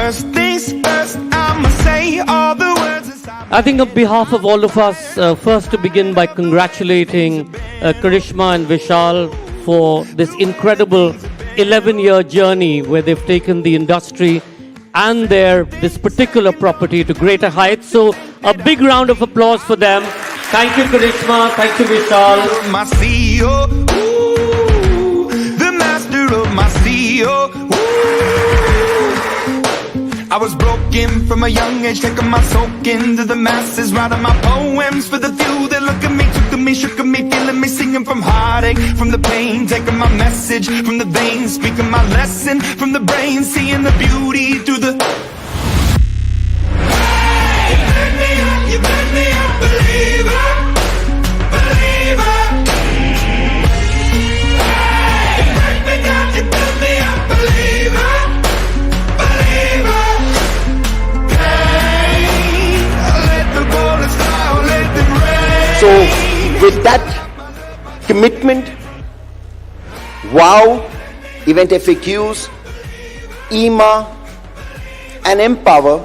First things first, I'ma say all the words inside. I think on behalf of all of us, first to begin by congratulating Karishma and Vishal for this incredible 11-year journey where they've taken the industry and this particular property to greater heights. So a big round of applause for them. Thank you, Karishma. Thank you, Vishal. My CEO, ooh, the master of my CEO. Ooh. I was broken from a young age, taking my soak into the masses, writing my poems for the few that look at me, took to me, shook at me, feeling me, singing from heartache, from the pain, taking my message from the veins, speaking my lesson from the brain, seeing the beauty through the. Hey, you burn me up, believer, believer. Hey, you break me down, you burn me up, believer, believer. Hey, let the bullets fly, let them rain. So with that commitment, WOW, Event FAQs, EMA and Empower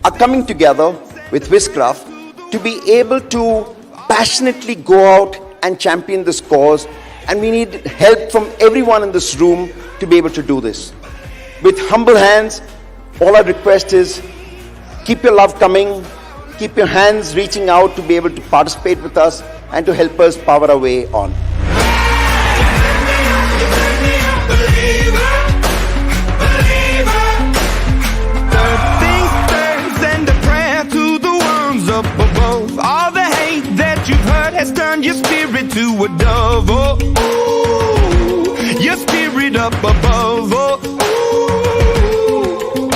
are coming together with Wizcraft to be able to passionately go out and champion this cause, and we need help from everyone in this room to be able to do this. With humble hands, all I request is keep your love coming, keep your hands reaching out to be able to participate with us and to help us power our way on. Up above, all the hate that you've heard has turned your spirit to a dove. Oh, ooh, your spirit up above. Oh, ooh.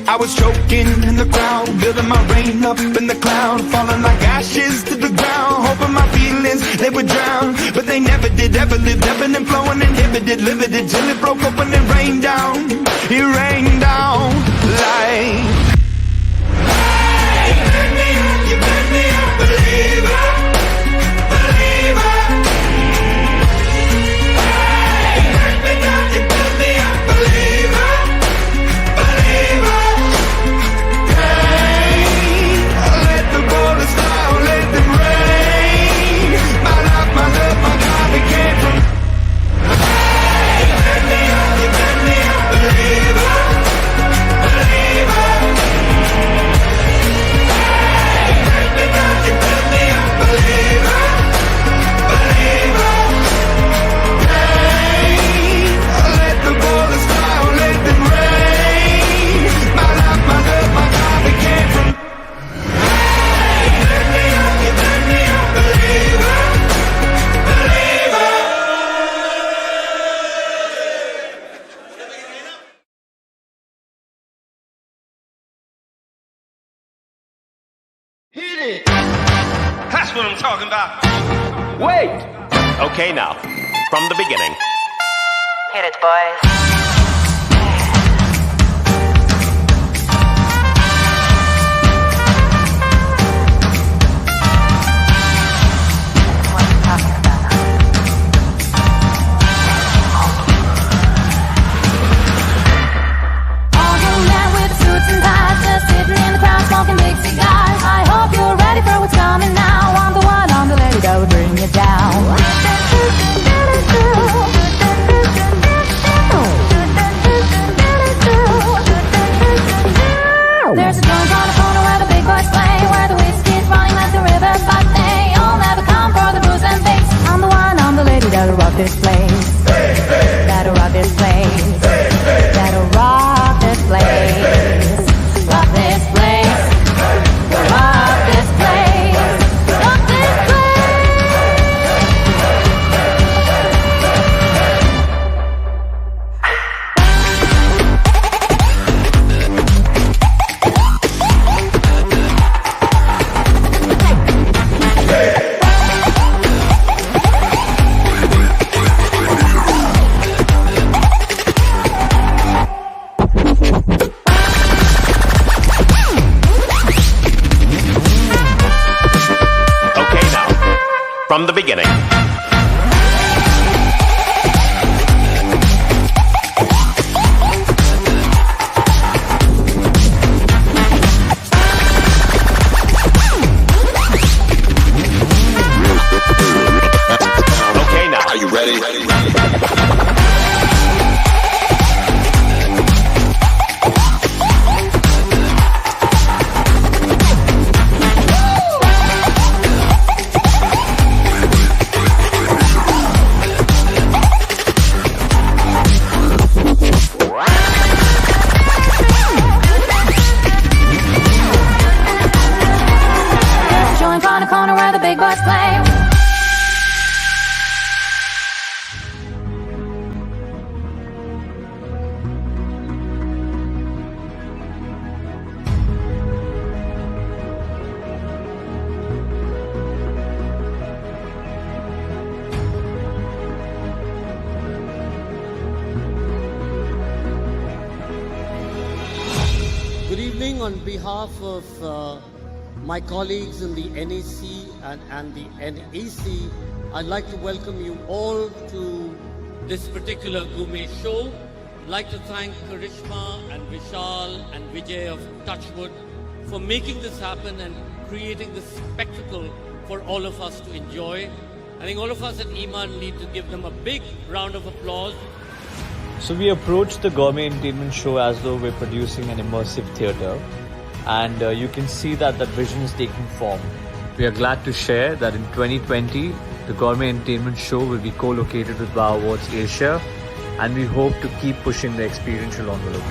I was choking in the crowd, building my rain up in the cloud, falling like ashes to the ground, hoping my feelings they would drown, but they never did. Ever lived, ebbing and flowing, inhibited, limited, till it broke open and rained down. It rained down like. You burn me up, believer, believer. Hey, you break me down, you burn me up, believer, believer. Hey, let the bullets fly, let them rain. My life, my love, my God, it came from. Hey, you burn me up, believer, believer. Hit it! That's what I'm talking about. Wait! Okay, now, from the beginning. Hit it, boys. Smoking big cigars. I hope you're ready for what's coming now. I'm the one on the lady that will bring you down. evening, on behalf of my colleagues in the NAC and the NAC, I'd like to welcome you all to this particular gourmet show. I'd like to thank Karishma and Vishal and Vijay of Touchwood for making this happen and creating this spectacle for all of us to enjoy. I think all of us at Iman need to give them a big round of applause. So we approached the Gourmet Entertainment Show as though we're producing an immersive theatre, and you can see that the vision is taking form. We are glad to share that in 2020, the Gourmet Entertainment Show will be co-located with Wow Awards Asia, and we hope to keep pushing the experiential envelope.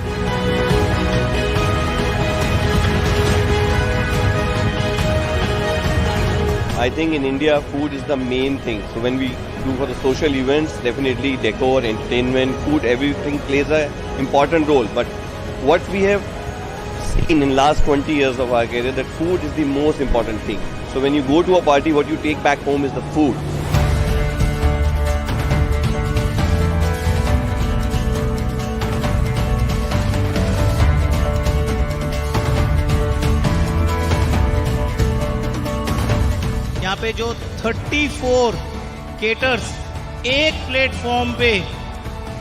I think in India, food is the main thing. So when we do for the social events, definitely decor, entertainment, food, everything plays an important role. But what we have seen in last 20 years of our career, that food is the most important thing. So when you go to a party, what you take back home is the food. यहाँ पे जो 34 caters एक platform पे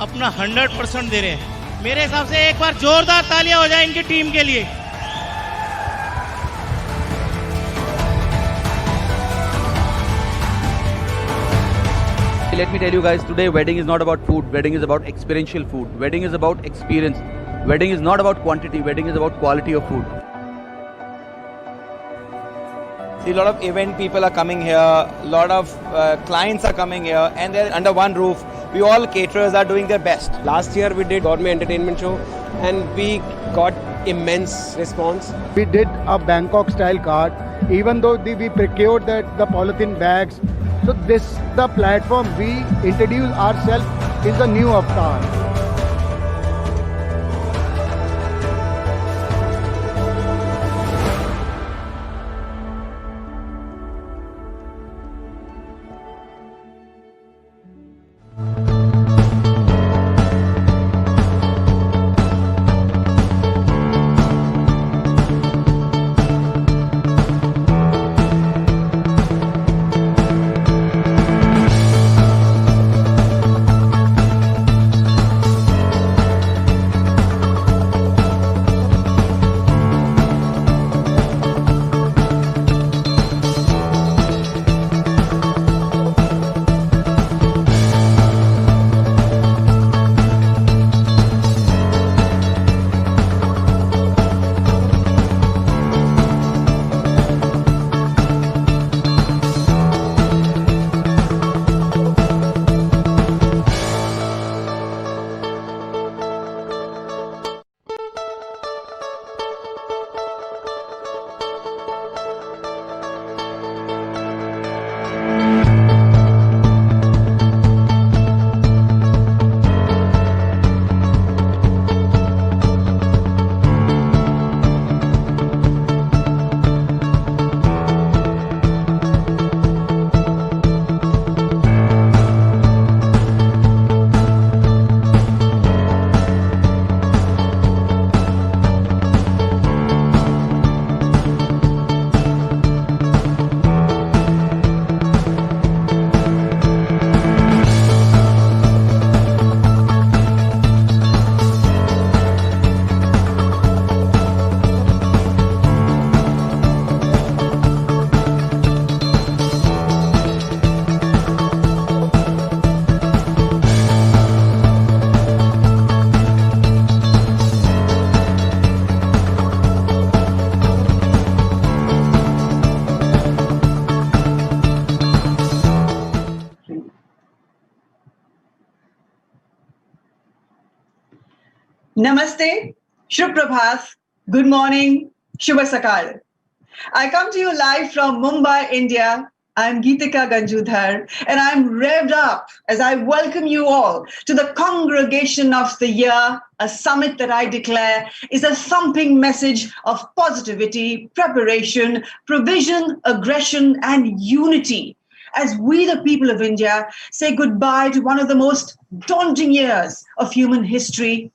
अपना 100% दे रहे हैं, मेरे हिसाब से एक बार जोरदार तालियां हो जाए इनकी टीम के लिए. Let me tell you guys, today wedding is not about food, wedding is about experiential food, wedding is about experience, wedding is not about quantity, wedding is about quality of food. See, a lot of event people are coming here, a lot of clients are coming here, and they're under one roof. We all caterers are doing their best. Last year we did Gourmet Entertainment Show and we got immense response. We did a Bangkok style cart, even though we procured the polythene bags. So the platform we introduce ourselves is the new avatar. Namaste, Shubh Prabhat, good morning, Shubha Sakal. I come to you live from Mumbai, India. I'm Geetika Ganjudhar, and I'm revved up as I welcome you all to the Congregation of the Year, a summit that I declare is a thumping message of positivity, preparation, provision, aggression, and unity, as we, the people of India, say goodbye to one of the most daunting years of human history,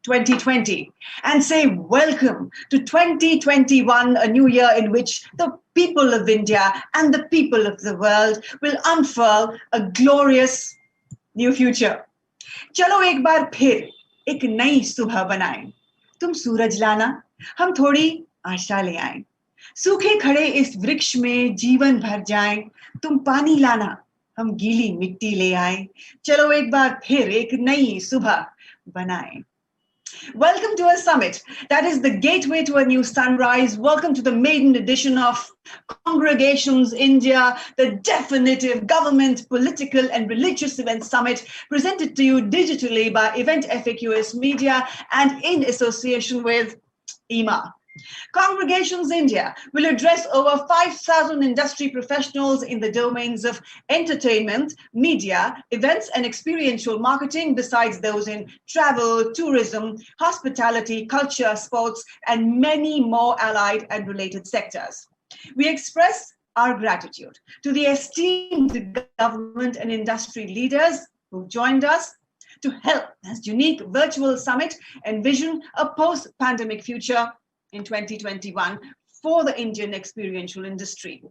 2020 and say welcome to 2021, a new year in which the people of India and the people of the world will unfurl a glorious new future. चलो एक बार फिर एक नई सुबह बनाएं. तुम सूरज लाना, हम थोड़ी आशा ले आएं. सूखे खड़े इस वृक्ष में जीवन भर जाएं. तुम पानी लाना, हम गीली मिट्टी ले आएं. चलो एक बार फिर एक नई सुबह बनाएं. Welcome to a summit that is the gateway to a new sunrise. Welcome to the maiden edition of Congregations India, the definitive government, political and religious event summit presented to you digitally by Event FAQs Media and in association with IMA. Congregations India will address over 5,000 industry professionals in the domains of entertainment, media, events and experiential marketing, besides those in travel, tourism, hospitality, culture, sports, and many more allied and related sectors. We express our gratitude to the esteemed government and industry leaders who joined us to help this unique virtual summit envision a post-pandemic future in 2021 for the Indian experiential industry.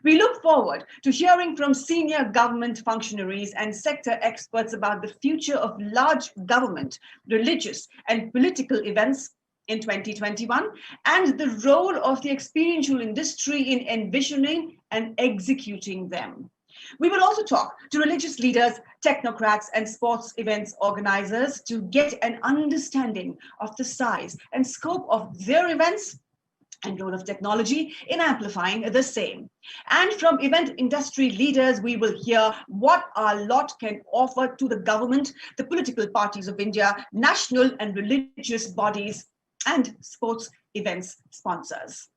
We look forward to hearing from senior government functionaries and sector experts about the future of large government, religious and political events in 2021 and the role of the experiential industry in envisioning and executing them. We will also talk to religious leaders, technocrats, and sports events organizers to get an understanding of the size and scope of their events and role of technology in amplifying the same. And from event industry leaders, we will hear what our lot can offer to the government, the political parties of India, national and religious bodies, and sports events sponsors.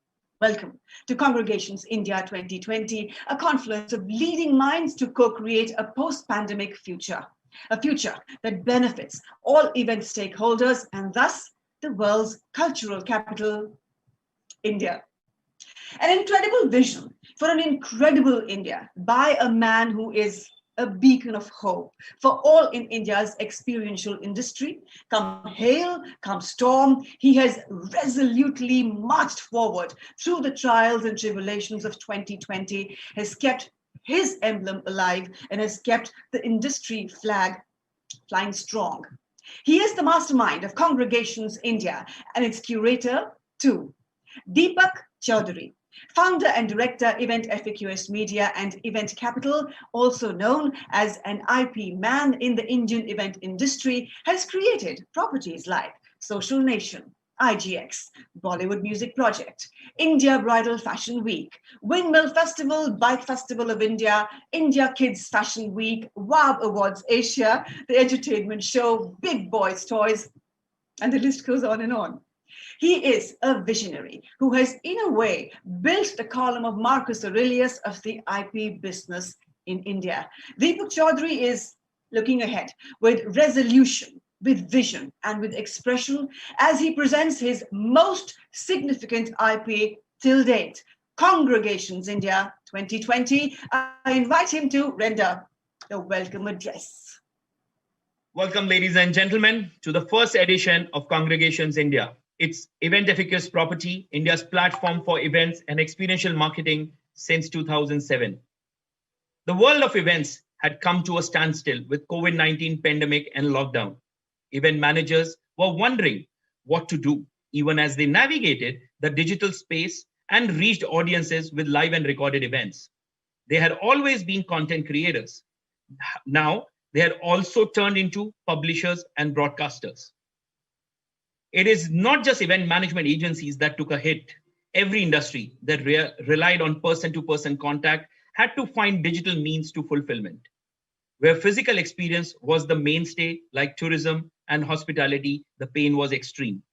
Welcome to Congregations India 2020, a confluence of leading minds to co-create a post-pandemic future, a future that benefits all event stakeholders and thus the world's cultural capital, India. An incredible vision for an incredible India by a man who is a beacon of hope for all in India's experiential industry. Come hail, come storm, he has resolutely marched forward through the trials and tribulations of 2020, has kept his emblem alive and has kept the industry flag flying strong. He is the mastermind of Congregations India and its curator too, Deepak Chaudhary, founder and director, Event FAQs Media and Event Capital, also known as an IP man in the Indian event industry, has created properties like Social Nation, IGX, Bollywood Music Project, India Bridal Fashion Week, Windmill Festival, Bike Festival of India, India Kids Fashion Week, WOW Awards Asia, the entertainment show, Big Boys Toys, and the list goes on and on. He is a visionary who has, in a way, built the column of Marcus Aurelius of the IP business in India. Deepak Chaudhary is looking ahead with resolution, with vision, and with expression as he presents his most significant IP till date, Congregations India 2020. I invite him to render the welcome address. Welcome, ladies and gentlemen, to the first edition of Congregations India. It's Event FAQs Property, India's platform for events and experiential marketing since 2007. The world of events had come to a standstill with COVID-19 pandemic and lockdown. Event managers were wondering what to do, even as they navigated the digital space and reached audiences with live and recorded events. They had always been content creators. Now, they had also turned into publishers and broadcasters. It is not just event management agencies that took a hit. Every industry that relied on person-to-person contact had to find digital means to fulfillment. Where physical experience was the mainstay, like tourism and hospitality, the pain was extreme.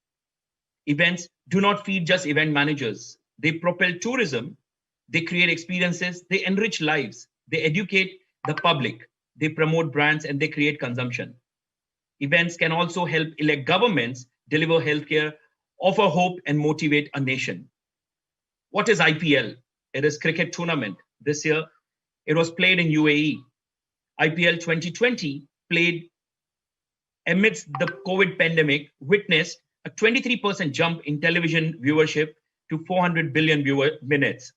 Events do not feed just event managers. They propel tourism, they create experiences, they enrich lives, they educate the public, they promote brands, and they create consumption. Events can also help elect governments, deliver healthcare, offer hope, and motivate a nation. What is IPL? It is cricket tournament. This year, it was played in UAE. IPL 2020 played amidst the COVID pandemic, witnessed a 23% jump in television viewership to 400 billion viewer minutes,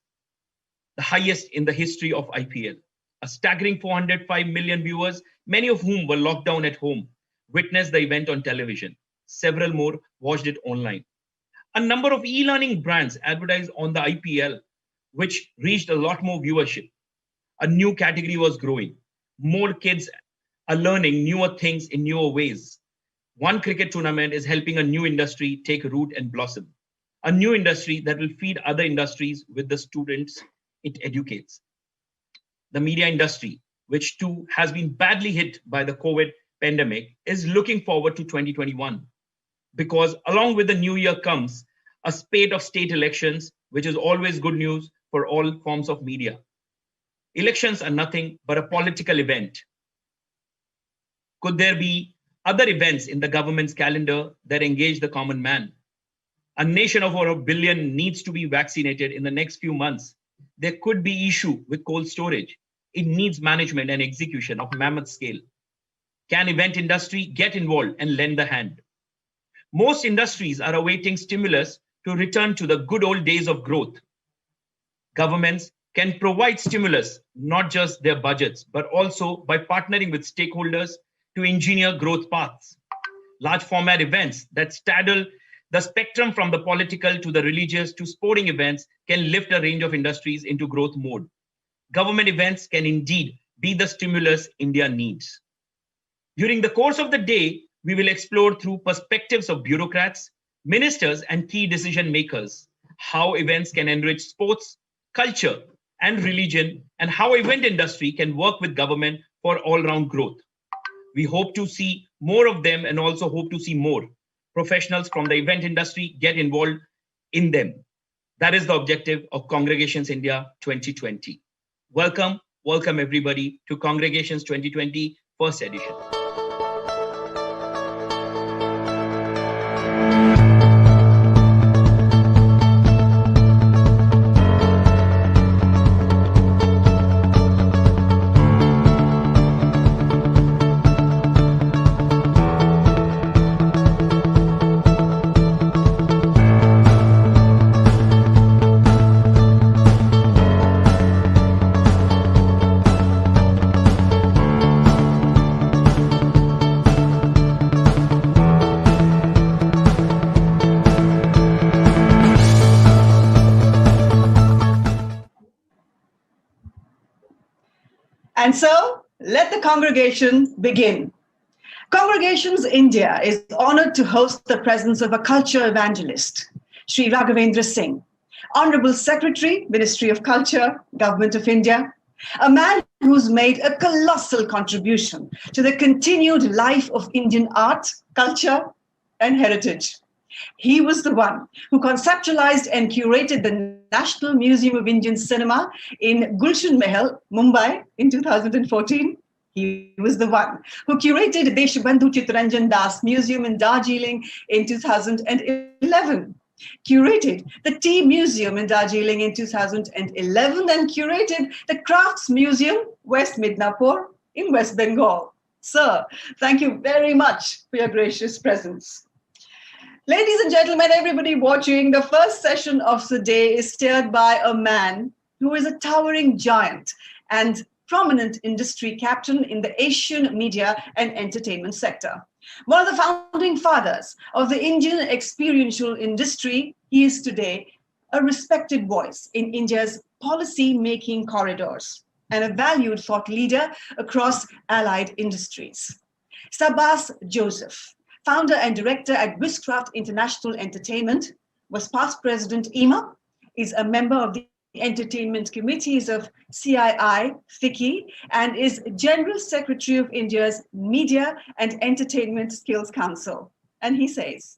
the highest in the history of IPL. A staggering 405 million viewers, many of whom were locked down at home, witnessed the event on television. Several more watched it online. A number of e-learning brands advertised on the IPL, which reached a lot more viewership. A new category was growing. More kids are learning newer things in newer ways. One cricket tournament is helping a new industry take root and blossom. A new industry that will feed other industries with the students it educates. The media industry, which too has been badly hit by the COVID pandemic, is looking forward to 2021. Because along with the new year comes a spate of state elections, which is always good news for all forms of media. Elections are nothing but a political event. Could there be other events in the government's calendar that engage the common man? A nation of over 1 billion needs to be vaccinated in the next few months. There could be issue with cold storage. It needs management and execution of mammoth scale. Can event industry get involved and lend a hand? Most industries are awaiting stimulus to return to the good old days of growth. Governments can provide stimulus, not just their budgets, but also by partnering with stakeholders to engineer growth paths. Large format events that straddle the spectrum from the political to the religious to sporting events can lift a range of industries into growth mode. Government events can indeed be the stimulus India needs. During the course of the day, we will explore through perspectives of bureaucrats, ministers, and key decision makers, how events can enrich sports, culture, and religion, and how event industry can work with government for all-round growth. We hope to see more of them and also hope to see more professionals from the event industry get involved in them. That is the objective of Congregations India 2020. Welcome everybody to Congregations 2020 first edition. And so, let the congregation begin. Congregations India is honored to host the presence of a culture evangelist, Sri Raghavendra Singh, Honorable Secretary, Ministry of Culture, Government of India, a man who's made a colossal contribution to the continued life of Indian art, culture, and heritage. He was the one who conceptualized and curated the National Museum of Indian Cinema in Gulshan Mahal, Mumbai in 2014. He was the one who curated Deshbandhu Chittaranjan Das Museum in Darjeeling in 2011, curated the Tea Museum in Darjeeling in 2011, and curated the Crafts Museum, West Midnapur in West Bengal. Sir, thank you very much for your gracious presence. Ladies and gentlemen, everybody watching, the first session of the day is steered by a man who is a towering giant and prominent industry captain in the Asian media and entertainment sector. One of the founding fathers of the Indian experiential industry, he is today a respected voice in India's policy-making corridors and a valued thought leader across allied industries. Sabas Joseph, founder and director at Wishcraft International Entertainment, was past president IMA, is a member of the entertainment committees of CII, FICCI, and is General Secretary of India's Media and Entertainment Skills Council. And he says,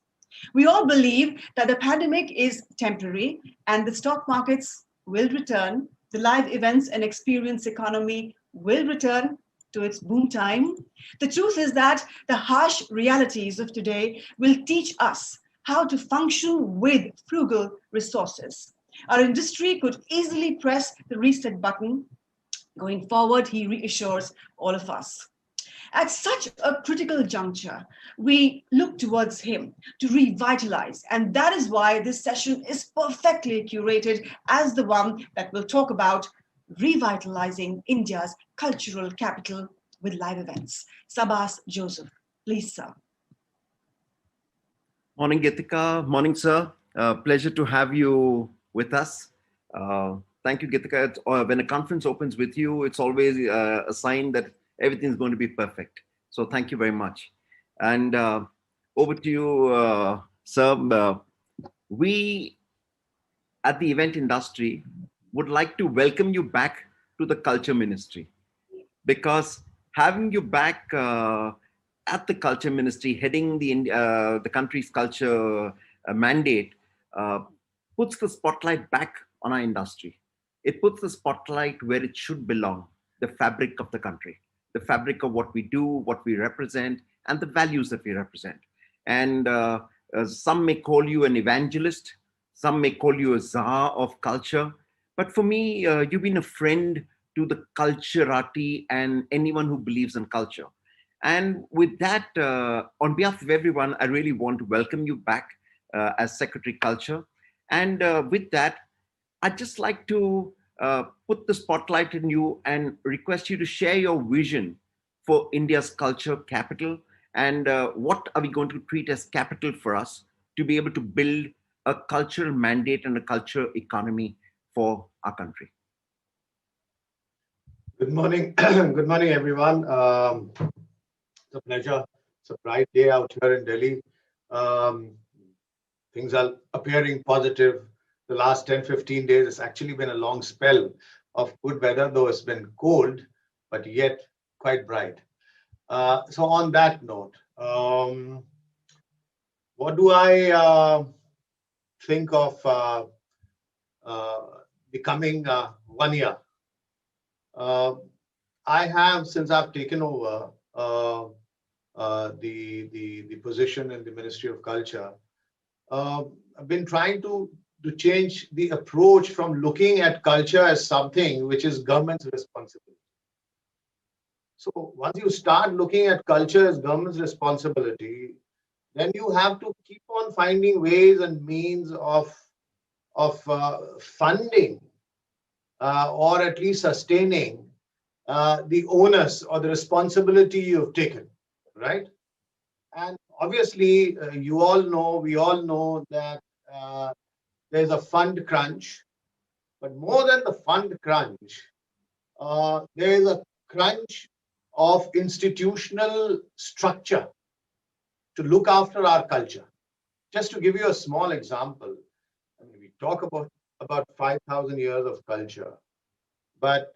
we all believe that the pandemic is temporary and the stock markets will return, the live events and experience economy will return to its boom time. The truth is that the harsh realities of today will teach us how to function with frugal resources. Our industry could easily press the reset button. Going forward, he reassures all of us. At such a critical juncture, we look towards him to revitalize. And that is why this session is perfectly curated as the one that will talk about revitalizing India's cultural capital with live events. Sabas Joseph, please, sir. Morning, Gitika. Morning, sir. Pleasure to have you with us. Thank you, Gitika. When a conference opens with you, it's always a sign that everything's going to be perfect. So thank you very much. And over to you, sir. We at the event industry would like to welcome you back to the Culture Ministry, because having you back at the Culture Ministry, heading the country's culture mandate, puts the spotlight back on our industry. It puts the spotlight where it should belong, the fabric of the country, the fabric of what we do, what we represent, and the values that we represent. And some may call you an evangelist, some may call you a czar of culture, but for me, you've been a friend to the culturati and anyone who believes in culture. And with that, on behalf of everyone, I really want to welcome you back as Secretary Culture. And with that, I'd just like to put the spotlight on you and request you to share your vision for India's culture capital, and what are we going to treat as capital for us to be able to build a cultural mandate and a culture economy for our country. Good morning. Good morning, everyone. It's a pleasure. It's a bright day out here in Delhi. Things are appearing positive. The last 10-15 days, it's actually been a long spell of good weather, though it's been cold, but yet quite bright. So on that note, what do I think of becoming 1 year? I have, since I've taken over the position in the Ministry of Culture, I've been trying to change the approach from looking at culture as something which is government's responsibility. So once you start looking at culture as government's responsibility, then you have to keep on finding ways and means of funding or at least sustaining the onus or the responsibility you've taken, right? And obviously, you all know, we all know that there's a fund crunch, but more than the fund crunch, there is a crunch of institutional structure to look after our culture. Just to give you a small example, I mean, we talk about 5,000 years of culture, but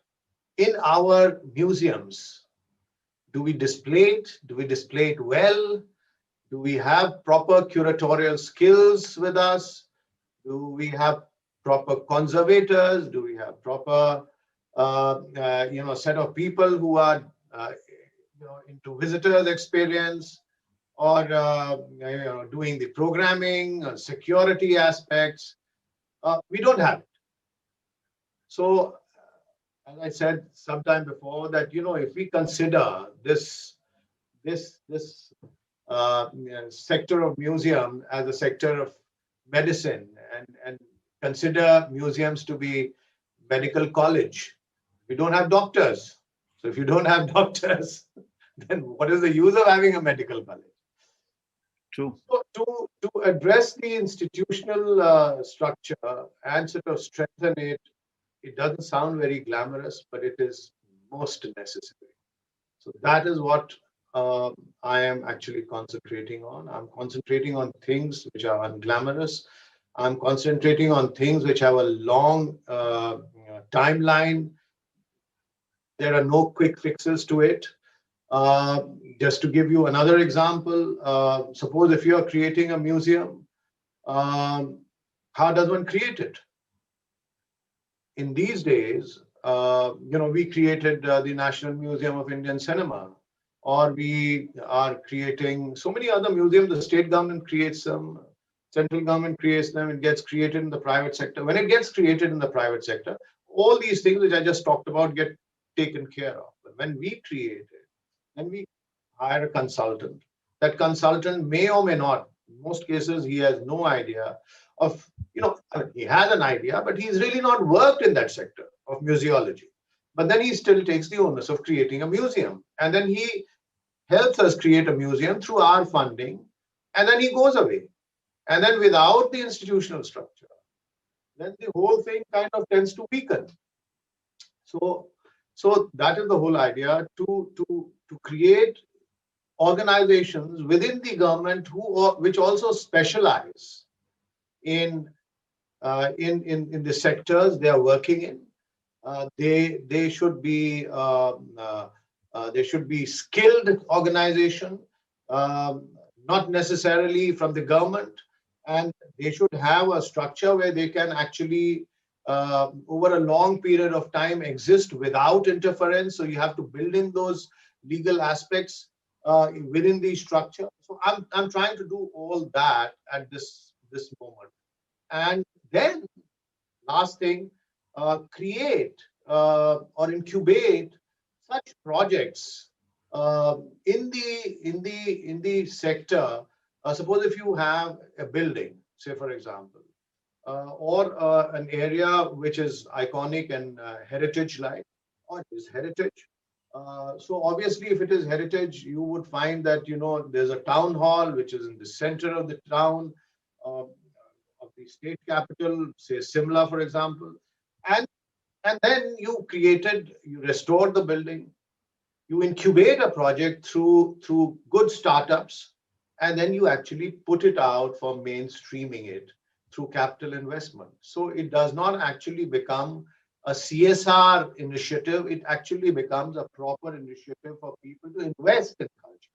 in our museums, do we display it? Do we display it well? Do we have proper curatorial skills with us? Do we have proper conservators? Do we have proper, set of people who are, into visitors' experience, or doing the programming, security aspects? We don't have it. So, as I said sometime before, that if we consider this sector of museum as a sector of medicine, and consider museums to be medical college, we don't have doctors. So if you don't have doctors, then what is the use of having a medical college? True. So to address the institutional structure and sort of strengthen it, it doesn't sound very glamorous, but it is most necessary. So that is what I am actually concentrating on. I'm concentrating on things which are unglamorous. I'm concentrating on things which have a long timeline. There are no quick fixes to it. Just to give you another example, suppose if you are creating a museum, how does one create it? In these days, we created the National Museum of Indian Cinema, or we are creating so many other museums. The state government creates them, central government creates them, it gets created in the private sector. When it gets created in the private sector, all these things which I just talked about get taken care of. But when we create it, then we hire a consultant. That consultant may or may not, in most cases, he has no idea of, he has an idea, but he's really not worked in that sector of museology. But then he still takes the onus of creating a museum. And then he helps us create a museum through our funding. And then he goes away. And then without the institutional structure, then the whole thing kind of tends to weaken. So that is the whole idea, to create organizations within the government which also specialize in the sectors they are working in. They should be skilled organization, not necessarily from the government, and they should have a structure where they can actually over a long period of time exist without interference. So you have to build in those legal aspects within the structure. So I'm trying to do all that at this moment. And then last thing, create or incubate such projects in the sector. Suppose if you have a building, say for example, or an area which is iconic and heritage-like, or is heritage. So obviously, if it is heritage, you would find that there's a town hall which is in the center of the town of the state capital, say Simla, for example, and then you restored the building, you incubate a project through good startups, and then you actually put it out for mainstreaming it through capital investment. So it does not actually become a CSR initiative. It actually becomes a proper initiative for people to invest in culture.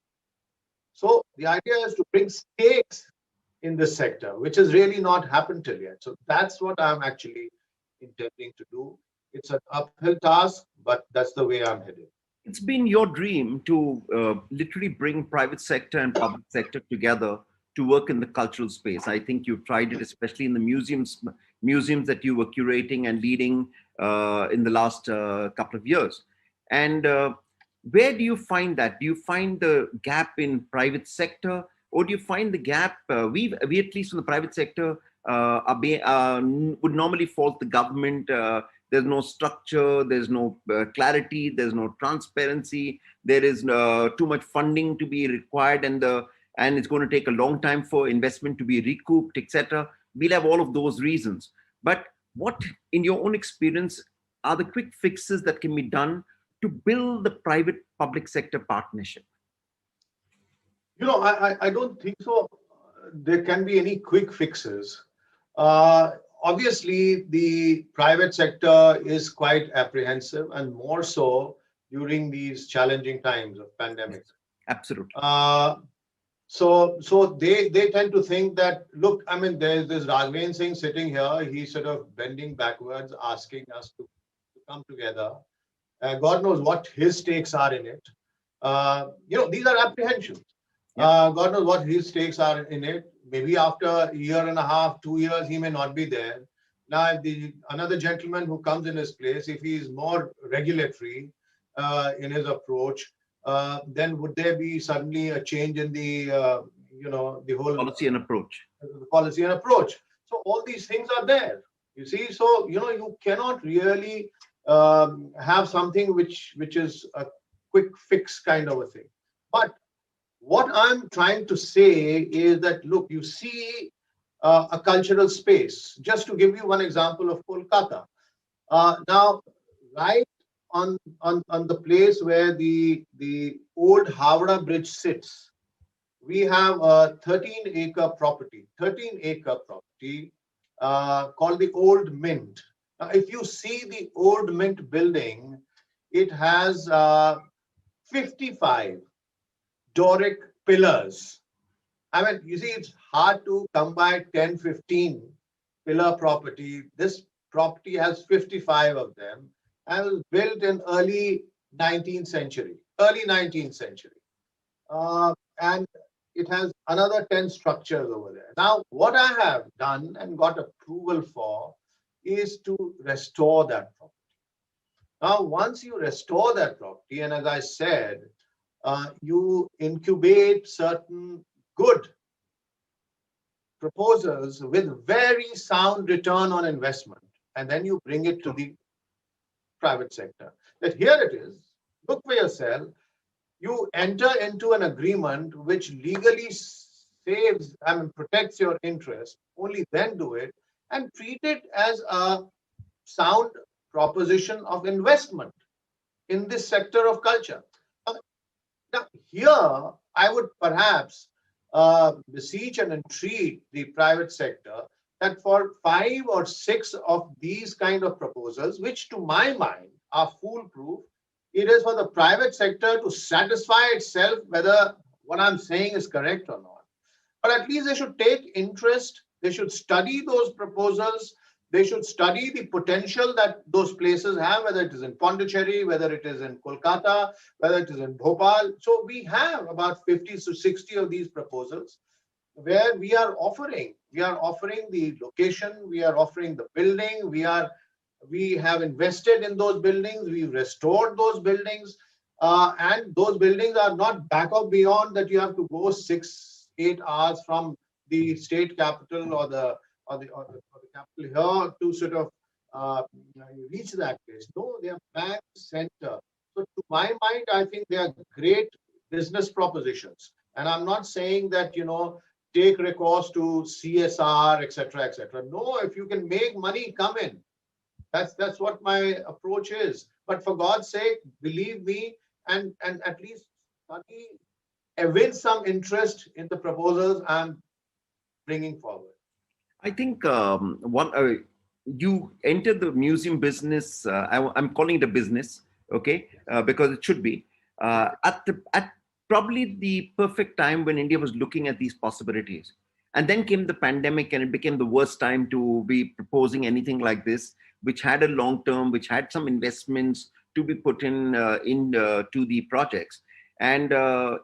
So the idea is to bring stakes in this sector, which has really not happened till yet. So that's what I'm actually intending to do. It's an uphill task, but that's the way I'm headed. It's been your dream to literally bring private sector and public sector together to work in the cultural space. I think you've tried it, especially in the museums that you were curating and leading in the last couple of years. And where do you find that? Do you find the gap in private sector, or do you find the gap? We at least in the private sector would normally fault the government. There's no structure, there's no clarity, there's no transparency, there is too much funding to be required, and it's going to take a long time for investment to be recouped, etc. We'll have all of those reasons. But what, in your own experience, are the quick fixes that can be done to build the private-public sector partnership? I don't think so. There can be any quick fixes. Obviously, the private sector is quite apprehensive, and more so during these challenging times of pandemic. Absolutely. So they tend to think that, look, I mean, there's this Raghavendra Singh sitting here. He's sort of bending backwards, asking us to come together. God knows what his stakes are in it. These are apprehensions. God knows what his stakes are in it. Maybe after a year and a half, 2 years, he may not be there. Now, if another gentleman who comes in his place, if he is more regulatory in his approach, then would there be suddenly a change in the the whole policy and approach? The policy and approach. So all these things are there. You see, so you cannot really have something which is a quick fix kind of a thing. But what I'm trying to say is that, look, you see a cultural space. Just to give you one example of Kolkata. Now, right on the place where the old Howrah Bridge sits, we have a 13-acre property called the Old Mint. Now, if you see the Old Mint building, it has 55 Doric pillars. I mean, you see, it's hard to come by 10, 15 pillar property. This property has 55 of them and was built in early 19th century. And it has another 10 structures over there. Now, what I have done and got approval for is to restore that property. Now, once you restore that property, and as I said, you incubate certain good proposals with very sound return on investment, and then you bring it to the private sector. That here it is, look for yourself, you enter into an agreement which legally saves, protects your interest, only then do it, and treat it as a sound proposition of investment in this sector of culture. Now, here I would perhaps beseech and entreat the private sector that for 5 or 6 of these kind of proposals, which to my mind are foolproof, it is for the private sector to satisfy itself whether what I'm saying is correct or not. But at least they should take interest, they should study those proposals, they should study the potential that those places have, whether it is in Pondicherry, whether it is in Kolkata, whether it is in Bhopal. So we have about 50 to 60 of these proposals where we are offering the location, we are offering the building, we have invested in those buildings, we've restored those buildings, and those buildings are not back up beyond that you have to go 6-8 hours from the state capital or the capital here to sort of reach that place. No, they are back center. So to my mind, I think they are great business propositions. And I'm not saying that, take recourse to CSR, etc., etc. No, if you can make money, come in. That's what my approach is. But for God's sake, believe me, and at least study, evince some interest in the proposals I'm bringing forward. I think you entered the museum business. I'm calling it a business, okay, because it should be at probably the perfect time when India was looking at these possibilities. And then came the pandemic, and it became the worst time to be proposing anything like this, which had a long term, which had some investments to be put in to the projects, and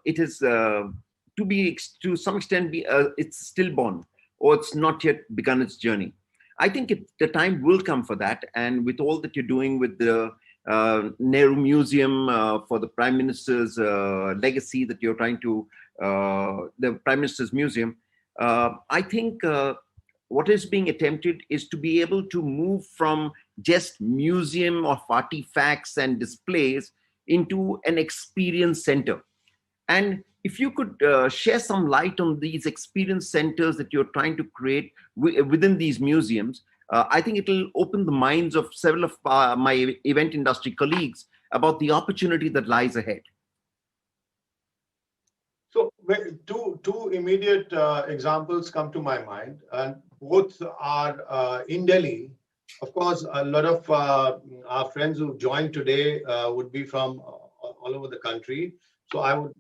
it is to some extent it's stillborn, or it's not yet begun its journey. I think the time will come for that, and with all that you're doing with the Nehru Museum for the Prime Minister's legacy that you're trying to, the Prime Minister's Museum, I think what is being attempted is to be able to move from just museum of artifacts and displays into an experience center. And if you could share some light on these experience centers that you're trying to create within these museums, I think it will open the minds of several of my event industry colleagues about the opportunity that lies ahead. So two immediate examples come to my mind, and both are in Delhi. Of course, a lot of our friends who joined today would be from all over the country. So I would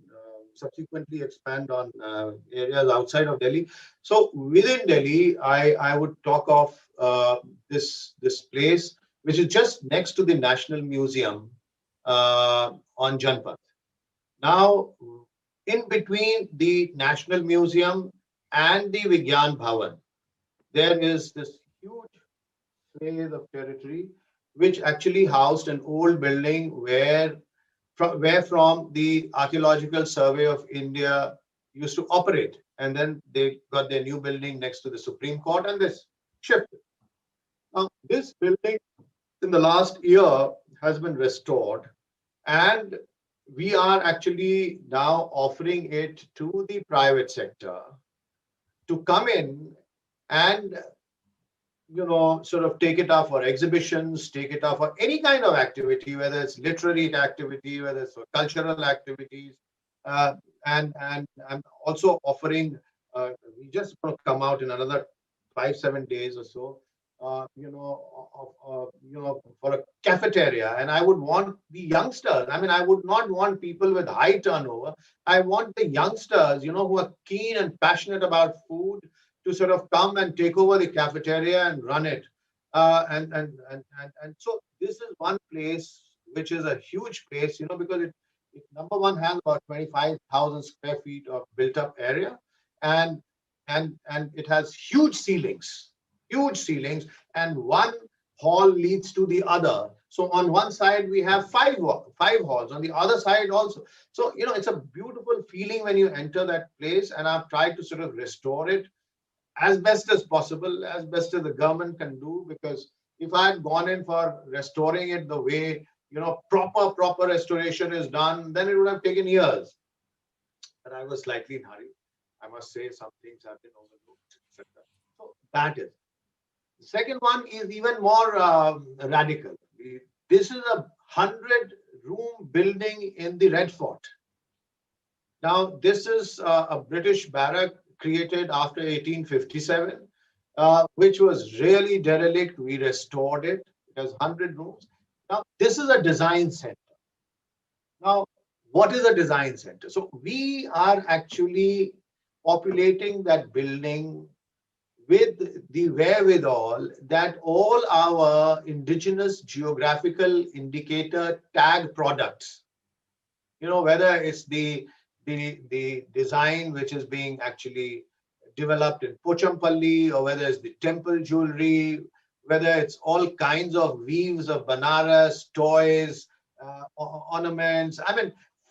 subsequently expand on areas outside of Delhi. So within Delhi, I would talk of this place, which is just next to the National Museum on Janpath. Now, in between the National Museum and the Vigyan Bhavan, there is this huge swathe of territory which actually housed an old building where from the Archaeological Survey of India used to operate. And then they got their new building next to the Supreme Court, and this shifted. Now, this building in the last year has been restored, and we are actually now offering it to the private sector to come in and sort of take it up for exhibitions, take it up for any kind of activity, whether it's literary activity, whether it's for cultural activities, and I'm also offering. We just want to come out in another 5-7 days or so. For a cafeteria, and I would want the youngsters. I would not want people with high turnover. I want the youngsters, who are keen and passionate about food, to sort of come and take over the cafeteria and run it. And so this is one place which is a huge place, because it number one has about 25,000 square feet of built-up area, and it has huge ceilings, and one hall leads to the other. So on one side we have five halls, on the other side also. So it's a beautiful feeling when you enter that place, and I've tried to sort of restore it as best as possible, as best as the government can do, because if I had gone in for restoring it the way proper restoration is done, then it would have taken years. But I was slightly in a hurry. I must say some things have been overlooked, etc. So that is. The second one is even more radical. This is a 100-room building in the Red Fort. Now, this is a British barrack created after 1857, which was really derelict. We restored it. It has 100 rooms. Now, this is a design center. Now, what is a design center? So we are actually populating that building with the wherewithal that all our indigenous geographical indicator tag products, whether it's the design which is being actually developed in Pochampalli, or whether it's the temple jewelry, whether it's all kinds of weaves of Banaras, toys, ornaments,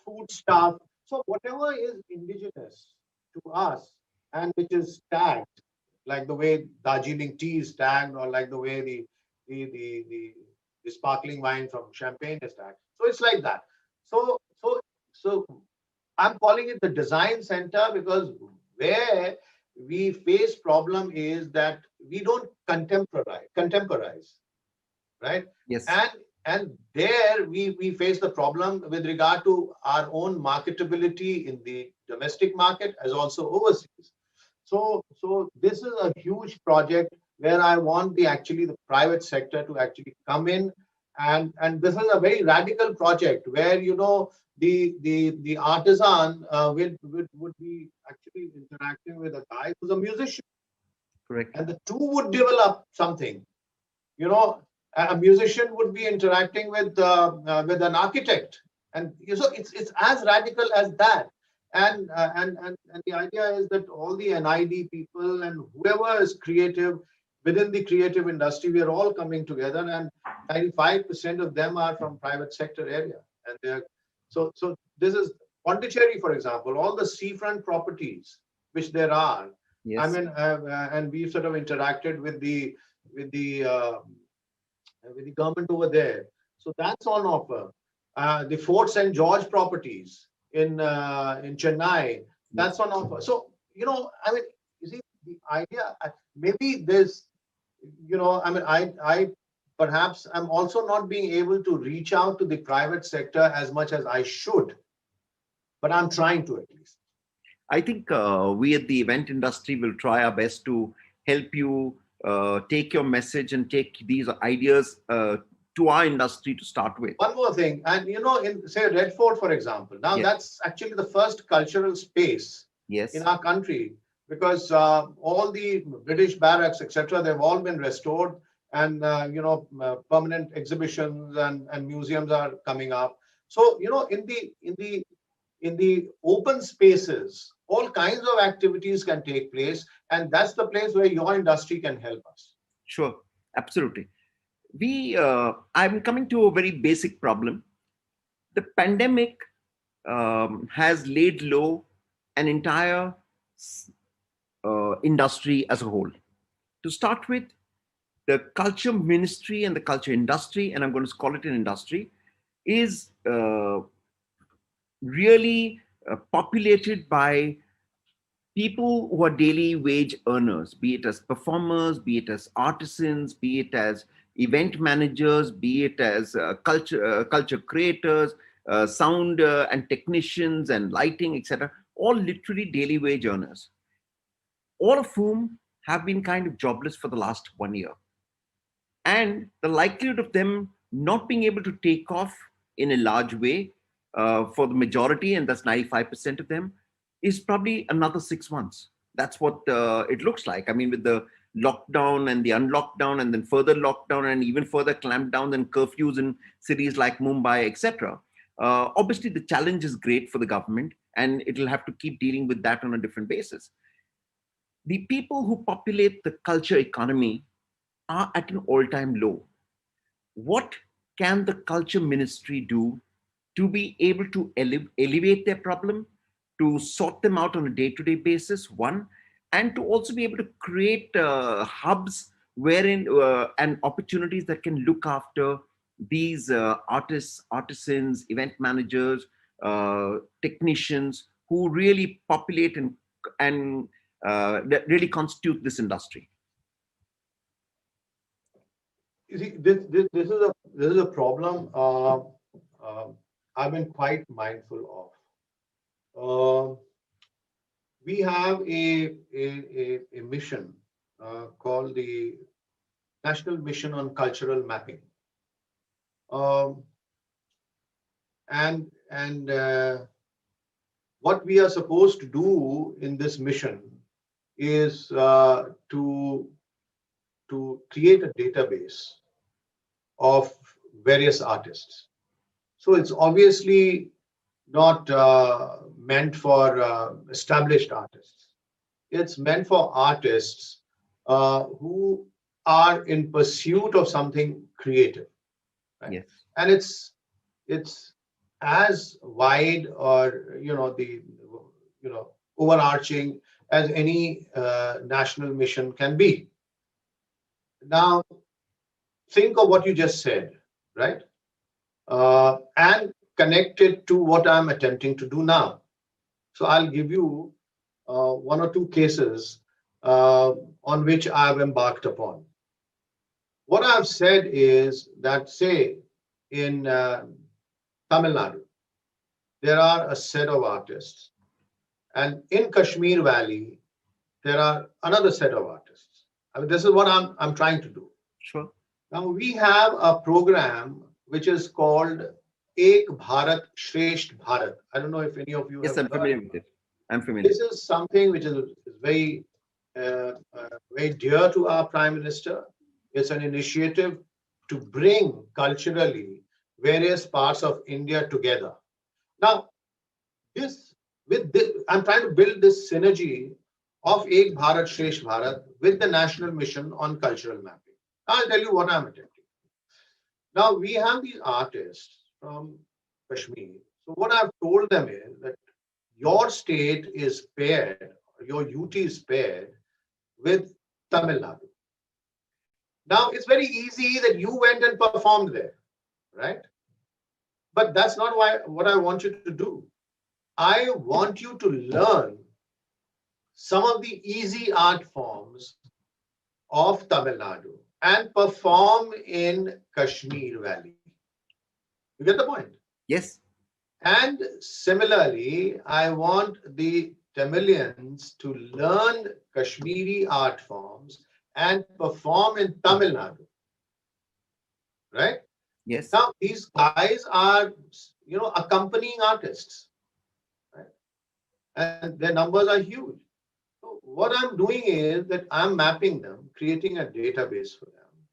food stuff. So whatever is indigenous to us and which is tagged, like the way Darjeeling tea is tagged, or like the way the sparkling wine from Champagne is tagged. So it's like that. So I'm calling it the design center, because where we face problem is that we don't contemporize, right? Yes. And there we face the problem with regard to our own marketability in the domestic market as also overseas. So this is a huge project where I want the private sector to actually come in, and this is a very radical project where the artisan would be actually interacting with a guy who's a musician. Correct. And the two would develop something. A musician would be interacting with an architect, and so it's as radical as that. And the idea is that all the NID people and whoever is creative within the creative industry, we are all coming together, and 95% of them are from private sector area. And they're so this is Pondicherry, for example, all the seafront properties which there are. Yes. And we've sort of interacted with the government over there. So that's on offer. The Fort St. George properties in Chennai, that's on offer. So you see the idea. Maybe there's, I perhaps I'm also not being able to reach out to the private sector as much as I should, but I'm trying to at least. I think we at the event industry will try our best to help you take your message and take these ideas to our industry to start with. One more thing, and in say Red Fort, for example, now that's actually the first cultural space in our country, because all the British barracks, etc., they've all been restored, and permanent exhibitions and museums are coming up. So in the open spaces, all kinds of activities can take place, and that's the place where your industry can help us. Sure, absolutely. I'm coming to a very basic problem. The pandemic has laid low an entire industry as a whole. To start with, the culture ministry and the culture industry, and I'm going to call it an industry, is really populated by people who are daily wage earners, be it as performers, be it as artisans, be it as event managers, be it as culture creators, sound and technicians and lighting, etc. All literally daily wage earners, all of whom have been kind of jobless for the last 1 year. And the likelihood of them not being able to take off in a large way for the majority, and that's 95% of them, is probably another 6 months. That's what it looks like. I mean, with the lockdown and the unlockdown and then further lockdown and even further clampdown and curfews in cities like Mumbai, etc. Obviously, the challenge is great for the government, and it'll have to keep dealing with that on a different basis. The people who populate the culture economy are at an all-time low. what can the culture ministry do to be able to elevate their problem, to sort them out on a day-to-day basis, one, and to also be able to create hubs wherein and opportunities that can look after these artists, artisans, event managers, technicians who really populate and that really constitute this industry. You see, this is a problem I've been quite mindful of. We have a mission called the National Mission on Cultural Mapping, and what we are supposed to do in this mission is to create a database of various artists. So it's obviously not meant for established artists. It's meant for artists who are in pursuit of something creative. Right? Yes. And it's as wide or overarching as any national mission can be. Now, think of what you just said, right? And connect it to what I'm attempting to do now. So I'll give you one or two cases on which I've embarked upon. What I've said is that, say, in Tamil Nadu, there are a set of artists, and in Kashmir Valley, there are another set of artists. I mean, this is what I'm trying to do. Sure. Now we have a program which is called Ek Bharat Shresht Bharat. I don't know if any of you. Yes, have I'm familiar with it. I'm familiar. This is something which is very, very dear to our Prime Minister. It's an initiative to bring culturally various parts of India together. Now, I'm trying to build this synergy of Ek Bharat Shresht Bharat with the National Mission on Cultural Mapping. I'll tell you what I'm attempting. Now, we have these artists from Kashmir. So what I've told them is that your state is paired, your UT is paired with Tamil Nadu. Now, it's very easy that you went and performed there, right? But that's not what I want you to do. I want you to learn some of the easy art forms of Tamil Nadu and perform in Kashmir Valley. You get the point? Yes. And similarly, I want the Tamilians to learn Kashmiri art forms and perform in Tamil Nadu. Right? Yes. Now, these guys are, accompanying artists. Right? And their numbers are huge. So what I'm doing is that I'm mapping them, creating a database for them.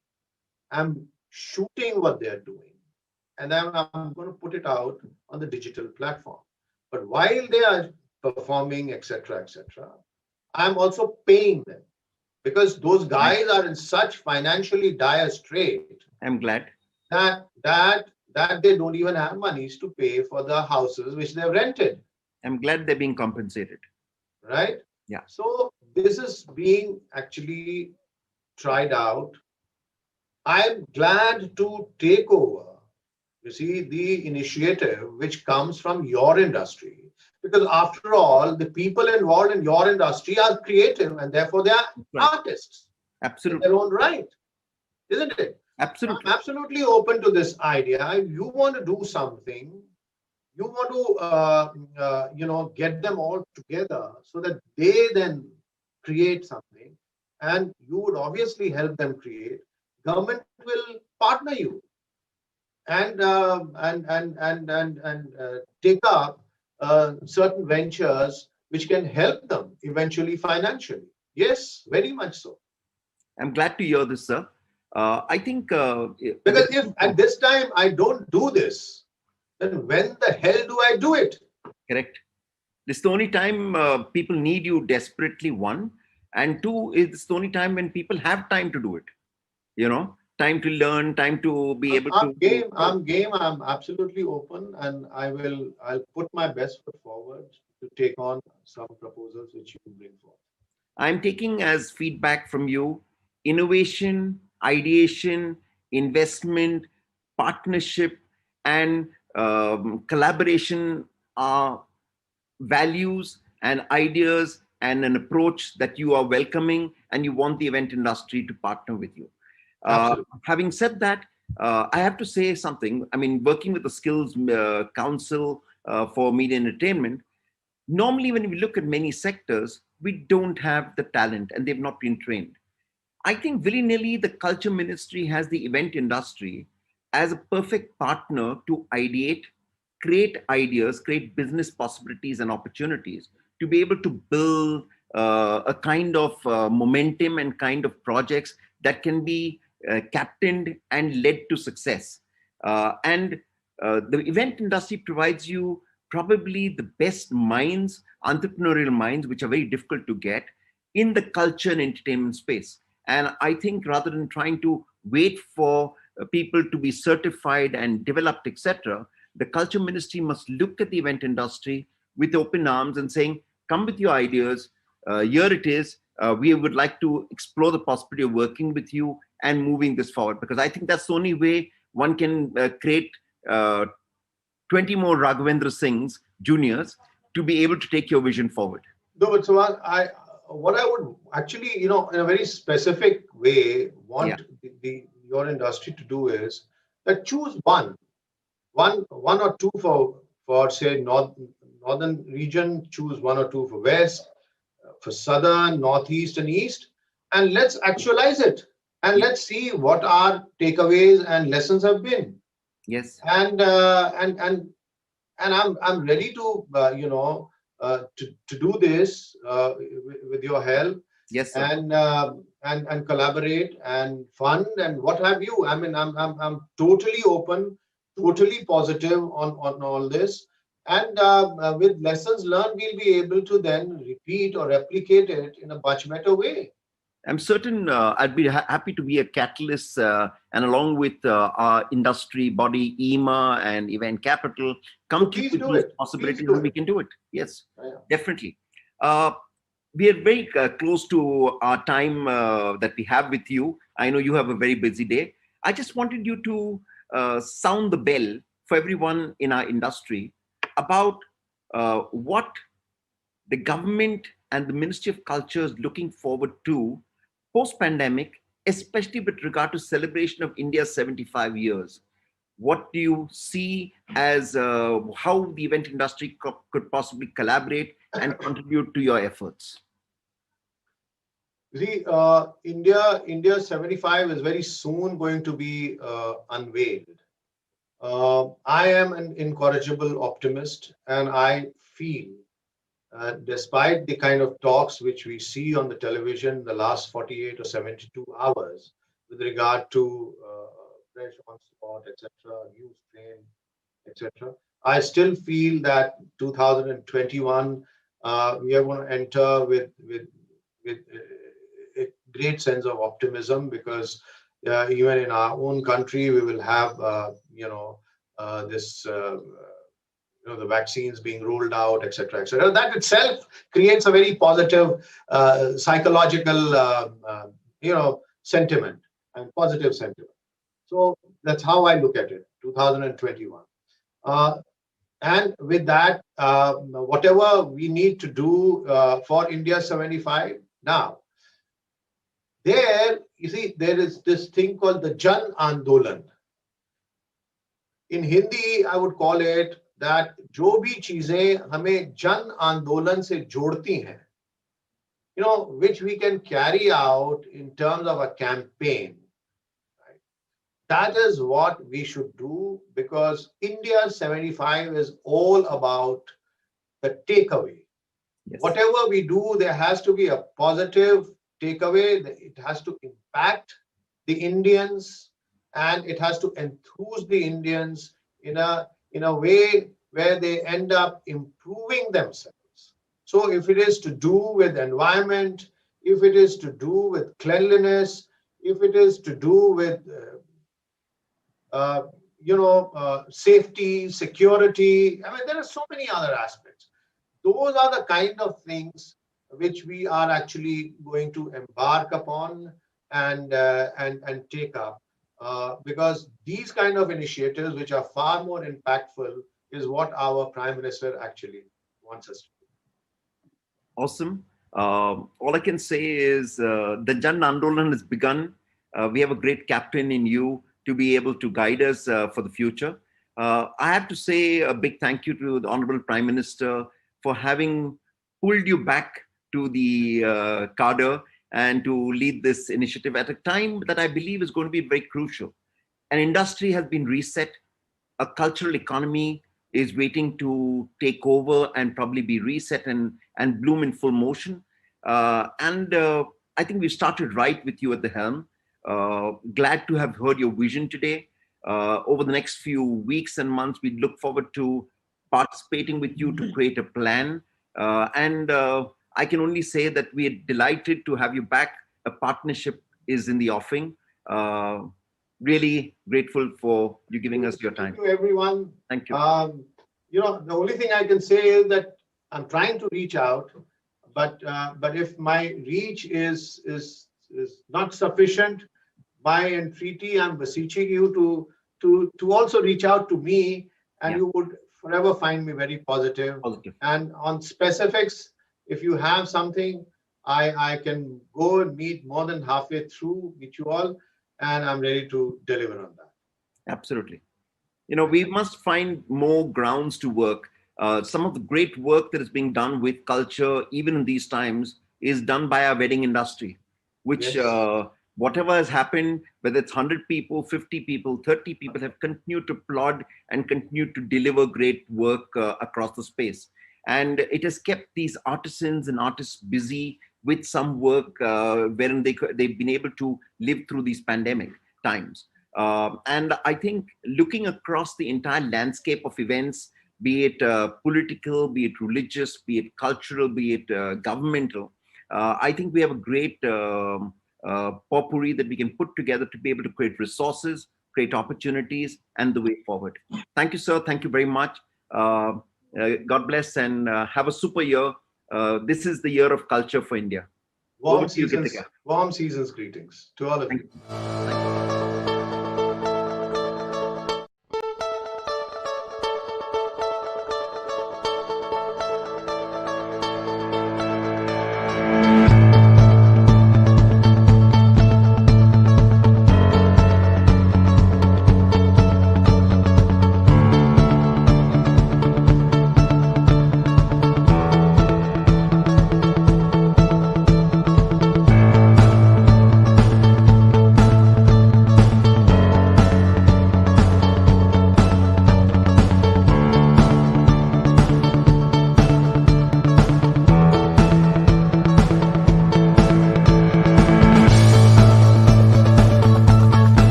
I'm shooting what they're doing, and then I'm going to put it out on the digital platform. But while they are performing, etc., I'm also paying them, because those guys are in such financially dire strait. I'm glad that they don't even have monies to pay for the houses which they've rented. I'm glad they're being compensated. Right? Yeah. So this is being actually tried out. I'm glad to take over, you see, the initiative which comes from your industry, because after all, the people involved in your industry are creative and therefore they are artists. Absolutely. In their own right, isn't it? Absolutely. I'm absolutely open to this idea. If you want to do something, you want to, get them all together so that they then create something, and you would obviously help them create. Government will partner you and take up certain ventures which can help them eventually financially. Yes, very much so. I'm glad to hear this, sir. I think because if at this time I don't do this, then when the hell do I do it? Correct. This is the only time people need you desperately, one. And two, it's the only time when people have time to do it. time to learn, time to be able I'm to. game. I'm game. I'm absolutely open, and I'll put my best foot forward to take on some proposals which you bring forth. I'm taking as feedback from you innovation, ideation, investment, partnership, and collaboration are values and ideas and an approach that you are welcoming, and you want the event industry to partner with you. Having said that, I have to say something. I mean, working with the Skills Council for Media and Entertainment, normally when we look at many sectors, we don't have the talent and they've not been trained. I think willy-nilly the Culture Ministry has the event industry as a perfect partner to ideate, create ideas, create business possibilities and opportunities to be able to build a kind of momentum and kind of projects that can be captained and led to success. And the event industry provides you probably the best minds, entrepreneurial minds, which are very difficult to get in the culture and entertainment space. And I think rather than trying to wait for people to be certified and developed, etc., the Culture Ministry must look at the event industry with open arms and saying, come with your ideas, here it is, we would like to explore the possibility of working with you and moving this forward. Because I think that's the only way one can create 20 more Raghavendra Singhs Juniors to be able to take your vision forward. No, but so what I would actually, in a very specific way, want your industry to do is that choose one or two for say northern region, choose one or two for west, for southern, northeast, and east, and let's actualize it and let's see what our takeaways and lessons have been. Yes. And I'm ready to to do this with your help. Yes, sir. And collaborate and fund and what have you. I mean, I'm totally open, totally positive on all this. And with lessons learned, we'll be able to then repeat or replicate it in a much better way. I'm certain I'd be happy to be a catalyst and along with our industry body, EMA and Event Capital, come to these possibilities and we can do it. Yes, definitely. We are very close to our time that we have with you. I know you have a very busy day. I just wanted you to sound the bell for everyone in our industry about what the government and the Ministry of Culture is looking forward to post-pandemic, especially with regard to celebration of India's 75 years. What do you see as how the event industry could possibly collaborate and contribute to your efforts? See, India 75 is very soon going to be unveiled. I am an incorrigible optimist, and I feel despite the kind of talks which we see on the television the last 48 or 72 hours with regard to fresh onslaught, etc., news train, etc., I still feel that 2021 we are going to enter with a great sense of optimism, because even in our own country we will have the vaccines being rolled out, etc., etc. That itself creates a very positive psychological, sentiment and positive sentiment. So that's how I look at it, 2021. And with that, whatever we need to do for India 75 now, there is this thing called the Jan Andolan. In Hindi, I would call it that जो भी चीजें हमें जन आंदोलन से जोड़ती हैं, which we can carry out in terms of a campaign, right? That is what we should do, because India 75 is all about the takeaway. Yes. Whatever we do, there has to be a positive takeaway. It has to impact the Indians, and it has to enthuse the Indians in a way where they end up improving themselves. So if it is to do with environment, if it is to do with cleanliness, if it is to do with, safety, security. I mean, there are so many other aspects. Those are the kind of things which we are actually going to embark upon and take up, because these kind of initiatives, which are far more impactful, is what our Prime Minister actually wants us to do. Awesome. All I can say is the Jan Andolan has begun. We have a great captain in you to be able to guide us for the future. I have to say a big thank you to the Honorable Prime Minister for having pulled you back to the cadre and to lead this initiative at a time that I believe is going to be very crucial. An industry has been reset. A cultural economy is waiting to take over and probably be reset and bloom in full motion. I think we started right with you at the helm. Glad to have heard your vision today. Over the next few weeks and months, we look forward to participating with you to create a plan. I can only say that we are delighted to have you back. A partnership is in the offing. Really grateful for you giving us your time. Thank you, everyone. Thank you. The only thing I can say is that I'm trying to reach out, but if my reach is not sufficient, by entreaty, I'm beseeching you to also reach out to me, and you would forever find me very positive. And on specifics, if you have something, I can go and meet more than halfway through, meet you all, and I'm ready to deliver on that. Absolutely. We must find more grounds to work. Some of the great work that is being done with culture, even in these times, is done by our wedding industry, which whatever has happened, whether it's 100 people, 50 people, 30 people, have continued to plod and continue to deliver great work across the space. And it has kept these artisans and artists busy with some work wherein they've been able to live through these pandemic times. And I think looking across the entire landscape of events, be it political, be it religious, be it cultural, be it governmental, I think we have a great potpourri that we can put together to be able to create resources, create opportunities, and the way forward. Thank you, sir. Thank you very much. God bless and have a super year. This is the year of culture for India. Warm season's greetings to all of you.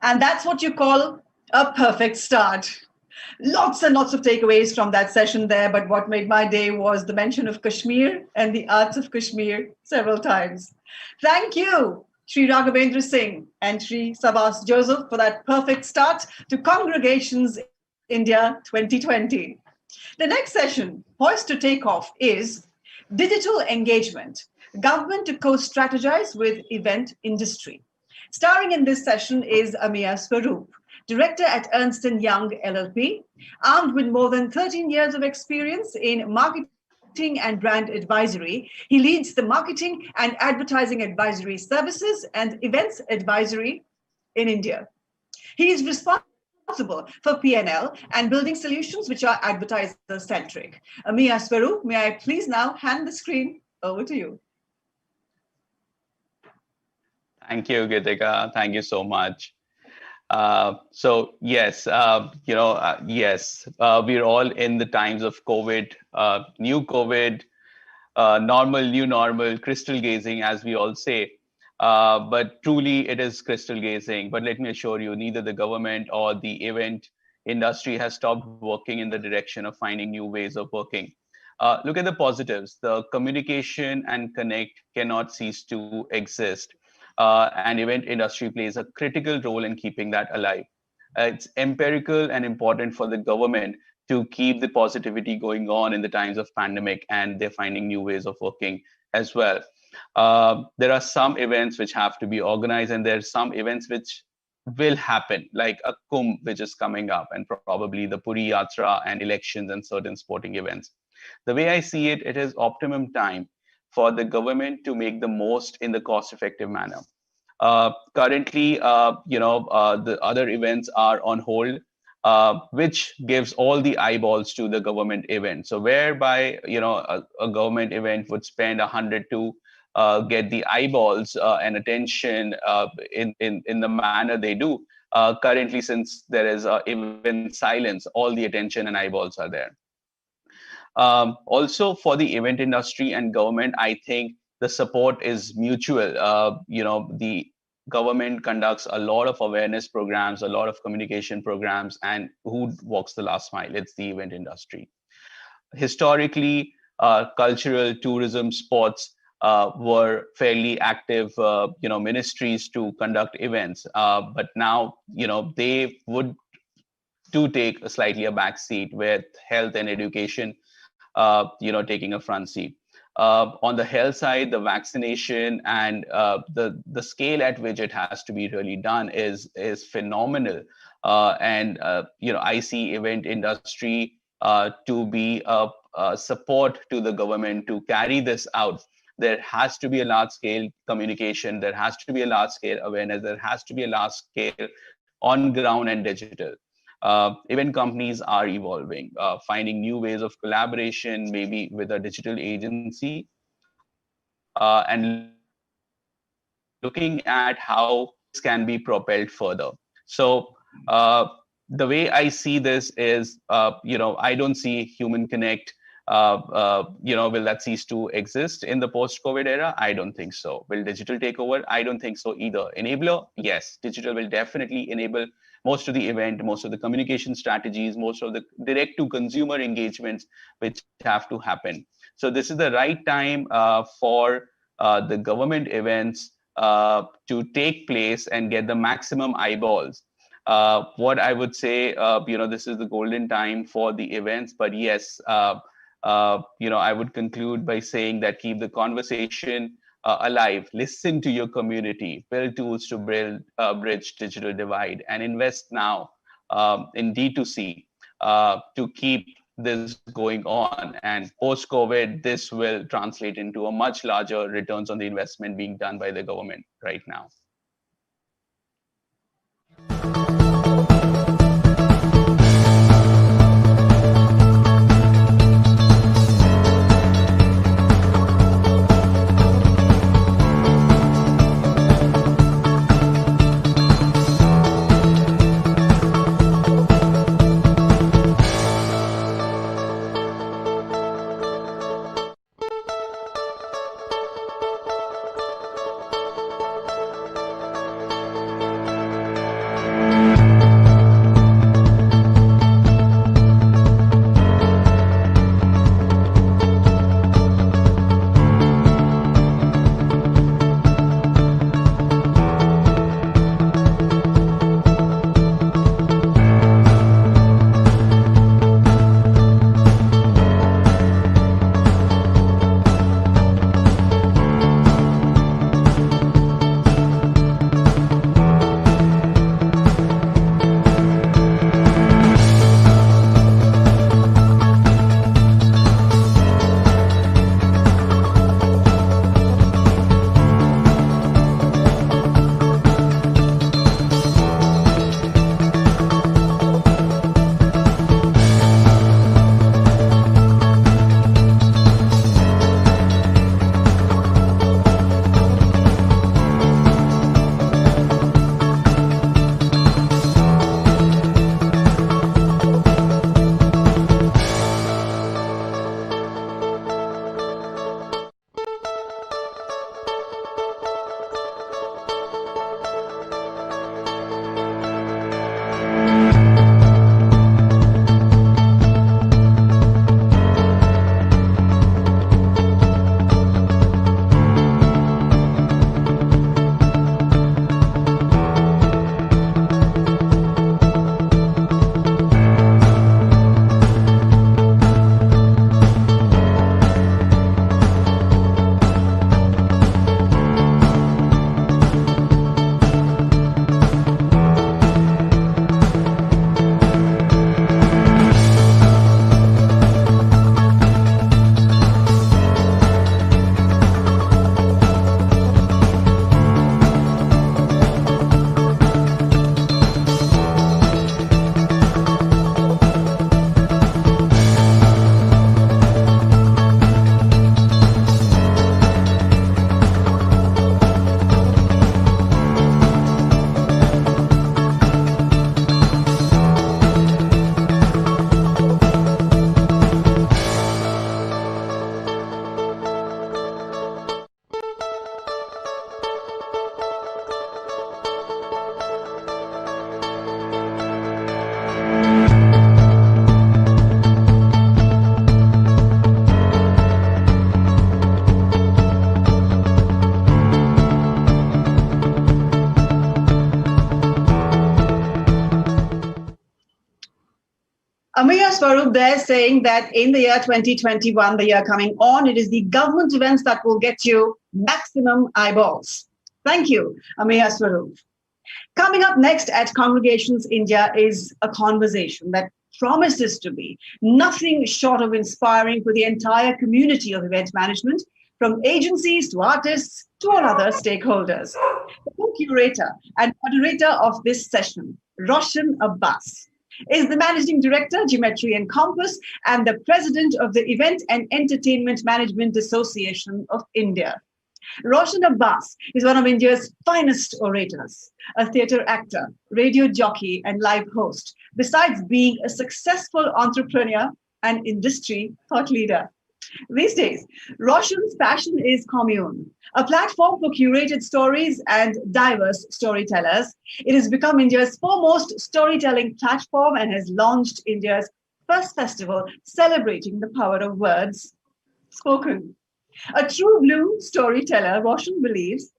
And that's what you call a perfect start. Lots and lots of takeaways from that session there, but what made my day was the mention of Kashmir and the arts of Kashmir several times. Thank you, Sri Raghavendra Singh and Sri Sabas Joseph, for that perfect start to Congregations India 2020. The next session, poised to take off, is Digital Engagement, Government to Co-Strategize with Event Industry. Starring in this session is Amir Swaroop, Director at Ernst & Young LLP, armed with more than 13 years of experience in marketing and brand advisory. He leads the marketing and advertising advisory services and events advisory in India. He is responsible for P&L and building solutions which are advertiser-centric. Amir Swaroop, may I please now hand the screen over to you. Thank you, Gitika. Thank you so much. So yes, yes, we're all in the times of COVID, new COVID, normal, new normal, crystal gazing, as we all say. But truly, it is crystal gazing. But let me assure you, neither the government or the event industry has stopped working in the direction of finding new ways of working. Look at the positives. The communication and connect cannot cease to exist. And event industry plays a critical role in keeping that alive. It's empirical and important for the government to keep the positivity going on in the times of pandemic, and they're finding new ways of working as well. There are some events which have to be organized, and there are some events which will happen, like a Kumbh, which is coming up, and probably the Puri Yatra and elections and certain sporting events. The way I see it, it is optimum time for the government to make the most in the cost-effective manner. Currently, the other events are on hold, which gives all the eyeballs to the government event. So whereby, a government event would spend 100 to get the eyeballs and attention in the manner they do. Currently, since there is event silence, all the attention and eyeballs are there. Also, for the event industry and government, I think the support is mutual. The government conducts a lot of awareness programs, a lot of communication programs, and who walks the last mile? It's the event industry. Historically, cultural, tourism, sports were fairly active, ministries to conduct events. But now, they would to take slightly a back seat, with health and education taking a front seat. On the health side, the vaccination and the scale at which it has to be really done is phenomenal. I see event industry to be a support to the government to carry this out. There has to be a large scale communication. There has to be a large scale awareness. There has to be a large scale on ground and digital. Event companies are evolving, finding new ways of collaboration, maybe with a digital agency, and looking at how this can be propelled further. So the way I see this is, I don't see human connect, will that cease to exist in the post-COVID era? I don't think so. Will digital take over? I don't think so either. Enabler? Yes, digital will definitely enable most of the event, most of the communication strategies, most of the direct to consumer engagements which have to happen. So this is the right time for the government events to take place and get the maximum eyeballs. What I would say, this is the golden time for the events, but yes, I would conclude by saying that keep the conversation alive, listen to your community, build tools to bridge digital divide, and invest now in D2C to keep this going on. And post-COVID, this will translate into a much larger returns on the investment being done by the government right now. Amiya Swaroop there saying that in the year 2021, the year coming on, it is the government events that will get you maximum eyeballs. Thank you, Amiya Swaroop. Coming up next at Congregations India is a conversation that promises to be nothing short of inspiring for the entire community of event management, from agencies to artists to all other stakeholders. The co-curator and moderator of this session, Roshan Abbas, is the Managing Director, Geometry and Compass, and the President of the Event and Entertainment Management Association of India. Roshan Abbas is one of India's finest orators, a theatre actor, radio jockey, and live host, besides being a successful entrepreneur and industry thought leader. These days, Roshan's passion is Commune, a platform for curated stories and diverse storytellers. It has become India's foremost storytelling platform and has launched India's first festival celebrating the power of words spoken. A true blue storyteller, Roshan believes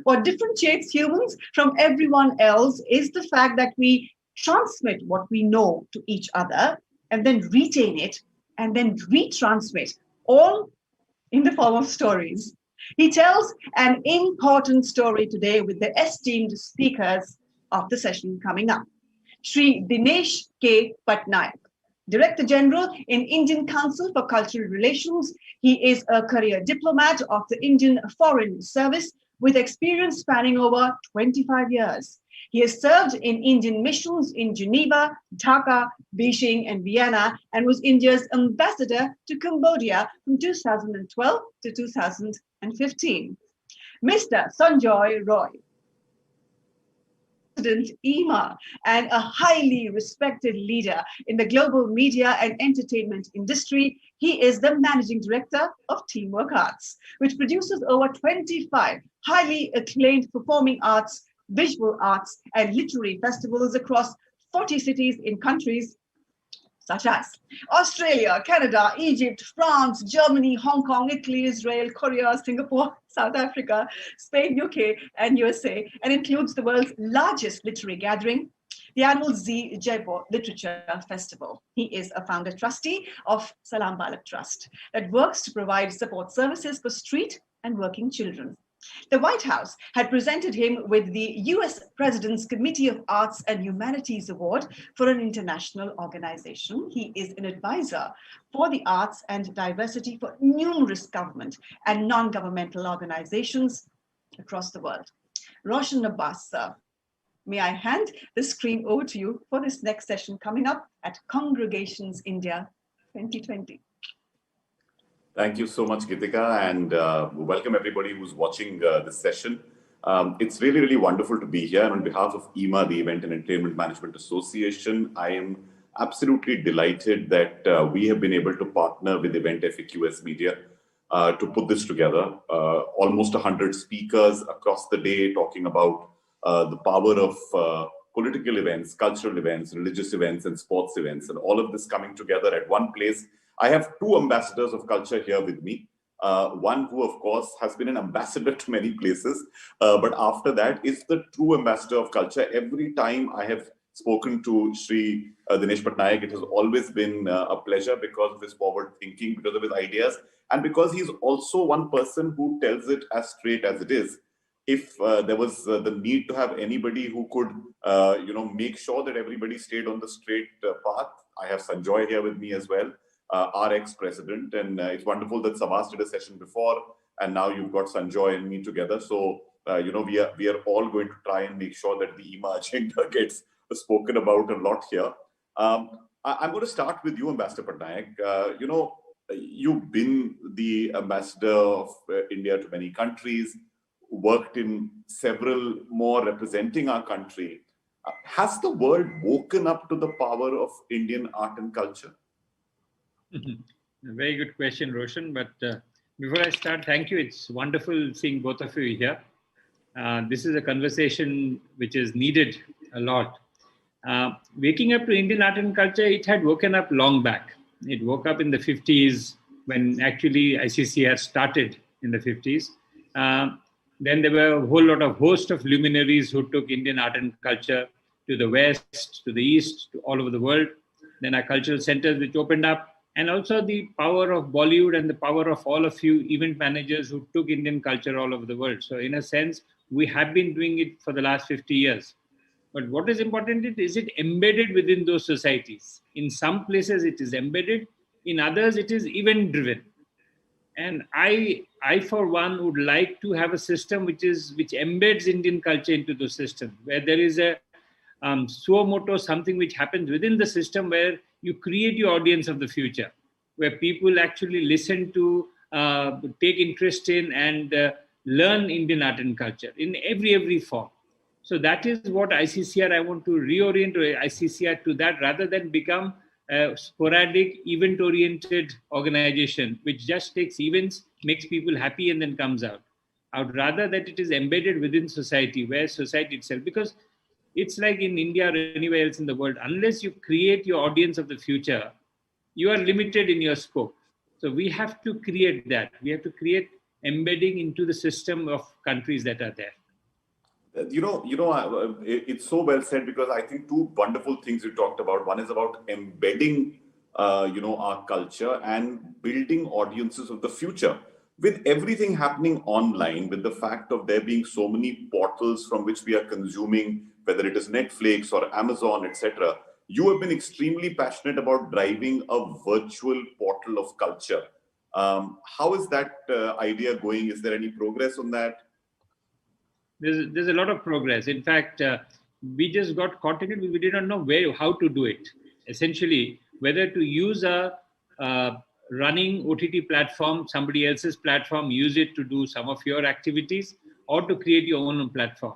what differentiates humans from everyone else is the fact that we transmit what we know to each other and then retain it and then retransmit, all in the form of stories. He tells an important story today with the esteemed speakers of the session coming up. Shri Dinesh K. Patnaik, Director General in Indian Council for Cultural Relations. He is a career diplomat of the Indian Foreign Service with experience spanning over 25 years. He has served in Indian missions in Geneva, Dhaka, Beijing, and Vienna, and was India's ambassador to Cambodia from 2012 to 2015. Mr. Sanjoy Roy, President IMA, and a highly respected leader in the global media and entertainment industry. He is the Managing Director of Teamwork Arts, which produces over 25 highly acclaimed performing arts, visual arts, and literary festivals across 40 cities in countries such as Australia, Canada, Egypt, France, Germany, Hong Kong, Italy, Israel, Korea, Singapore, South Africa, Spain, UK, and USA, and includes the world's largest literary gathering, the annual Zee Jaipur Literature Festival. He is a founder trustee of Salam Balak Trust that works to provide support services for street and working children. The White House had presented him with the US President's Committee of Arts and Humanities Award for an international organization. He is an advisor for the arts and diversity for numerous government and non-governmental organizations across the world. Roshan Abbas, sir, may I hand the screen over to you for this next session coming up at Congregations India 2020. Thank you so much, Gitika, and welcome everybody who's watching this session. It's really, really wonderful to be here. On behalf of IMA, the Event and Entertainment Management Association, I am absolutely delighted that we have been able to partner with Event FAQs Media to put this together. Almost 100 speakers across the day talking about the power of political events, cultural events, religious events, and sports events, and all of this coming together at one place. I have two ambassadors of culture here with me. One who, of course, has been an ambassador to many places, but after that is the true ambassador of culture. Every time I have spoken to Shri Dinesh Patnaik, it has always been a pleasure because of his forward thinking, because of his ideas, and because he's also one person who tells it as straight as it is. If there was the need to have anybody who could, make sure that everybody stayed on the straight path, I have Sanjoy here with me as well. Our ex-president, and it's wonderful that Savas did a session before, and now you've got Sanjoy and me together. So, we are all going to try and make sure that the IMA agenda gets spoken about a lot here. I'm going to start with you, Ambassador Patnaik. You've been the ambassador of India to many countries, worked in several more representing our country. Has the world woken up to the power of Indian art and culture? A very good question, Roshan. But before I start, thank you. It's wonderful seeing both of you here. This is a conversation which is needed a lot. Waking up to Indian art and culture, it had woken up long back. It woke up in the 50s when actually ICC had started in the 50s. Then there were a whole lot of host of luminaries who took Indian art and culture to the West, to the East, to all over the world. then our cultural centers which opened up, and also the power of Bollywood and the power of all of you event managers who took Indian culture all over the world. So in a sense, we have been doing it for the last 50 years. But what is important is it embedded within those societies. In some places it is embedded, in others it is event driven. And I for one would like to have a system which embeds Indian culture into the system, where there is a suo moto, something which happens within the system where you create your audience of the future, where people actually listen to, take interest in, and learn Indian art and culture in every form. So that is what ICCR, I want to reorient ICCR to that, rather than become a sporadic, event-oriented organization, which just takes events, makes people happy, and then comes out. I would rather that it is embedded within society, where society itself, because it's like in India or anywhere else in the world, unless you create your audience of the future, you are limited in your scope. So we have to create that. We have to create embedding into the system of countries that are there. It's so well said, because I think two wonderful things you talked about. One is about embedding, our culture and building audiences of the future. With everything happening online, with the fact of there being so many portals from which we are consuming, whether it is Netflix or Amazon, etc., you have been extremely passionate about driving a virtual portal of culture. How is that idea going? Is there any progress on that? There's a lot of progress. In fact, we just got caught in it. We did not know how to do it. Essentially, whether to use a running OTT platform, somebody else's platform, use it to do some of your activities, or to create your own platform.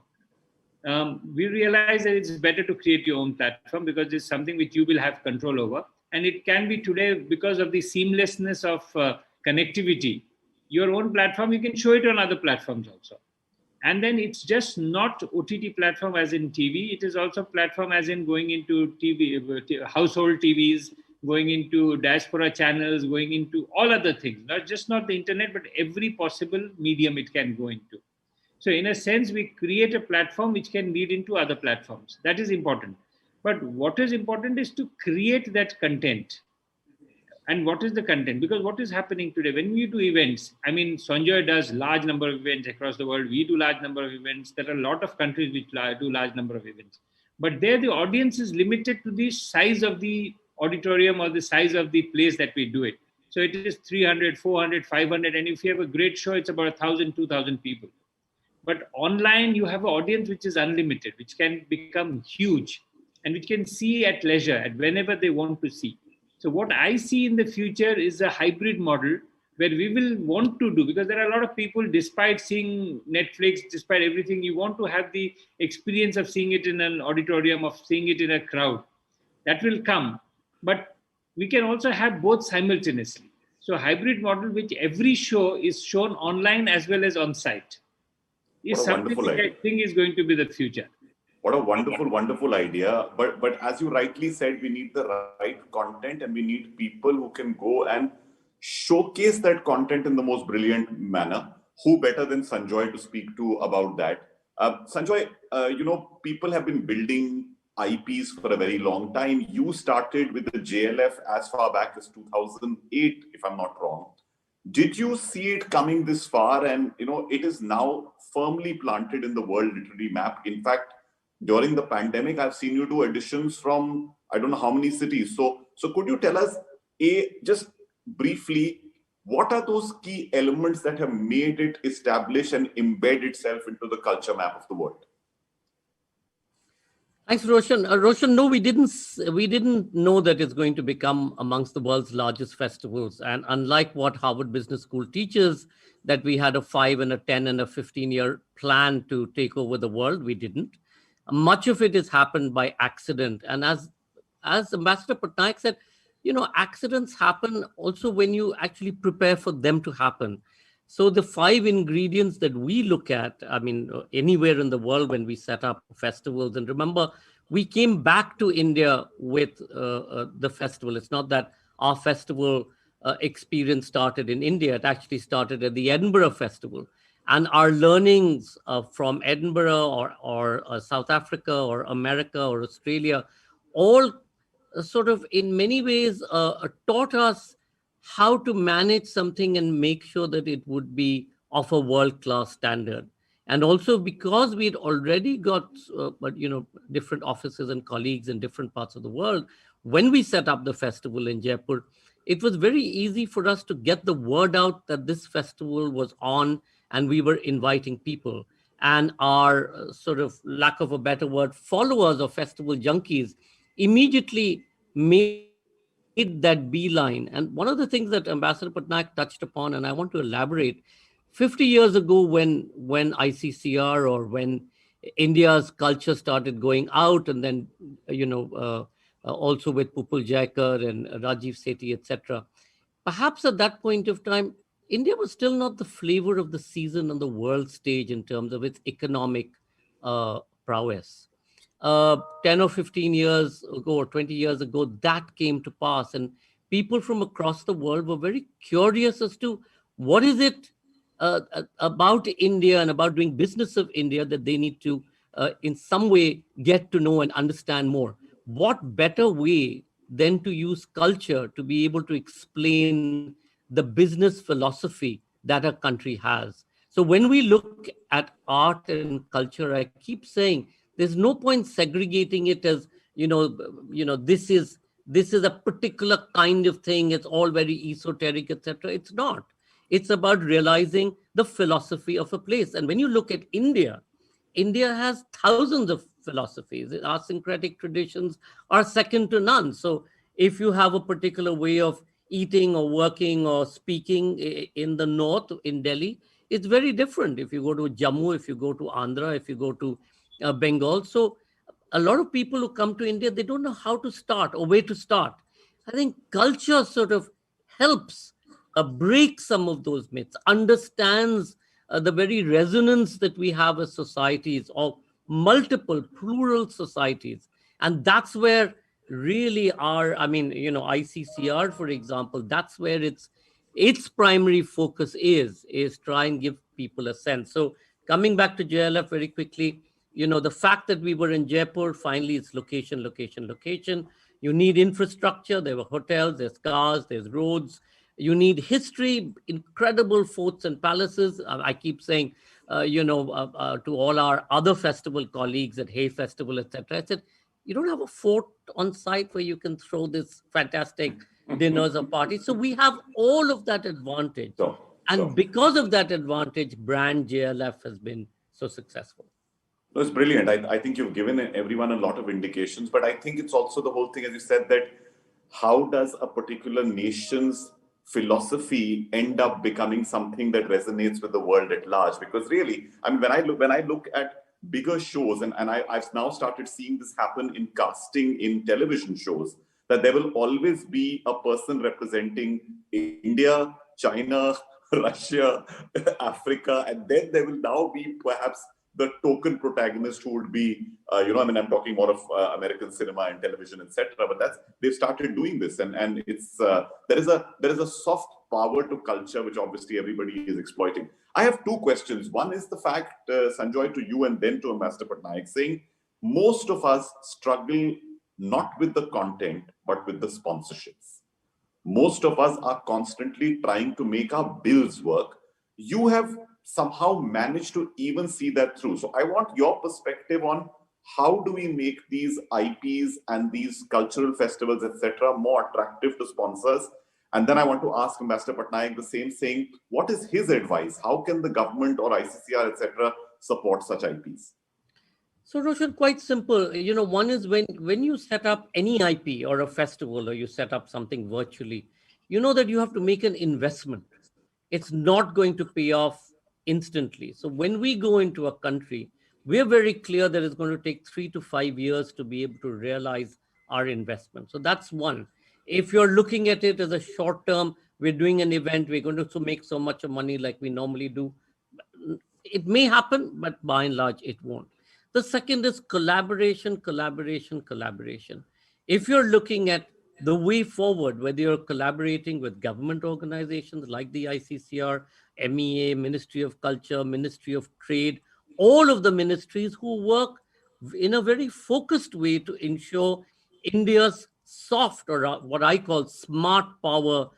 We realize that it's better to create your own platform, because it's something which you will have control over. And it can be today, because of the seamlessness of connectivity, your own platform, you can show it on other platforms also. And then it's just not OTT platform as in TV, it is also platform as in going into TV, household TVs, going into diaspora channels, going into all other things, not the internet, but every possible medium it can go into. So in a sense, we create a platform which can lead into other platforms. That is important. But what is important is to create that content. And what is the content? Because what is happening today, when we do events, I mean, Sanjoy does large number of events across the world. We do large number of events. There are a lot of countries which do large number of events. But there, the audience is limited to the size of the auditorium or the size of the place that we do it. So it is 300, 400, 500. And if you have a great show, it's about 1,000, 2,000 people. But online, you have an audience which is unlimited, which can become huge and which can see at leisure, at whenever they want to see. So what I see in the future is a hybrid model where we will want to do, because there are a lot of people, despite seeing Netflix, despite everything, you want to have the experience of seeing it in an auditorium, of seeing it in a crowd. That will come. But we can also have both simultaneously. So hybrid model, which every show is shown online as well as on site, is something that I think is going to be the future. What a wonderful, wonderful idea. But as you rightly said, we need the right content, and we need people who can go and showcase that content in the most brilliant manner. Who better than Sanjoy to speak to about that? Sanjoy, people have been building IPs for a very long time. You started with the JLF as far back as 2008, if I'm not wrong. Did you see it coming this far? And, it is now firmly planted in the world literary map. In fact, during the pandemic, I've seen you do editions from, I don't know how many cities. So could you tell us, just briefly, what are those key elements that have made it establish and embed itself into the culture map of the world? Thanks, Roshan. Roshan, no, we didn't know that it's going to become amongst the world's largest festivals. And unlike what Harvard Business School teaches, that we had a 5 and a 10 and a 15-year plan to take over the world, we didn't. Much of it has happened by accident. And as Ambassador Patnaik said, accidents happen also when you actually prepare for them to happen. So the 5 ingredients that we look at, anywhere in the world when we set up festivals, and remember, we came back to India with the festival. It's not that our festival experience started in India. It actually started at the Edinburgh Festival. And our learnings from Edinburgh or South Africa or America or Australia all sort of in many ways taught us how to manage something and make sure that it would be of a world-class standard. And also because we'd already got, different offices and colleagues in different parts of the world, when we set up the festival in Jaipur, it was very easy for us to get the word out that this festival was on and we were inviting people. And our sort of, lack of a better word, followers or festival junkies immediately made that beeline. And one of the things that Ambassador Patnaik touched upon, and I want to elaborate, 50 years ago when ICCR or when India's culture started going out, and then, also with Pupul Jaikar and Rajiv Sethi, etc. Perhaps at that point of time, India was still not the flavor of the season on the world stage in terms of its economic prowess. 10 or 15 years ago or 20 years ago, that came to pass. And people from across the world were very curious as to what is it about India and about doing business of India that they need to, in some way, get to know and understand more. What better way than to use culture to be able to explain the business philosophy that a country has? So when we look at art and culture, I keep saying there's no point segregating it as, this is a particular kind of thing. It's all very esoteric, etc. It's not. It's about realizing the philosophy of a place. And when you look at India, India has thousands of philosophies. Our syncretic traditions are second to none. So if you have a particular way of eating or working or speaking in the north, in Delhi, it's very different. If you go to Jammu, if you go to Andhra, if you go to Bengal. So a lot of people who come to India, they don't know how to start or where to start. I think culture sort of helps break some of those myths, understands the very resonance that we have as societies, or multiple plural societies. And that's where really ICCR, for example, that's where its primary focus is try and give people a sense. So coming back to JLF very quickly, the fact that we were in Jaipur, finally it's location. You need infrastructure. There were hotels, there's cars, there's roads. You need history, incredible forts and palaces. I keep saying, to all our other festival colleagues at Hay Festival, etc. I said, you don't have a fort on site where you can throw this fantastic dinners or parties. So we have all of that advantage. And because of that advantage, brand JLF has been so successful. No, it's brilliant. I think you've given everyone a lot of indications, but I think it's also the whole thing, as you said, that how does a particular nation's philosophy end up becoming something that resonates with the world at large? Because really, when I look at bigger shows, and I've now started seeing this happen in casting in television shows, that there will always be a person representing India, China, Russia, Africa, and then there will now be perhaps the token protagonist who would be, I'm talking more of American cinema and television, etc. But they've started doing this, and it's there is a soft power to culture which obviously everybody is exploiting. I have two questions. One is the fact, Sanjoy, to you and then to Ambassador Patnaik, saying most of us struggle not with the content but with the sponsorships. Most of us are constantly trying to make our bills work. You have somehow managed to even see that through. So I want your perspective on how do we make these IPs and these cultural festivals, etc., more attractive to sponsors? And then I want to ask Ambassador Patnaik the same, saying, what is his advice? How can the government or ICCR, etc., support such IPs? So Roshan, quite simple. One is when you set up any IP or a festival, or you set up something virtually, you know that you have to make an investment. It's not going to pay off instantly. So when we go into a country, we're very clear that it's going to take 3 to 5 years to be able to realize our investment. So that's one. If you're looking at it as a short term, we're doing an event, we're going to make so much of money like we normally do. It may happen, but by and large, it won't. The second is collaboration. If you're looking at the way forward, whether you're collaborating with government organizations like the ICCR, MEA, Ministry of Culture, Ministry of Trade, all of the ministries who work in a very focused way to ensure India's soft or what I call smart power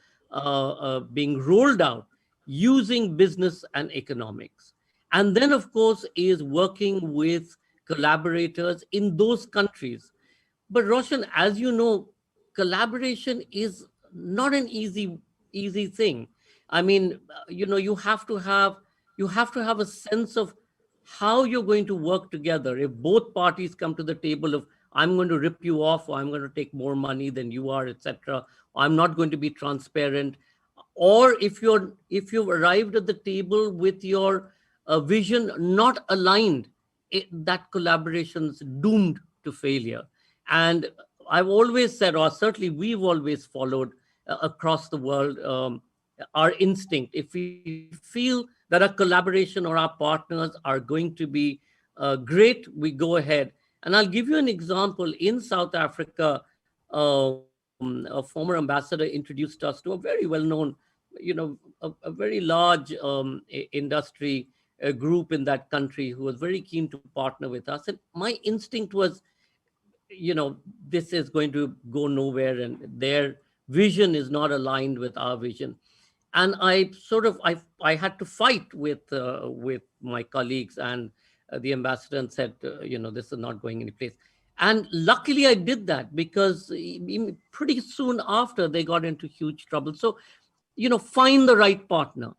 being rolled out using business and economics. And then, of course, is working with collaborators in those countries. But Roshan, as you know, collaboration is not an easy thing. I mean, you have to have a sense of how you're going to work together. If both parties come to the table of I'm going to rip you off, or I'm going to take more money than you are, etc., or I'm not going to be transparent, or if you've arrived at the table with your vision not aligned, that collaboration's doomed to failure. And I've always said, or certainly we've always followed across the world, our instinct. If we feel that our collaboration or our partners are going to be great, we go ahead. And I'll give you an example. In South Africa, a former ambassador introduced us to a very well-known, a very large industry group in that country who was very keen to partner with us. And my instinct was, this is going to go nowhere, and their vision is not aligned with our vision. And I had to fight with my colleagues and the ambassador and said, this is not going any place. And luckily I did that, because pretty soon after they got into huge trouble. So, find the right partner.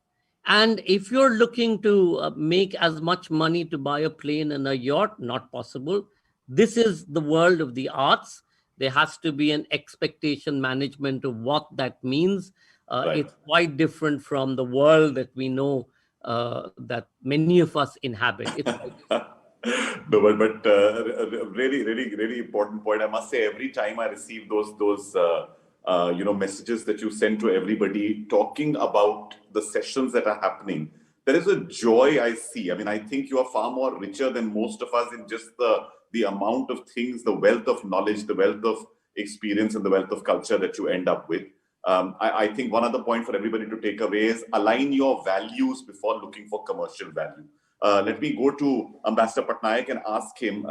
And if you're looking to make as much money to buy a plane and a yacht, not possible. This is the world of the arts. There has to be an expectation management of what that means. Right. It's quite different from the world that we know that many of us inhabit. No, but really, really, really important point. I must say, every time I receive those messages that you send to everybody talking about the sessions that are happening, there is a joy I see. I mean, I think you are far more richer than most of us in just the amount of things, the wealth of knowledge, the wealth of experience, and the wealth of culture that you end up with. I think one other point for everybody to take away is align your values before looking for commercial value. Let me go to Ambassador Patnaik and ask him,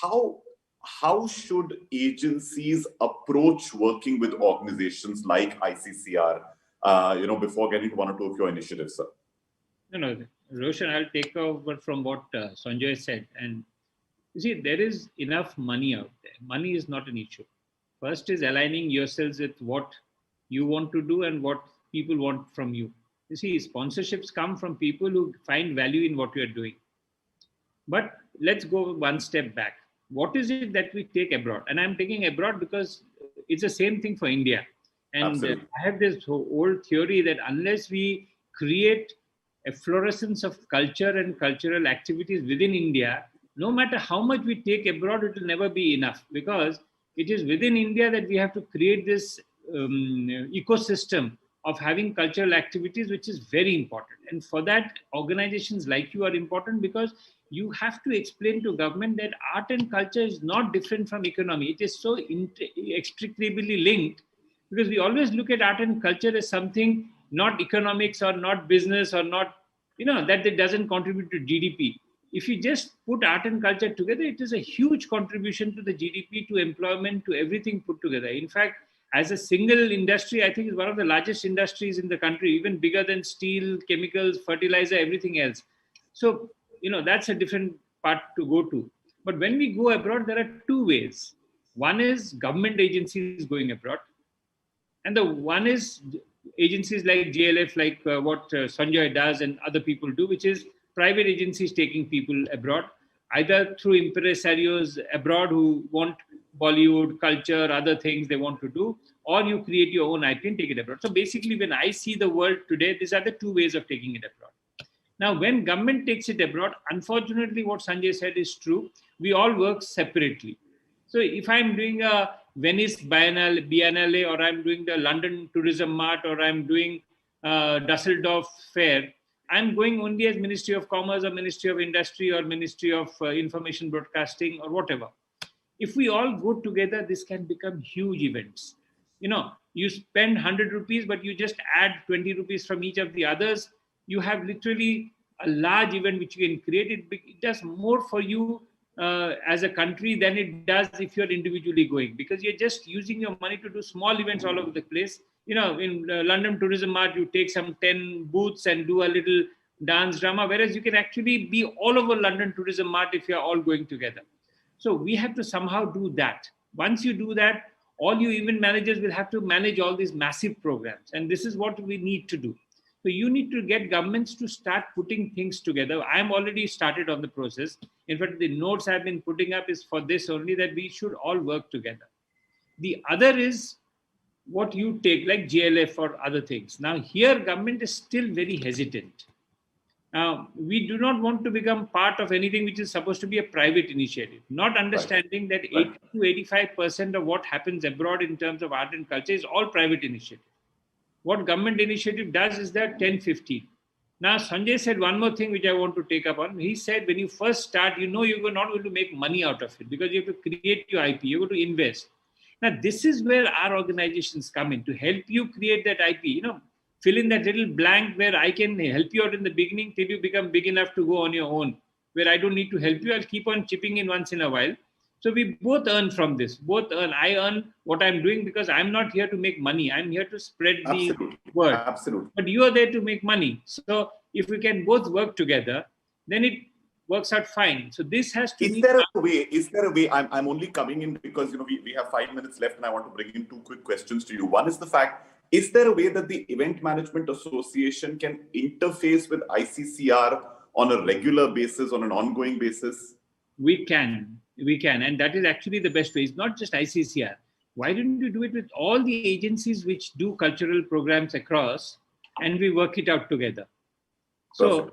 how should agencies approach working with organizations like ICCR, before getting to one or two of your initiatives, sir? No, Roshan, I'll take over from what Sanjay said. And you see, there is enough money out there. Money is not an issue. First is aligning yourselves with what you want to do and what people want from you. You see, sponsorships come from people who find value in what you are doing. But let's go one step back. What is it that we take abroad? And I'm taking abroad because it's the same thing for India. And I have this old theory that unless we create a fluorescence of culture and cultural activities within India, no matter how much we take abroad, it will never be enough, because it is within India that we have to create this ecosystem of having cultural activities, which is very important. And for that, organizations like you are important, because you have to explain to government that art and culture is not different from economy. It is so inextricably linked, because we always look at art and culture as something not economics or not business or not, that it doesn't contribute to GDP. If you just put art and culture together, it is a huge contribution to the GDP, to employment, to everything put together. In fact, as a single industry, I think it's one of the largest industries in the country, even bigger than steel, chemicals, fertilizer, everything else. So, that's a different part to go to. But when we go abroad, there are two ways. One is government agencies going abroad. And the one is agencies like GLF, like what Sanjay does and other people do, which is private agencies taking people abroad, either through impresarios abroad who want Bollywood, culture, other things they want to do, or you create your own IP and take it abroad. So basically, when I see the world today, these are the two ways of taking it abroad. Now, when government takes it abroad, unfortunately, what Sanjay said is true. We all work separately. So if I'm doing a Venice Biennale, or I'm doing the London Tourism Mart, or I'm doing Dusseldorf Fair, I'm going only as Ministry of Commerce or Ministry of Industry or Ministry of Information Broadcasting or whatever. If we all go together, this can become huge events. You spend 100 rupees, but you just add 20 rupees from each of the others. You have literally a large event which you can create. It does more for you as a country than it does if you're individually going, because you're just using your money to do small events all over the place. You know, in London Tourism Mart, you take some 10 booths and do a little dance drama, whereas you can actually be all over London Tourism Mart if you're all going together. So we have to somehow do that. Once you do that, all you event managers will have to manage all these massive programs. And this is what we need to do. So you need to get governments to start putting things together. I'm already started on the process. In fact, the notes I've been putting up is for this only, that we should all work together. The other is what you take, like GLF or other things. Now here, government is still very hesitant. Now, we do not want to become part of anything which is supposed to be a private initiative, not understanding that 80 to 85% of what happens abroad in terms of art and culture is all private initiative. What government initiative does is that 10-15. Now, Sanjay said one more thing which I want to take up on. He said, when you first start, you know you're not going to make money out of it because you have to create your IP, you're going to invest. Now, this is where our organizations come in to help you create that IP, you know, fill in that little blank where I can help you out in the beginning till you become big enough to go on your own, where I don't need to help you. I'll keep on chipping in once in a while. So we both earn from this. Both earn. I earn what I'm doing because I'm not here to make money. I'm here to spread the word. Absolutely. But you are there to make money. So if we can both work together, then it works out fine. So this has to Is there a way? I'm only coming in because, you know, we have 5 minutes left and I want to bring in 2 quick questions to you. One is the fact, is there a way that the Event Management Association can interface with ICCR on a regular basis, on an ongoing basis? We can. And that is actually the best way. It's not just ICCR. Why don't you do it with all the agencies which do cultural programs across, and we work it out together? So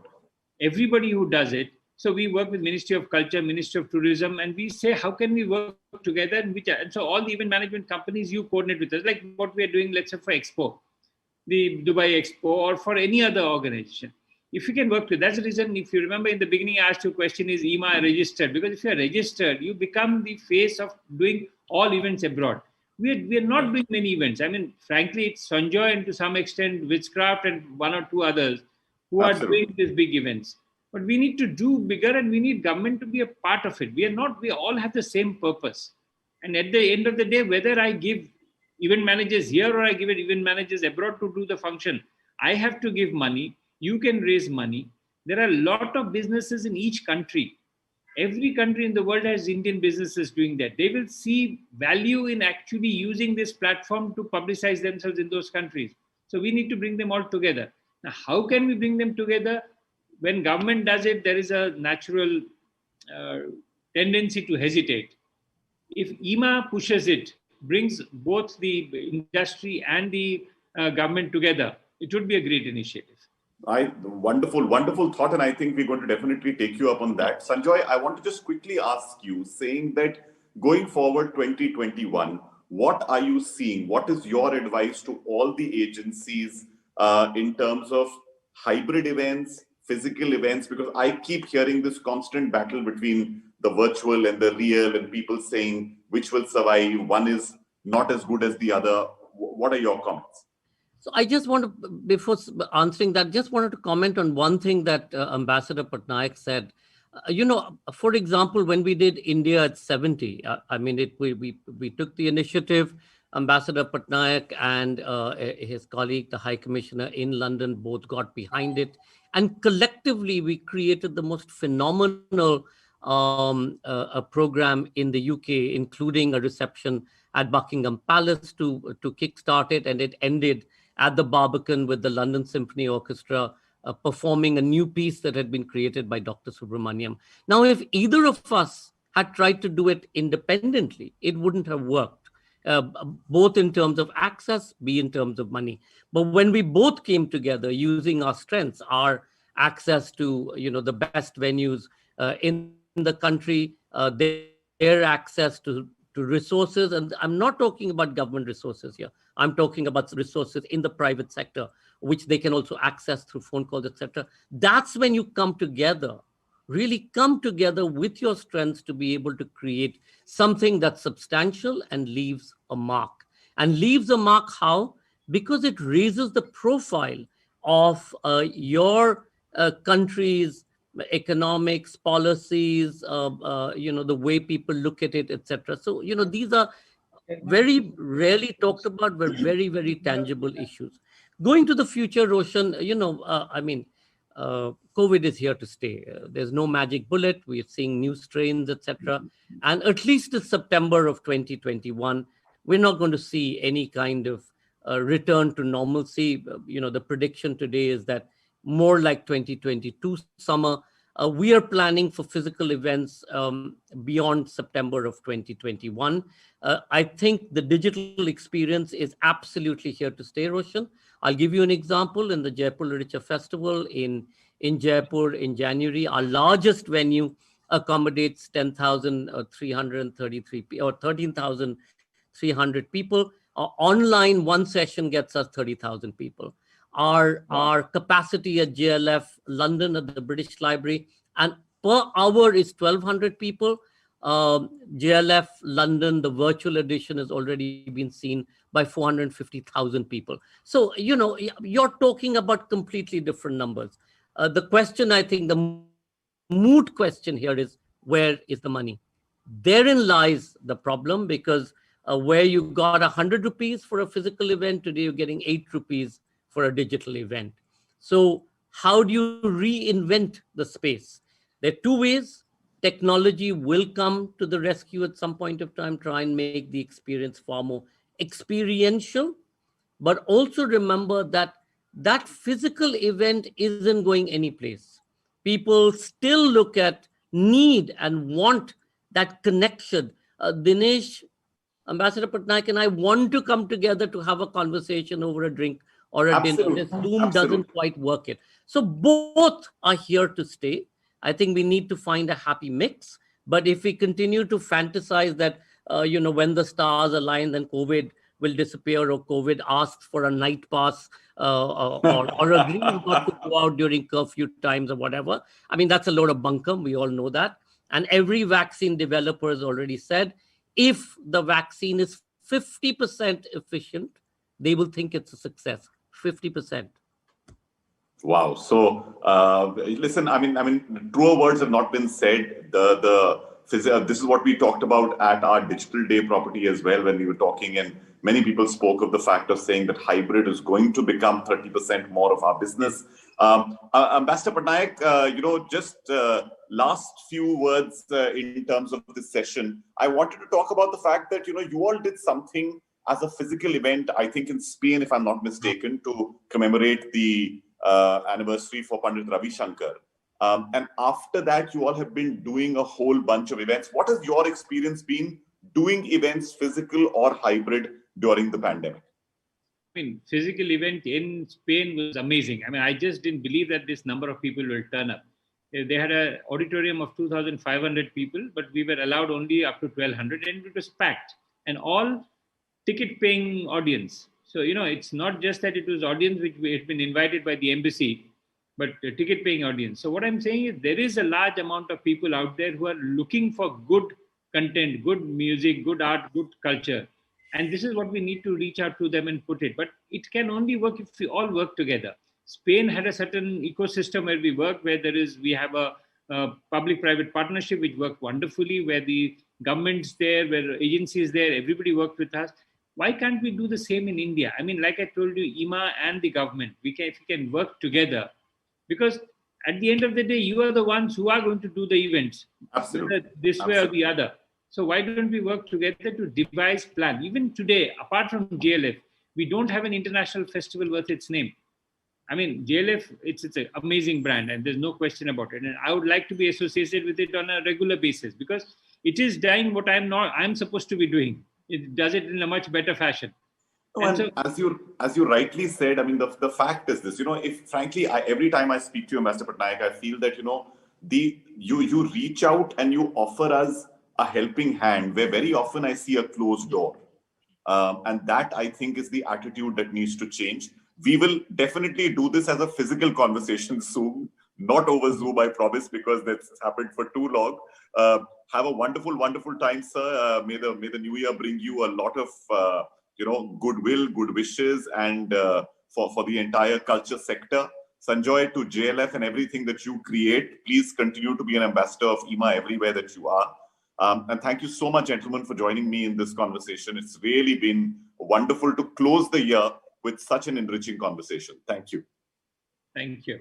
everybody who does it, so we work with Ministry of Culture, Ministry of Tourism, and we say, how can we work together? And so all the event management companies, you coordinate with us, like what we are doing, let's say for Expo, the Dubai Expo, or for any other organization. If you can work with, that's the reason, if you remember in the beginning, I asked you a question, is EMA registered? Because if you're registered, you become the face of doing all events abroad. We are not doing many events. I mean, frankly, it's Sanjoy and to some extent, Witchcraft and 1 or 2 others who are doing these big events. But we need to do bigger and we need government to be a part of it. We all have the same purpose. And at the end of the day, whether I give event managers here or I give it event managers abroad to do the function, I have to give money. You can raise money. There are a lot of businesses in each country. Every country in the world has Indian businesses doing that. They will see value in actually using this platform to publicize themselves in those countries. So we need to bring them all together. Now, how can we bring them together? When government does it, there is a natural tendency to hesitate. If EMA pushes it, brings both the industry and the government together, it would be a great initiative. Wonderful thought, and I think we're going to definitely take you up on that. Sanjoy, I want to just quickly ask you, saying that going forward 2021, what are you seeing? What is your advice to all the agencies in terms of hybrid events, physical events? Because I keep hearing this constant battle between the virtual and the real, and people saying which will survive. One is not as good as the other. What are your comments? So I just want to, before answering that, just wanted to comment on one thing that Ambassador Patnaik said. For example, when we did India at 70, we took the initiative. Ambassador Patnaik and his colleague, the High Commissioner in London, both got behind it. And collectively, we created the most phenomenal program in the UK, including a reception at Buckingham Palace to kickstart it. And it ended at the Barbican with the London Symphony Orchestra performing a new piece that had been created by Dr. Subramaniam. Now, if either of us had tried to do it independently, it wouldn't have worked, both in terms of access, be in terms of money. But when we both came together using our strengths, our access to the best venues in the country, their access to resources, and I'm not talking about government resources here. I'm talking about resources in the private sector, which they can also access through phone calls, etc. That's when you come together, really come together with your strengths to be able to create something that's substantial and leaves a mark. And leaves a mark how? Because it raises the profile of your country's economics, policies, the way people look at it, etc. So, these are very rarely talked about, but very, very tangible issues. Going to the future, Roshan, COVID is here to stay. There's no magic bullet. We're seeing new strains, etc. And at least in September of 2021, we're not going to see any kind of return to normalcy. The prediction today is that more like 2022 summer. We are planning for physical events beyond September of 2021. I think the digital experience is absolutely here to stay, Roshan. I'll give you an example. In the Jaipur Literature Festival in Jaipur in January, our largest venue accommodates 10,333 or 13,300 people. Online, one session gets us 30,000 people. Our capacity at JLF London at the British Library and per hour is 1,200 people. JLF London, the virtual edition, has already been seen by 450,000 people. So, you're talking about completely different numbers. The question, I think, the moot question here is, where is the money? Therein lies the problem, because where you got 100 rupees for a physical event, today you're getting 8 rupees for a digital event. So how do you reinvent the space? There are two ways. Technology will come to the rescue at some point of time, try and make the experience far more experiential. But also remember that that physical event isn't going anyplace. People still look at, need and want that connection. Dinesh, Ambassador Patnaik and I want to come together to have a conversation over a drink or a dinner. This Zoom doesn't quite work it. So both are here to stay. I think we need to find a happy mix. But if we continue to fantasize that, when the stars align, then COVID will disappear, or COVID asks for a night pass, or agrees not to go out during curfew times or whatever. I mean, that's a load of bunkum. We all know that. And every vaccine developer has already said, if the vaccine is 50% efficient, they will think it's a success. 50%. Wow. So, listen, I mean, truer words have not been said. This is what we talked about at our Digital Day property as well, when we were talking, and many people spoke of the fact of saying that hybrid is going to become 30% more of our business. Ambassador Patnaik, just last few words in terms of this session. I wanted to talk about the fact that, you all did something as a physical event, I think in Spain, if I'm not mistaken, to commemorate the anniversary for Pandit Ravi Shankar. And after that, you all have been doing a whole bunch of events. What has your experience been doing events, physical or hybrid, during the pandemic? I mean, physical event in Spain was amazing. I mean, I just didn't believe that this number of people will turn up. They had an auditorium of 2,500 people, but we were allowed only up to 1,200, and it was packed, and all ticket-paying audience. So, it's not just that it was audience which had been invited by the embassy, but a ticket-paying audience. So what I'm saying is there is a large amount of people out there who are looking for good content, good music, good art, good culture. And this is what we need to reach out to them and put it. But it can only work if we all work together. Spain had a certain ecosystem where we work, where we have a public-private partnership which worked wonderfully, where the government's there, where agencies there, everybody worked with us. Why can't we do the same in India? I mean, like I told you, IMA and the government, if we can work together, because at the end of the day, you are the ones who are going to do the events. Absolutely. This way or the other. So why don't we work together to devise plan? Even today, apart from JLF, we don't have an international festival worth its name. I mean, JLF, it's an amazing brand, and there's no question about it. And I would like to be associated with it on a regular basis, because it is doing what I'm supposed to be doing. It does it in a much better fashion. And so, as you rightly said, I mean, the fact is this, if frankly, every time I speak to you, Ambassador Patnaik, I feel that, you reach out and you offer us a helping hand, where very often I see a closed door. And that, I think, is the attitude that needs to change. We will definitely do this as a physical conversation soon, not over Zoom, I promise, because that's happened for too long. Have a wonderful, wonderful time, sir. May the new year bring you a lot of, goodwill, good wishes, and for the entire culture sector. Sanjoy, to JLF and everything that you create. Please continue to be an ambassador of IMA everywhere that you are. And thank you so much, gentlemen, for joining me in this conversation. It's really been wonderful to close the year with such an enriching conversation. Thank you. Thank you.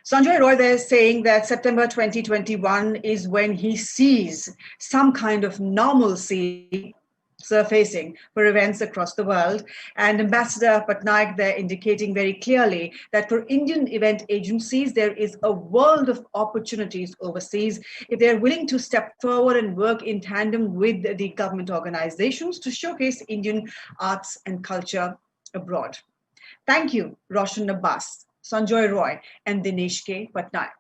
Sanjoy Roy there is saying that September 2021 is when he sees some kind of normalcy surfacing for events across the world. And Ambassador Patnaik there indicating very clearly that for Indian event agencies, there is a world of opportunities overseas if they're willing to step forward and work in tandem with the government organizations to showcase Indian arts and culture abroad. Thank you, Roshan Abbas, Sanjoy Roy, and Dinesh K. Patnaik.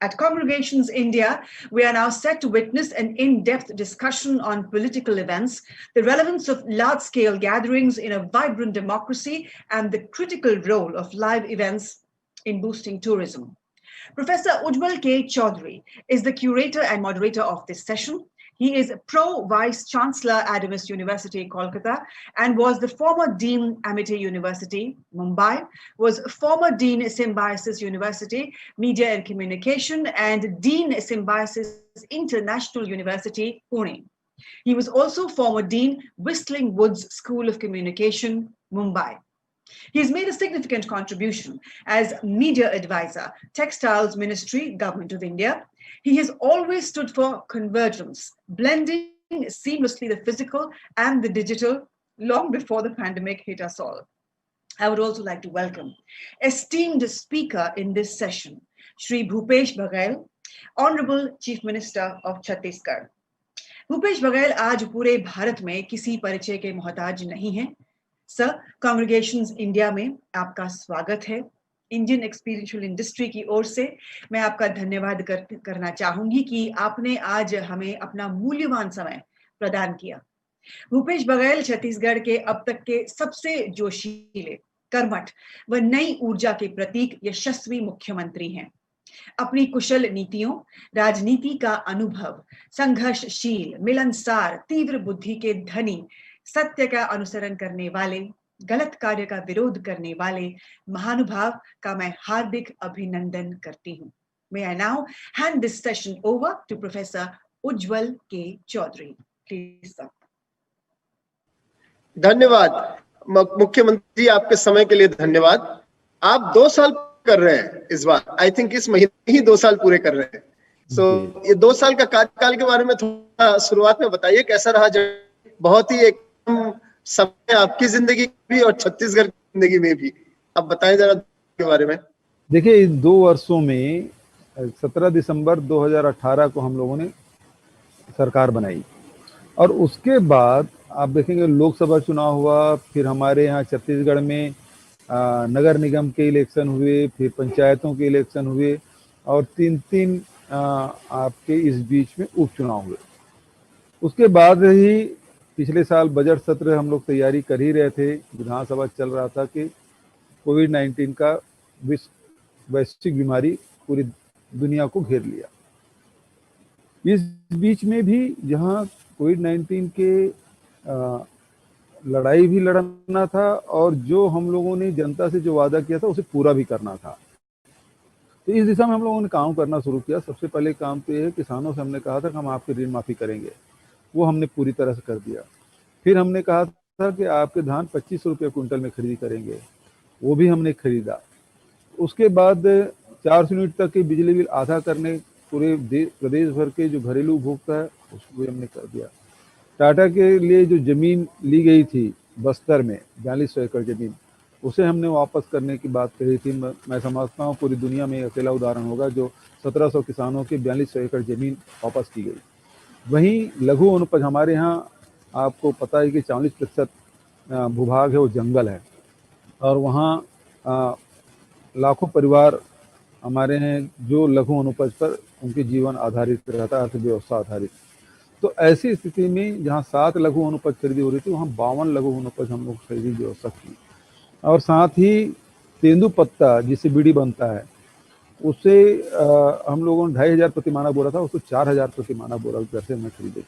At Congregations India, we are now set to witness an in-depth discussion on political events, the relevance of large-scale gatherings in a vibrant democracy, and the critical role of live events in boosting tourism. Professor Ujjwal K. Chaudhary is the curator and moderator of this session. He is Pro-Vice Chancellor, Adamas University, Kolkata, and was the former Dean, Amity University, Mumbai, was former Dean, Symbiosis University, Media and Communication, and Dean, Symbiosis International University, Pune. He was also former Dean, Whistling Woods School of Communication, Mumbai. He has made a significant contribution as media advisor, Textiles Ministry, Government of India. He has always stood for convergence, blending seamlessly the physical and the digital long before the pandemic hit us all. I would also like to welcome esteemed speaker in this session, Shri Bhupesh Baghel. Honorable Chief Minister of Chhattisgarh. Bhupesh Baghel आज पूरे भारत में किसी परिचय के मोहताज नहीं हैं। Sir, कांग्रेगेशंस India में आपका स्वागत है। इंडियन एक्सपीरियंशियल इंडस्ट्री की ओर से मैं आपका धन्यवाद करना चाहूंगी कि आपने आज हमें अपना मूल्यवान समय प्रदान किया। भूपेश बघेल छत्तीसगढ़ के अब तक के सबसे जोशीले, कर्मठ व नई ऊर्जा के प्रतीक यशस्वी मुख्यमंत्री हैं। अपनी कुशल नीतियों, राजनीति का अनुभव, संघर्षशील, मिलनसार, तीव्र बुद्धि के धनी, सत्य का अनुसरण करने वाले, गलत कार्य का विरोध करने वाले महानुभाव का मैं हार्दिक अभिनंदन करती हूँ। May I now hand this session over to Professor Ujjwal K. Chaudhary. Please, sir. धन्यवाद मुख्यमंत्री, आपके समय के लिए धन्यवाद। आप 2 साल कर रहे हैं इस बार, आई थिंक इस महीने ही 2 साल पूरे कर रहे हैं। ये 2 साल का कार्यकाल के बारे में थोड़ा शुरुआत में बताइए, कैसा रहा? जब बहुत ही एकदम समय आपकी जिंदगी भी और छत्तीसगढ़ की जिंदगी में भी, आप बताएं जरा के बारे में। देखिए, इन 2 वर्षों में 17 दिसंबर 2018 को हम लोगों ने सरकार बनाई और उसके बाद आप देखेंगे लोकसभा चुनाव हुआ, फिर हमारे यहाँ छत्तीसगढ़ में नगर निगम के इलेक्शन हुए, फिर पंचायतों के इलेक्शन हुए और 3 आपके इस बीच में उपचुनाव हुए। उसके बाद ही पिछले साल बजट सत्र हम लोग तैयारी कर ही रहे थे, विधानसभा चल रहा था कि कोविड-19 का वैश्विक बीमारी पूरी दुनिया को घेर लिया। इस बीच में भी जहां कोविड-19 के लड़ाई भी लड़ना था और जो हम लोगों ने जनता से जो वादा किया था उसे पूरा भी करना था, तो इस दिशा में हम लोगों ने काम करना शुरू किया। सबसे पहले काम तो ये है, किसानों से हमने कहा था कि हम आपकी ऋण माफ़ी करेंगे, वो हमने पूरी तरह से कर दिया। फिर हमने कहा था कि आपके धान 25 रुपये क्विंटल में खरीदी करेंगे, वो भी हमने खरीदा। उसके बाद 400 यूनिट तक की बिजली बिल आधा करने पूरे प्रदेश भर के जो घरेलू उपभोक्ता है उसको भी हमने कर दिया। टाटा के लिए जो जमीन ली गई थी बस्तर में 4200 एकड़ जमीन, उसे हमने वापस करने की बात कही थी। मैं समझता हूँ पूरी दुनिया में अकेला उदाहरण होगा जो 1700 किसानों की 4200 एकड़ जमीन वापस की गई। वहीं लघु अनुपज, हमारे यहाँ आपको पता है कि 40% भूभाग है वो जंगल है और वहाँ लाखों परिवार हमारे हैं जो लघु अनुपज पर उनके जीवन आधारित रहता है, अर्थव्यवस्था आधारित। तो ऐसी स्थिति में जहाँ 7 लघु अनुपज खरीदी हो रही थी, वहाँ 52 लघु अनुपज हम लोग खरीदी व्यवस्था की। और साथ ही तेंदुपत्ता जिससे बीड़ी बनता है, उससे हम लोगों ने 2500 प्रतिमाना बोरा था, उसको 4000 प्रतिमाना बोरा घर से हमने खरीदे।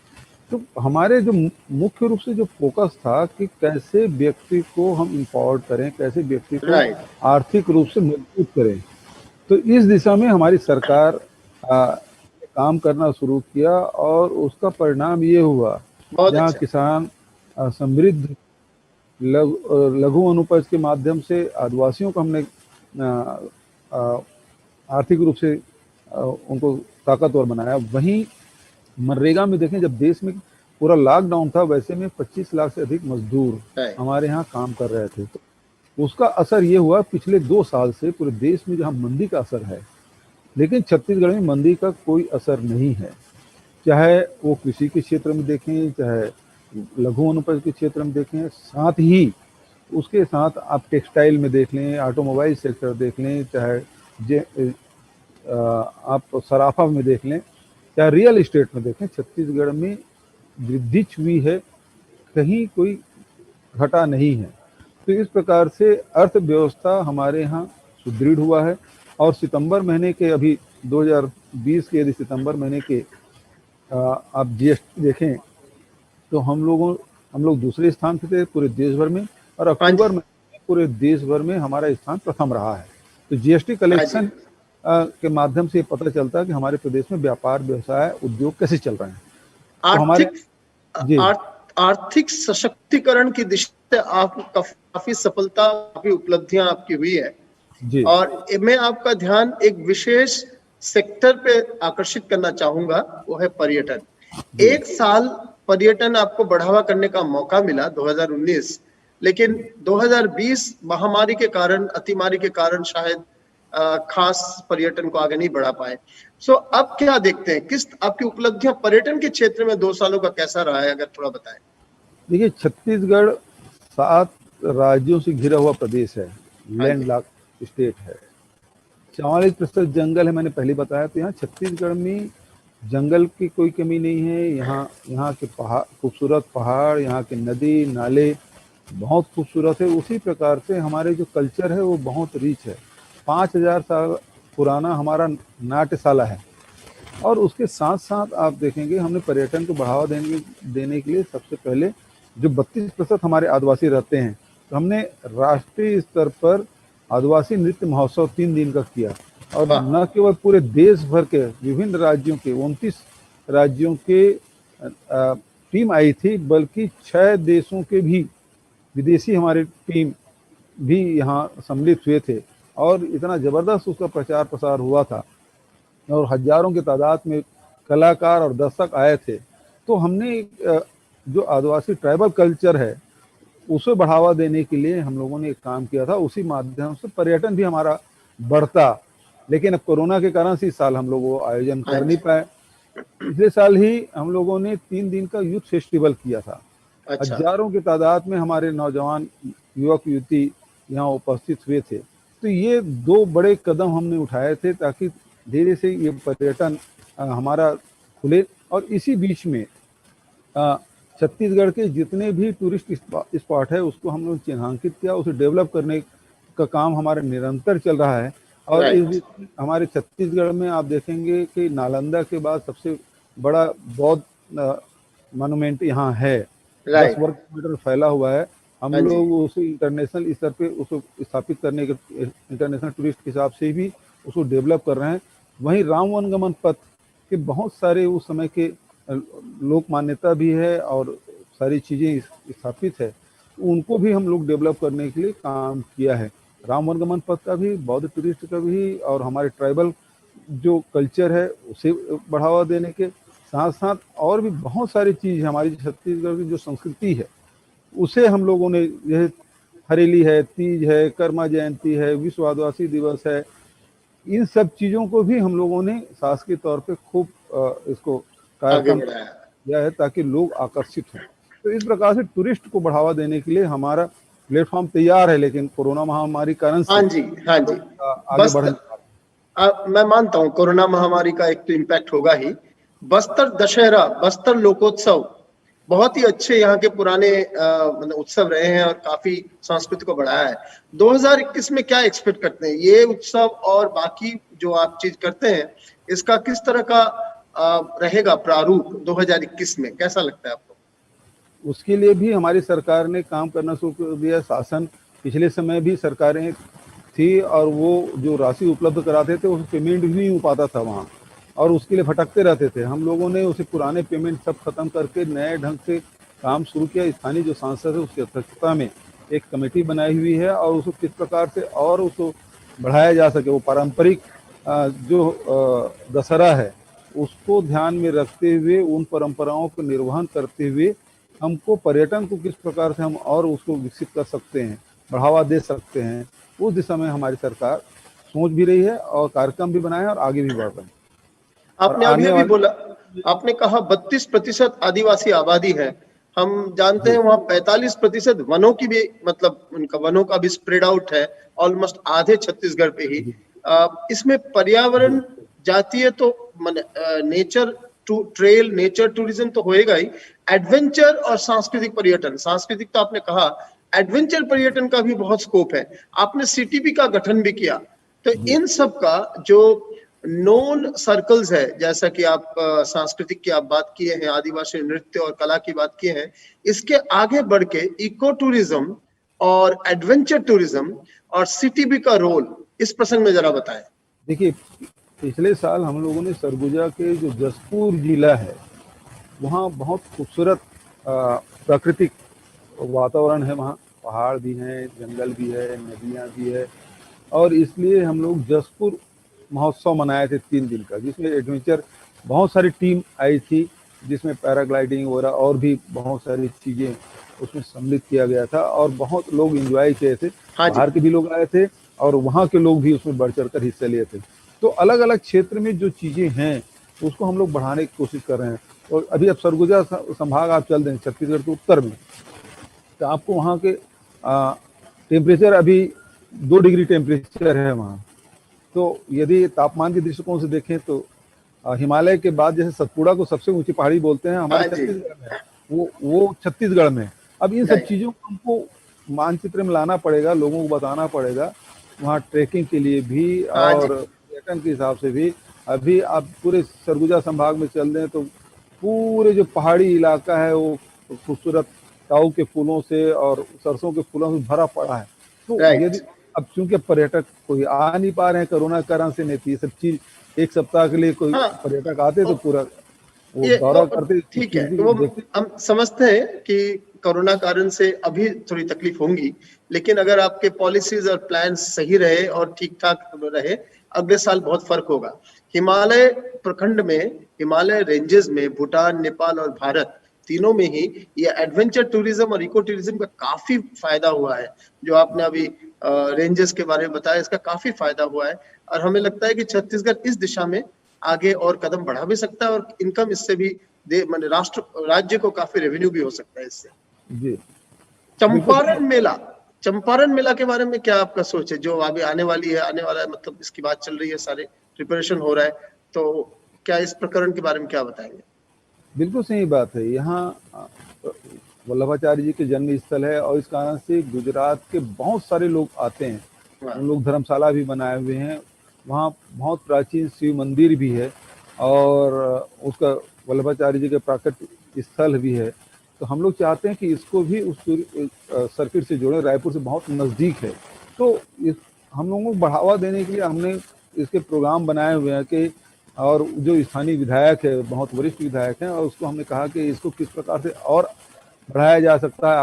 तो हमारे जो मुख्य रूप से जो फोकस था कि कैसे व्यक्ति को हम इम्पावर्ड करें, कैसे व्यक्ति को आर्थिक रूप से मजबूत करें, तो इस दिशा में हमारी सरकार काम करना शुरू किया और उसका परिणाम ये हुआ जहाँ किसान समृद्ध लघु अनुपज के माध्यम से आदिवासियों को हमने आर्थिक रूप से उनको ताकतवर बनाया। वहीं मनरेगा में देखें, जब देश में पूरा लॉकडाउन था, वैसे में 25 लाख से अधिक मजदूर हमारे यहाँ काम कर रहे थे। तो उसका असर ये हुआ पिछले 2 साल से पूरे देश में जहाँ मंदी का असर है, लेकिन छत्तीसगढ़ में मंदी का कोई असर नहीं है। चाहे वो कृषि के क्षेत्र में देखें, चाहे लघु अनुपज के क्षेत्र में देखें, साथ ही उसके साथ आप टेक्सटाइल में देख लें, ऑटोमोबाइल सेक्टर देख लें, चाहे आप सराफा में देख लें, चाहे रियल इस्टेट में देखें, छत्तीसगढ़ में वृद्धि हुई है, कहीं कोई घटा नहीं है। तो इस प्रकार से अर्थव्यवस्था हमारे यहाँ सुदृढ़ हुआ है। और सितंबर महीने के, अभी 2020 के यदि सितंबर महीने के आप जीएसटी देखें तो हम लोग दूसरे स्थान पे थे पूरे देश भर में, और अक्टूबर में पूरे देश भर में हमारा स्थान प्रथम रहा है। तो जीएसटी कलेक्शन के माध्यम से पता चलता है कि हमारे प्रदेश में व्यापार, व्यवसाय, उद्योग कैसे चल रहे हैं। आर्थिक सशक्तिकरण की दिशा से आपको काफी सफलता, काफी उपलब्धियां आपकी हुई है जी। और मैं आपका ध्यान एक विशेष सेक्टर पे आकर्षित करना चाहूंगा, वो है पर्यटन। 1 साल पर्यटन आपको बढ़ावा करने का मौका मिला 2019, लेकिन 2020 महामारी के कारण, अतिमारी के कारण शायद खास पर्यटन को आगे नहीं बढ़ा पाए। सो अब क्या देखते हैं, किस आपकी उपलब्धियां पर्यटन के क्षेत्र में 2 सालों का कैसा रहा है, अगर थोड़ा बताएं। देखिए, छत्तीसगढ़ 7 राज्यों से घिरा हुआ प्रदेश है, लैंड लॉक स्टेट है, 44% जंगल है, मैंने पहले बताया। तो यहाँ छत्तीसगढ़ में जंगल की कोई कमी नहीं है। यहाँ के पहाड़, खूबसूरत पहाड़, यहाँ के नदी नाले बहुत खूबसूरत है। उसी प्रकार से हमारे जो कल्चर है वो बहुत रिच है। 5000 साल पुराना हमारा नाट्यशाला है। और उसके साथ साथ आप देखेंगे हमने पर्यटन को बढ़ावा देने के लिए सबसे पहले जो 32% हमारे आदिवासी रहते हैं, तो हमने राष्ट्रीय स्तर पर आदिवासी नृत्य महोत्सव 3 दिन का किया। और न केवल पूरे देश भर के विभिन्न राज्यों के 29 राज्यों के टीम आई थी, बल्कि 6 देशों के भी विदेशी हमारी टीम भी यहाँ सम्मिलित हुए थे। और इतना ज़बरदस्त उसका प्रचार प्रसार हुआ था और हजारों की तादाद में कलाकार और दर्शक आए थे। तो हमने जो आदिवासी ट्राइबल कल्चर है उसे बढ़ावा देने के लिए हम लोगों ने एक काम किया था। उसी माध्यम से पर्यटन भी हमारा बढ़ता। लेकिन अब कोरोना के कारण से इस साल हम लोग वो आयोजन कर नहीं पाए। पिछले साल ही हम लोगों ने 3 दिन का यूथ फेस्टिवल किया था। अच्छा। हजारों की तादाद में हमारे नौजवान युवक युवती यहाँ उपस्थित हुए थे। तो ये 2 बड़े कदम हमने उठाए थे ताकि धीरे से ये पर्यटन हमारा खुले। और इसी बीच में छत्तीसगढ़ के जितने भी टूरिस्ट स्पॉट है उसको हम लोग चिन्हांकित किया, उसे डेवलप करने का काम हमारा निरंतर चल रहा है। और इस बीच हमारे छत्तीसगढ़ में आप देखेंगे कि नालंदा के बाद सबसे बड़ा बौद्ध मॉन्यूमेंट यहाँ है। 10 वर्ग किलोमीटर फैला हुआ है। हम लोग उसे इंटरनेशनल स्तर पे उसको स्थापित करने के इंटरनेशनल टूरिस्ट के हिसाब से भी उसको डेवलप कर रहे हैं। वहीं राम वनगमन पथ के बहुत सारे उस समय के लोक मान्यता भी है और सारी चीज़ें स्थापित है, उनको भी हम लोग डेवलप करने के लिए काम किया है। राम वनगमन पथ का भी, बौद्ध टूरिस्ट का भी, और हमारे ट्राइबल जो कल्चर है उसे बढ़ावा देने के साथ साथ और भी बहुत सारी चीज़ हमारी छत्तीसगढ़ की जो संस्कृति है उसे हम लोगों ने, यह हरेली है, तीज है, कर्मा जयंती है, विश्व आदिवासी दिवस है, इन सब चीज़ों को भी हम लोगों ने शासकीय तौर पे खूब इसको कार्यक्रम किया है ताकि लोग आकर्षित हों। तो इस प्रकार से टूरिस्ट को बढ़ावा देने के लिए हमारा प्लेटफॉर्म तैयार है, लेकिन कोरोना महामारी कारण से आगे बढ़ मैं मानता हूँ कोरोना महामारी का एक तो इम्पैक्ट होगा ही। बस्तर दशहरा, बस्तर लोकोत्सव बहुत ही अच्छे यहाँ के पुराने मतलब उत्सव रहे हैं और काफी संस्कृति को बढ़ाया है। 2021 में क्या एक्सपेक्ट करते हैं? ये उत्सव और बाकी जो आप चीज करते हैं इसका किस तरह का रहेगा प्रारूप 2021 में, कैसा लगता है आपको? उसके लिए भी हमारी सरकार ने काम करना शुरू कर दिया। शासन पिछले समय भी सरकारें थी और वो जो राशि उपलब्ध कराते थे उस पेमेंट भी नहीं हो पाता था वहाँ, और उसके लिए भटकते रहते थे। हम लोगों ने उसे पुराने पेमेंट सब खत्म करके नए ढंग से काम शुरू किया। स्थानीय जो सांसद है उसकी अध्यक्षता में एक कमेटी बनाई हुई है और उसको किस प्रकार से और उसको बढ़ाया जा सके, वो पारंपरिक जो दशहरा है उसको ध्यान में रखते हुए, उन परंपराओं को निर्वहन करते हुए हमको पर्यटन को किस प्रकार से हम और उसको विकसित कर सकते हैं, बढ़ावा दे सकते हैं, उस दिशा में हमारी सरकार सोच भी रही है और कार्यक्रम भी बनाए और आगे भी बढ़ रहे हैं। आपने अभी भी बोला, आपने कहा 32% आदिवासी आबादी है। हम जानते हैं वहाँ 45% वनों की भी, मतलब उनका वनों का भी स्प्रेड आउट है, ऑलमोस्ट आधे छत्तीसगढ़ पे ही। इसमें पर्यावरण, जातीय तो नेचर ट्रेल, नेचर टूरिज्म तो होएगा ही, एडवेंचर और सांस्कृतिक पर्यटन। सांस्कृतिक तो आपने कहा, एडवेंचर पर्यटन का भी बहुत स्कोप है। आपने सीटीपी का गठन भी किया। तो इन सब का जो नॉन सर्कल्स है, जैसा कि आप सांस्कृतिक की आप बात किए हैं, आदिवासी नृत्य और कला की बात किए हैं, इसके आगे बढ़ के इको टूरिज्म और एडवेंचर टूरिज्म और सीटीबी का रोल इस प्रसंग में जरा बताएं। देखिए, पिछले साल हम लोगों ने सरगुजा के जो जसपुर जिला है वहाँ बहुत खूबसूरत प्राकृतिक वातावरण है। वहाँ पहाड़ भी हैं, जंगल भी है, नदियाँ भी है, और इसलिए हम लोग जसपुर महोत्सव मनाए थे 3 दिन का, जिसमें एडवेंचर बहुत सारी टीम आई थी, जिसमें पैराग्लाइडिंग वगैरह और भी बहुत सारी चीज़ें उसमें सम्मिलित किया गया था और बहुत लोग एंजॉय किए थे। हाँ जी। बाहर के भी लोग आए थे और वहाँ के लोग भी उसमें बढ़ चढ़कर हिस्सा लिए थे। तो अलग अलग क्षेत्र में जो चीजें हैं उसको हम लोग बढ़ाने की कोशिश कर रहे हैं। और अभी अब सरगुजा संभाग आप चल दें छत्तीसगढ़ के उत्तर में, तो आपको वहाँ के टेम्परेचर अभी 2 डिग्री टेम्परेचर है वहाँ। तो यदि तापमान के दृष्टिकोण से देखें तो हिमालय के बाद जैसे सतपुड़ा को सबसे ऊंची पहाड़ी बोलते हैं, हमारे छत्तीसगढ़ में वो छत्तीसगढ़ में। अब इन सब चीजों को हमको मानचित्र में लाना पड़ेगा, लोगों को बताना पड़ेगा, वहाँ ट्रैकिंग के लिए भी और पर्यटन के हिसाब से भी। अभी आप पूरे सरगुजा संभाग में चल दें तो पूरे जो पहाड़ी इलाका है वो खूबसूरत ताऊ के फूलों से और सरसों के फूलों से भरा पड़ा है। तो यदि अब चूंकि पर्यटक कोई आ नहीं पा रहे हैं कोरोना कारण से, नहीं तो ये सब चीज एक सप्ताह के लिए कोई पर्यटक आते तो पूरा वो दौरा करते। ठीक है, तो वो हम समझते हैं कि कोरोना कारण से अभी थोड़ी तकलीफ होंगी, लेकिन अगर आपके पॉलिसीज और प्लान सही रहे और ठीक ठाक रहे, अगले साल बहुत फर्क होगा। हिमालय प्रखंड में, हिमालय रेंजेस में भूटान, नेपाल और भारत तीनों में ही ये एडवेंचर टूरिज्म और इको टूरिज्म का काफी फायदा हुआ है। जो आपने अभी रेंजेस के बारे में बताया, इसका काफी फायदा हुआ है और हमें लगता है कि छत्तीसगढ़ इस दिशा में आगे और कदम बढ़ा भी सकता है और इनकम इससे भी राज्य को काफी रेवेन्यू भी हो सकता है इससे। जी। चंपारण मेला के बारे में क्या आपका सोच है, जो अभी आने वाला है, मतलब इसकी बात चल रही है, सारे प्रिपरेशन हो रहा है, तो क्या इस प्रकरण के बारे में क्या बताएंगे? बिल्कुल सही बात है। यहाँ वल्लभाचार्य जी के जन्म स्थल है और इस कारण से गुजरात के बहुत सारे लोग आते हैं। उन लोग धर्मशाला भी बनाए हुए हैं, वहाँ बहुत प्राचीन शिव मंदिर भी है और उसका वल्लभाचार्य जी के प्राकट्य स्थल भी है। तो हम लोग चाहते हैं कि इसको भी उस सर्किट से जोड़ें, रायपुर से बहुत नज़दीक है। तो हम लोगों को बढ़ावा देने के लिए हमने इसके प्रोग्राम बनाए हुए हैं कि, और जो स्थानीय विधायक है, बहुत वरिष्ठ विधायक हैं, और उसको हमने कहा कि इसको किस प्रकार से और बढ़ाया जा सकता है,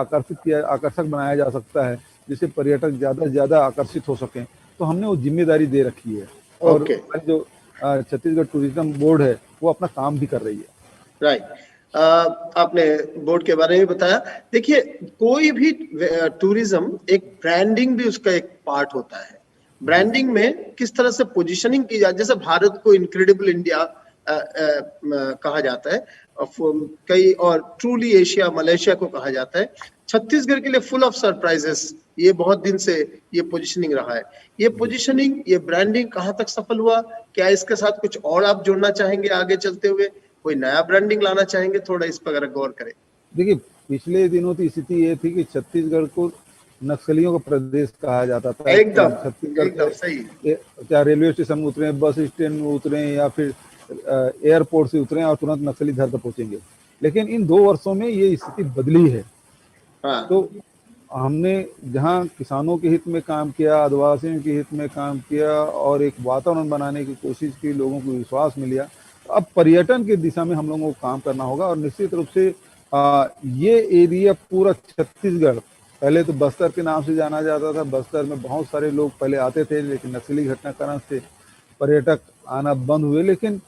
आकर्षक बनाया जा सकता है, जिससे पर्यटक ज़्यादा से ज़्यादा आकर्षित हो सकें। तो हमने वो जिम्मेदारी दे रखी है और जो छत्तीसगढ़ टूरिज्म बोर्ड है वो अपना काम भी कर रही है। राइट, आपने बोर्ड के बारे में बताया। देखिए, कोई भी टूरिज्म एक ब्रांडिंग भी उसका एक पार्ट होता है। ब्रांडिंग में किस तरह से पोजीशनिंग की जाए, जैसे भारत को इनक्रेडिबल इंडिया कहा जाता है, कई और ट्रूली एशिया, मलेशिया को कहा जाता है। छत्तीसगढ़ के लिए फुल ऑफ सरप्राइजेस, ये बहुत दिन से ये पोजीशनिंग रहा है। ये पोजीशनिंग, ये ब्रांडिंग कहाँ तक सफल हुआ? क्या इसके साथ कुछ और आप जोड़ना चाहेंगे आगे चलते हुए? कोई नया ब्रांडिंग लाना चाहेंगे? थोड़ा इस पर अगर गौर करें। देखिए, पिछले दिनों की स्थिति ये थी कि छत्तीसगढ़ को नक्सलियों का प्रदेश कहा जाता था। एकदम छत्तीसगढ़ सही। क्या रेलवे स्टेशन में उतरे, बस स्टैंड में उतरे या फिर एयरपोर्ट से उतरे और तुरंत नक्सली घर तक पहुंचेंगे। लेकिन इन 2 वर्षों में ये स्थिति बदली है। तो हमने जहाँ किसानों के हित में काम किया, आदिवासियों के हित में काम किया और एक वातावरण बनाने की कोशिश की, लोगों को विश्वास मिल गया। अब पर्यटन की दिशा में हम लोगों को काम करना होगा और निश्चित रूप से ये एरिया पूरा छत्तीसगढ़, पहले तो बस्तर के नाम से जाना जाता था। बस्तर में बहुत सारे लोग पहले आते थे, लेकिन नक्सली घटना कारण से पर्यटक आना बंद हुए। लेकिन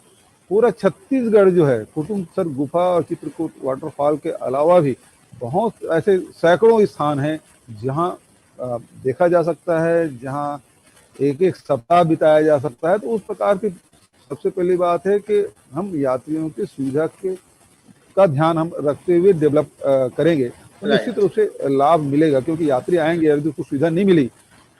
पूरा छत्तीसगढ़ जो है, कुटुम्बसर गुफा और चित्रकूट वाटरफॉल के अलावा भी बहुत ऐसे सैकड़ों स्थान हैं जहां देखा जा सकता है, जहां एक एक सप्ताह बिताया जा सकता है। तो उस प्रकार की सबसे पहली बात है कि हम यात्रियों की सुविधा का ध्यान हम रखते हुए डेवलप करेंगे तो निश्चित रूप से लाभ मिलेगा। क्योंकि यात्री आएंगे, अगर उसको सुविधा नहीं मिली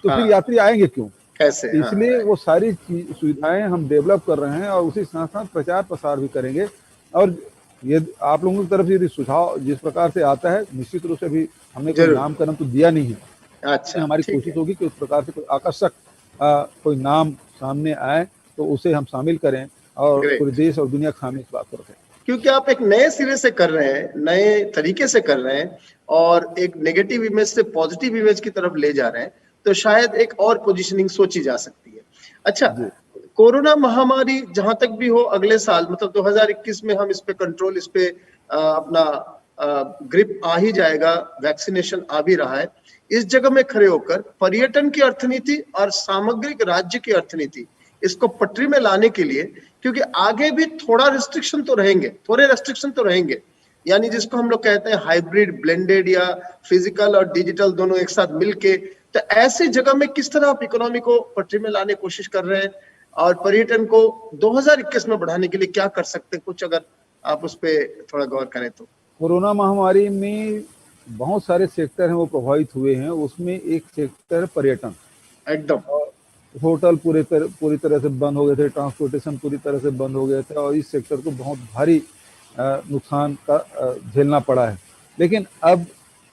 तो फिर यात्री आएंगे क्यों, कैसे? इसलिए वो सारी सुविधाएं हम डेवलप कर रहे हैं और उसी साथ साथ प्रचार प्रसार भी करेंगे। और ये आप लोगों की तरफ से यदि सुझाव जिस प्रकार से आता है, निश्चित रूप से अभी हमने कोई नामकरण तो दिया नहीं है। अच्छा, हमारी कोशिश होगी कि उस प्रकार से कोई आकर्षक कोई नाम सामने आए तो उसे हम शामिल करें और पूरे देश और दुनिया के सामने इस बात को रखें। क्योंकि आप एक नए सिरे से कर रहे हैं, नए तरीके से कर रहे हैं और एक नेगेटिव इमेज से पॉजिटिव इमेज की तरफ ले जा रहे हैं, तो शायद एक और पोजीशनिंग सोची जा सकती है। अच्छा, कोरोना महामारी जहां तक भी हो, अगले साल मतलब 2021 में हम इस पे कंट्रोल, इस पे अपना ग्रिप आ ही जाएगा, वैक्सीनेशन आ भी रहा है। इस जगह में खड़े होकर पर्यटन की अर्थनीति और सामग्रिक राज्य की अर्थनीति, इसको पटरी में लाने के लिए, क्योंकि आगे भी थोड़े रेस्ट्रिक्शन तो रहेंगे, यानी जिसको हम लोग कहते हैं हाइब्रिड, ब्लेंडेड या फिजिकल और डिजिटल दोनों एक साथ मिलके, तो ऐसे जगह में किस तरह आप इकोनॉमी को पटरी में लाने की कोशिश कर रहे हैं और पर्यटन को 2021 में बढ़ाने के लिए क्या कर सकते हैं, कुछ अगर आप उस पर थोड़ा गौर करें तो। कोरोना महामारी में बहुत सारे सेक्टर हैं वो प्रभावित हुए हैं, उसमें एक सेक्टर है पर्यटन। एकदम। होटल पूरी तरह से बंद हो गए थे, ट्रांसपोर्टेशन पूरी तरह से बंद हो गए थे और इस सेक्टर को बहुत भारी नुकसान का झेलना पड़ा है। लेकिन अब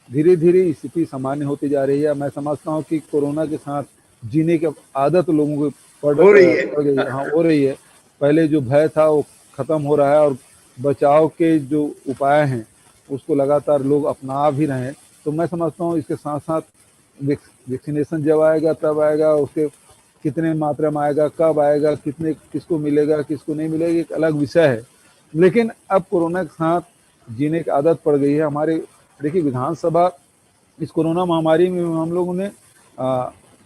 धीरे धीरे स्थिति सामान्य होती जा रही है। मैं समझता हूँ कि कोरोना के साथ जीने की आदत लोगों को हो रही है। हाँ, हो रही है। पहले जो भय था वो खत्म हो रहा है और बचाव के जो उपाय हैं उसको लगातार लोग अपना भी रहे हैं। तो मैं समझता हूँ इसके साथ साथ वैक्सीनेशन जब आएगा तब आएगा, उसके कितने मात्रा में आएगा, कब आएगा, कितने किसको मिलेगा किसको नहीं मिलेगा, एक अलग विषय है। लेकिन अब कोरोना के साथ जीने की आदत पड़ गई है हमारे। देखिए विधानसभा इस कोरोना महामारी में हम लोगों ने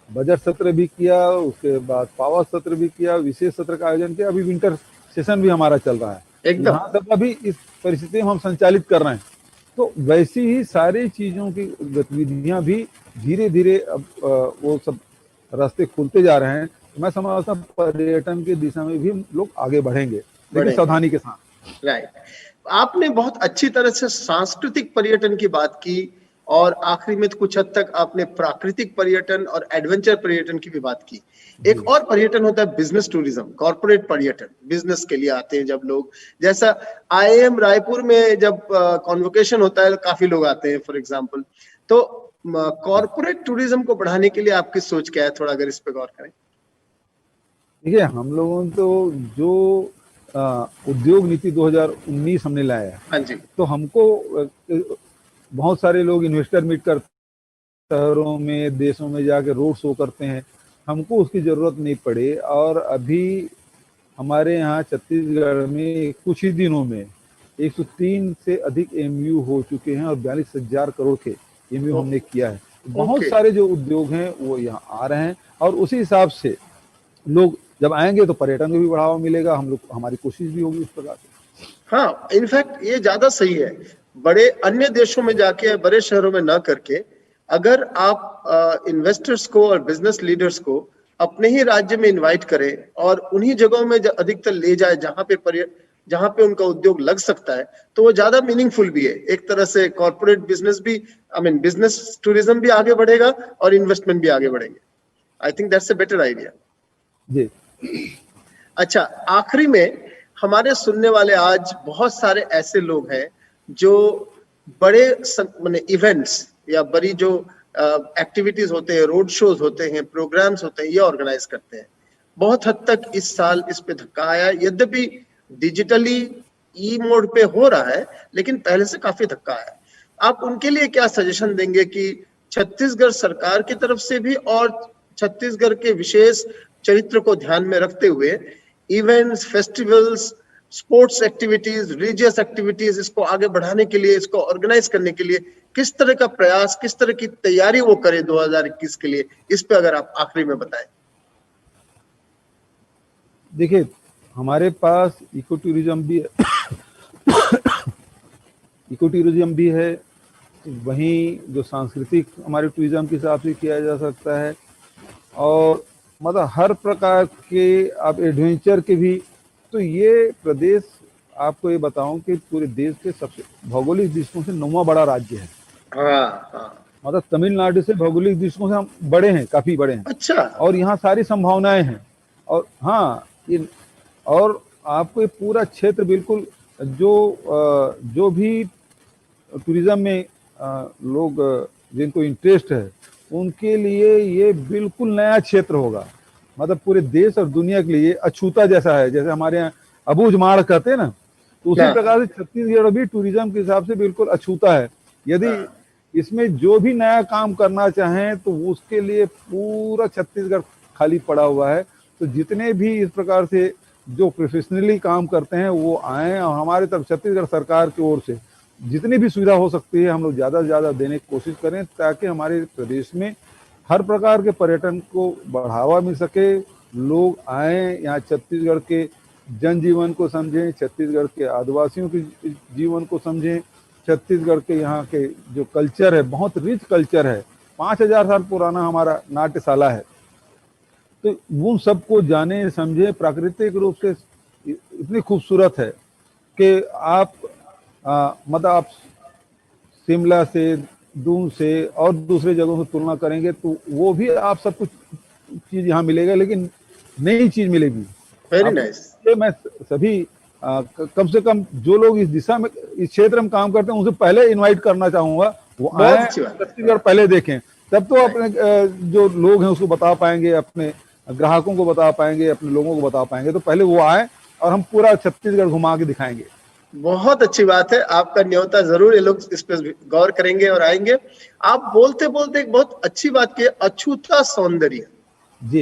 बजट सत्र भी किया, उसके बाद पावर सत्र भी किया, विशेष सत्र का आयोजन किया, अभी विंटर सेशन भी हमारा चल रहा है। एकदम। विधानसभा भी इस परिस्थिति में हम संचालित कर रहे हैं। तो वैसी ही सारी चीजों की गतिविधियां भी धीरे धीरे अब वो सब रास्ते खुलते जा रहे हैं। तो मैं समझता हूँ पर्यटन की दिशा में भी लोग आगे बढ़ेंगे, लेकिन सावधानी के साथ। राइट। आपने बहुत अच्छी तरह से सांस्कृतिक पर्यटन की बात की और आखिरी में कुछ हद तक आपने प्राकृतिक पर्यटन और एडवेंचर पर्यटन की भी बात की। एक और पर्यटन होता है बिजनेस टूरिज्म, कॉर्पोरेट पर्यटन। बिजनेस के लिए आते हैं जब लोग, जैसा IIM रायपुर में जब कॉन्वोकेशन होता है काफी लोग आते हैं फॉर एग्जांपल। तो कॉर्पोरेट टूरिज्म को बढ़ाने के लिए आपकी सोच क्या है, थोड़ा अगर इस पे गौर करें। देखिए हम लोगों ने तो जो उद्योग नीति 2019 हमने लाया है, हाँ जी, तो हमको बहुत सारे लोग इन्वेस्टर मीट करते शहरों में देशों में जाके रोड शो करते हैं, हमको उसकी जरूरत नहीं पड़े। और अभी हमारे यहाँ छत्तीसगढ़ में कुछ ही दिनों में 103 से अधिक MU हो चुके हैं और 42,000 करोड़ के MU हमने किया है। बहुत सारे जो उद्योग हैं वो यहाँ आ रहे हैं और उसी हिसाब से लोग जब आएंगे तो पर्यटन को भी बढ़ावा मिलेगा। हम लोग, हमारी कोशिश भी होगी इस प्रकार से। हाँ, इनफैक्ट ये ज्यादा सही है। बड़े अन्य देशों में जाके, बड़े शहरों में ना करके, अगर आप इन्वेस्टर्स को और बिजनेस लीडर्स को अपने ही राज्य में इनवाइट करें और उन्हीं जगहों में अधिकतर ले जाए जहां पे उनका उद्योग लग सकता है, तो वो ज्यादा मीनिंगफुल भी है। एक तरह से कॉर्पोरेट बिजनेस भी, बिजनेस टूरिज्म भी आगे बढ़ेगा और इन्वेस्टमेंट भी आगे बढ़ेंगे। I think that's a better idea. जी। अच्छा, आखिरी में हमारे सुनने वाले आज बहुत सारे ऐसे लोग हैं जो बड़े इवेंट्स या बड़ी जो एक्टिविटीज होते हैं, रोड शोज होते हैं, प्रोग्राम्स होते हैं, ये ऑर्गेनाइज करते हैं। बहुत हद तक इस साल इस पे धक्का आया, यद्यपि डिजिटली ई मोड पे हो रहा है, लेकिन पहले से काफी धक्का आया। आप उनके लिए क्या सजेशन देंगे कि छत्तीसगढ़ सरकार की तरफ से भी और छत्तीसगढ़ के विशेष चरित्र को ध्यान में रखते हुए events, festivals, sports activities, religious activities, इसको आगे बढ़ाने के लिए, इसको ऑर्गेनाइज करने के लिए किस तरह का प्रयास, किस तरह की तैयारी वो करे 2021 के लिए, इस पे अगर आप आखिरी में बताएं। देखिए हमारे पास इको टूरिज्म भी है, वहीं जो सांस्कृतिक हमारे टूरिज्म के हिसाब से किया जा सकता है और मतलब हर प्रकार के आप एडवेंचर के भी। तो ये प्रदेश, आपको ये बताऊं कि पूरे देश के सबसे भौगोलिक दृष्टिकोण से 9वां बड़ा राज्य है। मतलब तमिलनाडु से भौगोलिक दृष्टिकोण से हम बड़े हैं, काफी बड़े हैं। अच्छा। और यहाँ सारी संभावनाएं हैं। और हाँ, ये और आपको ये पूरा क्षेत्र बिल्कुल जो भी टूरिज्म में लोग जिनको इंटरेस्ट है उनके लिए ये बिल्कुल नया क्षेत्र होगा। मतलब पूरे देश और दुनिया के लिए अछूता जैसा है, जैसे हमारे यहाँ अबूझमाड़ कहते हैं ना, तो उसी प्रकार से छत्तीसगढ़ भी टूरिज्म के हिसाब से बिल्कुल अछूता है। यदि इसमें जो भी नया काम करना चाहें तो उसके लिए पूरा छत्तीसगढ़ खाली पड़ा हुआ है। तो जितने भी इस प्रकार से जो प्रोफेशनली काम करते हैं वो आए और हमारे तरफ छत्तीसगढ़ सरकार की ओर से जितनी भी सुविधा हो सकती है हम लोग ज़्यादा से ज़्यादा देने की कोशिश करें, ताकि हमारे प्रदेश में हर प्रकार के पर्यटन को बढ़ावा मिल सके। लोग आए यहाँ, छत्तीसगढ़ के जनजीवन को समझें, छत्तीसगढ़ के आदिवासियों के जीवन को समझें छत्तीसगढ़ के यहाँ के जो कल्चर है, बहुत रिच कल्चर है, 5000 साल पुराना हमारा नाट्यशाला है। तो वो सबको जाने समझे, प्राकृतिक रूप से इतनी खूबसूरत है कि आप मतलब आप शिमला से, दून से और दूसरे जगहों से तुलना करेंगे तो वो भी आप सब कुछ चीज यहाँ मिलेगा, लेकिन नई चीज मिलेगी। Very nice. मैं सभी कम से कम जो लोग इस दिशा में, इस क्षेत्र में काम करते हैं, उनसे पहले इनवाइट करना चाहूंगा वो आए, छत्तीसगढ़ पहले देखें, तब तो अपने जो लोग हैं उसको बता पाएंगे, अपने ग्राहकों को बता पाएंगे, अपने लोगों को बता पाएंगे। तो पहले वो आए और हम पूरा छत्तीसगढ़ घुमा के दिखाएंगे। बहुत अच्छी बात है, आपका न्योता जरूर, ये लोग इस पर गौर करेंगे और आएंगे। आप बोलते बोलते एक बहुत अच्छी बात की, अछूता सौंदर्य,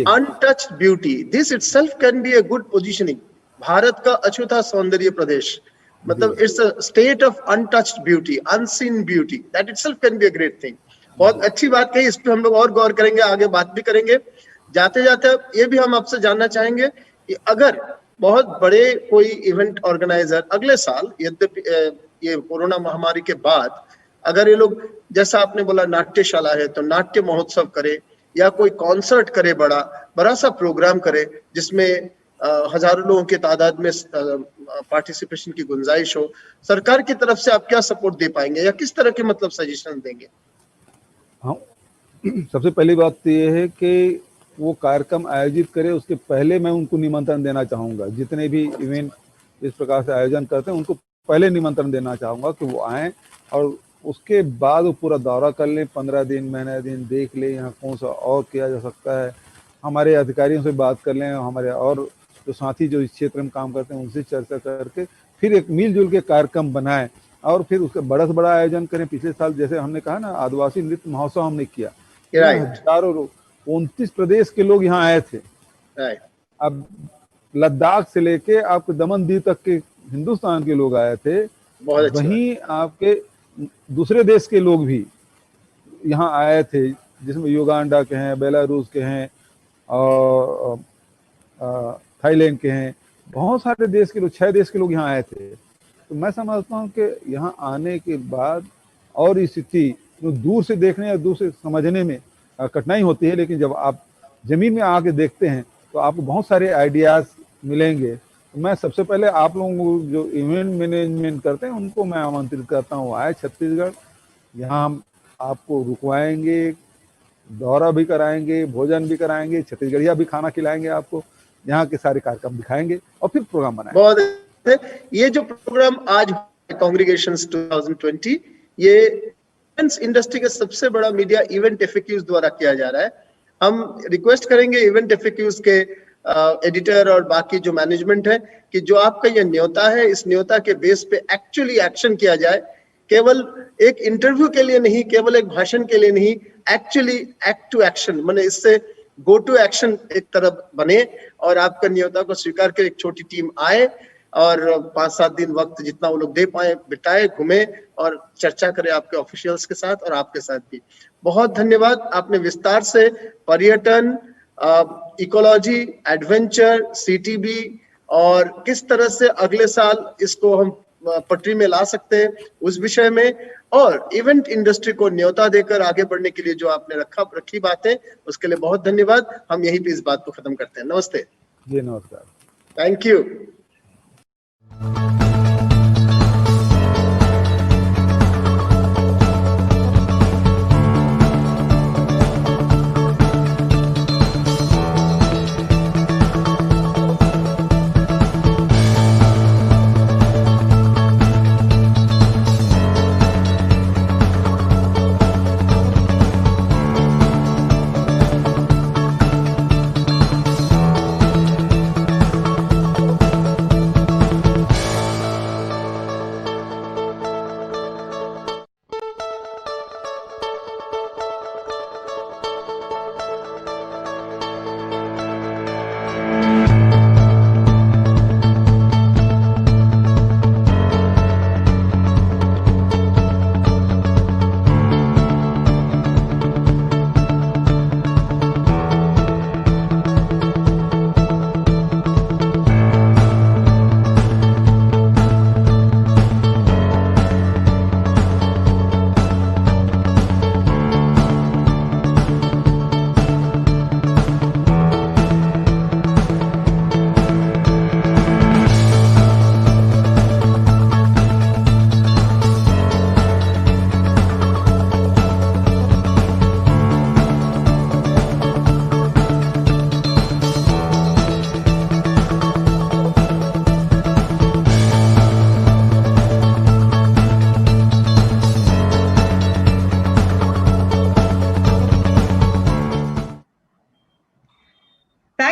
untouched beauty, this itself can be a good positioning. Bharat का अछूता सौंदर्य प्रदेश, मतलब it's a state of untouched beauty, unseen beauty, that itself can be a great thing. बहुत अच्छी बात कही, इस पे हम लोग और गौर करेंगे, आगे बात भी करेंगे। जाते जाते ये भी हम आपसे जानना चाहेंगे कि अगर बहुत बड़े कोई इवेंट ऑर्गेनाइजर अगले साल, यद्यपि ये कोरोना महामारी के बाद, अगर ये लोग जैसा आपने बोला नाट्यशाला है तो नाट्य महोत्सव करे, या कोई कॉन्सर्ट करे, बड़ा सा प्रोग्राम करे जिसमें हजारों लोगों की तादाद में पार्टिसिपेशन की गुंजाइश हो, सरकार की तरफ से आप क्या सपोर्ट दे पाएंगे या किस तरह के मतलब सजेशन देंगे? हाँ, सबसे पहली बात तो ये है कि वो कार्यक्रम आयोजित करे, उसके पहले मैं उनको निमंत्रण देना चाहूँगा। जितने भी इवेंट इस प्रकार से आयोजन करते हैं उनको पहले निमंत्रण देना चाहूँगा कि वो आएँ, और उसके बाद वो पूरा दौरा कर लें, 15 दिन, महीने दिन देख लें यहाँ कौन सा और किया जा सकता है, हमारे अधिकारियों से बात कर लें, हमारे और जो साथी जो इस क्षेत्र में काम करते हैं उनसे चर्चा करके फिर एक मिलजुल के कार्यक्रम बनाएं और फिर उसका बड़ा से बड़ा आयोजन करें। पिछले साल जैसे हमने कहा ना, आदिवासी नृत्य महोत्सव हमने किया, हजारों लोग, 29 प्रदेश के लोग यहाँ आए थे। अब लद्दाख से लेके आपके दमन दीव तक के हिंदुस्तान के लोग आए थे, वहीं आपके दूसरे देश के लोग भी यहाँ आए थे, जिसमें युगांडा के हैं, बेलारूस के हैं और थाईलैंड के हैं, बहुत सारे देश के लोग, 6 देश के लोग यहाँ आए थे। तो मैं समझता हूँ कि यहाँ आने के बाद और स्थिति दूर से देखने या दूर से समझने में कठिनाई होती है, लेकिन जब आप जमीन में आके देखते हैं तो आपको बहुत सारे आइडियाज मिलेंगे। तो मैं सबसे पहले आप लोगों को जो इवेंट मैनेजमेंट करते हैं उनको मैं आमंत्रित करता हूँ, आए छत्तीसगढ़, यहाँ हम आपको रुकवाएंगे, दौरा भी कराएंगे, भोजन भी कराएंगे, छत्तीसगढ़िया भी खाना खिलाएंगे आपको, यहाँ के सारे कार्यक्रम दिखाएंगे और फिर प्रोग्राम बनाएंगे। बहुत ये जो प्रोग्राम आज कांग्रीगेशंस 2020, ये इंडस्ट्री का सबसे बड़ा मीडिया इवेंट एफएक्यूज द्वारा किया जा रहा है। हम रिक्वेस्ट करेंगे इवेंट एफएक्यूज के एडिटर और बाकी जो मैनेजमेंट है कि जो आपका ये न्योता है, इस न्योता के बेस पे एक्चुअली एक्शन किया जाए, केवल एक इंटरव्यू के लिए नहीं, केवल एक भाषण के लिए नहीं, एक्चुअली एक्ट टू एक्शन, माने इससे गो टू एक्शन एक तरफ बने और आपका न्योता को स्वीकार कर एक छोटी टीम आए और 5-7 दिन वक्त जितना वो लोग दे पाए बिताए, घूमे और चर्चा करें आपके ऑफिशियल्स के साथ और आपके साथ भी। बहुत धन्यवाद, आपने विस्तार से पर्यटन, इकोलॉजी, एडवेंचर, सीटीबी और किस तरह से अगले साल इसको हम पटरी में ला सकते हैं उस विषय में, और इवेंट इंडस्ट्री को न्योता देकर आगे बढ़ने के लिए जो आपने रखी बातें, उसके लिए बहुत धन्यवाद। हम यहीं पे इस बात को खत्म करते हैं। नमस्ते जी, नमस्कार, thank you.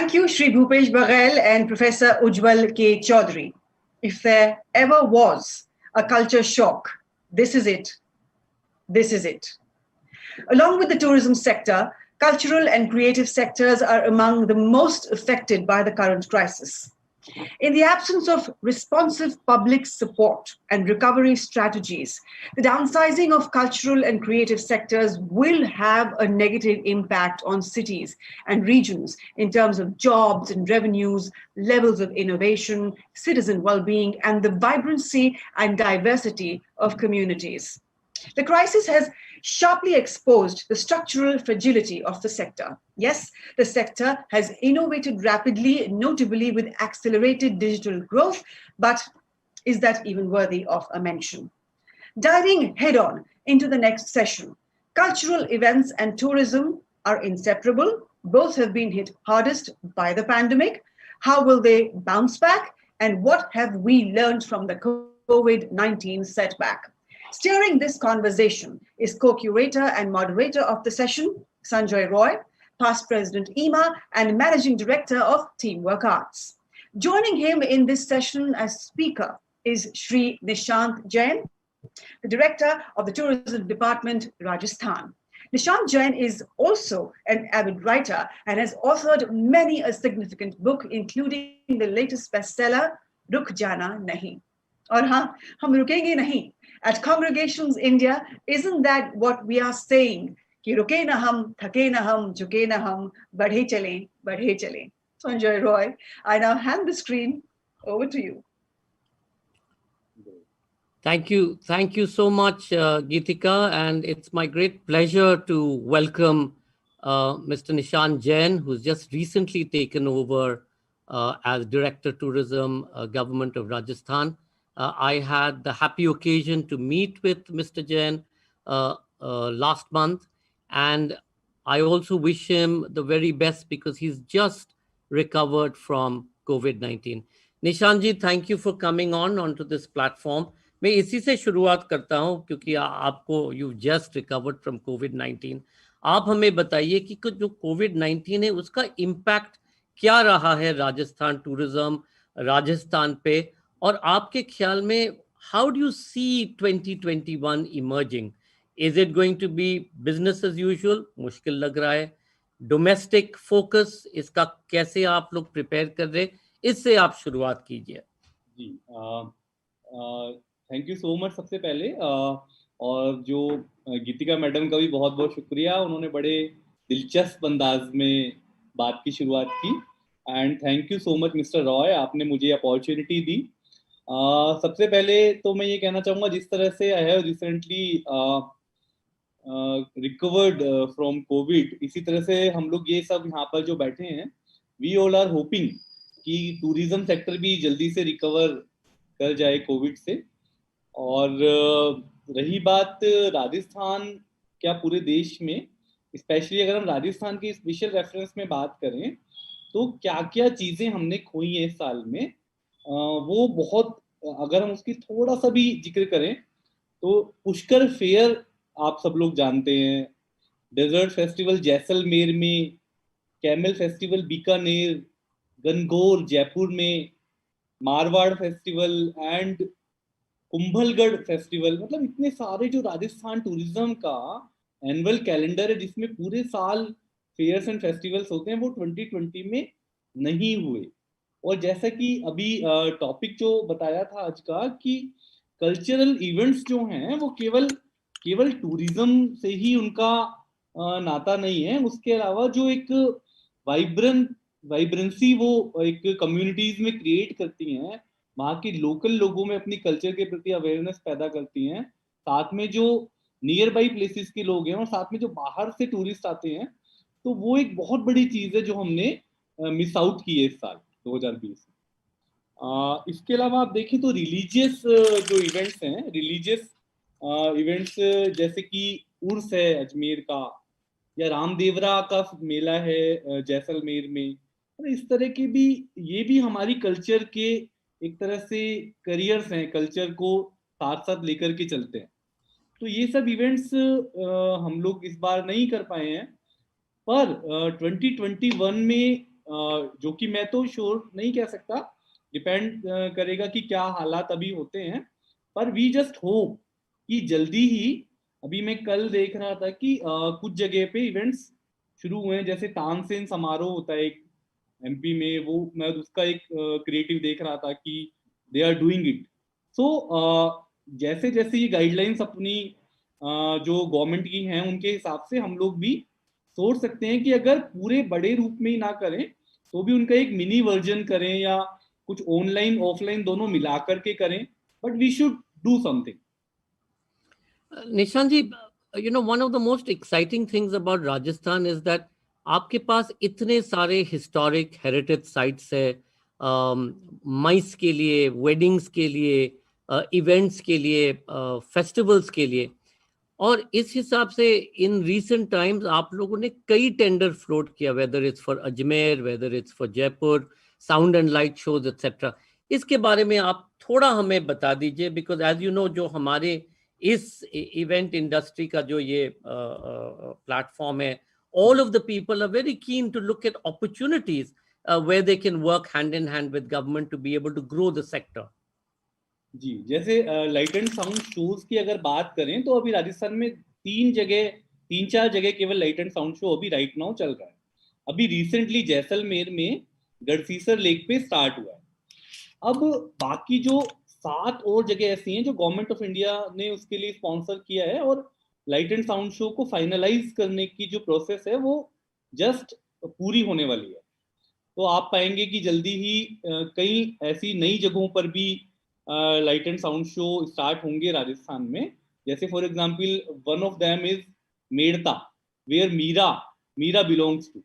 Thank you, Shri Bhupesh Baghel and Professor Ujjwal K. Chaudhary. If there ever was a culture shock, this is it. This is it. Along with the tourism sector, cultural and creative sectors are among the most affected by the current crisis. In the absence of responsive public support and recovery strategies, the downsizing of cultural and creative sectors will have a negative impact on cities and regions in terms of jobs and revenues, levels of innovation, citizen well-being, and the vibrancy and diversity of communities. The crisis has sharply exposed the structural fragility of the sector. Yes, the sector has innovated rapidly, notably with accelerated digital growth, but is that even worthy of a mention? Diving head-on into the next session, cultural events and tourism are inseparable. Both have been hit hardest by the pandemic. How will they bounce back? And what have we learned from the COVID-19 setback? Steering this conversation is co-curator and moderator of the session, Sanjoy Roy, past president IMA and managing director of Teamwork Arts. Joining him in this session as speaker is Shri Nishant Jain, the director of the tourism department, Rajasthan. Nishant Jain is also an avid writer and has authored many a significant book, including the latest bestseller, Ruk Jana Nahi. और हाँ, हम रुकेंगे नहीं. At Congregations India, isn't that what we are saying? कि रुके ना हम, थके ना हम, झुके ना हम, बढ़े चलें, बढ़े चलें. Sanjoy Roy, I now hand the screen over to you. Thank you so much, Geetika, and it's my great pleasure to welcome Mr. Nishant Jain, who's just recently taken over as Director Tourism, Government of Rajasthan. I had the happy occasion to meet with Mr. Jain last month, and I also wish him the very best because he's just recovered from COVID-19. Nishant ji, thank you for coming onto this platform. मैं इसी से शुरुआत करता हूं क्योंकि आपको you just recovered from कोविड-19. आप हमें बताइए कि जो कोविड-19 है उसका इम्पैक्ट क्या रहा है राजस्थान टूरिज्म, राजस्थान पे, और आपके ख्याल में how do you see 2021 emerging? Is it going to be business as usual? मुश्किल लग रहा है. डोमेस्टिक फोकस, इसका कैसे आप लोग प्रिपेयर कर रहे? इससे आप शुरुआत कीजिए. जी, थैंक यू सो मच सबसे पहले, और जो गीतिका मैडम का भी बहुत बहुत शुक्रिया. उन्होंने बड़े दिलचस्प अंदाज में बात की शुरुआत की. And thank you so much mister Roy, आपने मुझे अपॉर्चुनिटी दी. सबसे पहले तो मैं ये कहना चाहूँगा, जिस तरह से I have recently recovered from Covid, इसी तरह से हम लोग ये सब यहाँ पर जो बैठे हैं, वी ऑल आर होपिंग कि टूरिज्म सेक्टर भी जल्दी से रिकवर कर जाए कोविड से. और रही बात राजस्थान, क्या पूरे देश में, स्पेशली अगर हम राजस्थान की स्पेशल रेफरेंस में बात करें तो क्या क्या चीज़ें हमने खोई हैं इस साल में, वो बहुत, अगर हम उसकी थोड़ा सा भी जिक्र करें तो पुष्कर फेयर आप सब लोग जानते हैं, डेजर्ट फेस्टिवल जैसलमेर में, कैमल फेस्टिवल बीकानेर, गनगौर जयपुर में, Marwar festival and Kumbhalgarh festival. मतलब इतने सारे जो राजस्थान टूरिज्म का एनुअल कैलेंडर है जिसमें पूरे साल फेयर्स एंड फेस्टिवल्स होते हैं, वो 2020 में नहीं हुए. और जैसा कि अभी टॉपिक जो बताया था आज का कि कल्चरल इवेंट्स जो हैं वो केवल टूरिज्म से ही उनका नाता नहीं है, उसके अलावा जो एक वाइब्रेंसी वो एक कम्युनिटीज में क्रिएट करती हैं, वहाँ के लोकल लोगों में अपनी कल्चर के प्रति अवेयरनेस पैदा करती हैं, साथ में जो नियर बाई प्लेसेस के लोग हैं और साथ में जो बाहर से टूरिस्ट आते हैं, तो वो एक बहुत बड़ी चीज़ है जो हमने मिस आउट की है इस साल 2020. इसके अलावा आप देखें तो रिलीजियस जो इवेंट्स हैं, रिलीजियस इवेंट्स जैसे कि उर्स है अजमेर का, या रामदेवरा का मेला है जैसलमेर में, और इस तरह के भी, ये भी हमारी कल्चर के एक तरह से करियर्स हैं, कल्चर को साथ साथ लेकर के चलते हैं. तो ये सब इवेंट्स हम लोग इस बार नहीं कर पाए हैं, पर 2021 में जो कि मैं तो श्योर नहीं कह सकता, डिपेंड करेगा कि क्या हालात अभी होते हैं, पर वी जस्ट होप कि जल्दी ही, अभी मैं कल देख रहा था कि कुछ जगह पे इवेंट्स शुरू हुए हैं, जैसे तानसेन समारोह होता है एक एमपी में, वो मैं उसका एक क्रिएटिव देख रहा था कि दे आर डूइंग इट। सो जैसे जैसे ये गाइडलाइंस अपनी जो गवर्नमेंट की हैं उनके हिसाब से हम लोग भी सोच सकते हैं कि अगर पूरे बड़े रूप में ही ना करें तो भी उनका एक मिनी वर्जन करें, या कुछ ऑनलाइन ऑफलाइन दोनों मिला करके करें, but we should do something. Nishan ji, you know, one of the most exciting things about Rajasthan is that आपके पास इतने सारे हिस्टोरिक हेरिटेज साइट्स है, माइस के लिए, वेडिंग्स के लिए, इवेंट्स के लिए, फेस्टिवल्स के लिए, और इस हिसाब से इन रीसेंट टाइम्स आप लोगों ने कई टेंडर फ्लोट किया, whether it's for Ajmer, whether it's for Jaipur, sound and light shows etcetera. इसके बारे में आप थोड़ा हमें बता दीजिए, बिकॉज एज यू नो जो हमारे इस इवेंट इंडस्ट्री का जो ये प्लेटफॉर्म है, all of the people are very keen to look at opportunities where they can work hand in hand with government to be able to grow the sector. जी, जैसे light and sound shows की अगर बात करें तो अभी राजस्थान में 3-4 जगह केवल लाइट एंड साउंड शो अभी राइट नाउ चल रहा है। अभी रिसेंटली जैसलमेर में गढ़सीसर लेक पे स्टार्ट हुआ है। अब बाकी जो 7 और जगह ऐसी हैं जो गवर्नमेंट ऑफ इंडिया ने उसके लिए स्पॉन्सर किया है, और लाइट एंड साउंड शो को फाइनलाइज करने की जो प्रोसेस है वो जस्ट पूरी होने वाली है। तो आप पाएंगे कि जल्दी ही कई ऐसी नई जगहों पर भी light and sound show start होंगे राजस्थान में। जैसे for example one of them is Merta, where Meera belongs to.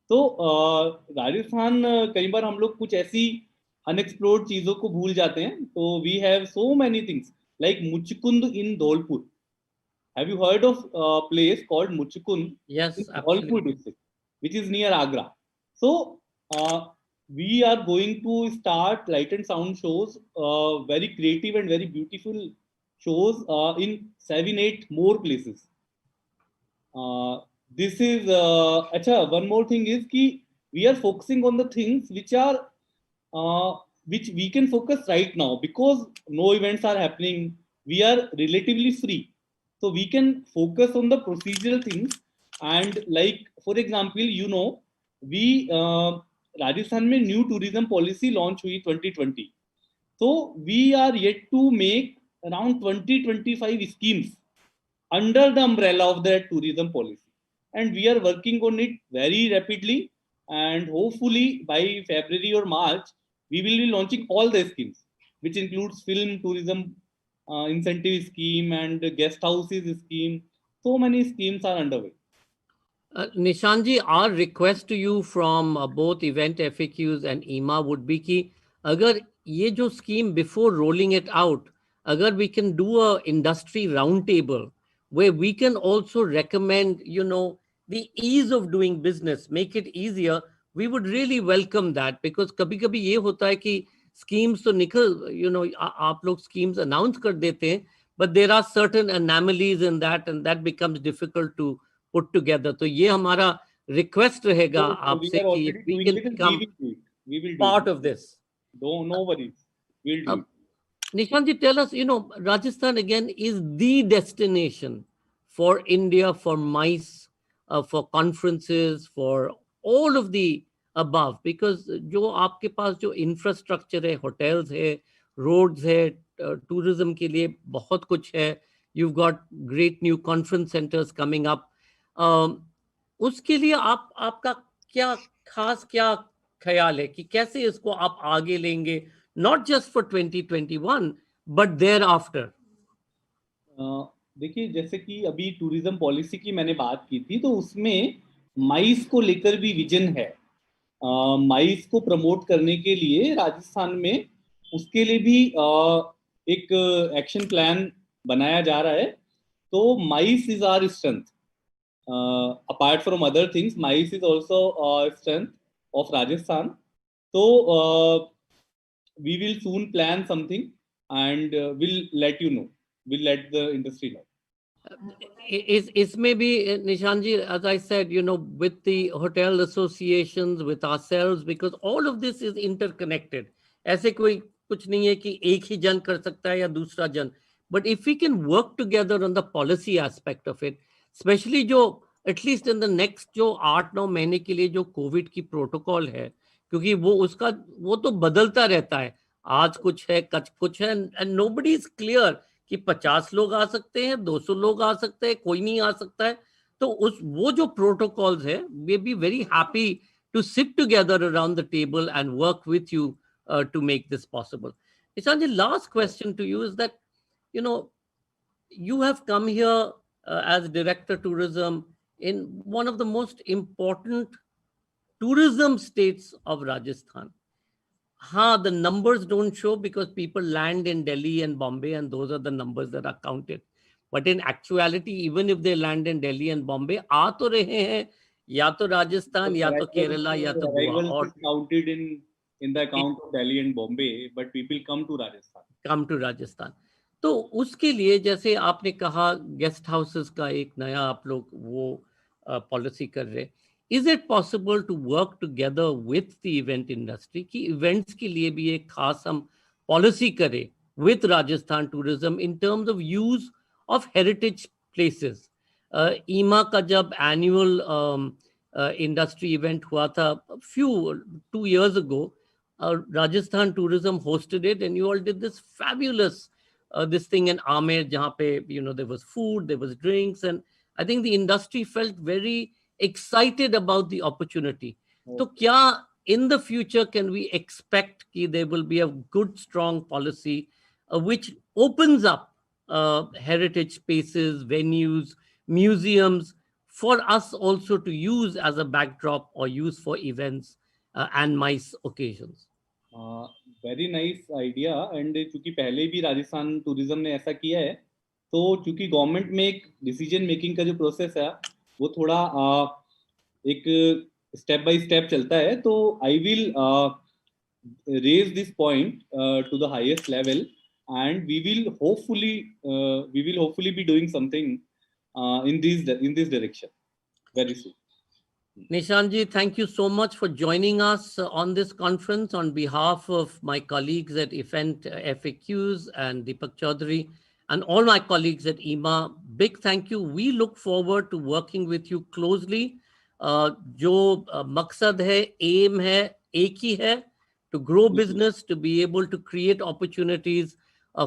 तो राजस्थान कई बार हम लोग कुछ ऐसी अनएक्सप्लोर्ड चीजों को भूल जाते हैं। तो we have so many things like Muchkund in Dholpur. Have you heard of a place called Muchkund? Yes, in Dholpur district, which is near Agra. So we are going to start light and sound shows, very creative and very beautiful shows in 7-8 more places. This is acha, one more thing is ki we are focusing on the things which are which we can focus right now, because no events are happening. We are relatively free. So we can focus on the procedural things, and like for example, you know, we Rajasthan में new tourism policy launch हुई 2020. So we are yet to make around 20-25 schemes under the umbrella of that tourism policy, and we are working on it very rapidly, and hopefully by February or March we will be launching all the schemes, which includes film tourism incentive scheme and guest houses scheme. So many schemes are underway. Nishan ji, our request to you from both event FAQs and EMA would be कि अगर ये जो scheme before rolling it out, अगर we can do a industry roundtable where we can also recommend, you know, the ease of doing business, make it easier, we would really welcome that, because कभी-कभी ये होता है कि schemes तो निकल, you know, आप लोग स्कीम्स अनाउंस कर देते हैं, but there are certain anomalies in that, and that becomes difficult to put together. तो ये हमारा रिक्वेस्ट रहेगा आपसे कि we can become part of this. No worries, we will do. Nishan ji, tell us, you know, Rajasthan again is the destination for India, for MICE, for conferences, for all of the above, because जो आपके पास जो infrastructure है, hotels है, roads है, tourism के लिए बहुत कुछ है, you've got great new conference centers coming up, उसके लिए आपका क्या खास क्या ख्याल है कि कैसे इसको आप आगे लेंगे, not just for 2021 but thereafter? देखिए, जैसे कि अभी टूरिज्म पॉलिसी की मैंने बात की थी, तो उसमें माइस को लेकर भी विजन है। माइस को प्रमोट करने के लिए राजस्थान में उसके लिए भी एक एक्शन प्लान बनाया जा रहा है। तो MICE is our strength, apart from other things, MICE is also strength of Rajasthan. तो we will soon plan something and we'll let you know, we'll let the industry know. इसमें भी निशान जी, as I said, with the hotel associations, with ourselves, because all of this is interconnected. ऐसे कोई कुछ नहीं है कि एक ही जन कर सकता है या दूसरा जन. But if we can work together on the policy aspect of it, especially जो at least in the next जो 8-9 महीने के लिए जो कोविड की प्रोटोकॉल है, क्योंकि वो तो बदलता रहता है, आज कुछ है कल कुछ है, and nobody is clear कि 50 लोग आ सकते हैं, 200 लोग आ सकते हैं, कोई नहीं आ सकता है. तो वो जो प्रोटोकॉल्स है, we be very happy to sit together around the table and work with you to make this possible. Nishan ji, last question to you is that, you have come here as Director Tourism in one of the most important tourism states of Rajasthan. The numbers don't show because people land in Delhi and Bombay and those are the numbers that are counted. But in actuality, even if they land in Delhi and Bombay, आ तो रहे हैं या तो राजस्थान या तो केरला या तो Goa. Or counted in the account of Delhi and Bombay, but people come to Rajasthan. तो उसके लिए जैसे आपने कहा गेस्ट हाउसेस का एक नया आप लोग वो पॉलिसी कर रहे, is it possible to work together with the event industry कि events के लिए भी एक खास हम पॉलिसी करें with Rajasthan tourism in terms of use of heritage places? EMA का जब annual industry event हुआ था 2 years ago, Rajasthan tourism hosted it and you all did this fabulous this thing in Amer jahan pe there was food, there was drinks, and I think the industry felt very excited about the opportunity. So kya in the future can we expect that there will be a good strong policy which opens up heritage spaces, venues, museums for us also to use as a backdrop or use for events and MICE occasions? Very nice idea. And चूंकि पहले भी Rajasthan tourism ने ऐसा किया है, तो चूंकि government में एक डिसीजन मेकिंग का जो प्रोसेस है वो थोड़ा एक स्टेप बाय स्टेप चलता है, तो I will raise this point to the highest level and we will hopefully be doing something in this direction very soon. Nishan ji, thank you so much for joining us on this conference. On behalf of my colleagues at Event FAQs and Deepak Chaudhary and all my colleagues at EMA, big thank you. We look forward to working with you closely. जो मकसद है, aim है, एक ही है, to grow business, to be able to create opportunities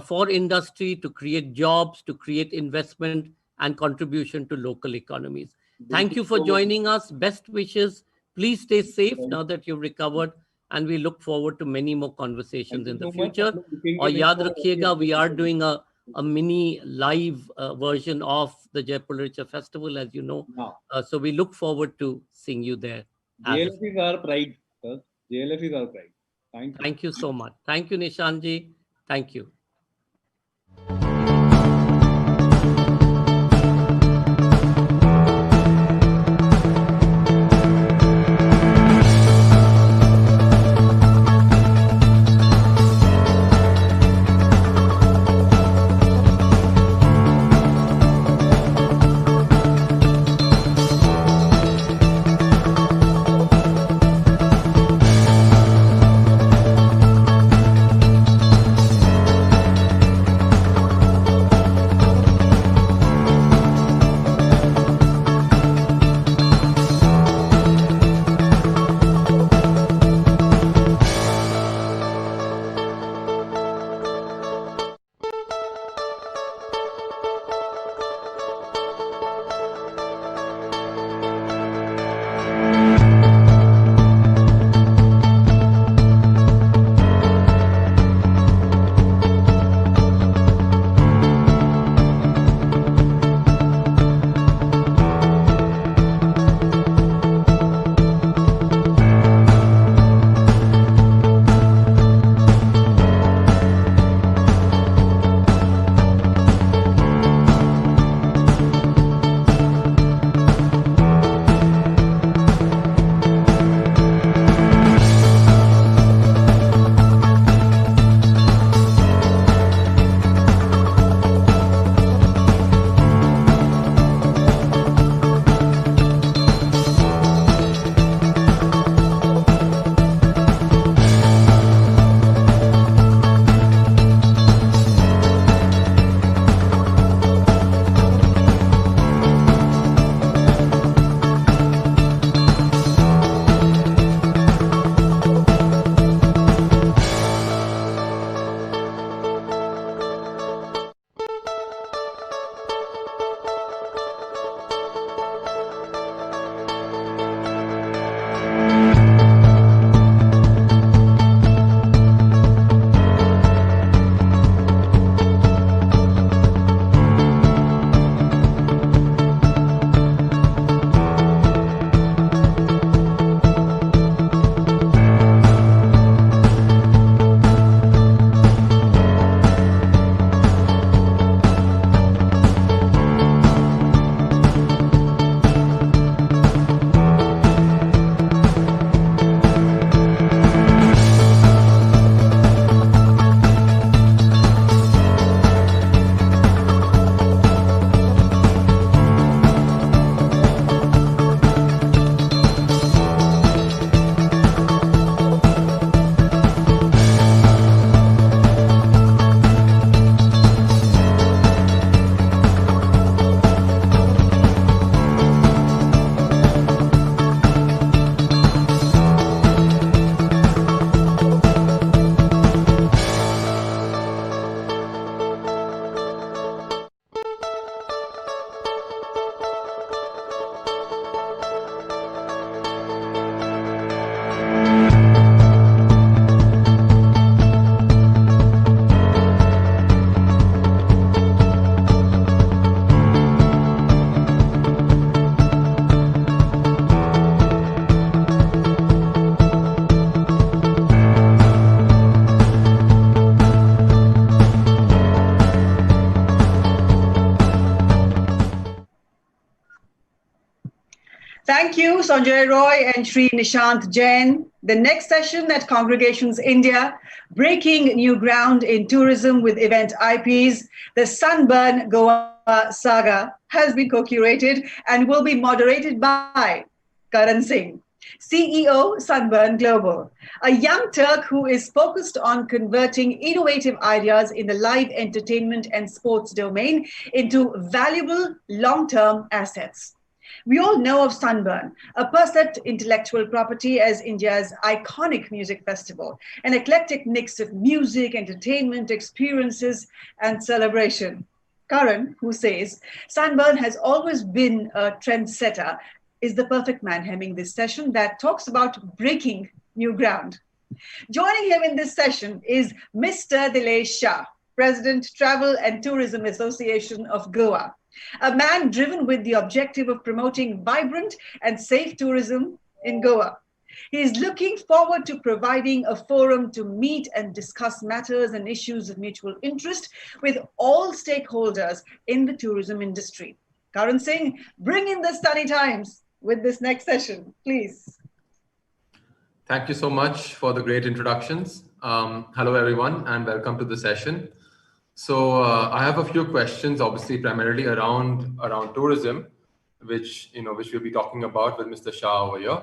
for industry, to create jobs, to create investment and contribution to local economies. Thank you for joining us. Best wishes. Please stay safe now that you've recovered, and we look forward to many more conversations in the future. और याद रखिएगा, we are doing a mini live version of the Jaipur Literature Festival, as you know. So we look forward to seeing you there. JLF is our pride, sir. JLF is our pride. Thank you. Thank you so much. Thank you, Nishan ji. Thank you. Thank you, Sanjay Roy and Shri Nishant Jain. The next session at Congregations India, Breaking New Ground in Tourism with Event IPs, the Sunburn Goa Saga, has been co-curated and will be moderated by Karan Singh, CEO, Sunburn Global, a young Turk who is focused on converting innovative ideas in the live entertainment and sports domain into valuable long-term assets. We all know of Sunburn, a perceived intellectual property as India's iconic music festival, an eclectic mix of music, entertainment, experiences, and celebration. Karan, who says Sunburn has always been a trendsetter, is the perfect man hemming this session that talks about breaking new ground. Joining him in this session is Mr. Dilesh Shah, President, Travel and Tourism Association of Goa, a man driven with the objective of promoting vibrant and safe tourism in Goa. He is looking forward to providing a forum to meet and discuss matters and issues of mutual interest with all stakeholders in the tourism industry. Karan Singh, bring in the sunny times with this next session, please. Thank you so much for the great introductions. Hello, everyone, and welcome to the session. So I have a few questions, obviously, primarily around tourism, which we'll be talking about with Mr. Shah over here.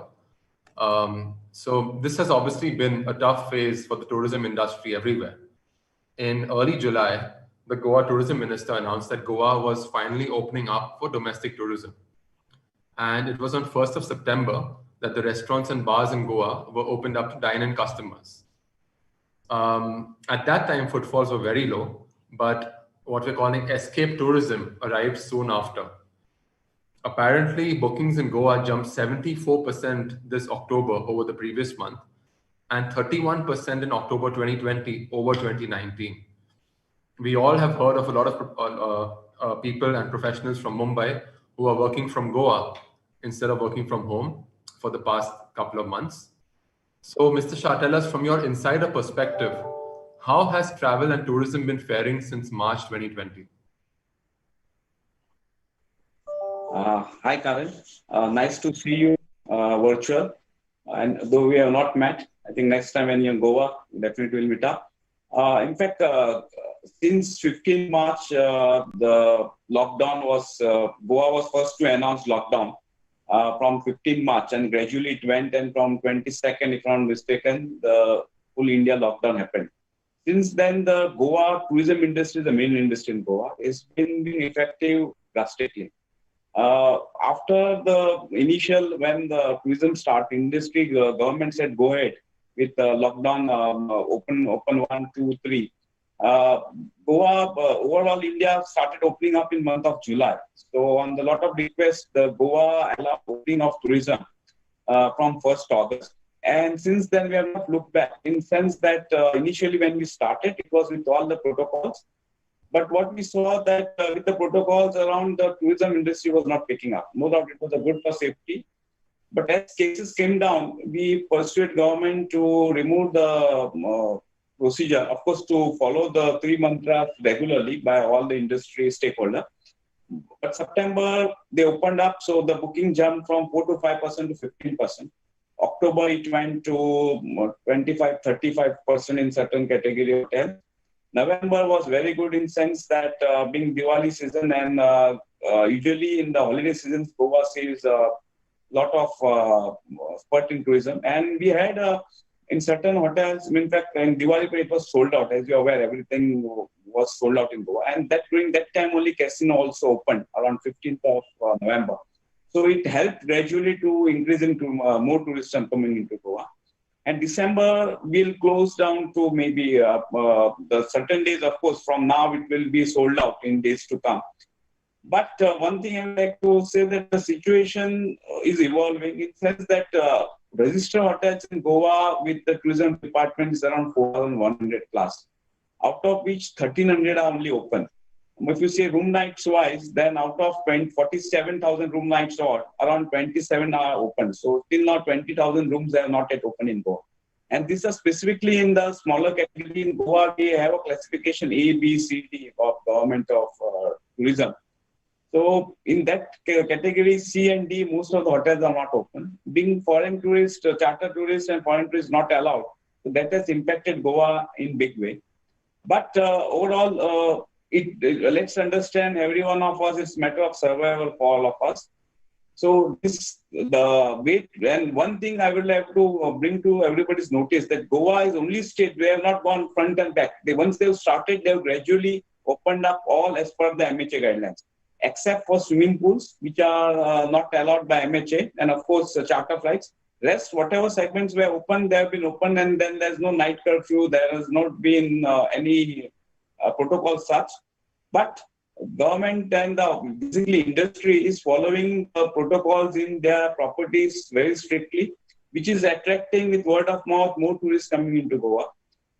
So this has obviously been a tough phase for the tourism industry everywhere. In early July, the Goa tourism minister announced that Goa was finally opening up for domestic tourism. And it was on 1st of September that the restaurants and bars in Goa were opened up to dine-in customers. At that time, footfalls were very low, but what we're calling escape tourism arrived soon after. Apparently, bookings in Goa jumped 74% this October over the previous month, and 31% in October 2020 over 2019. We all have heard of a lot of people and professionals from Mumbai who are working from Goa instead of working from home for the past couple of months. So, Mr. Shah, tell us from your insider perspective, how has travel and tourism been faring since March 2020? Hi, Karan. Nice to see you virtual. And though we have not met, I think next time when you're in Goa, definitely we'll meet up. In fact, since 15 March, the lockdown was, Goa was first to announce lockdown from 15 March, and gradually it went, and from 22nd, if I'm not mistaken, the full India lockdown happened. Since then, the Goa tourism industry, the main industry in Goa, is being effective drastically. After the initial, when the tourism industry, government said go ahead with the lockdown, open 1, 2, 3. Goa, overall India started opening up in month of July. So on the lot of requests, the Goa allowed opening of tourism from 1st August. And since then, we have not looked back, in the sense that initially when we started, it was with all the protocols. But what we saw that with the protocols around, the tourism industry was not picking up. No doubt it was a good for safety. But as cases came down, we pursued government to remove the procedure, of course, to follow the 3 mantras regularly by all the industry stakeholders. But September, they opened up, so the booking jumped from 4 to 5% to 15%. October, it went to 25, 35% in certain category hotels. November was very good in sense that being Diwali season, and usually in the holiday seasons, Goa sees a lot of spurt in tourism. And we had in certain hotels, in fact, in Diwali, it was sold out. As you're aware, everything was sold out in Goa. And that during that time, only casino also opened around 15th of November. So it helped gradually to increase into more tourism coming into Goa. And December will close down to maybe the certain days. Of course, from now it will be sold out in days to come. But one thing I would like to say that the situation is evolving. It says that registered hotels in Goa with the tourism department is around 4,100 plus, out of which 1,300 are only open. If you say room nights wise, then out of 47,000 room nights, or around 27 are open. So till now 20,000 rooms are not yet open in Goa. And these are specifically in the smaller category. In Goa, we have a classification A, B, C, D of government of tourism. So in that category C and D, most of the hotels are not open. Being foreign tourists, charter tourists and foreign tourists not allowed, so that has impacted Goa in big way. But overall, let's understand, every one of us, it's a matter of survival for all of us. So and one thing I would like to bring to everybody's notice, that Goa is only state they have not gone front and back. Once they've started, they've gradually opened up all as per the MHA guidelines, except for swimming pools, which are not allowed by MHA, and of course charter flights. Rest, whatever segments were open, they have been open, and then there's no night curfew. There has not been any protocol such. But government and basically industry is following the protocols in their properties very strictly, which is attracting with word of mouth more tourists coming into Goa.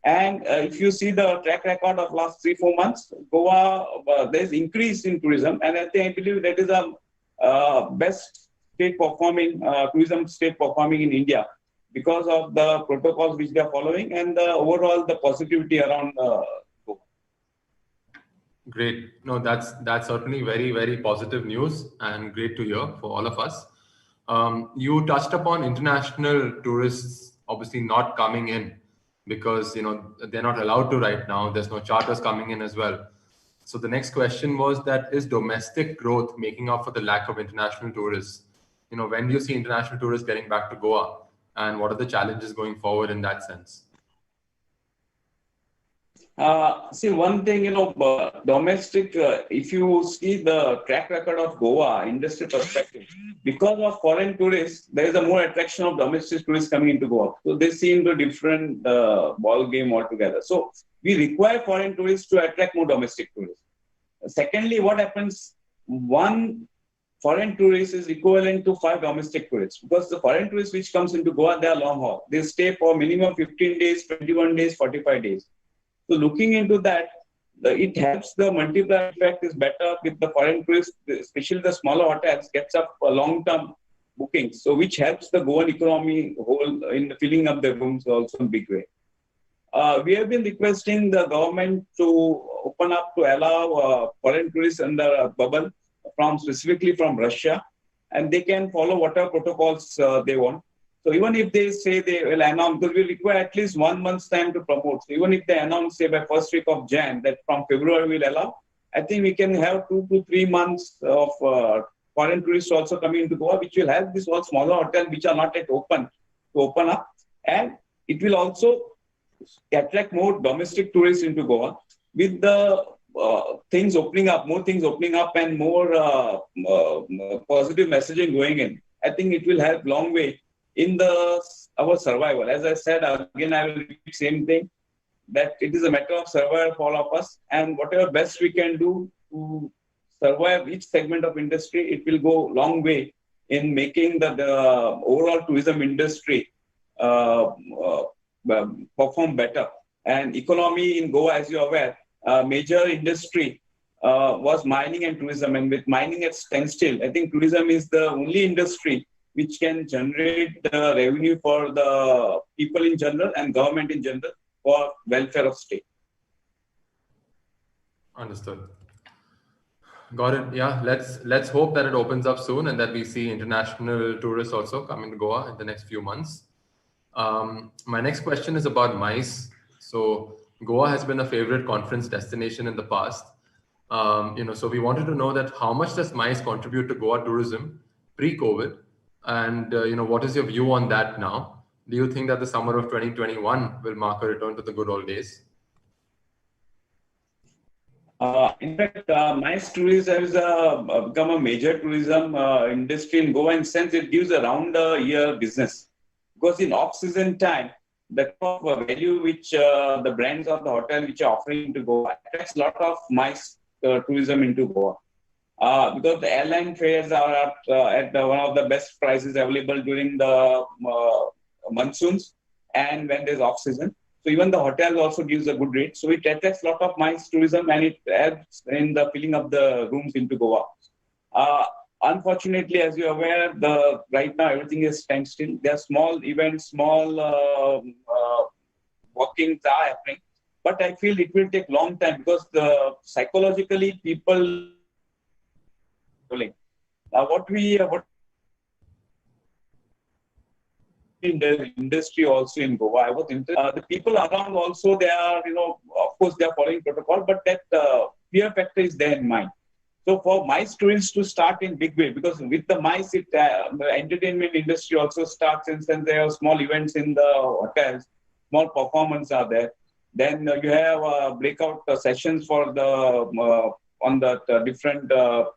And if you see the track record of last 3-4 months, Goa, there's increase in tourism, and I believe that is a best state performing tourism state performing in India because of the protocols which they are following and the overall the positivity around Goa. Great. No, that's certainly very, very positive news and great to hear for all of us. You touched upon international tourists obviously not coming in because they're not allowed to right now. There's no charters coming in as well. So the next question was that is domestic growth making up for the lack of international tourists? When do you see international tourists getting back to Goa, and what are the challenges going forward in that sense? See, one thing, domestic, if you see the track record of Goa, industry perspective, because of foreign tourists, there is a more attraction of domestic tourists coming into Goa. So they seem to different ball game altogether. So we require foreign tourists to attract more domestic tourists. Secondly, what happens, one foreign tourist is equivalent to 5 domestic tourists, because the foreign tourists which comes into Goa, they are long haul. They stay for minimum 15 days, 21 days, 45 days. So looking into that, it helps the multiplier effect is better with the foreign tourists, especially the smaller hotels, gets up a long-term bookings. So which helps the Goan economy whole in filling up the rooms also in big way. We have been requesting the government to open up to allow foreign tourists under a bubble specifically from Russia, and they can follow whatever protocols they want. So even if they say they will announce, because we require at least 1 month's time to promote. So even if they announce, say by first week of Jan, that from February we'll allow, I think we can have 2 to 3 months of foreign tourists also coming into Goa, which will help these all smaller hotels which are not yet open to open up. And it will also attract more domestic tourists into Goa with the things opening up, more things opening up and more positive messaging going in. I think it will help long way in our survival. As I said, again, I will repeat same thing, that it is a matter of survival for all of us, and whatever best we can do to survive each segment of industry, it will go long way in making the overall tourism industry perform better. And economy in Goa, as you're aware, major industry was mining and tourism, and with mining at standstill, I think tourism is the only industry which can generate the revenue for the people in general and government in general for welfare of state. Understood. Got it. Yeah, let's hope that it opens up soon and that we see international tourists also coming to Goa in the next few months. My next question is about MICE. So Goa has been a favorite conference destination in the past. So we wanted to know that how much does MICE contribute to Goa tourism pre-COVID? And, what is your view on that now? Do you think that the summer of 2021 will mark a return to the good old days? In fact, MICE tourism has become a major tourism industry in Goa, in sense it gives a round-the-year business. Because in off-season time, the kind of value which the brands of the hotel which are offering to Goa attracts a lot of MICE tourism into Goa. Because the airline fares are at one of the best prices available during the monsoons and when there's off-season. So even the hotel also gives a good rate. So it attracts a lot of MICE tourism and it adds in the filling of the rooms into Goa. Unfortunately, as you're aware, right now everything is standstill. There are small events, small walkings are happening. But I feel it will take long time because psychologically people traveling. What in the industry also in Goa, I was interested. The people around also, they are, of course, they are following protocol, but that fear factor is there in mind. So for MICE tourists to start in big way, because with the MICE, the entertainment industry also starts, and there are small events in the hotels, small performances are there. Then you have breakout sessions for the on the different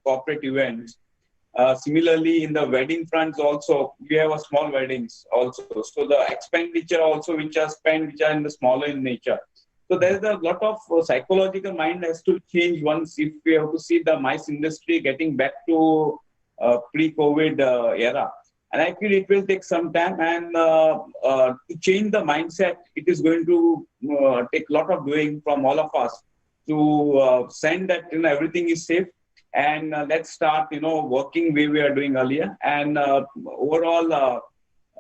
corporate events. Similarly, in the wedding fronts also, we have a small weddings also. So the expenditure also which are spent, which are in the smaller in nature. So there is a lot of psychological mind has to change once if we have to see the MICE industry getting back to pre-COVID era. And I feel it will take some time, and to change the mindset, it is going to take a lot of doing from all of us to send that everything is safe, and let's start working way we are doing earlier, and overall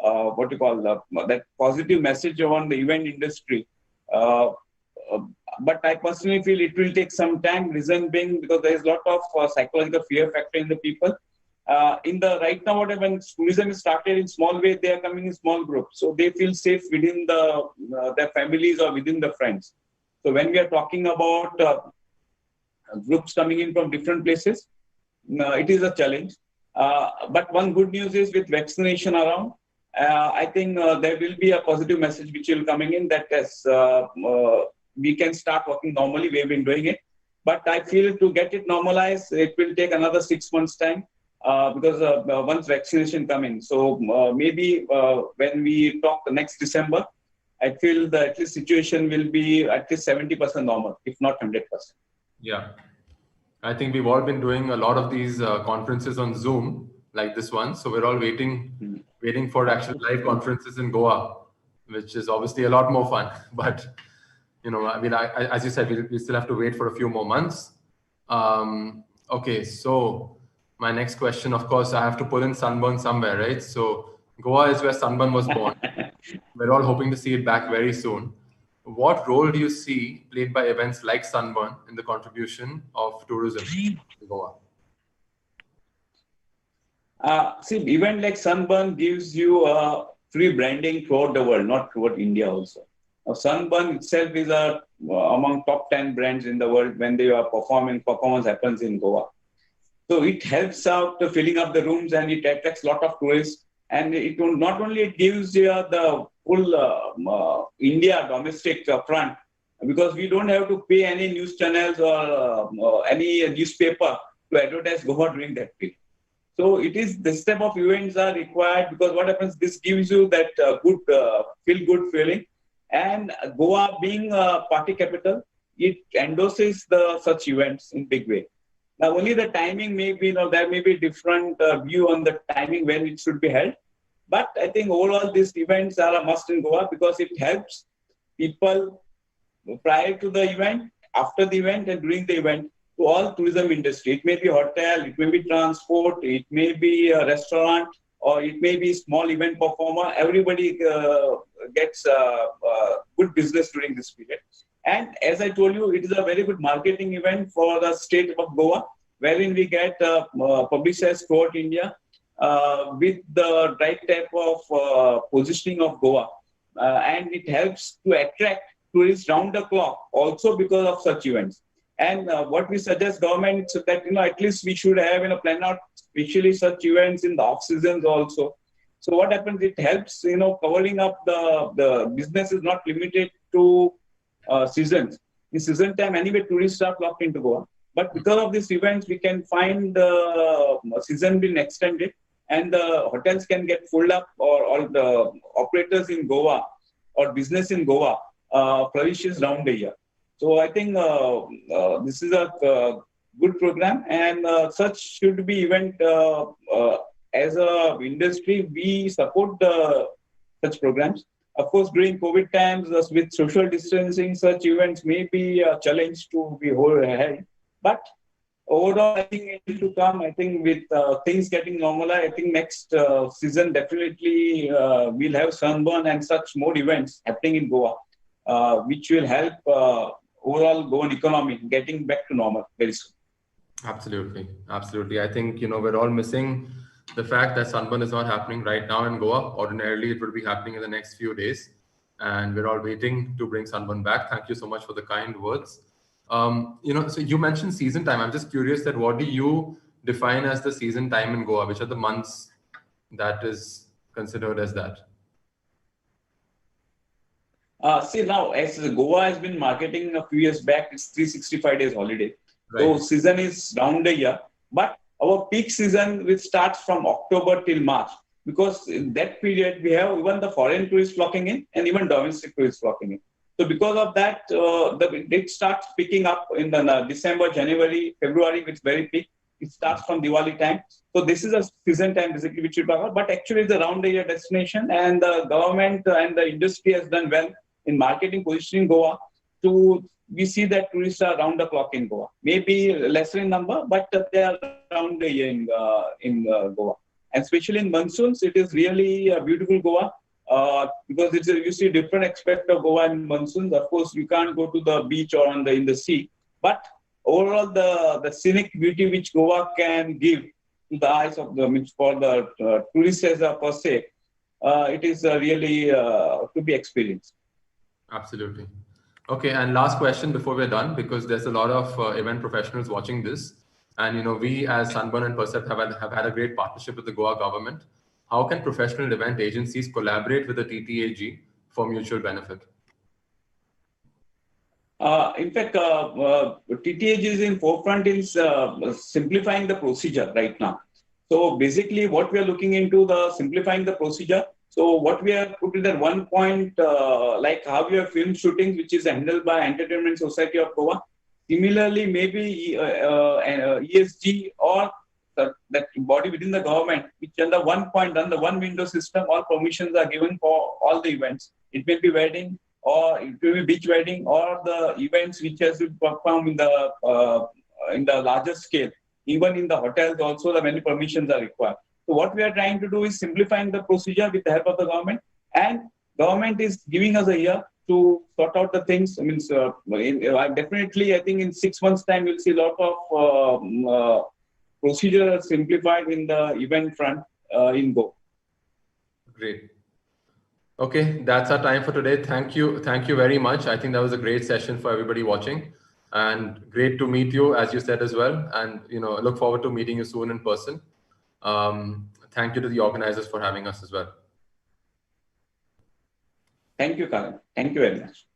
that positive message on the event industry. But I personally feel it will take some time, reason being because there is a lot of psychological fear factor in the people. In the right now, when tourism is started in small way, they are coming in small groups, so they feel safe within their families or within the friends. So when we are talking about groups coming in from different places, it is a challenge. But one good news is with vaccination around, I think there will be a positive message which will coming in that as we can start working normally. We've been doing it, but I feel to get it normalized, it will take another 6 months time. Because once vaccination come in. So maybe when we talk next December, I feel that at least situation will be at least 70% normal, if not 100%. Yeah. I think we've all been doing a lot of these conferences on Zoom, like this one. So we're all waiting for actual live conferences in Goa, which is obviously a lot more fun. But, I mean, as you said, we still have to wait for a few more months. Okay, so my next question, of course, I have to pull in Sunburn somewhere, right? So Goa is where Sunburn was born. We're all hoping to see it back very soon. What role do you see played by events like Sunburn in the contribution of tourism to Goa? See, event like Sunburn gives you free branding throughout the world, not throughout India also. Sunburn itself is among top 10 brands in the world when they are performing. Performance happens in Goa. So it helps out to filling up the rooms, and it attracts a lot of tourists. And it will not only it gives you the full India domestic front, because we don't have to pay any news channels or any newspaper to advertise Goa during that period. So it is this type of events are required, because what happens, this gives you that good feel-good feeling. And Goa being a party capital, it endorses such events in big way. Now, only the timing may be, there may be different view on the timing when it should be held. But I think overall these events are a must in Goa, because it helps people prior to the event, after the event, and during the event to all tourism industry. It may be hotel, it may be transport, it may be a restaurant, or it may be small event performer. Everybody gets good business during this period. And as I told you, it is a very good marketing event for the state of Goa, wherein we get publicized throughout India with the right type of positioning of Goa. And it helps to attract tourists round the clock also because of such events. And what we suggest government so that, at least we should have plan out especially such events in the off seasons also. So what happens, it helps, covering up the business is not limited to seasons. In season time, anyway, tourists are flocked into Goa. But because of these events, we can find the season being extended, and the hotels can get filled up, or the operators in Goa or business in Goa flourishes round the year. So I think this is a good program, and such should be event as a industry. We support such programs. Of course, during COVID times, with social distancing, such events may be a challenge to be held. But overall, I think it will come. I think with things getting normalized, I think next season definitely we'll have Sunburn and such more events happening in Goa, which will help overall Goan economy getting back to normal very soon. Absolutely. Absolutely. I think, we're all missing the fact that Sunburn is not happening right now in Goa. Ordinarily, it would be happening in the next few days. And we're all waiting to bring Sunburn back. Thank you so much for the kind words. So you mentioned season time. I'm just curious that what do you define as the season time in Goa? Which are the months that is considered as that? See now, as Goa has been marketing a few years back, it's 365 days holiday. Right. So season is round the year, but our peak season which starts from October till March, because in that period we have even the foreign tourists flocking in and even domestic tourists flocking in. So because of that, it starts picking up in the December, January, February, which is very peak. It starts from Diwali time. So this is a season time basically which we talk about, but actually it's a round the year destination, and the government and the industry has done well in marketing, positioning Goa we see that tourists are round the clock in Goa. Maybe lesser in number, but they are round the year in Goa. And especially in monsoons, it is really a beautiful Goa because you see different aspects of Goa in monsoons. Of course, you can't go to the beach or in the sea, but overall the scenic beauty which Goa can give to the eyes of for the tourists as per se, it is really to be experienced. Absolutely. Okay, and last question before we're done, because there's a lot of event professionals watching this, and we as Sunburn and Percept have had a great partnership with the Goa government. How can professional event agencies collaborate with the TTAG for mutual benefit? In fact, TTAG is in forefront in simplifying the procedure right now. So basically, what we are looking into the simplifying the procedure. So what we have put in at one point, like how we have film shootings, which is handled by Entertainment Society of Goa. Similarly, maybe ESG or that body within the government, which under one point, under one window system, all permissions are given for all the events. It may be wedding, or it may be beach wedding, or the events which has to perform in the larger scale. Even in the hotels, also the many permissions are required. So what we are trying to do is simplifying the procedure with the help of the government, and government is giving us a year to sort out the things. I mean, definitely, I think in 6 months' time, you'll see a lot of procedure simplified in the event front in Goa. Great. Okay, that's our time for today. Thank you very much. I think that was a great session for everybody watching, and great to meet you, as you said as well. And look forward to meeting you soon in person. Thank you to the organizers for having us as well. Thank you, Karan. Thank you very much.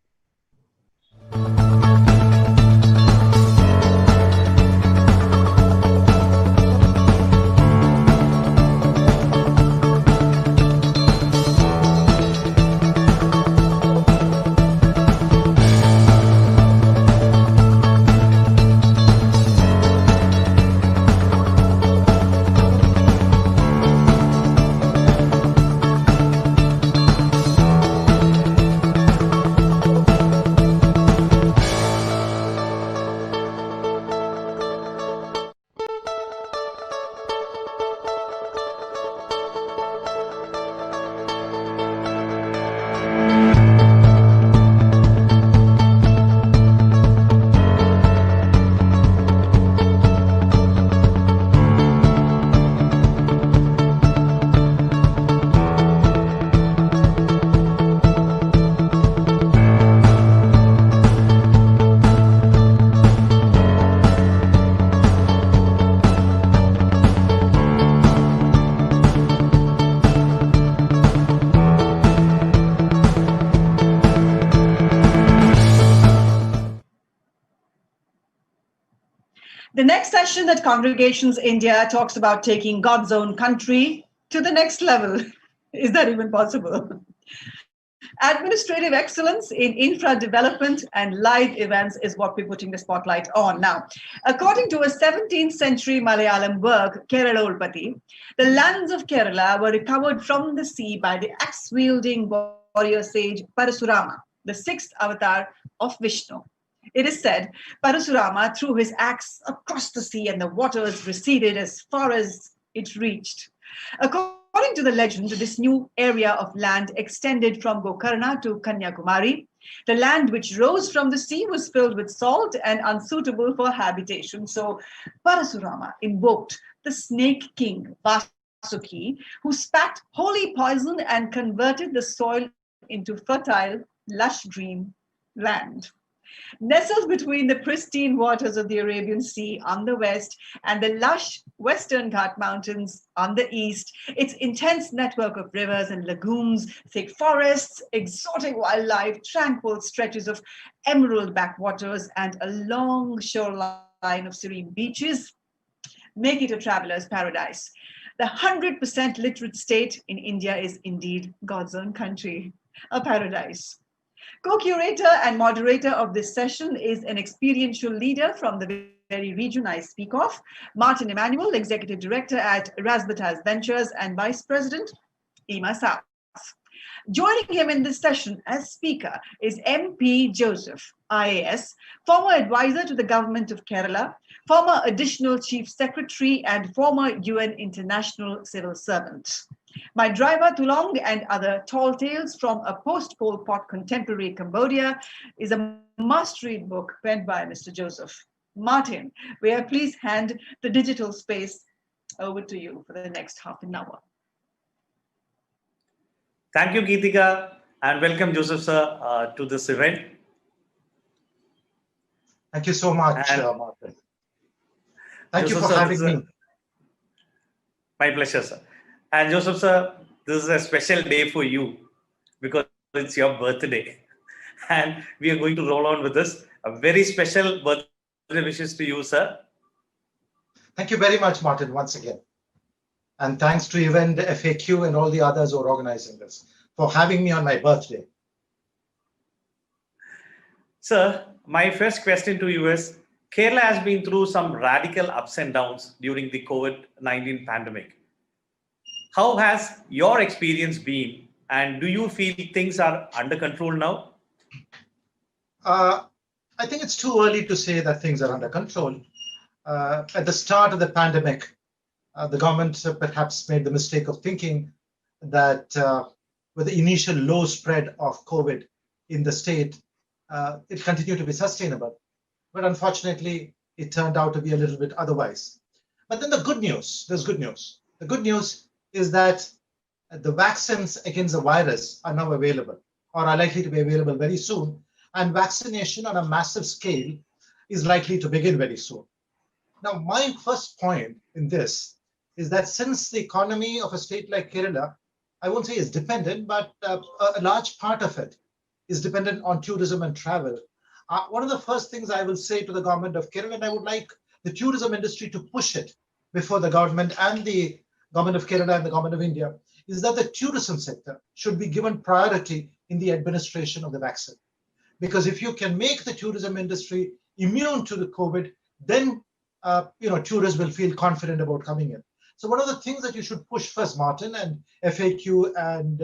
The next session at Congregations India talks about taking God's own country to the next level. Is that even possible? Administrative excellence in infra development and live events is what we're putting the spotlight on now. According to a 17th century Malayalam work, Kerala Ulpati, the lands of Kerala were recovered from the sea by the axe-wielding warrior sage Parasurama, the sixth avatar of Vishnu. It is said Parasurama threw his axe across the sea and the waters receded as far as it reached. According According to the legend, this new area of land extended from Gokarna to Kanyakumari. The land which rose from the sea was filled with salt and unsuitable for habitation. So Parasurama invoked the snake king Vasuki, who spat holy poison and converted the soil into fertile, lush green land. Nestled between the pristine waters of the Arabian Sea on the west and the lush Western Ghat Mountains on the east, its intense network of rivers and lagoons, thick forests, exotic wildlife, tranquil stretches of emerald backwaters, and a long shoreline of serene beaches make it a traveler's paradise. The 100% literate state in India is indeed God's own country, a paradise. Co-curator and moderator of this session is an experiential leader from the very region I speak of, Martin Emanuel, Executive Director at Razbatas Ventures and Vice President, IMA South. Joining him in this session as speaker is MP Joseph, IAS, former advisor to the government of Kerala, former additional chief secretary and former UN international civil servant. My Driver Tulong and Other Tall Tales from a Post-Pol Pot Contemporary Cambodia is a must-read book penned by Mr. Joseph. Martin, may I please hand the digital space over to you for the next half an hour. Thank you, Geetika, and welcome, Joseph, sir, to this event. Thank you so much, Martin. Thank Joseph, you for sir, having me. My pleasure, sir. And Joseph, sir, this is a special day for you because it's your birthday. And we are going to roll on with this. A very special birthday wishes to you, sir. Thank you very much, Martin, once again. And thanks to Event FAQ and all the others who are organizing this for having me on my birthday. Sir, my first question to you is, Kerala has been through some radical ups and downs during the COVID-19 pandemic. How has your experience been, and do you feel things are under control now? I think it's too early to say that things are under control. At the start of the pandemic, the government perhaps made the mistake of thinking that with the initial low spread of COVID in the state, it continued to be sustainable. But unfortunately, it turned out to be a little bit otherwise. But then the good news, there's good news. The good news is that the vaccines against the virus are now available or are likely to be available very soon. And vaccination on a massive scale is likely to begin very soon. Now, my first point in this is that since the economy of a state like Kerala, I won't say is dependent, but a large part of it is dependent on tourism and travel. One of the first things I will say to the government of Kerala, and I would like the tourism industry to push it before the government and the government of Kerala and the government of India, is that the tourism sector should be given priority in the administration of the vaccine. Because if you can make the tourism industry immune to the COVID, then tourists will feel confident about coming in. So one of the things that you should push first, Martin, and FAQ and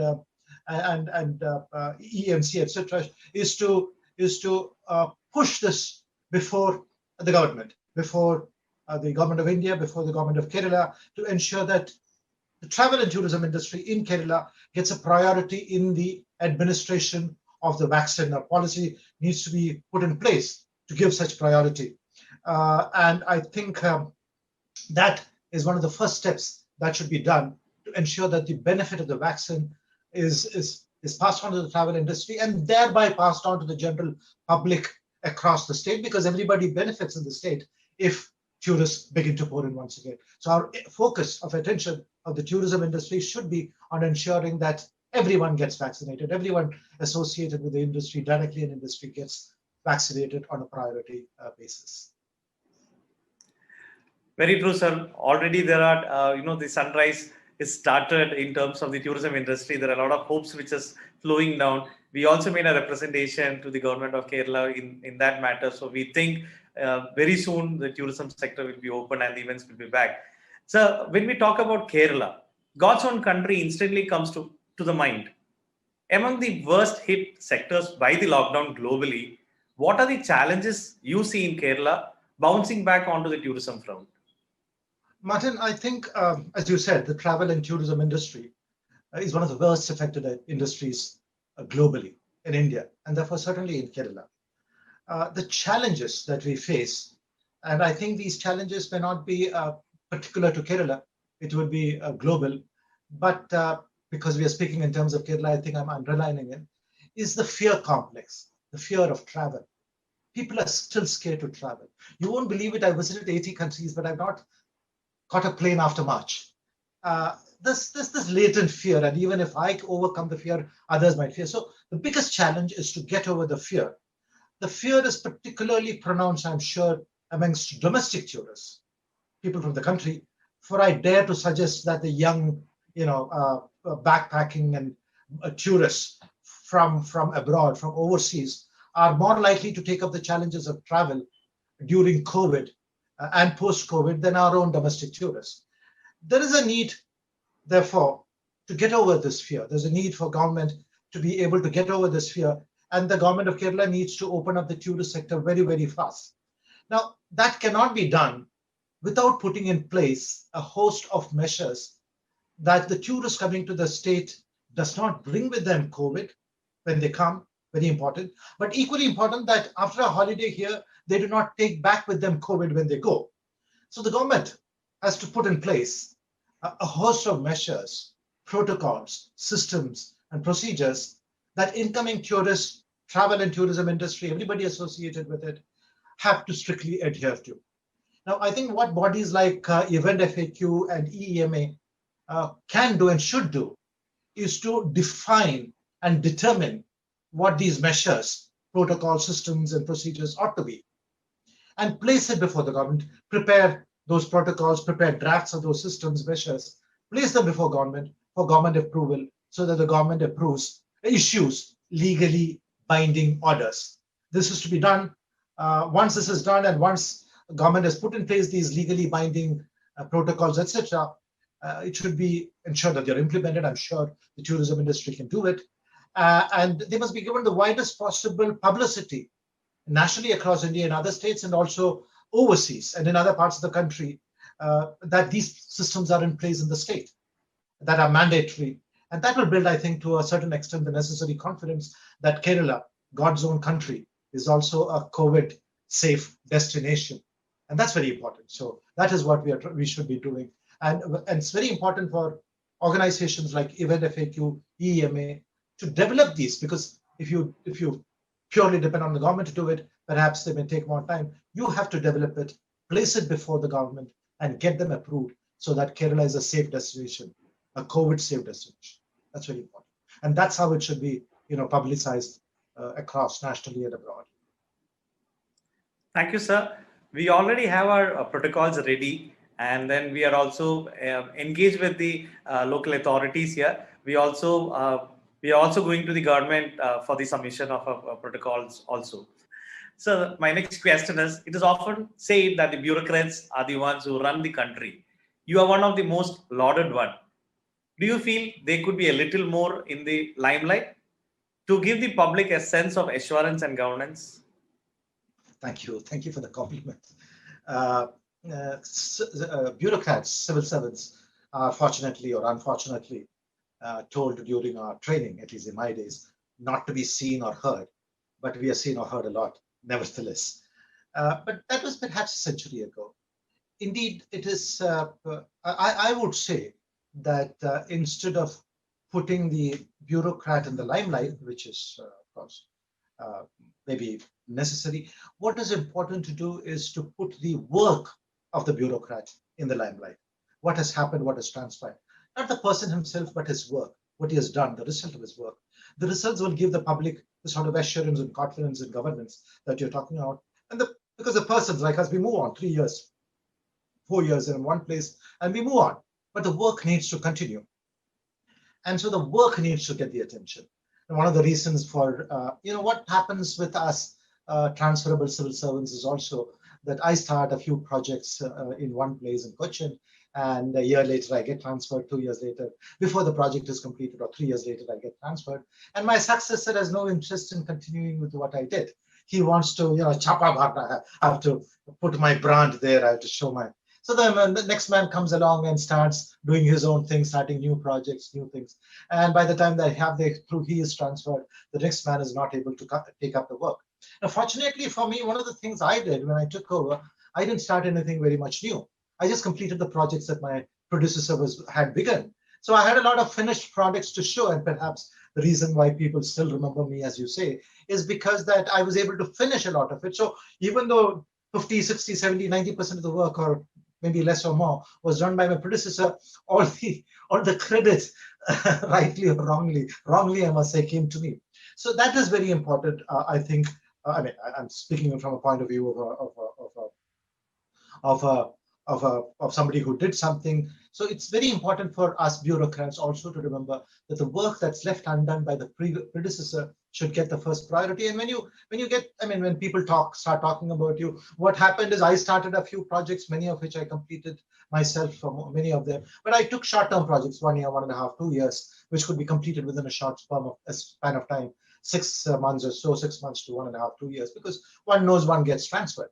EMC, etc., is to push this before the government, before the government of India, before the government of Kerala, to ensure that the travel and tourism industry in Kerala gets a priority in the administration of the vaccine. A policy needs to be put in place to give such priority. And I think that is one of the first steps that should be done to ensure that the benefit of the vaccine is passed on to the travel industry and thereby passed on to the general public across the state, because everybody benefits in the state if tourists begin to pour in once again. So our focus of attention of the tourism industry should be on ensuring that everyone gets vaccinated, everyone associated with the industry, directly in industry, gets vaccinated on a priority basis. Very true, sir. Already there are, the sunrise is started in terms of the tourism industry. There are a lot of hopes which is flowing down. We also made a representation to the government of Kerala in that matter. So we think very soon the tourism sector will be open and the events will be back. So when we talk about Kerala, God's own country instantly comes to the mind. Among the worst hit sectors by the lockdown globally, what are the challenges you see in Kerala bouncing back onto the tourism front? Martin, I think, as you said, the travel and tourism industry is one of the worst affected industries globally in India, and therefore certainly in Kerala. The challenges that we face, and I think these challenges may not be particular to Kerala, it would be global, but because we are speaking in terms of Kerala, I think I'm underlining it, is the fear complex, the fear of travel. People are still scared to travel. You won't believe it, I visited 80 countries, but I've not caught a plane after March. This latent fear, and even if I overcome the fear, others might fear. So the biggest challenge is to get over the fear. The fear is particularly pronounced, I'm sure, amongst domestic tourists, people from the country. For I dare to suggest that the young, backpacking and tourists from abroad, from overseas, are more likely to take up the challenges of travel during COVID and post-COVID than our own domestic tourists. There is a need, therefore, to get over this fear. There's a need for government to be able to get over this fear, and the government of Kerala needs to open up the tourist sector very, very fast. Now, that cannot be done without putting in place a host of measures that the tourists coming to the state does not bring with them COVID when they come, very important, but equally important that after a holiday here, they do not take back with them COVID when they go. So the government has to put in place a host of measures, protocols, systems, and procedures that incoming tourists, travel and tourism industry, everybody associated with it, have to strictly adhere to. Now, I think what bodies like Event FAQ and EEMA can do and should do is to define and determine what these measures, protocol systems and procedures ought to be, and place it before the government, prepare those protocols, prepare drafts of those systems, measures, place them before government for government approval so that the government issues legally binding orders. This is to be done. Once this is done and once government has put in place these legally binding protocols, etc., it should be ensured that they're implemented. I'm sure the tourism industry can do it. And they must be given the widest possible publicity nationally across India and other states and also overseas and in other parts of the country that these systems are in place in the state, that are mandatory. And that will build, I think, to a certain extent, the necessary confidence that Kerala, God's own country, is also a COVID-safe destination. And that's very important. So that is what we should be doing. And it's very important for organizations like Event FAQ, EEMA, to develop these, because if you purely depend on the government to do it, perhaps they may take more time. You have to develop it, place it before the government, and get them approved so that Kerala is a safe destination, a COVID-safe destination. That's very important. And that's how it should be, publicized across nationally and abroad. Thank you, sir. We already have our protocols ready, and then we are also engaged with the local authorities here. We are also going to the government for the submission of our protocols also. So my next question is, it is often said that the bureaucrats are the ones who run the country. You are one of the most lauded one. Do you feel they could be a little more in the limelight to give the public a sense of assurance and governance? Thank you. Thank you for the compliment. Bureaucrats, civil servants are fortunately or unfortunately told during our training, at least in my days, not to be seen or heard, but we are seen or heard a lot, nevertheless. But that was perhaps a century ago. Indeed, it is, I would say that instead of putting the bureaucrat in the limelight, which is, of course, maybe necessary, what is important to do is to put the work of the bureaucrat in the limelight. What has happened, what has transpired. Not the person himself, but his work, what he has done, the result of his work. The results will give the public the sort of assurance and confidence in governance that you're talking about. And because the persons like us, we move on 3 years, 4 years in one place, and we move on. But the work needs to continue. And so the work needs to get the attention. And one of the reasons for, what happens with us transferable civil servants is also that I start a few projects in one place in Cochin, and a year later I get transferred, 2 years later, before the project is completed, or 3 years later I get transferred. And my successor has no interest in continuing with what I did. He wants to, chapa bhagna, I have to put my brand there, I have to show my. So then the next man comes along and starts doing his own thing, starting new projects, new things. And by the time he is transferred, the next man is not able to take up the work. Now, fortunately for me, one of the things I did when I took over, I didn't start anything very much new. I just completed the projects that my predecessor had begun. So I had a lot of finished products to show, and perhaps the reason why people still remember me, as you say, is because that I was able to finish a lot of it. So even though 50, 60, 70, 90% of the work, or maybe less or more, was done by my predecessor, all the credit, rightly or wrongly I must say, came to me. So that is very important, I think. I mean, I'm speaking from a point of view of somebody who did something. So it's very important for us bureaucrats also to remember that the work that's left undone by the predecessor should get the first priority. And when people start talking about you, what happened is I started a few projects, many of which I completed myself, for many of them. But I took short-term projects, 1 year, 1.5, 2 years, which could be completed within a short span of time, 6 months or so, 6 months to 1.5, 2 years, because one knows one gets transferred.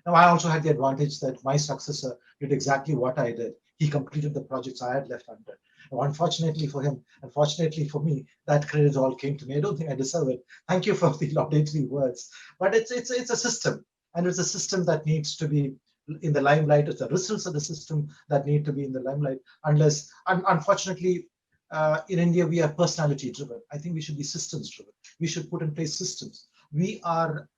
Now, I also had the advantage that my successor did exactly what I did. He completed the projects I had left undone. Now, unfortunately for him, unfortunately for me, that credit all came to me. I don't think I deserve it. Thank you for the laudatory words. But it's a system, and it's a system that needs to be in the limelight. It's the results of the system that need to be in the limelight. Unfortunately, in India, we are personality driven. I think we should be systems driven. We should put in place systems. We are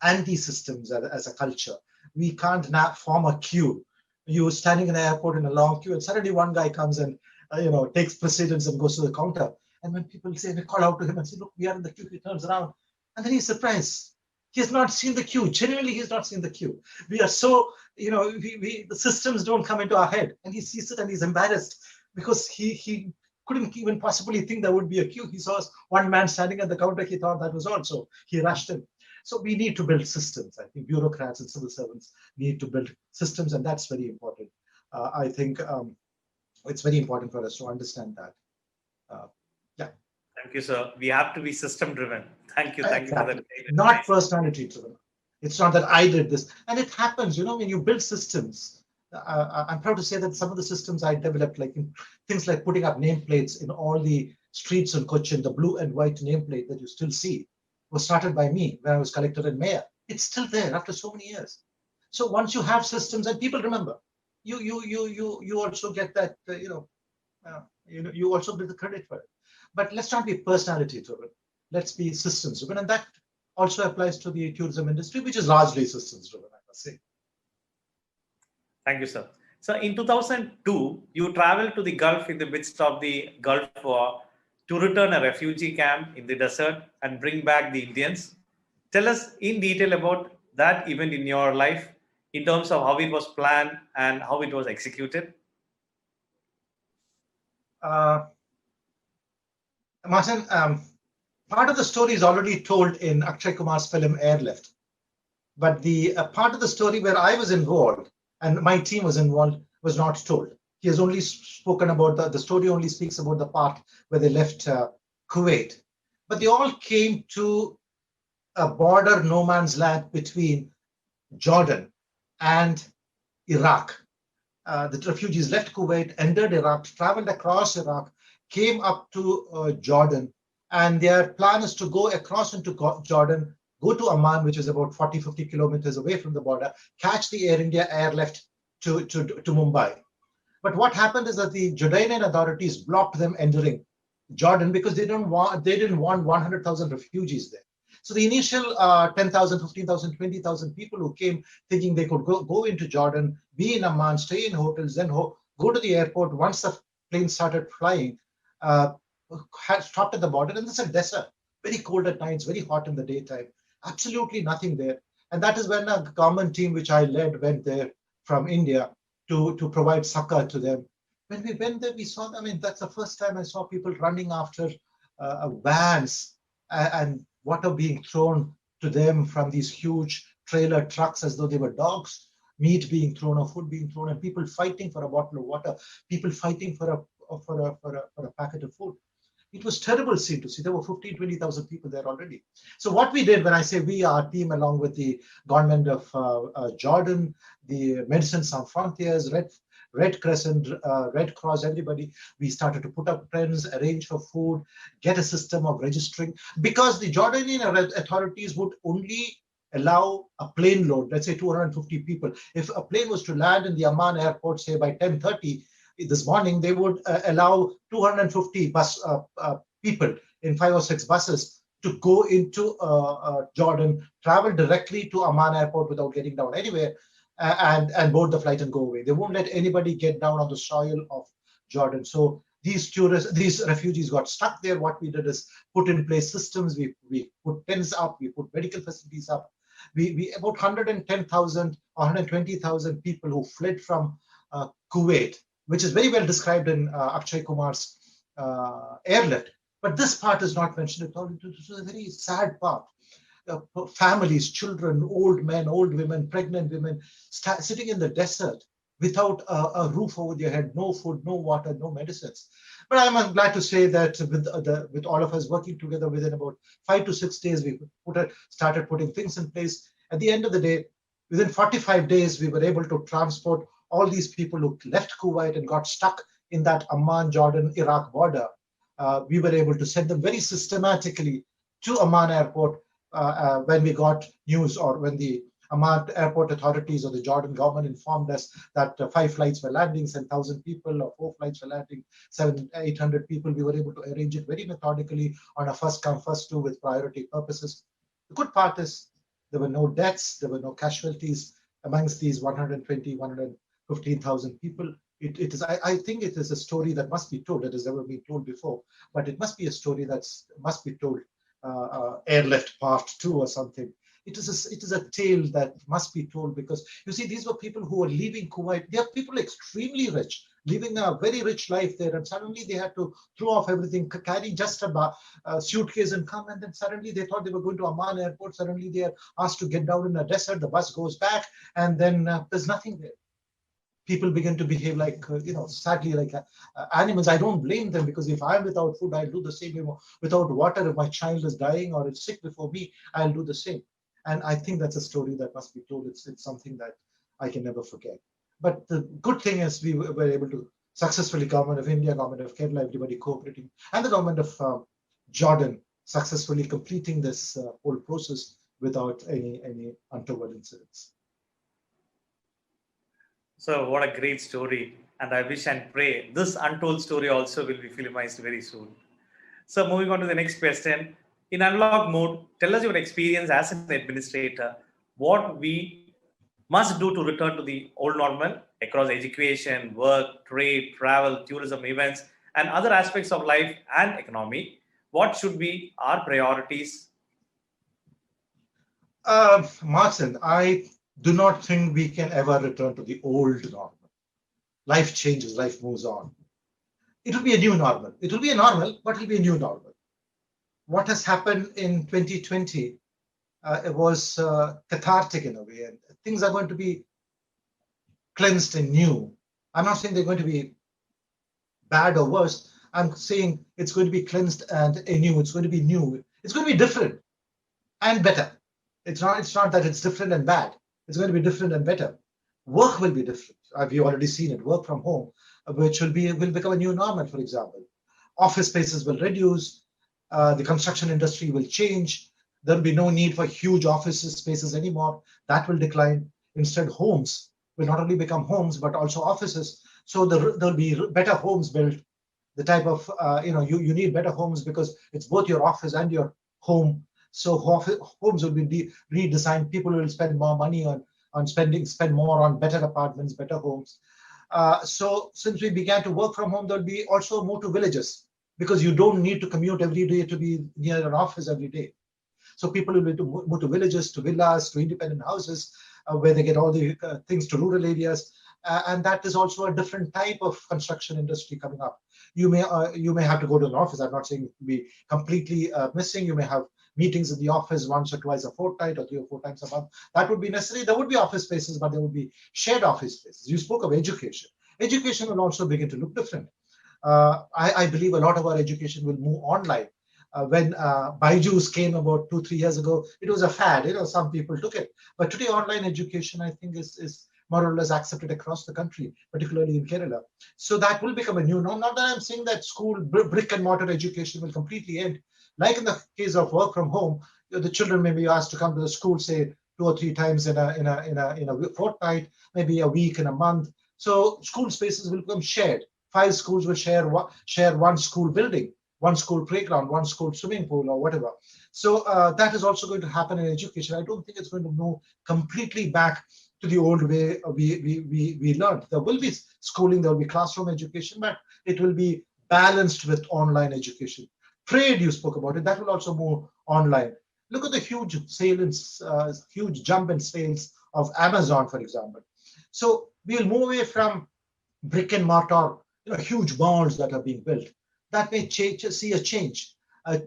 anti-systems as a culture. We can't now form a queue. You're standing in the airport in a long queue, and suddenly one guy comes and takes precedence and goes to the counter. And when people say, they call out to him and say, "Look, we are in the queue," he turns around, and then he's surprised. He has not seen the queue. Genuinely, he's not seen the queue. We are so, the systems don't come into our head, and he sees it and he's embarrassed because he couldn't even possibly think there would be a queue. He saw one man standing at the counter. He thought that was all, so he rushed in. So we need to build systems. I think bureaucrats and civil servants need to build systems, and that's very important. I think it's very important for us to understand that. Yeah. Thank you, sir. We have to be system driven. Thank you. Thank you for that. Not personality driven. It's not that I did this. And it happens, when you build systems. I'm proud to say that some of the systems I developed, like things like putting up nameplates in all the streets in Cochin, the blue and white nameplate that you still see, was started by me when I was collector and mayor. It's still there after so many years. So once you have systems and people remember, you also get that, you also build the credit for it. But let's not be personality driven. Let's be systems driven. And that also applies to the tourism industry, which is largely systems driven, I must say. Thank you, sir. So in 2002, you traveled to the Gulf in the midst of the Gulf War to return a refugee camp in the desert and bring back the Indians. Tell us in detail about that event in your life in terms of how it was planned and how it was executed. Martin, part of the story is already told in Akshay Kumar's film Airlift. But the part of the story where I was involved and my team was involved was not told. He has only spoken about the story only speaks about the part where they left Kuwait. But they all came to a border no man's land between Jordan and Iraq. The refugees left Kuwait, entered Iraq, traveled across Iraq, came up to Jordan, and their plan is to go across into Jordan, go to Amman, which is about 40-50 kilometers away from the border, catch the Air India airlift to Mumbai. But what happened is that the Jordanian authorities blocked them entering Jordan because they didn't want 100,000 refugees there. So the initial 10,000, 15,000, 20,000 people who came thinking they could go into Jordan, be in Amman, stay in hotels, then go to the airport. Once the plane started flying, stopped at the border, and it's a desert, very cold at nights, very hot in the daytime, absolutely nothing there. And that is when a government team, which I led, went there from India to provide succor to them. When we went there, we saw, that's the first time I saw people running after vans and water being thrown to them from these huge trailer trucks as though they were dogs, meat being thrown or food being thrown, and people fighting for a bottle of water, people fighting for a packet of food. It was terrible scene to see. There were 15,000-20,000 people there already. So what we did, when I say we, our team, along with the government of Jordan, the Medicine Sans Frontiers, Red Crescent, Red Cross, everybody. We started to put up tents, arrange for food, get a system of registering, because the Jordanian authorities would only allow a plane load, let's say 250 people. If a plane was to land in the Amman airport, say by 10:30 this morning, they would allow 250 people in 5 or 6 buses to go into Jordan, travel directly to Amman airport without getting down anywhere, and board the flight and go away. They won't let anybody get down on the soil of Jordan. So these refugees got stuck there. What we did is put in place systems. We put tents up. We put medical facilities up. We about 110,000 or 120,000 people who fled from Kuwait, which is very well described in Akshay Kumar's Airlift. But this part is not mentioned at all. It is a very sad part. Families, children, old men, old women, pregnant women, sitting in the desert without a roof over their head, no food, no water, no medicines. But I'm glad to say that with all of us working together, within about 5 to 6 days, we started putting things in place. At the end of the day, within 45 days, we were able to transport all these people who left Kuwait and got stuck in that Amman, Jordan, Iraq border. We were able to send them very systematically to Amman airport when we got news, or when the Amman airport authorities or the Jordan government informed us that 5 flights were landing, 10,000 people, or 4 flights were landing, 700-800 people. We were able to arrange it very methodically on a first come, first do with priority purposes. The good part is there were no deaths, there were no casualties amongst these 120, 115,000 people. I think it is a story that must be told, that has never been told before, but it must be a story that must be told, Airlift Part 2 or something. It is a tale that must be told, because you see, these were people who were leaving Kuwait. They are people extremely rich, living a very rich life there, and suddenly they had to throw off everything, carry just a suitcase and come, and then suddenly they thought they were going to Amman airport. Suddenly they are asked to get down in a desert, the bus goes back, and then there's nothing there. People begin to behave like, sadly, like animals. I don't blame them, because if I'm without food, I'll do the same. Without water, if my child is dying or is sick before me, I'll do the same. And I think that's a story that must be told. It's something that I can never forget. But the good thing is we were able to successfully, Government of India, Government of Kerala, everybody cooperating, and the Government of Jordan successfully completing this whole process without any untoward incidents. So what a great story. And I wish and pray this untold story also will be filmized very soon. So moving on to the next question. In analog mode, tell us your experience as an administrator, what we must do to return to the old normal across education, work, trade, travel, tourism, events, and other aspects of life and economy. What should be our priorities? Martin, I do not think we can ever return to the old normal. Life changes, life moves on. It will be a new normal. It will be a normal, but it will be a new normal. What has happened in 2020, it was cathartic in a way, and things are going to be cleansed and new. I'm not saying they're going to be bad or worse. I'm saying it's going to be cleansed and anew. It's going to be new. It's going to be different and better. It's not that it's different and bad. It's going to be different and better. Work will be different. We've already seen it. Work from home, which will become a new normal, for example. Office spaces will reduce. The construction industry will change. There will be no need for huge office spaces anymore. That will decline. Instead, homes will not only become homes, but also offices. So there'll be better homes built. The type of, you need better homes because it's both your office and your home. So homes will be redesigned. People will spend more money spend more on better apartments, better homes. So since we began to work from home, there'll be also more to villages, because you don't need to commute every day to be near an office every day. So people will move to villages, to villas, to independent houses, where they get all the things to rural areas. And that is also a different type of construction industry coming up. You may have to go to an office. I'm not saying it will be completely missing. You may have meetings in the office once or twice a fortnight or 3 or 4 times a month. That would be necessary. There would be office spaces, but there would be shared office spaces. You spoke of education. Education will also begin to look different. I believe a lot of our education will move online. When Byju's came about 2-3 years ago, it was a fad. Some people took it. But today, online education, I think, is more or less accepted across the country, particularly in Kerala. So that will become a new norm. Not that I'm saying that school brick and mortar education will completely end. Like in the case of work from home, the children may be asked to come to the school, say 2 or 3 times in a fortnight, maybe a week, in a month. So school spaces will become shared. 5 schools will share one school building, one school playground, one school swimming pool, or whatever. So that is also going to happen in education. I don't think it's going to move completely back to the old way we learned. There will be schooling, there will be classroom education, but it will be balanced with online education. Trade, you spoke about it, that will also move online. Look at the huge huge jump in sales of Amazon, for example. So we'll move away from brick and mortar, huge malls that are being built. That may see a change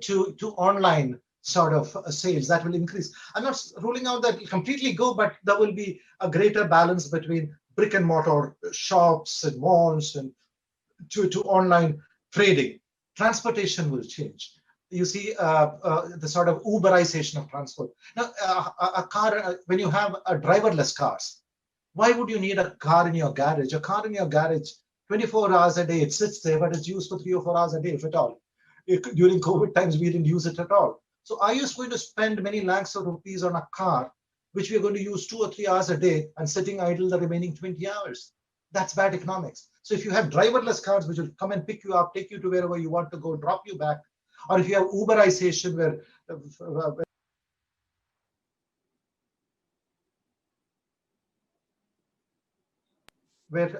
to online sort of sales that will increase. I'm not ruling out that it will completely go, but there will be a greater balance between brick and mortar shops and malls and to online trading. Transportation will change. You see the sort of Uberization of transport. Now, a car, when you have a driverless cars, why would you need a car in your garage? A car in your garage, 24 hours a day, it sits there, but it's used for 3 or 4 hours a day, if at all. During COVID times, we didn't use it at all. So are you going to spend many lakhs of rupees on a car, which we are going to use 2 or 3 hours a day and sitting idle the remaining 20 hours? That's bad economics. So if you have driverless cars, which will come and pick you up, take you to wherever you want to go, drop you back, or if you have Uberization where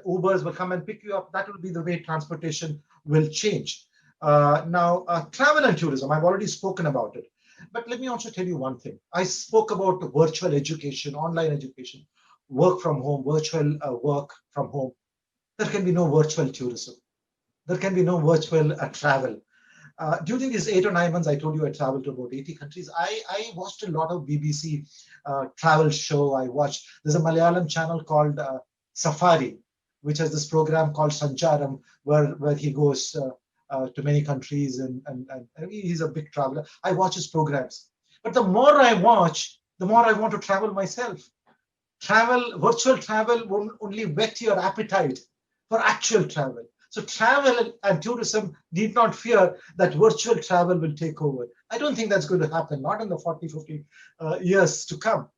Ubers will come and pick you up, that will be the way transportation will change. Now, travel and tourism, I've already spoken about it. But let me also tell you one thing. I spoke about virtual education, online education, work from home, virtual work from home. There can be no virtual tourism. There can be no virtual travel. During these 8 or 9 months, I told you I traveled to about 80 countries. I watched a lot of BBC travel show. There's a Malayalam channel called Safari, which has this program called Sancharam, where he goes to many countries and he's a big traveler. I watch his programs. But the more I watch, the more I want to travel myself. Virtual travel will only whet your appetite for actual travel. So travel and tourism need not fear that virtual travel will take over. I don't think that's going to happen, not in the 40, 50 years to come.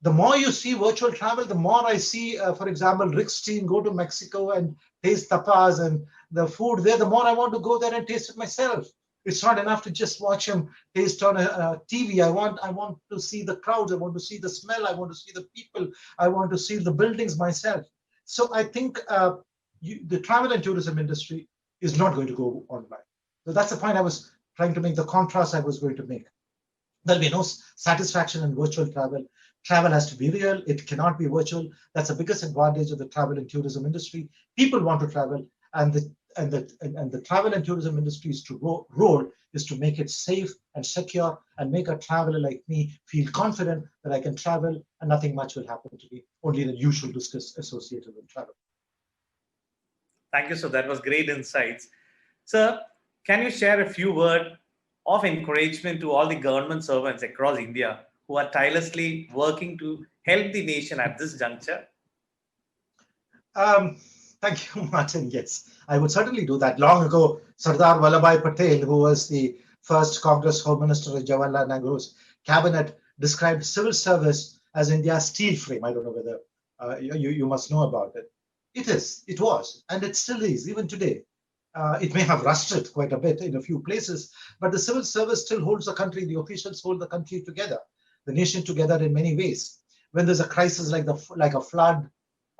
The more you see virtual travel, the more I see, for example, Rick Stein go to Mexico and taste tapas and the food there, the more I want to go there and taste it myself. It's not enough to just watch him taste on a TV. I want to see the crowds. I want to see the smell. I want to see the people. I want to see the buildings myself. So I think the travel and tourism industry is not going to go online. So that's the point I was trying to make, the contrast I was going to make. There'll be no satisfaction in virtual travel. Travel has to be real. It cannot be virtual. That's the biggest advantage of the travel and tourism industry. People want to travel, and the travel and tourism industry's role is to make it safe and secure and make a traveler like me feel confident that I can travel and nothing much will happen to me, only the usual risks associated with travel. Thank you, sir. That was great insights. Sir, can you share a few words of encouragement to all the government servants across India who are tirelessly working to help the nation at this juncture? Thank you, Martin. Yes, I would certainly do that. Long ago, Sardar Vallabhbhai Patel, who was the first Congress Home Minister of Jawaharlal Nehru's cabinet, described civil service as India's steel frame. I don't know whether you must know about it. It was, and it still is, even today. It may have rusted quite a bit in a few places, but the civil service still holds the country. The officials hold the country together, the nation together in many ways. When there's a crisis like a flood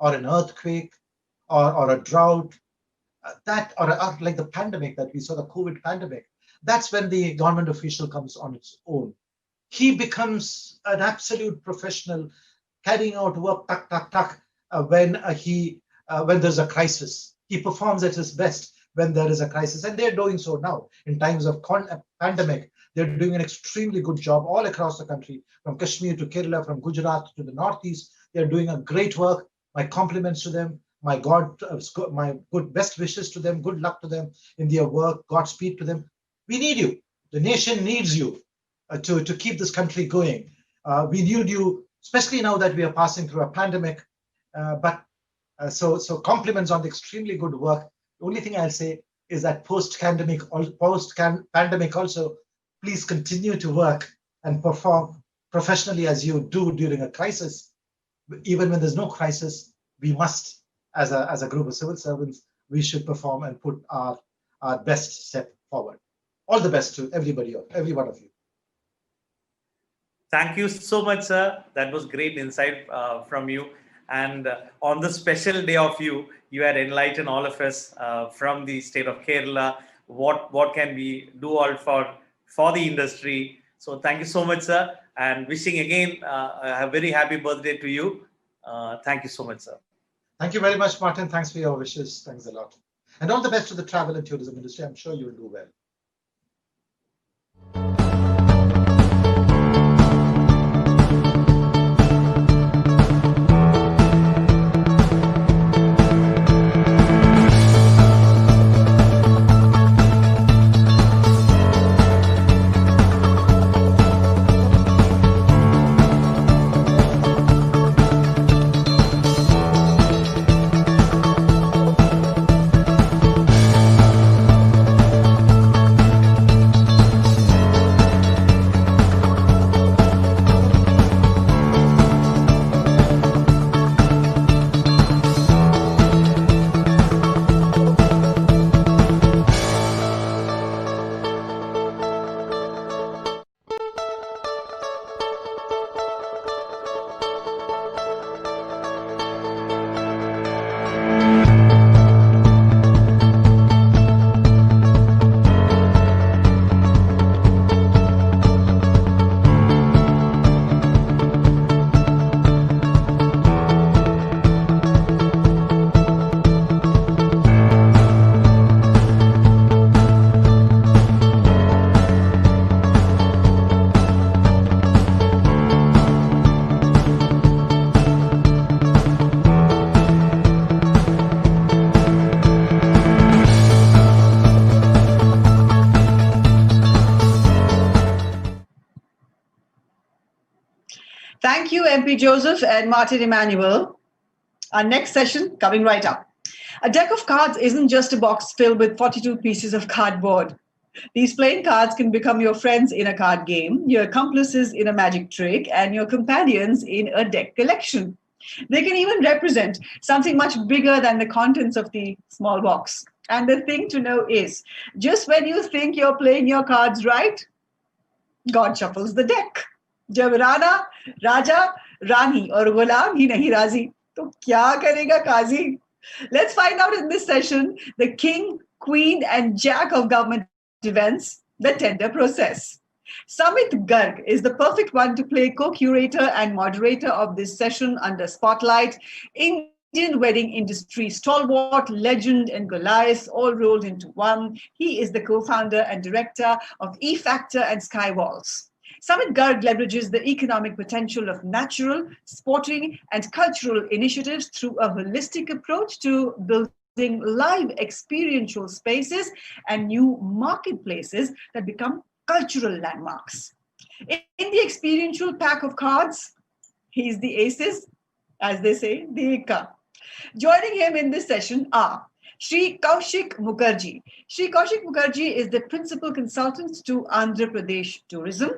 or an earthquake or a drought, or like the pandemic that we saw, the COVID pandemic, that's when the government official comes on its own. He becomes an absolute professional, carrying out work, when there's a crisis. He performs at his best when there is a crisis, and they're doing so now. In times of pandemic, they're doing an extremely good job all across the country, from Kashmir to Kerala, from Gujarat to the Northeast. They're doing a great work. My compliments to them. My best wishes to them. Good luck to them in their work. Godspeed to them. We need you. The nation needs you to keep this country going. We need you, especially now that we are passing through a pandemic. So compliments on the extremely good work. The only thing I'll say is that post-pandemic also, please continue to work and perform professionally as you do during a crisis. Even when there's no crisis, we must, as a group of civil servants, we should perform and put our best step forward. All the best to every one of you. Thank you so much, sir. That was great insight from you. And on the special day of you had enlightened all of us from the state of Kerala. What can we do all for the industry? So thank you so much, sir. And wishing again a very happy birthday to you. Thank you so much, sir. Thank you very much, Martin. Thanks for your wishes. Thanks a lot. And all the best to the travel and tourism industry. I'm sure you'll do well. Thank you, MP Joseph and Martin Emmanuel. Our next session coming right up. A deck of cards isn't just a box filled with 42 pieces of cardboard. These playing cards can become your friends in a card game, your accomplices in a magic trick, and your companions in a deck collection. They can even represent something much bigger than the contents of the small box. And the thing to know is, just when you think you're playing your cards right, God shuffles the deck. जब राणा राजा रानी और गुलाम ही नहीं राजी तो क्या करेगा काजी? Let's find out in this session the king, queen and jack of government events, the tender process. Samit Garg is the perfect one to play co-curator and moderator of this session under Spotlight. Indian wedding industry stalwart, legend and Goliath all rolled into one. He is the co-founder and director of E-Factor and Skywalls. Samit Garg leverages the economic potential of natural, sporting, and cultural initiatives through a holistic approach to building live experiential spaces and new marketplaces that become cultural landmarks. In the experiential pack of cards, he's the aces, as they say, the Ika. Joining him in this session are Shri Kaushik Mukherjee. Shri Kaushik Mukherjee is the principal consultant to Andhra Pradesh Tourism.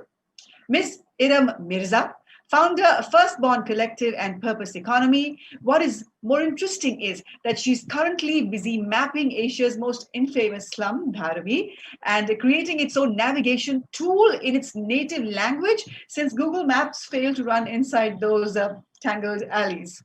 Ms. Iram Mirza, founder of Firstborn Collective and Purpose Economy. What is more interesting is that she's currently busy mapping Asia's most infamous slum, Dharavi, and creating its own navigation tool in its native language since Google Maps failed to run inside those tangled alleys.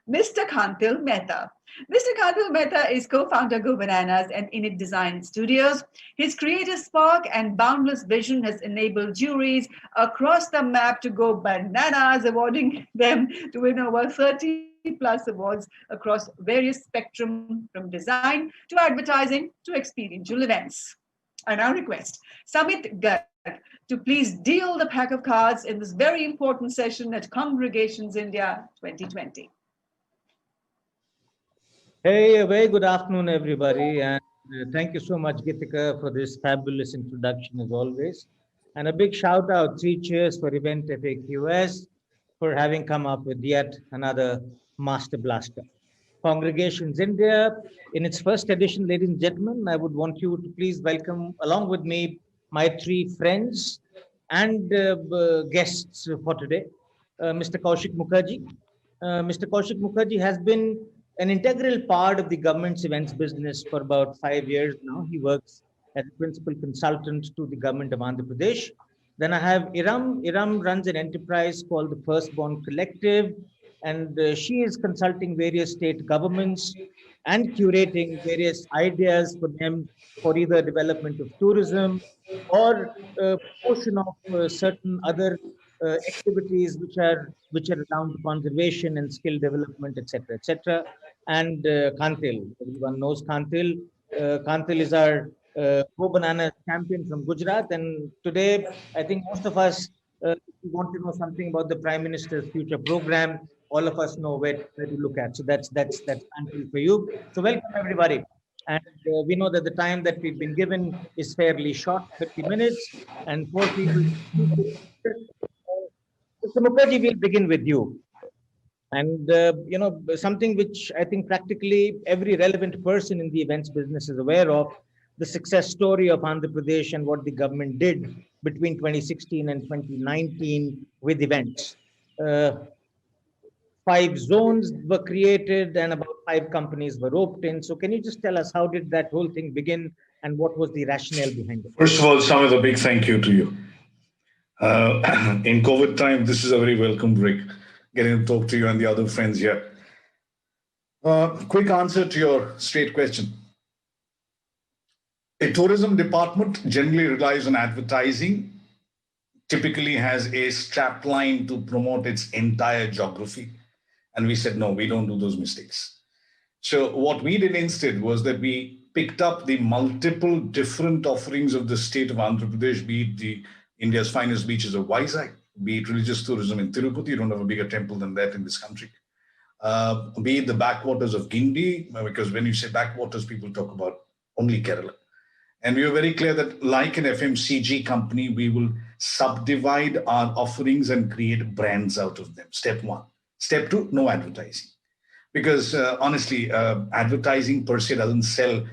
Mr. Kantil Mehta. Mr. Kantil Mehta is co-founder Go Bananas and Init Design Studios. His creative spark and boundless vision has enabled juries across the map to go bananas, awarding them to win over 30 plus awards across various spectrum from design to advertising to experiential events. I now request Samit Garg to please deal the pack of cards in this very important session at Congregations India 2020. Hey, a very good afternoon, everybody. And thank you so much, Gitika, for this fabulous introduction as always. And a big shout out, 3 cheers for Event FAQs for having come up with yet another Master Blaster. Congregations India, in its first edition, ladies and gentlemen, I would want you to please welcome along with me my three friends and guests for today. Mr. Kaushik Mukherjee. Mr. Kaushik Mukherjee has been an integral part of the government's events business for about 5 years now. He works as a principal consultant to the government of Andhra Pradesh. Then I have Iram. Iram runs an enterprise called the Firstborn Collective, and she is consulting various state governments and curating various ideas for them for either development of tourism or promotion of certain other activities which are around conservation and skill development, etc., etc. And Kantil, everyone knows Kantil. Kantil is our Go Banana champion from Gujarat, and today I think most of us want to know something about the Prime Minister's future program. All of us know where to look at. So that's Kantil for you. So welcome everybody. And we know that the time that we've been given is fairly short, 50 minutes, and 4 people. Mr. Mukherjee, we'll begin with you. And, something which I think practically every relevant person in the events business is aware of, the success story of Andhra Pradesh and what the government did between 2016 and 2019 with events. 5 zones were created and about 5 companies were roped in. So can you just tell us how did that whole thing begin and what was the rationale behind it? First of all, Samit, a big thank you to you. In COVID time, this is a very welcome break, getting to talk to you and the other friends here. Quick answer to your straight question. A tourism department generally relies on advertising, typically has a strap line to promote its entire geography. And we said, no, we don't do those mistakes. So what we did instead was that we picked up the multiple different offerings of the state of Andhra Pradesh, be it the India's finest beaches of Vizag, be it religious tourism in Tirupati, you don't have a bigger temple than that in this country, be it the backwaters of Guindy, because when you say backwaters, people talk about only Kerala. And we were very clear that like an FMCG company, we will subdivide our offerings and create brands out of them. Step 1. Step 2, no advertising. Because honestly, advertising per se doesn't sell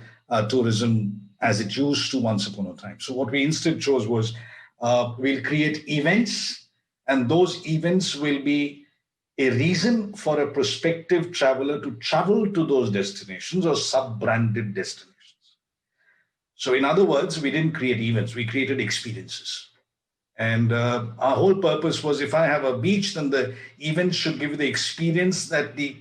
tourism as it used to once upon a time. So what we instead chose was we'll create events, and those events will be a reason for a prospective traveler to travel to those destinations or sub-branded destinations. So in other words, we didn't create events, we created experiences. And our whole purpose was if I have a beach, then the event should give you the experience that the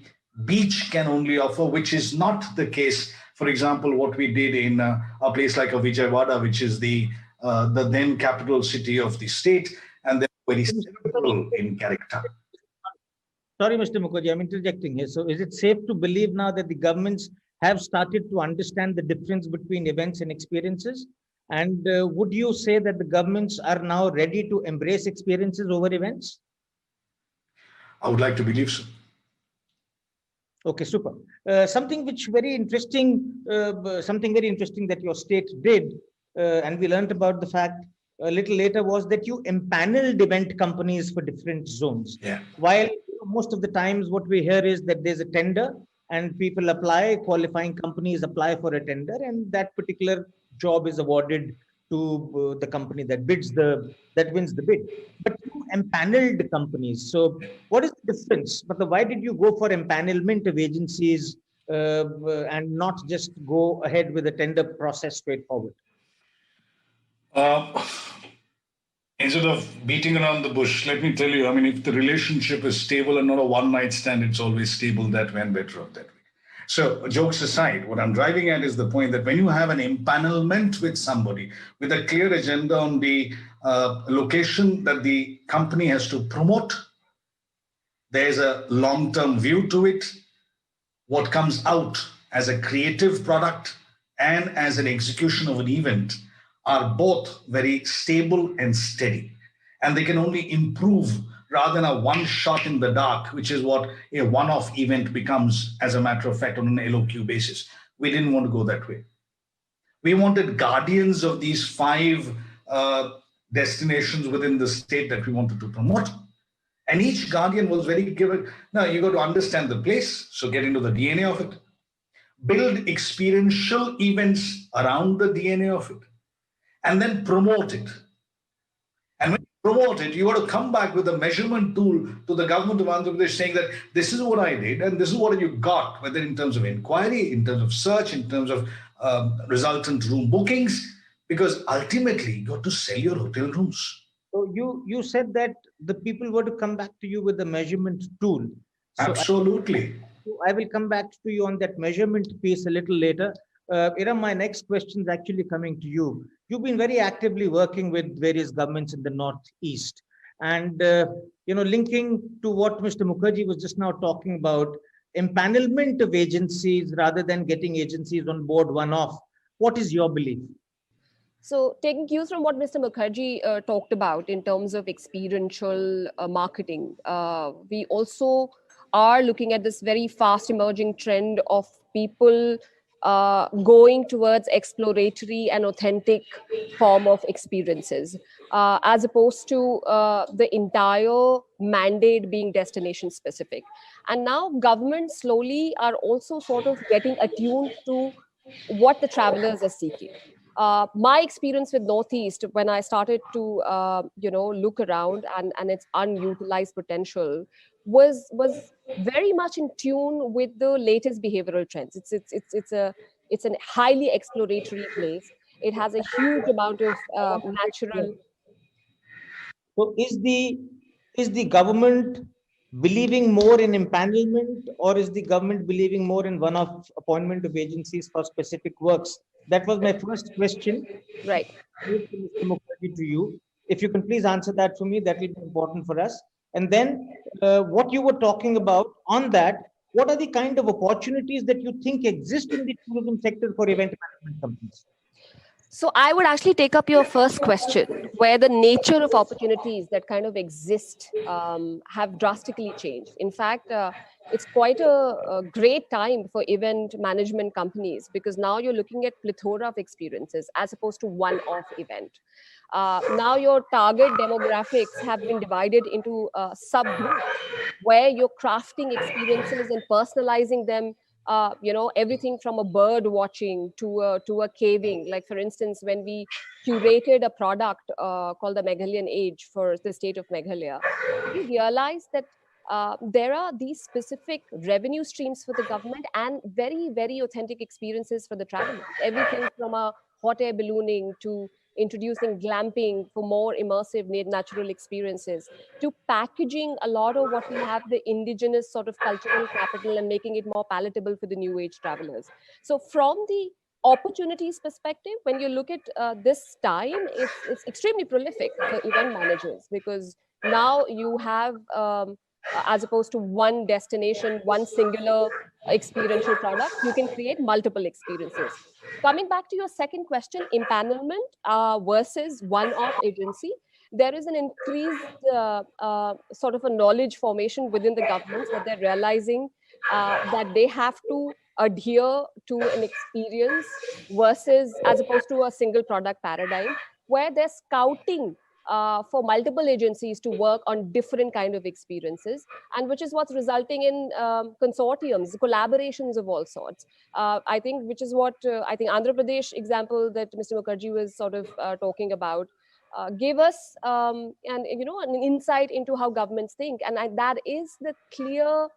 beach can only offer, which is not the case. For example, what we did in a place like Vijayawada, which is the then capital city of the state, and they're very simple in character. Sorry, Mr. Mukherjee, I'm interjecting here. So is it safe to believe now that the governments have started to understand the difference between events and experiences? And would you say that the governments are now ready to embrace experiences over events? I would like to believe so. Okay, super. Something very interesting that your state did, and we learned about the fact a little later, was that you empaneled event companies for different zones. Yeah. While most of the times what we hear is that there's a tender and people apply, qualifying companies apply for a tender, and that particular job is awarded to the company that wins the bid. But you empaneled companies. So what is the difference? But why did you go for empanelment of agencies and not just go ahead with the tender process straightforward? Instead of beating around the bush, let me tell you, I mean, if the relationship is stable and not a one-night stand, it's always stable that way and better off that way. So jokes aside, what I'm driving at is the point that when you have an empanelment with somebody with a clear agenda on the location that the company has to promote, there's a long-term view to it. What comes out as a creative product and as an execution of an event are both very stable and steady. And they can only improve rather than a one shot in the dark, which is what a one-off event becomes, as a matter of fact, on an LOQ basis. We didn't want to go that way. We wanted guardians of these 5 destinations within the state that we wanted to promote. And each guardian was very given. Now you got to understand the place, so get into the DNA of it. Build experiential events around the DNA of it, and then promote it. And when you promote it, you got to come back with a measurement tool to the government of Andhra Pradesh saying that this is what I did and this is what you got, whether in terms of inquiry, in terms of search, in terms of resultant room bookings, because ultimately you got to sell your hotel rooms. So you said that the people were to come back to you with a measurement tool. So Absolutely. I will come back to you on that measurement piece a little later. Iram, my next question is actually coming to you. You've been very actively working with various governments in the Northeast, and linking to what Mr. Mukherjee was just now talking about, empanelment of agencies rather than getting agencies on board one-off. What is your belief? So taking cues from what Mr. Mukherjee talked about in terms of experiential marketing, we also are looking at this very fast emerging trend of people going towards exploratory and authentic form of experiences, as opposed to the entire mandate being destination specific. And now governments slowly are also sort of getting attuned to what the travelers are seeking. My experience with Northeast, when I started to look around and its unutilized potential, was very much in tune with the latest behavioral trends. It's a highly exploratory place. It has a huge amount of natural. So is the government believing more in empanelment, or is the government believing more in one-off appointment of agencies for specific works? That was my first question. Right. Mr. Mukherjee, to you. If you can please answer that for me, that will be important for us. And then what you were talking about on that, what are the kind of opportunities that you think exist in the tourism sector for event management companies? So I would actually take up your first question, where the nature of opportunities that kind of exist have drastically changed. In fact, it's quite a great time for event management companies, because now you're looking at plethora of experiences as opposed to one-off event. Now your target demographics have been divided into subgroups, where you're crafting experiences and personalizing them. Everything from a bird watching to a caving. Like, for instance, when we curated a product called the Meghalayan Age for the state of Meghalaya, we realized that there are these specific revenue streams for the government and very, very authentic experiences for the travelers. Everything from a hot air ballooning to introducing glamping for more immersive natural experiences, to packaging a lot of what we have, the indigenous sort of cultural capital, and making it more palatable for the new age travelers. So from the opportunities perspective, when you look at this time, it's extremely prolific for event managers, because now you have, as opposed to one destination, one singular experiential product, you can create multiple experiences. Coming back to your second question, empanelment versus one-off agency, there is an increased sort of a knowledge formation within the governments, that they're realizing that they have to adhere to an experience versus, as opposed to a single product paradigm, where they're scouting for multiple agencies to work on different kind of experiences, and which is what's resulting in consortiums, collaborations of all sorts. I think, which is what I think Andhra Pradesh example that Mr. Mukherjee was sort of talking about gave us an insight into how governments think, and that is the clear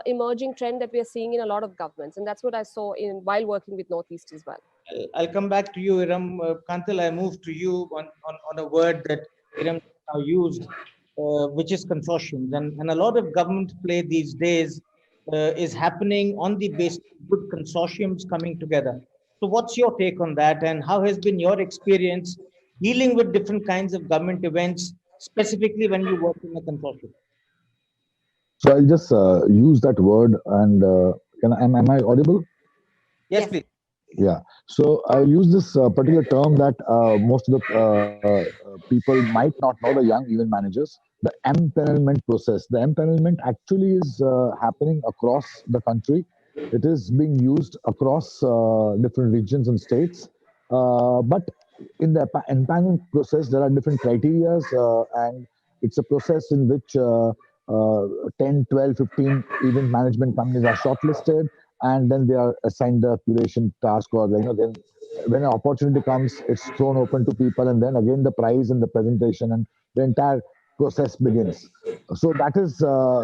emerging trend that we are seeing in a lot of governments, and that's what I saw while working with Northeast as well. I'll come back to you, Iram. Kantal, I move to you on a word that Iram now used, which is consortiums. And a lot of government play these days is happening on the basis of good consortiums coming together. So what's your take on that, and how has been your experience dealing with different kinds of government events, specifically when you work in a consortium? So I'll just use that word, and am I audible? Yes, please. Yeah. So I use this particular term that most of the people might not know, the young event managers, the empanelment process. The empanelment actually is happening across the country. It is being used across different regions and states. But in the empanelment process, there are different criteria, and It's a process in which 10, 12, 15 event management companies are shortlisted, and then they are assigned the curation task, or then when an opportunity comes, it's thrown open to people, and then again the prize and the presentation and the entire process begins. So that is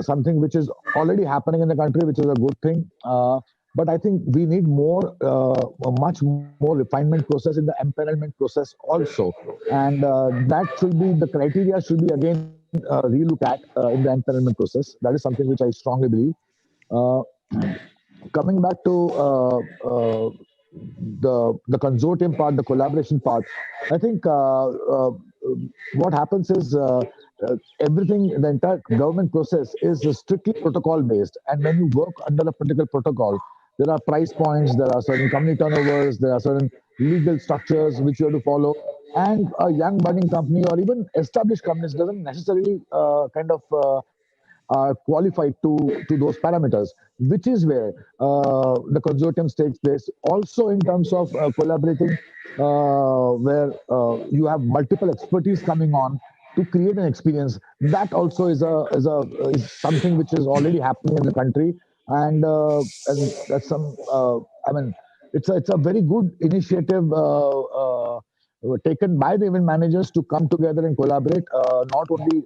something which is already happening in the country, which is a good thing. But I think we need a much more refinement process in the empanelment process also, and that should be, the criteria should be again relook at in the empanelment process. That is something which I strongly believe. Coming back to the consortium part, the collaboration part, I think what happens is everything, the entire government process is strictly protocol based, and when you work under a particular protocol, there are price points, there are certain company turnovers, there are certain legal structures which you have to follow, and a young budding company or even established companies doesn't necessarily are qualified to those parameters, which is where the consortiums takes place. Also in terms of collaborating, where you have multiple expertise coming on to create an experience. That also is something which is already happening in the country, and that's some. I mean, it's a very good initiative taken by the event managers to come together and collaborate, not only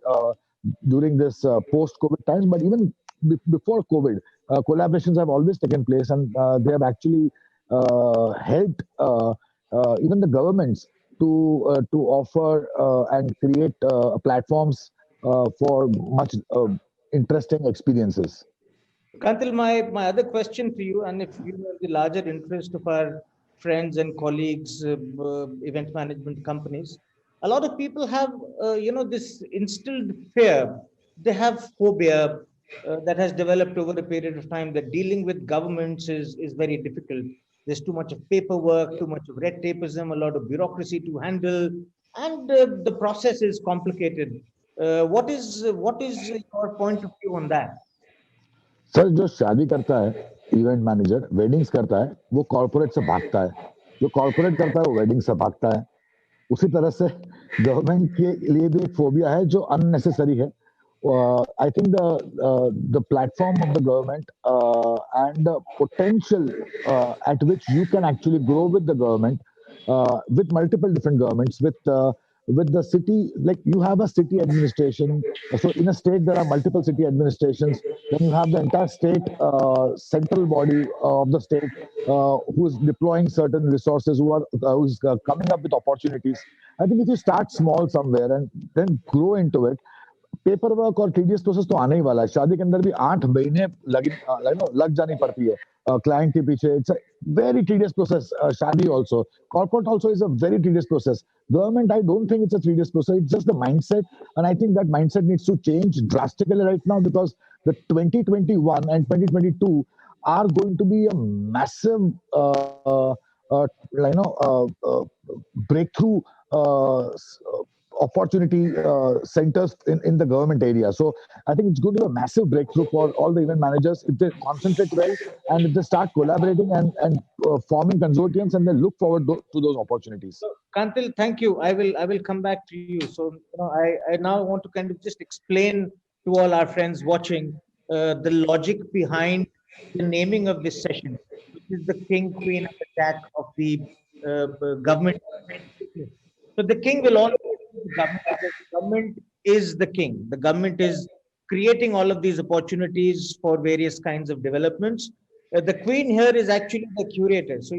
during this post-COVID times, but even before COVID, collaborations have always taken place, and they have actually helped even the governments to offer and create platforms for much interesting experiences. Kantil, my other question to you, and if you know the larger interest of our friends and colleagues, event management companies, a lot of people have, this instilled fear. They have phobia that has developed over a period of time, that dealing with governments is very difficult. There's too much of paperwork, too much of red tapeism, a lot of bureaucracy to handle, and the process is complicated. What is your point of view on that? Sir, जो शादी करता है event manager, weddings करता है, वो corporate से भागता है. जो कॉर्पोरेट करता है वो वेडिंग से भागता है. उसी तरह से गवर्नमेंट के लिए भी एक फोबिया है जो अननेसेसरी है. I think the platform of the government and the potential at which you can actually grow with the government, with multiple different governments, with the city, like you have a city administration. So in a state there are multiple city administrations. Then you have the entire state central body of the state who is deploying certain resources, who's coming up with opportunities. I think if you start small somewhere and then grow into it, paper work और TDS process तो आने ही वाला है. शादी के अंदर भी 8 महीने लग जानी पड़ती है क्लाइंट के पीछे. It's a very tedious process. शादी also, corporate also is a very tedious process. Government, I don't think it's a tedious process. It's just the mindset, and I think that mindset needs to change drastically right now, because the 2021 and 2022 are going to be a massive breakthrough opportunity centers in the government area. So I think it's going to be a massive breakthrough for all the event managers if they concentrate well and if they start collaborating and forming consortiums and then look forward to those opportunities. So, Kantil, thank you. I will come back to you. So I now want to kind of just explain to all our friends watching the logic behind the naming of this session, which is the king, queen, and the jack of the government. So the king will always be the government, because the government is the king. The government is creating all of these opportunities for various kinds of developments. The queen here is actually the curator. So,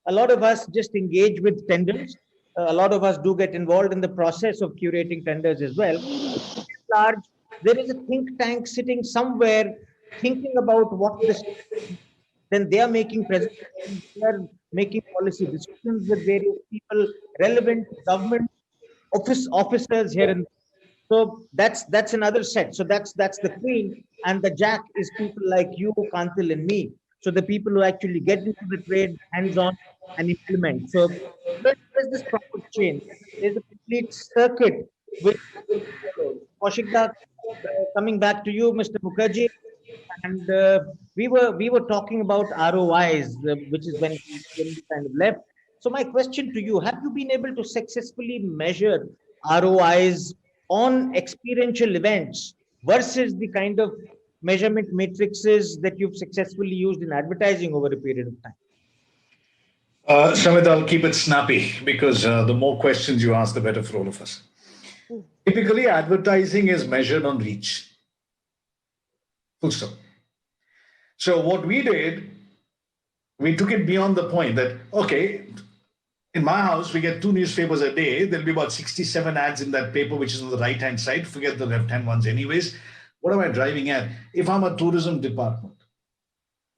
a lot of us just engage with tenders. A lot of us do get involved in the process of curating tenders as well. At large, there is a think tank sitting somewhere thinking about what this, then they are making presentations, they are making policy decisions with various people, relevant government officers here. And so that's another set. So that's the queen, and the jack is people like you, Kantil, and me. So the people who actually get into the trade hands-on and implement. So there's this proper chain. There's a complete circuit with Kaushik, coming back to you, Mr. Mukherjee. And we were talking about ROIs, which is when we kind of left. So my question to you, have you been able to successfully measure ROIs on experiential events versus the kind of measurement matrices that you've successfully used in advertising over a period of time? Samit, I'll keep it snappy because the more questions you ask, the better for all of us. Typically, advertising is measured on reach. Full stop. So what we did, we took it beyond the point that, okay, in my house, we get 2 newspapers a day. There'll be about 67 ads in that paper, which is on the right-hand side. Forget the left-hand ones anyways. What am I driving at? If I'm a tourism department,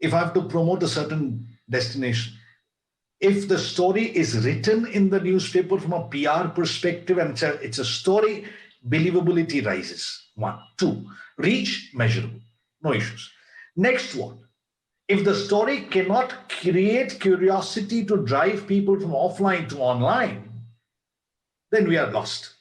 if I have to promote a certain destination, if the story is written in the newspaper from a PR perspective and it's a story, believability rises. 1. 2, reach, measurable. No issues. Next one, if the story cannot create curiosity to drive people from offline to online, then we are lost.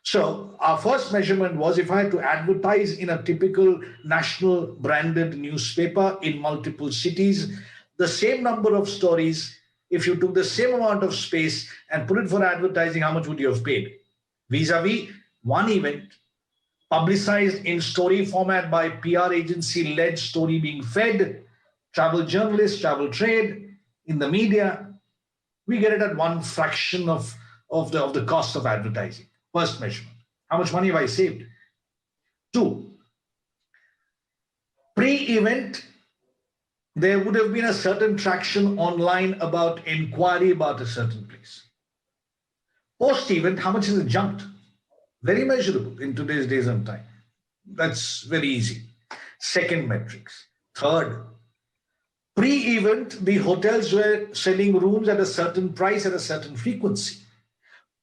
So our first measurement was if I had to advertise in a typical national branded newspaper in multiple cities, the same number of stories, if you took the same amount of space and put it for advertising, how much would you have paid? Vis-a-vis one event, publicized in story format by PR agency-led story being fed, travel journalists, travel trade, in the media, we get it at one fraction of the cost of advertising. First measurement. How much money have I saved? 2, pre-event, there would have been a certain traction online about inquiry about a certain place. Post-event, how much has it jumped? Very measurable in today's days and time. That's very easy. Second metrics. Third, pre-event, the hotels were selling rooms at a certain price at a certain frequency.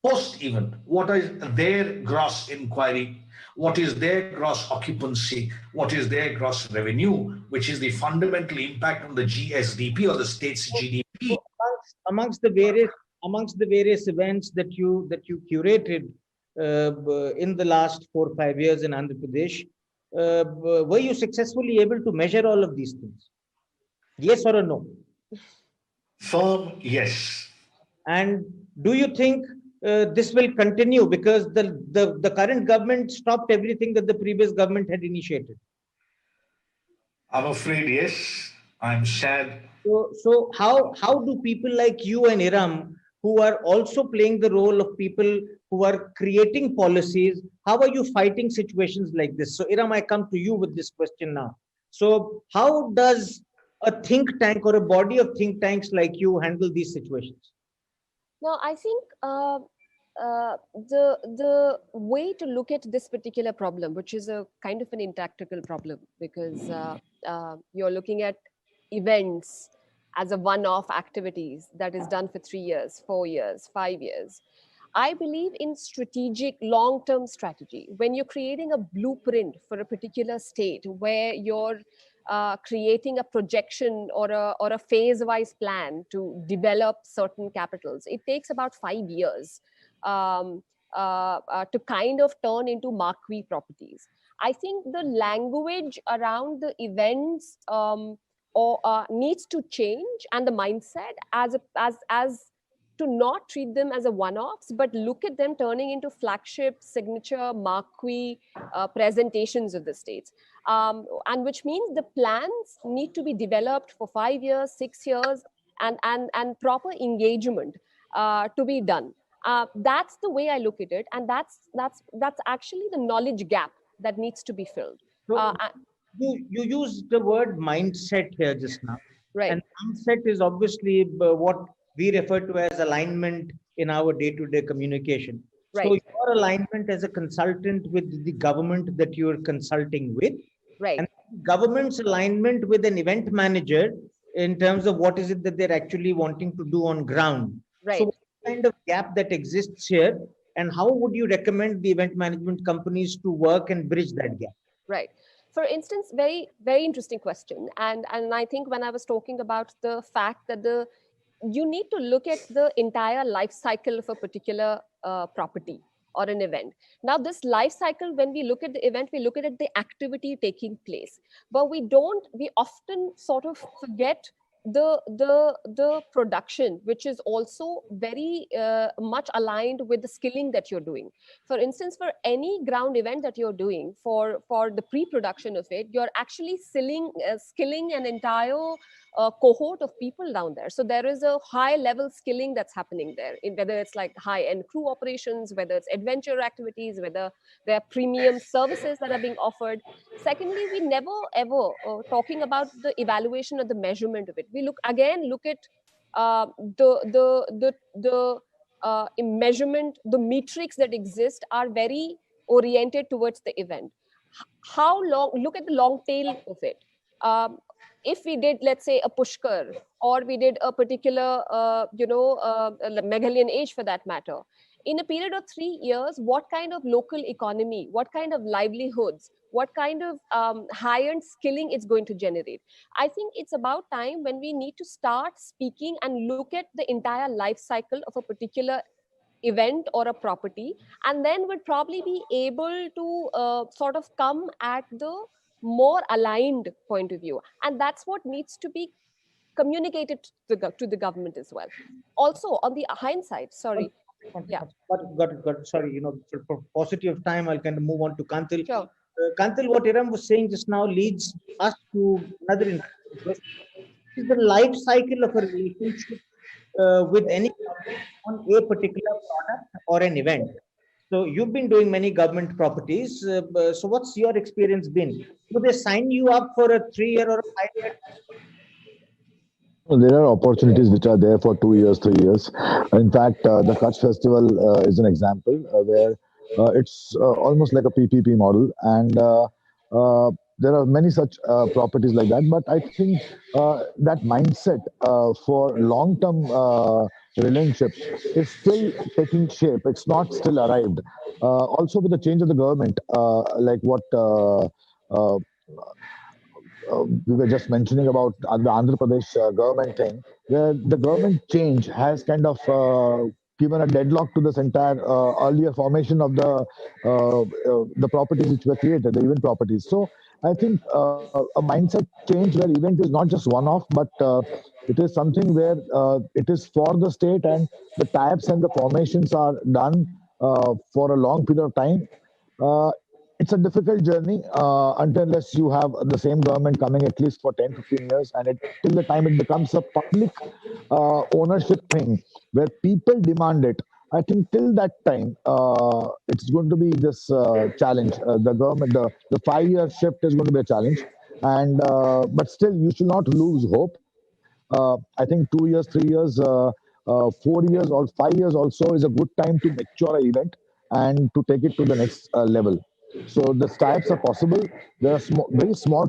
Post-event, what is their gross inquiry? What is their gross occupancy? What is their gross revenue? Which is the fundamental impact on the GSDP or the state's GDP. Amongst the various events that you curated in the last 4 or 5 years in Andhra Pradesh, were you successfully able to measure all of these things? Yes or a no? Firm yes. And do you think this will continue because the current government stopped everything that the previous government had initiated? I'm afraid yes. I'm sad. So how do people like you and Iram, who are also playing the role of people who are creating policies, how are you fighting situations like this? So Iram, I come to you with this question now. So how does a think tank or a body of think tanks like you handle these situations? Now, I think the way to look at this particular problem, which is a kind of an intactical problem, because you're looking at events as a one-off activities that is done for 3 years, 4 years, 5 years. I believe in strategic long-term strategy. When you're creating a blueprint for a particular state where you're creating a projection or a phase-wise plan to develop certain capitals, it takes about 5 years to kind of turn into marquee properties. I think the language around the events needs to change, and the mindset as to not treat them as a one-offs, but look at them turning into flagship, signature, marquee presentations of the states. And which means the plans need to be developed for 5 years, 6 years, and proper engagement to be done. That's the way I look at it, and that's actually the knowledge gap that needs to be filled. So you used the word mindset here just now, right? And mindset is obviously what we refer to as alignment in our day-to-day communication. Right. So your alignment as a consultant with the government that you're consulting with, right? And government's alignment with an event manager in terms of what is it that they're actually wanting to do on ground. Right. So what kind of gap that exists here, and how would you recommend the event management companies to work and bridge that gap? Right. For instance, very, very interesting question. And I think when I was talking about the fact that you need to look at the entire life cycle of a particular property or an event. Now, this life cycle, when we look at the event, we look at the activity taking place, but we often sort of forget the production, which is also very much aligned with the skilling that you're doing. For instance, for any ground event that you're doing, for the pre-production of it, you're actually skilling an entire cohort of people down there. So there is a high level skilling that's happening there, in whether it's like high-end crew operations, whether it's adventure activities, whether there are premium services that are being offered. Secondly, we never ever talking about the evaluation or the measurement of it. We look at the measurement, the metrics that exist are very oriented towards the event. How long? Look at the long tail of it. If we did, let's say, a Pushkar, or we did a particular, Meghalayan Age for that matter, in a period of 3 years, what kind of local economy, what kind of livelihoods, what kind of high-end skilling it's going to generate? I think it's about time when we need to start speaking and look at the entire life cycle of a particular event or a property, and then we'd probably be able to sort of come at the more aligned point of view. And that's what needs to be communicated to the government as well. Also, on the hindsight, sorry. Yeah. Got it. Sorry, for paucity of time, I'll kind of move on to Kantil. Sure. Kantil, what Iram was saying just now leads us to another interesting question. Is the life cycle of a relationship with any on a particular product or an event? So you've been doing many government properties. So what's your experience been? Do they sign you up for a 3-year or a 5-year? There are opportunities which are there for 2 years, 3 years. In fact, the Kutch Festival is an example where it's almost like a PPP model, and there are many such properties like that. But I think that mindset for long-term relationships is still taking shape. It's not still arrived. Also, with the change of the government, like what we were just mentioning about the Andhra Pradesh government thing, where the government change has kind of given a deadlock to this entire earlier formation of the properties which were created, the event properties. So I think a mindset change where event is not just one-off, but it is something where it is for the state, and the types and the formations are done for a long period of time. It's a difficult journey unless you have the same government coming at least for 10-15 years, and till the time it becomes a public ownership thing where people demand it. I think till that time, it's going to be this challenge. The government, the 5-year shift is going to be a challenge, and but still you should not lose hope. I think 2 years, 3 years, 4 years, or 5 years also is a good time to mature an event and to take it to the next level. So the types are possible. There are very small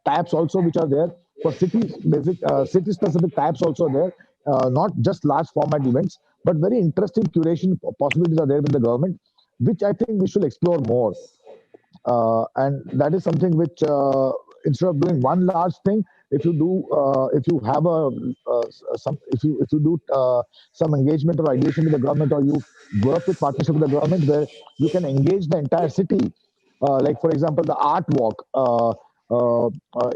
types also which are there for city-specific types also there. Not just large format events, but very interesting curation possibilities are there with the government, which I think we should explore more. And that is something which, instead of doing one large thing, if you do some engagement or ideation with the government, or you work with partnership with the government where you can engage the entire city, like for example the art walk.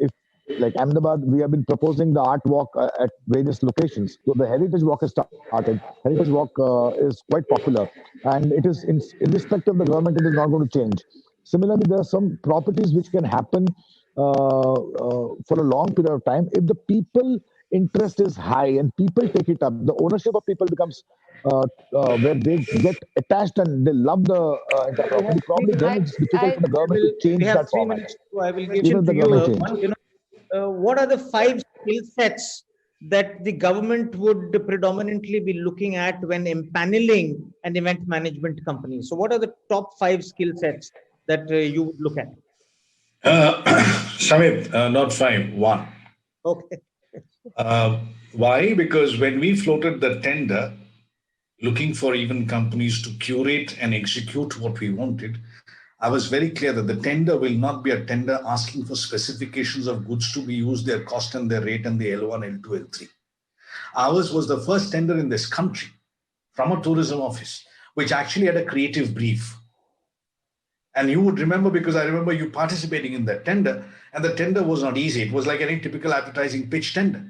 If like Ahmedabad, we have been proposing the art walk at various locations. So the heritage walk has started. Heritage walk is quite popular, and it is irrespective of the government, it is not going to change. Similarly, there are some properties which can happen for a long period of time if the people interest is high and people take it up. The ownership of people becomes where they get attached and they love the entire property. Probably then it's difficult for the government to change that format. I will give it to you. What are the 5 skill sets that the government would predominantly be looking at when empaneling an event management company? So what are the top 5 skill sets that you would look at? Samit, not 5, 1. Okay. Why? Because when we floated the tender, looking for event companies to curate and execute what we wanted, I was very clear that the tender will not be a tender asking for specifications of goods to be used, their cost and their rate, and the L1, L2, L3. Ours was the first tender in this country from a tourism office, which actually had a creative brief. And you would remember, because I remember you participating in that tender, and the tender was not easy. It was like any typical advertising pitch tender.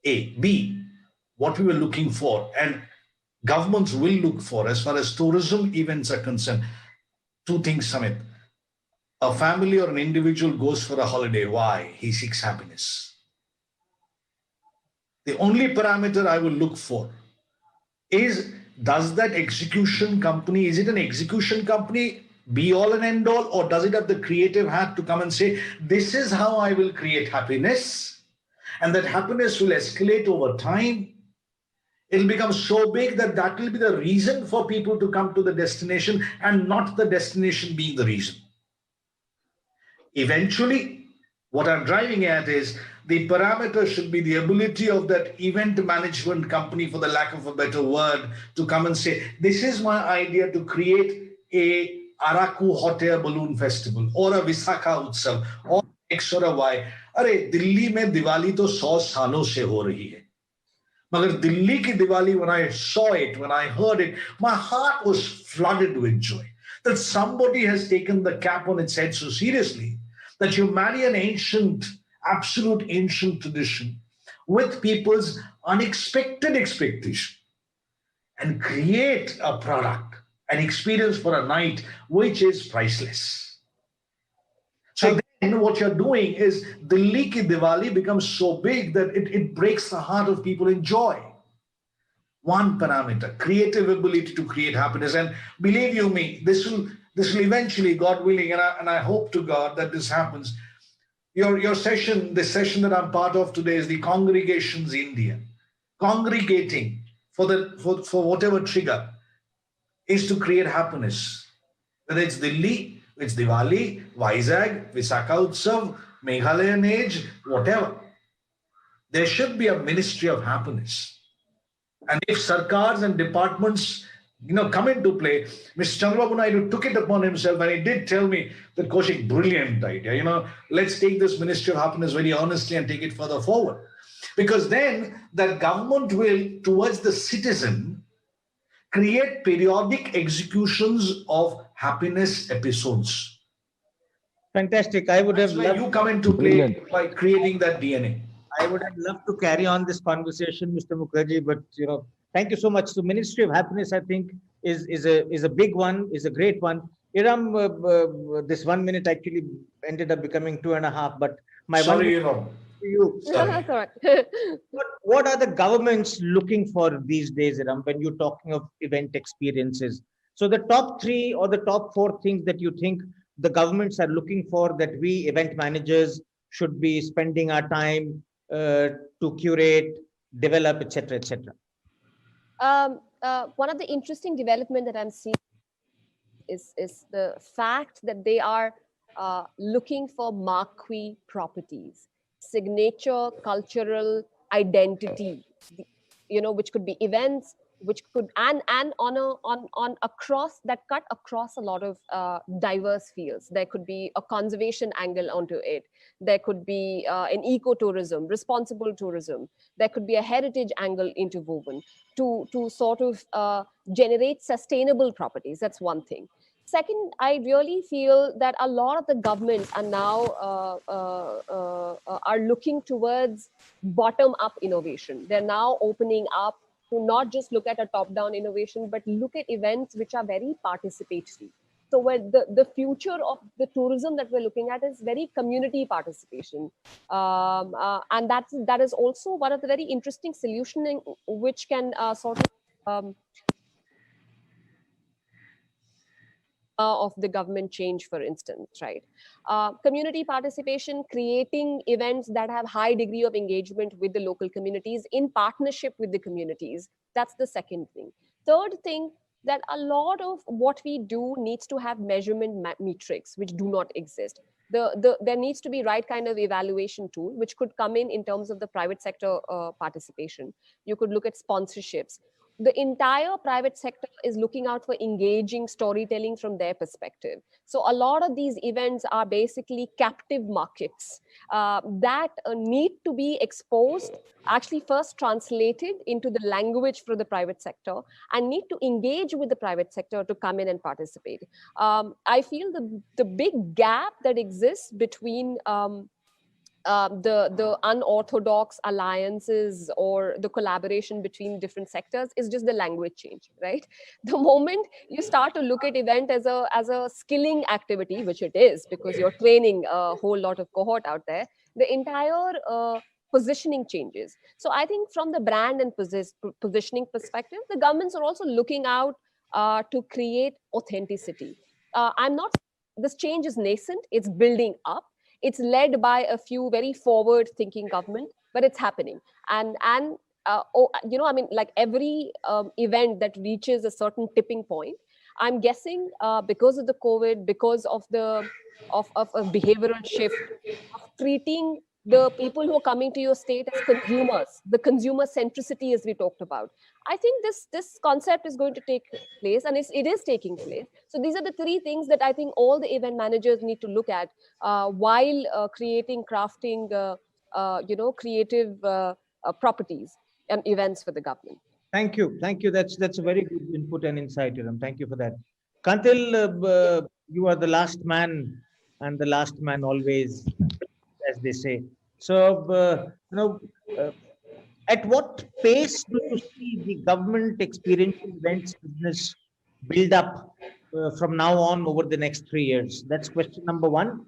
A. B, what we were looking for, and governments will look for as far as tourism events are concerned. Two things, Samit. A family or an individual goes for a holiday. Why? He seeks happiness. The only parameter I will look for is, does that execution company, is it an execution company be all and end all, or does it have the creative hat to come and say, this is how I will create happiness, and that happiness will escalate over time. It'll become so big that that will be the reason for people to come to the destination, and not the destination being the reason. Eventually, what I'm driving at is, the parameter should be the ability of that event management company, for the lack of a better word, to come and say, this is my idea to create a Araku hot air balloon festival, or a Visakha Utsav, or X or a Y. Arey, Delhi mein Diwali to 100 saalon se ho rahi hai. Magar Delhi ki Diwali, when I saw it, when I heard it, my heart was flooded with joy. That somebody has taken the cap on its head so seriously, that you marry an ancient, absolute ancient tradition with people's unexpected expectation, and create a product, an experience for a night, which is priceless. So then what you're doing is, Delhi ki Diwali becomes so big that it breaks the heart of people in joy. One parameter, creative ability to create happiness. And believe you me, this will eventually, God willing, and I hope to God that this happens. Your session, the session that I'm part of today, is the Congregations India. Congregating for whatever trigger is to create happiness. Whether it's Delhi, it's Diwali, Vizag, Visakha Utsav, Meghalayan Age, whatever. There should be a ministry of happiness. And if sarkars and departments, come into play, Mr. Chandrababu Naidu took it upon himself, and he did tell me that, Kaushik, brilliant idea. Let's take this Ministry of Happiness very honestly and take it further forward. Because then that government will, towards the citizen, create periodic executions of happiness episodes. Fantastic. I would have loved you come into play by creating that DNA. I would have loved to carry on this conversation, Mr. Mukherjee, but thank you so much. The Ministry of Happiness, I think, is a big one, is a great one. Iram, this 1 minute actually ended up becoming 2.5, but my Sorry, to you. What are the governments looking for these days, Iram, when you're talking of event experiences? So the top 3 or the top 4 things that you think the governments are looking for, that we event managers should be spending our time to curate, develop, etc., etc. One of the interesting development that I'm seeing is the fact that they are looking for marquee properties, signature cultural identity, which could be events, which could and on across that cut across a lot of diverse fields. There could be a conservation angle onto it. There could be an ecotourism, responsible tourism. There could be a heritage angle interwoven to sort of generate sustainable properties. That's one thing. Second, I really feel that a lot of the governments are now are looking towards bottom-up innovation. They're now opening up to not just look at a top-down innovation, but look at events which are very participatory. So where the future of the tourism that we're looking at is very community participation. And that is also one of the very interesting solutioning which can sort of of the government change, for instance, right? Community participation, creating events that have high degree of engagement with the local communities in partnership with the communities. That's the second thing. Third thing, that a lot of what we do needs to have measurement metrics, which do not exist. There needs to be right kind of evaluation tool, which could come in terms of the private sector participation. You could look at sponsorships. the entire private sector is looking out for engaging storytelling from their perspective. So a lot of these events are basically captive markets that need to be exposed, actually first translated into the language for the private sector, and need to engage with the private sector to come in and participate. I feel the big gap that exists between the unorthodox alliances or the collaboration between different sectors is just the language change, right? The moment you start to look at event as a skilling activity, which it is, because you're training a whole lot of cohort out there, the entire positioning changes. So I think from the brand and positioning perspective, the governments are also looking out to create authenticity. This change is nascent, it's building up. It's led by a few very forward-thinking government, but it's happening. And like every event that reaches a certain tipping point, I'm guessing because of the COVID, because of a behavioral shift, of treating the people who are coming to your state as consumers, the consumer centricity as we talked about. I think this concept is going to take place, and it is taking place. So these are the three things that I think all the event managers need to look at while crafting creative properties and events for the government. Thank you. That's a very good input and insight, Iram. Thank you for that. Kantil, you are the last man, and the last man always, as they say. So, at what pace do you see the government experiential events business build up from now on over the next 3 years? That's question number one.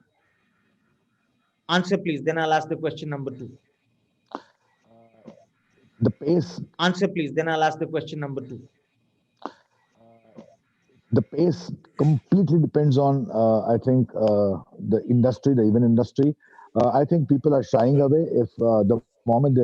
Answer, please. Then I'll ask the question number two. The pace. Answer, please. Then I'll ask the question number two. The pace completely depends on, I think, the industry, the event industry. I think people are shying away if the moment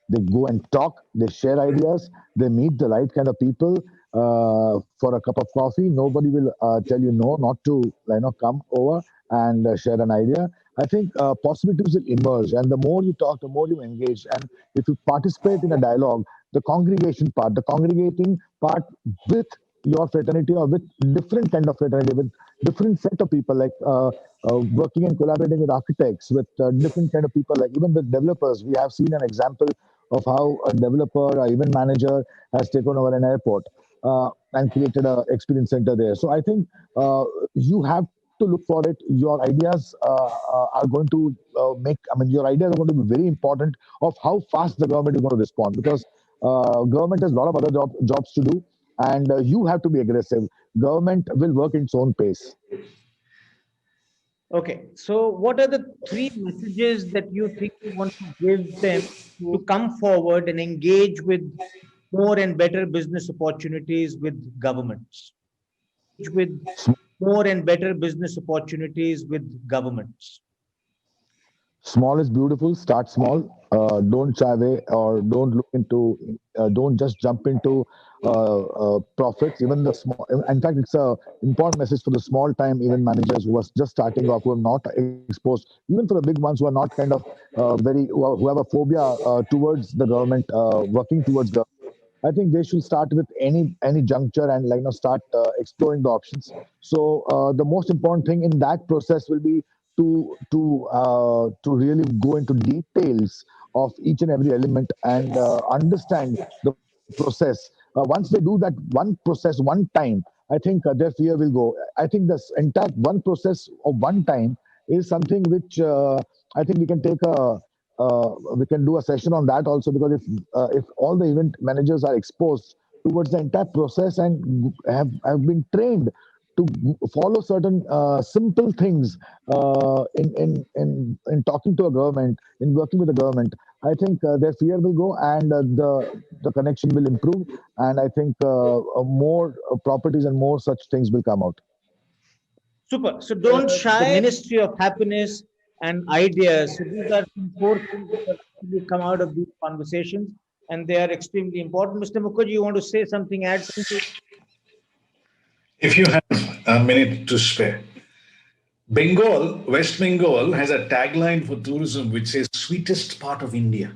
they go and talk, they share ideas, they meet the right kind of people for a cup of coffee. Nobody will tell you no, not to come over and share an idea. I think possibilities will emerge, and the more you talk, the more you engage. And if you participate in a dialogue, the congregating part with your fraternity or with different kind of fraternity, with different set of people, like working and collaborating with architects, with different kind of people, like even with developers. We have seen an example of how a developer or event manager has taken over an airport and created an experience center there. So I think you have to look for it. Your ideas are going to your ideas are going to be very important of how fast the government is going to respond, because government has a lot of other jobs to do, and you have to be aggressive. Government will work in its own pace. Okay, so what are the three messages that you think you want to give them to come forward and engage with more and better business opportunities with governments? With more and better business opportunities with governments. Small is beautiful. Start small. Don't shy away, or don't just jump into profits. Even the small. In fact, it's an important message for the small time event managers who are just starting off, who are not exposed. Even for the big ones who are not kind of who have a phobia towards the government, working towards government. I think they should start with any juncture and start exploring the options. So the most important thing in that process will be to really go into details of each and every element and understand the process. Once they do that one process one time, I think their fear will go. I think this entire one process of one time is something which I think we can take we can do a session on that also, because if all the event managers are exposed towards the entire process and have been trained to follow certain simple things in talking to a government, in working with the government, I think their fear will go, and the connection will improve, and I think more properties and more such things will come out. Super. So don't shy. The Ministry of Happiness and Ideas. So these are four things that have actually come out of these conversations, and they are extremely important. Mr. Mukherjee, you want to say something, add something? If you have a minute to spare. West Bengal has a tagline for tourism which says sweetest part of India.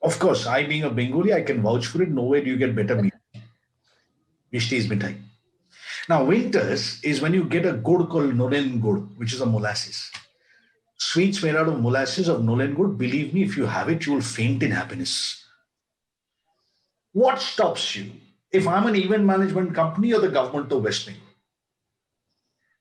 Of course, I being a Bengali, I can vouch for it. Nowhere do you get better meat. Mishti is mithai. Now, winters is when you get a good called Nolen Gur, which is a molasses. Sweets made out of molasses of Nolen Gur. Believe me, if you have it, you will faint in happiness. What stops you? If I'm an event management company or the government of West Bengal,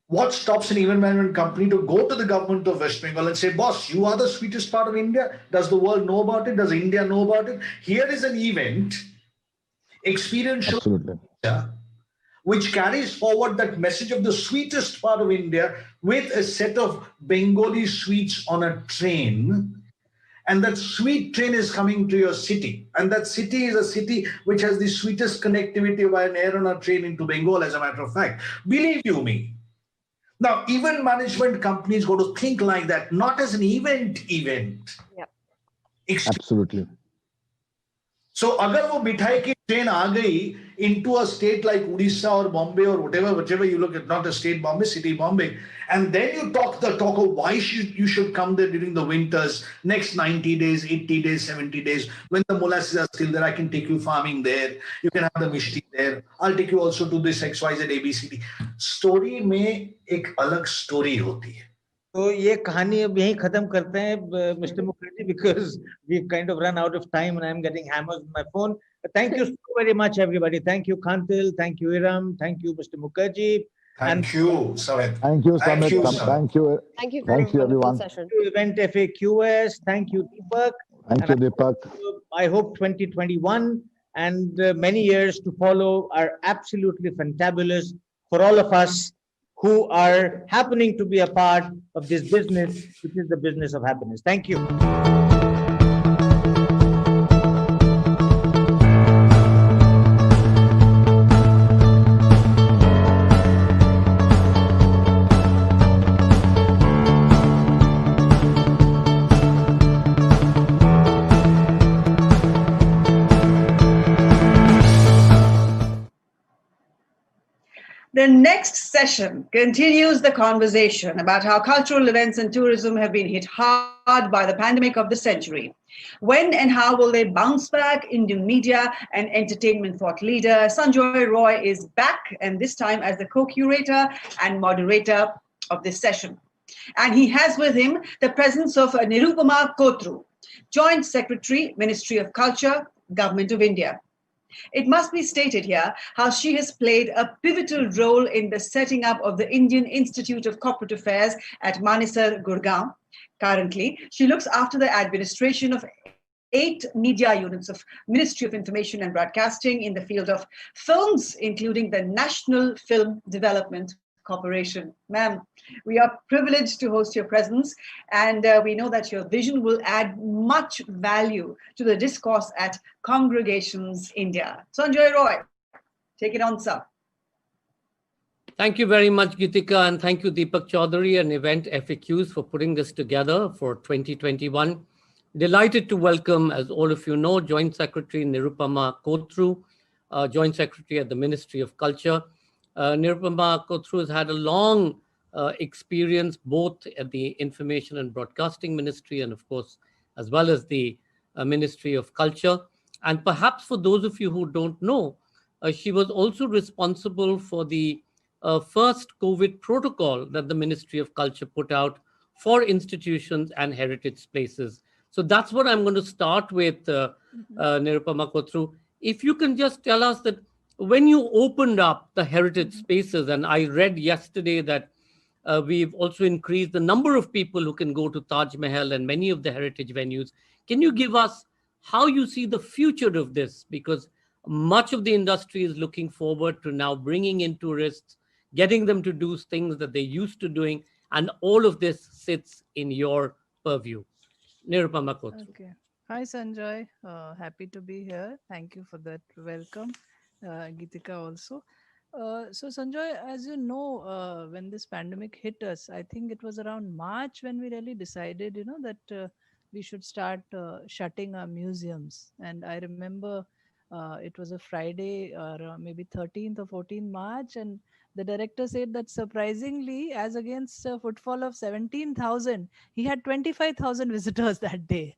what stops an event management company to go to the government of West Bengal and say, boss, you are the sweetest part of India. Does the world know about it? Does India know about it? Here is an event, experiential, Absolutely. which carries forward that message of the sweetest part of India with a set of Bengali sweets on a train. And that sweet train is coming to your city. And that city is a city which has the sweetest connectivity by an air on a train into Bengal, as a matter of fact. Believe you me. Now, event management companies got to think like that, not as an event. Yep. Absolutely. So, agar wo mithai ki train aa gayi into a state like Odisha or Bombay or whichever you look at, not a state Bombay, city Bombay, and then you talk of why you should come there during the winters, next 90 days, 80 days, 70 days, when the molasses are still there, I can take you farming there, you can have the mishti there, I'll take you also to this XYZ ABCD. Story में एक अलग story होती है. तो ये कहानी अब यहीं खत्म करते हैं, Mr. Mukherjee, because we've kind of run out of time and I'm getting hammers on my phone. Thank you so very much, everybody. Thank you, Kantil. Thank you, Iram. Thank you, Mr. Mukherjee. Thank you, Samit. Thank you, Samit. Thank you, Thank you. Thank you. Thank you, everyone. Session. Event FAQS. Thank you, Deepak. Thank you, Deepak. I hope 2021 and many years to follow are absolutely fantabulous for all of us who are happening to be a part of this business, which is the business of happiness. Thank you. The next session continues the conversation about how cultural events and tourism have been hit hard by the pandemic of the century. When and how will they bounce back? Indian media and entertainment thought leader Sanjoy Roy is back, and this time as the co-curator and moderator of this session. And he has with him the presence of Nirupama Kotru, Joint Secretary, Ministry of Culture, Government of India. It must be stated here how she has played a pivotal role in the setting up of the Indian Institute of Corporate Affairs at Manesar, Gurgaon. Currently, she looks after the administration of 8 media units of Ministry of Information and Broadcasting in the field of films, including the National Film Development Corporation. Ma'am, we are privileged to host your presence, and we know that your vision will add much value to the discourse at Congregations India. Sanjoy Roy, take it on, sir. Thank you very much, Gitika, and thank you, Deepak Chaudhary and Event FAQs for putting this together for 2021. Delighted to welcome, as all of you know, Joint Secretary Nirupama Kotru, Joint Secretary at the Ministry of Culture. Nirupama Kotru has had a long experience both at the Information and Broadcasting Ministry and, of course, as well as the Ministry of Culture. And perhaps for those of you who don't know, she was also responsible for the first COVID protocol that the Ministry of Culture put out for institutions and heritage places. So that's what I'm going to start with, Nirupama Kotru. If you can just tell us that when you opened up the heritage spaces, and I read yesterday that we've also increased the number of people who can go to Taj Mahal and many of the heritage venues. Can you give us how you see the future of this? Because much of the industry is looking forward to now bringing in tourists, getting them to do things that they used to doing, and all of this sits in your purview. Nirupama Kotru. Okay. Hi, Sanjoy. Happy to be here. Thank you for that welcome. Gitika also. So Sanjoy, as you know, when this pandemic hit us, I think it was around March when we really decided, that we should start shutting our museums. And I remember it was a Friday or maybe 13th or 14th March, and the director said that surprisingly, as against a footfall of 17,000, he had 25,000 visitors that day.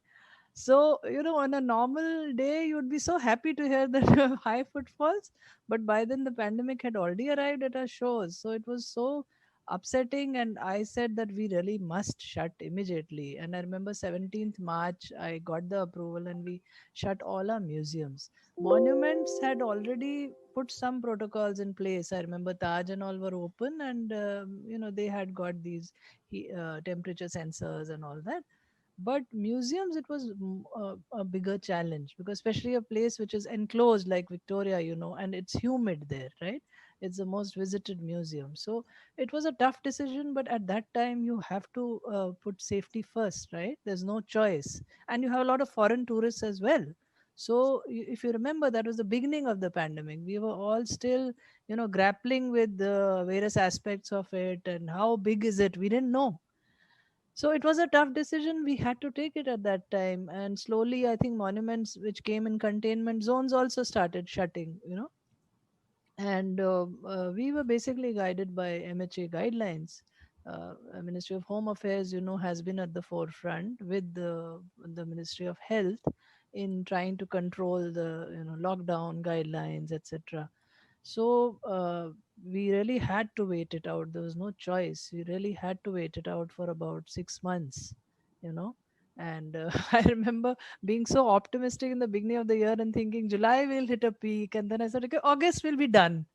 So, on a normal day, you'd be so happy to hear the high footfalls. But by then, the pandemic had already arrived at our shows. So it was so upsetting. And I said that we really must shut immediately. And I remember 17th March, I got the approval and we shut all our museums. Monuments had already put some protocols in place. I remember Taj and all were open, and they had got these temperature sensors and all that. But museums, it was a bigger challenge, because especially a place which is enclosed like Victoria, and it's humid there, right? It's the most visited museum. So it was a tough decision, but at that time you have to put safety first, right? There's no choice. And you have a lot of foreign tourists as well. So if you remember, that was the beginning of the pandemic. We were all still, grappling with the various aspects of it, and how big is it? We didn't know. So it was a tough decision. We had to take it at that time. And slowly, I think monuments which came in containment zones also started shutting. And we were basically guided by MHA guidelines. Ministry of Home Affairs, has been at the forefront with the Ministry of Health in trying to control the lockdown guidelines, etc. So we really had to wait it out. There was no choice. We really had to wait it out for about 6 months, And I remember being so optimistic in the beginning of the year and thinking July will hit a peak. And then I said, okay, August will be done.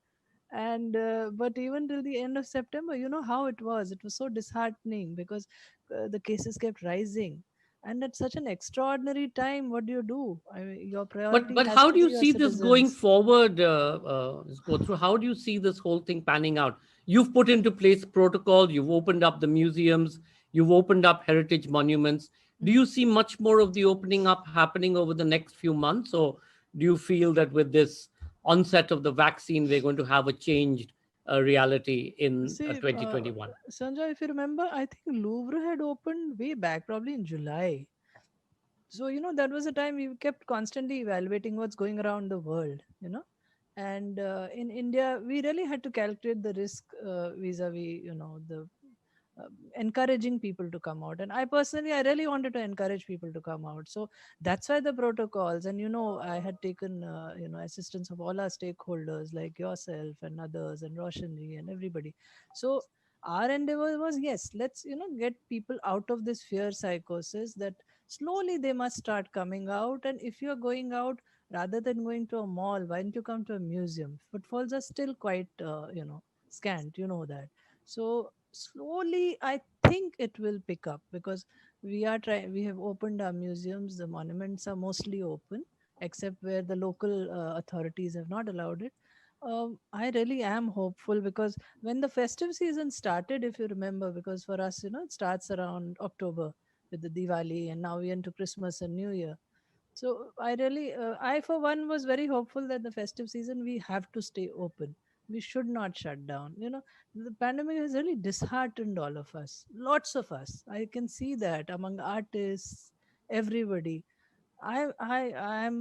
And but even till the end of September, you know how it was. It was so disheartening because the cases kept rising. And at such an extraordinary time, what do you do? I mean, your priority. But has how to do you be your see this going citizens. forward? Go through. How do you see this whole thing panning out? You've put into place protocol. You've opened up the museums. You've opened up heritage monuments. Do you see much more of the opening up happening over the next few months, or do you feel that with this onset of the vaccine, we're going to have a changed reality in See, 2021? Sanjay, if you remember, I think Louvre had opened way back, probably in July. So, that was a time we kept constantly evaluating what's going around the world. And in India, we really had to calculate the risk vis-a-vis, the encouraging people to come out. And I really wanted to encourage people to come out. So that's why the protocols, and I had taken assistance of all our stakeholders like yourself and others and Roshanji and everybody. So our endeavor was, yes, let's get people out of this fear psychosis, that slowly they must start coming out. And if you're going out, rather than going to a mall, why don't you come to a museum? Footfalls are still quite scant, that. So slowly I think it will pick up, because we have opened our museums. The monuments are mostly open, except where the local authorities have not allowed it. I really am hopeful, because when the festive season started, if you remember, because for us, it starts around October with the Diwali, and now we're into Christmas and New Year. So I for one was very hopeful that the festive season we have to stay open. We should not shut down. The pandemic has really disheartened all of us, lots of us. I can see that among artists, everybody. I'm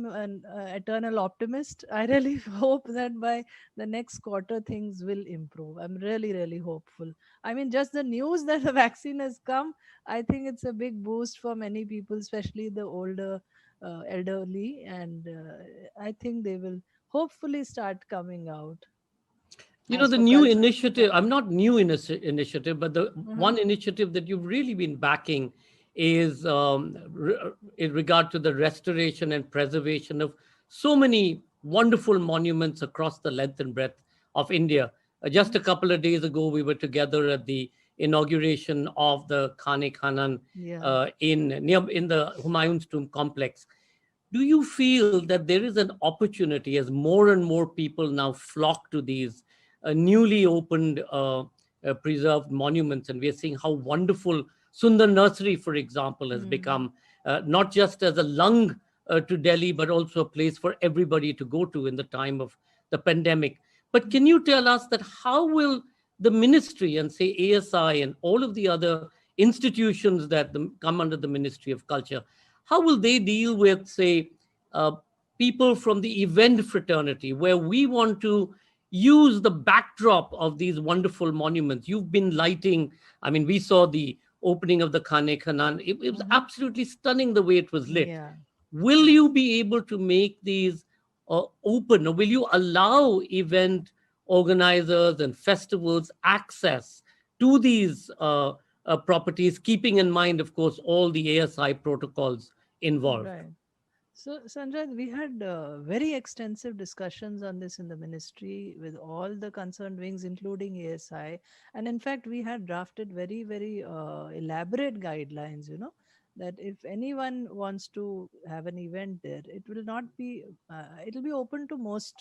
an eternal optimist. I really hope that by the next quarter things will improve. I'm really, really hopeful. I mean, just the news that the vaccine has come, I think it's a big boost for many people, especially the older, elderly, and I think they will hopefully start coming out. As The for new culture- initiative, I'm not new initiative, but the Mhm. one initiative that you've really been backing is in regard to the restoration and preservation of so many wonderful monuments across the length and breadth of India. Just a couple of days ago, we were together at the inauguration of the Khane Khanan Yeah. in the Humayun's Tomb complex. Do you feel that there is an opportunity, as more and more people now flock to these newly opened preserved monuments, and we are seeing how wonderful Sundar Nursery, for example, has become not just as a lung to Delhi, but also a place for everybody to go to in the time of the pandemic. But can you tell us that how will the ministry and say ASI and all of the other institutions that come under the Ministry of Culture, how will they deal with, say, people from the event fraternity, where we want to use the backdrop of these wonderful monuments? You've been lighting, I mean, we saw the opening of the Khane Khanan. It was absolutely stunning the way it was lit. Yeah. Will you be able to make these open, or will you allow event organizers and festivals access to these properties, keeping in mind, of course, all the ASI protocols involved? Right. So, Sanjay, we had very extensive discussions on this in the ministry with all the concerned wings, including ASI. And in fact, we had drafted very, very elaborate guidelines, that if anyone wants to have an event there, it will not be, it will be open to most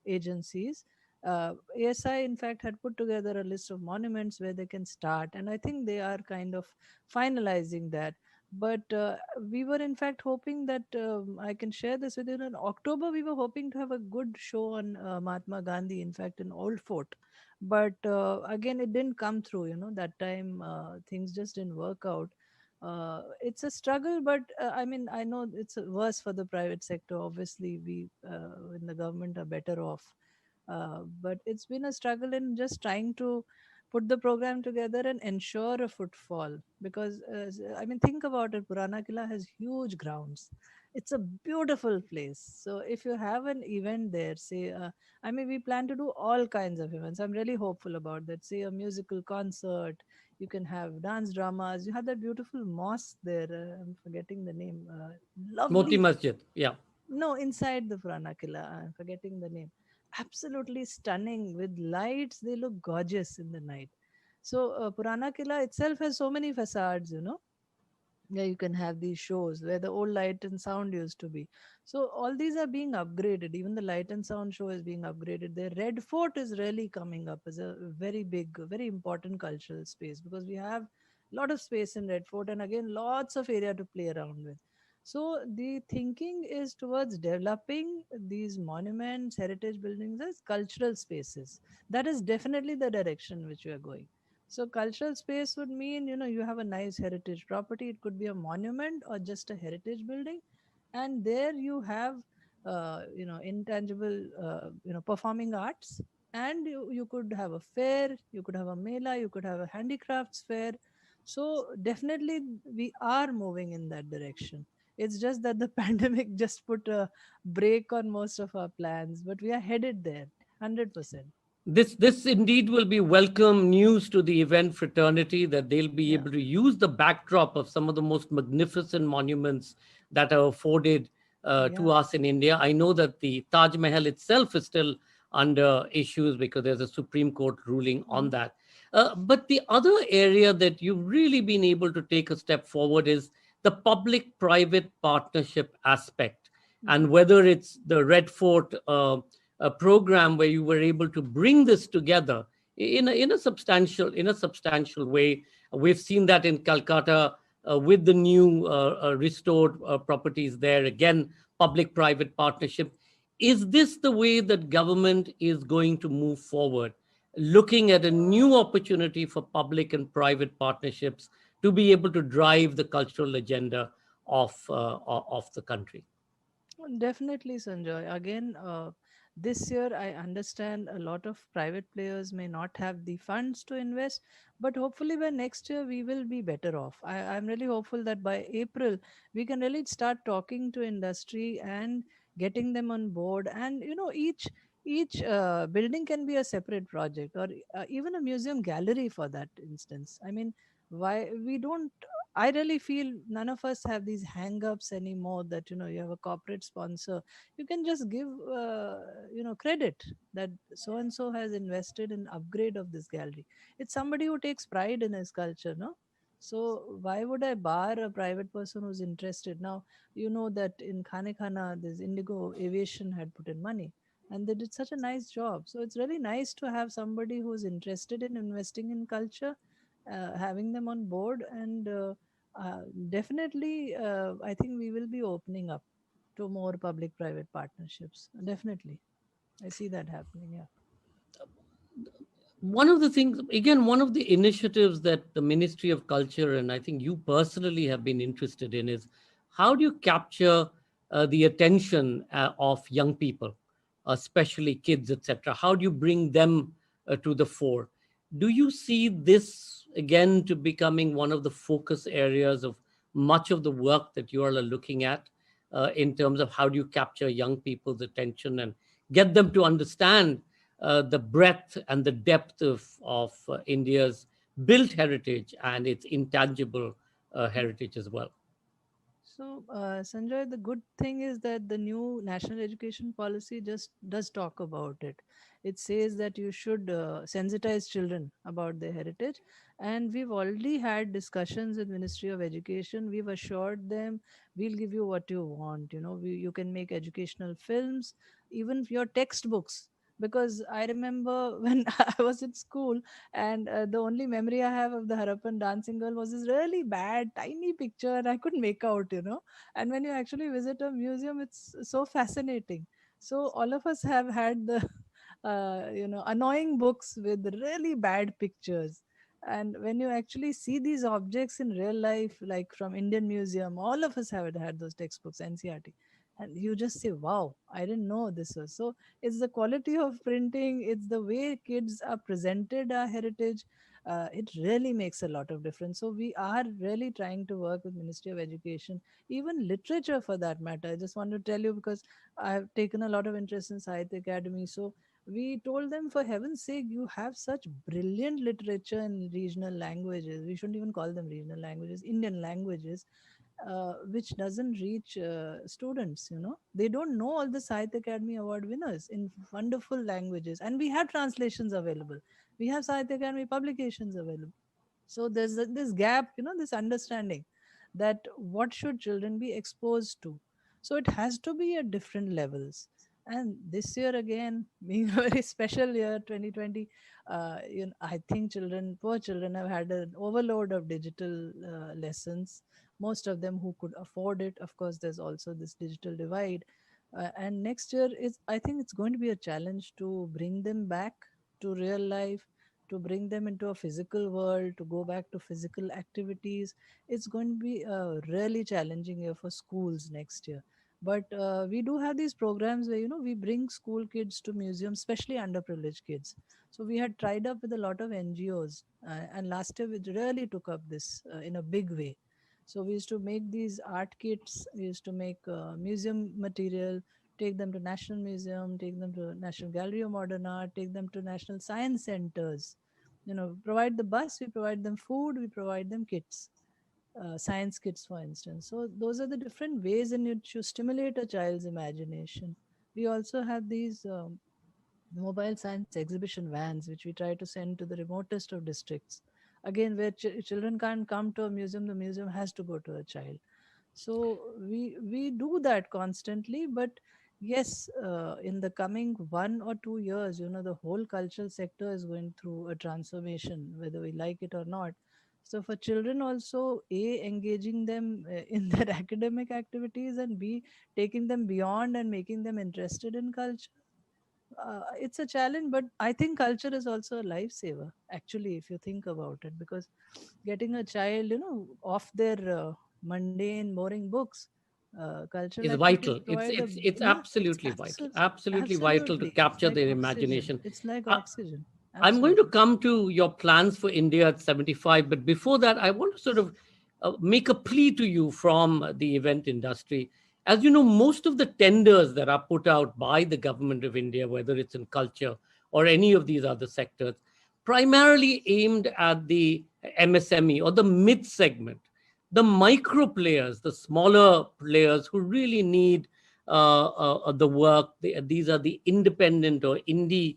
agencies. ASI, in fact, had put together a list of monuments where they can start. And I think they are kind of finalizing that. But we were in fact hoping that I can share this with you. In October, we were hoping to have a good show on Mahatma Gandhi, in fact, in Old Fort. But again, it didn't come through, that time things just didn't work out. It's a struggle, but I mean, I know it's worse for the private sector. Obviously, we in the government are better off. But it's been a struggle in just trying to put the program together and ensure a footfall, because I mean, think about it. Purana Killa has huge grounds. It's a beautiful place. So if you have an event there, say I mean, we plan to do all kinds of events. I'm really hopeful about that. Say a musical concert, you can have dance dramas. You have that beautiful mosque there, I'm forgetting the name, lovely Moti Masjid, yeah. No, inside the Purana Killa, I'm forgetting the name. Absolutely stunning with lights. They look gorgeous in the night. So Purana Killa itself has so many facades, Yeah, you can have these shows where the old light and sound used to be. So all these are being upgraded. Even the light and sound show is being upgraded. The Red Fort is really coming up as a very big, very important cultural space, because we have a lot of space in Red Fort, and again, lots of area to play around with. So the thinking is towards developing these monuments, heritage buildings as cultural spaces. That is definitely the direction which we are going. So cultural space would mean, you have a nice heritage property. It could be a monument or just a heritage building. And there you have, intangible, performing arts. And you could have a fair, you could have a mela, you could have a handicrafts fair. So definitely we are moving in that direction. It's just that the pandemic just put a break on most of our plans, but we are headed there, 100%. This indeed will be welcome news to the event fraternity, that they'll be able to use the backdrop of some of the most magnificent monuments that are afforded to us in India. I know that the Taj Mahal itself is still under issues because there's a Supreme Court ruling on that. But the other area that you've really been able to take a step forward is the public-private partnership aspect, and whether it's the Red Fort program where you were able to bring this together in a substantial way. We've seen that in Calcutta with the new restored properties there. Again, public-private partnership. Is this the way that government is going to move forward, looking at a new opportunity for public and private partnerships to be able to drive the cultural agenda of the country? Definitely, Sanjay. Again, this year, I understand a lot of private players may not have the funds to invest, but hopefully by next year, we will be better off. I'm really hopeful that by April, we can really start talking to industry and getting them on board. And, each building can be a separate project, or even a museum gallery for that instance. I mean, why we don't, I really feel none of us have these hang-ups anymore that, you have a corporate sponsor. You can just give, credit that so-and-so has invested in upgrade of this gallery. It's somebody who takes pride in his culture, no? So why would I bar a private person who's interested? Now, you know that in Khane Khana, this Indigo Aviation had put in money, and they did such a nice job. So it's really nice to have somebody who's interested in investing in culture, having them on board, and definitely I think we will be opening up to more public-private partnerships. Definitely, I see that happening. Yeah. One of the things, again, one of the initiatives that the Ministry of Culture, and I think you personally have been interested in, is how do you capture the attention of young people, especially kids, etc.? How do you bring them to the fore? Do you see this again to becoming one of the focus areas of much of the work that you all are looking at in terms of how do you capture young people's attention and get them to understand the breadth and the depth of India's built heritage and its intangible heritage as well? So, Sanjay, the good thing is that the new national education policy just does talk about it. It says that you should sensitize children about their heritage, and we've already had discussions with Ministry of Education. We've assured them we'll give you what you want. You can make educational films, even your textbooks. Because I remember when I was in school, and the only memory I have of the Harappan dancing girl was this really bad, tiny picture, and I couldn't make out. And when you actually visit a museum, it's so fascinating. So all of us have had the, annoying books with really bad pictures. And when you actually see these objects in real life, like from Indian Museum, all of us have had those textbooks, NCRT. And you just say, wow, I didn't know this was. So it's the quality of printing, it's the way kids are presented our heritage. It really makes a lot of difference. So we are really trying to work with Ministry of Education, even literature for that matter. I just want to tell you, because I've taken a lot of interest in Sahitya Academy. So we told them, for heaven's sake, you have such brilliant literature in regional languages. We shouldn't even call them regional languages, Indian languages, which doesn't reach students. They don't know all the Sahitya Academy award winners in wonderful languages, and we have translations available. We have Sahitya Academy publications available. So there's this gap, this understanding that what should children be exposed to. So it has to be at different levels. And this year again, being a very special year, 2020, I think poor children have had an overload of digital lessons. Most of them who could afford it. Of course, there's also this digital divide. And next year I think it's going to be a challenge to bring them back to real life, to bring them into a physical world, to go back to physical activities. It's going to be a really challenging year for schools next year. But we do have these programs where, we bring school kids to museums, especially underprivileged kids. So we had tried up with a lot of NGOs, and last year we really took up this in a big way. So we used to make these art kits, we used to make museum material, take them to National Museum, take them to National Gallery of Modern Art, take them to National Science Centers. Provide the bus, we provide them food, we provide them kits, science kits, for instance. So those are the different ways in which you stimulate a child's imagination. We also have these mobile science exhibition vans, which we try to send to the remotest of districts. Again, where children can't come to a museum, the museum has to go to a child. So we do that constantly. But yes, in the coming 1 or 2 years, the whole cultural sector is going through a transformation, whether we like it or not. So for children also, A, engaging them in their academic activities, and B, taking them beyond and making them interested in culture. It's a challenge, but I think culture is also a lifesaver, actually, if you think about it, because getting a child, off their mundane, boring books, cultural Is activities vital. provide It's absolutely vital. Absolutely vital to absolutely. It's capture like their oxygen. imagination. It's like Uh, oxygen. I'm going to Absolutely. come to your plans for India at 75, but before that, I want to sort of make a plea to you from the event industry. As you know, most of the tenders that are put out by the government of India, whether it's in culture or any of these other sectors, primarily aimed at the MSME or the mid segment, the micro players, the smaller players who really need the work. These are the independent or indie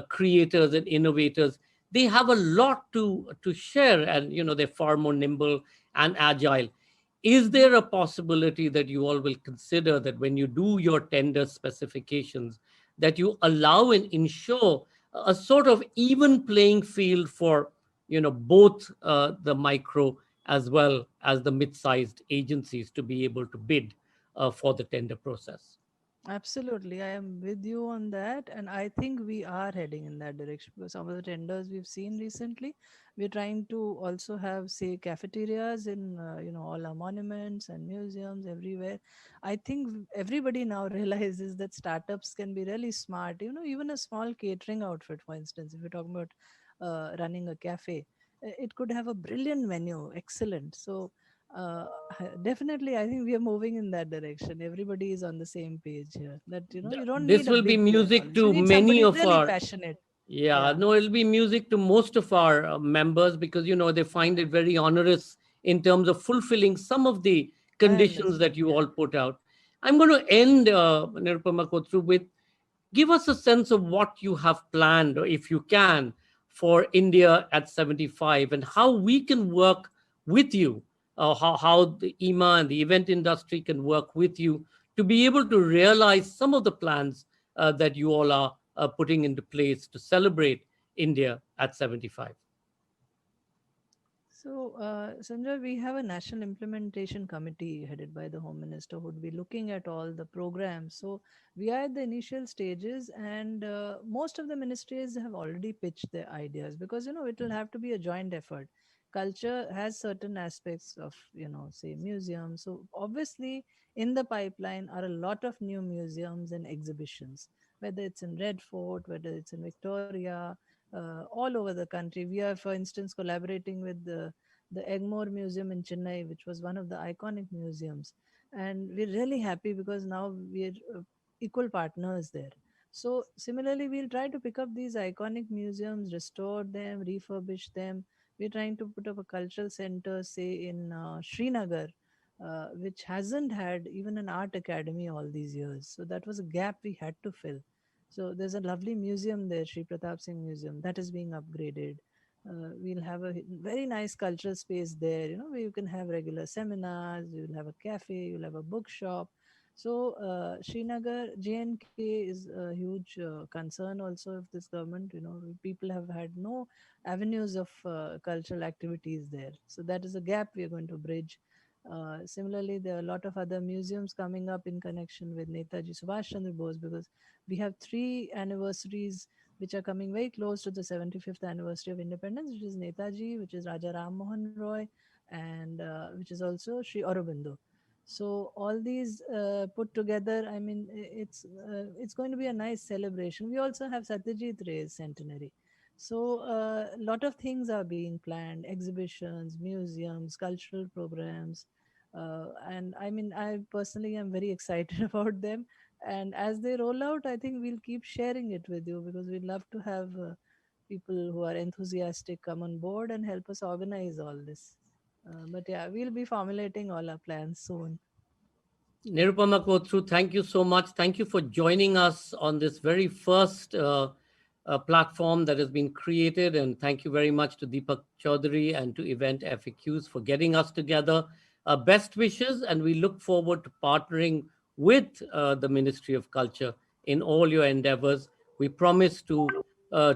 creators and innovators. They have a lot to share, and they're far more nimble and agile. Is there a possibility that you all will consider that when you do your tender specifications, that you allow and ensure a sort of even playing field for both the micro as well as the mid-sized agencies to be able to bid for the tender process? Absolutely. I am with you on that. And I think we are heading in that direction, because some of the tenders we've seen recently, we're trying to also have, say, cafeterias in, all our monuments and museums everywhere. I think everybody now realizes that startups can be really smart. Even a small catering outfit, for instance, if you're talking about running a cafe. It could have a brilliant menu, excellent. So definitely, I think we are moving in that direction. Everybody is on the same page here. That you don't This need a will be big music audience. to You need many somebody of really our. passionate. Yeah, no, it'll be music to most of our members because, they find it very onerous in terms of fulfilling some of the conditions that you all put out. I'm going to end, Nirupama Kotru, with give us a sense of what you have planned, or if you can, for India at 75 and how we can work with you, how the IMA and the event industry can work with you to be able to realize some of the plans that you all are putting into place to celebrate India at 75. So, Sanjay, we have a national implementation committee headed by the Home Minister who would be looking at all the programs. So, we are at the initial stages, and most of the ministries have already pitched their ideas because, it will have to be a joint effort. Culture has certain aspects of, say, museums. So, obviously, in the pipeline are a lot of new museums and exhibitions, whether it's in Red Fort, whether it's in Victoria, all over the country. We are, for instance, collaborating with the Egmore Museum in Chennai, which was one of the iconic museums. And we're really happy because now we're equal partners there. So similarly, we'll try to pick up these iconic museums, restore them, refurbish them. We're trying to put up a cultural center, say in Srinagar, which hasn't had even an art academy all these years. So that was a gap we had to fill. So there's a lovely museum there, Sri Pratap Singh Museum, that is being upgraded. We'll have a very nice cultural space there, where you can have regular seminars, you'll have a cafe, you'll have a bookshop. So Srinagar, JNK is a huge concern also of this government. People have had no avenues of cultural activities there. So that is a gap we are going to bridge. Similarly, there are a lot of other museums coming up in connection with Netaji Subhash Chandra Bose because we have 3 anniversaries which are coming very close to the 75th anniversary of independence, which is Netaji, which is Raja Ram Mohan Roy, and which is also Sri Aurobindo. So all these put together, I mean, it's going to be a nice celebration. We also have Satyajit Ray's centenary. So a lot of things are being planned, exhibitions, museums, cultural programs. And I mean, I personally am very excited about them. And as they roll out, I think we'll keep sharing it with you because we'd love to have people who are enthusiastic come on board and help us organize all this. But yeah, we'll be formulating all our plans soon. Nirupama Kotru, thank you so much. Thank you for joining us on this very first platform that has been created. And thank you very much to Deepak Chaudhary and to Event FAQs for getting us together. Best wishes, and we look forward to partnering with the Ministry of Culture in all your endeavors. We promise to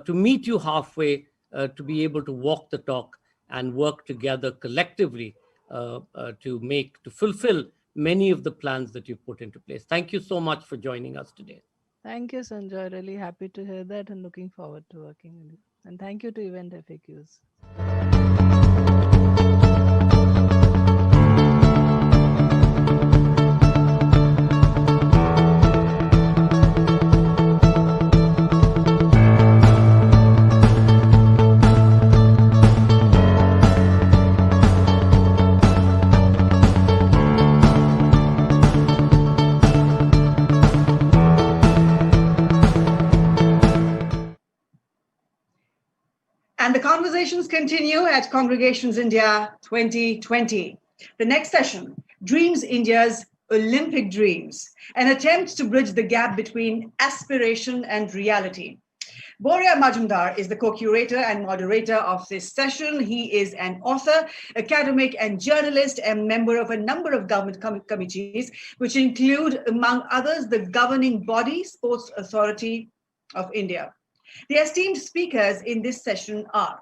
meet you halfway, to be able to walk the talk and work together collectively to fulfill many of the plans that you've put into place. Thank you so much for joining us today. Thank you, Sanjay. Really happy to hear that and looking forward to working with you. And thank you to Event FAQs. And the conversations continue at Congregations India 2020. The next session, Dreams India's Olympic Dreams, an attempt to bridge the gap between aspiration and reality. Boria Majumdar is the co-curator and moderator of this session. He is an author, academic, and journalist, and member of a number of government committees, which include, among others, the governing body, Sports Authority of India. The esteemed speakers in this session are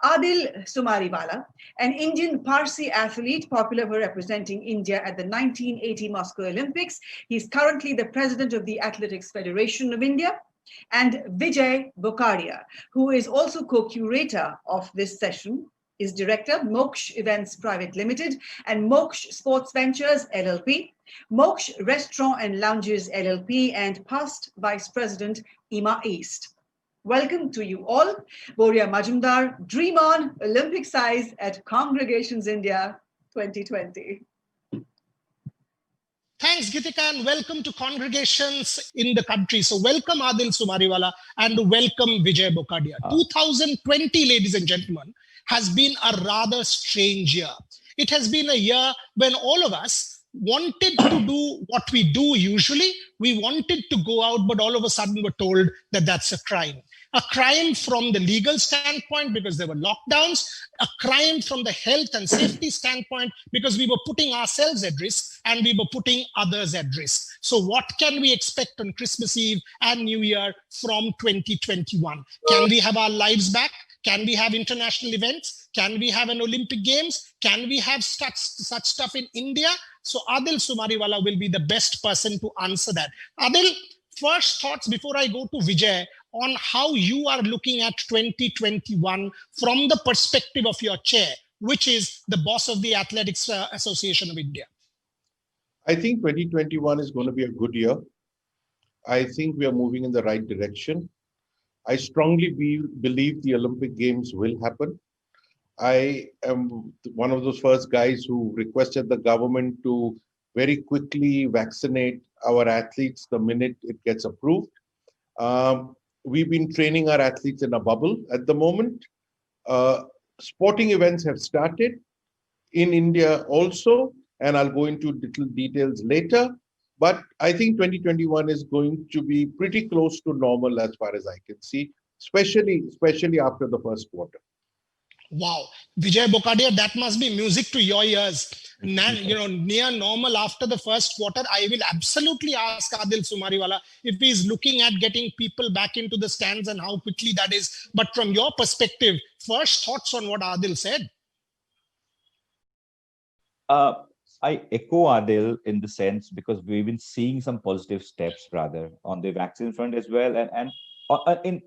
Adil Sumariwala, an Indian Parsi athlete popular for representing India at the 1980 Moscow Olympics. He's currently the president of the Athletics Federation of India. And Vijay Bokaria, who is also co-curator of this session, is director, Moksh Events Private Limited and Moksh Sports Ventures LLP, Moksh Restaurant and Lounges LLP, and past vice president, IMA East. welcome to you all. Boria Majumdar, Dream On, Olympic size at Congregations India 2020. Thanks, Gitika, and welcome to congregations in the country. So welcome Adil Sumariwala and welcome Vijay Bokadia. 2020, ladies and gentlemen, has been a rather strange year. It has been a year when all of us wanted to do what we do usually. We wanted to go out, but all of a sudden were told that that's a crime. A crime from the legal standpoint because there were lockdowns, a crime from the health and safety standpoint because we were putting ourselves at risk and we were putting others at risk. So what can we expect on Christmas Eve and New Year from 2021? Can we have our lives back? Can we have international events? Can we have an Olympic Games? Can we have such stuff in India? So Adil Sumariwala will be the best person to answer that. Adil, first thoughts before I go to Vijay on how you are looking at 2021 from the perspective of your chair, which is the boss of the Athletics Association of India. I think 2021 is going to be a good year. I think we are moving in the right direction. I strongly believe the Olympic Games will happen. I am one of those first guys who requested the government to very quickly vaccinate our athletes the minute it gets approved. We've been training our athletes in a bubble at the moment. Sporting events have started in India also, and I'll go into little details later. But I think 2021 is going to be pretty close to normal as far as I can see, especially after the first quarter. Wow. Vijay Bokadia, that must be music to your ears. Near normal after the first quarter. I will absolutely ask Adil Sumariwala if he's looking at getting people back into the stands and how quickly that is. But from your perspective, first thoughts on what Adil said? I echo Adil in the sense because we've been seeing some positive steps rather on the vaccine front as well. And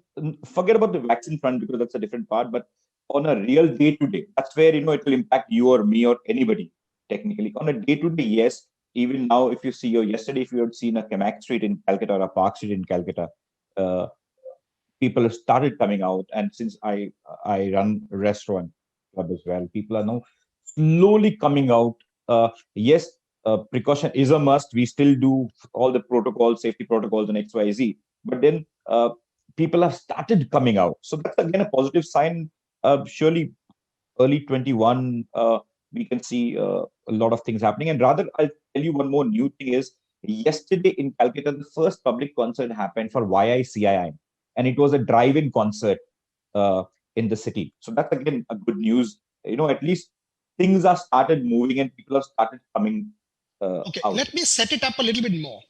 forget about the vaccine front because that's a different part, but on a real day-to-day, that's where, it will impact you or me or anybody technically. On a day-to-day, yes, even now, if you see, yesterday, if you had seen a Kamak Street in Calcutta or a Park Street in Calcutta, people have started coming out. And since I run a restaurant club as well, people are now slowly coming out. Yes, precaution is a must. We still do all the protocols, safety protocols and XYZ, but then people have started coming out. So that's again a positive sign. Surely early 21, we can see a lot of things happening. And rather, I'll tell you one more new thing is yesterday in Calcutta, the first public concert happened for YICII, and it was a drive-in concert in the city. So that's again a good news. At least things are started moving and people have started coming Okay, out. let me set it up a little bit more.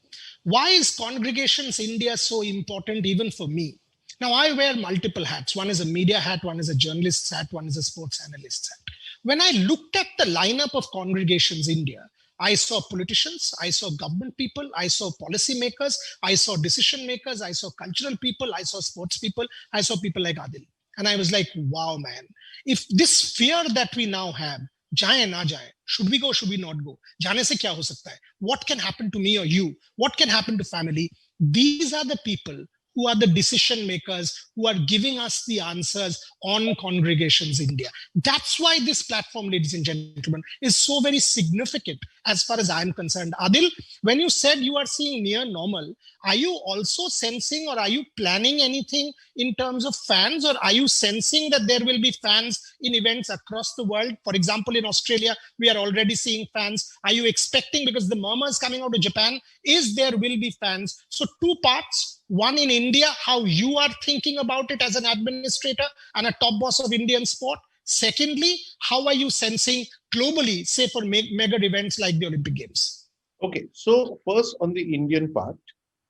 Why is Congregations India so important even for me? Now, I wear multiple hats. One is a media hat, one is a journalist's hat, one is a sports analyst's hat. When I looked at the lineup of Congregations India, I saw politicians, I saw government people, I saw policymakers, I saw decision makers, I saw cultural people, I saw sports people, I saw people like Adil. And I was like, wow, man, if this fear that we now have, jaye na jaye, should we go, should we not go? Jaane se kya ho sakta hai? What can happen to me or you? What can happen to family? These are the people who are the decision makers, who are giving us the answers on Congregations India. That's why this platform, ladies and gentlemen, is so very significant as far as I'm concerned. Adil, when you said you are seeing near normal, are you also sensing or are you planning anything in terms of fans, or are you sensing that there will be fans in events across the world? For example, in Australia, we are already seeing fans. Are you expecting, because the murmurs coming out of Japan is there will be fans? So two parts. One in India, how you are thinking about it as an administrator and a top boss of Indian sport. Secondly, how are you sensing globally, say for mega events like the Olympic Games? Okay, so first on the Indian part.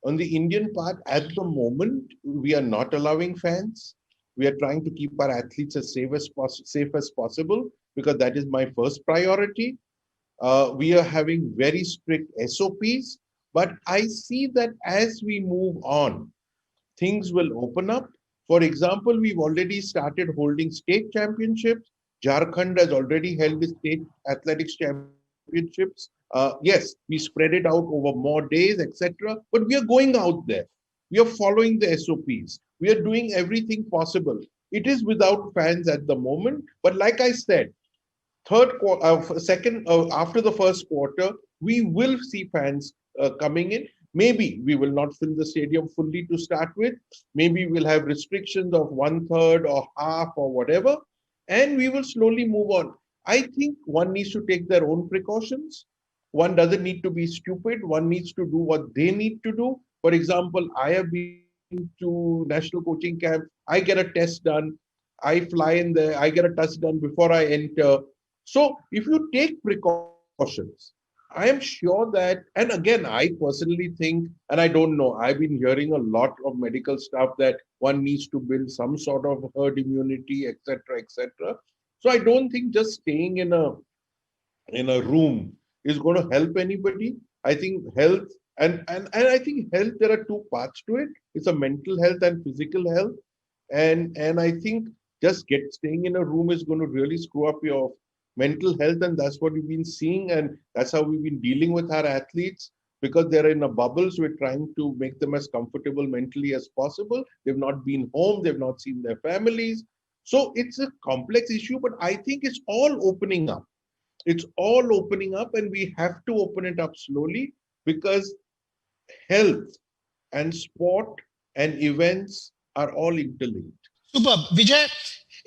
On the Indian part, at the moment, we are not allowing fans. We are trying to keep our athletes as safe as possible, because that is my first priority. We are having very strict SOPs. But I see that as we move on, things will open up. For example, we've already started holding state championships. Jharkhand has already held the state athletics championships. Yes, we spread it out over more days, etc. But we are going out there. We are following the SOPs. We are doing everything possible. It is without fans at the moment, but like I said, after the first quarter, we will see fans coming in. Maybe we will not fill the stadium fully to start with. Maybe we'll have restrictions of 1/3 or half or whatever, and we will slowly move on. I think one needs to take their own precautions. One doesn't need to be stupid. One needs to do what they need to do. For example, I have been to national coaching camp. I get a test done. I fly in there. I get a test done before I enter. So if you take precautions, I am sure that, and again, I personally think, and I don't know, I've been hearing a lot of medical stuff that one needs to build some sort of herd immunity, etc., etc. So I don't think just staying in a room is going to help anybody. I think health, and I think health, there are two parts to it. It's a mental health and physical health. And I think just staying in a room is going to really screw up your mental health, and that's what we've been seeing, and that's how we've been dealing with our athletes, because they're in a bubble. So we're trying to make them as comfortable mentally as possible. They've not been home, they've not seen their families. So it's a complex issue, but I think it's all opening up. It's all opening up, and we have to open it up slowly, because health and sport and events are all interlinked. Superb. Vijay,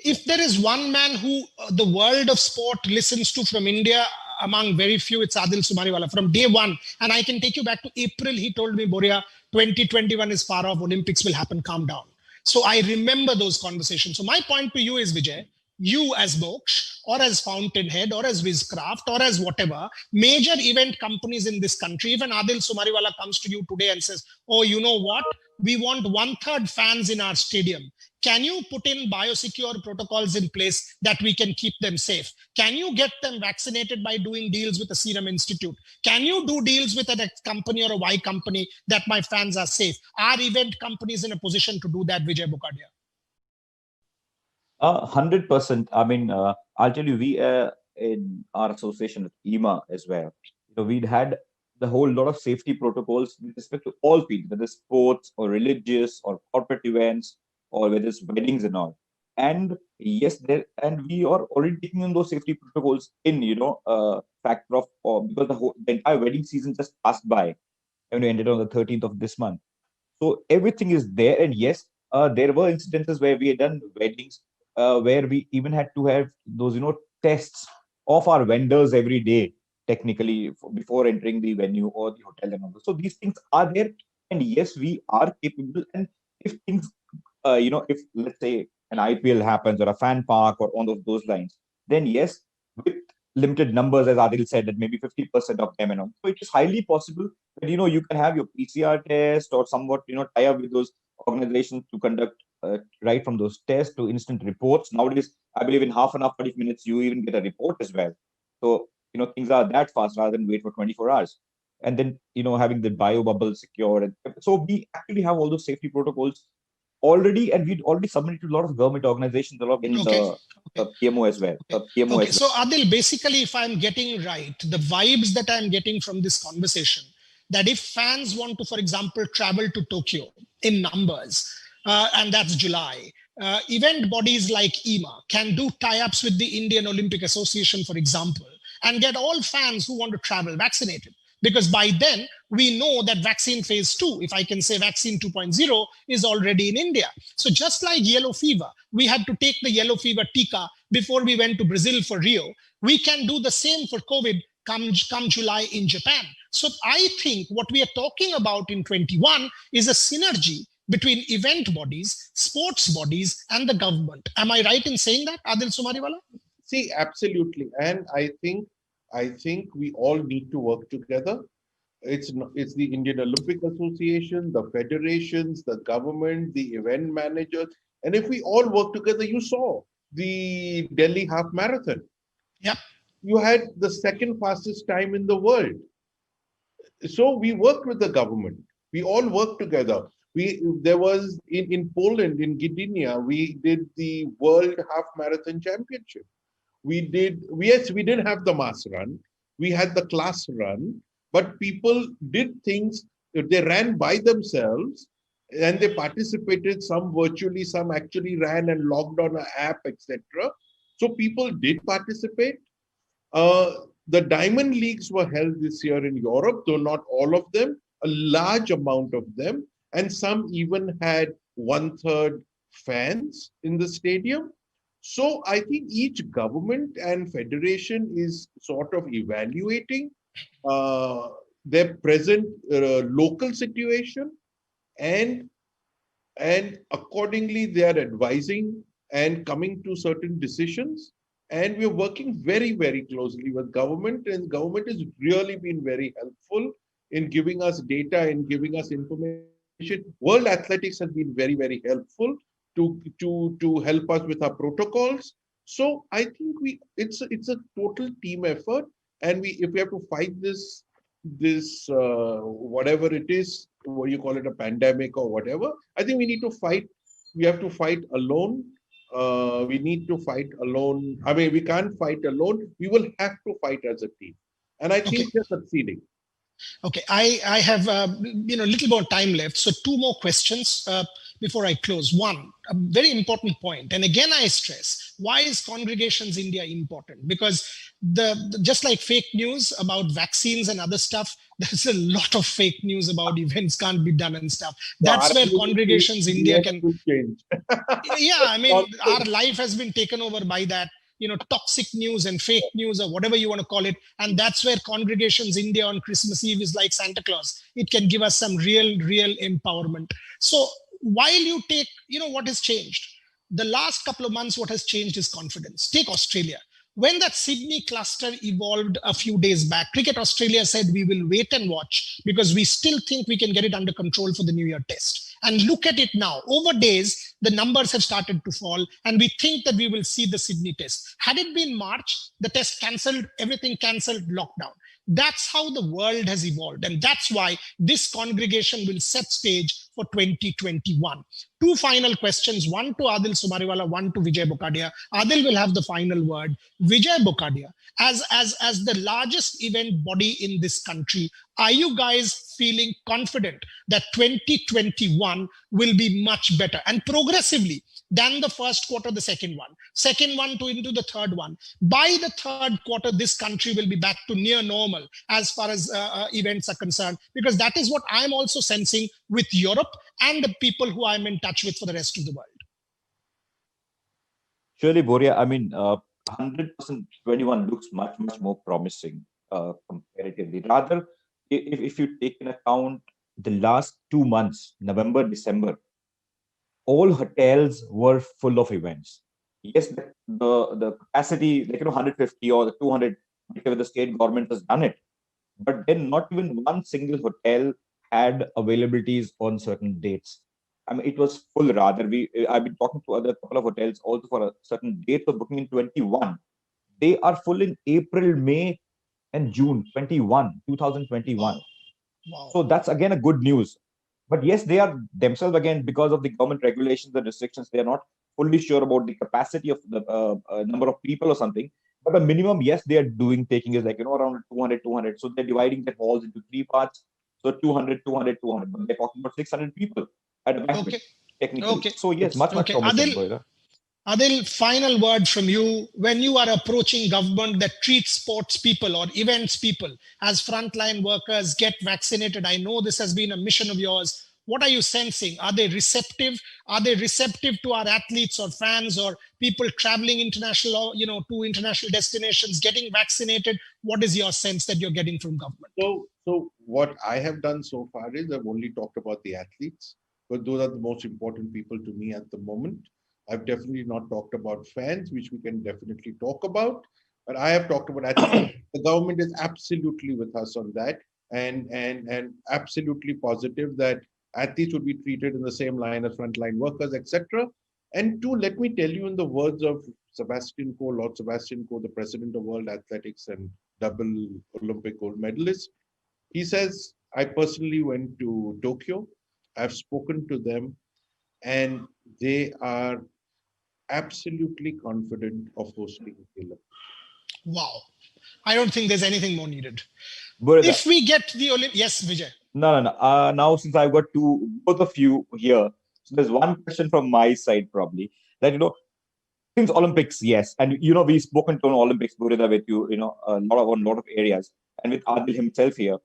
if there is one man who the world of sport listens to from India, among very few, it's Adil Sumariwala from day one. And I can take you back to April. He told me, Boria, 2021 is far off. Olympics will happen. Calm down. So I remember those conversations. So my point to you is, Vijay, you as Moksh or as Fountainhead or as Wizcraft or as whatever, major event companies in this country, even Adil Sumariwala comes to you today and says, oh, you know what? We want 1/3 fans in our stadium. Can you put in biosecure protocols in place that we can keep them safe? Can you get them vaccinated by doing deals with the Serum Institute? Can you do deals with a X company or a Y company that my fans are safe? Are event companies in a position to do that, Vijay Bukadia? 100%. I mean, I'll tell you, we in our association with EMA as well, we'd had the whole lot of safety protocols with respect to all fields, whether sports or religious or corporate events, or whether it's weddings and all. And yes, and we are already taking in those safety protocols in, factor of, because the entire wedding season just passed by and we ended on the 13th of this month. So everything is there. And yes, there were incidences where we had done weddings where we even had to have those, tests of our vendors every day, technically, before entering the venue or the hotel and all. So these things are there. And yes, we are capable. And if things, if let's say an IPL happens or a fan park or on those lines, then yes, with limited numbers, as Adil said, that maybe 50% of them and all. So it is highly possible that, you can have your PCR test or somewhat, tie up with those organizations to conduct right from those tests to instant reports. Nowadays, I believe in half an hour, 40 minutes, you even get a report as well. So, things are that fast rather than wait for 24 hours. And then, having the bio bubble secured. So we actually have all those safety protocols already, and we'd already submitted to a lot of government organizations, a lot in the PMO as well. So Adil, basically, if I'm getting right, the vibes that I'm getting from this conversation, that if fans want to, for example, travel to Tokyo in numbers, and that's July, event bodies like EMA can do tie-ups with the Indian Olympic Association, for example, and get all fans who want to travel vaccinated. Because by then, we know that vaccine phase 2, if I can say vaccine 2.0, is already in India. So just like yellow fever, we had to take the yellow fever Tika before we went to Brazil for Rio. We can do the same for COVID come July in Japan. So I think what we are talking about in 21 is a synergy between event bodies, sports bodies, and the government. Am I right in saying that, Adil Sumariwala? See, absolutely. And I think we all need to work together. It's the Indian Olympic Association, the federations, the government, the event managers. And if we all work together, you saw the Delhi half marathon. Yep. You had the second fastest time in the world. So we worked with the government. We all worked together. There was in Poland, in Gdynia, we did the World Half Marathon Championship. We didn't have the mass run. We had the class run, but people did things. They ran by themselves and they participated, some virtually, some actually ran and logged on an app, etc. So people did participate. The Diamond Leagues were held this year in Europe, though not all of them, a large amount of them, and some even had 1/3 fans in the stadium. So I think each government and federation is sort of evaluating their present local situation, and accordingly they are advising and coming to certain decisions. And we're working very, very closely with government, and government has really been very helpful in giving us data and giving us information. World Athletics has been very, very helpful to help us with our protocols. So I think it's a total team effort, and if we have to fight this whatever it is, what you call it, a pandemic or whatever, I think we need to fight. We have to fight alone. We need to fight alone. I mean, we can't fight alone. We will have to fight as a team, and I think we're succeeding. Okay, I have little more time left, so two more questions before I close. One, a very important point, and again I stress, why is Congregations India important? Because just like fake news about vaccines and other stuff, there's a lot of fake news about events can't be done and stuff. That's where Congregations India can change. Yeah, I mean, our life has been taken over by that, toxic news and fake news or whatever you want to call it. And that's where Congregations India on Christmas Eve is like Santa Claus. It can give us some real empowerment. So while you take, what has changed? The last couple of months, what has changed is confidence. Take Australia. When that Sydney cluster evolved a few days back, Cricket Australia said we will wait and watch because we still think we can get it under control for the New Year test. And look at it now. Over days, the numbers have started to fall, and we think that we will see the Sydney test. Had it been March, the test cancelled, everything cancelled, lockdown. That's how the world has evolved. And that's why this congregation will set stage for 2021. Two final questions, one to Adil Subariwala, one to Vijay Bokadia. Adil will have the final word. Vijay Bokadia, as the largest event body in this country, are you guys feeling confident that 2021 will be much better and progressively than the first quarter, the second one into the third one? By the third quarter, this country will be back to near normal as far as events are concerned, because that is what I'm also sensing with Europe and the people who I'm in touch with for the rest of the world. Surely, Boria, I mean, 100% 21 looks much more promising comparatively. Rather, if you take in account the last 2 months, November, December, all hotels were full of events. Yes, the capacity, 150 or the 200, whatever the state government has done it, but then not even one single hotel had availabilities on certain dates. I mean, it was full rather. I've been talking to other couple of hotels also for a certain date of booking in 21. They are full in April, May, and June 2021. Wow. So that's again a good news. But yes, they are themselves, again, because of the government regulations, the restrictions, they are not fully sure about the capacity of the number of people or something. But the minimum, yes, they are taking is around 200. So they're dividing the halls into 3 parts. So 200. But they're talking about 600 people at a banquet, technically. Okay. So yes, much promising. Adil, final word from you. When you are approaching government that treats sports people or events people as frontline workers, get vaccinated. I know this has been a mission of yours. What are you sensing? Are they receptive? Are they receptive to our athletes or fans or people traveling international, to international destinations, getting vaccinated? What is your sense that you're getting from government? So what I have done so far is I've only talked about the athletes, but those are the most important people to me at the moment. I've definitely not talked about fans, which we can definitely talk about, but I have talked about athletes. The government is absolutely with us on that, and absolutely positive that athletes would be treated in the same line as frontline workers, etc. And two, let me tell you in the words of Sebastian Coe, Lord Sebastian Coe, the president of World Athletics and double Olympic gold medalist, he says, I personally went to Tokyo. I've spoken to them, and they are absolutely confident of hosting the Olympics. Wow. I don't think there's anything more needed. But if we get the Olympics, yes, Vijay. No. Now, since I've got both of you here, so there's one question from my side probably that, since Olympics, yes, and we've spoken to Olympics, Burida, with you, a lot of areas, and with Adil himself here.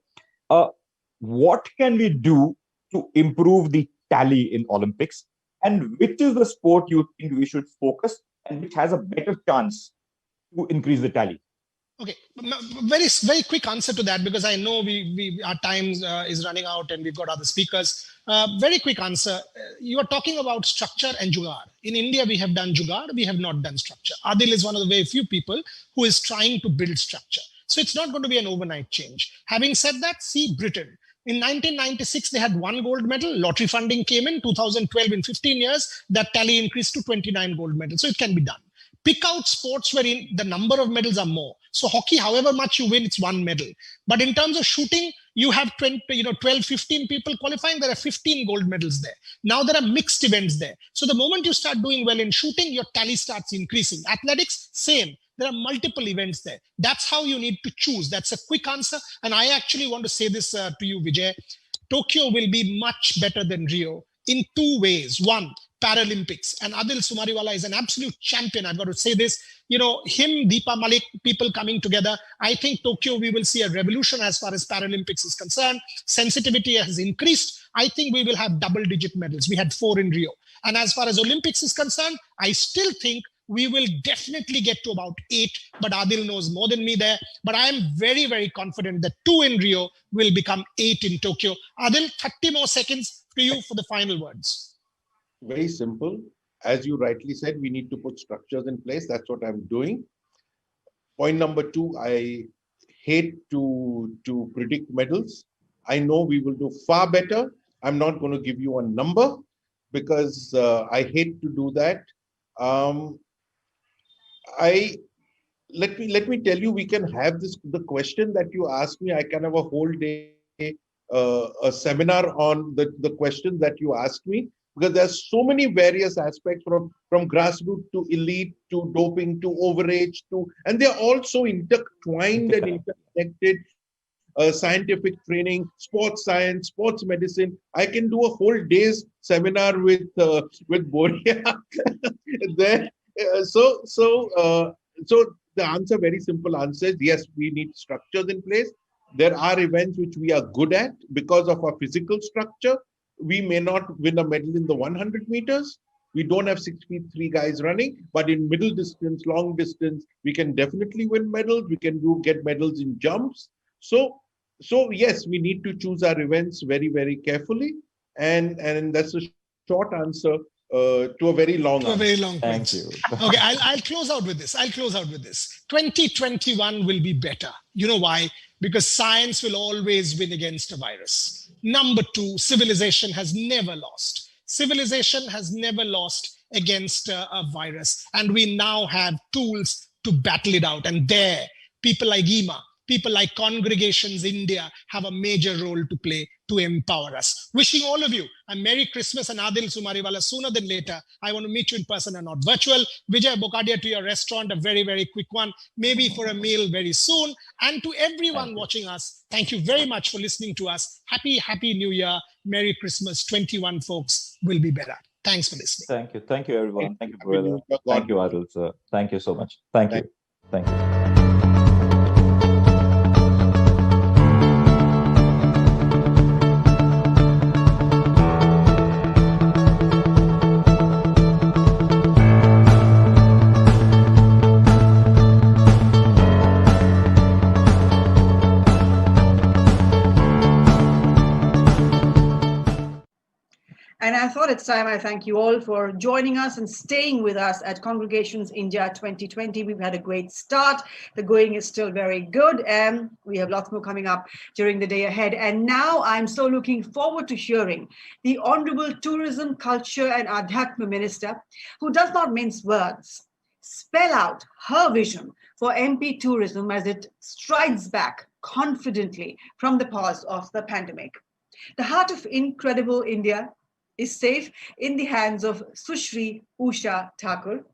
What can we do to improve the tally in Olympics, and which is the sport you think we should focus and which has a better chance to increase the tally? Okay, very, very quick answer to that, because I know our time is running out and we've got other speakers. Very quick answer. You are talking about structure and jugaad. In India, we have done jugaad, we have not done structure. Adil is one of the very few people who is trying to build structure. So it's not going to be an overnight change. Having said that, see Britain. In 1996, they had 1 gold medal. Lottery funding came in. 2012, in 15 years, that tally increased to 29 gold medals. So it can be done. Pick out sports wherein the number of medals are more. So hockey, however much you win, it's 1 medal. But in terms of shooting, you have 12, 15 people qualifying. There are 15 gold medals there. Now there are mixed events there. So the moment you start doing well in shooting, your tally starts increasing. Athletics, same. There are multiple events there. That's how you need to choose. That's a quick answer. And I actually want to say this to you, Vijay. Tokyo will be much better than Rio in 2 ways. One, Paralympics. And Adil Sumariwala is an absolute champion. I've got to say this. Him, Deepa Malik, people coming together. I think Tokyo, we will see a revolution as far as Paralympics is concerned. Sensitivity has increased. I think we will have double-digit medals. We had 4 in Rio. And as far as Olympics is concerned, I still think we will definitely get to about 8, but Adil knows more than me there. But I am very, very confident that 2 in Rio will become 8 in Tokyo. Adil, 30 more seconds to you for the final words. Very simple. As you rightly said, we need to put structures in place. That's what I'm doing. Point number 2, I hate to predict medals. I know we will do far better. I'm not going to give you a number because I hate to do that. Let me tell you, we can have the question that you asked me. I can have a whole day a seminar on the questions that you asked me, because there's so many various aspects from grassroots to elite to doping to overage and they're all so intertwined and interconnected. Scientific training, sports science, sports medicine. I can do a whole day's seminar with Boria. There, so the answer, very simple answer is yes, we need structures in place. There are events which we are good at because of our physical structure. We may not win a medal in the 100 meters. We don't have 6'3" guys running, but in middle distance, long distance, we can definitely win medals. We can get medals in jumps. So yes, we need to choose our events very, very carefully. And that's a short answer to a very long answer. A very long Thank you. Okay, I'll close out with this. 2021 will be better. You know why? Because science will always win against a virus. Number 2, civilization has never lost. Civilization has never lost against a virus. And we now have tools to battle it out. And there, people like IMA, people like Congregations India have a major role to play to empower us. Wishing all of you a Merry Christmas and Adil Sumariwala sooner than later. I want to meet you in person and not virtual. Vijay Bokadia, to your restaurant, a very, very quick one, maybe for a meal very soon. And to everyone watching us, thank you very much for listening to us. Happy New Year. Merry Christmas. 21 folks will be better. Thanks for listening. Thank you everyone. Thank you, brother. Thank you, Adil, sir. Thank you so much. Thank you. And I thought it's time I thank you all for joining us and staying with us at Congregations India 2020. We've had a great start. The going is still very good, and we have lots more coming up during the day ahead. And now I'm so looking forward to hearing the Honorable Tourism, Culture and Adhyatma Minister, who does not mince words, spell out her vision for MP tourism as it strides back confidently from the pause of the pandemic. The heart of incredible India is safe in the hands of Sushri Usha Thakur,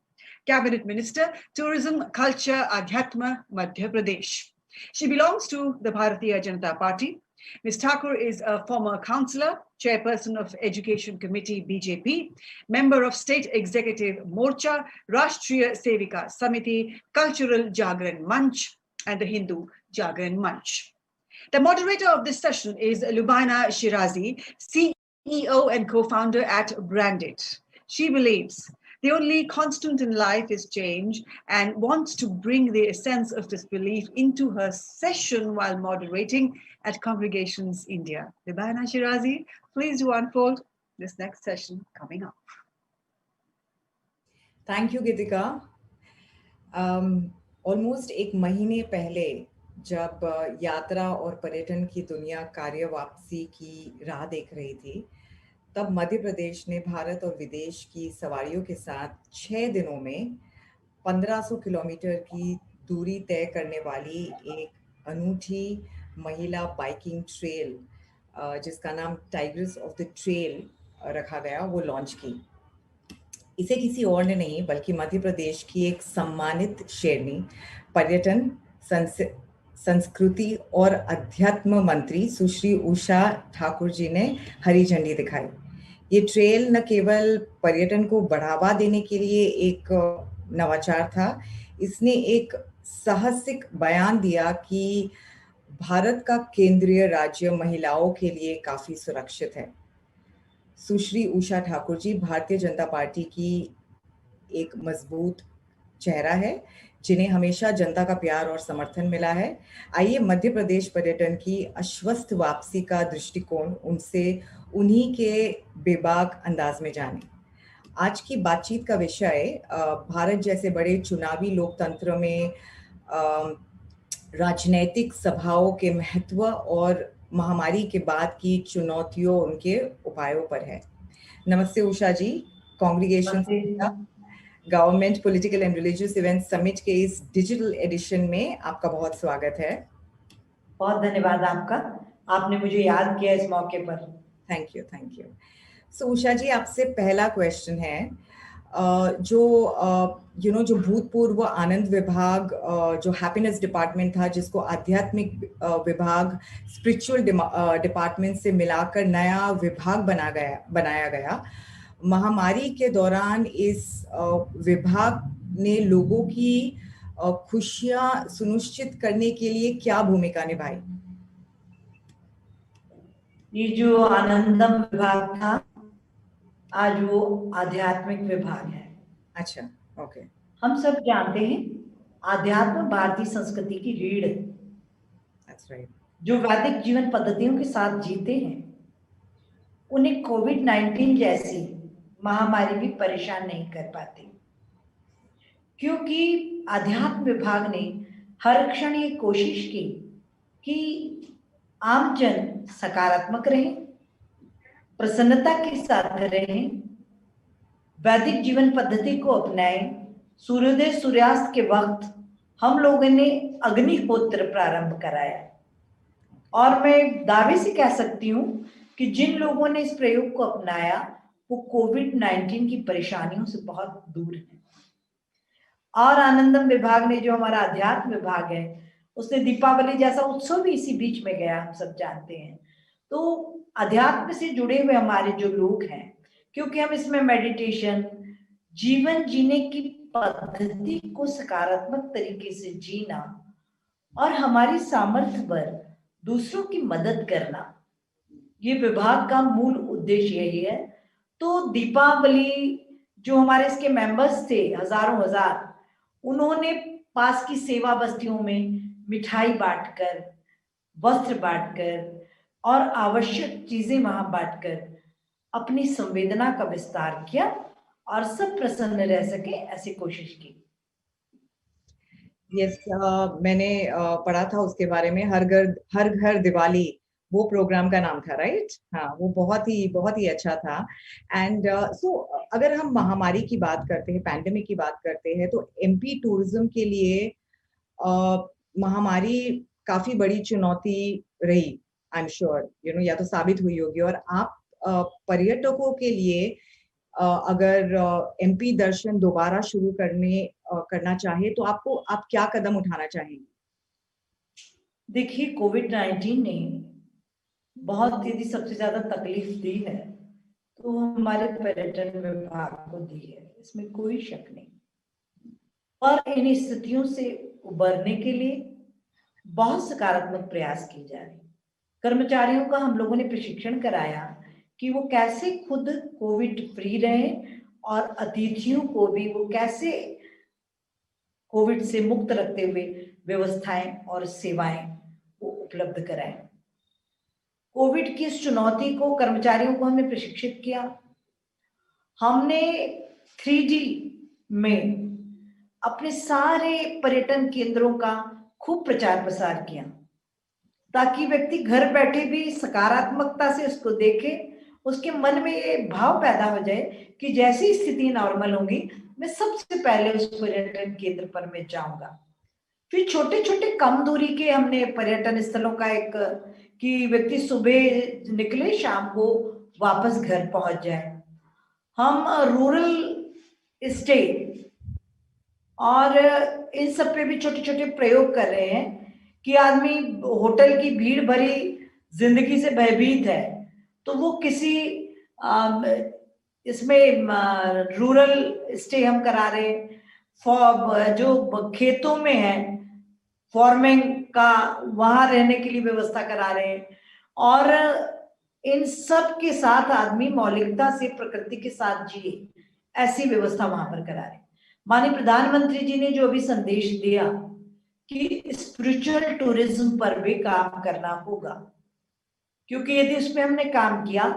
Cabinet Minister, Tourism, Culture, Adhyatma, Madhya Pradesh. She belongs to the Bharatiya Janata Party. Ms. Thakur is a former councillor, chairperson of Education Committee BJP, member of State Executive Morcha, Rashtriya Sevika Samiti, Cultural Jagran Manch, and the Hindu Jagran Manch. The moderator of this session is Lubaina Shirazi, CEO and co-founder at Brandit. She believes the only constant in life is change and wants to bring the essence of this belief into her session while moderating at Congregations India. Lubaina Shirazi, please do unfold this next session coming up. Thank you, Gitika. Almost एक महीने पहले जब यात्रा और पर्यटन की दुनिया कार्य वापसी की राह देख रही थी, तब मध्य प्रदेश ने भारत और विदेश की सवारियों के साथ 6 दिनों में 1500 किलोमीटर की दूरी तय करने वाली एक अनूठी महिला बाइकिंग ट्रेल, जिसका नाम टाइग्रेस ऑफ द ट्रेल रखा गया, वो लॉन्च की। इसे किसी और ने नहीं बल्कि मध्य प्रदेश की एक सम्मानित शेरनी, पर्यटन, संस्कृति और अध्यात्म मंत्री सुश्री उषा ठाकुर जी ने हरी झंडी दिखाई। ये ट्रेल न केवल पर्यटन को बढ़ावा देने के लिए एक नवाचार था, इसने एक साहसिक बयान दिया कि भारत का केंद्रीय राज्य महिलाओं के लिए काफी सुरक्षित है। सुश्री उषा ठाकुर जी भारतीय जनता पार्टी की एक मजबूत चेहरा है, जिन्हें हमेशा जनता का प्यार और समर्थन मिला है। आइए मध्य प्रदेश पर्यटन की आश्वस्त वापसी का दृष्टिकोण उनसे उन्हीं के बेबाक अंदाज में जाने। आज की बातचीत का विषय भारत जैसे बड़े चुनावी लोकतंत्र में राजनीतिक सभाओं के महत्व और महामारी के बाद की चुनौतियों, उनके उपायों पर है। नमस्ते Usha ji. Congregation government political and religious event summit के इस डिजिटल एडिशन में आपका बहुत स्वागत है। बहुत धन्यवाद आपका, आपने मुझे याद किया इस मौके पर। Thank you. So Usha ji, आपसे पहला क्वेश्चन है, जो भूतपूर्व आनंद विभाग, जो हैप्पीनेस डिपार्टमेंट था, जिसको आध्यात्मिक विभाग स्पिरिचुअल डिपार्टमेंट से मिलाकर नया विभाग बनाया गया, महामारी के दौरान इस विभाग ने लोगों की खुशियां सुनिश्चित करने के लिए क्या भूमिका निभाई? ये जो आनंदम विभाग था, आज वो आध्यात्मिक विभाग है। अच्छा, ओके। हम सब जानते हैं आध्यात्म भारतीय संस्कृति की रीढ़ है। That's right. जो वैदिक जीवन पद्धतियों के साथ जीते हैं, उन्हें कोविड-19 जैसी महामारी भी परेशान नहीं कर पाती, क्योंकि आध्यात्म विभाग ने हर क्षण ये कोशिश की कि आमजन सकारात्मक रहें, प्रसन्नता के साथ रहें, वैदिक जीवन पद्धति को अपनाएं। सूर्योदय सूर्यास्त के वक्त हम लोगों ने अग्निहोत्र प्रारंभ कराया, और मैं दावे से कह सकती हूँ कि जिन लोगों ने इस प्रयोग को अपनाया वो कोविड-19 की परेशानियों से बहुत दूर है। और आनंदम विभाग ने, जो हमारा अध्यात्म विभाग है, उसने दीपावली जैसा उत्सव भी इसी बीच में गया, हम सब जानते हैं। तो अध्यात्म से जुड़े हुए हमारे जो लोग हैं, क्योंकि हम इसमें मेडिटेशन, जीवन जीने की पद्धति को सकारात्मक तरीके से जीना और हमारी सामर्थ्य पर दूसरों की मदद करना, ये विभाग का मूल उद्देश्य यही है। तो दीपावली, जो हमारे इसके मेंबर्स थे हजार, उन्होंने पास की सेवा बस्तियों में मिठाई बांटकर, वस्त्र बांटकर और आवश्यक चीजें वहां बांटकर अपनी संवेदना का विस्तार किया और सब प्रसन्न रह सके, ऐसी कोशिश की। यस, मैंने पढ़ा था उसके बारे में, हर घर दिवाली, वो प्रोग्राम का नाम था, राइट? हाँ, वो बहुत ही अच्छा था। एंड सो अगर हम महामारी की बात करते हैं, पैंडेमिक की बात करते हैं, तो एमपी टूरिज्म के लिए महामारी काफी बड़ी चुनौती रही, आई एम श्योर, या तो साबित हुई होगी। और आप पर्यटकों के लिए अगर एमपी दर्शन दोबारा शुरू करना चाहे तो आप क्या कदम उठाना चाहेंगे? देखिए, कोविड-19 ने बहुत यदि सबसे ज्यादा तकलीफ दी है तो हमारे पर्यटन विभाग को दी है, इसमें कोई शक नहीं। और इन स्थितियों से उबरने के लिए बहुत सकारात्मक प्रयास किए जा रहे हैं। कर्मचारियों का हम लोगों ने प्रशिक्षण कराया कि वो कैसे खुद कोविड फ्री रहे और अतिथियों को भी वो कैसे कोविड से मुक्त रखते हुए व्यवस्थाएं और सेवाएं वो उपलब्ध कराएं। कोविड की इस चुनौती को कर्मचारियों को हमने प्रशिक्षित किया। हमने 3D में अपने सारे पर्यटन केंद्रों का खूब प्रचार प्रसार किया ताकि व्यक्ति घर बैठे भी सकारात्मकता से उसको देखे, उसके मन में ये भाव पैदा हो जाए कि जैसी स्थिति नॉर्मल होगी मैं सबसे पहले उस पर्यटन केंद्र पर मैं जाऊंगा। फिर छोटे छोटे कम दूरी के हमने पर्यटन स्थलों का एक कि व्यक्ति सुबह निकले शाम को वापस घर पहुंच जाए। हम रूरल स्टे और इन सब पे भी छोटे छोटे प्रयोग कर रहे हैं कि आदमी होटल की भीड़ भरी जिंदगी से भयभीत है तो वो किसी इसमें रूरल स्टे हम करा रहे हैं, जो खेतों में है फार्मिंग का वहां रहने के लिए व्यवस्था करा रहे हैं। और इन सब के साथ आदमी मौलिकता से प्रकृति के साथ जिए ऐसी व्यवस्था वहां पर करा रहे हैं। माननीय प्रधानमंत्री जी ने जो अभी संदेश दिया कि स्पिरिचुअल टूरिज्म पर भी काम करना होगा, क्योंकि यदि उसमें हमने काम किया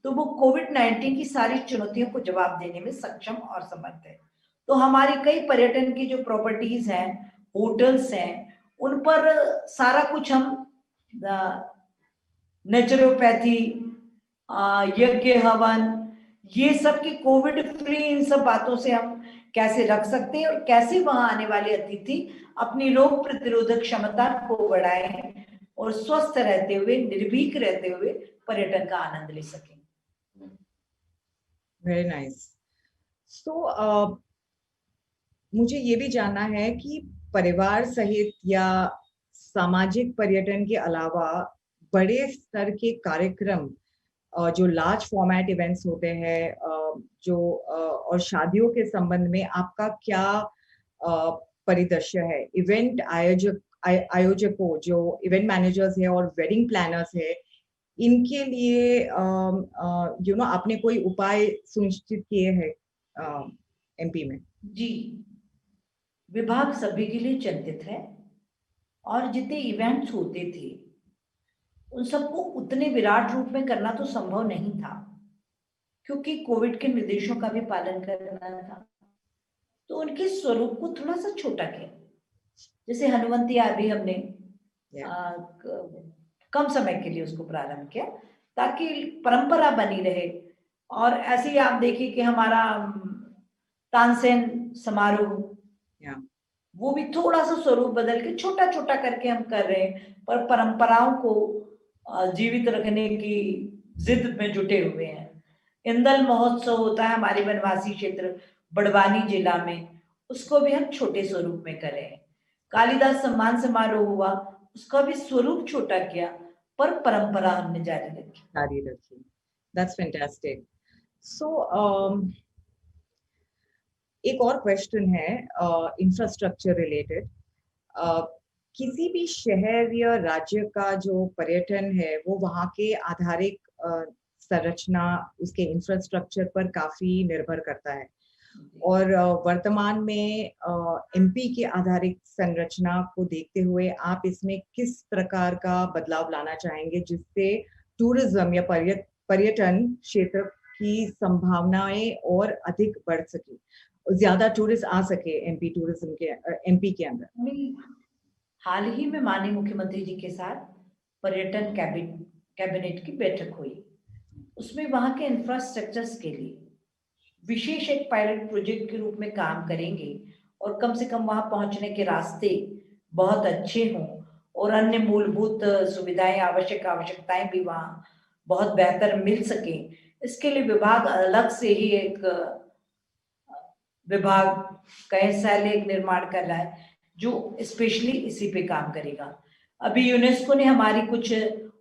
तो वो कोविड-19 की सारी चुनौतियों को जवाब देने में सक्षम और समर्थ है। तो हमारी कई पर्यटन की जो प्रॉपर्टीज हैं, होटल्स हैं, उन पर सारा कुछ हम नेचुरोपैथी, यज्ञ हवन, ये सब की कोविड फ्री इन सब बातों से हम कैसे रख सकते हैं और कैसे वहां आने वाले अतिथि अपनी रोग प्रतिरोधक क्षमता को बढ़ाएं और स्वस्थ रहते हुए, निर्भीक रहते हुए पर्यटन का आनंद ले सकें। Very nice. सो मुझे ये भी जानना है कि परिवार सहित या सामाजिक पर्यटन के अलावा बड़े स्तर के कार्यक्रम जो लार्ज फॉर्मेट इवेंट्स होते हैं और शादियों के संबंध में आपका क्या परिदृश्य है? इवेंट आयोजकों जो इवेंट मैनेजर्स है और वेडिंग प्लानर्स है, इनके लिए आपने कोई उपाय सुनिश्चित किए हैं एमपी में? जी, विभाग सभी के लिए चिंतित है और जितने इवेंट्स होते थे उन सबको उतने विराट रूप में करना तो संभव नहीं था, क्योंकि कोविड के निर्देशों का भी पालन करना था। तो उनके स्वरूप को थोड़ा सा छोटा किया। जैसे हनुमंती अभी हमने कम समय के लिए उसको प्रारंभ किया ताकि परंपरा बनी रहे। और ऐसे ही आप देखिए कि हमारा तानसेन समारोह वो भी थोड़ा सा स्वरूप बदल के छोटा छोटा करके हम कर रहे हैं, पर परंपराओं को जीवित रखने की जिद में जुटे हुए हैं। इंदल महोत्सव होता है हमारे वनवासी क्षेत्र बड़वानी जिला में, उसको भी हम छोटे स्वरूप में कर रहे हैं। कालिदास सम्मान समारोह हुआ, उसका भी स्वरूप छोटा किया, पर परंपरा हमने जारी रखी। That's fantastic. So एक और क्वेश्चन है इंफ्रास्ट्रक्चर रिलेटेड। किसी भी शहर या राज्य का जो पर्यटन है वो वहाँ के आधारिक संरचना, उसके इंफ्रास्ट्रक्चर पर काफी निर्भर करता है। और वर्तमान में एमपी के आधारिक संरचना को देखते हुए आप इसमें किस प्रकार का बदलाव लाना चाहेंगे जिससे टूरिज्म या पर्यटन क्षेत्र की संभावनाएं और अधिक बढ़ सके, ज्यादा टूरिस्ट आ सके एमपी के अंदर? हाल ही में माननीय मुख्यमंत्री जी के साथ पर्यटन कैबिनेट की बैठक हुई। उसमें वहां के इंफ्रास्ट्रक्चर्स के लिए विशेष एक पायलट प्रोजेक्ट के रूप में काम करेंगे और कम से कम वहां पहुंचने के रास्ते बहुत अच्छे हों और अन्य मूलभूत सुविधाएं, आवश्यकताएं भी वहां बहुत बेहतर मिल सके। इसके लिए विभाग अलग से ही एक विभाग कई सेल एक निर्माण कर रहा है जो स्पेशली इसी पे काम करेगा। अभी यूनेस्को ने हमारी कुछ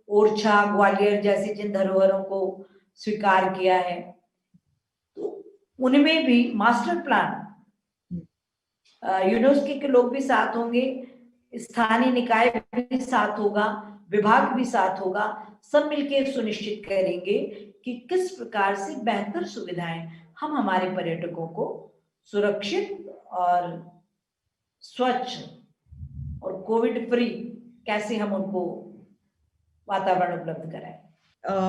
ओरछा, ग्वालियर जैसी जिन धरोहरों को स्वीकार किया है, तो उनमें भी मास्टर प्लान यूनेस्को के लोग भी साथ होंगे, स्थानीय निकाय भी साथ होगा, विभाग भी साथ होगा, सब मिलके सुनिश्चित करेंगे कि किस प्रकार से बेहतर सुविधाएं हम हमारे पर्यटकों को सुरक्षित और स्वच्छ और कोविड फ्री कैसे हम उनको वातावरण उपलब्ध कराएं।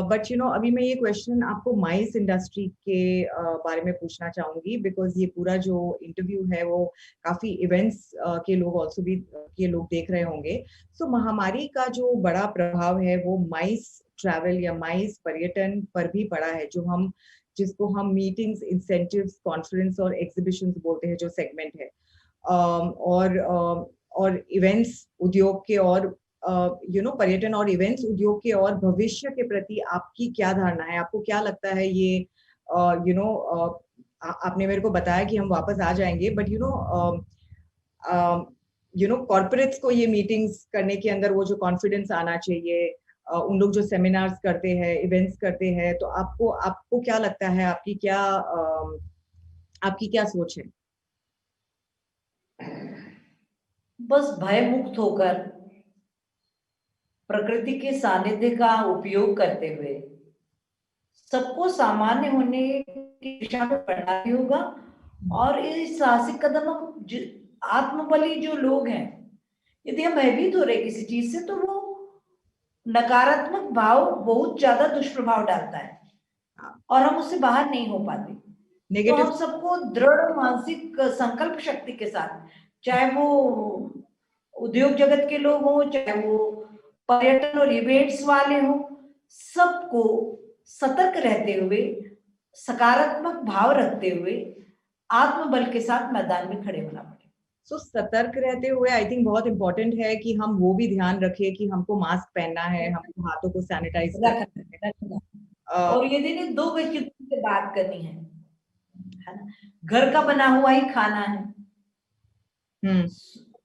बट अभी मैं ये क्वेश्चन आपको माइस इंडस्ट्री के बारे में पूछना चाहूंगी, बिकॉज ये पूरा जो इंटरव्यू है वो काफी इवेंट्स के लोग ऑल्सो भी के लोग देख रहे होंगे। सो महामारी का जो बड़ा प्रभाव है वो माइस ट्रैवल या माइस पर्यटन पर भी पड़ा है, जिसको हम मीटिंग्स, इंसेंटिव्स, कॉन्फ्रेंस और एग्जीबिशंस बोलते हैं, जो सेगमेंट है, और इवेंट्स उद्योग के और पर्यटन और इवेंट्स उद्योग के और भविष्य के प्रति आपकी क्या धारणा है? आपको क्या लगता है ये आपने मेरे को बताया कि हम वापस आ जाएंगे, बट कॉर्पोरेट्स को ये मीटिंग्स करने के अंदर वो जो कॉन्फिडेंस आना चाहिए, उन लोग जो सेमिनार्स करते हैं, इवेंट्स करते हैं, तो आपको क्या लगता है, आपकी क्या सोच है? बस भय मुक्त होकर प्रकृति के सानिध्य का उपयोग करते हुए सबको सामान्य होने की दिशा में बढ़ना भी होगा, और इस साहसिक कदम आत्मबली जो लोग हैं, यदि हम भयभीत हो रहे किसी चीज से, तो वो नकारात्मक भाव बहुत ज्यादा दुष्प्रभाव डालता है और हम उससे बाहर नहीं हो पाते। तो हम सबको दृढ़ मानसिक संकल्प शक्ति के साथ, चाहे वो उद्योग जगत के लोग हों, चाहे वो पर्यटन और इवेंट्स वाले हों, सबको सतर्क रहते हुए, सकारात्मक भाव रखते हुए, आत्मबल के साथ मैदान में खड़े होना पड़े। सो सतर्क रहते हुए आई थिंक बहुत इंपॉर्टेंट है कि हम वो भी ध्यान रखें कि हमको मास्क पहनना है, हमको हाथों को सैनिटाइज करना है, और यदि नहीं 2 गज की दूरी से बात करनी है ना, घर का बना हुआ ही खाना है,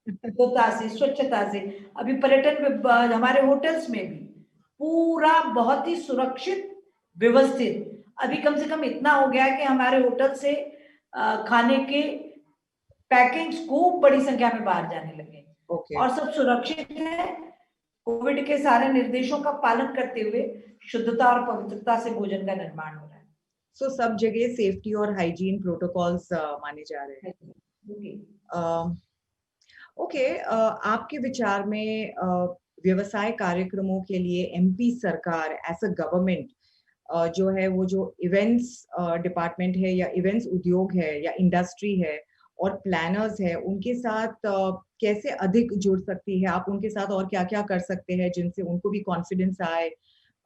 शुद्धता से, स्वच्छता से। अभी पर्यटन हमारे होटल्स में भी पूरा बहुत ही सुरक्षित, व्यवस्थित, अभी कम से कम इतना हो गया है कि हमारे होटल से खाने के पैकिंग्स खूब बड़ी संख्या में बाहर जाने लगे। और सब सुरक्षित है, कोविड के सारे निर्देशों का पालन करते हुए शुद्धता और पवित्रता से भोजन का निर्माण हो रहा है। सो सब जगह सेफ्टी और हाइजीन प्रोटोकॉल्स माने जा रहे हैं। ओके, आपके विचार में व्यवसाय कार्यक्रमों के लिए एमपी सरकार एज अ गवर्नमेंट जो है, वो जो इवेंट्स डिपार्टमेंट है या इवेंट्स उद्योग है या इंडस्ट्री है और प्लानर्स है, उनके साथ कैसे अधिक जुड़ सकती है? आप उनके साथ और क्या क्या कर सकते हैं जिनसे उनको भी कॉन्फिडेंस आए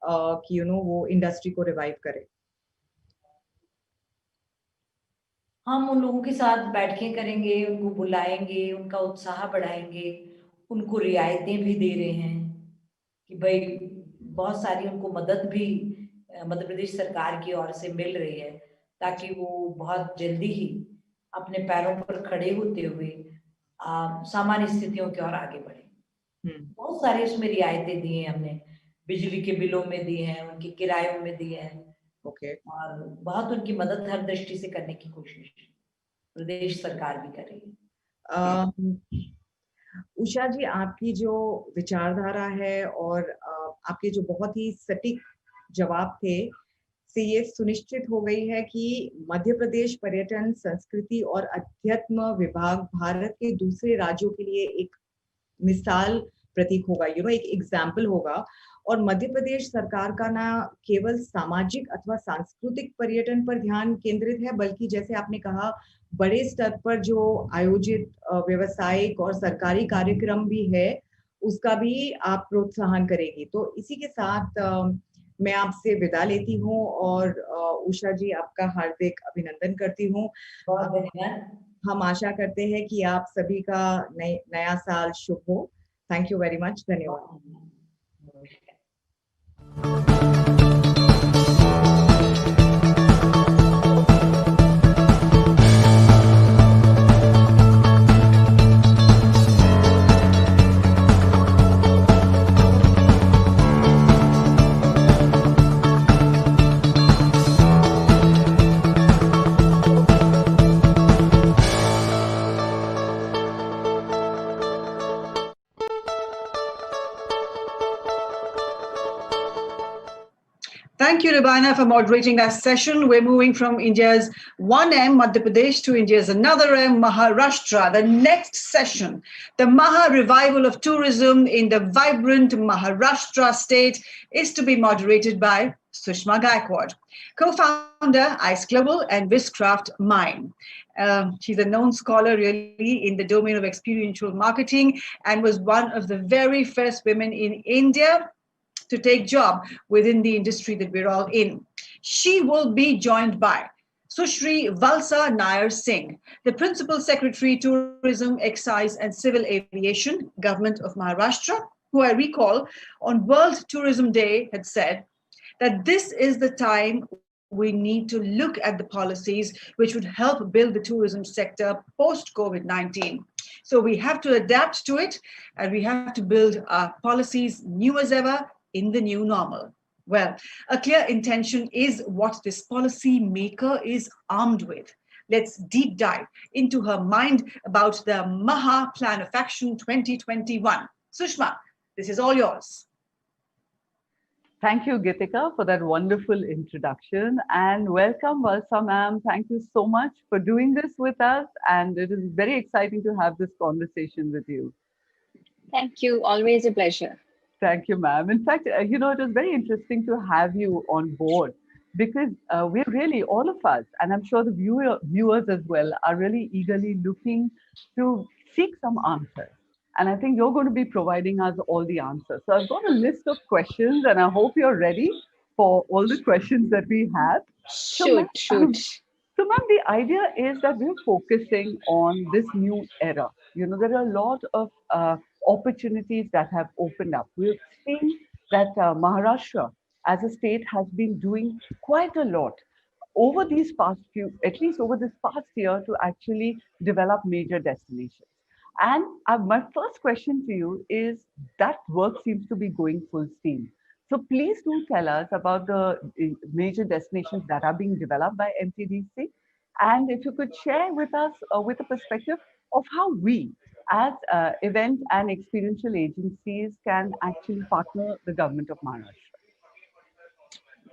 कि वो इंडस्ट्री को रिवाइव करे? हम उन लोगों के साथ बैठकें करेंगे, उनको बुलाएंगे, उनका उत्साह बढ़ाएंगे, उनको रियायतें भी दे रहे हैं कि भाई बहुत सारी उनको मदद भी मध्य प्रदेश सरकार की ओर से मिल रही है, ताकि वो बहुत जल्दी ही अपने पैरों पर खड़े होते हुए सामान्य स्थितियों की ओर आगे बढ़े। बहुत सारे उसमें रियायतें दी हैं हमने, बिजली के बिलों में दी हैं, उनके किरायों में दी हैं। और बहुत उनकी मदद हर दृष्टि से करने की कोशिश प्रदेश सरकार भी कर रही है। उषा जी, आपकी जो विचारधारा है और आपके जो बहुत ही सटीक जवाब थे से ये सुनिश्चित हो गई है कि मध्य प्रदेश पर्यटन, संस्कृति और अध्यात्म विभाग भारत के दूसरे राज्यों के लिए एक मिसाल प्रतीक होगा, एक एग्जाम्पल होगा। और मध्य प्रदेश सरकार का ना केवल सामाजिक अथवा सांस्कृतिक पर्यटन पर ध्यान केंद्रित है, बल्कि जैसे आपने कहा बड़े स्तर पर जो आयोजित व्यवसायिक और सरकारी कार्यक्रम भी है, उसका भी आप प्रोत्साहन करेगी। तो इसी के साथ मैं आपसे विदा लेती हूँ और उषा जी, आपका हार्दिक अभिनंदन करती हूँ। बहुत धन्यवाद। हम आशा करते हैं कि आप सभी का नया साल शुभ हो। Thank you very much. धन्यवाद। Thank you, Ribana, for moderating that session. We're moving from India's one M, Madhya Pradesh, to India's another M, Maharashtra. The next session, the Maha Revival of Tourism in the vibrant Maharashtra state, is to be moderated by Sushma Gaikwad, co-founder, ICE Global and Viscraft Mine. She's a known scholar really in the domain of experiential marketing and was one of the very first women in India to take job within the industry that we're all in. She will be joined by Sushri Valsa Nair Singh, the Principal Secretary, Tourism, Excise and Civil Aviation, Government of Maharashtra, who I recall on World Tourism Day had said that this is the time we need to look at the policies which would help build the tourism sector post-COVID-19. So we have to adapt to it and we have to build our policies new as ever in the new normal. Well, a clear intention is what this policy maker is armed with. Let's deep dive into her mind about the Maha Plan of Action 2021. Sushma, this is all yours. Thank you, Gitika, for that wonderful introduction, and welcome, Valsa ma'am. Thank you so much for doing this with us, and it is very exciting to have this conversation with you. Thank you. Always a pleasure. Thank you, ma'am. In fact, it was very interesting to have you on board because we're really, all of us, and I'm sure the viewers as well, are really eagerly looking to seek some answers. And I think you're going to be providing us all the answers. So I've got a list of questions and I hope you're ready for all the questions that we have. Shoot. So ma'am, the idea is that we're focusing on this new era. There are a lot of opportunities that have opened up. We've seen that Maharashtra as a state has been doing quite a lot over these past at least over this past year to actually develop major destinations. And my first question to you is that work seems to be going full steam. So please do tell us about the major destinations that are being developed by MTDC. And if you could share with us with a perspective of how we as event and experiential agencies can actually partner the government of Maharashtra.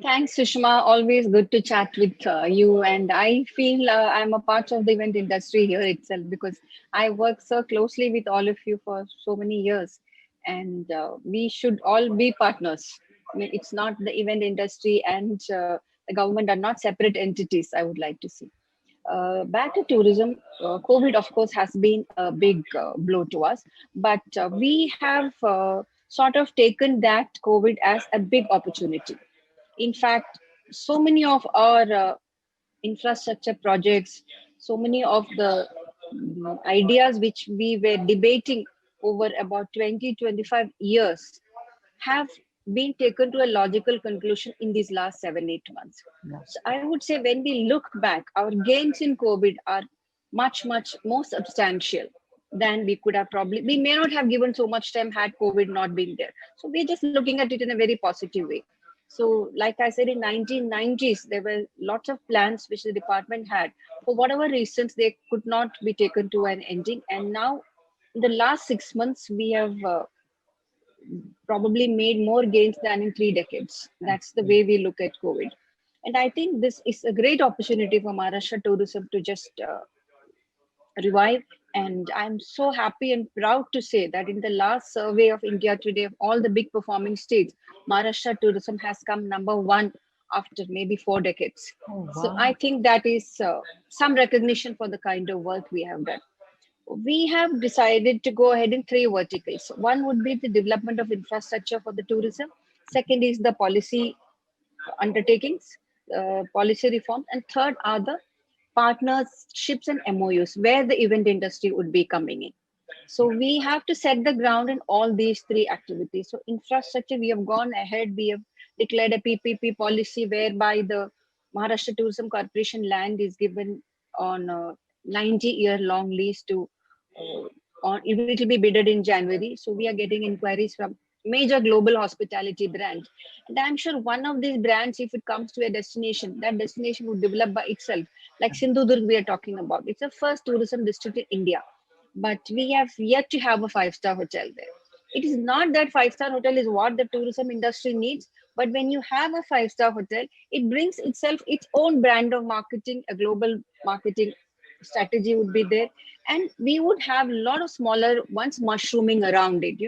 Thanks, Sushma. Always good to chat with you. And I feel I'm a part of the event industry here itself because I work so closely with all of you for so many years. And we should all be partners. I mean, it's not the event industry and the government are not separate entities, I would like to see. Back to tourism, COVID, of course, has been a big blow to us. But we have sort of taken that COVID as a big opportunity. In fact, so many of our infrastructure projects, so many of the ideas which we were debating over about 20-25 years have been taken to a logical conclusion in these last 7-8 months. Yes. So I would say when we look back, our gains in COVID are much, much more substantial than we could have we may not have given so much time had COVID not been there. So we're just looking at it in a very positive way. So like I said, in 1990s, there were lots of plans which the department had. For whatever reasons, they could not be taken to an ending. And now in the last 6 months, we have probably made more gains than in 3 decades. That's the way we look at COVID. And I think this is a great opportunity for Maharashtra tourism to just revive. And I'm so happy and proud to say that in the last survey of India Today of all the big performing states, Maharashtra tourism has come #1 after maybe 4 decades. Oh, wow. So I think that is some recognition for the kind of work we have done. We have decided to go ahead in 3 verticals. One would be the development of infrastructure for the tourism. Second is the policy undertakings, policy reforms. And third are the partnerships and MOUs where the event industry would be coming in. So we have to set the ground in all these 3 activities. So infrastructure, we have gone ahead. We have declared a PPP policy whereby the Maharashtra Tourism Corporation land is given on a 90-year-long lease to, it will be bidded in January. So we are getting inquiries from major global hospitality brands. And I'm sure one of these brands, if it comes to a destination, that destination would develop by itself. Like Sindhudurg we are talking about. It's the first tourism district in India. But we have yet to have a 5-star hotel there. It is not that 5-star hotel is what the tourism industry needs, But when you have a 5-star hotel, it brings itself its own brand of marketing, a global marketing strategy would be there. And we would have a lot of smaller ones mushrooming around it,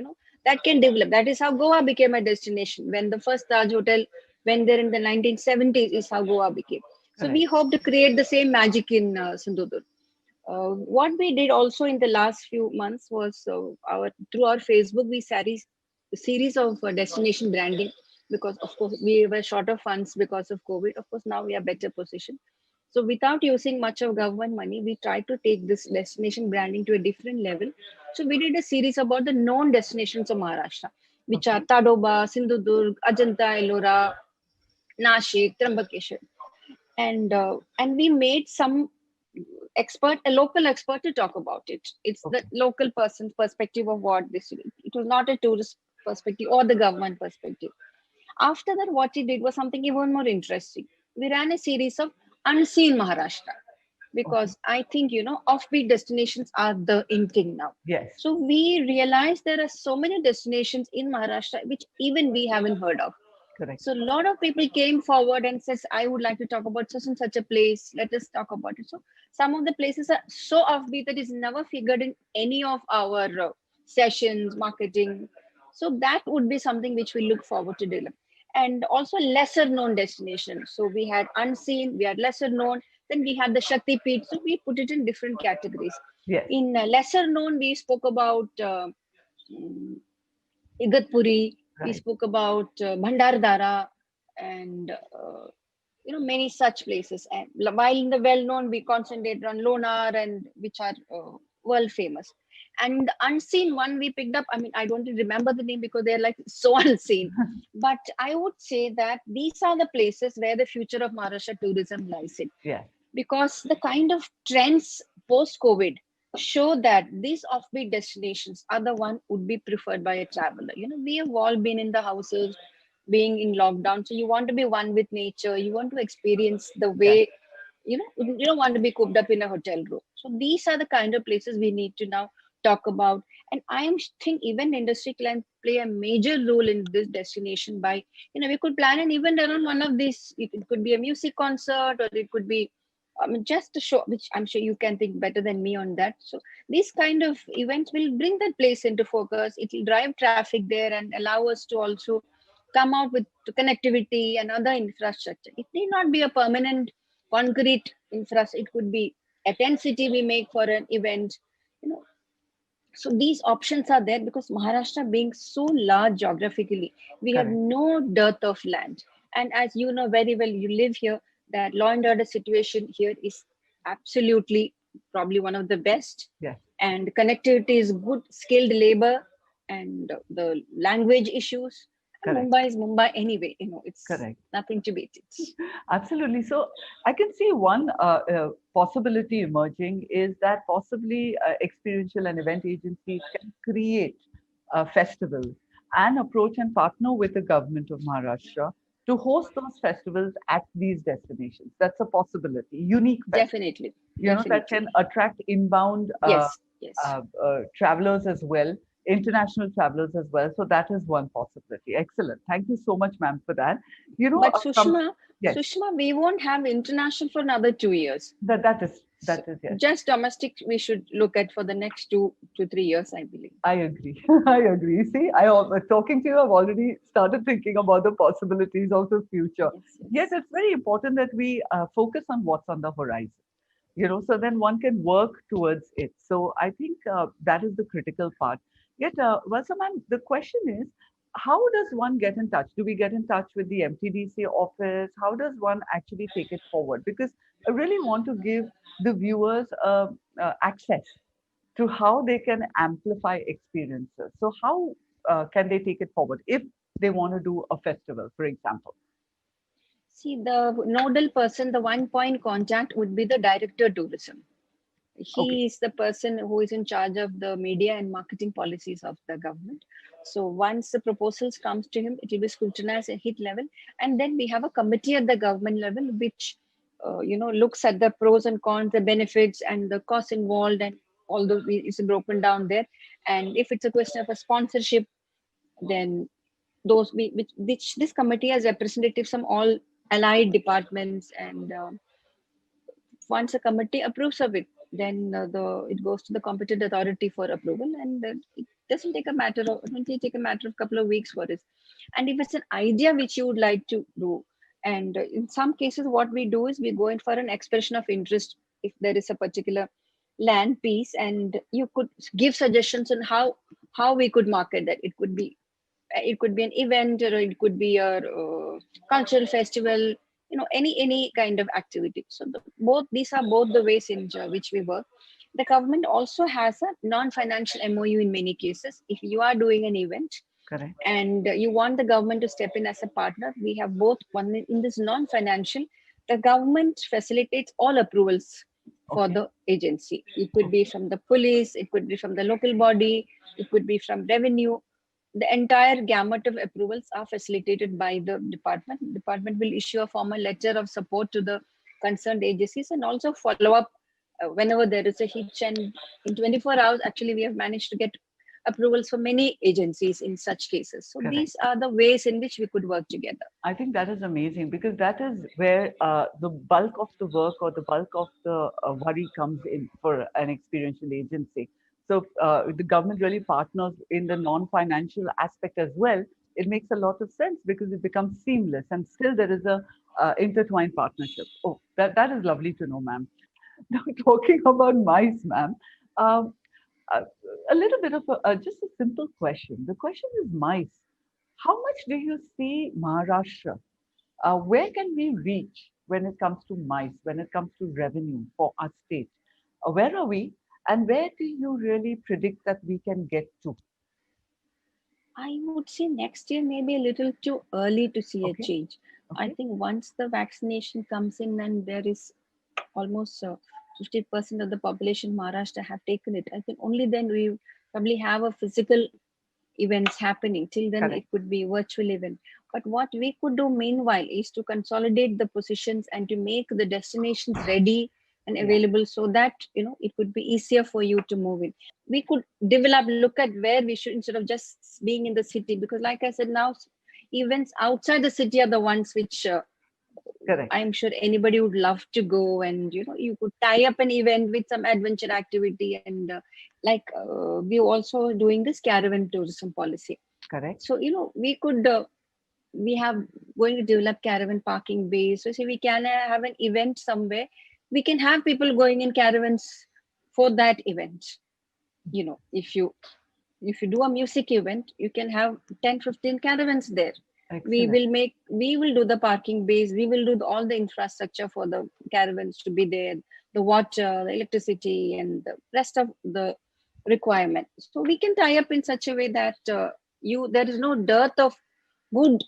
that can develop. That is how Goa became a destination. When the first Taj Hotel went there in the 1970s is how Goa became. So we hope to create the same magic in Sindhudurg. What we did also in the last few months was through our Facebook, we a series of destination branding, because of course we were short of funds because of COVID. Of course, now we are better positioned. So without using much of government money, we tried to take this destination branding to a different level. So we did a series about the known destinations of Maharashtra, which are Tadoba, Sindhudurg, Ajanta, Ellora, Nashik, Trambakeshwar. And we made some a local expert to talk about it. It's the local person's perspective of what this is. It was not a tourist perspective or the government perspective. After that, what he did was something even more interesting. We ran a series of Unseen Maharashtra, because I think, offbeat destinations are the in thing now. Yes. So we realized there are so many destinations in Maharashtra which even we haven't heard of. Correct. So a lot of people came forward and says, I would like to talk about such and such a place. Let us talk about it. So some of the places are so offbeat that is never figured in any of our sessions, marketing. So that would be something which we look forward to develop. And also lesser known destinations. So we had unseen, we had lesser known, then we had the Shakti Peeth. So we put it in different categories. Yes. In lesser known, we spoke about Igatpuri. We spoke about Bhandardara and many such places. And while in the well-known, we concentrated on Lonar, and which are world famous. And the unseen one we picked up, I don't remember the name because they're like so unseen. But I would say that these are the places where the future of Maharashtra tourism lies in. Yeah. Because the kind of trends post-COVID show that these offbeat destinations are the one would be preferred by a traveler. We have all been in the houses, being in lockdown. So you want to be one with nature. You want to experience the way, you don't want to be cooped up in a hotel room. So these are the kind of places we need to now talk about. And I think even industry can play a major role in this destination by, we could plan an event around one of these. It could be a music concert, or it could be just a show, which I'm sure you can think better than me on that. So these kind of events will bring that place into focus. It will drive traffic there and allow us to also come out with connectivity and other infrastructure. It need not be a permanent concrete infrastructure. It could be a tent city we make for an event. So these options are there because Maharashtra being so large geographically, we have no dearth of land. And as you know very well, you live here, that law and order situation here is absolutely probably one of the best. Yes. And connectivity is good, skilled labor, and the language issues. And Mumbai is Mumbai anyway, it's nothing to beat it. Absolutely. So I can see one possibility emerging is that possibly experiential and event agencies can create festivals and approach and partner with the government of Maharashtra to host those festivals at these destinations. That's a possibility. Unique festivals. Definitely. That can attract inbound travelers as well, international travelers as well. So that is one possibility. Excellent. Thank you so much, ma'am, for that. But Sushma, we won't have international for another 2 years. That is yes. Just domestic we should look at for the next 2 to 3 years, I believe. I agree. I agree. See, talking to you, I've already started thinking about the possibilities of the future. Yes, it's very important that we focus on what's on the horizon. So then one can work towards it. So I think that is the critical part. Yet, Valsaman, the question is, how does one get in touch? Do we get in touch with the MTDC office? How does one actually take it forward? Because I really want to give the viewers access to how they can amplify experiences. So how can they take it forward if they want to do a festival, for example? See, the nodal person, the one point contact would be the director of tourism. He is the person who is in charge of the media and marketing policies of the government. So once the proposals comes to him, it will be scrutinized at hit level. And then we have a committee at the government level, which, looks at the pros and cons, the benefits and the costs involved, and all those is broken down there. And if it's a question of a sponsorship, then those which this committee has representatives from all allied departments, and once a committee approves of it, then it goes to the competent authority for approval, and it doesn't take a matter of a couple of weeks for this. And if it's an idea which you would like to do, and in some cases what we do is we go in for an expression of interest if there is a particular land piece, and you could give suggestions on how we could market that. It could be an event, or it could be a cultural festival, any kind of activity. So these are both the ways in which we work. The government also has a non-financial MOU in many cases. If you are doing an event, correct, and you want the government to step in as a partner, we have both. One in this non-financial, the government facilitates all approvals for the agency. It could be from the police, it could be from the local body, it could be from revenue. The entire gamut of approvals are facilitated by the department. The department will issue a formal letter of support to the concerned agencies, and also follow up whenever there is a hitch. And in 24 hours, actually, we have managed to get approvals for many agencies in such cases. So Correct. these are the ways in which we could work together. I think that is amazing, because that is where the bulk of the work or the bulk of the worry comes in for an experiential agency. So the government really partners in the non-financial aspect as well. It makes a lot of sense because it becomes seamless, and still there is a intertwined partnership. Oh, that is lovely to know, ma'am. Now, talking about MICE, ma'am, a little bit of just a simple question. The question is MICE. How much do you see Maharashtra? Where can we reach when it comes to MICE, when it comes to revenue for our state? Where are we? And where do you really predict that we can get to? I would say next year may be a little too early to see a change. I think once the vaccination comes in and there is almost 50% of the population in Maharashtra have taken it, I think only then we probably have a physical events happening. Till then, Correct. it could be virtual event. But what we could do meanwhile is to consolidate the positions and to make the destinations ready and available, so that it could be easier for you to move in. We could look at where we should, instead of just being in the city, because like I said, now events outside the city are the ones which I'm sure anybody would love to go, and you could tie up an event with some adventure activity, and we also doing this caravan tourism policy. Correct. So we could we have going to develop caravan parking bays. So say we can have an event somewhere. We can have people going in caravans for that event. If you do a music event, you can have 10-15 caravans there. Excellent. We will do the parking bays. We will do all the infrastructure for the caravans to be there, the water, the electricity, and the rest of the requirement. So we can tie up in such a way that there is no dearth of good,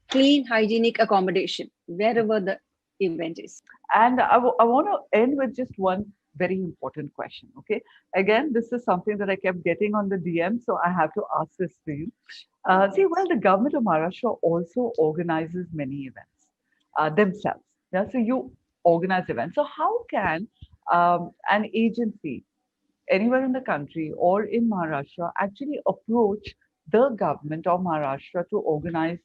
clean, hygienic accommodation wherever the event is. And I want to end with just one very important question. Okay. Again, this is something that I kept getting on the DM, so I have to ask this to you. The government of Maharashtra also organizes many events themselves. Yeah, so you organize events. So how can an agency anywhere in the country or in Maharashtra actually approach the government of Maharashtra to organize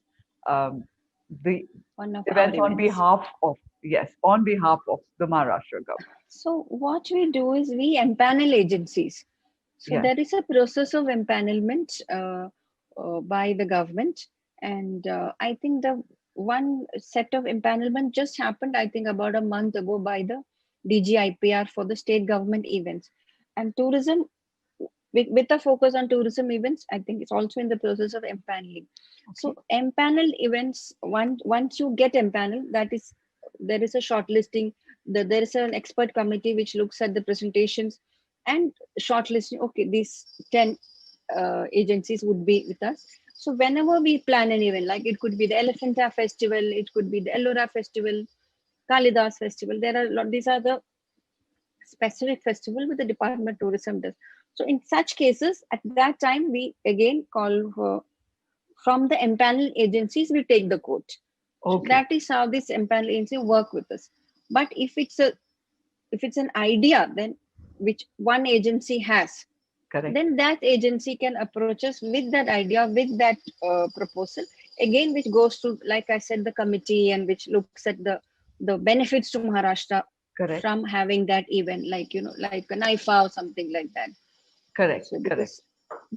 the events on behalf of the Maharashtra government? So what we do is we empanel agencies. So there is a process of empanelment by the government, and I think the one set of empanelment just happened, I think about a month ago, by the DGIPR for the state government events. And tourism, with a focus on tourism events, I think it's also in the process of empaneling. So empaneled events, once you get empaneled, there is a shortlisting. There is an expert committee which looks at the presentations and shortlisting. Okay, these 10 agencies would be with us. So whenever we plan an event, like it could be the Elephanta Festival, it could be the Ellora Festival, Kalidas Festival. These are the specific festival with the Department of Tourism does. So in such cases, at that time, we again call for, from the empanel agencies, we take the quote. Okay. That is how this empanel agency work with us. But if it's an idea, then which one agency has, Correct. then that agency can approach us with that idea, with that proposal, again, which goes to, like I said, the committee, and which looks at the benefits to Maharashtra Correct. from having that event, like, like a NIFA or something like that. Correct. So, Correct.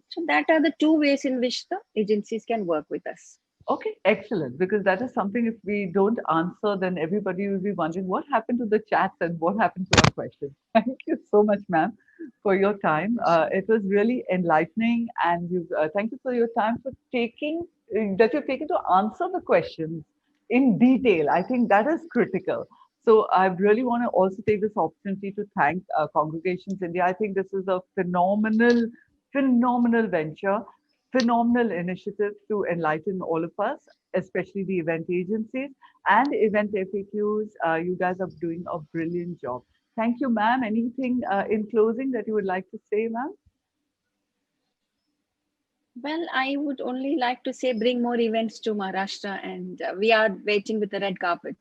so that are the two ways in which the agencies can work with us. Okay, excellent. Because that is something, if we don't answer, then everybody will be wondering what happened to the chats and what happened to our questions. Thank you so much, ma'am, for your time. It was really enlightening, and thank you for your time for taking that you've taken to answer the questions in detail. I think that is critical. So I really want to also take this opportunity to thank Congregations India. I think this is a phenomenal venture, phenomenal initiative to enlighten all of us, especially the event agencies and event FAQs. You guys are doing a brilliant job. Thank you, ma'am. Anything in closing that you would like to say, ma'am? Well, I would only like to say bring more events to Maharashtra, and we are waiting with the red carpet.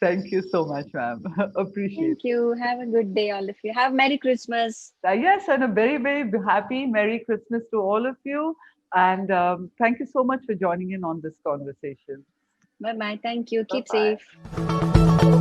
Thank you so much, ma'am. Appreciate it. Thank you. Have a good day, all of you. Have Merry Christmas. Yes, and a very, very happy Merry Christmas to all of you. And thank you so much for joining in on this conversation. Bye-bye. Thank you. Keep Bye-bye. safe.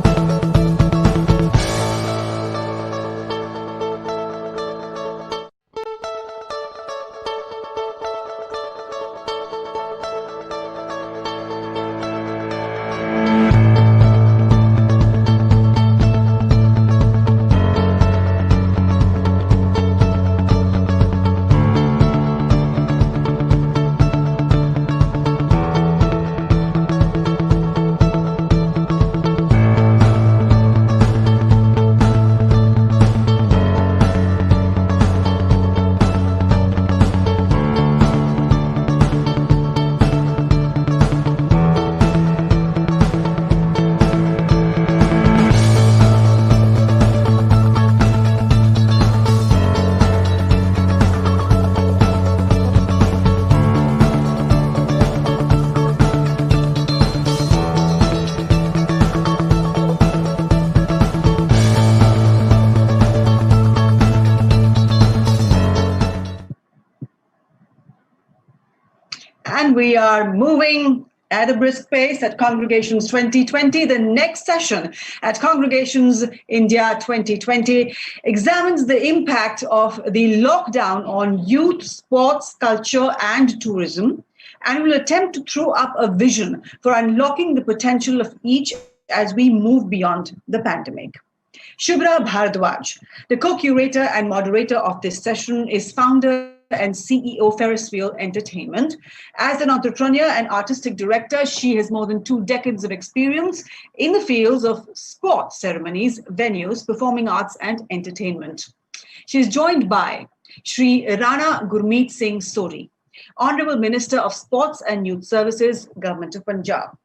And we are moving at a brisk pace at Congregations 2020. The next session at Congregations India 2020 examines the impact of the lockdown on youth, sports, culture, and tourism, and will attempt to throw up a vision for unlocking the potential of each as we move beyond the pandemic. Shubhra Bharadwaj, the co-curator and moderator of this session, is founder and CEO Ferris Wheel Entertainment. As an entrepreneur and artistic director, she has more than 2 decades of experience in the fields of sports ceremonies, venues, performing arts, and entertainment. She is joined by Shri Rana Gurmeet Singh Sori, Honorable Minister of Sports and Youth Services, Government of Punjab.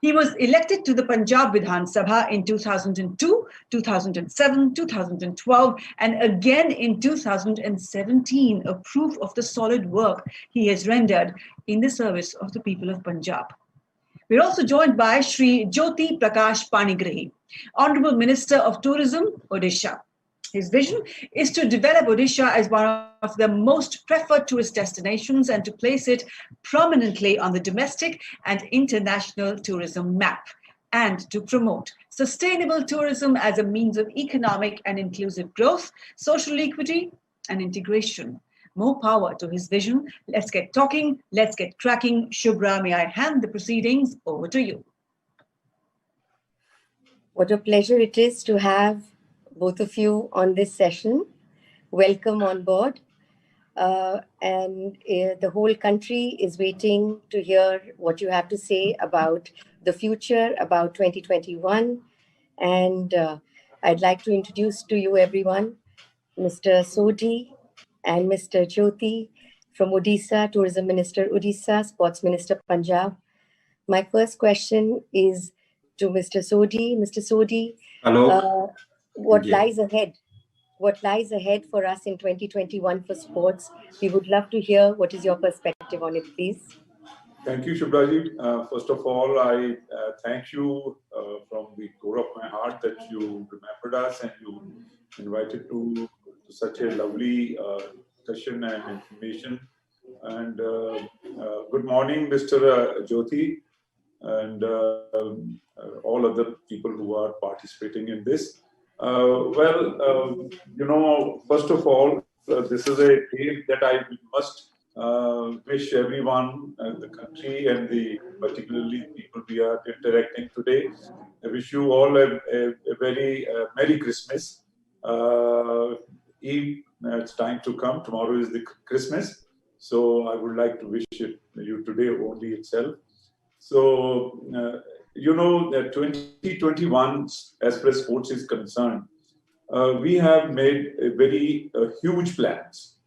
He was elected to the Punjab Vidhan Sabha in 2002, 2007, 2012, and again in 2017, a proof of the solid work he has rendered in the service of the people of Punjab. We're also joined by Shri Jyoti Prakash Panigrahi, Honorable Minister of Tourism, Odisha. His vision is to develop Odisha as one of the most preferred tourist destinations and to place it prominently on the domestic and international tourism map, and to promote sustainable tourism as a means of economic and inclusive growth, social equity, and integration. More power to his vision. Let's get talking. Let's get cracking. Shubhra, may I hand the proceedings over to you. What a pleasure it is to have both of you on this session. Welcome on board. The whole country is waiting to hear what you have to say about the future, about 2021. And I'd like to introduce to you everyone, Mr. Sodhi and Mr. Jyoti from Odisha, Tourism Minister Odisha, Sports Minister Punjab. My first question is to Mr. Sodhi. Mr. Sodhi, hello. What lies ahead? What lies ahead for us in 2021 for sports? We would love to hear what is your perspective on it, please. Thank you, Shubhraji. First of all, I thank you from the core of my heart that you remembered us and you invited to such a lovely session and information. And good morning, Mr. Jyoti, and all other people who are participating in this. First of all, this is a day that I must wish everyone, the country, and particularly people we are interacting today. I wish you all a very Merry Christmas. Eve, it's time to come. Tomorrow is the Christmas. So I would like to wish you today only itself. So, that 2021, as far as sports is concerned, we have made very huge plans.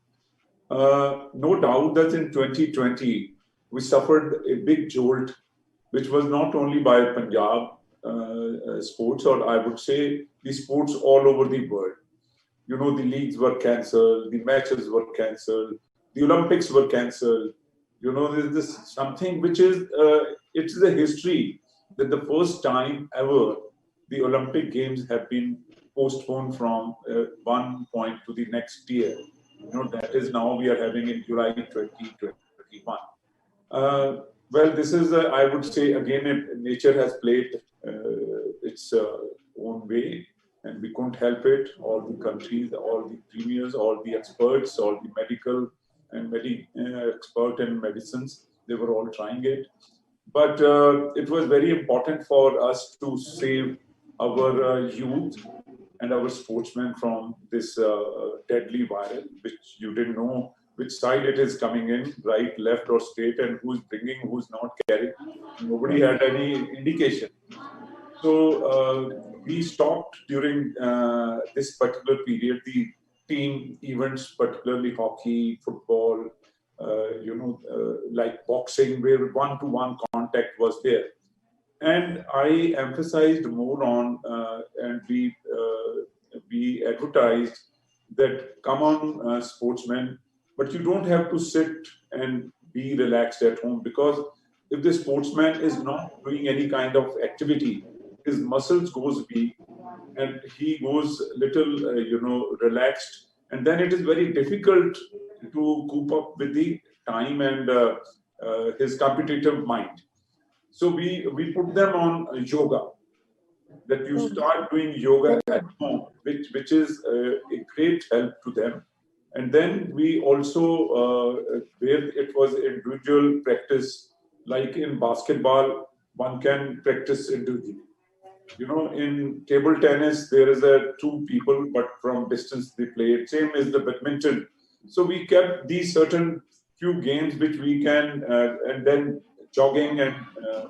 No doubt that in 2020, we suffered a big jolt, which was not only by Punjab sports, or I would say the sports all over the world. The leagues were cancelled, the matches were cancelled, the Olympics were cancelled. There's this something which is, it's the history that the first time ever the Olympic Games have been postponed from one point to the next year. That is now we are having in July 2021. This is, I would say, again, nature has played its own way, and we couldn't help it. All the countries, all the premiers, all the experts, all the medical and expert in medicines, they were all trying it. But it was very important for us to save our youth and our sportsmen from this deadly virus, which you didn't know which side it is coming in, right, left, or straight, and who's bringing, who's not carrying. Nobody had any indication. So we stopped during this particular period the team events, particularly hockey, football, like boxing, where one-to-one contact was there. And I emphasized more on, and we advertised that, come on, sportsmen, but you don't have to sit and be relaxed at home, because if the sportsman is not doing any kind of activity, his muscles goes weak and he goes little, relaxed, and then it is very difficult to cope up with the time and his competitive mind. So we put them on yoga, that you start doing yoga at home, which is a great help to them. And then we also, where it was individual practice, like in basketball, one can practice individually. In table tennis, there is two people, but from distance they play it. Same as the badminton. So we kept these certain few games which we can, and then jogging and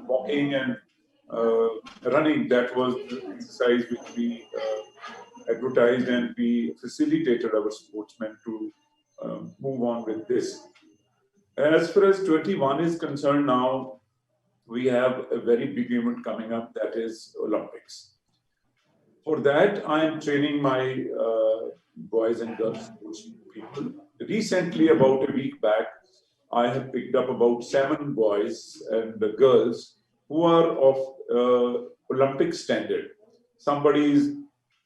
walking and running. That was the exercise which we advertised, and we facilitated our sportsmen to move on with this. As far as 21 is concerned now, we have a very big event coming up, that is Olympics. For that, I am training my boys and girls sports people. Recently, about a week back, I have picked up about 7 boys and girls who are of Olympic standard. Somebody is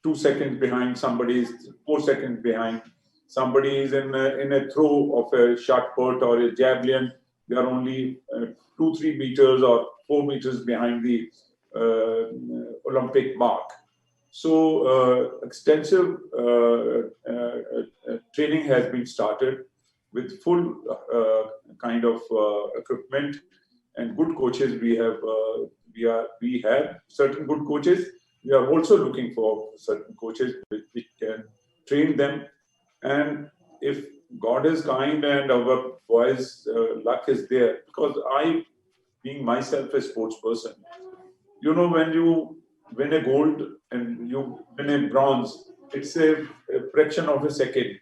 2 seconds behind, somebody is 4 seconds behind, somebody is in a throw of a shot put or a javelin. They are only 2-3 meters or 4 meters behind the Olympic mark. So extensive training has been started with full kind of equipment and good coaches. We have certain good coaches. We are also looking for certain coaches which can train them. And if God is kind and our boys' luck is there, because I, being myself a sports person, when you win a gold and you win a bronze, it's a fraction of a second.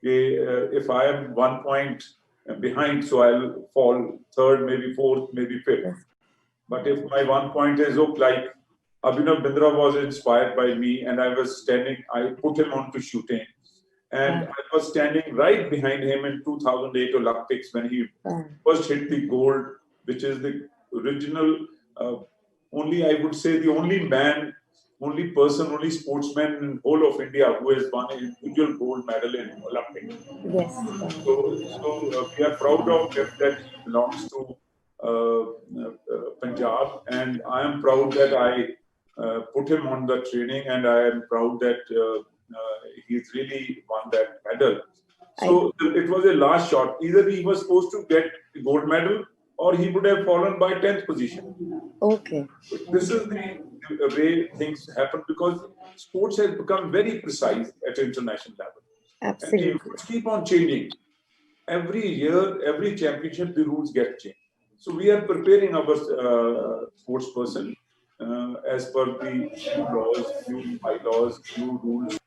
If I am 1 point behind, so I'll fall third, maybe fourth, maybe fifth. But if my 1 point is up, like Abhinav Bindra was inspired by me, and I put him on to shooting. And I was standing right behind him in 2008 Olympics when he first hit the gold, which is the original, only I would say the only man only person, only sportsman in whole of India who has won an individual gold medal in Olympics. Yes. So we are proud of him that he belongs to Punjab, and I am proud that I put him on the training, and I am proud that he's really won that medal. So it was a last shot. Either he was supposed to get the gold medal, or he would have fallen by 10th position. Okay. This is the way things happen, because sports has become very precise at international level. Absolutely. And the rules keep on changing. Every year, every championship, the rules get changed. So we are preparing our sports person as per the new laws, new bylaws, new rules.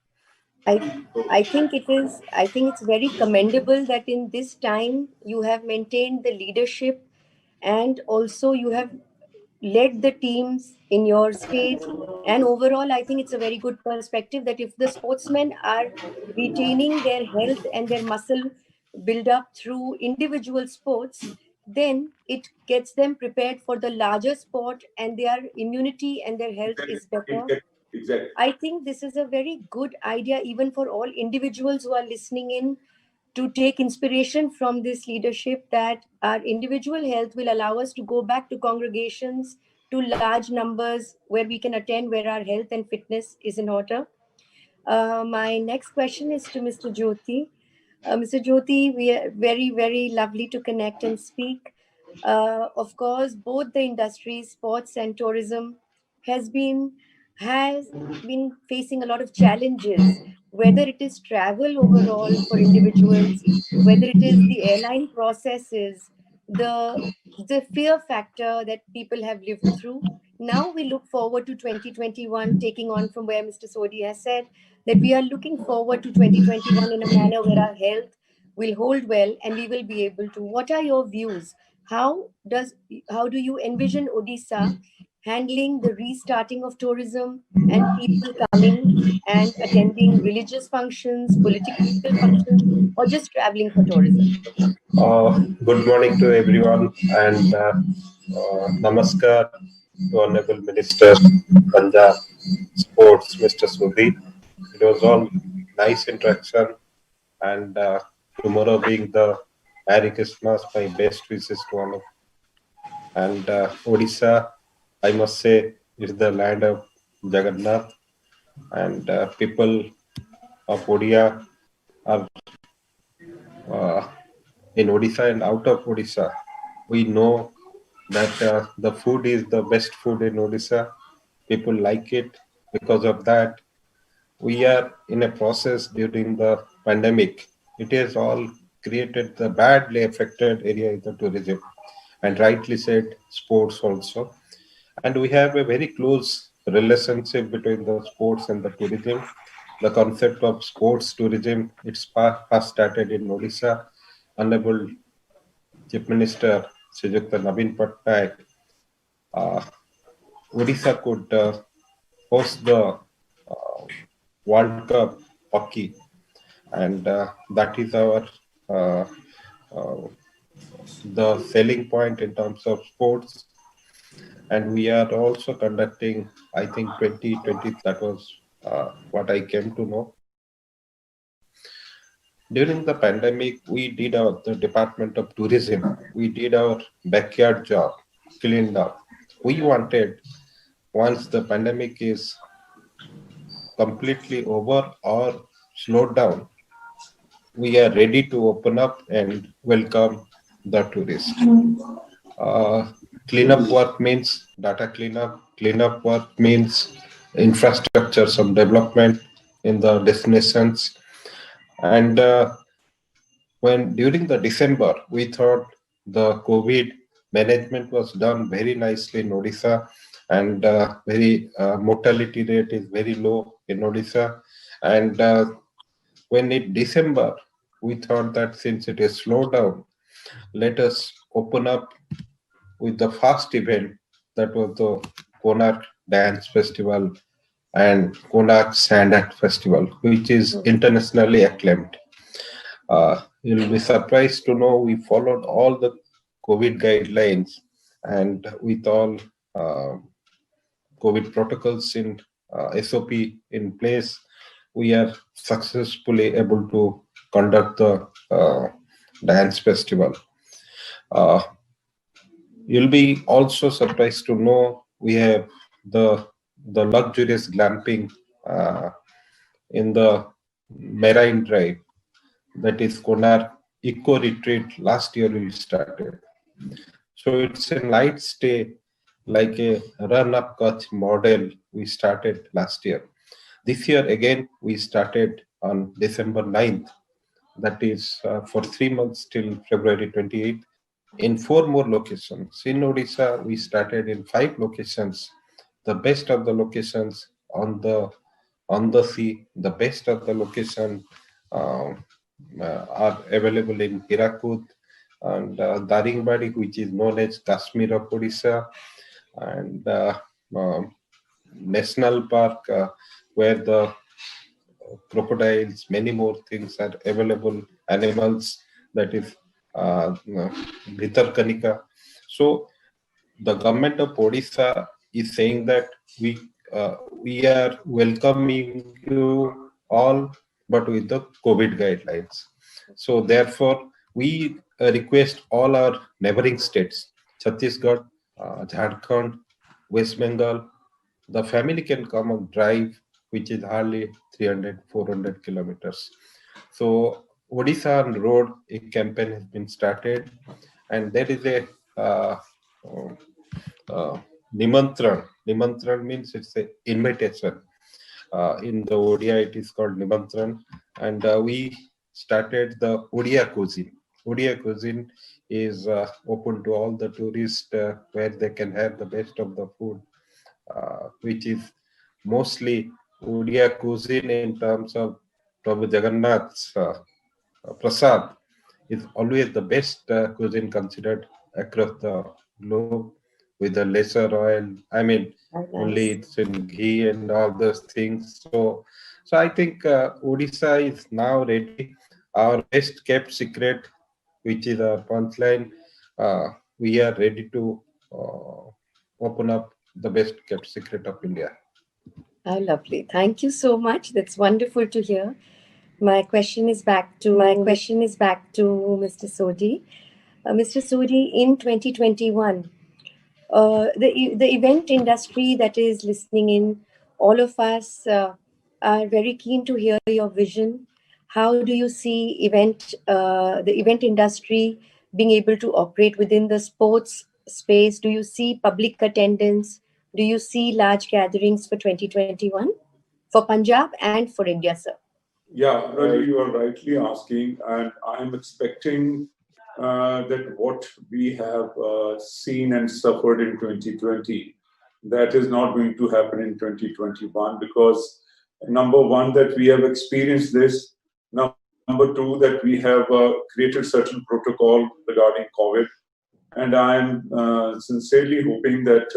I think it's very commendable that in this time you have maintained the leadership, and also you have led the teams in your state. And overall, I think it's a very good perspective that if the sportsmen are retaining their health and their muscle build up through individual sports, then it gets them prepared for the larger sport, and their immunity and their health is better. Exactly. I think this is a very good idea, even for all individuals who are listening in, to take inspiration from this leadership, that our individual health will allow us to go back to congregations, to large numbers where we can attend, where our health and fitness is in order. My next question is to Mr. Jyoti. Mr. Jyoti, we are very, very lovely to connect and speak. Of course, both the industries, sports and tourism, has been facing a lot of challenges, whether it is travel overall for individuals, whether it is the airline processes, the fear factor that people have lived through. Now we look forward to 2021, taking on from where Mr. Sodhi has said, that we are looking forward to 2021 in a manner where our health will hold well and we will be able to. What are your views? How do you envision Odisha handling the restarting of tourism and people coming and attending religious functions, political functions, or just traveling for tourism? Good morning to everyone, and namaskar to Honorable Minister Punjab Sports, Mr. Sodhi. It was all nice interaction, and tomorrow being the Hare Christmas, my best wishes to all of you. And Odisha, I must say, is the land of Jagannath, and people of Odia are in Odisha and out of Odisha. We know that the food is the best food in Odisha. People like it. Because of that, we are in a process during the pandemic. It has all created the badly affected area in the tourism, and rightly said, sports also. And we have a very close relationship between the sports and the tourism. The concept of sports tourism, it's first started in Odisha. Honorable Chief Minister Srijukta Naveen Patnaik, Odisha could host the World Cup hockey, and that is our the selling point in terms of sports. And we are also conducting, I think 2020, that was what I came to know. During the pandemic, we did the Department of Tourism, we did our backyard job, cleaned up. We wanted, once the pandemic is completely over or slowed down, we are ready to open up and welcome the tourists. Cleanup work means data cleanup. Cleanup work means infrastructure, some development in the destinations. And when during the December, we thought the COVID management was done very nicely in Odisha, and very mortality rate is very low in Odisha. And when in December, we thought that since it is slowed down, let us open up with the first event, that was the Konark Dance Festival and Konark Sand Art Festival, which is internationally acclaimed. You'll be surprised to know we followed all the COVID guidelines, and with all COVID protocols in SOP in place, we are successfully able to conduct the dance festival. You'll be also surprised to know we have the luxurious glamping in the Marine Drive, that is Konark Eco Retreat. Last year we started. So it's a night stay, like a run-up Kutch model we started last year. This year again we started on December 9th. That is for 3 months till February 28th. In 4 more locations. In Odisha, we started in 5 locations. The best of the locations on the sea, the best of the location are available in Hirakud and Daringbadi, which is known as Kashmir of Odisha, and National Park, where the crocodiles, many more things are available, animals, that is Bhitarkanika. So the government of Odisha is saying that we are welcoming you all, but with the COVID guidelines. So therefore, we request all our neighboring states, Chhattisgarh, Jharkhand, West Bengal, the family can come and drive, which is hardly 300-400 kilometers. So Odisha on road, a campaign has been started, and there is a Nimantran. Nimantran means it's an invitation. In the Odia, it is called Nimantran, and we started the Odia cuisine. Odia cuisine is open to all the tourists, where they can have the best of the food, which is mostly Odia cuisine in terms of Prabhu Jagannath's Prasad is always the best cuisine considered across the globe, with the lesser oil. I mean, only it's in ghee and all those things. So I think Odisha is now ready. Our best kept secret, which is our punchline, we are ready to open up the best kept secret of India. How lovely. Thank you so much. That's wonderful to hear. My question is back to Mr. Sodhi. Mr. Sodhi, in 2021, the event industry that is listening in, all of us are very keen to hear your vision. How do you see the event industry being able to operate within the sports space? Do you see public attendance? Do you see large gatherings for 2021 for Punjab and for India, sir? Yeah, Raji, you are rightly asking, and I'm expecting that what we have seen and suffered in 2020, that is not going to happen in 2021, because number one, that we have experienced this. Number two, that we have created certain protocol regarding COVID. And I'm sincerely hoping that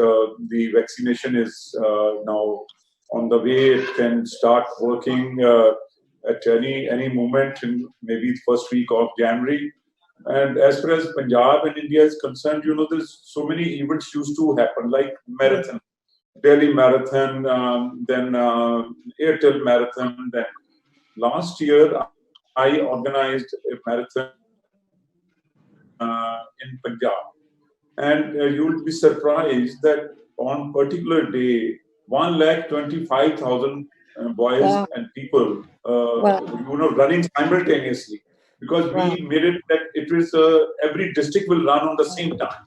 the vaccination is now on the way. It can start working at any moment in maybe the first week of January. And as far as Punjab and India is concerned, there's so many events used to happen, like marathon, Delhi Marathon, then Airtel Marathon. Then last year, I organized a marathon in Punjab. And you will be surprised that on particular day, 125,000 boys and people, running simultaneously, because we made it that it was every district will run on the same time.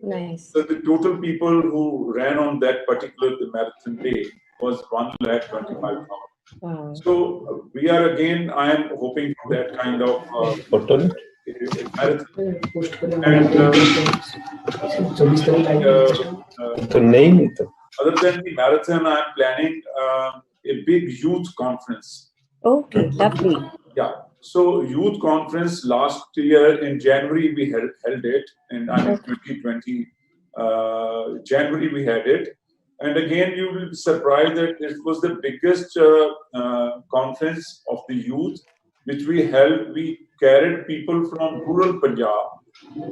Nice. So the total people who ran on that particular marathon day was 125,000. Wow. So we are again, I am hoping for that kind of marathon. And other than the marathon, I am planning a big youth conference. Okay, lovely. Yeah. So youth conference last year in January we held it, in 2020 January we had it, and again you will be surprised that it was the biggest conference of the youth which we held. We carried people from rural Punjab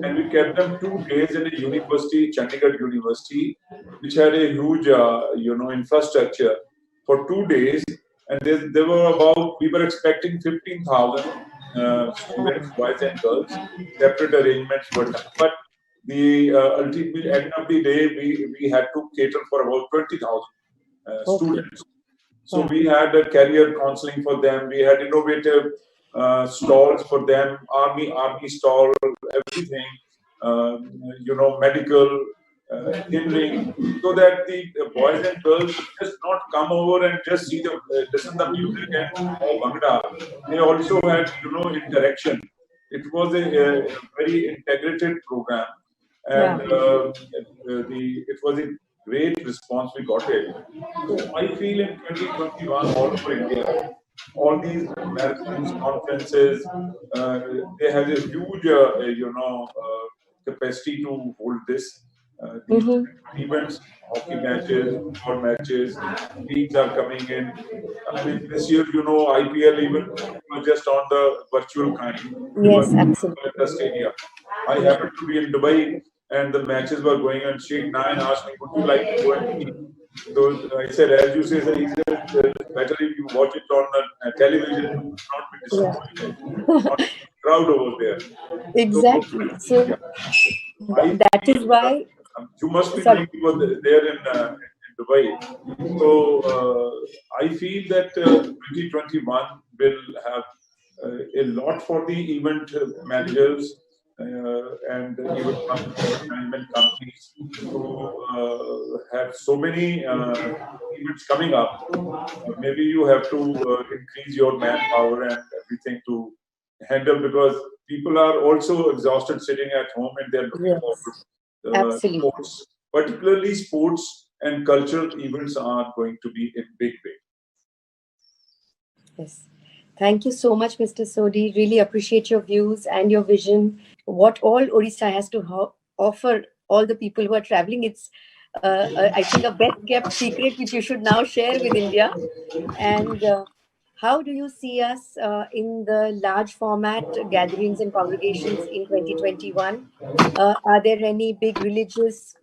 and we kept them 2 days in a university, Chandigarh University, which had a huge infrastructure. for 2 days, and there were about, we were expecting 15,000 students, boys and girls. Separate arrangements were done, but the ultimate end of the day, we had to cater for about 20,000 students. So we had a career counseling for them. We had innovative stalls for them, army stall, everything, medical, engineering, so that the boys and girls just not come over and just see the listen the music and Bhangra. They also had interaction. It was a very integrated program, and it was a great response we got it. So I feel in 2021 all over India, all these marathons, conferences, they have a huge capacity to hold this. These events, hockey matches, football matches, leagues are coming in. I mean, this year, IPL even was just on the virtual kind. Yes, absolutely. At the stadium. I happened to be in Dubai, and the matches were going on. Sheikh Nayan asked me, "Would you like to go and see?" So I said, as you say, it's better if you watch it on television, not be disappointed. Not crowd over there. Exactly. So that is why you must be doing there in Dubai. So I feel that 2021 will have a lot for the event managers and even management companies who have so many events coming up. Maybe you have to increase your manpower and everything to handle, because people are also exhausted sitting at home and they're looking forward to sports, particularly sports and cultural events are going to be in big way. Yes. Thank you so much, Mr. Sodhi. Really appreciate your views and your vision. What all Odisha has to offer all the people who are traveling. It's, I think, a best-kept secret which you should now share with India. And how do you see us in the large format gatherings and congregations in 2021? Are there any big religious,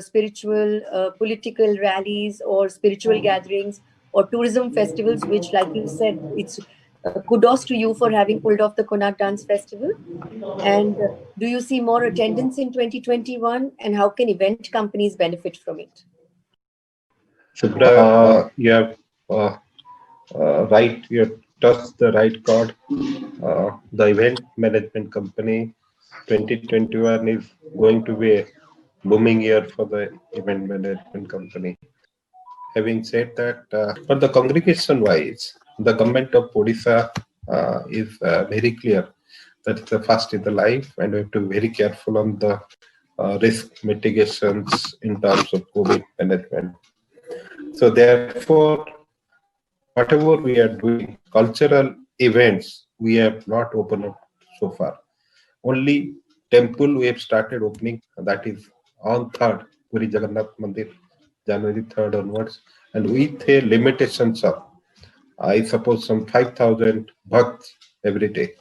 spiritual, political rallies or spiritual gatherings or tourism festivals, which, like you said, it's kudos to you for having pulled off the Konark Dance Festival? And do you see more attendance in 2021? And how can event companies benefit from it? Subhra, you have right, you have touched the right chord. The event management company 2021 is going to be a booming year for the event management company. Having said that, for the congregation wise, the government of Odisha is very clear that it's the first in the life, and we have to be very careful on the risk mitigations in terms of COVID management. So therefore, whatever we are doing, cultural events, we have not opened up so far. Only temple we have started opening, that is on 3rd, Puri Jagannath Mandir, January 3rd onwards, and with a limitations of, I suppose, some 5,000 bhakts every day.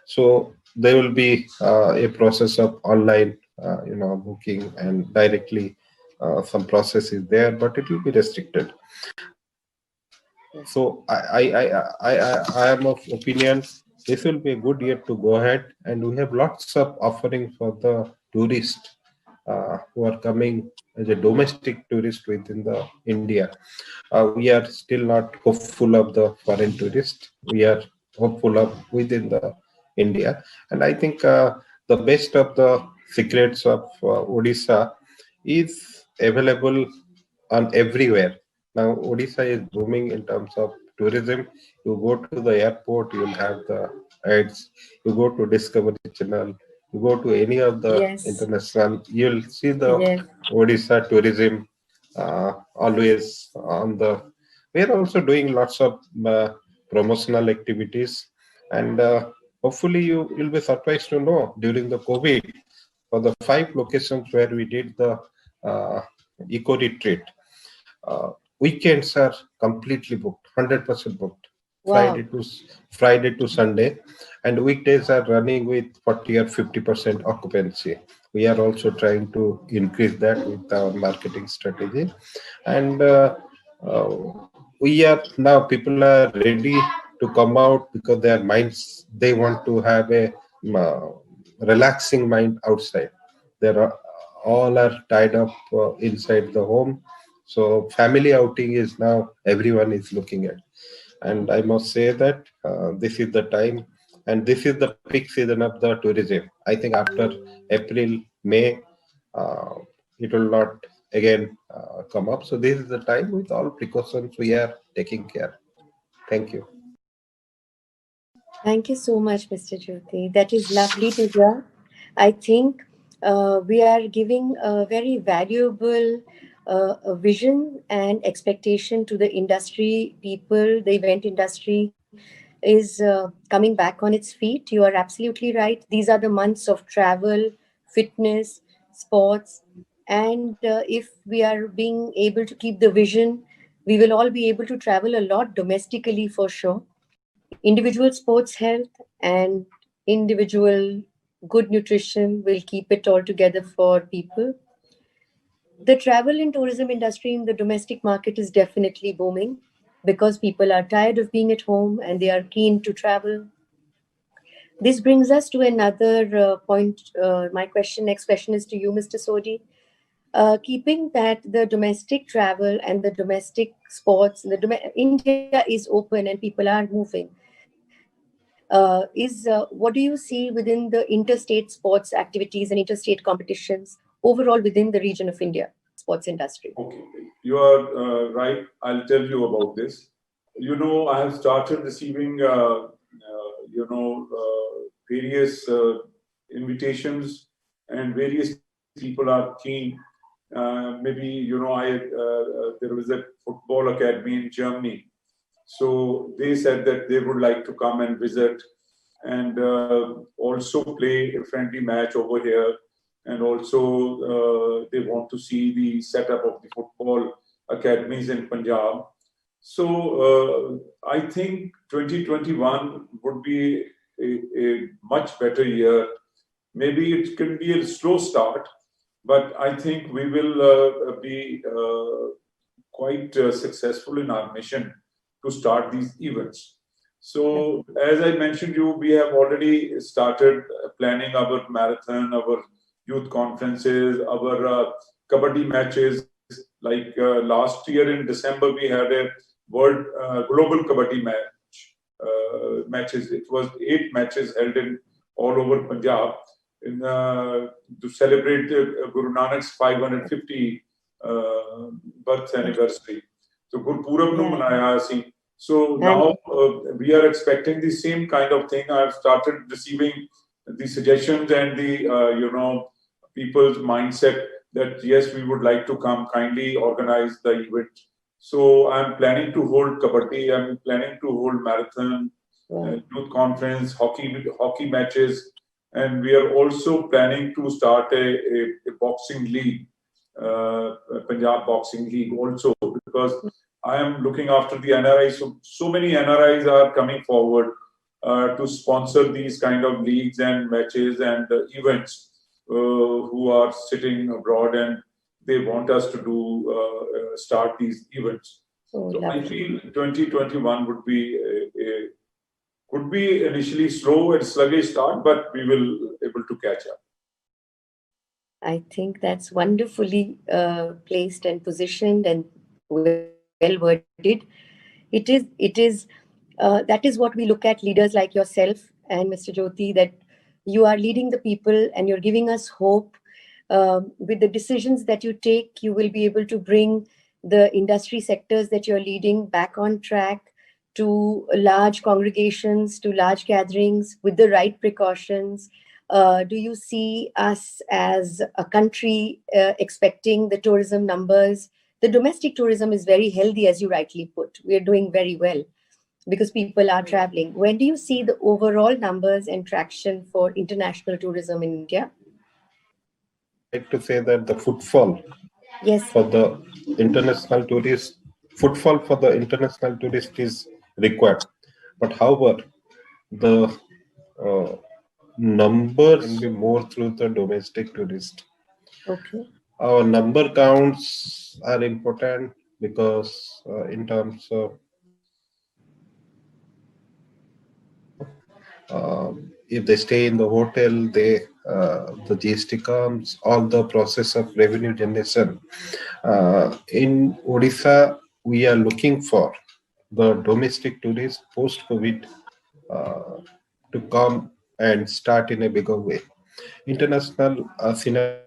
So there will be a process of online, booking, and directly some process is there, but it will be restricted. So I am of opinion this will be a good year to go ahead, and we have lots of offerings for the tourists who are coming as a domestic tourist within the India. We are still not hopeful of the foreign tourists. We are hopeful of within the India, and I think the best of the secrets of Odisha is available on everywhere. Now Odisha is booming in terms of tourism. You go to the airport, you will have the ads. You go to Discovery Channel, you go to any of the international, you will see the Odisha tourism always on the. We are also doing lots of promotional activities, and hopefully you will be surprised to know during the COVID, for the 5 locations where we did the eco retreat, weekends are completely booked, 100% booked. Wow. Friday to Sunday, and weekdays are running with 40 or 50% occupancy. We are also trying to increase that with our marketing strategy, and we are now, people are ready to come out because their minds, they want to have a relaxing mind outside. There are all are tied up inside the home. So family outing is now everyone is looking at. And I must say that this is the time, and this is the peak season of the tourism. I think after April, May, it will not again come up. So this is the time, with all precautions we are taking care. Thank you. Thank you so much, Mr. Jyoti. That is lovely to hear. I think we are giving a very valuable vision and expectation to the industry people. The event industry is coming back on its feet. You are absolutely right. These are the months of travel, fitness, sports. And if we are being able to keep the vision, we will all be able to travel a lot domestically for sure. Individual sports health and individual good nutrition will keep it all together for people. The travel and tourism industry in the domestic market is definitely booming because people are tired of being at home and they are keen to travel. This brings us to another point. Next question is to you, Mr. Sodhi. Keeping that the domestic travel and the domestic sports, India is open and people are moving. What do you see within the interstate sports activities and interstate competitions overall within the region of India sports industry? Okay, you are right. I'll tell you about this. You know, I have started receiving, various invitations, and various people are keen. Maybe, there was a football academy in Germany. So they said that they would like to come and visit and also play a friendly match over here. And also they want to see the setup of the football academies in Punjab. So I think 2021 would be a much better year. Maybe it can be a slow start, but I think we will be quite successful in our mission to start these events. So as I mentioned you, we have already started planning our marathon, our youth conferences, our kabaddi matches. Like last year in December, we had a world global kabaddi matches. It was 8 matches held in all over Punjab to celebrate Guru Nanak's 550 birth anniversary. So Gurpurab nu manaya si. So now we are expecting the same kind of thing. I've started receiving the suggestions and the people's mindset that yes, we would like to come, kindly organize the event. So I'm planning to hold kabaddi. I'm planning to hold marathon, youth conference, hockey matches, and we are also planning to start a boxing league, Punjab Boxing League also, because I am looking after the NRIs. So many NRIs are coming forward to sponsor these kind of leagues and matches and events, who are sitting abroad and they want us to do start these events. So I feel 2021 would be could be initially slow and sluggish start, but we will able to catch up. I think that's wonderfully placed and positioned and well worded. It is that is what we look at, leaders like yourself and Mr. Jyoti, that you are leading the people and you're giving us hope. With the decisions that you take, you will be able to bring the industry sectors that you're leading back on track to large congregations, to large gatherings with the right precautions. Do you see us as a country expecting the tourism numbers? The domestic tourism is very healthy, as you rightly put. We are doing very well because people are traveling. When do you see the overall numbers and traction for international tourism in India? I'd like to say that the footfall for the international tourist, is required. But however, the numbers can be more through the domestic tourist. Okay. Our number counts are important, because in terms of if they stay in the hotel, the GST comes, all the process of revenue generation. In Odisha, we are looking for the domestic tourists post-COVID to come and start in a bigger way. International scenario.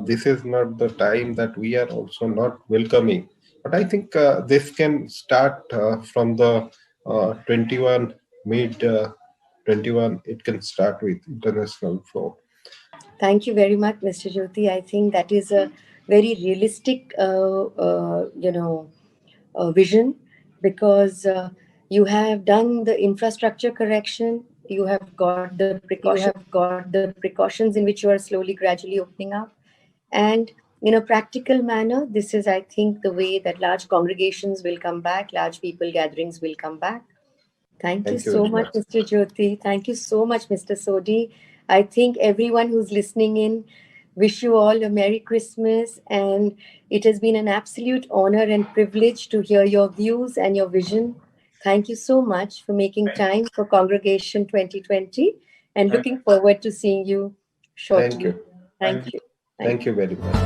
This is not the time that we are also not welcoming, but I think this can start from the 21 mid 21. It can start with international flow. Thank you very much, Mr. Jyoti. I think that is a very realistic, vision, because you have done the infrastructure correction. You have got the precautions in which you are slowly, gradually opening up, and in a practical manner, this is, I think, the way that large congregations will come back, large people gatherings will come back. Thank you so much, Mr. Jyoti. Thank you so much, Mr. Sodhi. I think everyone who's listening in, wish you all a Merry Christmas. And it has been an absolute honor and privilege to hear your views and your vision. Thank you so much for making time for Congregation 2020, and looking forward to seeing you shortly. Thank you. Thank you. Thank you very much.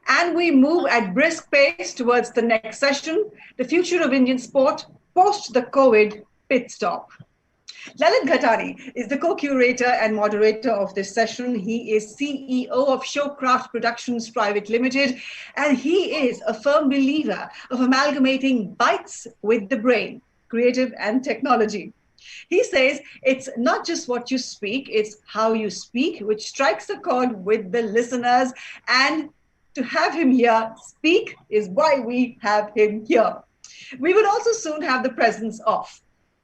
And we move at brisk pace towards the next session, the future of Indian sport post the COVID pit stop. Lalit Ghatani is the co-curator and moderator of this session. He is CEO of Showcraft Productions Private Limited, and he is a firm believer of amalgamating bites with the brain, creative and technology. He says it's not just what you speak, it's how you speak, which strikes a chord with the listeners. And to have him here speak is why we have him here. We will also soon have the presence of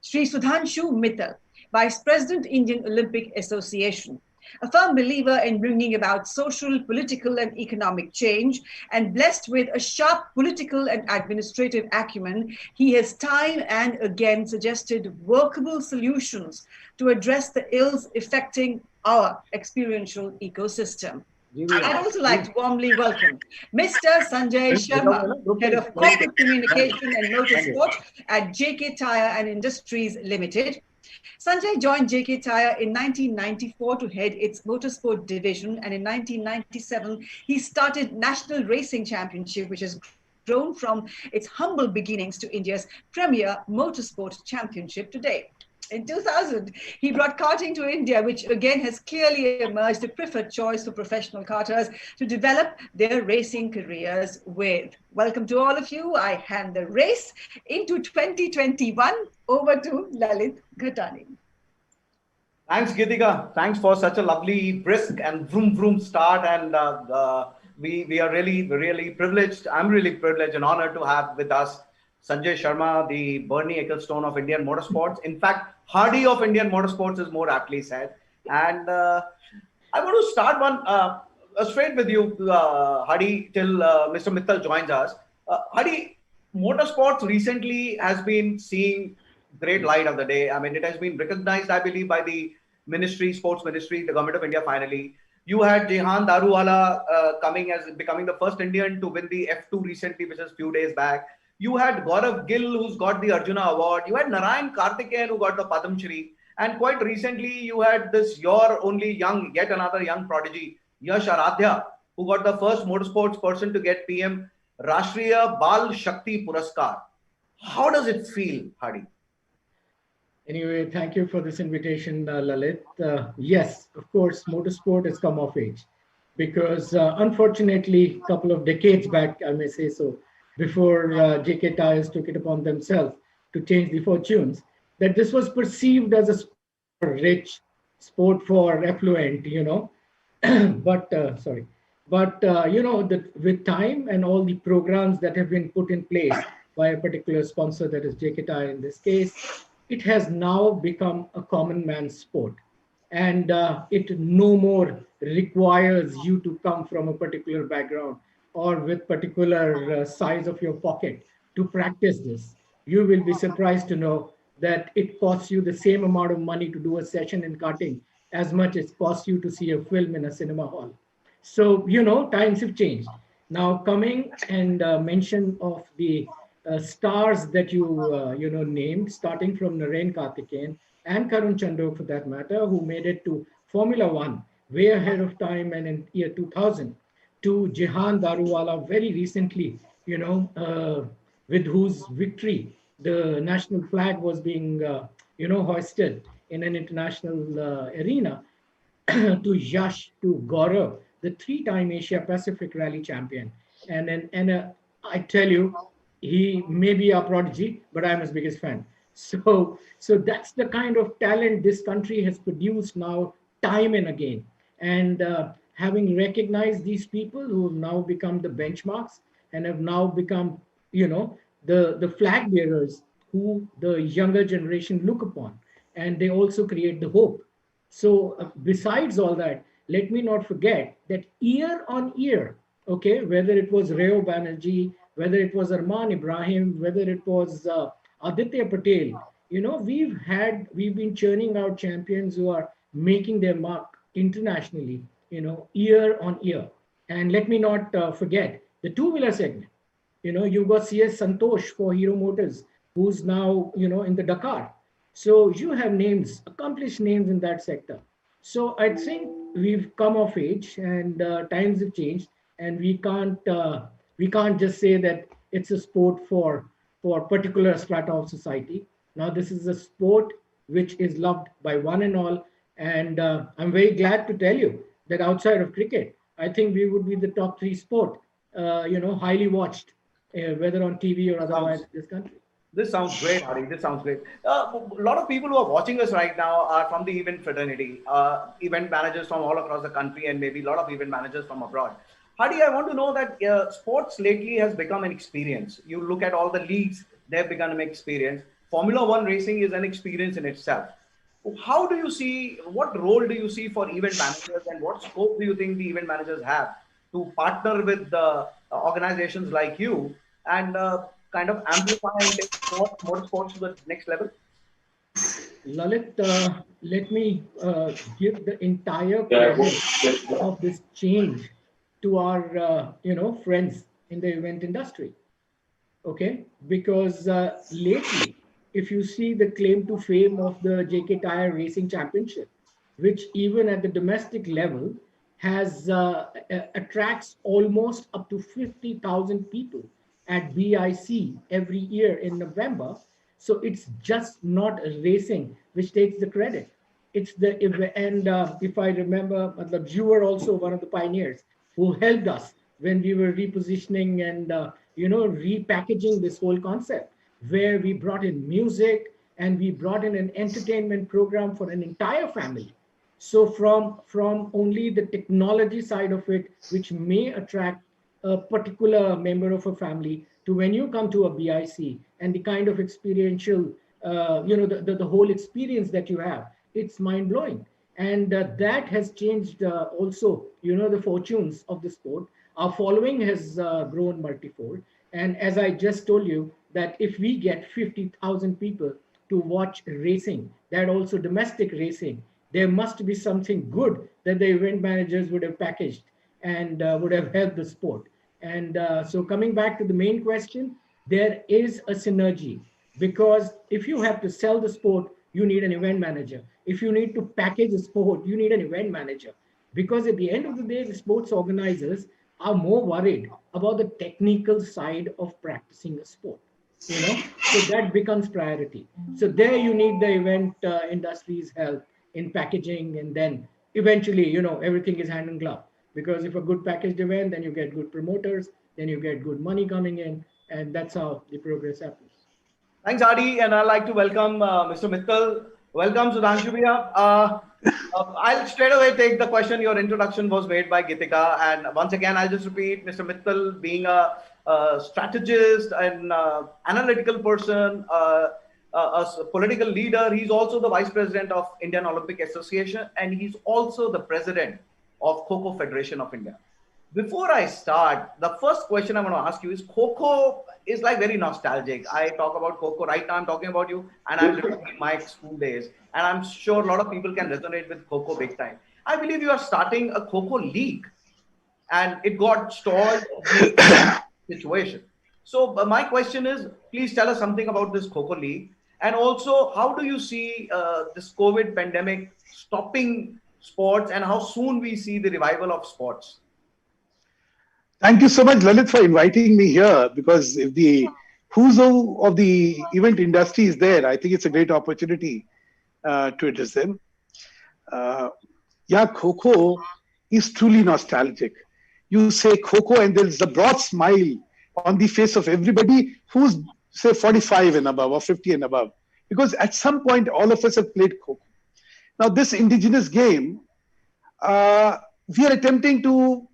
Sri Sudhanshu Mittal, Vice President, Indian Olympic Association, a firm believer in bringing about social, political, and economic change, and blessed with a sharp political and administrative acumen. He has time and again suggested workable solutions to address the ills affecting our experiential ecosystem. I'd also like to warmly welcome Mr. Sanjay Sharma, Head of Corporate Communication and Motorsport at JK Tyre and Industries Limited. Sanjay joined JK Tyre in 1994 to head its motorsport division, and in 1997 he started National Racing Championship, which has grown from its humble beginnings to India's premier motorsport championship today. In 2000, he brought karting to India, which again has clearly emerged the preferred choice for professional karters to develop their racing careers with. Welcome to all of you. I hand the race into 2021 over to Lalit Ghatani. Thanks, Gitika. Thanks for such a lovely, brisk and vroom vroom start. And we are really privileged. I'm really privileged and honored to have with us Sanjay Sharma, the Bernie Ecclestone of Indian motorsports. In fact, Hardy of Indian motorsports is more aptly said. And I want to start one straight with you, Hardy, till Mr. Mittal joins us. Hardy, motorsports recently has been seeing great light of the day. I mean, it has been recognized, I believe, by the ministry, sports ministry, the government of India finally. You had Jehan Daruwala becoming the first Indian to win the F2 recently, which is a few days back. You had Gaurav Gill, who's got the Arjuna Award. You had Narayan Karthikeyan, who got the Padam Shri. And quite recently, you had yet another young prodigy, Yash Aradhya, who got the first motorsports person to get PM Rashtriya Bal Shakti Puraskar. How does it feel, Hardy? Anyway, thank you for this invitation, Lalit. Yes, of course, motorsport has come of age. because unfortunately, a couple of decades back, I may say so, before JK Tyres took it upon themselves to change the fortunes, that this was perceived as a sport for rich, sport for affluent, but sorry. But with time and all the programs that have been put in place by a particular sponsor, that is JK Tyre in this case, it has now become a common man's sport. And it no more requires you to come from a particular background or with particular size of your pocket to practice this. You will be surprised to know that it costs you the same amount of money to do a session in karting as much as it costs you to see a film in a cinema hall. So, times have changed. Now, coming and mention of the stars that you, named, starting from Narain Karthikeyan and Karun Chandok for that matter, who made it to Formula One way ahead of time and in year 2000, to Jehan Daruwala very recently, with whose victory the national flag was being, hoisted in an international arena, to Yash, to Gaurav, the three-time Asia Pacific Rally champion. And I tell you, he may be a prodigy, but I'm his biggest fan. So that's the kind of talent this country has produced now time and again. And having recognized these people who have now become the benchmarks and have now become, the flag bearers who the younger generation look upon, and they also create the hope. So besides all that, let me not forget that year on year, okay, whether it was Reo Banerjee, whether it was Arman Ibrahim, whether it was Aditya Patel, we've been churning out champions who are making their mark internationally, year on year. And let me not forget the two-wheeler segment. You've got CS Santosh for Hero Motors, who's now, in the Dakar. So you have names, accomplished names in that sector. So I think we've come of age and times have changed, and we can't just say that it's a sport for particular strata of society. Now this is a sport which is loved by one and all, and I'm very glad to tell you that outside of cricket, I think we would be the top three sport, highly watched, whether on TV or otherwise in this country. This sounds great, Hari. This sounds great. A lot of people who are watching us right now are from the event fraternity, event managers from all across the country, and maybe a lot of event managers from abroad. Hari, I want to know that sports lately has become an experience. You look at all the leagues, they've become an experience. Formula One racing is an experience in itself. How do you see, what role do you see for event managers, and what scope do you think the event managers have to partner with the organizations like you and kind of amplify and take motorsports to the next level? Lalit, let me give the entire credit of this change to our, friends in the event industry. Okay, because lately, if you see the claim to fame of the JK Tyre Racing Championship, which even at the domestic level has attracts almost up to 50,000 people at BIC every year in November. So it's just not racing which takes the credit. It's if I remember, you were also one of the pioneers who helped us when we were repositioning and repackaging this whole concept, where we brought in music and we brought in an entertainment program for an entire family. So from only the technology side of it, which may attract a particular member of a family, to when you come to a BIC and the kind of experiential, the whole experience that you have, it's mind blowing. And that has changed also, the fortunes of the sport. Our following has grown multifold. And as I just told you, that if we get 50,000 people to watch racing, that also domestic racing, there must be something good that the event managers would have packaged and would have helped the sport. And so coming back to the main question, there is a synergy, because if you have to sell the sport, you need an event manager. If you need to package a sport, you need an event manager. Because at the end of the day, the sports organizers are more worried about the technical side of practicing a sport. So that becomes priority. So there you need the event industry's help in packaging, and then eventually, everything is hand in glove, Because if a good packaged event, then you get good promoters, then you get good money coming in, and that's how the progress happens. Thanks, Adi, and I'd like to welcome Mr. Mittal. Welcome, Sudhanshu Bhaiya. I'll straight away take the question. Your introduction was made by Geetika, and once again, I'll just repeat, Mr. Mittal being a strategist and analytical person, a political leader. He's also the vice president of Indian Olympic Association, and he's also the president of Kho-Kho Federation of India. Before I start, the first question I want to ask you is, Kho-Kho is like very nostalgic. I talk about Kho-Kho right now. I'm talking about you, and I'm living in my school days, and I'm sure a lot of people can resonate with Kho-Kho big time. I believe you are starting a Kho-Kho league, and it got stalled in the situation. So my question is, please tell us something about this Kho-Kho league, and also how do you see this COVID pandemic stopping sports, and how soon we see the revival of sports? Thank you so much, Lalit, for inviting me here, because if the who's who of the event industry is there, I think it's a great opportunity to address them. Yeah, Kho-Kho is truly nostalgic. You say Kho-Kho and there's a broad smile on the face of everybody who's, say, 45 and above or 50 and above, because at some point all of us have played Kho-Kho. Now, this indigenous game, we are attempting to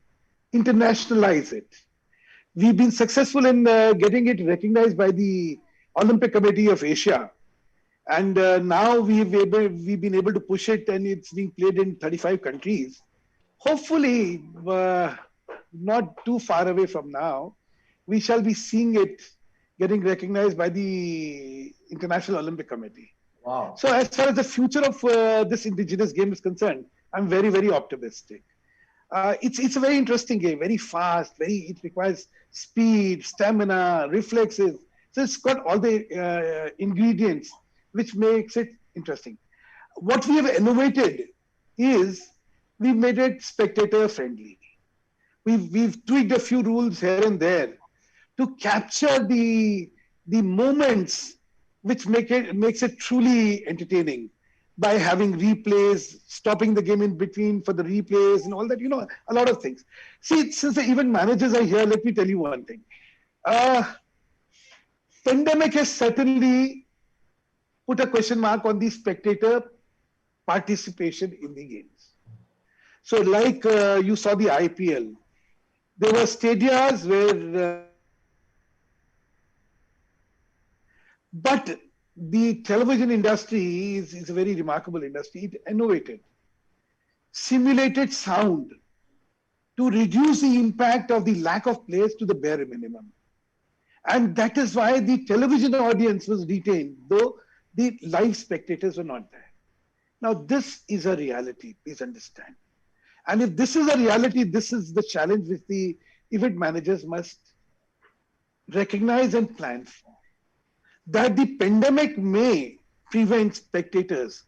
internationalize it. We've been successful in getting it recognized by the Olympic Committee of Asia. And now we've been able to push it, and it's being played in 35 countries. Hopefully, not too far away from now, we shall be seeing it getting recognized by the International Olympic Committee. Wow. So as far as the future of this indigenous game is concerned, I'm very, very optimistic. It's a very interesting game, very fast, it requires speed, stamina, reflexes. So it's got all the ingredients which makes it interesting. What we have innovated is we've made it spectator friendly. We've tweaked a few rules here and there to capture the moments which makes it truly entertaining, by having replays, stopping the game in between for the replays and all that, a lot of things. See, since the event managers are here, let me tell you one thing. Pandemic has certainly put a question mark on the spectator participation in the games. So like you saw the IPL, there were stadiums where, but the television industry is a very remarkable industry. It innovated, simulated sound to reduce the impact of the lack of players to the bare minimum. And that is why the television audience was retained, though the live spectators were not there. Now, this is a reality, please understand. And if this is a reality, this is the challenge which the event managers must recognize and plan for. That the pandemic may prevent spectators,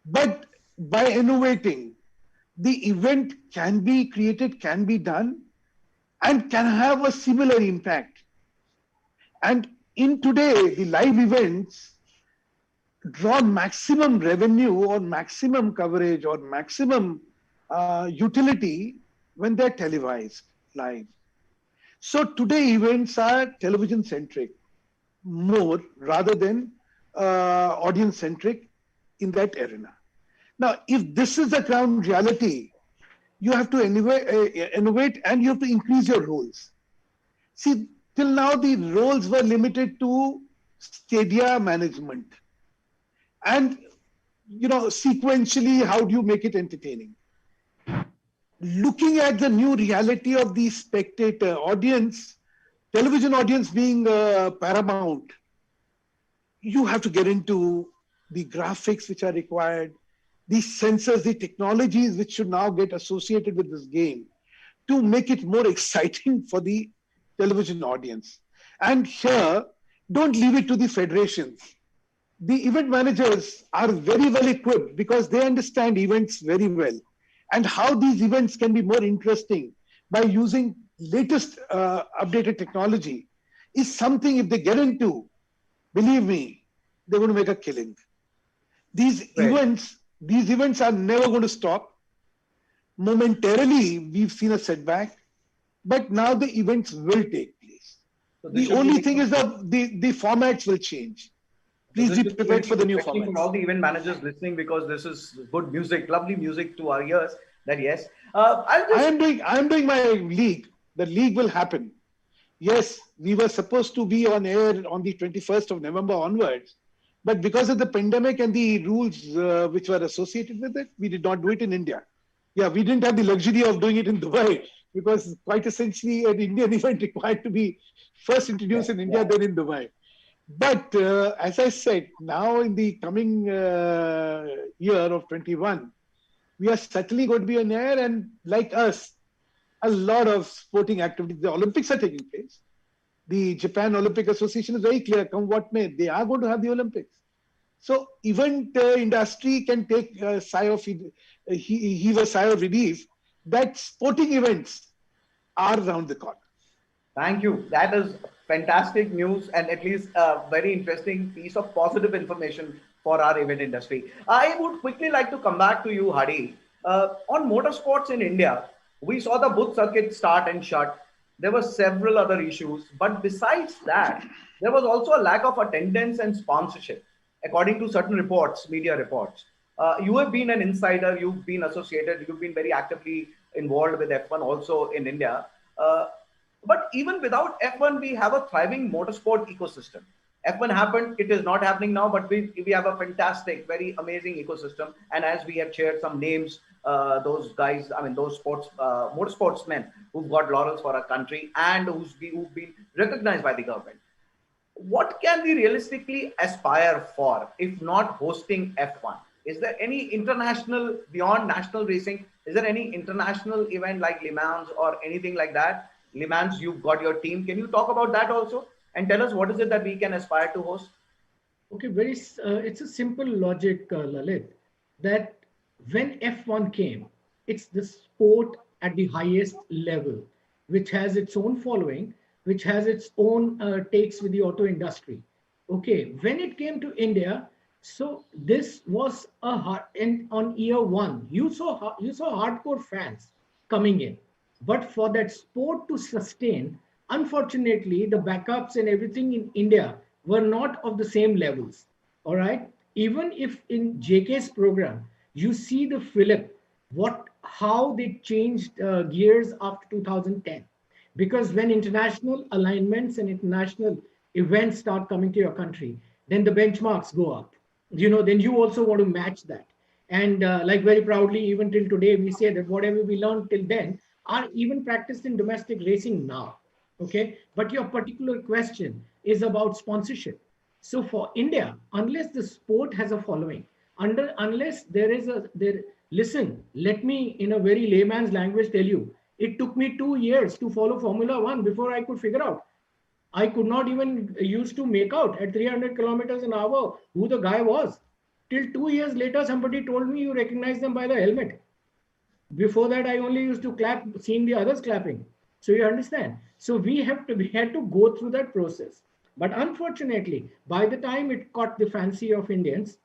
but by innovating, the event can be created, can be done, and can have a similar impact. And in today, the live events draw maximum revenue or maximum coverage or maximum utility when they're televised live. So today events are television centric more rather than audience centric in that arena. Now, if this is the ground reality, you have to innovate and you have to increase your roles. See, till now the roles were limited to stadia management. And, sequentially, how do you make it entertaining? Looking at the new reality of the spectator audience, television audience being paramount, you have to get into the graphics which are required, the sensors, the technologies which should now get associated with this game to make it more exciting for the television audience. And here, don't leave it to the federations. The event managers are very well equipped because they understand events very well and how these events can be more interesting by using latest updated technology is something, if they get into, believe me, they're going to make a killing. These events are never going to stop. momentarily we've seen a setback, but now the events will take place. So this The should only be- thing is the formats will change. Please This be is prepared for the new especially formats. for all the event managers listening, because this is good music, lovely music to our ears. That yes, I am doing my league. The league will happen. Yes, we were supposed to be on air on the 21st of November onwards, but because of the pandemic and the rules which were associated with it, we did not do it in India. Yeah, we didn't have the luxury of doing it in Dubai, because quite essentially an Indian event required to be first introduced in India, then in Dubai. But as I said, now in the coming year of 21, we are certainly going to be on air, and like us, a lot of sporting activities. The Olympics are taking place. The Japan Olympic Association is very clear, come what may, they are going to have the Olympics. So event industry can take a sigh of heave a sigh of relief that sporting events are around the corner. Thank you. That is fantastic news, and at least a very interesting piece of positive information for our event industry. I would quickly like to come back to you, Hari. On motorsports in India, we saw the Buddh circuit start and shut. There were several other issues, but besides that, there was also a lack of attendance and sponsorship, according to certain reports, media reports. You have been an insider, you've been associated, you've been very actively involved with F1 also in India. But even without F1, we have a thriving motorsport ecosystem. F1 happened, it is not happening now, but we have a fantastic, very amazing ecosystem. And as we have shared some names, those guys, I mean, those motorsportsmen who've got laurels for our country and who've been recognized by the government. What can we realistically aspire for, if not hosting F1? Is there any international, beyond national racing, is there any international event like Le Mans or anything like that? Le Mans, you've got your team. Can you talk about that also? And tell us what is it that we can aspire to host? Okay, it's a simple logic, Lalit, that when F1 came, it's the sport at the highest level, which has its own following, which has its own takes with the auto industry. Okay, when it came to India, so this was on year one, you saw hardcore fans coming in, but for that sport to sustain, unfortunately, the backups and everything in India were not of the same levels. All right. Even if in JK's program, you see the Philip, how they changed gears after 2010. Because when international alignments and international events start coming to your country, then the benchmarks go up. Then you also want to match that. And like very proudly, even till today, we say that whatever we learned till then are even practiced in domestic racing now. Okay, but your particular question is about sponsorship. So for India, unless the sport has a following, unless listen, let me in a very layman's language tell you, it took me 2 years to follow Formula One before I could figure out. I could not even used to make out at 300 kilometers an hour who the guy was. Till 2 years later, somebody told me you recognize them by the helmet. Before that, I only used to clap, seeing the others clapping. So you understand? So we had to go through that process. But unfortunately, by the time it caught the fancy of Indians,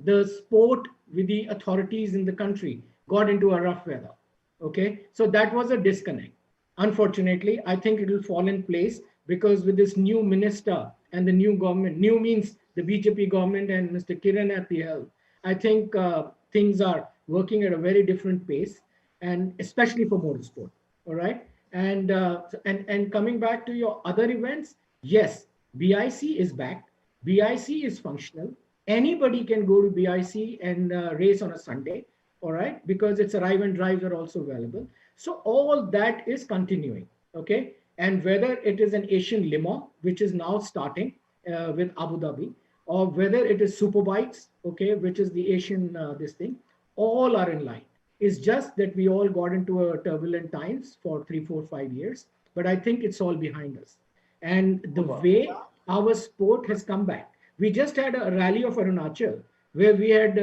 the sport with the authorities in the country got into a rough weather. Okay, so that was a disconnect. Unfortunately, I think it will fall in place because with this new minister and the new government, new means the BJP government and Mr. Kiran at the helm, I think things are working at a very different pace, and especially for motorsport. All right. And coming back to your other events, yes, BIC is back. BIC is functional. Anybody can go to BIC and race on a Sunday, all right, because its arrive and drives are also available. So all that is continuing, okay? And whether it is an Asian Le Mans, which is now starting with Abu Dhabi, or whether it is Superbikes, okay, which is the Asian this thing, all are in line. It's just that we all got into a turbulent times for 3, 4, 5 years, but I think it's all behind us. And the way our sport has come back, we just had a rally of Arunachal where we had,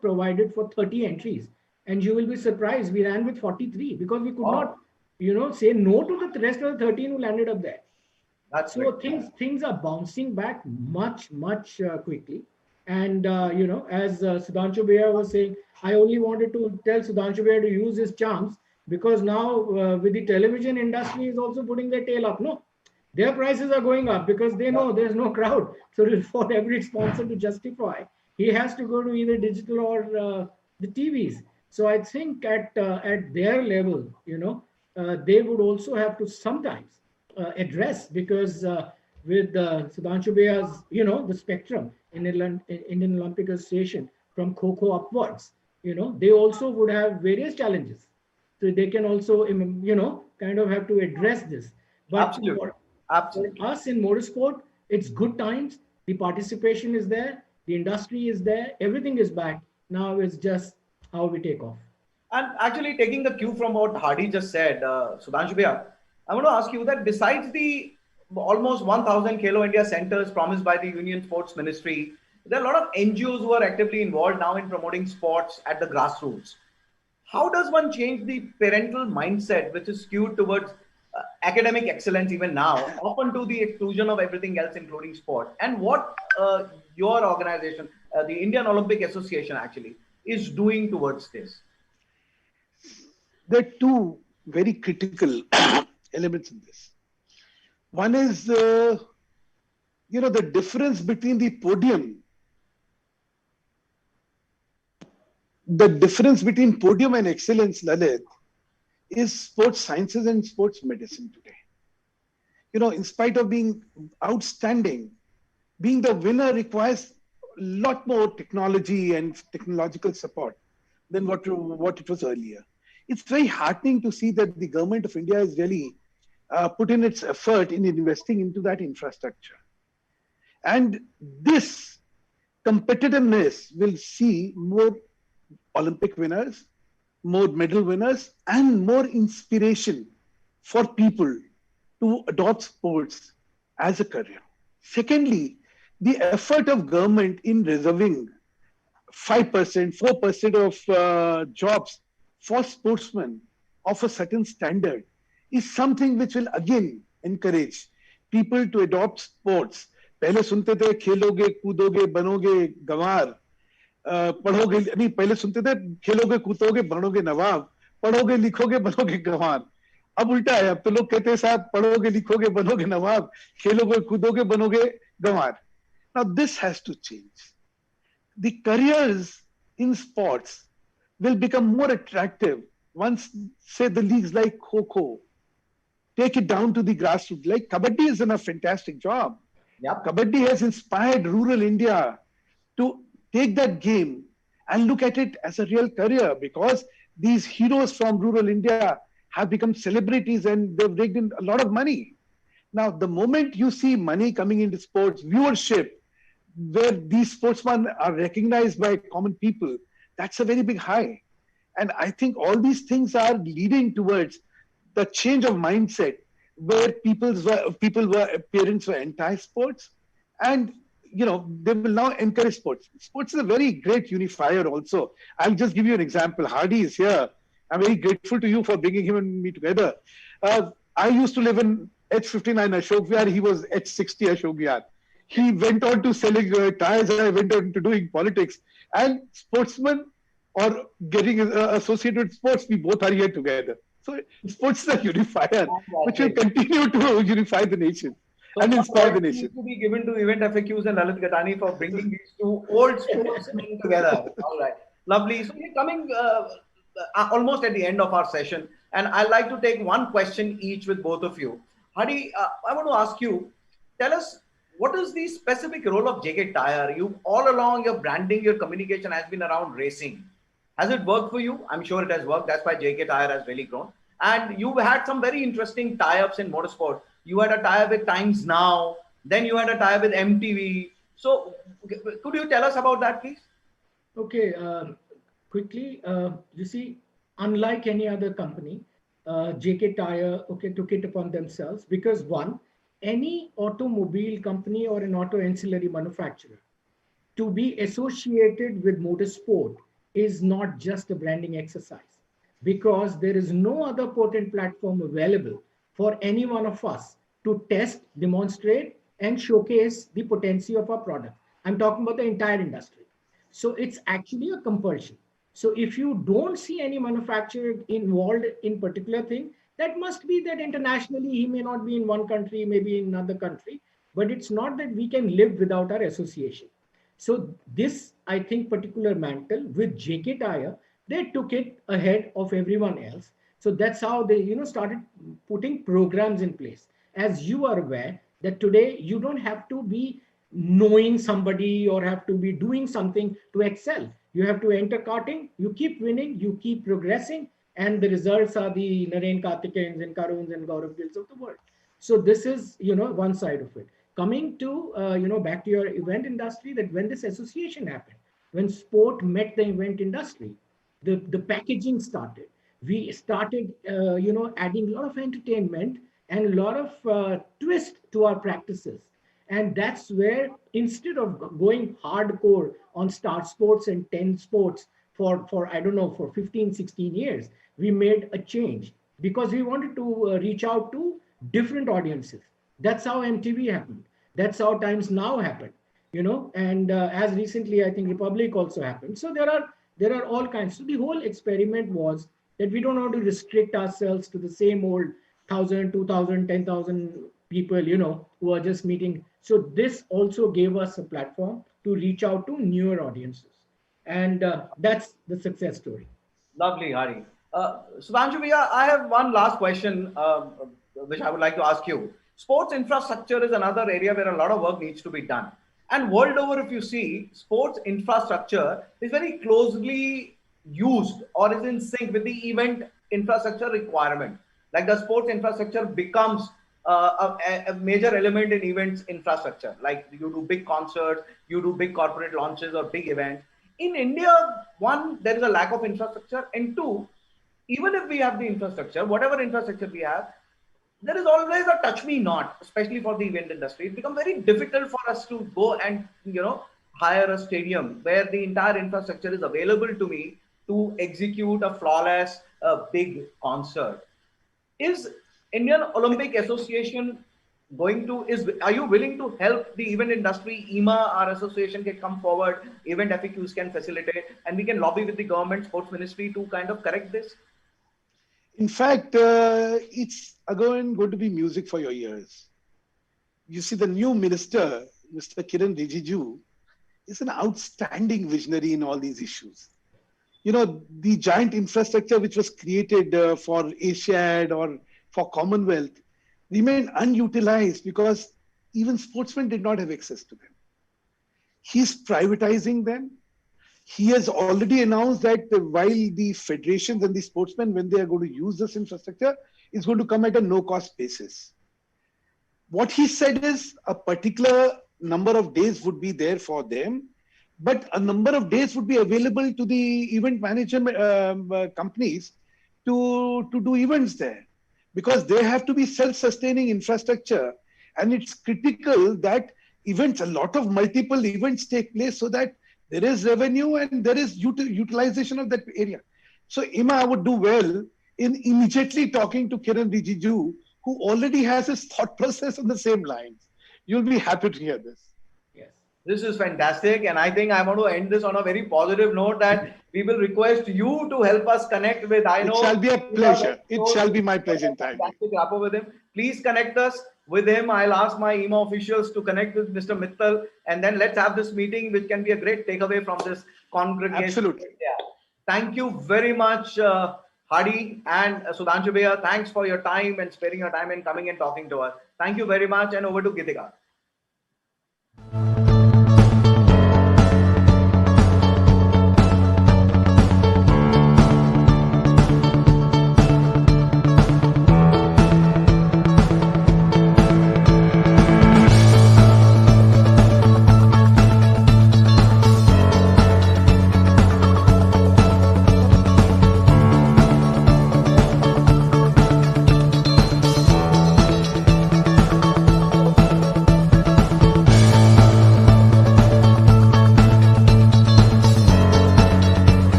provided for 30 entries, and you will be surprised we ran with 43 because we could not, say no to the rest of the 13 who landed up there. Things are bouncing back much quickly. And, as Sudhanshu Bhaiya was saying, I only wanted to tell Sudhanshu Bhaiya to use his charms because now with the television industry is also putting their tail up. No, their prices are going up because they know there's no crowd. So for every sponsor to justify, he has to go to either digital or the TVs. So I think at their level, they would also have to sometimes address, because with Sudhanshu Bhaiya's, the spectrum in Indian Olympic Association from Kho upwards, they also would have various challenges. So they can also, kind of have to address this. But Absolutely. for us in motorsport, it's good times. The participation is there. The industry is there. Everything is back. Now it's just how we take off. And actually, taking the cue from what Hardy just said, Sudhanshu Bhaiya, I want to ask you that besides the almost 1,000 Khelo India centers promised by the Union Sports Ministry, there are a lot of NGOs who are actively involved now in promoting sports at the grassroots. How does one change the parental mindset, which is skewed towards academic excellence even now, often to the exclusion of everything else, including sport? And what your organization, the Indian Olympic Association, actually is doing towards this? There are two very critical elements in this. One is, the difference between the podium. The difference between podium and excellence, Lalit, is sports sciences and sports medicine today. In spite of being outstanding, being the winner requires a lot more technology and technological support than what it was earlier. It's very heartening to see that the government of India has really put in its effort in investing into that infrastructure. And this competitiveness will see more Olympic winners, more medal winners, and more inspiration for people to adopt sports as a career. Secondly, the effort of government in reserving 5%, 4% of jobs for sportsmen of a certain standard is something which will again encourage people to adopt sports. पहले सुनते थे खेलोगे कूदोगे बनोगे गंवार, पढ़ोगे नहीं, पहले सुनते थे खेलोगे कूदोगे बनोगे नवाब, पढ़ोगे लिखोगे बनोगे गंवार. अब उल्टा है, अब तो लोग कहते हैं साहब पढ़ोगे लिखोगे बनोगे नवाब, खेलोगे कूदोगे बनोगे गंवार. Now this has to change. The careers in sports will become more attractive once, say, the leagues like Kho take it down to the grassroots. Like Kabaddi has done a fantastic job. Yep. Kabaddi has inspired rural India to take that game and look at it as a real career, because these heroes from rural India have become celebrities and they've raked in a lot of money. Now, the moment you see money coming into sports, viewership, where these sportsmen are recognized by common people, that's a very big high. And I think all these things are leading towards the change of mindset, where parents were anti-sports, and they will now encourage sports. Sports is a very great unifier also. I'll just give you an example. Hardy is here. I'm very grateful to you for bringing him and me together. I used to live in H59 Ashok Vihar. He was H60 Ashok Vihar. He went on to selling tires. I went on to doing politics. And sportsmen or getting associated with sports, we both are here together. So sports is a unifier, which will continue to unify the nation and inspire the nation. To be given to Event FAQs and Lalit Gatani for bringing these two old sportsmen together. All right, lovely. So we're coming almost at the end of our session, and I'd like to take one question each with both of you. Hardy, I want to ask you, tell us, what is the specific role of JK Tyre? You all along, your branding, your communication has been around racing. Has it worked for you? I'm sure it has worked. That's why JK Tyre has really grown. And you've had some very interesting tie-ups in motorsport. You had a tie-up with Times Now. Then you had a tie-up with MTV. So could you tell us about that, please? Okay, quickly, you see, unlike any other company, JK Tyre took it upon themselves because, one, any automobile company or an auto ancillary manufacturer to be associated with motorsport is not just a branding exercise, because there is no other potent platform available for any one of us to test, demonstrate, and showcase the potency of our product. I'm talking about the entire industry. So it's actually a compulsion. So if you don't see any manufacturer involved in particular thing, that must be that internationally he may not be in one country, maybe in another country, but it's not that we can live without our association. So this, I think, particular mantle with JK Tyre, they took it ahead of everyone else. So that's how they, started putting programs in place. As you are aware that today you don't have to be knowing somebody or have to be doing something to excel. You have to enter karting, you keep winning, you keep progressing, and the results are the Naren Karthikeyans and Karuns and Gaurav Gills of the world. So this is, one side of it. Coming to, back to your event industry, that when this association happened, when sport met the event industry, the packaging started. We started, adding a lot of entertainment and a lot of twist to our practices. And that's where, instead of going hardcore on Star Sports and 10 Sports for I don't know, for 15, 16 years, we made a change because we wanted to reach out to different audiences. That's how MTV happened. That's how Times Now happened, and as recently, I think Republic also happened. So there are all kinds. So the whole experiment was that we don't want to restrict ourselves to the same old 1,000, 2,000, 10,000 people, who are just meeting. So this also gave us a platform to reach out to newer audiences. And that's the success story. Lovely, Hari. Sudhanshu Bhaiya, I have one last question, which I would like to ask you. Sports infrastructure is another area where a lot of work needs to be done. And world over, if you see, sports infrastructure is very closely used or is in sync with the event infrastructure requirement. Like the sports infrastructure becomes a major element in events infrastructure. Like you do big concerts, you do big corporate launches or big events. In India, one, there is a lack of infrastructure, and two, even if we have the infrastructure, whatever infrastructure we have, there is always a touch me not, especially for the event industry. It becomes very difficult for us to go and, hire a stadium where the entire infrastructure is available to me to execute a flawless, big concert. Is Indian Olympic Association are you willing to help the event industry? IMA, our association, can come forward, event FAQs can facilitate, and we can lobby with the government sports ministry to kind of correct this? In fact, it's again going to be music for your ears. You see, the new minister, Mr. Kiran Rijiju, is an outstanding visionary in all these issues. The giant infrastructure which was created for Asiad or for Commonwealth remained unutilized because even sportsmen did not have access to them. He's privatizing them. He has already announced that while the federations and the sportsmen, when they are going to use this infrastructure, is going to come at a no-cost basis. What he said is a particular number of days would be there for them, but a number of days would be available to the event management companies to do events there, because they have to be self-sustaining infrastructure. And it's critical that a lot of multiple events take place so that there is revenue and there is utilization of that area. So IMA, I would do well in immediately talking to Kiran Rijiju, who already has his thought process on the same lines. You'll be happy to hear this. Yes, this is fantastic. And I think I want to end this on a very positive note that we will request you to help us connect with, It shall be a pleasure. It shall be my pleasure entirely. Rapport with him. Please connect us with him. I'll ask my IMA officials to connect with Mr. Mittal, and then let's have this meeting, which can be a great takeaway from this congregation. Absolutely. Yeah. Thank you very much, Hari and Sudhanshu Bhaiya. Thanks for your time and sparing your time and coming and talking to us. Thank you very much, and over to Gitika.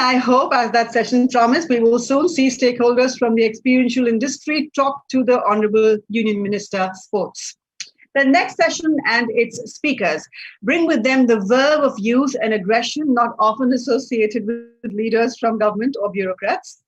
I hope, as that session promised, we will soon see stakeholders from the experiential industry talk to the Honorable Union Minister Sports. The next session and its speakers bring with them the verve of youth and aggression not often associated with leaders from government or bureaucrats.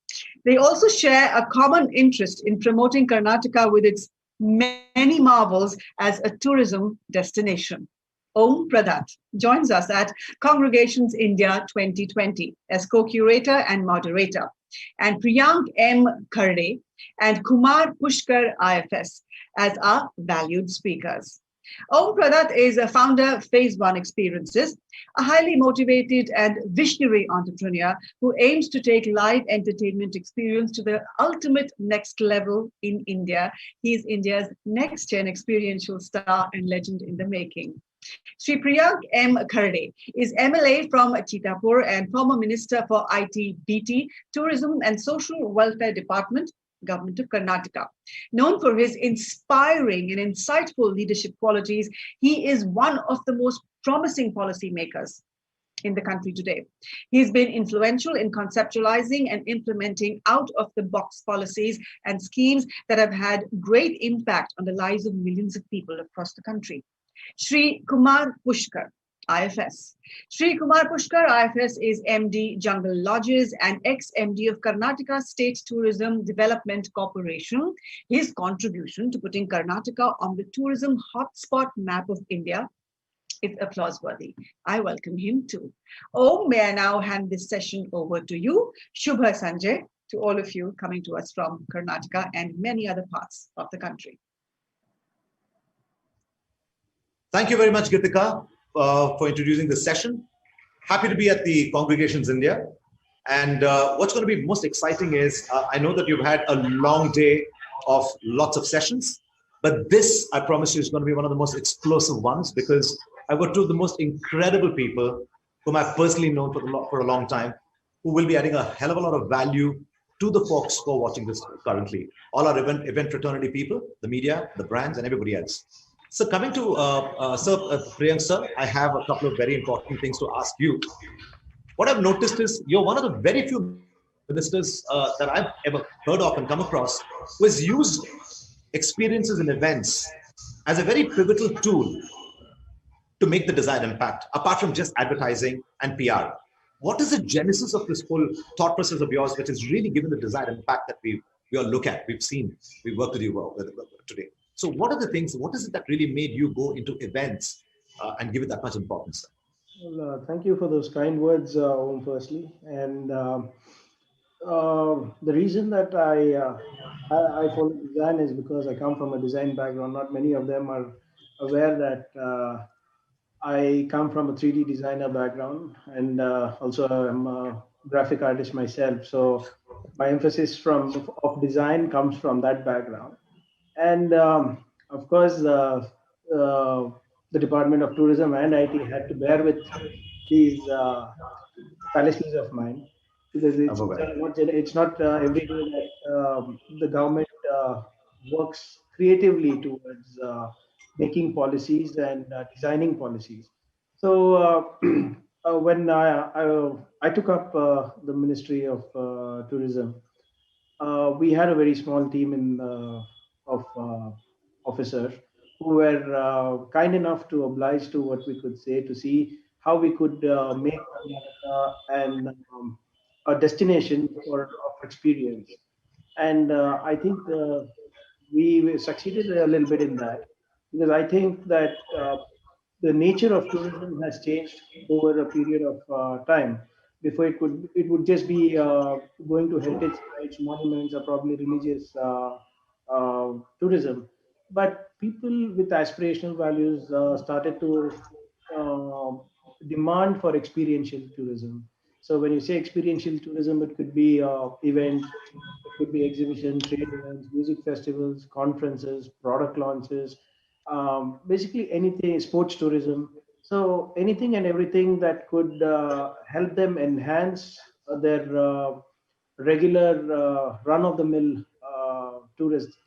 They also share a common interest in promoting Karnataka with its many marvels as a tourism destination. Om Pradhat joins us at Congregations India 2020 as co-curator and moderator, and Priyank M. Kharde and Kumar Pushkar IFS as our valued speakers. Om Pradhat is a founder of Phase One Experiences, a highly motivated and visionary entrepreneur who aims to take live entertainment experience to the ultimate next level in India. He is India's next-gen experiential star and legend in the making. Sri Priyank M. Kharde is MLA from Chitapur and former Minister for IT, BT, Tourism and Social Welfare Department, Government of Karnataka. Known for his inspiring and insightful leadership qualities, he is one of the most promising policymakers in the country today. He's been influential in conceptualizing and implementing out-of-the-box policies and schemes that have had great impact on the lives of millions of people across the country. Sri Kumar Pushkar, IFS. Sri Kumar Pushkar, IFS is MD Jungle Lodges and ex-MD of Karnataka State Tourism Development Corporation. His contribution to putting Karnataka on the tourism hotspot map of India is applause-worthy. I welcome him too. Oh, may I now hand this session over to you, Shubha Sanjay, to all of you coming to us from Karnataka and many other parts of the country. Thank you very much, Gitika, for introducing this session. Happy to be at the Congregations India. And what's going to be most exciting is, I know that you've had a long day of lots of sessions, but this, I promise you, is going to be one of the most explosive ones because I've got two of the most incredible people whom I've personally known for a long time, who will be adding a hell of a lot of value to the folks who are watching this currently. All our event fraternity people, the media, the brands, and everybody else. So coming to Priyank sir, I have a couple of very important things to ask you. What I've noticed is you're one of the very few ministers that I've ever heard of and come across who has used experiences and events as a very pivotal tool to make the desired impact, apart from just advertising and PR. What is the genesis of this whole thought process of yours, which has really given the desired impact that we all look at, we've seen, we've worked with you today. So what are the things, what is it that really made you go into events and give it that much importance? Well, thank you for those kind words, Om, firstly. And the reason that I follow design is because I come from a design background. Not many of them are aware that I come from a 3D designer background, and also I'm a graphic artist myself. So my emphasis of design comes from that background. And of course, the Department of Tourism and IT had to bear with these fallacies of mine, because it's not every day that the government works creatively towards making policies and designing policies. So when I took up the Ministry of Tourism, we had a very small team of officers who were kind enough to oblige to what we could say, to see how we could make and a destination of experience. And I think we succeeded a little bit in that, because I think that the nature of tourism has changed over a period of time. Before it would just be going to heritage sites, monuments, or probably religious tourism. But people with aspirational values started to demand for experiential tourism. So when you say experiential tourism, it could be events, it could be exhibitions, trade events, music festivals, conferences, product launches, basically anything, sports tourism. So anything and everything that could help them enhance their regular run-of-the-mill tourist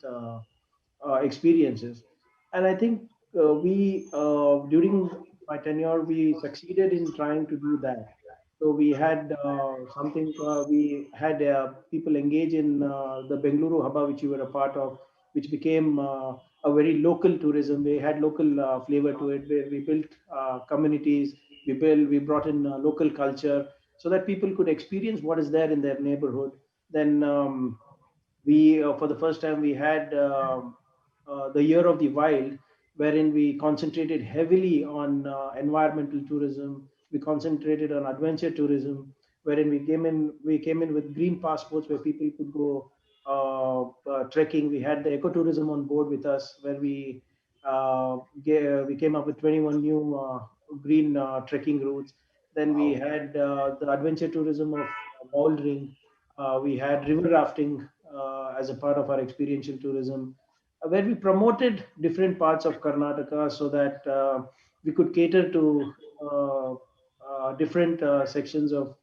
experiences. And I think we, during my tenure, we succeeded in trying to do that. So we had we had people engage in the Bengaluru Hubba, which you were a part of, which became a very local tourism. We had local flavor to it, where we built communities, we brought in local culture so that people could experience what is there in their neighborhood. Then we, for the first time, we had the Year of the Wild, wherein we concentrated heavily on environmental tourism. We concentrated on adventure tourism, wherein we came in with green passports where people could go trekking. We had the ecotourism on board with us, where we came up with 21 new green trekking routes. Then we had the adventure tourism of bouldering. We had river rafting as a part of our experiential tourism, where we promoted different parts of Karnataka so that we could cater to different sections of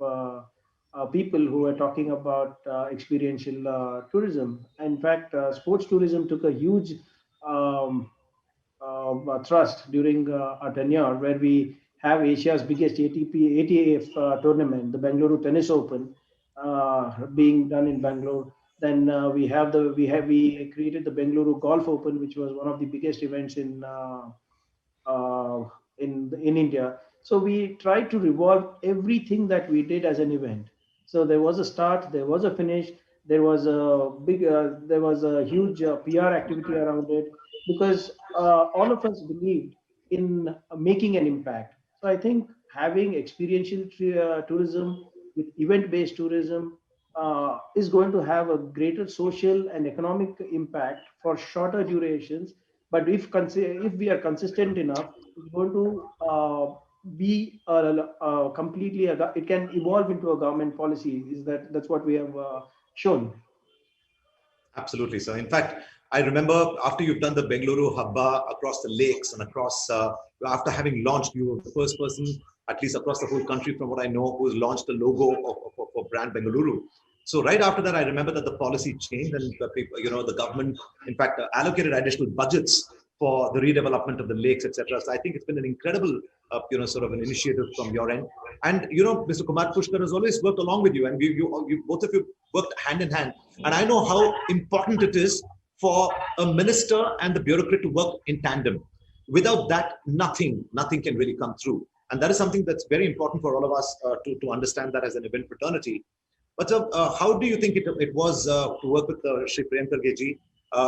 people who are talking about experiential tourism. In fact, sports tourism took a huge thrust during our tenure, where we have Asia's biggest ATF tournament, the Bengaluru Tennis Open, being done in Bangalore. Then we created the Bengaluru Golf Open, which was one of the biggest events in India. So we tried to revolve everything that we did as an event. So there was a start, there was a finish, there was a huge PR activity around it, because all of us believed in making an impact. So I think having experiential tourism with event-based tourism is going to have a greater social and economic impact for shorter durations. But if we are consistent enough, it's going to be completely it can evolve into a government policy. That's what we have shown. Absolutely. So in fact, I remember after you've done the Bengaluru Hubba across the lakes and across, after having launched, you were the first person, at least across the whole country from what I know, who's launched the logo for brand Bengaluru. So right after that, I remember that the policy changed and the people, the government, in fact, allocated additional budgets for the redevelopment of the lakes, etc. So I think it's been an incredible, sort of an initiative from your end. And, Mr. Kumar Pushkar has always worked along with you, and you both of you worked hand in hand. And I know how important it is for a minister and the bureaucrat to work in tandem. Without that, nothing can really come through. And that is something that's very important for all of us to understand that as an event fraternity. But how do you think it was to work with Shri Prem Kargeji,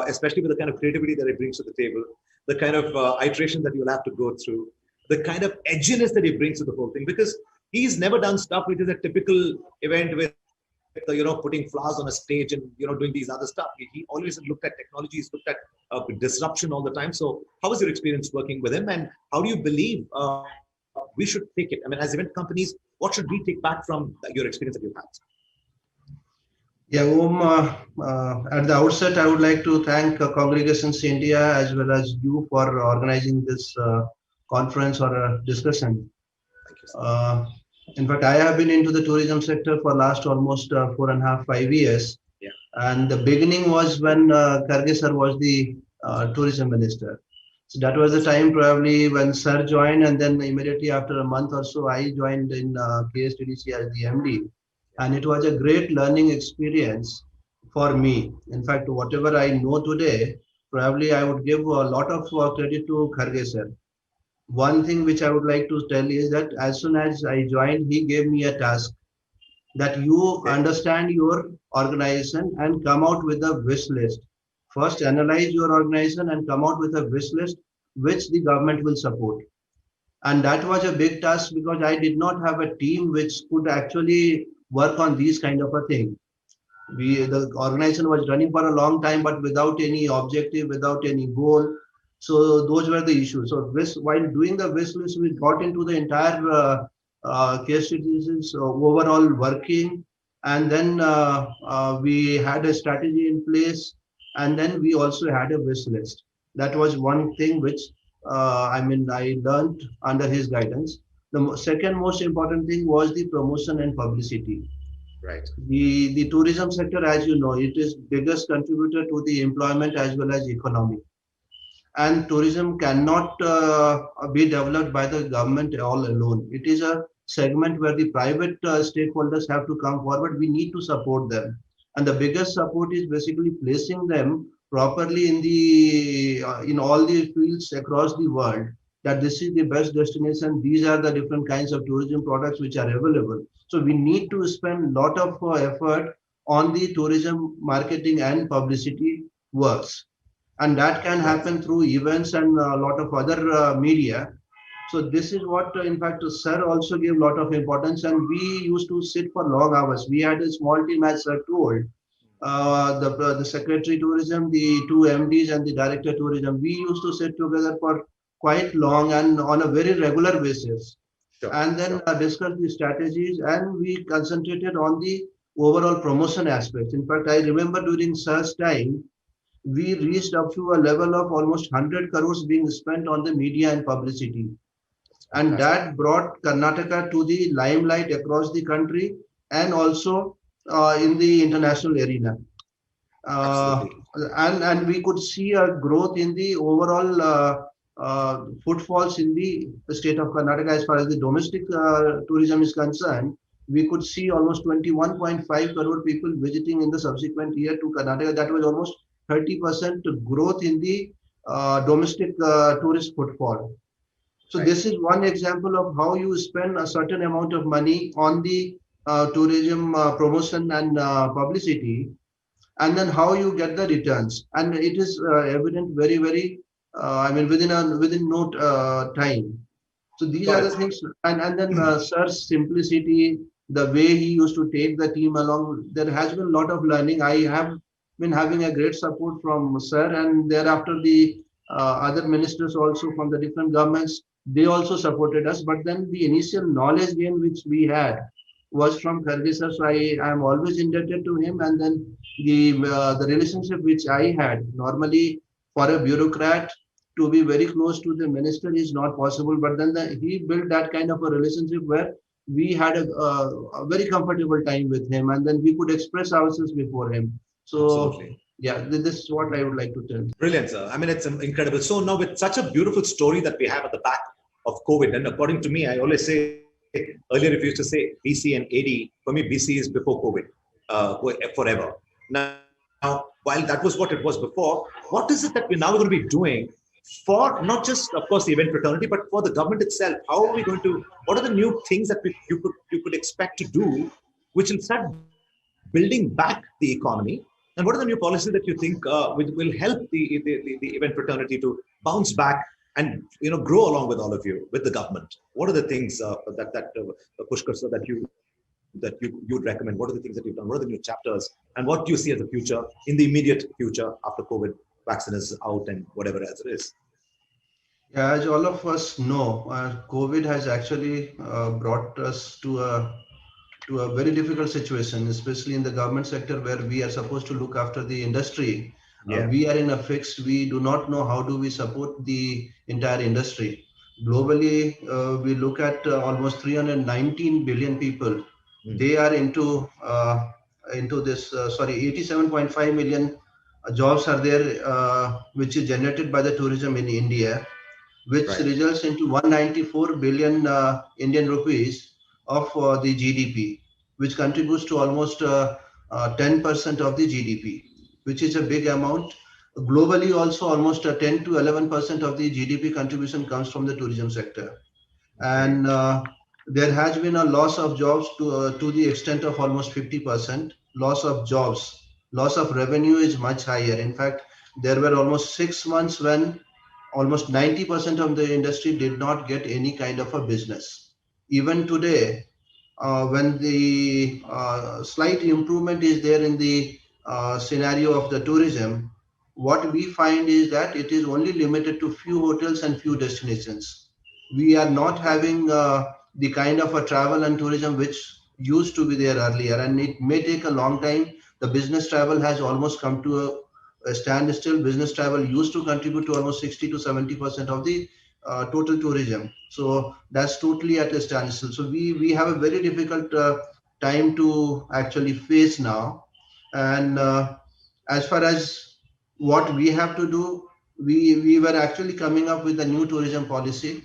especially with the kind of creativity that he brings to the table, the kind of iteration that you'll have to go through, the kind of edginess that he brings to the whole thing? Because he's never done stuff which is a typical event with, putting flowers on a stage and, doing these other stuff. He always looked at technology, he's looked at disruption all the time. So how was your experience working with him, and how do you believe we should take it? I mean, as event companies, what should we take back from your experience that you've had? Yeah, at the outset, I would like to thank Congregations India as well as you for organizing this conference or discussion. Thank you, sir. In fact, I have been into the tourism sector for last almost 4.5, 5 years. Yeah. And the beginning was when Kharge sir was the tourism minister. So that was the time probably when sir joined, and then immediately after a month or so, I joined in KSTDC as the MD. And it was a great learning experience for me. In fact, whatever I know today, probably I would give a lot of credit to Kharge sir. One thing which I would like to tell is that as soon as I joined, he gave me a task that you understand your organization and come out with a wish list. First, analyze your organization and come out with a wish list which the government will support. And that was a big task because I did not have a team which could actually work on these kind of a thing. The organization was running for a long time, but without any objective, without any goal. So those were the issues. So while doing the wish list, we got into the entire KSTDC's overall working, and then we had a strategy in place, and then we also had a wish list. That was one thing which I learned under his guidance. The second most important thing was the promotion and publicity. Right. The tourism sector, as you know, it is biggest contributor to the employment as well as economy. And tourism cannot be developed by the government all alone. It is a segment where the private stakeholders have to come forward. We need to support them. And the biggest support is basically placing them properly in the in all the fields across the world, that this is the best destination. These are the different kinds of tourism products which are available. So we need to spend a lot of effort on the tourism marketing and publicity works. And that can happen through events and a lot of other media. So this is what, in fact, sir also gave a lot of importance, and we used to sit for long hours. We had a small team, as sir told, the secretary tourism, the two MDs and the director tourism. We used to sit together for quite long and on a very regular basis. And then discuss the strategies, and we concentrated on the overall promotion aspects. In fact, I remember during sir's time, we reached up to a level of almost 100 crores being spent on the media and publicity. And that brought Karnataka to the limelight across the country and also in the international arena. And we could see a growth in the overall footfalls in the state of Karnataka as far as the domestic tourism is concerned. We could see almost 21.5 crore people visiting in the subsequent year to Karnataka. That was almost 30% growth in the domestic tourist footfall. So this is one example of how you spend a certain amount of money on the tourism promotion and publicity, and then how you get the returns. And it is evident very, very, within no time. So these are the things. And then sir's simplicity, the way he used to take the team along, there has been a lot of learning. I have been having a great support from sir, and thereafter the other ministers also from the different governments, they also supported us. But then the initial knowledge gain which we had was from Kharge sir, so I am always indebted to him. And then the relationship which I had, normally for a bureaucrat to be very close to the minister is not possible, but then he built that kind of a relationship where we had a very comfortable time with him, and then we could express ourselves before him. So Absolutely. yeah, this is what I would like to tell. Brilliant, sir. I mean, it's incredible. So now with such a beautiful story that we have at the back of COVID, and according to me, I always say, earlier if you used to say BC and AD, for me, BC is before COVID, forever. Now, while that was what it was before, what is it that we're now going to be doing for not just, of course, the event fraternity, but for the government itself? How are we going to, what are the new things that you could expect to do, which will start building back the economy? And what are the new policies that you think will help the event fraternity to bounce back and grow along with all of you, with the government? What are the things that Pushkar sir, that you'd recommend? What are the things that you've done? What are the new chapters? And what do you see as the future, in the immediate future after COVID vaccine is out and whatever else it is? Yeah, as all of us know, COVID has actually brought us to a very difficult situation, especially in the government sector where we are supposed to look after the industry. Yeah. We are in a fixed, we do not know how do we support the entire industry. Globally, we look at almost 319 billion people. They are into this, 87.5 million jobs are there, which is generated by the tourism in India, which results into 194 billion Indian rupees of the GDP, which contributes to almost 10% of the GDP, which is a big amount. Globally also almost 10 to 11% of the GDP contribution comes from the tourism sector. And there has been a loss of jobs to the extent of almost 50%. Loss of jobs, loss of revenue is much higher. In fact, there were almost 6 months when almost 90% of the industry did not get any kind of a business. Even today, when the slight improvement is there in the scenario of the tourism, what we find is that it is only limited to few hotels and few destinations. We are not having the kind of a travel and tourism which used to be there earlier, and it may take a long time. The business travel has almost come to a standstill. Business travel used to contribute to almost 60 to 70% of the total tourism. So that's totally at a standstill. So we have a very difficult time to actually face now. And as far as what we have to do, we were actually coming up with a new tourism policy.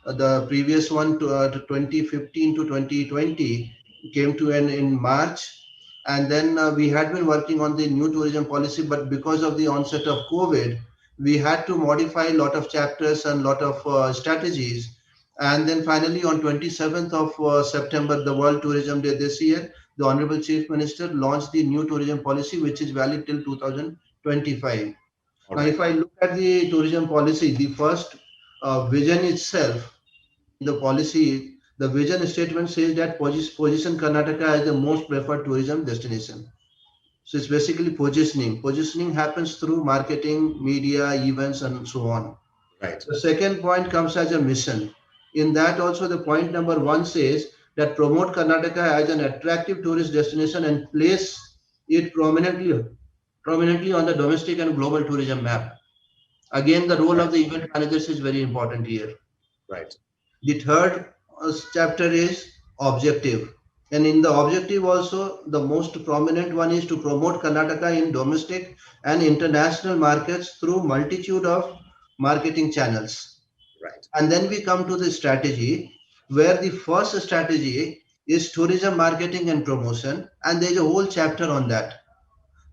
The previous one to 2015 to 2020 came to an in March. And then we had been working on the new tourism policy, but because of the onset of COVID, we had to modify a lot of chapters and lot of strategies. And then finally on 27th of September, the World Tourism Day this year, the Honorable Chief Minister launched the new tourism policy, which is valid till 2025. Now, if I look at the tourism policy, the first vision itself, the policy, the vision statement says that position Karnataka as the most preferred tourism destination. So it's basically positioning. Positioning happens through marketing, media, events, and so on. Right. The second point comes as a mission. In that also, the point number 1 says that promote Karnataka as an attractive tourist destination and place it prominently on the domestic and global tourism map. Again, the role of the event managers is very important here. Right. The third chapter is objective. And in the objective also, the most prominent one is to promote Karnataka in domestic and international markets through multitude of marketing channels. Right. And then we come to the strategy, where the first strategy is tourism marketing and promotion. And there's a whole chapter on that.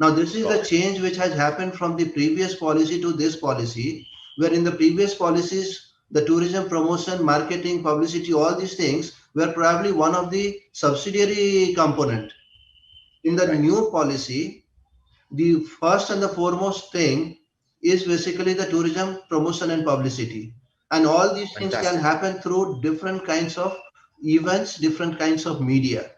Now, this is the change which has happened from the previous policy to this policy, where in the previous policies, the tourism promotion, marketing, publicity, all these things were probably one of the subsidiary component. In the new policy, the first and the foremost thing is basically the tourism promotion and publicity. And all these things can happen through different kinds of events, different kinds of media.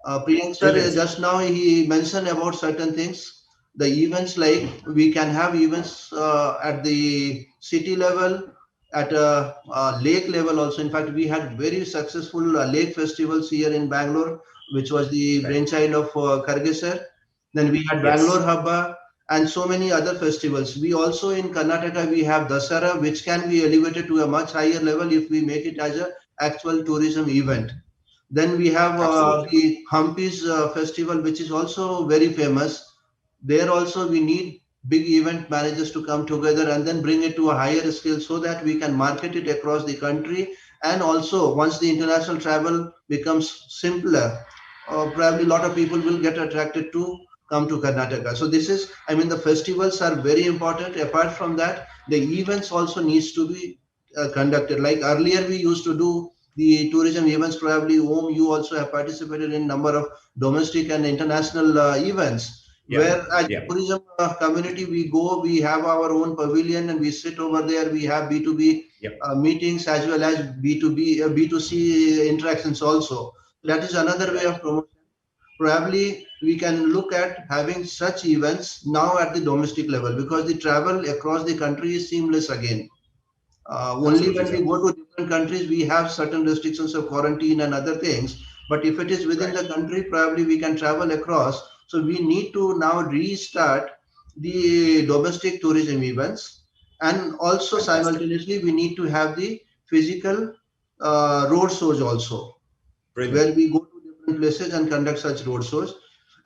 Priyank sir, just now he mentioned about certain things. The events, like we can have events at the city level, at a lake level also. In fact, we had very successful lake festivals here in Bangalore, which was the brainchild of Kharge sir. Then we had Bangalore Habba and so many other festivals. We also in Karnataka, we have Dasara, which can be elevated to a much higher level if we make it as an actual tourism event. Then we have the Hampi's festival, which is also very famous. There also we need big event managers to come together and then bring it to a higher scale so that we can market it across the country. And also once the international travel becomes simpler, probably a lot of people will get attracted to come to Karnataka. So this is, I mean, the festivals are very important. Apart from that, the events also needs to be conducted. Like earlier we used to do the tourism events, probably you also have participated in number of domestic and international events. Where as a tourism community, we go, we have our own pavilion and we sit over there. We have B2B meetings as well as B2C interactions also. That is another way of promotion. Probably we can look at having such events now at the domestic level, because the travel across the country is seamless again. Only when we go to different countries, we have certain restrictions of quarantine and other things. But if it is within the country, probably we can travel across. So we need to now restart the domestic tourism events, and also simultaneously we need to have the physical road shows also, where we go to different places and conduct such road shows.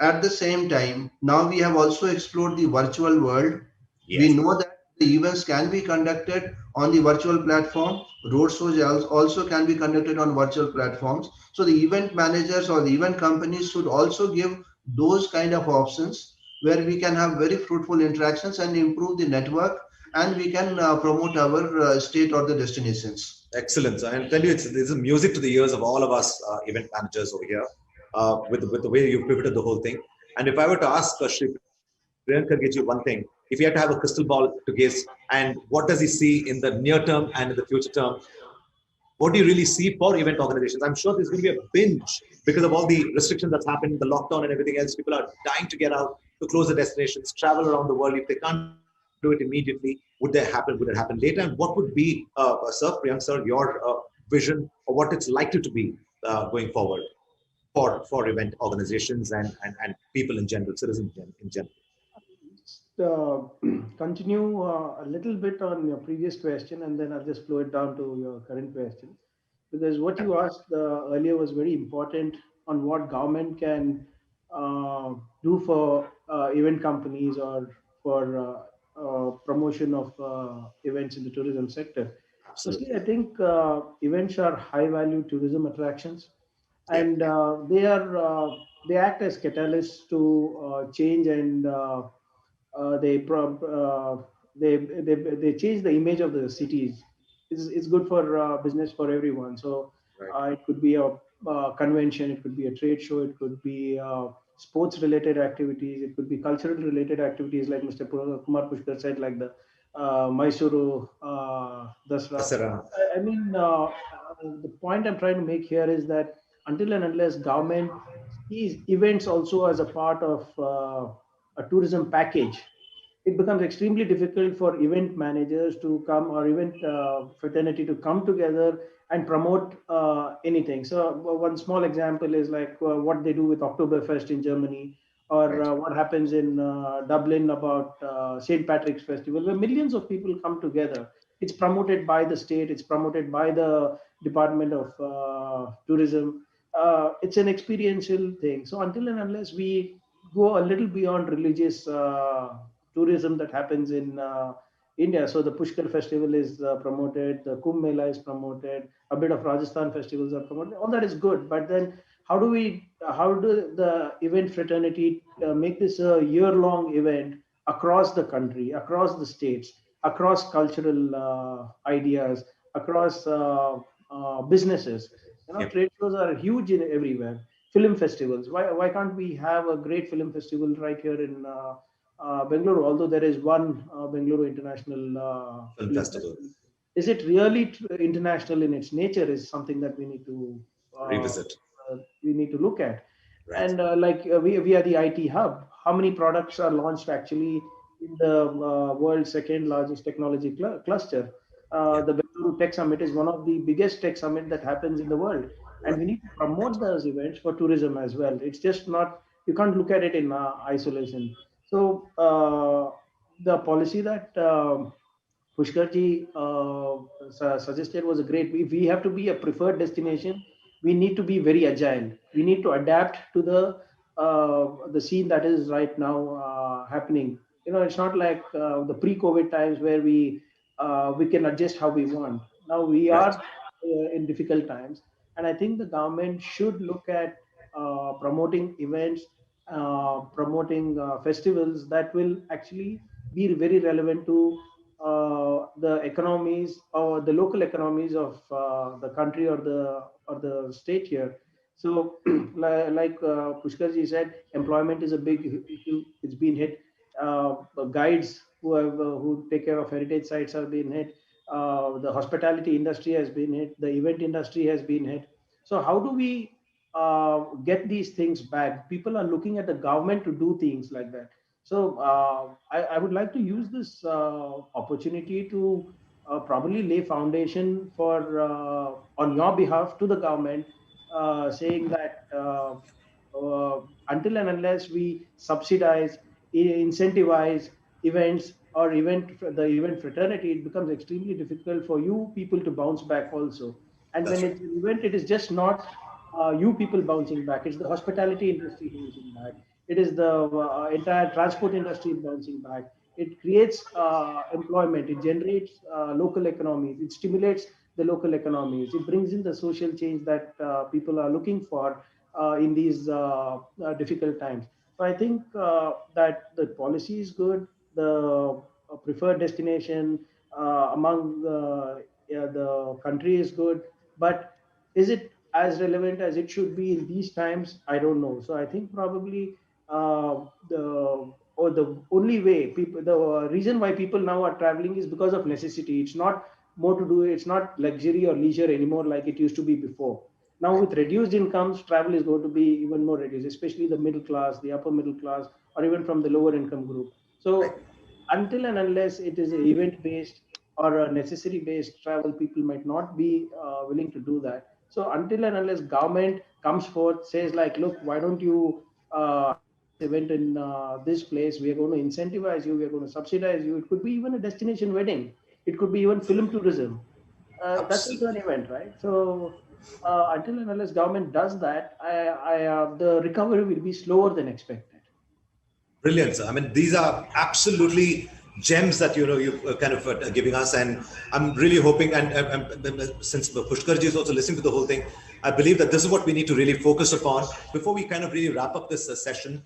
At the same time, now we have also explored the virtual world. We know that the events can be conducted on the virtual platform. Road shows also can be conducted on virtual platforms. So the event managers or the event companies should also give those kind of options where we can have very fruitful interactions and improve the network, and we can promote our state or the destinations. Excellent. I tell you, this is music to the ears of all of us event managers over here with the way you pivoted the whole thing. And if I were to ask Shri Priyank Kharge one thing, if he had to have a crystal ball to gaze, and what does he see in the near term and in the future term, what do you really see for event organizations? I'm sure there's going to be a binge because of all the restrictions that's happened, the lockdown and everything else. People are dying to get out, to close the destinations, travel around the world. If they can't do it immediately, would it happen later? And what would be, Sir Priyank sir, your vision of what it's likely to be going forward for event organizations and people in general, citizens in general? Continue a little bit on your previous question, and then I'll just flow it down to your current question, because what you asked earlier was very important on what government can do for event companies or for promotion of events in the tourism sector. Firstly, I think events are high-value tourism attractions, and they act as catalysts to change, and they, they change the image of the cities. It's good for business for everyone. So it could be a convention, it could be a trade show, it could be sports-related activities, it could be cultural-related activities, like Mr. Kumar Pushkar said, like the Mysuru Dasra. Dasara. I mean, the point I'm trying to make here is that until and unless government sees events also as a part of a tourism package, it becomes extremely difficult for event managers to come, or event fraternity to come together and promote anything. So one small example is like what they do with Oktoberfest in Germany, or what happens in Dublin about St. Patrick's Festival, where millions of people come together. It's promoted by the state, it's promoted by the Department of Tourism. It's an experiential thing. So until and unless we go a little beyond religious tourism that happens in India, so the Pushkar festival is promoted, the Kumbh Mela is promoted, a bit of Rajasthan festivals are promoted. All that is good, but then how do the event fraternity make this a year-long event across the country, across the states, across cultural ideas, across businesses? Trade shows are huge in everywhere. Film festivals. Why can't we have a great film festival right here in Bengaluru? Although there is one Bengaluru International Film Festival. Is it really international in its nature? Is something that we need to revisit. We need to look at. Right. And we are the IT hub. How many products are launched actually in the world's second largest technology cluster? The Bengaluru Tech Summit is one of the biggest tech summit that happens in the world, and we need to promote those events for tourism as well. It's just not, you can't look at it in isolation. So the policy that Pushkarji suggested was a great. If we have to be a preferred destination, we need to be very agile. We need to adapt to the scene that is right now happening. It's not like the pre-COVID times where we can adjust how we want. Now we are in difficult times, and I think the government should look at promoting events, promoting festivals that will actually be very relevant to the economies or the local economies of the country or the state here. So, like Pushkarji said, employment is a big issue. It's been hit. Guides who take care of heritage sites have been hit. The hospitality industry has been hit. The event industry has been hit. So how do we get these things back? People are looking at the government to do things like that. So I would like to use this opportunity to probably lay foundation for on your behalf to the government, saying that until and unless we subsidize, incentivize events or the event fraternity, it becomes extremely difficult for you people to bounce back also. And when it's an event, it is just not you people bouncing back. It's the hospitality industry bouncing back. It is the entire transport industry bouncing back. It creates employment. It generates local economies. It stimulates the local economies. It brings in the social change that people are looking for in these difficult times. So I think that the policy is good. The preferred destination among the country is good, but is it as relevant as it should be in these times? I don't know. So I think probably the only way the reason why people now are traveling is because of necessity. It's not more to do. It's not luxury or leisure anymore like it used to be before. Now with reduced incomes, travel is going to be even more reduced, especially the middle class, the upper middle class, or even from the lower income group. So until and unless it is an event-based or a necessity-based travel, people might not be willing to do that. So until and unless government comes forth, says like, look, why don't you event in this place? We are going to incentivize you. We are going to subsidize you. It could be even a destination wedding. It could be even film tourism. That's also an event, right? So until and unless government does that, the recovery will be slower than expected. Brilliant, sir. I mean, these are absolutely gems that you're kind of giving us, and I'm really hoping, and since Pushkarji is also listening to the whole thing, I believe that this is what we need to really focus upon before we kind of really wrap up this session.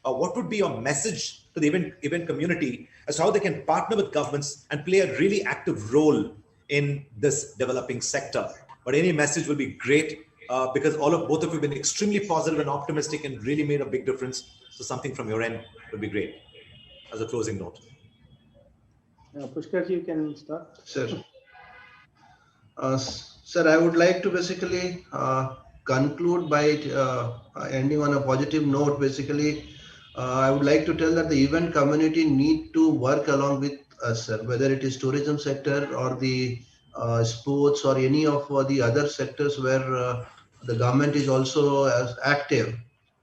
What would be your message to the event community as to how they can partner with governments and play a really active role in this developing sector? But any message will be great, because both of you have been extremely positive and optimistic and really made a big difference. So something from your end would be great as a closing note. Pushkarji, you can start. Sir. Sir, I would like to basically conclude by ending on a positive note. Basically, I would like to tell that the event community need to work along with us, sir, whether it is tourism sector or the sports or any of the other sectors where the government is also active.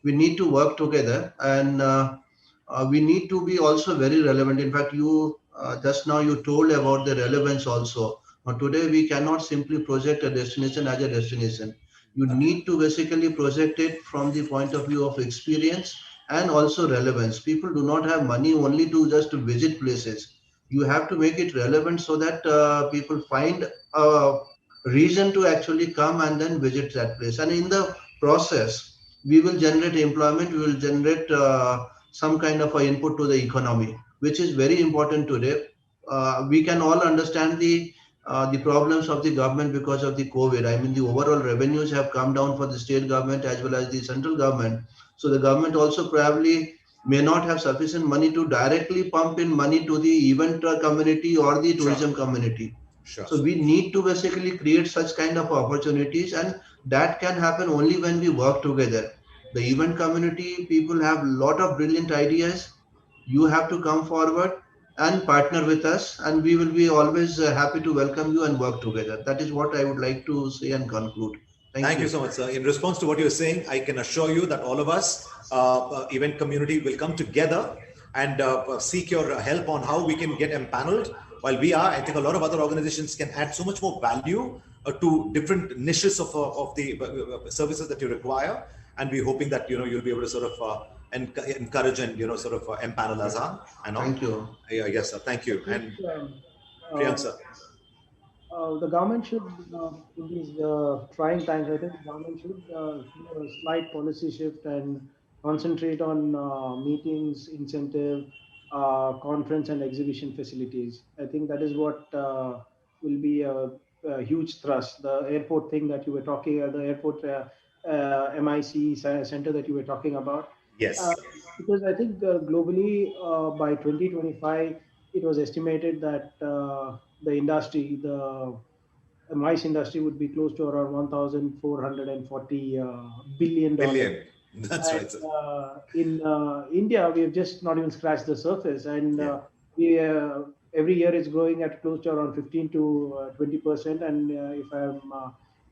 We need to work together, and we need to be also very relevant. In fact, you just now you told about the relevance also. Today we cannot simply project a destination as a destination. You need to basically project it from the point of view of experience and also relevance. People do not have money only to just visit places. You have to make it relevant so that people find a reason to actually come and then visit that place. And in the process, we will generate employment, we will generate some kind of input to the economy, which is very important today. We can all understand the problems of the government because of the COVID. I mean, the overall revenues have come down for the state government as well as the central government. So the government also probably may not have sufficient money to directly pump in money to the event community or the tourism community. Sure. So we need to basically create such kind of opportunities, and that can happen only when we work together. The event community people have a lot of brilliant ideas. You have to come forward and partner with us, and we will be always happy to welcome you and work together. That is what I would like to say and conclude. Thank you so much, sir. In response to what you're saying, I can assure you that all of us, event community, will come together and seek your help on how we can get empaneled. While we are, I think a lot of other organizations can add so much more value to different niches of the services that you require. And we're hoping that you'll be able to sort of encourage and sort of empanel us on. Thank you. Yes, sir. Thank you. And Priyank, sir. The government should, in these trying times, I think the government should do a slight policy shift and concentrate on meetings, incentive, conference and exhibition facilities. I think that is what will be a huge thrust. The airport thing that you were talking, the airport MIC center that you were talking about. Yes. Because I think globally by 2025, it was estimated that the industry, the MICE industry would be close to around $1,440 billion. That's right, sir. In India, we have just not even scratched the surface, and we every year it's growing at close to around 15 to 20%. And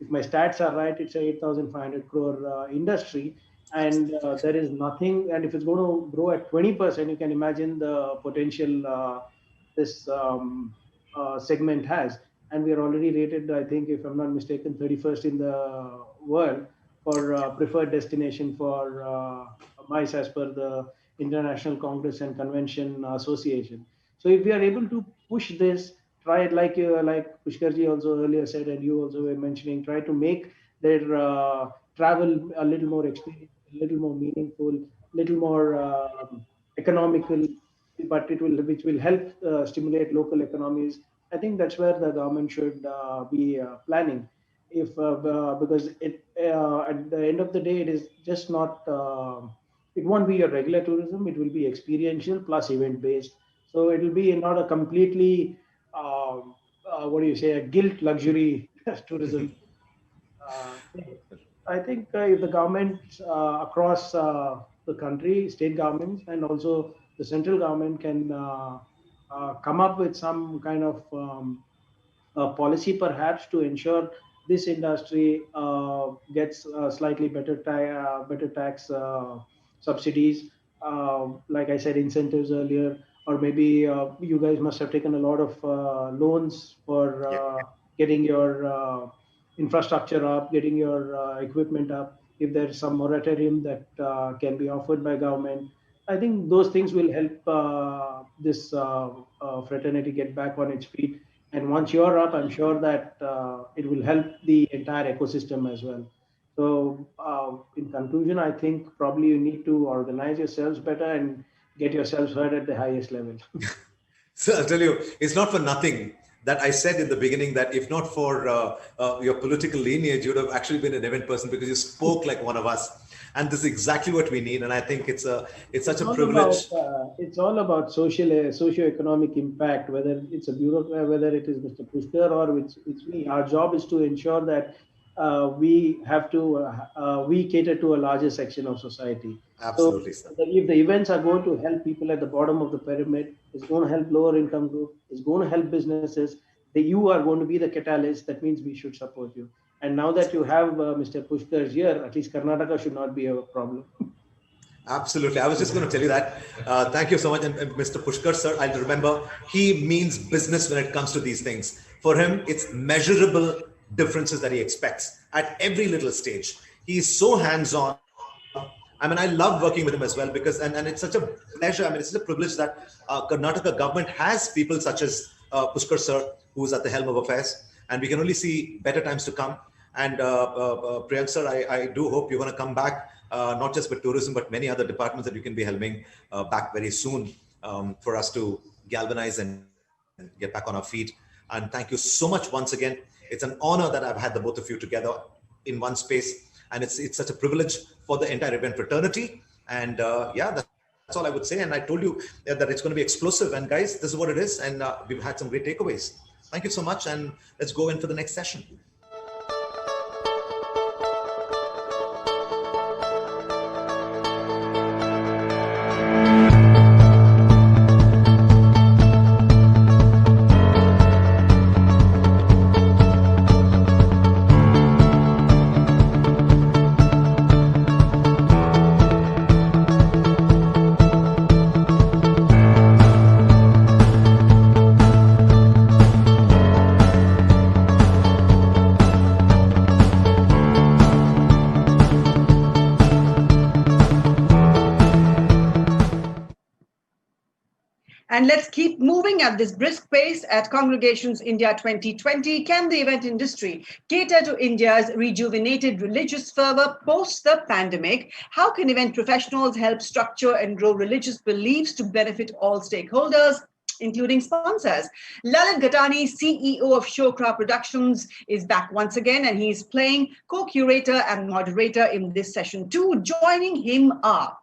if my stats are right, it's a 8,500 crore industry, and there is nothing. And if it's going to grow at 20%, you can imagine the potential this segment has. And we are already rated, I think, if I'm not mistaken, 31st in the world for preferred destination for MICE as per the International Congress and Convention Association. So if we are able to push this, try it like Pushkarji also earlier said, and you also were mentioning, try to make their travel a little more experience, a little more meaningful, little more economical, but which will help stimulate local economies. I think that's where the government should be planning. If because it at the end of the day, it is just not. It won't be a regular tourism. It will be experiential plus event based. So it will be not a completely what do you say, a guilt luxury tourism. I think if the government across the country, state governments, and also the central government can come up with some kind of policy perhaps to ensure this industry gets slightly better tax subsidies, like I said, incentives earlier, or maybe you guys must have taken a lot of loans for getting your infrastructure up, getting your equipment up. If there's some moratorium that can be offered by government, I think those things will help this fraternity get back on its feet. And once you're up, I'm sure that it will help the entire ecosystem as well. So, in conclusion, I think probably you need to organize yourselves better and get yourselves heard at the highest level. So I'll tell you, it's not for nothing that I said in the beginning that if not for your political lineage, you would have actually been an event person, because you spoke like one of us. And this is exactly what we need. And I think it's such a privilege. It's all about socio-economic impact, whether it's a bureaucrat, whether it is Mr. Pushkar or it's me. Our job is to ensure that we cater to a larger section of society. Absolutely, so if the events are going to help people at the bottom of the pyramid, it's going to help lower income group, it's going to help businesses, you are going to be the catalyst. That means we should support you. And now that you have Mr. Pushkar here, at least Karnataka should not be a problem. Absolutely. I was just going to tell you that. Thank you so much. And Mr. Pushkar, sir, I remember he means business when it comes to these things. For him, it's measurable differences that he expects at every little stage. He is so hands-on. I mean, I love working with him as well, because, and it's such a pleasure. I mean, it's such a privilege that Karnataka government has people such as Pushkar, sir, who's at the helm of affairs. And we can only see better times to come. And Priyank, sir, I do hope you're going to come back, not just with tourism, but many other departments that you can be helming back very soon for us to galvanize and get back on our feet. And thank you so much once again. It's an honor that I've had the both of you together in one space. And it's such a privilege for the entire event fraternity. And yeah, that's all I would say. And I told you that it's going to be explosive. And guys, this is what it is. And we've had some great takeaways. Thank you so much. And let's go in for the next session. And let's keep moving at this brisk pace at Congregations India 2020. Can the event industry cater to India's rejuvenated religious fervor post the pandemic? How can event professionals help structure and grow religious beliefs to benefit all stakeholders, including sponsors? Lalit Ghatani, CEO of Shokra Productions, is back once again, and he's playing co-curator and moderator in this session too. Joining him are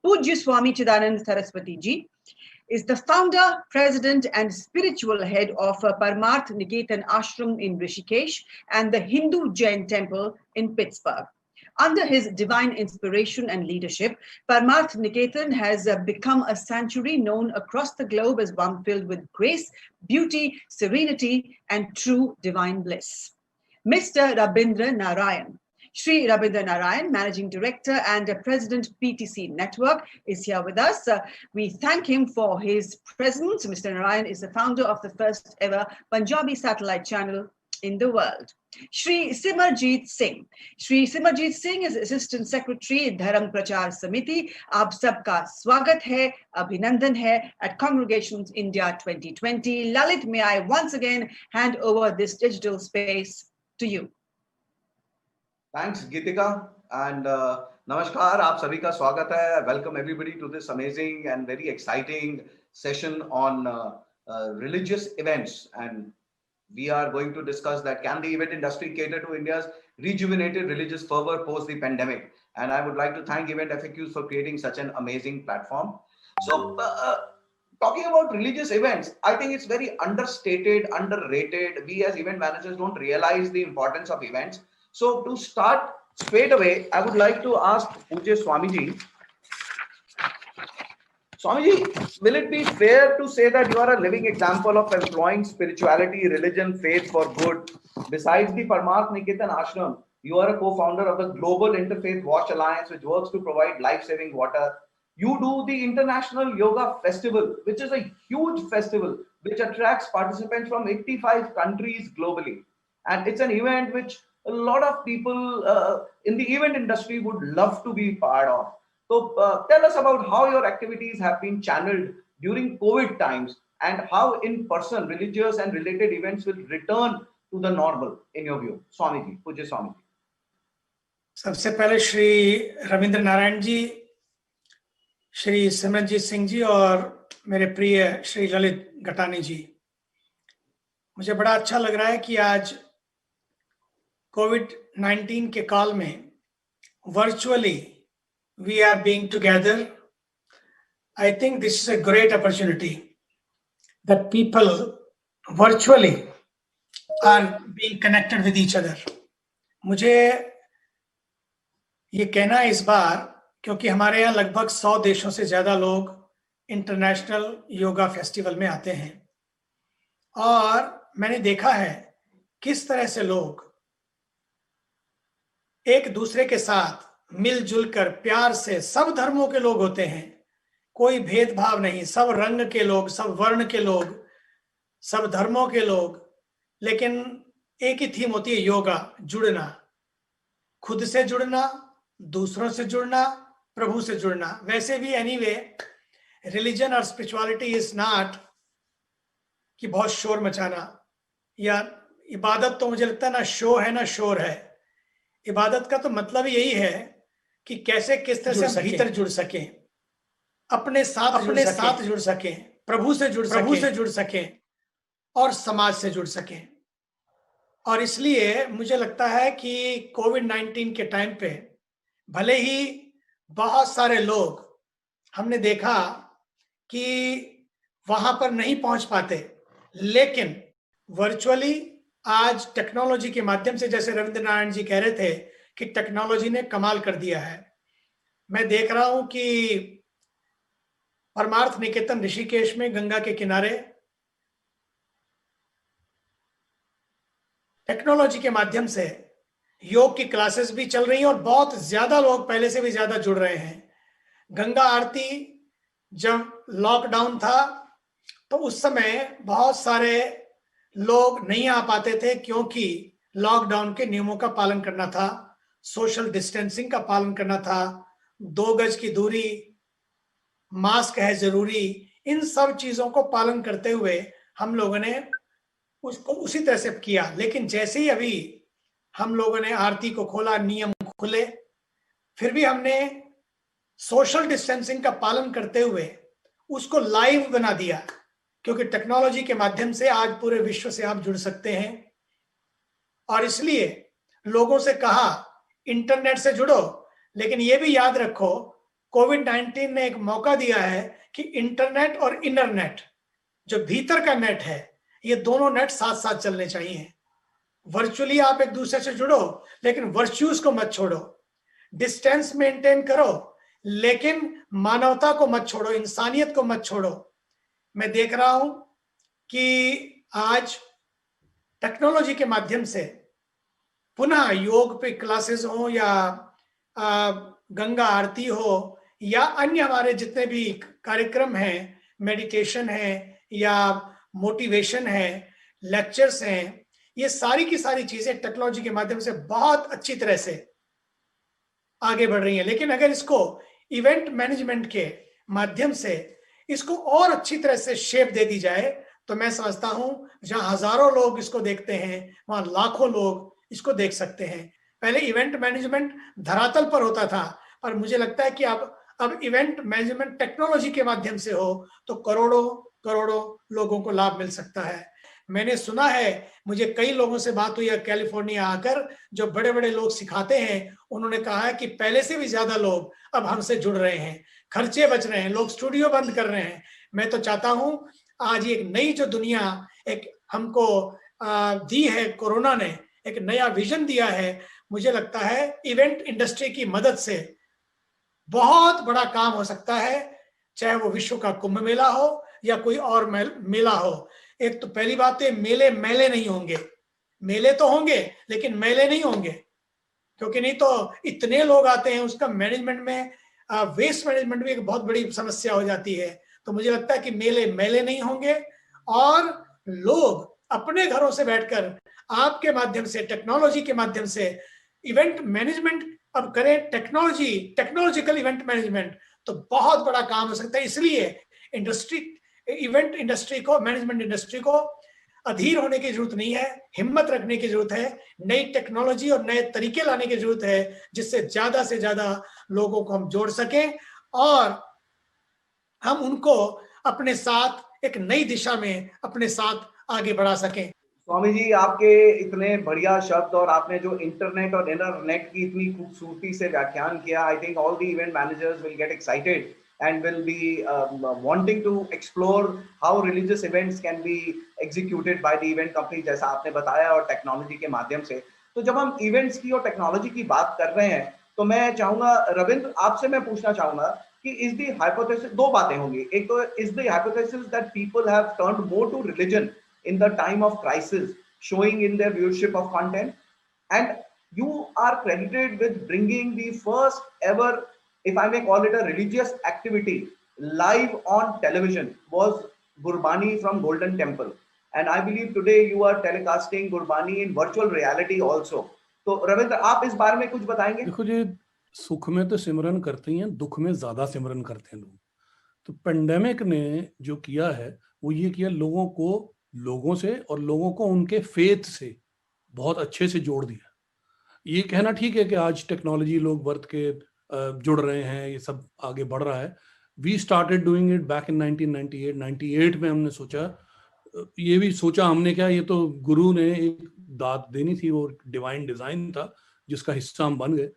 Pujya Swami Chidanand Saraswati Ji, is the founder, president, and spiritual head of Parmarth Niketan Ashram in Rishikesh and the Hindu Jain Temple in Pittsburgh. Under his divine inspiration and leadership, Parmarth Niketan has become a sanctuary known across the globe as one filled with grace, beauty, serenity, and true divine bliss. Mr. Rabindra Narayan. Sri Rabindra Narayan, Managing Director and President PTC Network, is here with us. We thank him for his presence. Mr. Narayan is the founder of the first ever Punjabi satellite channel in the world. Sri Simarjeet Singh. Sri Simarjeet Singh is Assistant Secretary Dharam Prachar Samiti. Aap sabka swagat hai, abhinandan hai at Congregations India 2020. Lalit, may I once again hand over this digital space to you. Thanks, Geetika, and namaskar. Aap sabhi ka swagat hai. Welcome everybody to this amazing and very exciting session on religious events. And we are going to discuss that can the event industry cater to India's rejuvenated religious fervor post the pandemic. And I would like to thank Event FAQs for creating such an amazing platform. So, talking about religious events, I think it's very understated, underrated. We as event managers don't realize the importance of events. So to start straight away, I would like to ask Pujya Swamiji. Swamiji, will it be fair to say that you are a living example of employing spirituality, religion, faith for good? Besides the Parmarth Niketan Ashram, you are a co-founder of the Global Interfaith Wash Alliance, which works to provide life-saving water. You do the International Yoga Festival, which is a huge festival which attracts participants from 85 countries globally. And it's an event which a lot of people in the event industry would love to be part of. So tell us about how your activities have been channeled during COVID times and how in-person religious and related events will return to the normal in your view. Swamiji, Pujya Swamiji. सबसे पहले श्री रविंद्र नारायण जी, श्री सिमरनजीत सिंह जी और मेरे प्रिय श्री ललित गटानी जी, मुझे बड़ा अच्छा लग रहा है कि आज कोविड-19 के काल में virtually we are being together. I think this is a great opportunity that people virtually are being connected with each other. मुझे ये कहना है इस बार क्योंकि हमारे यहाँ लगभग 100 देशों से ज्यादा लोग इंटरनेशनल योगा फेस्टिवल में आते हैं और मैंने देखा है किस तरह से लोग एक दूसरे के साथ मिलजुल कर प्यार से, सब धर्मों के लोग होते हैं, कोई भेदभाव नहीं, सब रंग के लोग, सब वर्ण के लोग, सब धर्मों के लोग, लेकिन एक ही थीम होती है योगा, जुड़ना, खुद से जुड़ना, दूसरों से जुड़ना, प्रभु से जुड़ना। वैसे भी एनीवे रिलीजन और स्पिरिचुअलिटी इज नॉट कि बहुत शोर मचाना, या इबादत तो मुझे लगता है ना शो है ना शोर है। इबादत का तो मतलब यही है कि कैसे किस तरह से भीतर जुड़ सकें, अपने साथ जुड़ सकें, प्रभु से जुड़ सकें और समाज से जुड़ सकें। और इसलिए मुझे लगता है कि कोविड-19 के टाइम पे भले ही बहुत सारे लोग हमने देखा कि वहां पर नहीं पहुंच पाते, लेकिन वर्चुअली आज टेक्नोलॉजी के माध्यम से, जैसे रविंद्र नारायण जी कह रहे थे कि टेक्नोलॉजी ने कमाल कर दिया है। मैं देख रहा हूं कि परमार्थ निकेतन ऋषिकेश में गंगा के किनारे टेक्नोलॉजी के माध्यम से योग की क्लासेस भी चल रही हैं और बहुत ज्यादा लोग पहले से भी ज्यादा जुड़ रहे हैं। गंगा आरती जब लॉकडाउन था तो उस समय बहुत सारे लोग नहीं आ पाते थे क्योंकि लॉकडाउन के नियमों का पालन करना था, सोशल डिस्टेंसिंग का पालन करना था, 2 गज की दूरी, मास्क है जरूरी, इन सब चीजों को पालन करते हुए हम लोगों ने उसको उसी तरह से किया। लेकिन जैसे ही अभी हम लोगों ने आरती को खोला, नियम खुले, फिर भी हमने सोशल डिस्टेंसिंग का पालन करते हुए उसको लाइव बना दिया, क्योंकि टेक्नोलॉजी के माध्यम से आज पूरे विश्व से आप जुड़ सकते हैं। और इसलिए लोगों से कहा इंटरनेट से जुड़ो, लेकिन ये भी याद रखो कोविड-19 ने एक मौका दिया है कि इंटरनेट और इनरनेट, जो भीतर का नेट है, ये दोनों नेट साथ साथ चलने चाहिए। वर्चुअली आप एक दूसरे से जुड़ो, लेकिन वर्च्यूज को मत छोड़ो, डिस्टेंस मेंटेन करो, लेकिन मानवता को मत छोड़ो, इंसानियत को मत छोड़ो। मैं देख रहा हूं कि आज टेक्नोलॉजी के माध्यम से पुनः योग पे क्लासेस हो या गंगा आरती हो या अन्य हमारे जितने भी कार्यक्रम हैं, मेडिटेशन है या मोटिवेशन है, लेक्चर्स हैं, ये सारी की सारी चीजें टेक्नोलॉजी के माध्यम से बहुत अच्छी तरह से आगे बढ़ रही हैं। लेकिन अगर इसको इवेंट मैनेजमेंट के माध्यम से इसको और अच्छी तरह से शेप दे दी जाए तो मैं समझता हूं जहां हजारों लोग इसको देखते हैं वहां लाखों लोग इसको देख सकते हैं। पहले इवेंट मैनेजमेंट धरातल पर होता था, पर मुझे लगता है कि अब इवेंट मैनेजमेंट टेक्नोलॉजी के माध्यम से हो तो करोड़ों करोड़ों लोगों को लाभ मिल सकता है। मैंने सुना है, मुझे कई लोगों से बात हुई है कैलिफोर्निया आकर, जो बड़े बड़े लोग सिखाते हैं, उन्होंने कहा है कि पहले से भी ज्यादा लोग अब हमसे जुड़ रहे हैं, खर्चे बच रहे हैं, लोग स्टूडियो बंद कर रहे हैं। मैं तो चाहता हूं आज एक नई जो दुनिया एक हमको दी है, कोरोना ने एक नया विजन दिया है, मुझे लगता है इवेंट इंडस्ट्री की मदद से बहुत बड़ा काम हो सकता है, चाहे वो विश्व का कुंभ मेला हो या कोई और मेला हो। एक तो पहली बात है, मेले मेले नहीं होंगे, मेले तो होंगे लेकिन मेले नहीं होंगे, क्योंकि नहीं तो इतने लोग आते हैं, उसका मैनेजमेंट में वेस्ट मैनेजमेंट भी एक बहुत बड़ी समस्या हो जाती है। तो मुझे लगता है कि मेले मेले नहीं होंगे और लोग अपने घरों से बैठकर आपके माध्यम से, टेक्नोलॉजी के माध्यम से इवेंट मैनेजमेंट अब करें टेक्नोलॉजिकल इवेंट मैनेजमेंट, तो बहुत बड़ा काम हो सकता है। इसलिए इवेंट इंडस्ट्री को, मैनेजमेंट इंडस्ट्री को अधीर होने की जरूरत नहीं है, हिम्मत रखने की जरूरत है, नई टेक्नोलॉजी और नए तरीके लाने की जरूरत है, जिससे ज्यादा से ज्यादा लोगों को हम जोड़ सकें और हम उनको अपने साथ एक नई दिशा में अपने साथ आगे बढ़ा सकें। स्वामी जी, आपके इतने बढ़िया शब्द और आपने जो इंटरनेट और इंटरनेट की इतनी खूबसूरती से व्याख्यान किया, I think all the event managers will get excited and will be wanting to explore how religious events can be executed by the event company, जैसा आपने बताया, और टेक्नोलॉजी के माध्यम से। तो जब हम इवेंट्स की और टेक्नोलॉजी की बात कर रहे हैं, तो मैं चाहूंगा रविंद्र, आपसे मैं पूछना चाहूंगा कि इज द हाइपोथेसिस, दो बातें होंगी। एक तो is the hypothesis that people have turned more to religion in the time of crisis, showing in their viewership of content, and you are credited with bringing the first ever, if I may call it, a religious activity live on television, was Gurbani from Golden Temple, and I believe today you are telecasting Gurbani in virtual reality also. तो रविंद्र, आप इस बारे में कुछ बताएंगे? देखो जी, सुख में तो सिमरन करते ही हैं, दुख में ज्यादा सिमरन करते हैं लोग। तो पेंडेमिक ने जो किया है वो ये किया, लोगों से और लोगों को उनके फेथ से बहुत अच्छे से जोड़ दिया। ये कहना ठीक है कि आज टेक्नोलॉजी लोग वर्त के जुड़ रहे हैं, ये सब आगे बढ़ रहा है। We started doing it back in 1998 में। हमने सोचा, ये भी सोचा हमने क्या, ये तो गुरु ने एक दात देनी थी, वो डिवाइन डिजाइन था जिसका हिस्सा हम बन गए।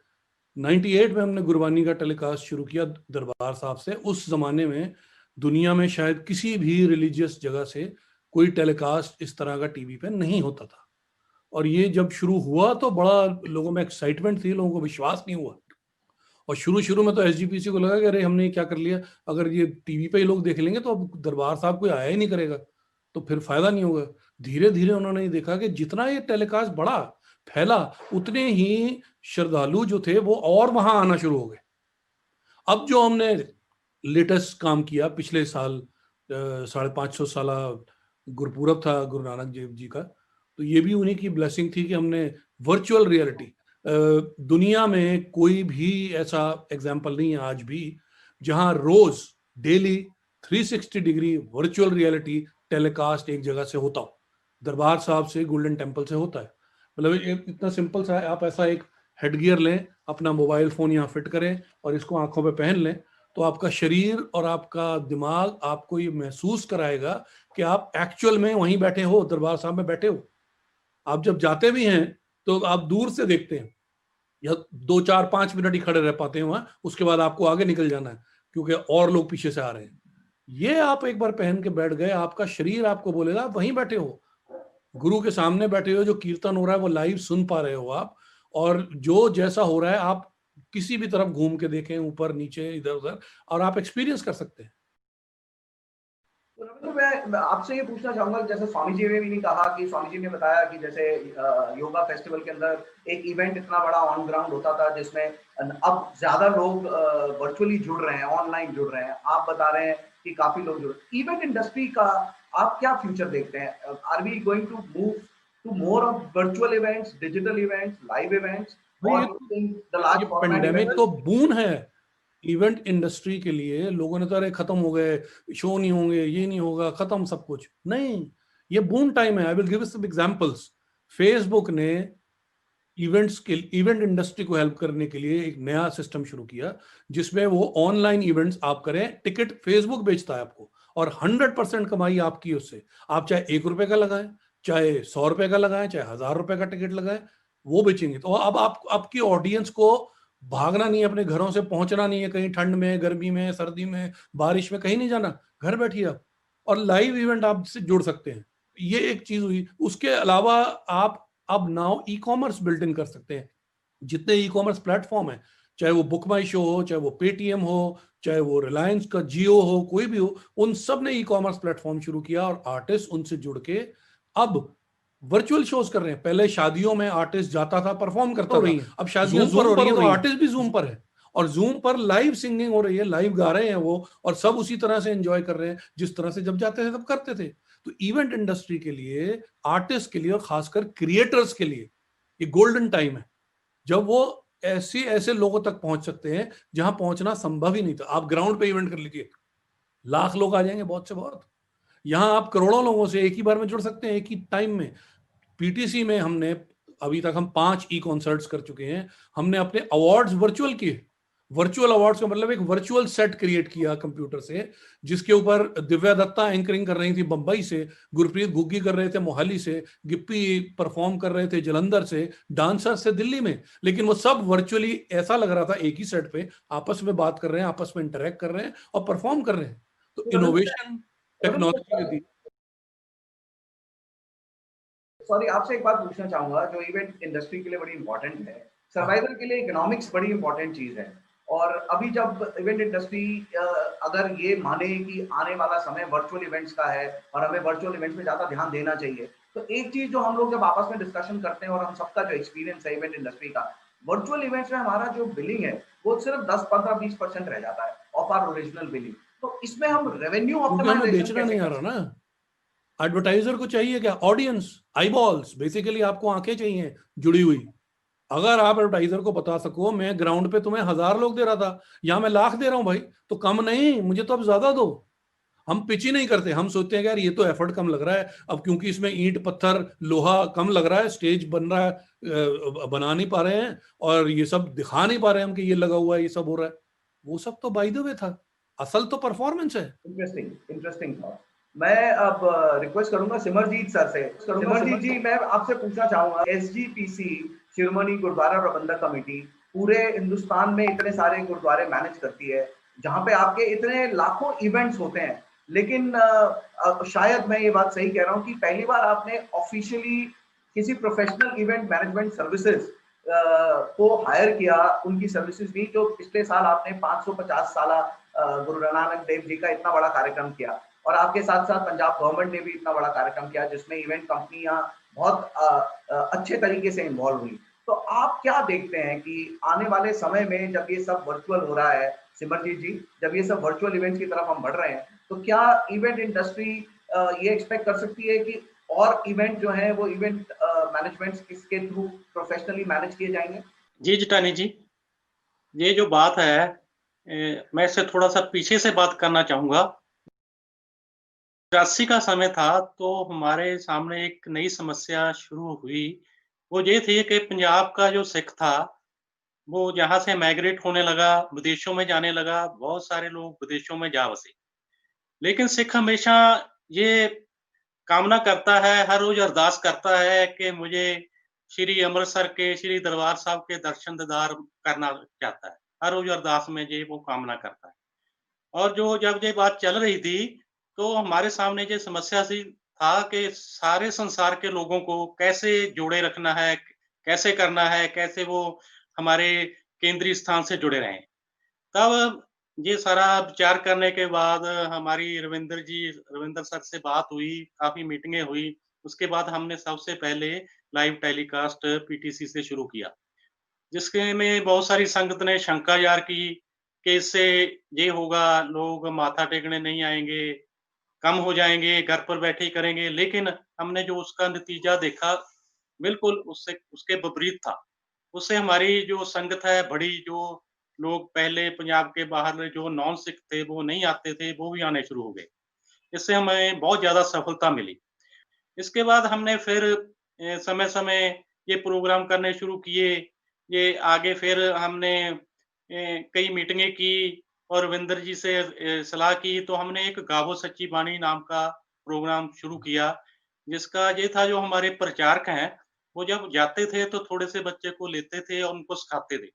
98 में हमने गुरबानी का टेलीकास्ट शुरू किया दरबार साहब से। उस जमाने में दुनिया में शायद किसी भी रिलीजियस जगह से कोई टेलीकास्ट इस तरह का टीवी पे नहीं होता था। और ये जब शुरू हुआ तो बड़ा लोगों में एक्साइटमेंट थी, लोगों को विश्वास नहीं हुआ। और शुरू में तो एसजीपीसी को लगा कि अरे हमने क्या कर लिया, अगर ये टीवी पे ही लोग देख लेंगे तो अब दरबार साहब कोई आया ही नहीं करेगा, तो फिर फायदा नहीं होगा। धीरे धीरे उन्होंने देखा कि जितना ये टेलीकास्ट बड़ा फैला, उतने ही श्रद्धालु जो थे वो और वहां आना शुरू हो गए। अब जो हमने लेटेस्ट काम किया, पिछले साल 550 साल गुरपुरब था गुरु नानक देव जी का, तो ये भी उन्हीं की ब्लेसिंग थी कि हमने वर्चुअल रियलिटी, दुनिया में कोई भी ऐसा एग्जाम्पल नहीं है आज भी जहां रोज daily 360 degree virtual reality telecast एक जगह से होता हो। दरबार साहब से, गोल्डन टेम्पल से होता है। मतलब इतना सिंपल सा है, आप ऐसा एक हेडगियर लें, अपना मोबाइल फोन यहाँ फिट करें और इसको आंखों पे पहन लें, तो आपका शरीर और आपका दिमाग आपको ये महसूस कराएगा कि आप एक्चुअल में वहीं बैठे हो, दरबार साहब में बैठे हो। आप जब जाते भी हैं तो आप दूर से देखते हैं, या 2, 4, 5 मिनट ही खड़े रह पाते हैं वहां, उसके बाद आपको आगे निकल जाना है क्योंकि और लोग पीछे से आ रहे हैं। ये आप एक बार पहन के बैठ गए, आपका शरीर आपको बोलेगा आप वहीं बैठे हो, गुरु के सामने बैठे हो, जो कीर्तन हो रहा है वो लाइव सुन पा रहे हो आप, और जो जैसा हो रहा है आप किसी भी तरफ घूम के देखें, ऊपर नीचे इधर उधर, और आप एक्सपीरियंस कर सकते हैं। मैं आपसे ये पूछना चाहूंगा, जैसे स्वामी जी ने भी कहा कि स्वामी जी ने बताया कि जैसे योगा फेस्टिवल के अंदर एक इवेंट इतना बड़ा ऑन ग्राउंड होता था, जिसमें अब ज्यादा लोग वर्चुअली जुड़ रहे हैं, ऑनलाइन जुड़ रहे हैं। आप बता रहे हैं कि काफी लोग जुड़ रहे हैं। इवेंट इंडस्ट्री का आप क्या फ्यूचर देखते हैं? Are we going to move to more of virtual events, digital events, live events? Pandemic तो बून है इवेंट इंडस्ट्री के लिए। लोगों ने तो अरे खत्म हो गए, शो नहीं होंगे, ये नहीं होगा, खत्म सब कुछ। नहीं, ये बून टाइम है। I will give you some examples. Facebook ने इवेंट इंडस्ट्री को हेल्प करने के लिए एक नया सिस्टम शुरू किया, जिसमें वो ऑनलाइन इवेंट्स आप करें, टिकट फेसबुक बेचता है आपको, और 100% कमाई आपकी उससे। आप चाहे 1 रुपए का लगाएं, चाहे 100 रुपए का लगाएं, चाहे 1000 रुपए का टिकट लगाएं, वो बेचेंगे। तो अब आपकी ऑडियंस को भागना नहीं है, अपने घरों से पहुंचना नहीं है, कहीं ठंड में, गर्मी में, सर्दी में, बारिश में कहीं नहीं जाना, घर बैठिए आप, और लाइव इवेंट आपसे जुड़ सकते हैं। ये एक चीज हुई। उसके अलावा आप अब now e commerce built in कर सकते हैं। जितने ई कॉमर्स प्लेटफॉर्म है, चाहे वो बुक माई शो हो, चाहे वो पेटीएम हो, चाहे वो रिलायंस का जियो हो, कोई भी हो, उन सब ने ई कॉमर्स प्लेटफॉर्म शुरू किया और आर्टिस्ट उनसे जुड़ के अब वर्चुअल शोज कर रहे हैं। पहले शादियों में आर्टिस्ट जाता था, परफॉर्म करता था, अब शादियां जूम पर हो रही है, तो आर्टिस्ट भी जूम पर है, और जूम पर लाइव सिंगिंग हो रही है, लाइव गा रहे हैं वो, और सब उसी तरह से एंजॉय कर रहे हैं जिस तरह से जब जाते थे तब करते थे। तो इवेंट इंडस्ट्री के लिए, आर्टिस्ट के लिए, और खासकर क्रिएटर्स के लिए ये गोल्डन टाइम है, जब वो ऐसे ऐसे लोगों तक पहुंच सकते हैं जहां पहुंचना संभव ही नहीं था। आप ग्राउंड पे इवेंट कर लीजिए, लाख लोग आ जाएंगे बहुत से बहुत। यहां आप करोड़ों लोगों से एक ही बार में जुड़ सकते हैं, एक ही टाइम में। पीटीसी में हमने अभी तक हम 5 ई कॉन्सर्ट्स कर चुके हैं। हमने अपने अवार्ड्स वर्चुअल किए। वर्चुअल अवार्ड्स का मतलब एक वर्चुअल सेट क्रिएट किया कंप्यूटर से, जिसके ऊपर दिव्या दत्ता एंकरिंग कर रही थी बंबई से, गुरप्रीत घुग्गी कर रहे थे मोहाली से, गिप्पी परफॉर्म कर रहे थे जलंधर से, डांसर्स से दिल्ली में। लेकिन वो सब वर्चुअली ऐसा लग रहा था एक ही सेट पे आपस में बात कर रहे हैं, आपस में इंटरेक्ट कर रहे हैं और परफॉर्म कर रहे हैं। तो इनोवेशन टेक्नोलॉजी में भी। सॉरी, आपसे एक बात पूछना चाहूंगा जो इवेंट इंडस्ट्री के लिए बड़ी इंपॉर्टेंट है, सर्वाइवल के लिए इकोनॉमिक्स बड़ी इंपॉर्टेंट चीज है। और अभी जब इवेंट इंडस्ट्री अगर ये माने कि आने वाला समय वर्चुअल इवेंट्स का है और हमें वर्चुअल इवेंट्स में ज्यादा ध्यान देना चाहिए, तो एक चीज जो हम लोग जब आपस में डिस्कशन करते हैं और हम सबका जो एक्सपीरियंस है इवेंट इंडस्ट्री का, वर्चुअल इवेंट्स में हमारा जो बिलिंग है वो सिर्फ 10-15-20% रह जाता है ऑफ आवर ओरिजिनल बिलिंग। तो इसमें हम रेवेन्यू हमें बेचना नहीं आ रहा ना। एडवर्टाइजर को चाहिए क्या? Audience, eyeballs. बेसिकली आपको आंखें चाहिए जुड़ी हुई। अगर आप एडवर्टाइजर को बता सको मैं ग्राउंड पे तुम्हें 1000 लोग दे रहा था, यहाँ मैं लाख दे रहा हूं भाई, तो कम नहीं, मुझे तो अब ज्यादा दो। हम पिच ही नहीं करते। हम सोचते हैं कि यार ये तो एफर्ट कम लग रहा है, अब क्योंकि इसमें ईंट पत्थर लोहा कम लग रहा है, स्टेज बन रहा है, बना नहीं पा रहे हैं और ये सब दिखा नहीं पा रहे हैं हम कि ये लगा हुआ है, ये सब हो रहा है। वो सब तो बाय द वे था, असल तो परफॉर्मेंस है। इंटरेस्टिंग था। मैं अब रिक्वेस्ट करूंगा सिमरजीत सर से। सिमरजीत जी, मैं आपसे पूछना चाहूंगा, SGPC शिरोमणि गुरुद्वारा प्रबंधक कमेटी पूरे हिंदुस्तान में इतने सारे गुरुद्वारे मैनेज करती है, जहां पे आपके इतने लाखों इवेंट्स होते हैं, लेकिन शायद मैं ये बात सही कह रहा हूँ कि पहली बार आपने ऑफिशियली किसी प्रोफेशनल इवेंट मैनेजमेंट सर्विसेज को हायर किया, उनकी सर्विसेज दी, जो पिछले साल आपने 550 साल गुरु नानक देव जी का इतना बड़ा कार्यक्रम किया, और आपके साथ साथ पंजाब गवर्नमेंट ने भी इतना बड़ा कार्यक्रम किया जिसमें इवेंट कंपनियां बहुत अच्छे तरीके से इन्वॉल्व हुई। तो आप क्या देखते हैं कि आने वाले समय में जब ये सब वर्चुअल हो रहा है, सिमरजीत जी, जब ये सब वर्चुअल इवेंट्स की तरफ हम बढ़ रहे हैं, तो क्या इवेंट इंडस्ट्री ये एक्सपेक्ट कर सकती है कि और इवेंट जो है वो इवेंट मैनेजमेंट इसके थ्रू प्रोफेशनली मैनेज किए जाएंगे? जी जिटानी जी, ये जो बात है मैं इससे थोड़ा सा पीछे से बात करना चाहूंगा। 85 का समय था तो हमारे सामने एक नई समस्या शुरू हुई। वो ये थी कि पंजाब का जो सिख था वो यहाँ से माइग्रेट होने लगा, विदेशों में जाने लगा, बहुत सारे लोग विदेशों में जा बसे। लेकिन सिख हमेशा ये कामना करता है, हर रोज अरदास करता है कि मुझे श्री अमृतसर के श्री दरबार साहब के दर्शन दीदार करना चाहता है। हर रोज अरदास में ये वो कामना करता है। और जब ये बात चल रही थी तो हमारे सामने ये समस्या सी था कि सारे संसार के लोगों को कैसे जोड़े रखना है, कैसे करना है, कैसे वो हमारे केंद्रीय स्थान से जुड़े रहें। तब ये सारा विचार करने के बाद हमारी रविंदर सर से बात हुई, काफी मीटिंगें हुई। उसके बाद हमने सबसे पहले लाइव टेलीकास्ट पीटीसी से शुरू किया, जिसके में बहुत सारी संगत ने शंका जार की कि इससे ये होगा, लोग माथा टेकने नहीं आएंगे, कम हो जाएंगे, घर पर बैठे ही करेंगे। लेकिन हमने जो उसका नतीजा देखा बिल्कुल उसके विपरीत था। उससे हमारी जो संगत है बड़ी, जो लोग पहले पंजाब के बाहर जो नॉन सिख थे वो नहीं आते थे, वो भी आने शुरू हो गए। इससे हमें बहुत ज्यादा सफलता मिली। इसके बाद हमने फिर समय समय ये प्रोग्राम करने शुरू किए। ये आगे फिर हमने कई मीटिंगें की और रविंदर जी से सलाह की, तो हमने एक गावो सच्ची बाणी नाम का प्रोग्राम शुरू किया, जिसका ये था जो हमारे प्रचारक हैं वो जब जाते थे तो थोड़े से बच्चे को लेते थे और उनको सिखाते थे,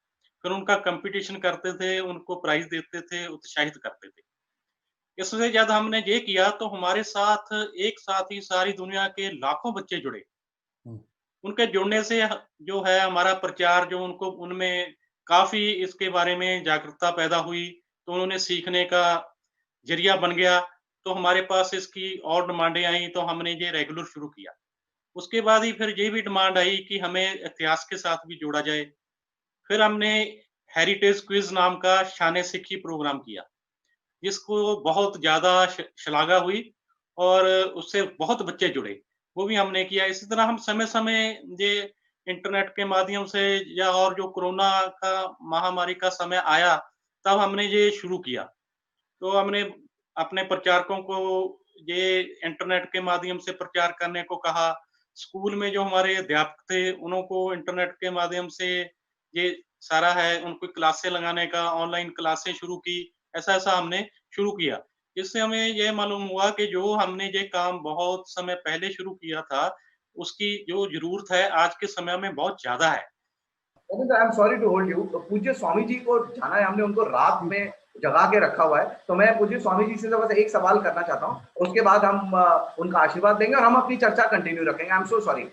फिर उनका कंपटीशन करते थे, उनको प्राइज देते थे, उत्साहित करते थे। इससे जब हमने ये किया तो हमारे साथ एक साथ ही सारी दुनिया के लाखों बच्चे जुड़े। उनके जुड़ने से जो है हमारा प्रचार, जो उनको उनमें काफी इसके बारे में जागरूकता पैदा हुई, तो उन्होंने सीखने का जरिया बन गया। तो हमारे पास इसकी और डिमांडें आई तो हमने ये रेगुलर शुरू किया। उसके बाद ही फिर ये भी डिमांड आई कि हमें इतिहास के साथ भी जोड़ा जाए। फिर हमने हेरिटेज क्विज नाम का शान सिक्खी प्रोग्राम किया, जिसको बहुत ज्यादा शलाघा हुई और उससे बहुत बच्चे जुड़े, वो भी हमने किया। इसी तरह हम समय समय ये इंटरनेट के माध्यम से या और जो कोरोना का महामारी का समय आया तब हमने ये शुरू किया। तो हमने अपने प्रचारकों को ये इंटरनेट के माध्यम से प्रचार करने को कहा। स्कूल में जो हमारे अध्यापक थे उनको इंटरनेट के माध्यम से ये सारा है, उनको क्लासें लगाने का, ऑनलाइन क्लासें शुरू की, ऐसा हमने शुरू किया। इससे हमें ये मालूम हुआ कि जो हमने ये काम बहुत समय पहले शुरू किया था, उसकी जो जरूरत है आज के समय में बहुत ज्यादा है। I am sorry to hold you. तो पूज्य स्वामी जी को जाना है हमने, उनको रात में जगा के रखा हुआ है, तो मैं पूज्य स्वामी जी से बस एक सवाल करना चाहता हूँ, उसके बाद हम उनका आशीर्वाद देंगे और हम अपनी चर्चा कंटिन्यू रखेंगे। I am so sorry.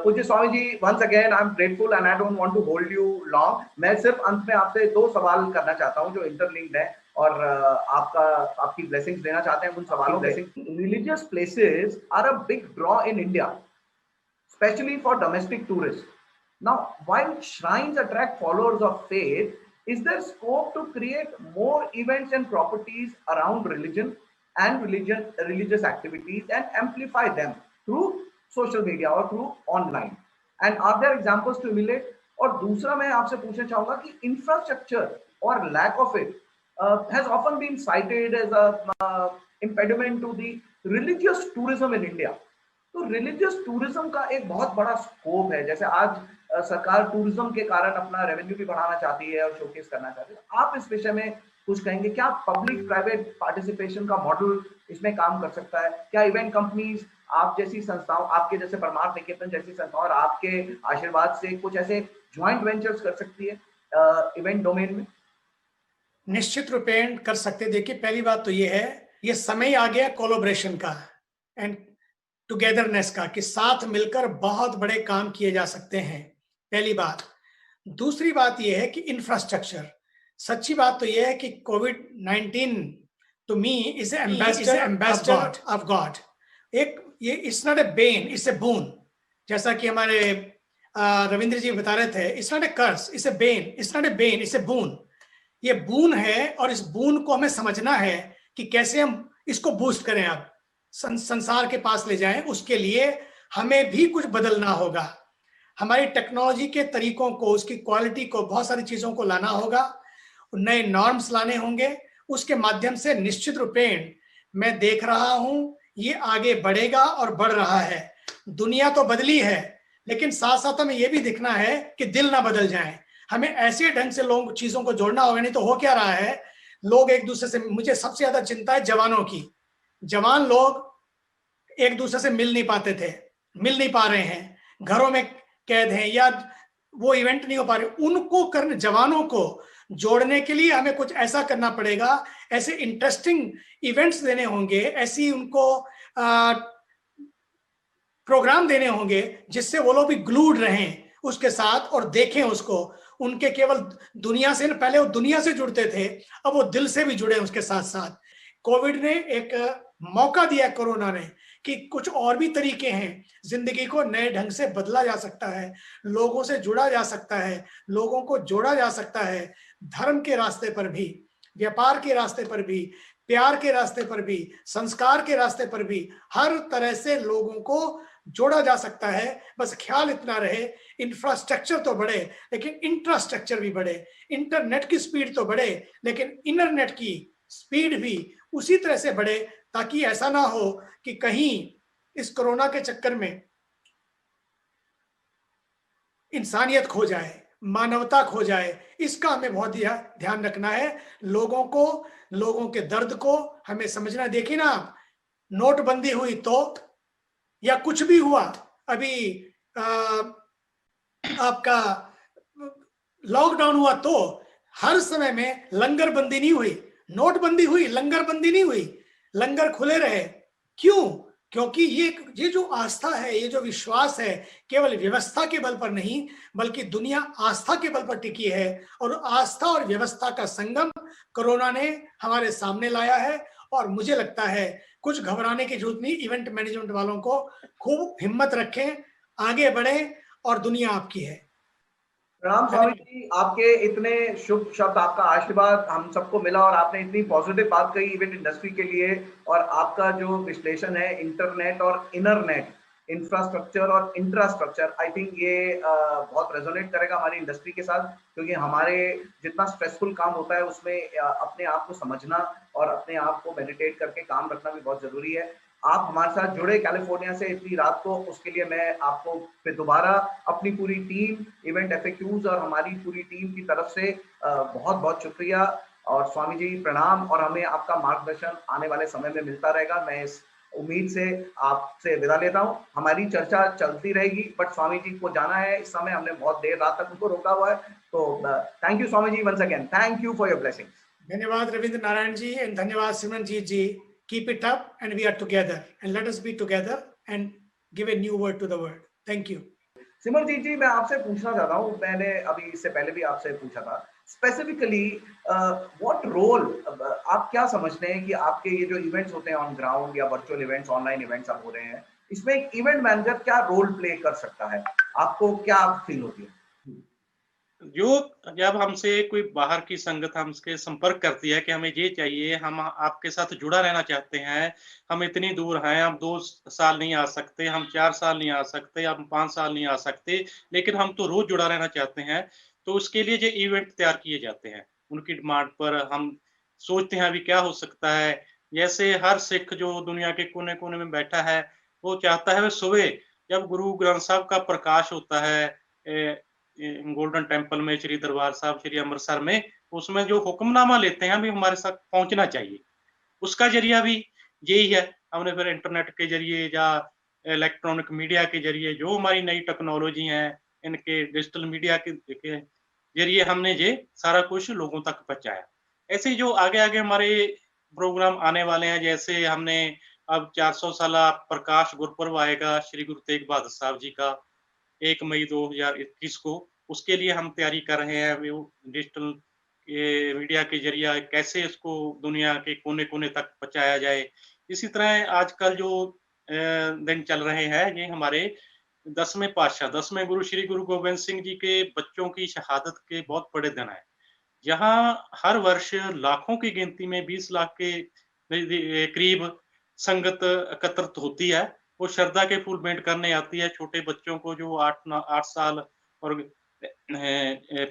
पूज्य Swami ji, once again I am grateful and I don't want to hold you long. मैं सिर्फ अंत में आपसे 2 सवाल करना चाहता हूँ जो इंटरलिंक्ड है और आपकी ब्लेसिंग्स देना चाहते हैं उन सवालों में। Religious places are a big draw in India, specially for domestic tourist. Now, while shrines attract followers of faith, is there scope to create more events and properties around religion and religious activities and amplify them through social media or through online? And are there examples to emulate? और दूसरा मैं आपसे पूछना चाहूंगा कि infrastructure or lack of it has often been cited as a impediment to the religious tourism in India. तो religious tourism का एक बहुत बड़ा स्कोप है, जैसे आज सरकार टूरिज्म के कारण अपना रेवेन्यू भी बढ़ाना चाहती है और शोकेस करना चाहती है। आप इस विषय में कुछ कहेंगे? क्या पब्लिक प्राइवेट पार्टिसिपेशन का मॉडल इसमें काम कर सकता है? क्या इवेंट कंपनीज आप जैसी संस्थाओं, आपके जैसे परमार्थ निकेतन जैसी संस्थाओं और आपके आशीर्वाद से कुछ ऐसे ज्वाइंट वेंचर्स कर सकती है इवेंट डोमेन में? निश्चित रूपेण कर सकते। देखिए, पहली बात तो ये है, ये समय आ गया कोलैबोरेशन का एंड टुगेदरनेस का, कि साथ मिलकर बहुत बड़े काम किए जा सकते हैं, पहली बात। दूसरी बात यह है कि इंफ्रास्ट्रक्चर, सच्ची बात तो यह है कि कोविड-19 to me is ambassador of God. एक ये it's not a bane, it's a boon. जैसा कि हमारे रविंद्र जी बता रहे थे, it's not a curse, it's a bane, it's not a bane, it's a boon. ये बून है और इस बून को हमें समझना है कि कैसे हम इसको बूस्ट करें, अब संसार के पास ले जाएं। उसके लिए हमें भी कुछ बदलना होगा, हमारी टेक्नोलॉजी के तरीकों को, उसकी क्वालिटी को, बहुत सारी चीजों को लाना होगा, नए नॉर्म्स लाने होंगे। उसके माध्यम से निश्चित रूपेण मैं देख रहा हूं ये आगे बढ़ेगा और बढ़ रहा है। दुनिया तो बदली है, लेकिन साथ साथ हमें यह भी दिखना है कि दिल ना बदल जाए। हमें ऐसे ढंग से लोग चीजों को जोड़ना होगा, नहीं तो हो क्या रहा है, लोग एक दूसरे से, मुझे सबसे ज्यादा चिंता है जवानों की। जवान लोग एक दूसरे से मिल नहीं पाते थे, मिल नहीं पा रहे हैं, घरों में कैद हैं या वो इवेंट नहीं हो पा रहे। उनको करने, जवानों को जोड़ने के लिए हमें कुछ ऐसा करना पड़ेगा, ऐसे इंटरेस्टिंग इवेंट्स देने होंगे, ऐसी उनको प्रोग्राम देने होंगे जिससे वो लोग भी ग्लूड रहें उसके साथ और देखें उसको। उनके केवल दुनिया से, पहले वो दुनिया से जुड़ते थे, अब वो दिल से भी जुड़े उसके साथ साथ। कोविड ने एक मौका दिया, कोरोना ने, कि कुछ और भी तरीके हैं, जिंदगी को नए ढंग से बदला जा सकता है, लोगों से जुड़ा जा सकता है, लोगों को जोड़ा जा सकता है, धर्म के रास्ते पर भी, व्यापार के रास्ते पर भी, प्यार के रास्ते पर भी, संस्कार के रास्ते पर भी, हर तरह से लोगों को जोड़ा जा सकता है। बस ख्याल इतना रहे, इंफ्रास्ट्रक्चर तो बढ़े लेकिन इंफ्रास्ट्रक्चर भी बढ़े, इंटरनेट की स्पीड तो बढ़े लेकिन इंटरनेट की स्पीड भी उसी तरह से बढ़े, ताकि ऐसा ना हो कि कहीं इस कोरोना के चक्कर में इंसानियत खो जाए, मानवता खो जाए। इसका हमें बहुत ध्यान रखना है। लोगों को, लोगों के दर्द को हमें समझना। देखिए ना, नोटबंदी हुई तो, या कुछ भी हुआ, अभी आपका लॉकडाउन हुआ तो हर समय में लंगर बंदी नहीं हुई, नोटबंदी हुई, लंगर बंदी नहीं हुई, लंगर खुले रहे। क्यों? क्योंकि ये जो आस्था है, ये जो विश्वास है, केवल व्यवस्था के बल पर नहीं बल्कि दुनिया आस्था के बल पर टिकी है। और आस्था और व्यवस्था का संगम कोरोना ने हमारे सामने लाया है। और मुझे लगता है कुछ घबराने की जरूरत नहीं। इवेंट मैनेजमेंट वालों को खूब हिम्मत रखें, आगे बढ़ें और दुनिया आपकी है। प्रणाम स्वामी जी, आपके इतने शुभ शब्द, आपका आशीर्वाद हम सबको मिला और आपने इतनी पॉजिटिव बात कही इवेंट इंडस्ट्री के लिए। और आपका जो विश्लेषण है इंटरनेट और इनरनेट, इंफ्रास्ट्रक्चर और इंफ्रास्ट्रक्चर, आई थिंक ये बहुत रेजोनेट करेगा हमारी इंडस्ट्री के साथ, क्योंकि हमारे जितना स्ट्रेसफुल काम होता है उसमें अपने आप को समझना और अपने आप को मेडिटेट करके काम रखना भी बहुत जरूरी है। आप हमारे साथ जुड़े कैलिफोर्निया से इतनी रात को, उसके लिए मैं आपको फिर दोबारा अपनी पूरी टीम, इवेंट एफएक्यूज और हमारी पूरी टीम की तरफ से बहुत बहुत शुक्रिया और स्वामी जी प्रणाम, और हमें आपका मार्गदर्शन आने वाले समय में मिलता रहेगा। मैं इस उम्मीद से आपसे विदा लेता हूँ। हमारी चर्चा चलती रहेगी, बट स्वामी जी को जाना है, इस समय हमने बहुत देर रात तक उनको रोका हुआ है। तो thank you Swami ji, once again thank you for your blessings. धन्यवाद रविंद्र नारायण जी, एंड धन्यवाद सिमरनजीत जी। Keep it up and we are together, and let us be together and give a new word to the world. Thank you. Simarjeet जी, मैं आपसे पूछना चाहता हूँ, मैंने अभी इससे पहले भी आपसे पूछा था, स्पेसिफिकली व्हाट रोल आप क्या समझते हैं कि आपके ये जो इवेंट्स होते हैं ऑन ग्राउंड या वर्चुअल इवेंट्स, ऑनलाइन इवेंट्स आप हो रहे हैं, इसमें एक इवेंट मैनेजर क्या रोल प्ले कर सकता है? आपको क्या फील होती है? जो जब हमसे कोई बाहर की संगत हमसे संपर्क करती है कि हमें ये चाहिए, हम आपके साथ जुड़ा रहना चाहते हैं, हम इतनी दूर हैं, हम 2 साल नहीं आ सकते, हम 4 साल नहीं आ सकते, हम 5 साल नहीं आ सकते, लेकिन हम तो रोज जुड़ा रहना चाहते हैं, तो उसके लिए जो इवेंट तैयार किए जाते हैं उनकी डिमांड पर हम सोचते हैं अभी क्या हो सकता है। जैसे हर सिख जो दुनिया के कोने कोने में बैठा है, वो चाहता है सुबह जब गुरु ग्रंथ साहब का प्रकाश होता है गोल्डन टेम्पल में, श्री दरबार साहब, श्री अमृतसर में, उसमें जो हुक्मनामा लेते हैं भी हमारे साथ पहुंचना चाहिए। उसका जरिया भी यही है। हमने फिर इंटरनेट के जरिए या इलेक्ट्रॉनिक मीडिया के जरिए जो हमारी नई टेक्नोलॉजी है, इनके डिजिटल मीडिया के जरिए हमने ये सारा कुछ लोगों तक पहुंचाया। ऐसे जो आगे आगे हमारे प्रोग्राम आने वाले हैं, जैसे हमने अब 400 साल प्रकाश गुरुपर्व आएगा श्री गुरु तेग बहादुर साहब जी का 1 मई 2021 को, उसके लिए हम तैयारी कर रहे हैं। डिजिटल मीडिया के जरिए कैसे इसको दुनिया के कोने कोने तक पहुंचाया जाए। इसी तरह आजकल जो दिन चल रहे हैं, ये हमारे 10वें पातशाह, 10वें गुरु श्री गुरु गोबिंद सिंह जी के बच्चों की शहादत के बहुत बड़े दिन है। यहाँ हर वर्ष लाखों की गिनती में 20 लाख के करीब संगत एकत्रित होती है। वो श्रद्धा के फूल भेंट करने आती है। छोटे बच्चों को जो 8 साल और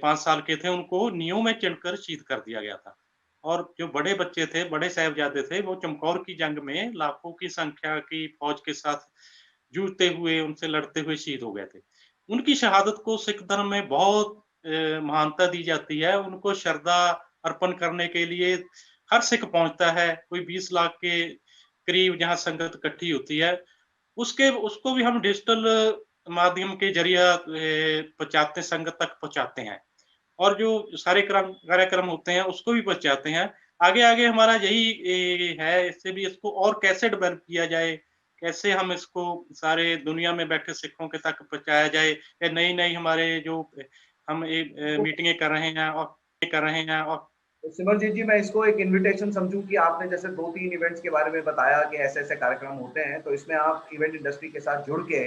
5 साल के थे, उनको नींव में चिनकर शहीद कर दिया गया था। और जो बड़े बच्चे थे, बड़े साहिबजादे थे, वो चमकौर की जंग में लाखों की संख्या की फौज के साथ जूझते हुए, उनसे लड़ते हुए शहीद हो गए थे। उनकी शहादत को सिख धर्म में बहुत महानता दी जाती है। उनको श्रद्धा अर्पण करने के लिए हर सिख पहुंचता है। कोई 20 लाख के करीब जहाँ संगत इकट्ठी होती है, उसको भी हम डिजिटल माध्यम के जरिए पहुंचाते, संगत तक पहुंचाते हैं। और जो सारे कार्यक्रम होते हैं उसको भी पहुंचाते हैं। आगे आगे हमारा यही है, इससे भी इसको और कैसे डेवलप किया जाए, कैसे हम इसको सारे दुनिया में बैठे सिखों के तक पहुंचाया जाए। नई नई हमारे जो हम मीटिंगें कर रहे हैं और सिमरजीत जी, मैं इसको एक इनविटेशन समझूं कि आपने जैसे 2-3 इवेंट्स के बारे में बताया कि ऐसे ऐसे कार्यक्रम होते हैं, तो इसमें आप इवेंट इंडस्ट्री के साथ जुड़ के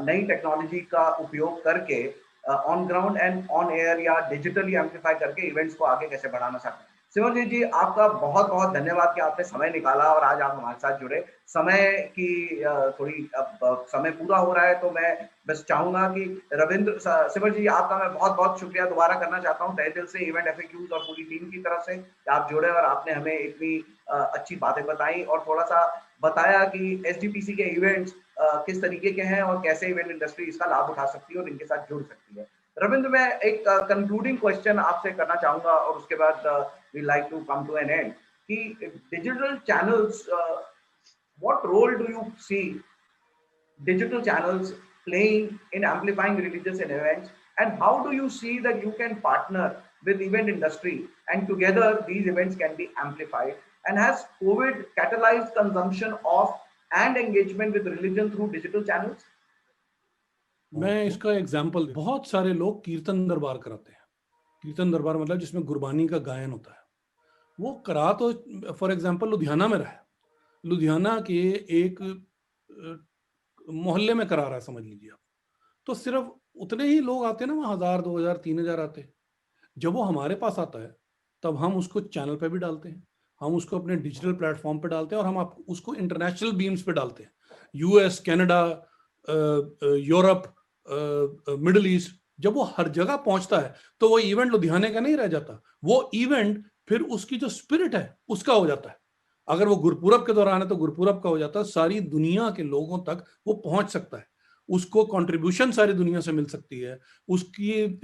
नई टेक्नोलॉजी का उपयोग करके on ground and on air या डिजिटली एम्पलीफाई करके इवेंट्स को आगे कैसे बढ़ाना चाहते हैं। सिमरजीत जी, आपका बहुत बहुत धन्यवाद कि आपने समय निकाला और आज आप हमारे साथ जुड़े। समय की थोड़ी अब समय पूरा हो रहा है, तो मैं बस चाहूंगा कि सिमर जी, आपका मैं बहुत बहुत शुक्रिया दोबारा करना चाहता हूं तहे दिल से, इवेंट एफएक्यूज और पूरी टीम की तरफ से कि आप जुड़े और आपने हमें इतनी अच्छी बातें बताई और थोड़ा सा बताया कि एसडीपीसी के इवेंट्स किस तरीके के हैं और कैसे इवेंट इंडस्ट्री इसका लाभ उठा सकती है और इनके साथ जुड़ सकती है। रविंद्र, मैं एक कंक्लूडिंग क्वेश्चन आपसे करना चाहूंगा और उसके बाद we like to come to an end कि digital channels, what role do you see digital channels playing in amplifying religious events, and how do you see that you can partner with event industry and together these events can be amplified, and has COVID catalyzed consumption of and engagement with religion through digital channels? मैं इसका example, बहुत सारे लोग कीर्तन दरबार कराते हैं। कीर्तन दरबार मतलब जिसमें गुरबानी का गायन होता है, वो करा तो फॉर एग्जांपल लुधियाना में रहा है, लुधियाना के एक मोहल्ले में करा रहा है, समझ लीजिए आप, तो सिर्फ उतने ही लोग आते हैं ना, वहाँ 1000, 2000, 3000 आते हैं। जब वो हमारे पास आता है तब हम उसको चैनल पे भी डालते हैं, हम उसको अपने डिजिटल प्लेटफॉर्म पे डालते हैं और हम उसको इंटरनेशनल बीम्स पे डालते हैं। US, Canada, Europe, middle east, जब वो हर जगह पहुंचता है तो वो इवेंट लुधियाने का नहीं रह जाता, वो इवेंट फिर उसकी जो स्पिरिट है उसका हो जाता है। अगर वो गुरपूरब के दौरान है तो गुरपूरब का हो जाता है, सारी दुनिया के लोगों तक वो पहुंच सकता है, उसको कंट्रीब्यूशन सारी दुनिया से मिल सकती है, उसकी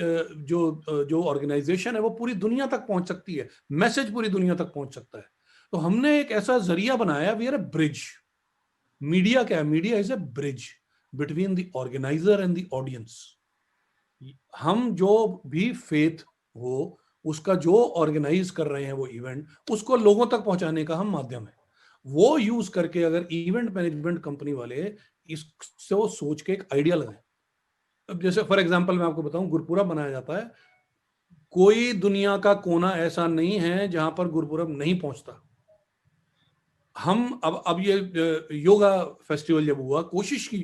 जो ऑर्गेनाइजेशन है वो पूरी दुनिया तक पहुंच सकती है, मैसेज पूरी दुनिया तक पहुंच सकता है। तो हमने एक ऐसा जरिया बनाया, we are a bridge. Media क्या है? Media is a bridge between the organiser and the audience. हम जो भी फेथ हो, उसका जो ऑर्गेनाइज कर रहे हैं वो इवेंट, उसको लोगों तक पहुंचाने का हम माध्यम है। वो यूज करके अगर इवेंट मैनेजमेंट कंपनी वाले इससे वो सोच के एक आइडिया लगाएं। अब जैसे फॉर एग्जांपल मैं आपको बताऊं, गुरपूरब मनाया जाता है, कोई दुनिया का कोना ऐसा नहीं है जहां पर गुरपूरब नहीं पहुंचता। हम अब ये योगा फेस्टिवल जब हुआ, कोशिश की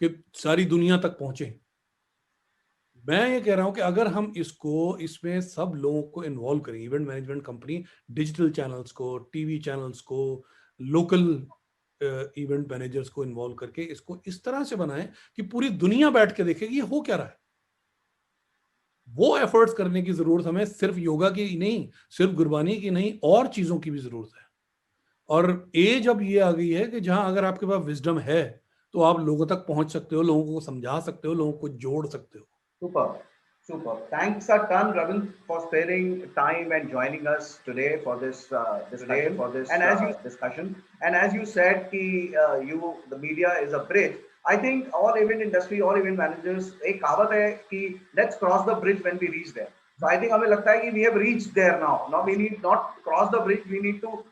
कि सारी दुनिया तक पहुंचे। मैं ये कह रहा हूं कि अगर हम इसमें सब लोगों को इन्वॉल्व करें, event management company, digital channels को, टीवी चैनल्स को, लोकल इवेंट मैनेजर्स को इन्वॉल्व करके इसको इस तरह से बनाएं कि पूरी दुनिया बैठ के देखेगी ये हो क्या रहा है। वो एफर्ट्स करने की जरूरत हमें सिर्फ योगा की नहीं, सिर्फ गुरबानी की नहीं, और चीजों की भी जरूरत है। और एज अब ये आ गई है कि जहां अगर आपके पास विजडम है तो आप लोगों तक पहुंच सकते हो, लोगों को समझा सकते हो, लोगों को जोड़ सकते हो। Super, super. Thanks a ton, Ravin, for sparing time and joining us today for this discussion. And as you said, the media is a bridge. I think all event industry, all event managers, एक कहावत है कि let's cross the bridge when we reach there. So I think हमें लगता है कि we have reached there now. Now we need not cross the bridge, we need to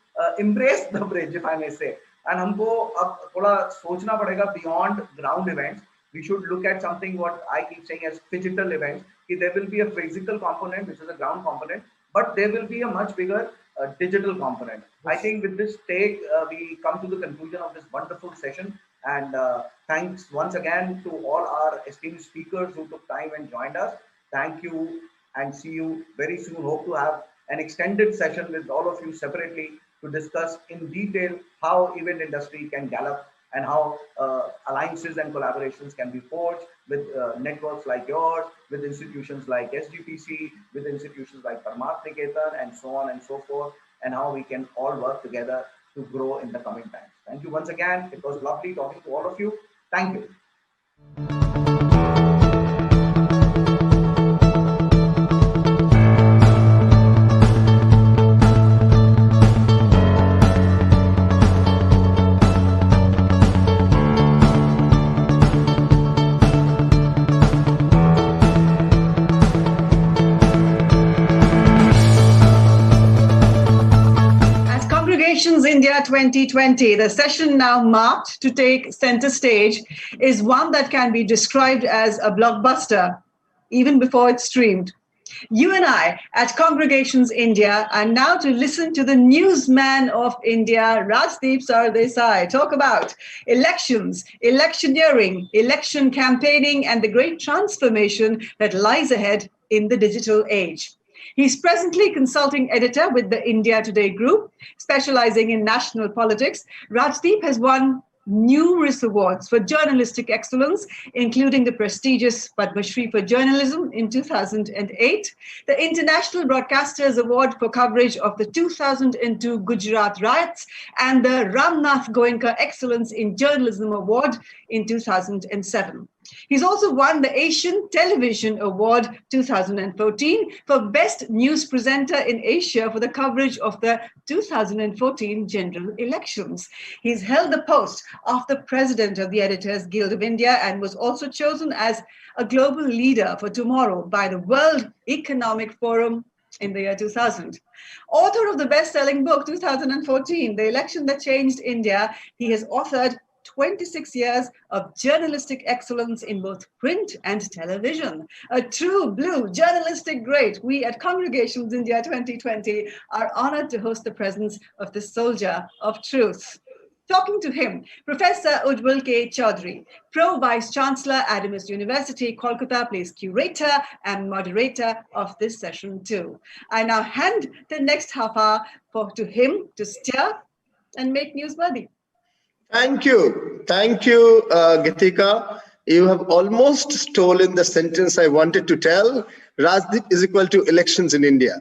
embrace the bridge, if I may say. And हमको अब थोड़ा सोचना पड़ेगा beyond ground events. We should look at something what I keep saying as phygital events. There will be a physical component, which is a ground component, but there will be a much bigger digital component. I think with this take, we come to the conclusion of this wonderful session. And thanks once again to all our esteemed speakers who took time and joined us. Thank you, and see you very soon. Hope to have an extended session with all of you separately to discuss in detail how event industry can gallop, and how alliances and collaborations can be forged with networks like yours, with institutions like SGPC, with institutions like Paramath Niketan, and so on and so forth, and how we can all work together to grow in the coming times. Thank you once again. It was lovely talking to all of you. Thank you. India 2020, the session now marked to take center stage, is one that can be described as a blockbuster, even before it's streamed. You and I at Congregations India are now to listen to the newsman of India, Rajdeep Sardesai, talk about elections, electioneering, election campaigning, and the great transformation that lies ahead in the digital age. He's presently consulting editor with the India Today Group, specializing in national politics. Rajdeep has won numerous awards for journalistic excellence, including the prestigious Padma Shri for Journalism in 2008, the International Broadcasters Award for coverage of the 2002 Gujarat riots, and the Ramnath Goenka Excellence in Journalism Award in 2007. He's also won the Asian Television Award 2014 for Best News Presenter in Asia for the coverage of the 2014 general elections. He's held the post of the President of the Editors Guild of India and was also chosen as a global leader for tomorrow by the World Economic Forum in the year 2000. Author of the best-selling book 2014, The Election That Changed India, he has authored 26 years of journalistic excellence in both print and television. A true blue journalistic great. We at Congregations India 2020 are honored to host the presence of the soldier of truth. Talking to him, Professor Ujjwal K. Chaudhary, Pro Vice Chancellor, Adamas University, Kolkata, plays curator and moderator of this session too. I now hand the next half hour to him to steer and make newsworthy. Thank you. Thank you, Gitika. You have almost stolen the sentence I wanted to tell. Rajdeep is equal to elections in India,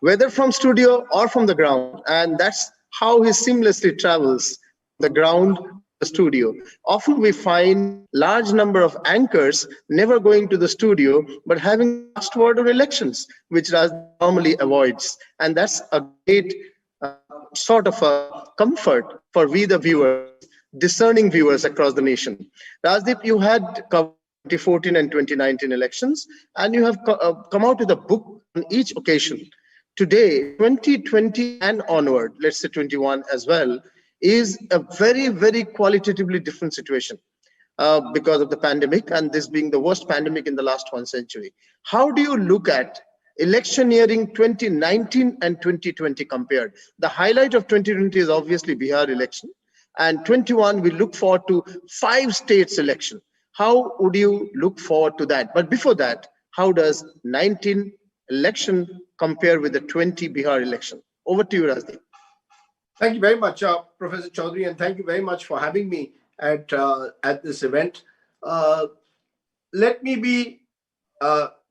whether from studio or from the ground. And that's how he seamlessly travels the ground, the studio. Often we find large number of anchors never going to the studio, but having last word on elections, which Rajdeep normally avoids. And that's a great sort of a comfort for we the viewers, discerning viewers across the nation. Rajdeep, you had covered 2014 and 2019 elections, and you have come out with a book on each occasion. Today, 2020 and onward, let's say 21 as well, is a very, very qualitatively different situation because of the pandemic, and this being the worst pandemic in the last 1 century. How do you look at electioneering 2019 and 2020 compared? The highlight of 2020 is obviously Bihar election, and 21 we look forward to 5 states election. How would you look forward to that? But before that, how does 19 election compare with the 20 Bihar election? Over to you, Rajdeep. Thank you very much, Professor Chaudhary, and thank you very much for having me at this event. Let me be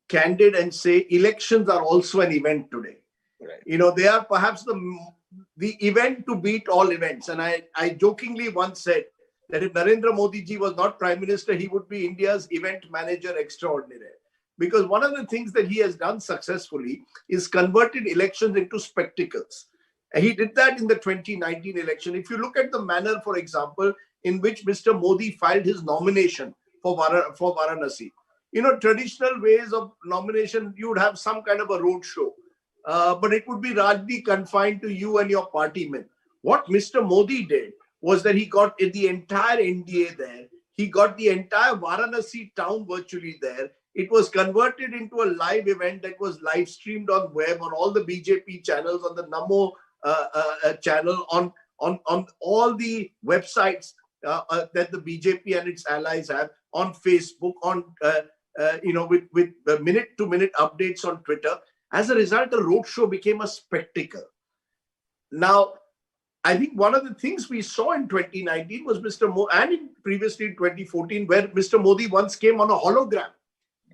candid and say elections are also an event today. Right. You know, they are perhaps the event to beat all events. And I jokingly once said that if Narendra Modi ji was not Prime Minister, he would be India's event manager extraordinaire. Because one of the things that he has done successfully is converted elections into spectacles. And he did that in the 2019 election. If you look at the manner, for example, in which Mr. Modi filed his nomination for Varanasi. You know, traditional ways of nomination, you would have some kind of a road show. But it would be largely confined to you and your party men. What Mr. Modi did was that he got the entire NDA there. He got the entire Varanasi town virtually there. It was converted into a live event that was live streamed on web, on all the BJP channels, on the Namo channel, on all the websites that the BJP and its allies have, on Facebook, on with minute-to-minute updates on Twitter. As a result, the roadshow became a spectacle. Now, I think one of the things we saw in 2019 was Mr. Modi, and previously in 2014, where Mr. Modi once came on a hologram.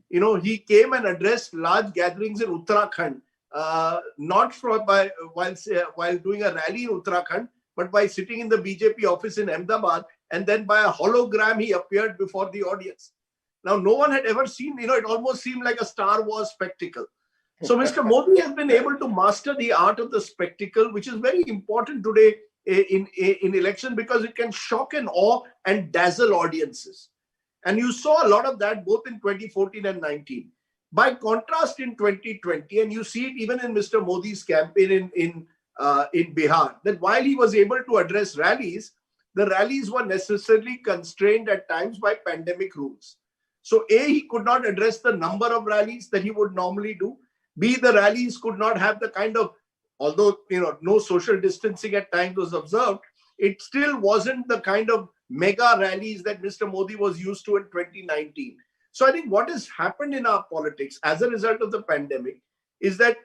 You know, he came and addressed large gatherings in Uttarakhand, not while doing a rally in Uttarakhand, but by sitting in the BJP office in Ahmedabad, and then by a hologram he appeared before the audience. Now, no one had ever seen, you know, it almost seemed like a Star Wars spectacle. So Mr. Modi has been able to master the art of the spectacle, which is very important today in election, because it can shock and awe and dazzle audiences. And you saw a lot of that both in 2014 and 19. By contrast, in 2020, and you see it even in Mr. Modi's campaign in Bihar, that while he was able to address rallies, the rallies were necessarily constrained at times by pandemic rules. So A, he could not address the number of rallies that he would normally do. B, the rallies could not have the kind of, although, you know, no social distancing at times was observed, it still wasn't the kind of mega rallies that Mr. Modi was used to in 2019. So I think what has happened in our politics as a result of the pandemic is that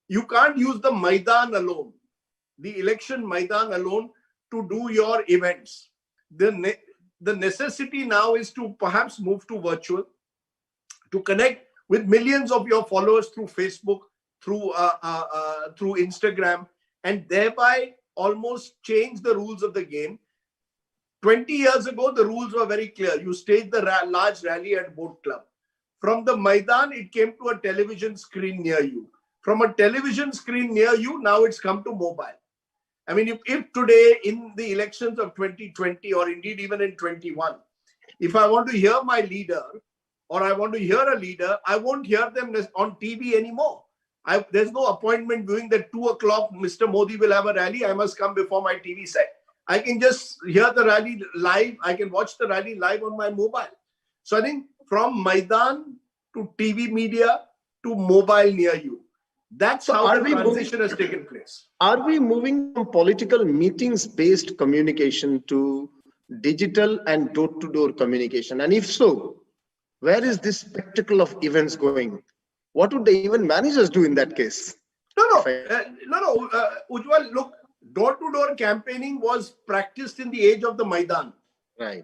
you can't use the Maidan alone, the election Maidan alone, to do your events. The necessity now is to perhaps move to virtual, to connect with millions of your followers through Facebook, through Instagram, and thereby almost change the rules of the game. 20 years ago, the rules were very clear. You staged the large rally at Boat Club. From the Maidan, it came to a television screen near you. From a television screen near you, now it's come to mobile. I mean, if today in the elections of 2020, or indeed even in 21, if I want to hear my leader, or I want to hear a leader, I won't hear them on TV anymore. There's no appointment viewing that 2 o'clock Mr. Modi will have a rally. I must come before my TV set. I can just hear the rally live. I can watch the rally live on my mobile. So I think from Maidan to TV media to mobile near you, that's how the transition has taken place. Are we moving from political meetings-based communication to digital and door-to-door communication? And if so, where is this spectacle of events going? What would the event managers do in that case? No, Ujjwal, look, door-to-door campaigning was practiced in the age of the Maidan. Right.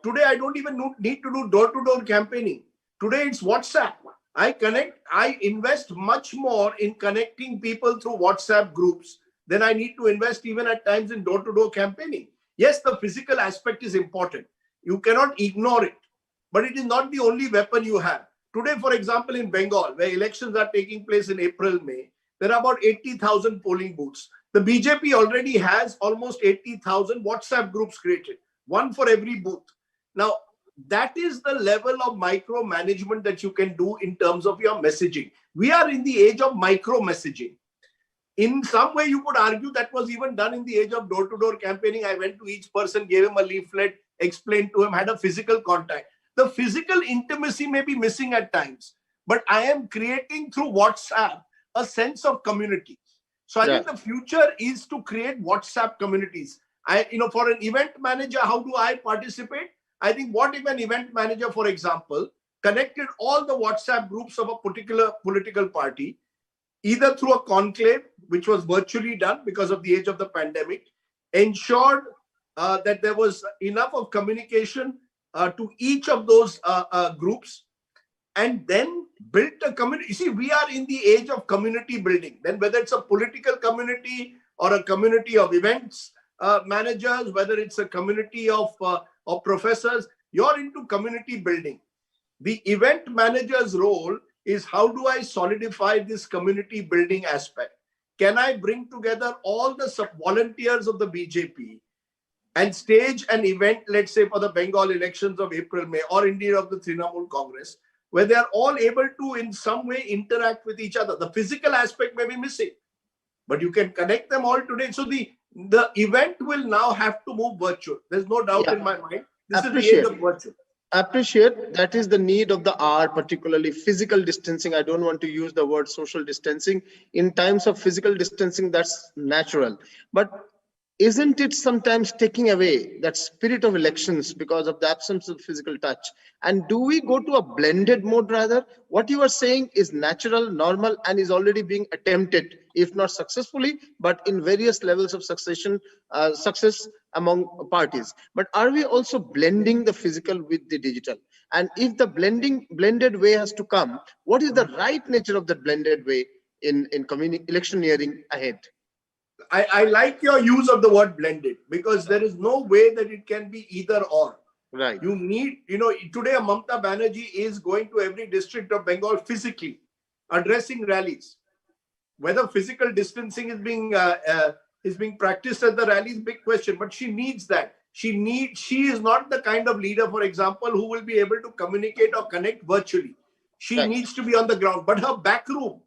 Today, I don't even need to do door-to-door campaigning. Today, it's WhatsApp. I invest much more in connecting people through WhatsApp groups than I need to invest even at times in door-to-door campaigning. Yes, the physical aspect is important. You cannot ignore it, but it is not the only weapon you have. Today, for example, in Bengal, where elections are taking place in April, May, there are about 80,000 polling booths. The BJP already has almost 80,000 WhatsApp groups created, one for every booth. Now, that is the level of micromanagement that you can do in terms of your messaging. We are in the age of micro messaging. In some way, you could argue that was even done in the age of door-to-door campaigning. I went to each person, gave him a leaflet, explained to him, had a physical contact. The physical intimacy may be missing at times, but I am creating through WhatsApp a sense of community. So I think the future is to create WhatsApp communities. For an event manager, how do I participate? I think what if an event manager, for example, connected all the WhatsApp groups of a particular political party, either through a conclave, which was virtually done because of the age of the pandemic, ensured that there was enough of communication to each of those groups, and then built a community. You see, we are in the age of community building. Then whether it's a political community or a community of events managers, whether it's a community of professors, you're into community building. The event manager's role is, how do I solidify this community building aspect? Can I bring together all the volunteers of the BJP and stage an event, let's say for the Bengal elections of April, May, or indeed of the Trinamool Congress, where they are all able to in some way interact with each other? The physical aspect may be missing, but you can connect them all today. So the event will now have to move virtual. There's no doubt in my mind. This is the age of virtual. Appreciate that is the need of the hour, particularly physical distancing. I don't want to use the word social distancing. In times of physical distancing, that's natural. But isn't it sometimes taking away that spirit of elections because of the absence of physical touch? And do we go to a blended mode rather? What you are saying is natural, normal, and is already being attempted, if not successfully, but in various levels of success among parties. But are we also blending the physical with the digital? And if the blended way has to come, what is the right nature of that blended way in electioneering ahead? I like your use of the word blended, because there is no way that it can be either or. Right. You need, today Mamata Banerjee is going to every district of Bengal physically, addressing rallies. Whether physical distancing is being practiced at the rally is a big question, but she needs that. She is not the kind of leader, for example, who will be able to communicate or connect virtually. She needs to be on the ground, but her backroom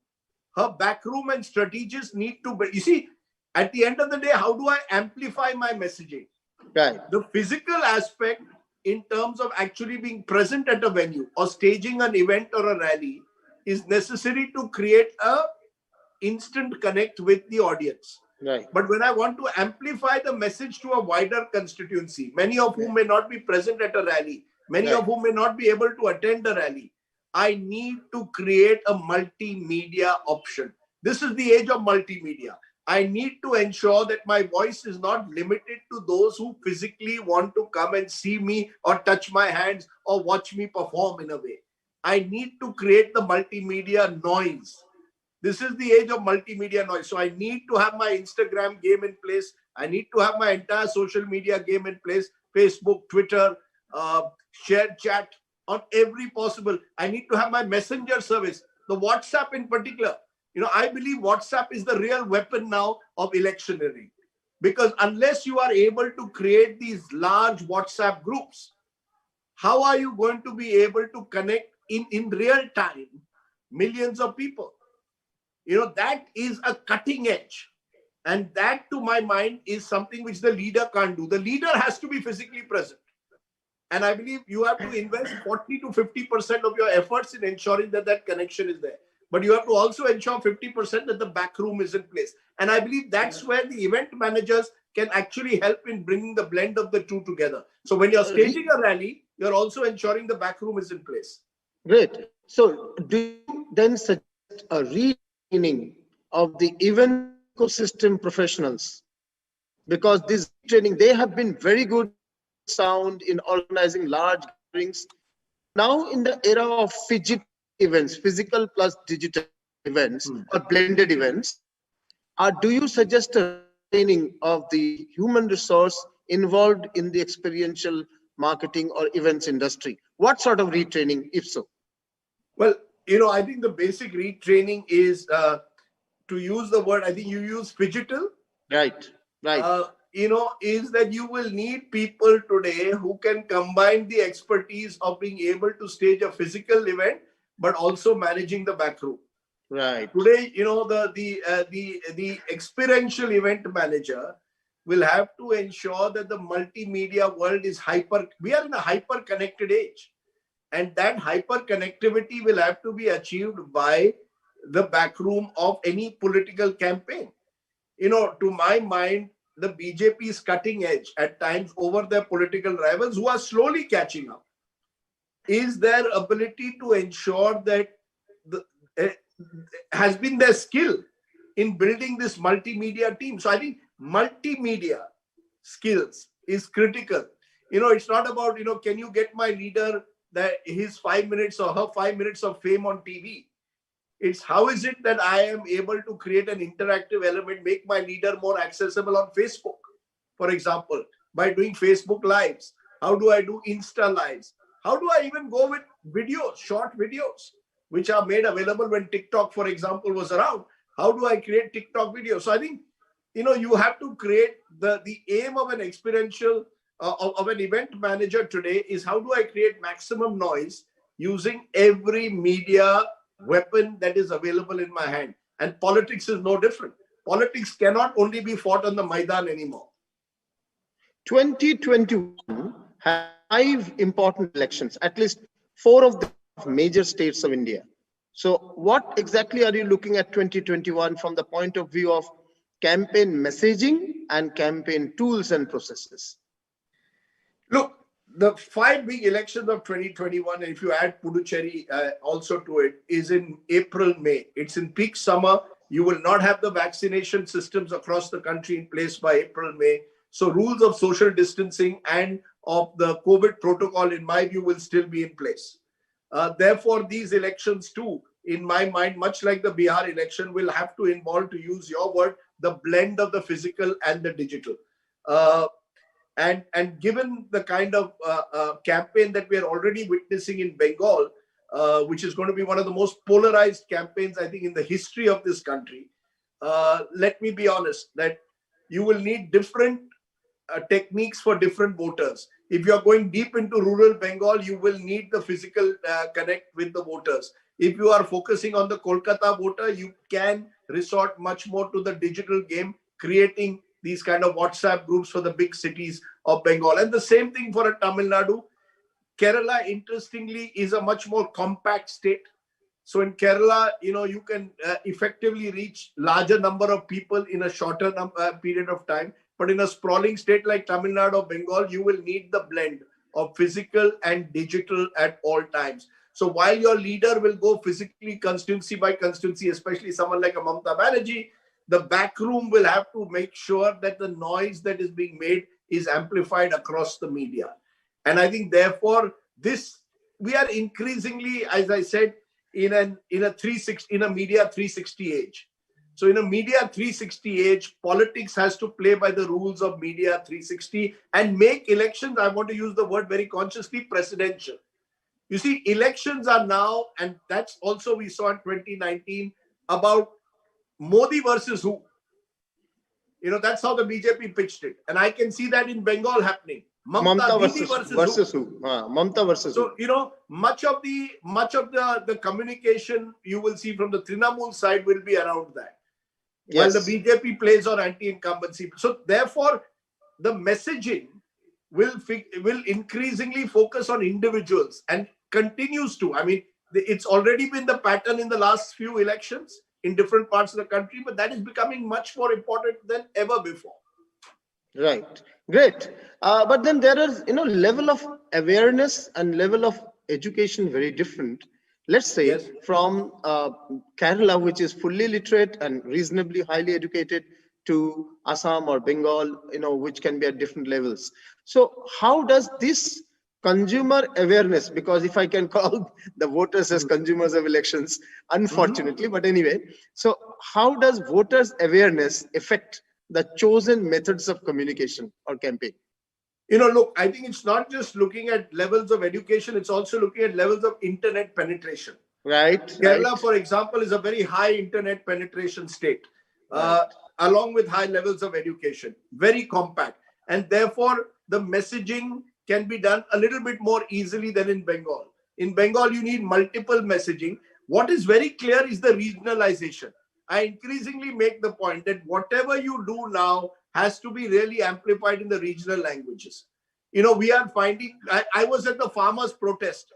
and strategists need to be, you see, at the end of the day, how do I amplify my messaging? Right. The physical aspect in terms of actually being present at a venue or staging an event or a rally is necessary to create a instant connect with the audience. Right. But when I want to amplify the message to a wider constituency, many of whom may not be present at a rally, many of whom may not be able to attend a rally, I need to create a multimedia option. This is the age of multimedia. I need to ensure that my voice is not limited to those who physically want to come and see me or touch my hands or watch me perform in a way. I need to create the multimedia noise. This is the age of multimedia noise. So I need to have my Instagram game in place. I need to have my entire social media game in place. Facebook, Twitter, shared chat on every possible. I need to have my messenger service, the WhatsApp in particular. I believe WhatsApp is the real weapon now of electioneering, because unless you are able to create these large WhatsApp groups, how are you going to be able to connect in real time millions of people? That is a cutting edge. And that, to my mind, is something which the leader can't do. The leader has to be physically present. And I believe you have to invest 40 to 50% of your efforts in ensuring that that connection is there. But you have to also ensure 50% that the back room is in place. And I believe that's where the event managers can actually help in bringing the blend of the two together. So when you're staging a rally, you're also ensuring the back room is in place. Great. So do you then suggest a retraining of the event ecosystem professionals? Because this training, they have been very good sound, in organizing large gatherings. Now in the era of fidget events, physical plus digital events or blended events, do you suggest a training of the human resource involved in the experiential marketing or events industry? What sort of retraining, if so? Well, I think the basic retraining is, to use the word, I think you use phygital. Right. Is that you will need people today who can combine the expertise of being able to stage a physical event, but also managing the back room. Right. Today, the experiential event manager will have to ensure that the multimedia world is we are in a hyper connected age. And that hyper connectivity will have to be achieved by the back room of any political campaign. To my mind, the BJP is cutting edge at times over their political rivals who are slowly catching up. Is their ability to ensure that has been their skill in building this multimedia team. So I think multimedia skills is critical. It's not about, can you get my leader his 5 minutes or her 5 minutes of fame on TV? It's how is it that I am able to create an interactive element, make my leader more accessible on Facebook, for example, by doing Facebook Lives. How do I do Insta Lives? How do I even go with videos, short videos, which are made available when TikTok, for example, was around? How do I create TikTok videos? So I think, you have to create the aim of an experiential, of an event manager today is how do I create maximum noise using every media weapon that is available in my hand. And politics is no different. Politics cannot only be fought on the Maidan anymore. 2021 had 5 important elections, at least 4 of the major states of India. So what exactly are you looking at 2021 from the point of view of campaign messaging and campaign tools and processes? Look, the 5 big elections of 2021, and if you add Puducherry also to it, is in April, May. It's in peak summer. You will not have the vaccination systems across the country in place by April, May. So rules of social distancing and of the COVID protocol, in my view, will still be in place. Therefore, these elections too, in my mind, much like the Bihar election, will have to involve, to use your word, the blend of the physical and the digital. And given the kind of campaign that we are already witnessing in Bengal, which is going to be one of the most polarized campaigns, I think, in the history of this country, let me be honest that you will need different techniques for different voters. If you are going deep into rural Bengal, you will need the physical connect with the voters. If you are focusing on the Kolkata voter, you can resort much more to the digital game, creating these kind of WhatsApp groups for the big cities of Bengal. And the same thing for a Tamil Nadu. Kerala, interestingly, is a much more compact state. So in Kerala, you can effectively reach larger number of people in a shorter period of time. But in a sprawling state like Tamil Nadu or Bengal, you will need the blend of physical and digital at all times. So while your leader will go physically constituency by constituency, especially someone like a Mamata Banerjee, the back room will have to make sure that the noise that is being made is amplified across the media. And I think, therefore, we are increasingly, as I said, in a media 360 age. So in a media 360 age, politics has to play by the rules of media 360 and make elections, I want to use the word very consciously, presidential. You see, elections are now, and that's also we saw in 2019, about Modi versus who? That's how the BJP pitched it. And I can see that in Bengal happening. Mamata versus who? Mamata versus who? So, much of the communication you will see from the Trinamool side will be around that. Yes. While the BJP plays on anti-incumbency. So therefore, the messaging will increasingly focus on individuals and continues to. I mean, it's already been the pattern in the last few elections in different parts of the country, but that is becoming much more important than ever before. Right. Great. But then there is, level of awareness and level of education very different. Let's say yes. From Kerala, which is fully literate and reasonably highly educated, to Assam or Bengal, which can be at different levels. So how does this consumer awareness, because if I can call the voters as consumers of elections, unfortunately, but anyway, so how does voters awareness affect the chosen methods of communication or campaign? Look, I think it's not just looking at levels of education, it's also looking at levels of internet penetration. Right. Kerala, for example, is a very high internet penetration state, along with high levels of education, very compact. And therefore, the messaging can be done a little bit more easily than in Bengal. In Bengal, you need multiple messaging. What is very clear is the regionalization. I increasingly make the point that whatever you do now has to be really amplified in the regional languages. We are finding, I was at the farmers' protest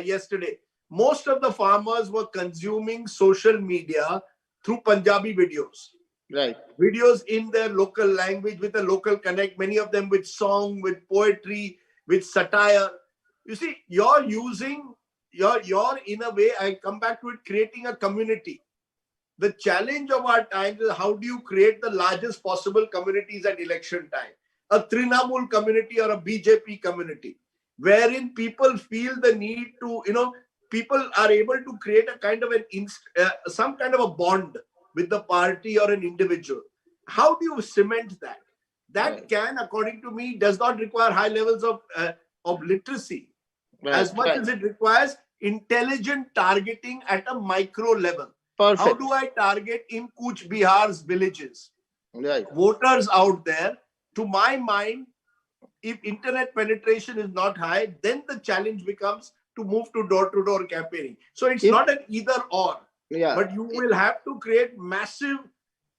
yesterday. Most of the farmers were consuming social media through Punjabi videos. Right. Videos in their local language with a local connect, many of them with song, with poetry, with satire. You see, you're using, you're in a way, I come back to it, creating a community. The challenge of our times is how do you create the largest possible communities at election time? A Trinamool community or a BJP community, wherein people feel the need to, people are able to create a kind of some kind of a bond with the party or an individual. How do you cement that? That can, according to me, does not require high levels of literacy as much as it requires intelligent targeting at a micro level. Perfect. How do I target in Kuch Bihar's villages? Right. Voters out there, to my mind, if internet penetration is not high, then the challenge becomes to move to door-to-door campaigning. So it's not an either or, but you will have to create massive,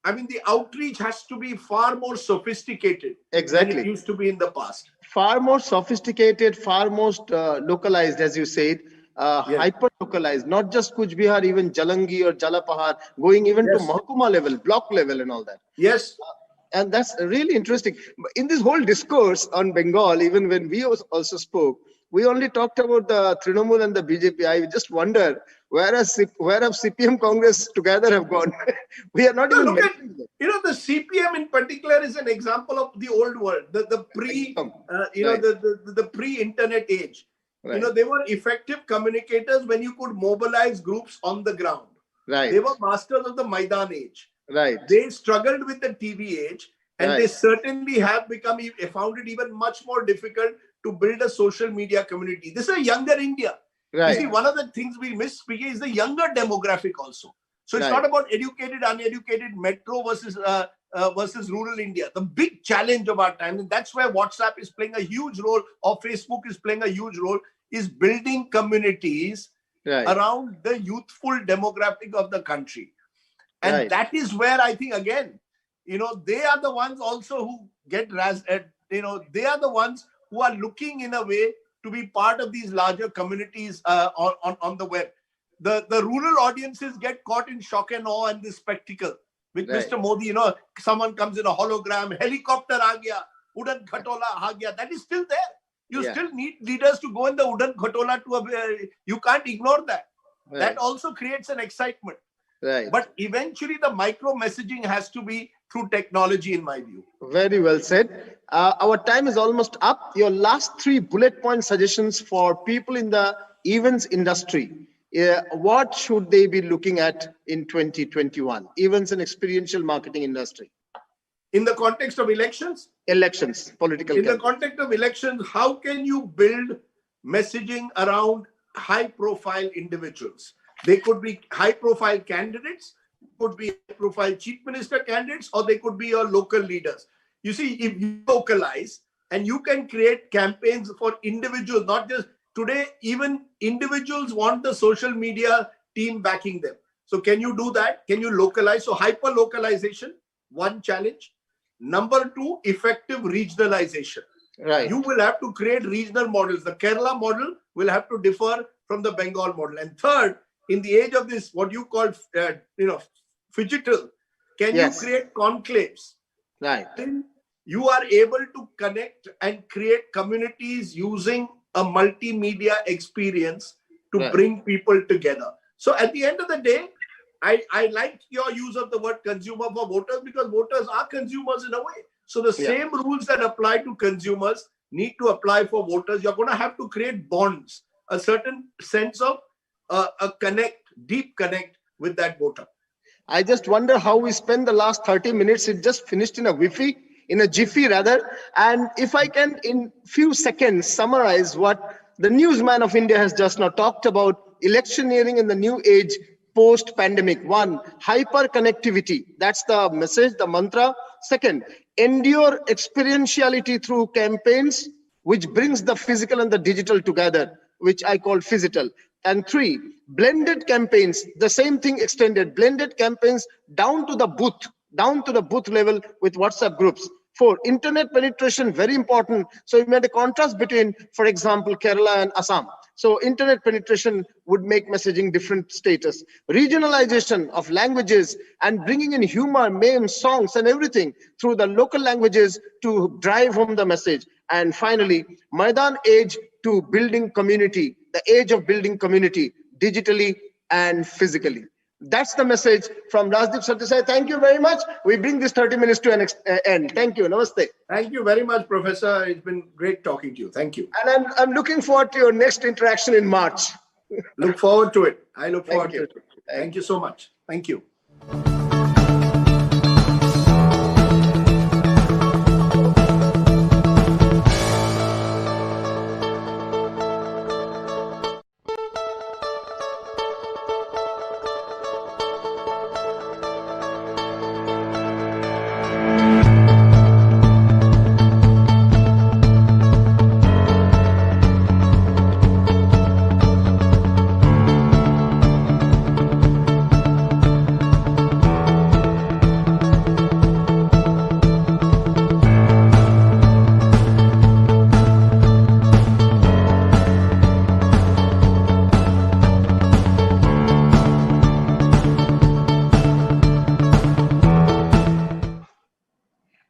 the outreach has to be far more sophisticated than it used to be in the past. Far more sophisticated, far more localized, as you said, hyper-localized, not just Kuch Bihar, even Jalangi or Jalapahar, going even to Mahkuma level, block level and all that. Yes. And that's really interesting. In this whole discourse on Bengal, even when we also spoke, we only talked about the Trinamool and the BJP. I just wonder where have CPM Congress together have gone? We are not even look at, the CPM in particular is an example of the old world, the pre-internet age. Right. They were effective communicators when you could mobilize groups on the ground. Right. They were masters of the Maidan age. Right. They struggled with the TV age, and they certainly have found it even much more difficult to build a social media community. This is a younger India. Right. You see, one of the things we miss speaking is the younger demographic also. So it's not about educated, uneducated, metro versus rural India. The big challenge of our time, and that's where WhatsApp is playing a huge role, or Facebook is playing a huge role, is building communities around the youthful demographic of the country. And that is where I think, again, they are the ones also who get they are the ones who are looking in a way to be part of these larger communities on the web. The rural audiences get caught in shock and awe and this spectacle. With Mr. Modi, someone comes in a hologram, helicopter aa gaya, Udan Khatola aa gaya. That is still there. You still need leaders to go in the Udan Khatola you can't ignore that. That also creates an excitement. Right. But eventually the micro messaging has to be through technology, in my view. Very well said. Our time is almost up. Your last 3 bullet point suggestions for people in the events industry. What should they be looking at in 2021? Events and experiential marketing industry. In the context of elections? Elections, political campaigns. The context of elections, how can you build messaging around high-profile individuals? They could be high-profile candidates, could be high-profile chief minister candidates, or they could be your local leaders. You see, if you localize and you can create campaigns for individuals, not just today, even individuals want the social media team backing them. So can you do that? Can you localize? So hyper-localization, one challenge. Number 2, effective regionalization. Right. You will have to create regional models. The Kerala model will have to differ from the Bengal model. And third, in the age of this, what you call, phygital, can you create conclaves? Right. Then you are able to connect and create communities using a multimedia experience to bring people together. So at the end of the day, I like your use of the word consumer for voters, because voters are consumers in a way. So the same rules that apply to consumers need to apply for voters, you're going to have to create bonds, a certain sense of a connect, deep connect with that voter. I just wonder how we spend the last 30 minutes. It just finished in a jiffy rather. And if I can, in few seconds, summarize what the newsman of India has just now talked about: electioneering in the new age post-pandemic. One, hyper connectivity. That's the message, the mantra. Second, endure experientiality through campaigns, which brings the physical and the digital together, which I call physical. And three, blended campaigns, the same thing extended, blended campaigns down to the booth level with WhatsApp groups. Four, internet penetration, very important. So you made a contrast between, for example, Kerala and Assam. So internet penetration would make messaging different status. Regionalization of languages and bringing in humor, memes, songs and everything through the local languages to drive home the message. And finally, Maidan age to building community, the age of building community, digitally and physically. That's the message from Rajdeep Sardesai. Thank you very much. We bring this 30 minutes to an end. Thank you. Namaste. Thank you very much, Professor. It's been great talking to you. Thank you. And I'm looking forward to your next interaction in March. Look forward to it. I look forward to it. Thank you so much. Thank you.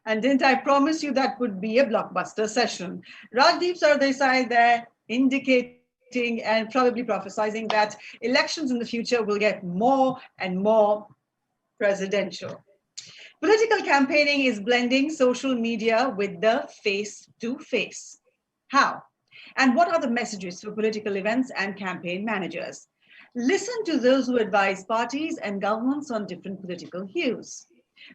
And didn't I promise you that would be a blockbuster session? Rajdeep Sardesai there indicating and probably prophesizing that elections in the future will get more and more presidential. Political campaigning is blending social media with the face-to-face. How? And what are the messages for political events and campaign managers? Listen to those who advise parties and governments on different political hues.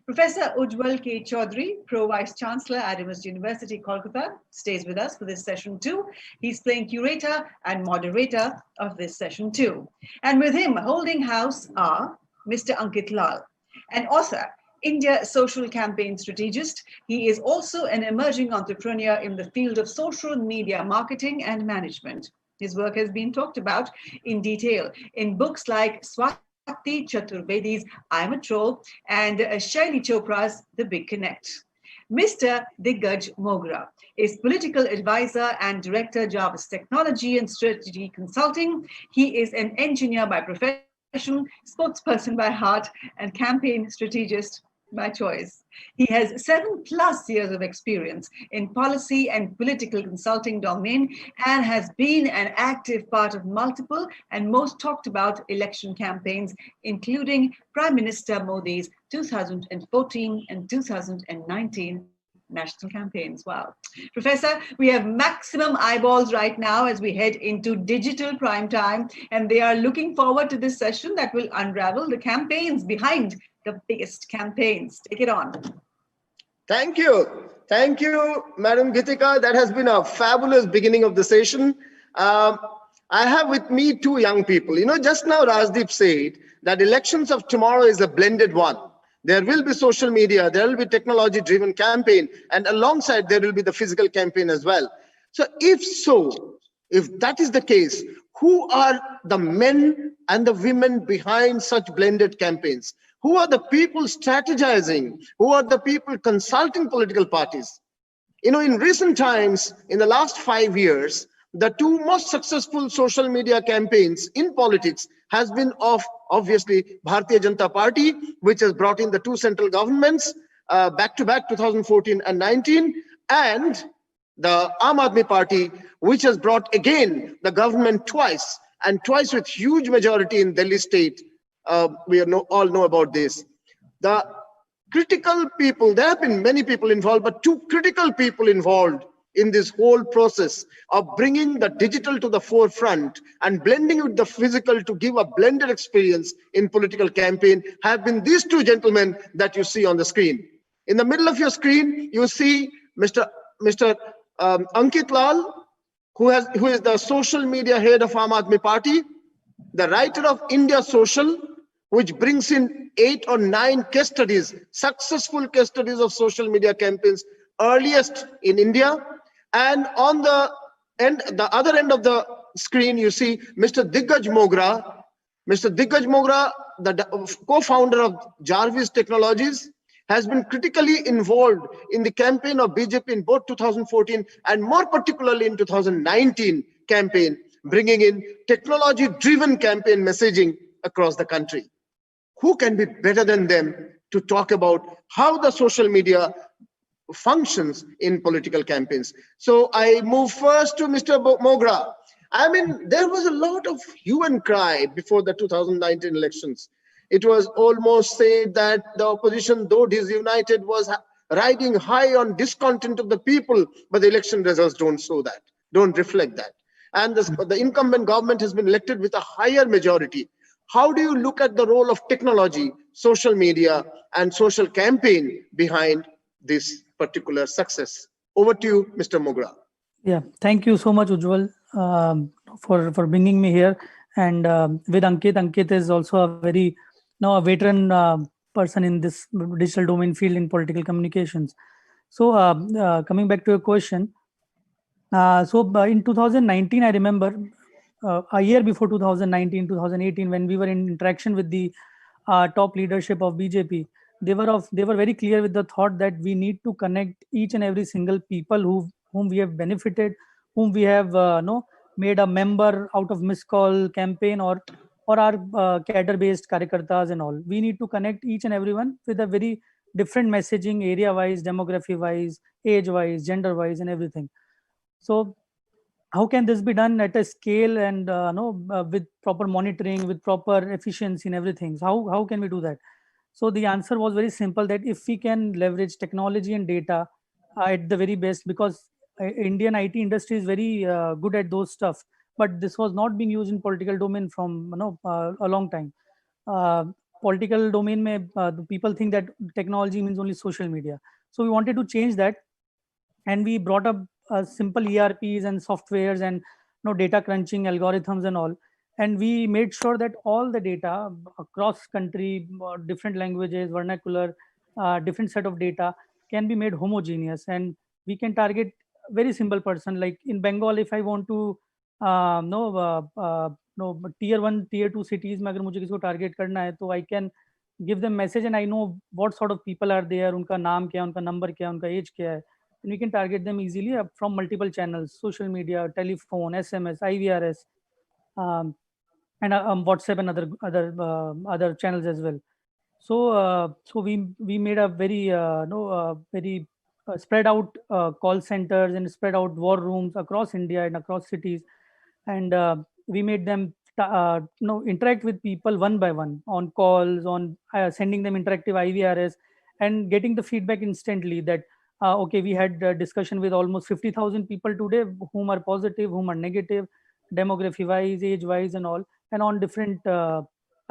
Professor Ujjwal K. Chaudhary, Pro-Vice Chancellor, Adams University, Kolkata, stays with us for this session too. He's playing curator and moderator of this session too. And with him holding house are Mr. Ankit Lal, an author, India social campaign strategist. He is also an emerging entrepreneur in the field of social media marketing and management. His work has been talked about in detail in books like Swati Chaturvedi's I'm a Troll and Shaili Chopra's The Big Connect. Mr. Diggaj Mogra is political advisor and director, Jarvis Technology and Strategy Consulting. He is an engineer by profession, sportsperson by heart, and campaign strategist by choice. He has 7+ years of experience in policy and political consulting domain and has been an active part of multiple and most talked about election campaigns, including Prime Minister Modi's 2014 and 2019 national campaigns. Wow. Professor, we have maximum eyeballs right now as we head into digital prime time, and they are looking forward to this session that will unravel the campaigns behind the biggest campaigns. Take it on. Thank you. Thank you, Madam Gitika. That has been a fabulous beginning of the session. I have with me two young people. You know, just now Rajdeep said that elections of tomorrow is a blended one. There will be social media, there will be technology-driven campaign, and alongside there will be the physical campaign as well. So, if that is the case, who are the men and the women behind such blended campaigns? Who are the people strategizing? Who are the people consulting political parties? You know, in recent times, in the last 5 years, the two most successful social media campaigns in politics has been of, obviously, Bharatiya Janata Party, which has brought in the two central governments back-to-back 2014 and 19, and the Aam Aadmi Party, which has brought again the government twice, and twice with huge majority in Delhi state. We all know about this. The critical people, there have been many people involved, but two critical people involved in this whole process of bringing the digital to the forefront and blending with the physical to give a blended experience in political campaign have been these two gentlemen that you see on the screen. In the middle of your screen, you see Mr. Ankit Lal, who is the social media head of Aam Aadmi Party, the writer of India Social, which brings in 8 or 9 case studies, successful case studies of social media campaigns, earliest in India. And on the other end of the screen, you see Mr. Diggaj Mogra. Mr. Diggaj Mogra, the co-founder of Jarvis Technologies, has been critically involved in the campaign of BJP in both 2014 and more particularly in 2019 campaign, bringing in technology-driven campaign messaging across the country. Who can be better than them to talk about how the social media functions in political campaigns? So I move first to Mr. Mogra. I mean, there was a lot of hue and cry before the 2019 elections. It was almost said that the opposition, though disunited, was riding high on discontent of the people, but the election results don't show that, don't reflect that. And the incumbent government has been elected with a higher majority. How do you look at the role of technology, social media, and social campaign behind this particular success? Over to you, Mr. Mogra. Yeah, thank you so much, Ujjwal, for bringing me here. And with Ankit is also a very a veteran person in this digital domain field in political communications. So coming back to your question, in 2019, I remember a year before 2019, 2018, when we were in interaction with the top leadership of BJP, they were very clear with the thought that we need to connect each and every single people whom we have benefited, whom we have made a member out of missed call campaign or our cadre-based karyakartas and all. We need to connect each and everyone with a very different messaging, area-wise, demography-wise, age-wise, gender-wise, and everything. So how can this be done at a scale and with proper monitoring, with proper efficiency and everything? So how can we do that? So the answer was very simple, that if we can leverage technology and data at the very best, because Indian IT industry is very good at those stuff, but this was not being used in political domain from a long time. Political domain the people think that technology means only social media. So we wanted to change that, and we brought up simple ERPs and softwares and data crunching algorithms and all. And we made sure that all the data across country, different languages, vernacular, different set of data can be made homogeneous, and we can target very simple person. Like in Bengal, if I want to tier 1, tier 2 cities में अगर मुझे किसी को target करना है, तो I can give them message and I know what sort of people are there, उनका नाम क्या, उनका number क्या, उनका age क्या है, and we can target them easily from multiple channels: social media, telephone, SMS, IVRS, and WhatsApp and other channels as well. So we made a very very spread out call centers and spread out war rooms across India and across cities, and we made them interact with people one by one on calls, on sending them interactive IVRS and getting the feedback instantly that okay, we had a discussion with almost 50,000 people today, whom are positive, whom are negative, demography wise, age wise, and all, and on different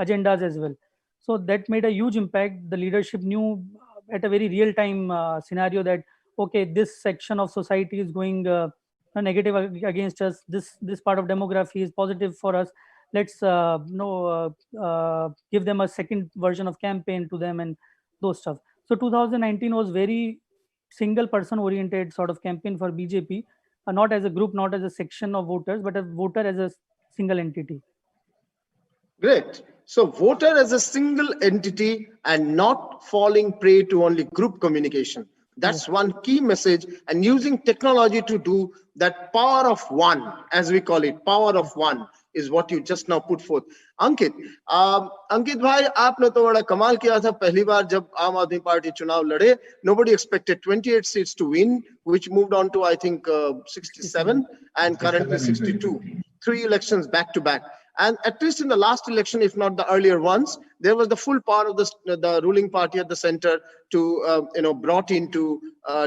agendas as well. So that made a huge impact. The leadership knew at a very real time scenario that okay, this section of society is going negative against us, this part of demography is positive for us, let's give them a second version of campaign to them and those stuff. So 2019 was very single person oriented sort of campaign for BJP, not as a group, not as a section of voters, but a voter as a single entity. Great. So voter as a single entity and not falling prey to only group communication. That's one key message, and using technology to do that. Power of one, as we call it, power of one is what you just now put forth. Ankit भाई, आपने तो बड़ा कमाल किया था पहली बार जब आम आदमी पार्टी चुनाव लड़े. Nobody expected 28 seats to win, which moved on to I think 67 and currently 62. 3 elections back to back. And at least in the last election, if not the earlier ones, there was the full power of the ruling party at the center to, brought in to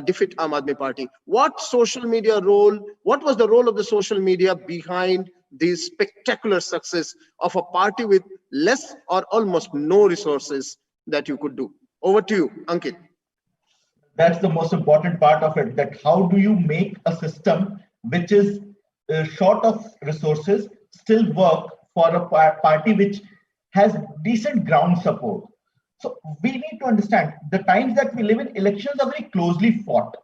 defeat Aam Aadmi Party. What was the role of the social media behind this spectacular success of a party with less or almost no resources that you could do? Over to you, Ankit. That's the most important part of it, that how do you make a system which is short of resources still work for a party which has decent ground support. So we need to understand the times that we live in, elections are very closely fought.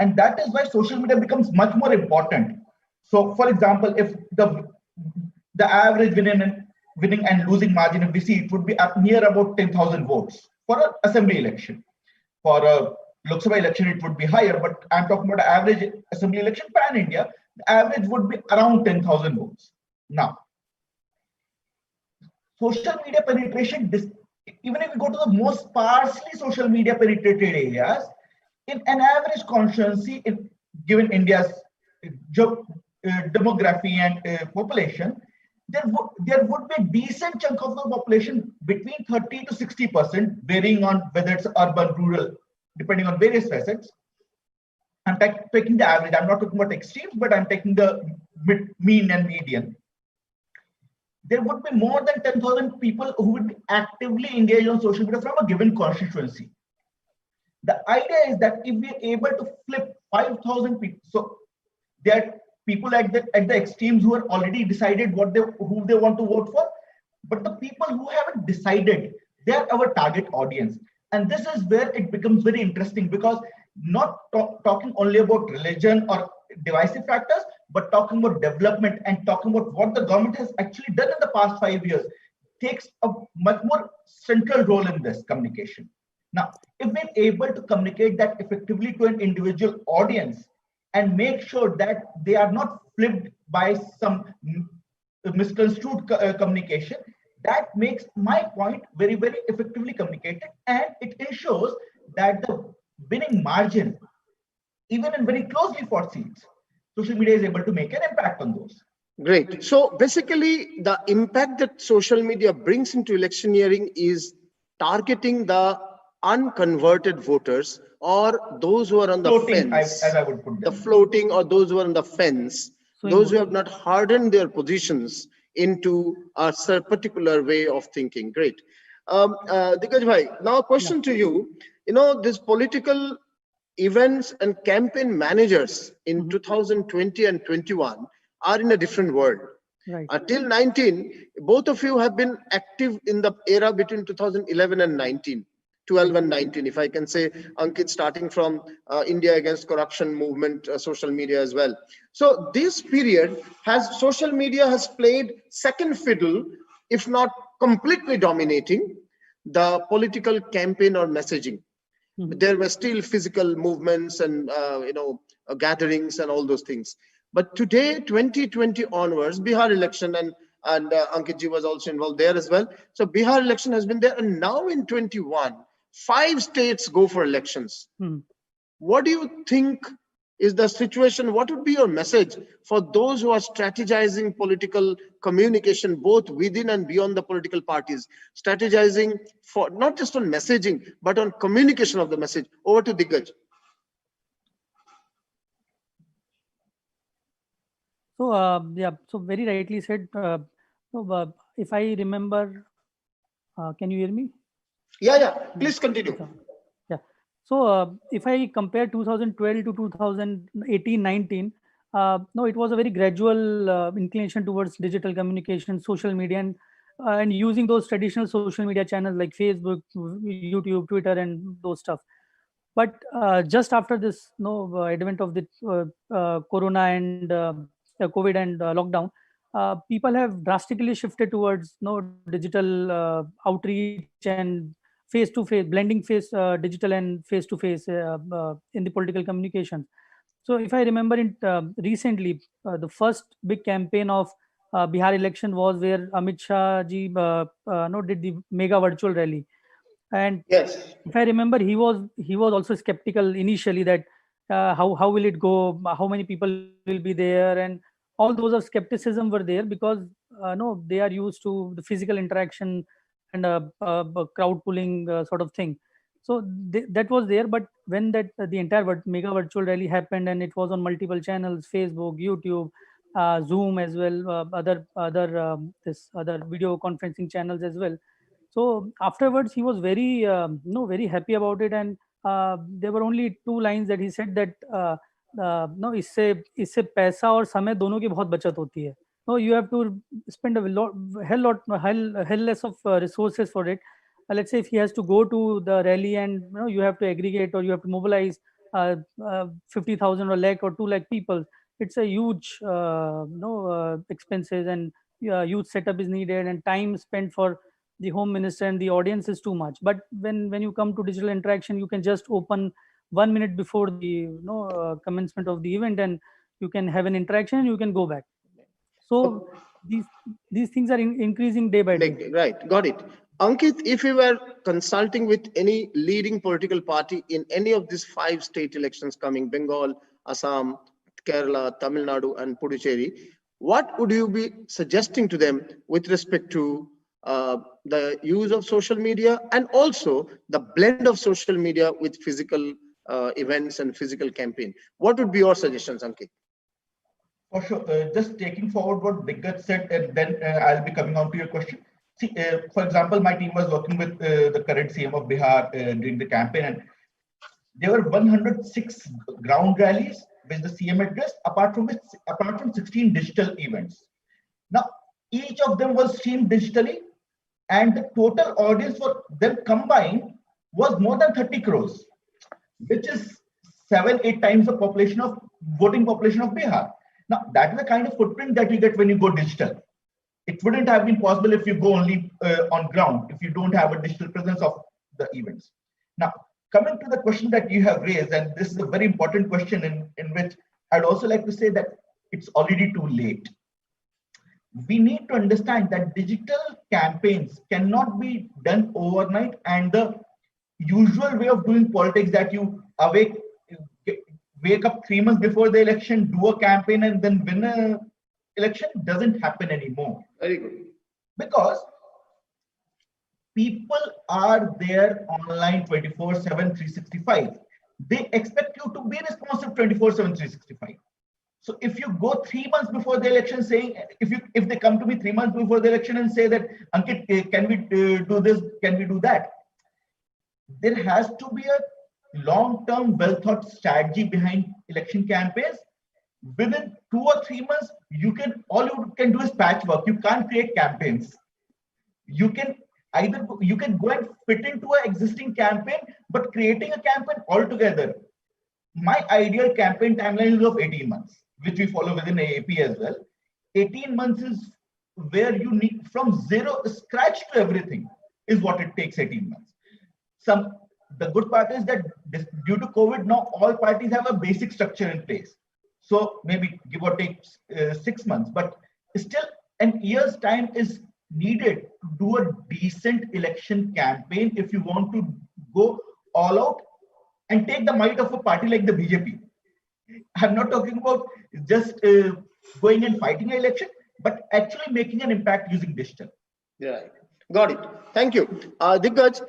And that is why social media becomes much more important. So for example, if the average winning and losing margin, if we see, it would be up near about 10,000 votes for an assembly election. For a Lok Sabha election, it would be higher, but I'm talking about average assembly election pan-India, the average would be around 10,000 votes. Now, social media penetration, even if we go to the most sparsely social media penetrated areas, in an average constituency, given India's demography and population, there would be a decent chunk of the population between 30 to 60%, varying on whether it's urban, rural, depending on various facets. I'm taking the average. I'm not talking about extremes, but I'm taking the mean and median. There would be more than 10,000 people who would be actively engaged on social media from a given constituency. The idea is that if we're able to flip 5,000 people, so there are people at the extremes who are already decided who they want to vote for, but the people who haven't decided, they're our target audience. And this is where it becomes very interesting, because not talking only about religion or divisive factors, but talking about development and talking about what the government has actually done in the past 5 years takes a much more central role in this communication. Now, if we're able to communicate that effectively to an individual audience and make sure that they are not flipped by some misconstrued communication, that makes my point very, very effectively communicated, and it ensures that the winning margin, even in very closely fought seats, social media is able to make an impact on those. Great. So basically, the impact that social media brings into electioneering is targeting the unconverted voters, or those who are on the floating, fence, as I would put them. the floating, or those who are on the fence, those who have not hardened their positions into a particular way of thinking. Great. Diggaj bhai, now a question to you. These political events and campaign managers in 2020 and 21 are in a different world. Right. Till 19, both of you have been active in the era between 2011 and 19. 12 and 19, if I can say, Ankit, starting from India Against Corruption movement, social media as well. So this period social media has played second fiddle, if not completely dominating the political campaign or messaging. There were still physical movements and gatherings and all those things. But today, 2020 onwards, Bihar election, and Ankit ji was also involved there as well. So Bihar election has been there, and now in 21, 5 states go for elections. What do you think is the situation? What would be your message for those who are strategizing political communication, both within and beyond the political parties, strategizing for not just on messaging, but on communication of the message? Over to Diggaj. So, so very rightly said. If I remember, can you hear me? Yeah, please continue. Yeah. So if I compare 2012 to 2018-19, no, it was a very gradual inclination towards digital communication, social media, and using those traditional social media channels like Facebook, YouTube, Twitter, and those stuff. But just after this, advent of the Corona and COVID and lockdown, people have drastically shifted towards digital outreach and face-to-face, blending digital and face-to-face in the political communication. So if I remember recently, the first big campaign of Bihar election was where Amit Shah ji did the mega virtual rally. And yes, if I remember, he was also skeptical initially that how will it go, how many people will be there, and all those of skepticism were there, because no, they are used to the physical interaction and crowd pulling sort of thing. So that was there. But when that the entire mega virtual rally happened, and it was on multiple channels, Facebook, YouTube, Zoom as well, other video conferencing channels as well. So afterwards, he was very very happy about it, and there were only 2 lines that he said, that no, इससे पैसा और समय दोनों की बहुत बचत होती है. No, you have to spend hell less of resources for it. Let's say if he has to go to the rally, and you have to aggregate, or you have to mobilize 50,000 or lakh or 2 lakh people. It's a huge expenses, and huge setup is needed, and time spent for the home minister and the audience is too much. But when you come to digital interaction, you can just open 1 minute before the commencement of the event, and you can have an interaction, and you can go back. So these things are increasing day by day. Right, got it. Ankit, if you were consulting with any leading political party in any of these 5 state elections coming, Bengal, Assam, Kerala, Tamil Nadu, and Puducherry, what would you be suggesting to them with respect to the use of social media, and also the blend of social media with physical events and physical campaign? What would be your suggestions, Ankit? For sure. Just taking forward what Diggaz said, and then I'll be coming on to your question. See, for example, my team was working with the current CM of Bihar during the campaign, and there were 106 ground rallies which the CM addressed, apart from 16 digital events. Now, each of them was streamed digitally, and the total audience for them combined was more than 30 crores, which is 7-8 times the voting population of Bihar. Now, that is the kind of footprint that you get when you go digital. It wouldn't have been possible if you go only on ground, if you don't have a digital presence of the events. Now, coming to the question that you have raised, and this is a very important question in which I'd also like to say that it's already too late. We need to understand that digital campaigns cannot be done overnight, and the usual way of doing politics, that you wake up 3 months before the election, do a campaign, and then win an election, doesn't happen anymore. Very good. Because people are there online 24/7, 365. They expect you to be responsive 24/7, 365. So if you go 3 months before the election saying, if they come to me 3 months before the election and say that, Ankit, can we do this? Can we do that? There has to be a long-term, well-thought strategy behind election campaigns. Within 2 or 3 months, all you can do is patchwork. You can't create campaigns. You can go and fit into an existing campaign, but creating a campaign altogether. My ideal campaign timeline is of 18 months, which we follow within AAP as well. 18 months is where you need, from scratch to everything, is what it takes 18 months. The good part is that due to COVID, now all parties have a basic structure in place. So maybe give or take 6 months, but still an year's time is needed to do a decent election campaign if you want to go all out and take the might of a party like the BJP. I'm not talking about just going and fighting an election, but actually making an impact using digital. Right. Got it. Thank you. Diggaz,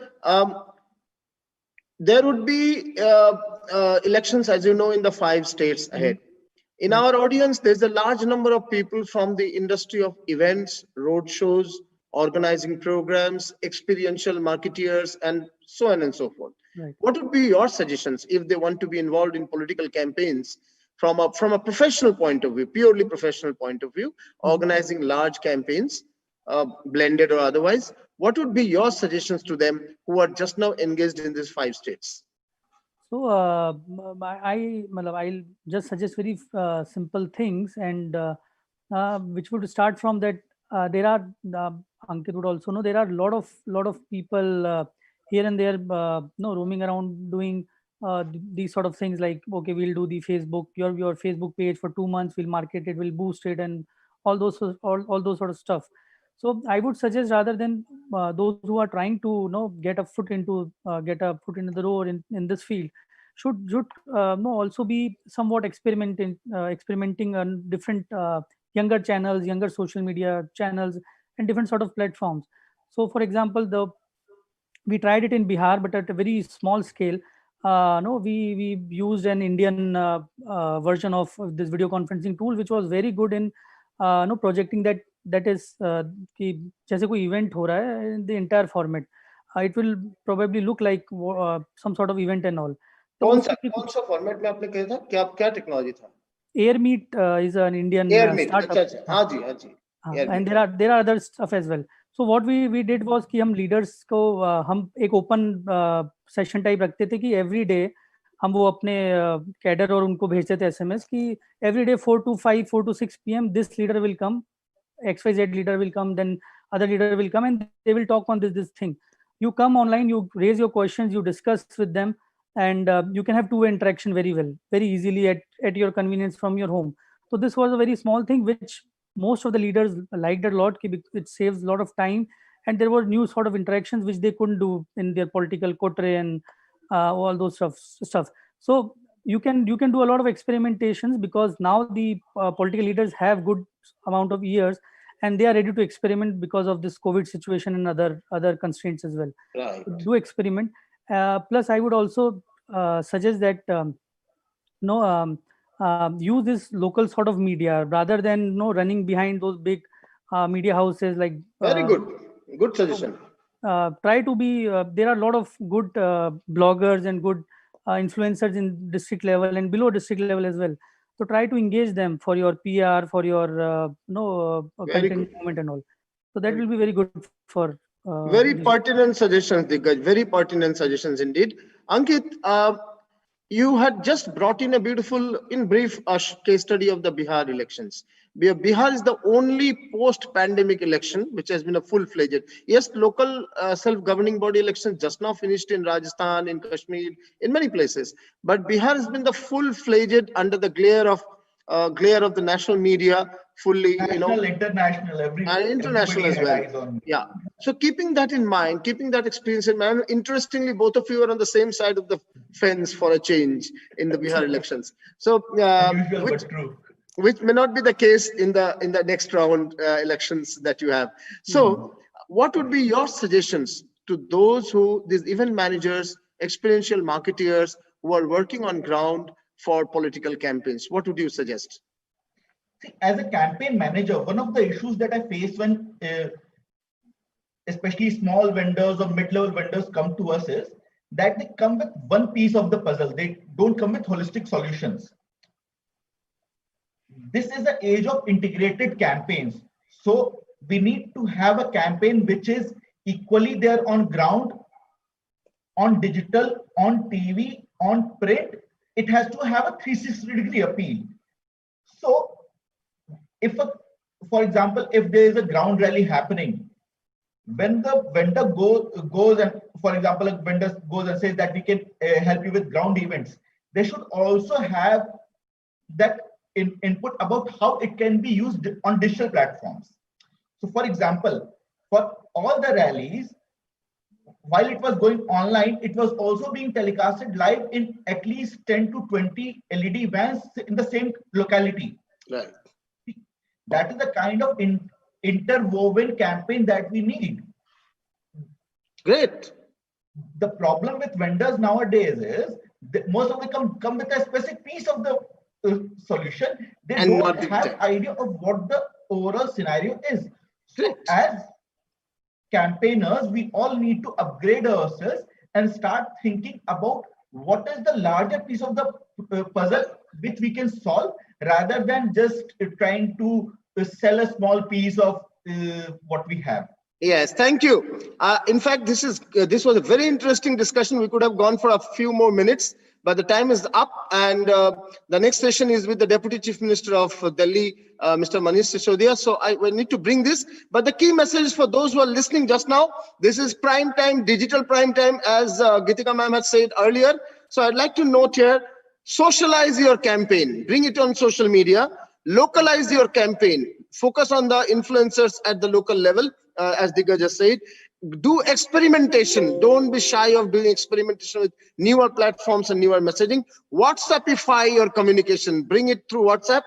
there would be elections, as you know, in the 5 states ahead. In our audience, there's a large number of people from the industry of events, road shows, organizing programs, experiential marketeers, and so on and so forth. Right. What would be your suggestions if they want to be involved in political campaigns from a professional point of view, purely professional point of view, organizing large campaigns, blended or otherwise? What would be your suggestions to them who are just now engaged in these 5 states? So I'll just suggest very simple things, and which would start from that. There are, Ankit would also know, there are a lot of people here and there, roaming around doing these sort of things, like, okay, we'll do the Facebook, your Facebook page for 2 months, we'll market it, we'll boost it, and all those sort of stuff. So I would suggest, rather than those who are trying to get a foot into the door in this field, should also be somewhat experimenting on different younger channels, younger social media channels, and different sort of platforms. So, for example, we tried it in Bihar, but at a very small scale. No, we used an Indian version of this video conferencing tool, which was very good in no projecting that is कि जैसे कोई event हो रहा है in the entire format. It will probably look like some sort of event and all. कौन सा format में आपने कहा था? क्या टेक्नोलॉजी था? Airmeet is an Indian startup. अच्छा, हाँ जी. And there are other stuff as well. So what we did was कि हम leaders को हम एक open session type रखते थे कि every day हम वो अपने cadre और उनको भेजते थे SMS कि every day 4 to 6 p.m. this leader will come, XYZ leader will come, then other leader will come, and they will talk on this thing. You come online, you raise your questions, you discuss with them, and you can have two-way interaction very well, very easily at your convenience from your home. So this was a very small thing which most of the leaders liked a lot. It saves a lot of time, and there were new sort of interactions which they couldn't do in their political coterie and all those stuff. So you can do a lot of experimentations because now the political leaders have good amount of years and they are ready to experiment because of this COVID situation and other constraints as well. Right. So do experiment. Plus, I would also suggest that use this local sort of media rather than running behind those big media houses like. Very good suggestion. Try to be. There are a lot of good bloggers and good influencers in district level and below district level as well. So try to engage them for your PR, for your content movement and all. So that will be very good for. Very pertinent suggestions, Diggaj. Very pertinent suggestions indeed. Ankit, you had just brought in a beautiful, in brief, case study of the Bihar elections. Bihar is the only post-pandemic election which has been a full-fledged. Yes, local self-governing body elections just now finished in Rajasthan, in Kashmir, in many places. But Bihar has been the full-fledged under the glare of the national media, fully, national, international, and international as well. Yeah. So keeping that in mind, keeping that experience in mind, interestingly, both of you are on the same side of the fence for a change in the Bihar elections. So, which may not be the case in the next round elections that you have. So, what would be your suggestions to those these event managers, experiential marketeers who are working on ground for political campaigns? What would you suggest? See, as a campaign manager, one of the issues that I face when especially small vendors or mid-level vendors come to us is that they come with one piece of the puzzle. They don't come with holistic solutions. This is the age of integrated campaigns. So we need to have a campaign which is equally there on ground, on digital, on TV, on print. It has to have a 360-degree appeal. So for example, if there is a ground rally happening, when the vendor goes and, for example, a vendor goes and says that we can help you with ground events, they should also have that input about how it can be used on digital platforms. So, for example, for all the rallies, while it was going online, it was also being telecasted live in at least 10 to 20 LED vans in the same locality. Right. That is the kind of interwoven campaign that we need. Great. The problem with vendors nowadays is that most of them come with a specific piece of the solution. They don't have idea of what the overall scenario is. So as campaigners, we all need to upgrade ourselves and start thinking about what is the larger piece of the puzzle which we can solve rather than just trying to sell a small piece of what we have. Yes, thank you. In fact, this was a very interesting discussion. We could have gone for a few more minutes, but the time is up. And the next session is with the Deputy Chief Minister of Delhi, Mr. Manish Sisodia. So I need to bring this. But the key message for those who are listening just now, this is prime time, digital prime time, as Geetika ma'am had said earlier. So I'd like to note here, socialize your campaign, bring it on social media, localize your campaign, focus on the influencers at the local level, as Digga just said. Do experimentation. Don't be shy of doing experimentation with newer platforms and newer messaging. WhatsAppify your communication. Bring it through WhatsApp.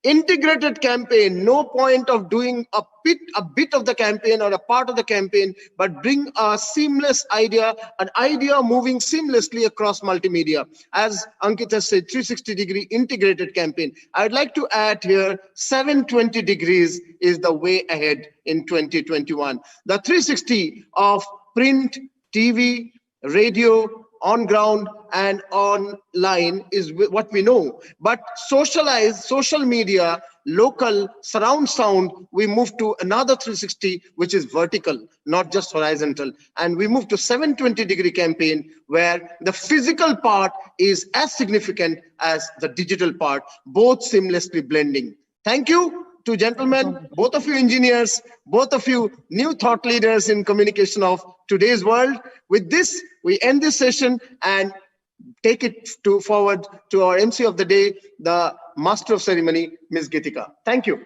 Integrated campaign, no point of doing a bit of the campaign or a part of the campaign, but bring a seamless idea, an idea moving seamlessly across multimedia. As Ankit has said, 360-degree integrated campaign. I'd like to add here, 720 degrees is the way ahead in 2021. The 360 of print, TV, radio, on ground and online is what we know. But social media, local, surround sound, we move to another 360, which is vertical, not just horizontal. And we move to 720-degree campaign, where the physical part is as significant as the digital part, both seamlessly blending. Thank you to gentlemen, both of you engineers, both of you new thought leaders in communication of today's world. With this, we end this session and take it forward to our MC of the day, the Master of Ceremony, Ms. Geetika. Thank you.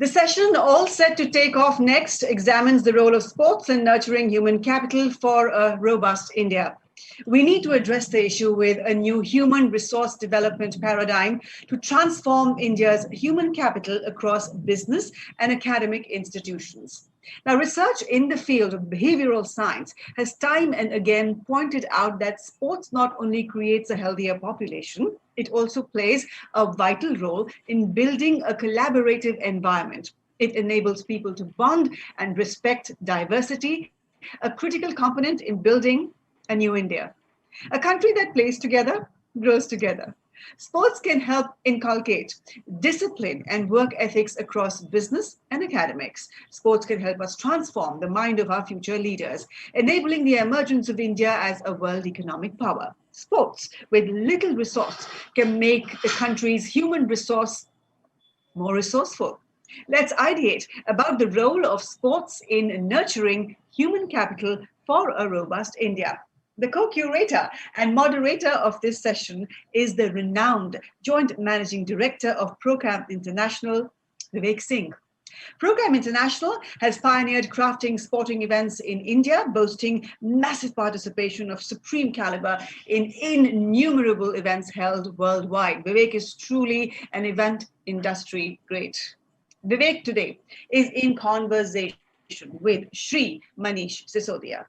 The session, all set to take off next, examines the role of sports in nurturing human capital for a robust India. We need to address the issue with a new human resource development paradigm to transform India's human capital across business and academic institutions. Now, research in the field of behavioral science has time and again pointed out that sports not only creates a healthier population, it also plays a vital role in building a collaborative environment. It enables people to bond and respect diversity, a critical component in building a new India. A country that plays together grows together. Sports can help inculcate discipline and work ethics across business and academics. Sports can help us transform the mind of our future leaders, enabling the emergence of India as a world economic power. Sports with little resource can make the country's human resource more resourceful. Let's ideate about the role of sports in nurturing human capital for a robust India. The co-curator and moderator of this session is the renowned Joint Managing Director of Procam International, Vivek Singh. Procam International has pioneered crafting sporting events in India, boasting massive participation of supreme caliber in innumerable events held worldwide. Vivek is truly an event industry great. Vivek today is in conversation with Shri Manish Sisodia,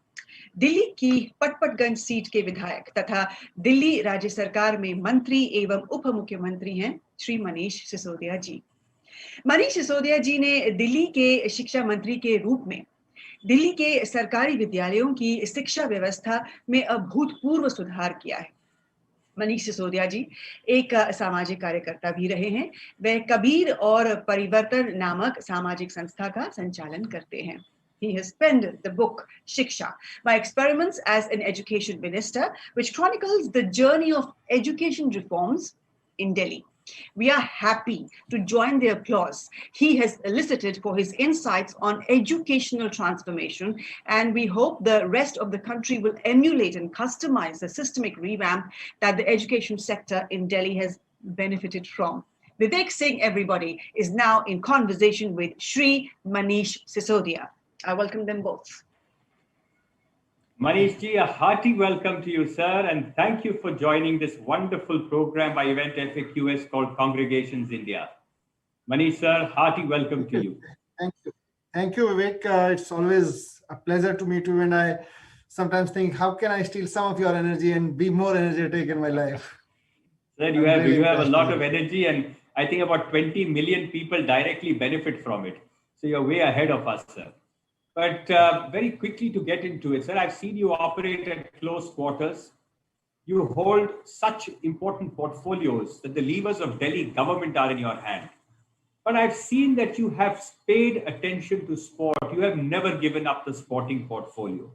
Delhi की Patparganj seat के विधायक तथा दिल्ली राज्य सरकार में मंत्री एवं उप मुख्यमंत्री हैं श्री मनीष सिसोदिया जी। मनीष सिसोदिया जी ने दिल्ली के शिक्षा मंत्री के रूप में दिल्ली के सरकारी विद्यालयों की शिक्षा व्यवस्था में अभूतपूर्व सुधार किया है। मनीष सिसोदिया जी एक सामाजिक कार्यकर्ता भी रहे हैं। वह कबीर और परिवर्तन नामक सामाजिक संस्था का संचालन करते हैं। He has penned the book Shiksha, My Experiments as an Education Minister, which chronicles the journey of education reforms in Delhi. We are happy to join the applause he has elicited for his insights on educational transformation, and we hope the rest of the country will emulate and customize the systemic revamp that the education sector in Delhi has benefited from. Vivek Singh, everybody, is now in conversation with Shri Manish Sisodia. I welcome them both. Manish ji, a hearty welcome to you, sir, and thank you for joining this wonderful program by Event FAQS called Congregations India. Manish sir, hearty welcome to you. Thank you. Thank you, Vivek. It's always a pleasure to meet you, and I sometimes think, how can I steal some of your energy and be more energetic in my life? Sir, you have a lot of energy, and I think about 20 million people directly benefit from it. So you're way ahead of us, sir. But very quickly to get into it, sir, I've seen you operate at close quarters. You hold such important portfolios that the levers of Delhi government are in your hand. But I've seen that you have paid attention to sport. You have never given up the sporting portfolio.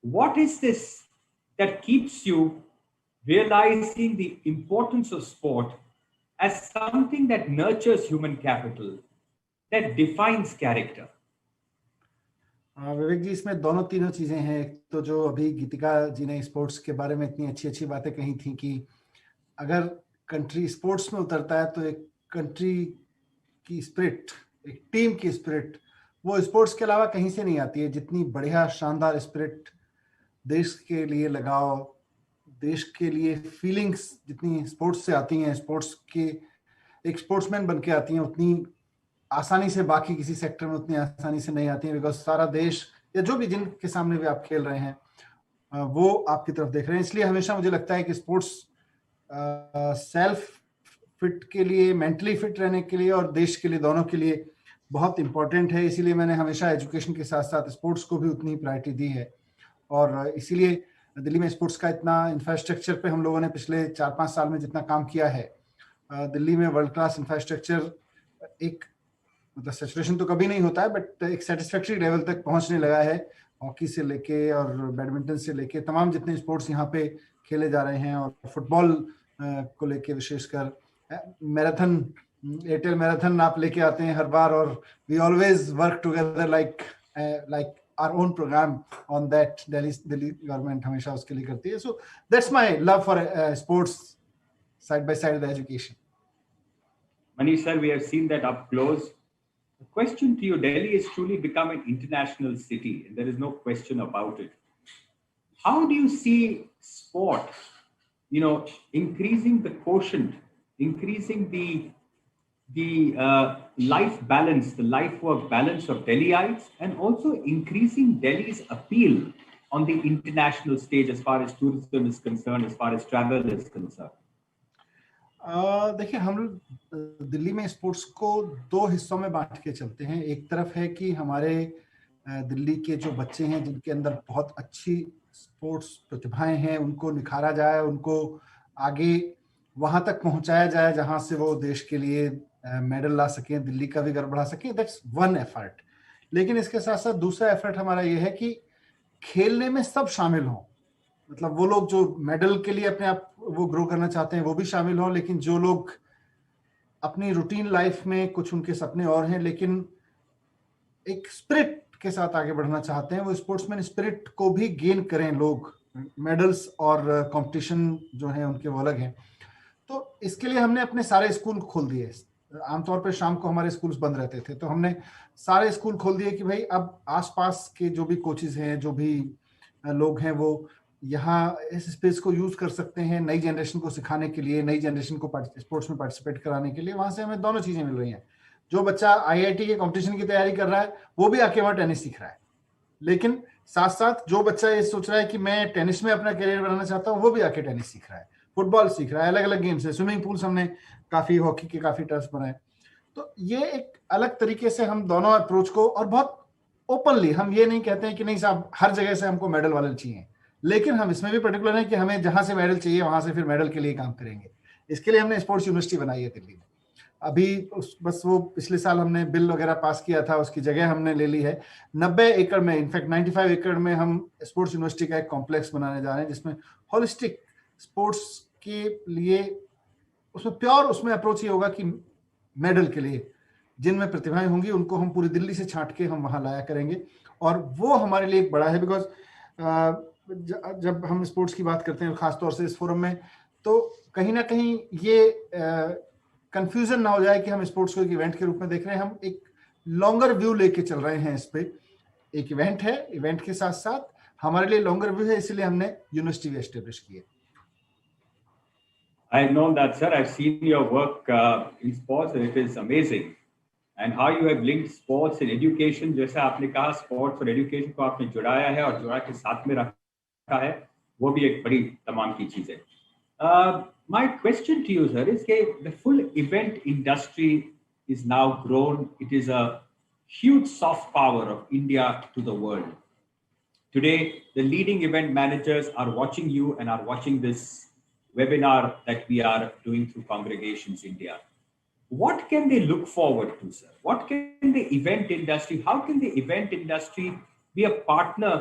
What is this that keeps you realizing the importance of sport as something that nurtures human capital, that defines character? विवेक जी, इसमें दोनों तीनों चीजें हैं। एक तो जो अभी गीतिका जी ने स्पोर्ट्स के बारे में इतनी अच्छी अच्छी बातें कही थी कि अगर कंट्री स्पोर्ट्स में उतरता है तो एक कंट्री की स्पिरिट, एक टीम की स्पिरिट, वो स्पोर्ट्स के अलावा कहीं से नहीं आती है। जितनी बढ़िया शानदार स्पिरिट, देश के लिए लगाव, देश के लिए फीलिंग्स जितनी स्पोर्ट्स से आती हैं, स्पोर्ट्स के एक स्पोर्ट्समैन बन के आती हैं, उतनी आसानी से बाकी किसी सेक्टर में उतनी आसानी से नहीं आती है। बिकॉज सारा देश या जो भी जिनके सामने भी आप खेल रहे हैं वो आपकी तरफ देख रहे हैं। इसलिए हमेशा मुझे लगता है कि स्पोर्ट्स सेल्फ फिट के लिए, मेंटली फिट रहने के लिए और देश के लिए, दोनों के लिए बहुत इंपॉर्टेंट है। इसीलिए मैंने हमेशा एजुकेशन के साथ साथ स्पोर्ट्स को भी उतनी प्रायोरिटी दी है। और इसीलिए दिल्ली में स्पोर्ट्स का इतना इंफ्रास्ट्रक्चर पे हम लोगों ने पिछले 4-5 साल में जितना काम किया है, दिल्ली में वर्ल्ड क्लास इंफ्रास्ट्रक्चर एक मतलब सैचुरेशन तो कभी नहीं होता है, बट एक सेटिस्फैक्टरी लेवल तक पहुंचने लगा है। हॉकी से लेके और बैडमिंटन से लेके तमाम जितने स्पोर्ट्स यहाँ पे खेले जा रहे हैं, और फुटबॉल को लेके विशेषकर मैराथन, एयरटेल मैराथन आप लेके आते हैं हर बार, और we always work together like our own programme on that. Delhi government हमेशा उसके लिए करती है। So that's my love for sports side by side with education. Manish sir, we have seen that up close. The question to you, Delhi has truly become an international city, and there is no question about it. How do you see sport, increasing the quotient, increasing the life balance, the life work balance of Delhiites, and also increasing Delhi's appeal on the international stage as far as tourism is concerned, as far as travel is concerned? देखिए, हम लोग दिल्ली में sports को दो हिस्सों में बांट के चलते हैं। एक तरफ है कि हमारे दिल्ली के जो बच्चे हैं जिनके अंदर बहुत अच्छी स्पोर्ट्स प्रतिभाएं हैं, उनको निखारा जाए, उनको आगे वहां तक पहुंचाया जाए जहां से वो देश के लिए मेडल ला सकें, दिल्ली का भी गर्व बढ़ा सकें। That's one effort. लेकिन इसके साथ साथ दूसरा एफर्ट हमारा ये है कि खेलने में सब शामिल हों। मतलब वो लोग जो मेडल के लिए अपने आप वो ग्रो करना चाहते हैं वो भी शामिल हों, लेकिन जो लोग अपनी रूटीन लाइफ में कुछ उनके सपने और हैं लेकिन एक स्पिरिट के साथ आगे बढ़ना चाहते हैं, वो स्पोर्ट्समैन स्पिरिट को भी गेन करें लोग। मेडल्स और कंपटीशन जो है उनके वो अलग हैं। तो इसके लिए हमने अपने सारे स्कूल खोल दिए। आमतौर पर शाम को हमारे स्कूल्स बंद रहते थे, तो हमने सारे स्कूल खोल दिए कि भाई अब आसपास के जो भी कोचेज हैं, जो भी लोग हैं, वो यहाँ इस स्पेस को यूज कर सकते हैं नई जनरेशन को सिखाने के लिए, नई जनरेशन को स्पोर्ट्स में पार्टिसिपेट कराने के लिए। वहां से हमें दोनों चीजें मिल रही हैं। जो बच्चा IIT के कंपटीशन की तैयारी कर रहा है वो भी आके वहाँ टेनिस सीख रहा है, लेकिन साथ साथ जो बच्चा ये सोच रहा है कि मैं टेनिस में अपना करियर बनाना चाहता हूँ वो भी आके टेनिस सीख रहा है, फुटबॉल सीख रहा है, अलग अलग गेम्स है, स्विमिंग पूल्स हमने काफी, हॉकी के काफी टर्फ बनाए। तो ये एक अलग तरीके से हम दोनों अप्रोच को, और बहुत ओपनली, हम ये नहीं कहते हैं कि नहीं साहब हर जगह से हमको मेडल वाले चाहिए, लेकिन हम इसमें भी पर्टिकुलर है कि हमें जहां से मेडल चाहिए वहां से फिर मेडल के लिए काम करेंगे। इसके लिए हमने स्पोर्ट्स यूनिवर्सिटी बनाई है दिल्ली में। अभी बस वो पिछले साल हमने बिल वगैरह पास किया था, उसकी जगह हमने ले ली है। 90 एकड़ में, इनफैक्ट 95 एकड़ में हम स्पोर्ट्स यूनिवर्सिटी का एक कॉम्प्लेक्स बनाने जा रहे हैं जिसमें होलिस्टिक स्पोर्ट्स के लिए, उसमें प्योर उसमें अप्रोच ये होगा कि मेडल के लिए जिनमें प्रतिभाएं होंगी उनको हम पूरी दिल्ली से छांट के हम वहां लाया करेंगे। और वो हमारे लिए एक बड़ा है, बिकॉज जब हम स्पोर्ट्स की बात करते हैं खासतौर से इस फोरम में, तो कहीं ना कहीं ये कंफ्यूजन ना हो जाए कि हम स्पोर्ट्स को एक इवेंट के रूप में देख रहे हैं। हम एक लॉन्गर व्यू लेके चल रहे हैं इस पे। एक इवेंट है, इवेंट के साथ साथ हमारे लिए लॉन्गर व्यू है, इसलिए हमने यूनिवर्सिटी भी एस्टेब्लिश की है। I've known that, sir. I've seen your work in sports, and it is amazing. And how you have linked sports and education, जैसा आपने कहा, sports और education को आपने जुड़ाया है और जुड़ा के साथ में रखा है, वो भी एक बड़ी तमाम की चीज है। My question to you, sir, is that the full event industry is now grown. It is a huge soft power of India to the world. Today, the leading event managers are watching you and are watching this webinar that we are doing through Congregations India. What can they look forward to, sir? What can the event industry, how can the event industry be a partner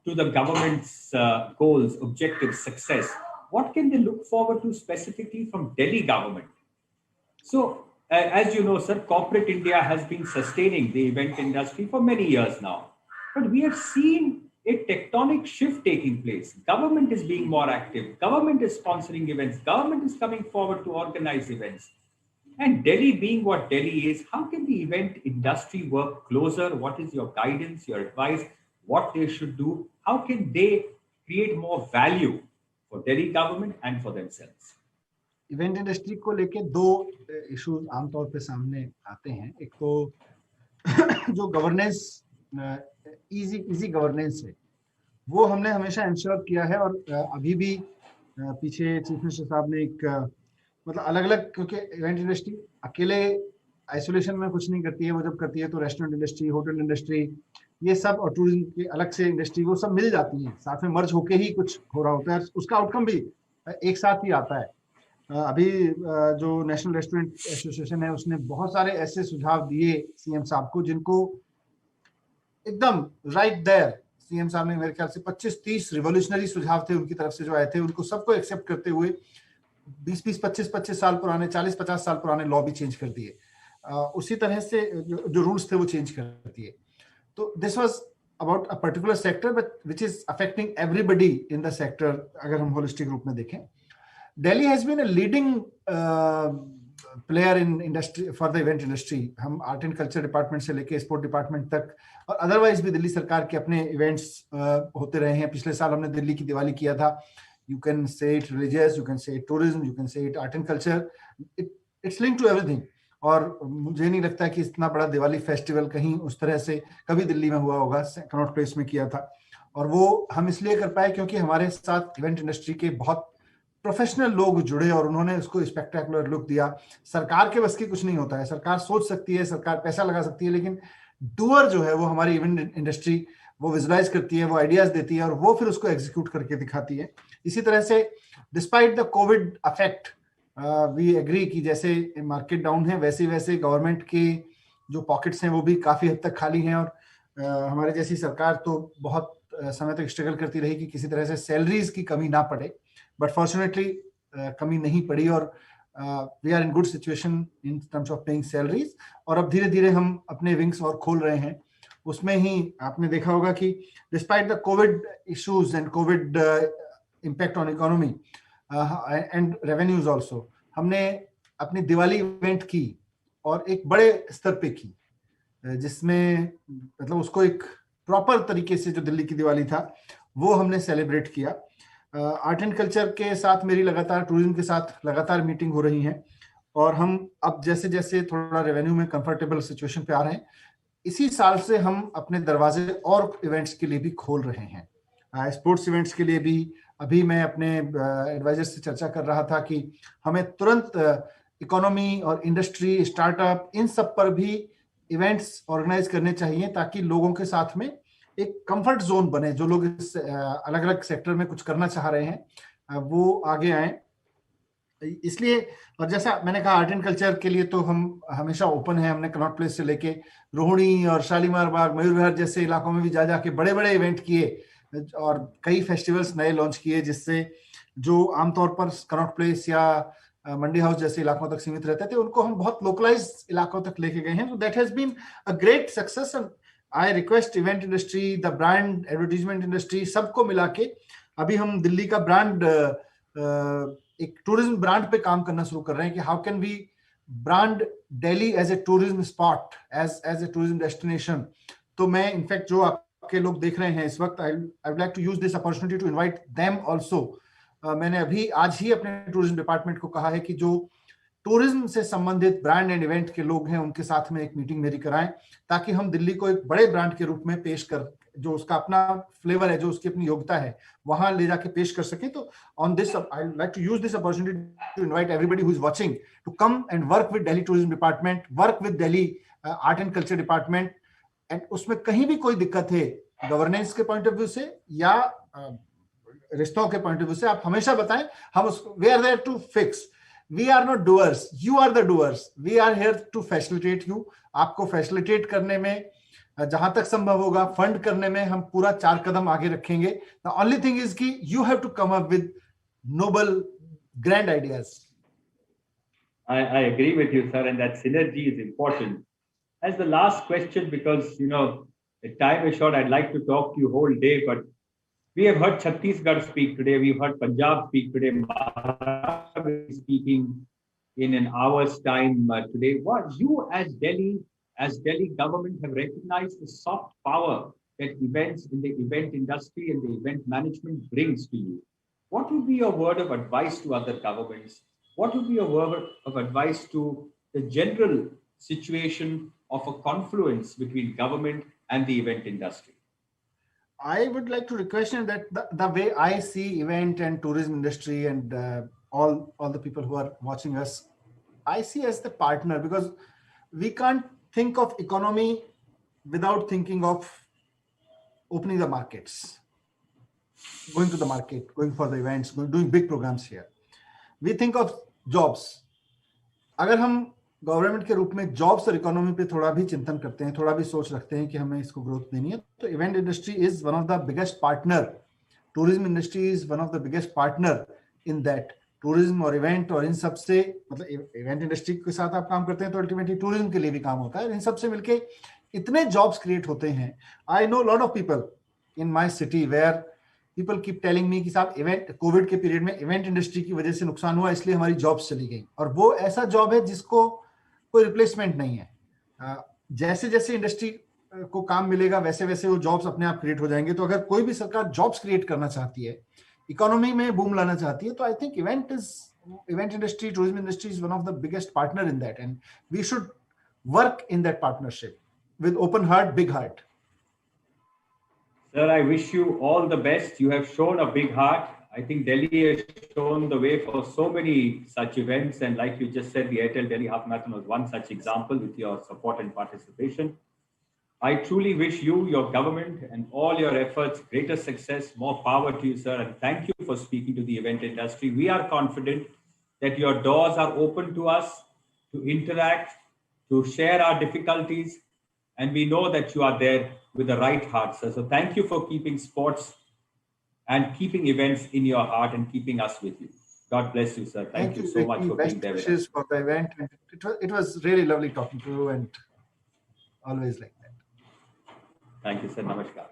to the government's goals, objectives, success? What can they look forward to specifically from Delhi government? So, as you know, sir, corporate India has been sustaining the event industry for many years now. But we have seen a tectonic shift taking place. Government is being more active. Government is sponsoring events. Government is coming forward to organize events. And Delhi being what Delhi is, how can the event industry work closer? What is your guidance, your advice, what they should do? How can they create more value for Delhi government and for themselves? Event industry को लेके दो issues आमतौर पे सामने आते हैं। एक तो जो गवर्नेंस, इजी गवर्नेंस है, वो हमने हमेशा इंश्योर किया है। और अभी भी पीछे चीफ मिनिस्टर साहब ने एक मतलब अलग अलग, क्योंकि इवेंट इंडस्ट्री अकेले आइसोलेशन में कुछ नहीं करती है, वो जब करती है तो रेस्टोरेंट इंडस्ट्री, होटल इंडस्ट्री, ये सब, और टूरिज्म की अलग से इंडस्ट्री, वो सब मिल जाती हैं, साथ में मर्ज होके ही कुछ हो रहा होता है, उसका आउटकम भी एक साथ ही आता है। अभी जो नेशनल रेस्टोरेंट एसोसिएशन है उसने बहुत सारे ऐसे सुझाव दिए सीएम साहब को, जिनको एकदम राइट देयर सीएम साहब ने, मेरे ख्याल से 25-30 रिवोल्यूशनरी सुझाव थे उनकी तरफ से जो आए थे, उनको सबको एक्सेप्ट करते हुए 20-20, 25-25 साल पुराने, 40-50 साल पुराने लॉ भी चेंज कर दिए। उसी तरह से जो रूल्स थे वो चेंज कर दिए। तो this was about a particular sector but which is affecting everybody in the sector, अगर हम होलिस्टिक रूप में देखें। Delhi has been a leading player in industry for the event industry. हम आर्ट एंड कल्चर डिपार्टमेंट से लेके sport department तक और अदरवाइज भी दिल्ली सरकार के अपने इवेंट्स होते रहे हैं। पिछले साल हमने दिल्ली की दिवाली किया था। You can say it religious, you can say it tourism, you can say it art and culture, it's link to everything. और मुझे नहीं लगता कि इतना बड़ा दिवाली फेस्टिवल कहीं उस तरह से कभी दिल्ली में हुआ होगा। कनॉट प्लेस में किया था, और वो हम इसलिए कर पाए क्योंकि हमारे साथ इवेंट इंडस्ट्री के बहुत प्रोफेशनल लोग जुड़े और उन्होंने उसको स्पेक्टेकुलर लुक दिया। सरकार के बस की कुछ नहीं होता है, सरकार सोच सकती है, सरकार पैसा लगा सकती है, लेकिन डूअर जो है वो हमारी इवेंट इंडस्ट्री वो विजुलाइज करती है, वो आइडियाज देती है और वो फिर उसको एग्जीक्यूट करके दिखाती है। इसी तरह से despite the COVID affect we agree कि जैसे मार्केट डाउन है वैसे वैसे गवर्नमेंट के जो पॉकेट्स हैं वो भी काफी हद तक खाली हैं। और हमारे जैसी सरकार तो बहुत समय तक स्ट्रगल करती रही कि किसी तरह से सैलरीज की कमी ना पड़े, बट फॉर्चुनेटली कमी नहीं पड़ी और we are in good situation in terms of paying salaries. और अब धीरे धीरे हम अपने विंग्स और खोल रहे हैं। उसमें ही आपने देखा होगा कि despite the Covid issues and Covid impact on economy and revenues also, हमने अपनी दिवाली इवेंट की और एक बड़े स्तर पे की, जिसमें मतलब उसको एक प्रॉपर तरीके से जो दिल्ली की दिवाली था वो हमने सेलिब्रेट किया। आर्ट एंड कल्चर के साथ मेरी लगातार, टूरिज्म के साथ लगातार मीटिंग हो रही है और हम अब जैसे जैसे थोड़ा रेवेन्यू में कंफर्टेबल सिचुएशन पे आ रहे हैं, इसी साल से हम अपने दरवाजे और इवेंट्स के लिए भी खोल रहे हैं। स्पोर्ट्स इवेंट्स के लिए भी अभी मैं अपने एडवाइजर से चर्चा कर रहा था कि हमें तुरंत इकोनॉमी और इंडस्ट्री, स्टार्टअप, इन सब पर भी इवेंट्स ऑर्गेनाइज करने चाहिए ताकि लोगों के साथ में एक कंफर्ट जोन बने। जो लोग इस अलग अलग सेक्टर में कुछ करना चाह रहे हैं वो आगे आए। इसलिए, और जैसा मैंने कहा, आर्ट एंड कल्चर के लिए तो हम हमेशा ओपन है। हमने कनॉट प्लेस से लेके रोहिणी और शालीमार बाग, मयूर विहार जैसे इलाकों में भी जा जाके बड़े बड़े इवेंट किए और कई फेस्टिवल्स नए लॉन्च किए, जिससे जो आमतौर पर कनॉट प्लेस या मंडी हाउस जैसे इलाकों तक सीमित रहते थे उनको हम बहुत लोकलाइज इलाकों तक लेके गए हैं। तो that has been a great success and I request event industry, the brand, advertisement industry, सबको मिला के अभी हम दिल्ली का ब्रांड, एक टूरिज्म ब्रांड पे काम करना शुरू कर रहे हैं कि how can we brand Delhi as a tourism spot, as a tourism destination. तो मैं इनफैक्ट जो आपके लोग देख रहे हैं इस वक्त, I would like to use this opportunity to invite them also. मैंने अभी आज ही अपने टूरिज्म डिपार्टमेंट को कहा है कि जो टूरिज्म से संबंधित ब्रांड एंड इवेंट के लोग हैं उनके साथ में एक मीटिंग मेरी कराएं, ताकि हम दिल्ली को एक बड़े ब्रांड के रूप में पेश कर, जो उसका अपना फ्लेवर है, जो उसकी अपनी योग्यता है, वहां ले जाके पेश कर सके। तो on this I would like to use this opportunity to invite everybody who is watching to come and work with Delhi tourism department, work with Delhi art and culture department. And उसमें कहीं भी कोई दिक्कत है गवर्नेंस के पॉइंट ऑफ व्यू से या रिश्तों के पॉइंट ऑफ व्यू से, आप हमेशा बताएं, हम उसको, we are there to fix. We are not doers, you are the doers. We are here to facilitate you. आपको फैसिलिटेट करने में, जहां तक संभव होगा फंड करने में हम पूरा 4 कदम आगे रखेंगे। The only thing is कि you have to come up with noble, grand ideas. I agree with you, sir, and that synergy is important. As the last question, because the time is short, I'd like to talk to you whole day, but we have heard Chhattisgarh speak today. We've heard Punjab speak today. Maharashtra is speaking in an hour's time today. What you as Delhi government have recognized the soft power that events in the event industry and the event management brings to you. What would be your word of advice to other governments? What would be your word of advice to the general situation of a confluence between government and the event industry? I would like to request that the way I see event and tourism industry and all the people who are watching us, I see as the partner, because we can't think of economy without thinking of opening the markets, going to the market, going for the events, doing big programs here. We think of jobs. अगर हम government के रूप में jobs और economy पे थोड़ा भी चिंतन करते हैं, थोड़ा भी सोच रखते हैं कि हमें इसको ग्रोथ देनी है, तो event industry is one of the biggest partner, tourism industry is one of the biggest partner in that. Tourism और इवेंट और इन सब से, मतलब इवेंट इंडस्ट्री के साथ आप काम करते हैं तो अल्टीमेटली टूरिज्म के लिए भी काम होता है। इन सब से मिलके इतने जॉब्स क्रिएट होते हैं। I know lot of people in my city where people keep telling me कि साहब इवेंट कोविड के पीरियड में इवेंट इंडस्ट्री की वजह से नुकसान हुआ इसलिए हमारी जॉब्स चली गई, और वो ऐसा जॉब है जिसको कोई रिप्लेसमेंट नहीं है। जैसे जैसे इंडस्ट्री को काम मिलेगा वैसे वैसे वो जॉब्स अपने आप क्रिएट हो जाएंगे। तो अगर कोई भी सरकार जॉब्स क्रिएट करना चाहती है, इकोनॉमी में बूम लाना चाहती है, तो I think event industry, tourism industry is one of the biggest partner in that, and we should work in that partnership with open heart, big heart. Sir, I wish you all the best. You have shown a big heart. I think Delhi has shown the way for so many such events. And like you just said, the Airtel Delhi Half Marathon was one such example with your support and participation. I truly wish you, your government, and all your efforts greater success, more power to you, sir. And thank you for speaking to the event industry. We are confident that your doors are open to us to interact, to share our difficulties. And we know that you are there with the right heart, sir. So thank you for keeping sports and keeping events in your heart and keeping us with you. God bless you, sir. Thank you so much for being there with us. Best wishes for the event. It was really lovely talking to you, and always like that. Thank you, sir. Namaskar.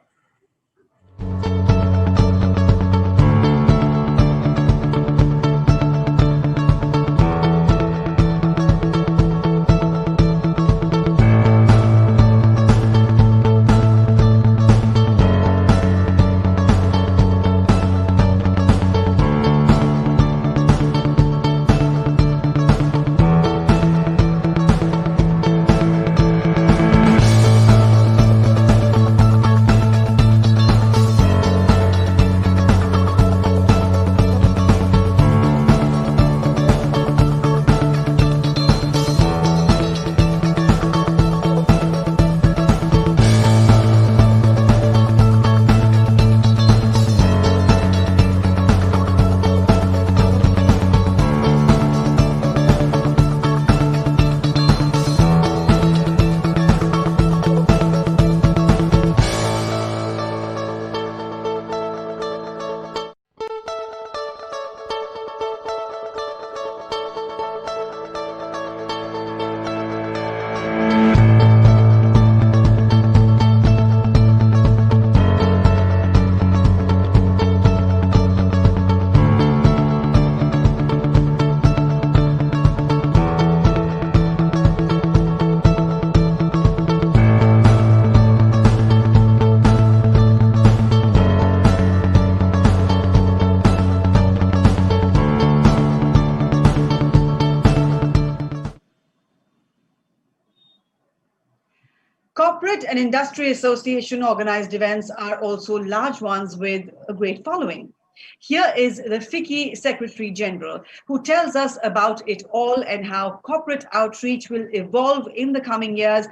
Corporate and industry association organized events are also large ones with a great following. Here is the FICCI Secretary General, who tells us about it all and how corporate outreach will evolve in the coming years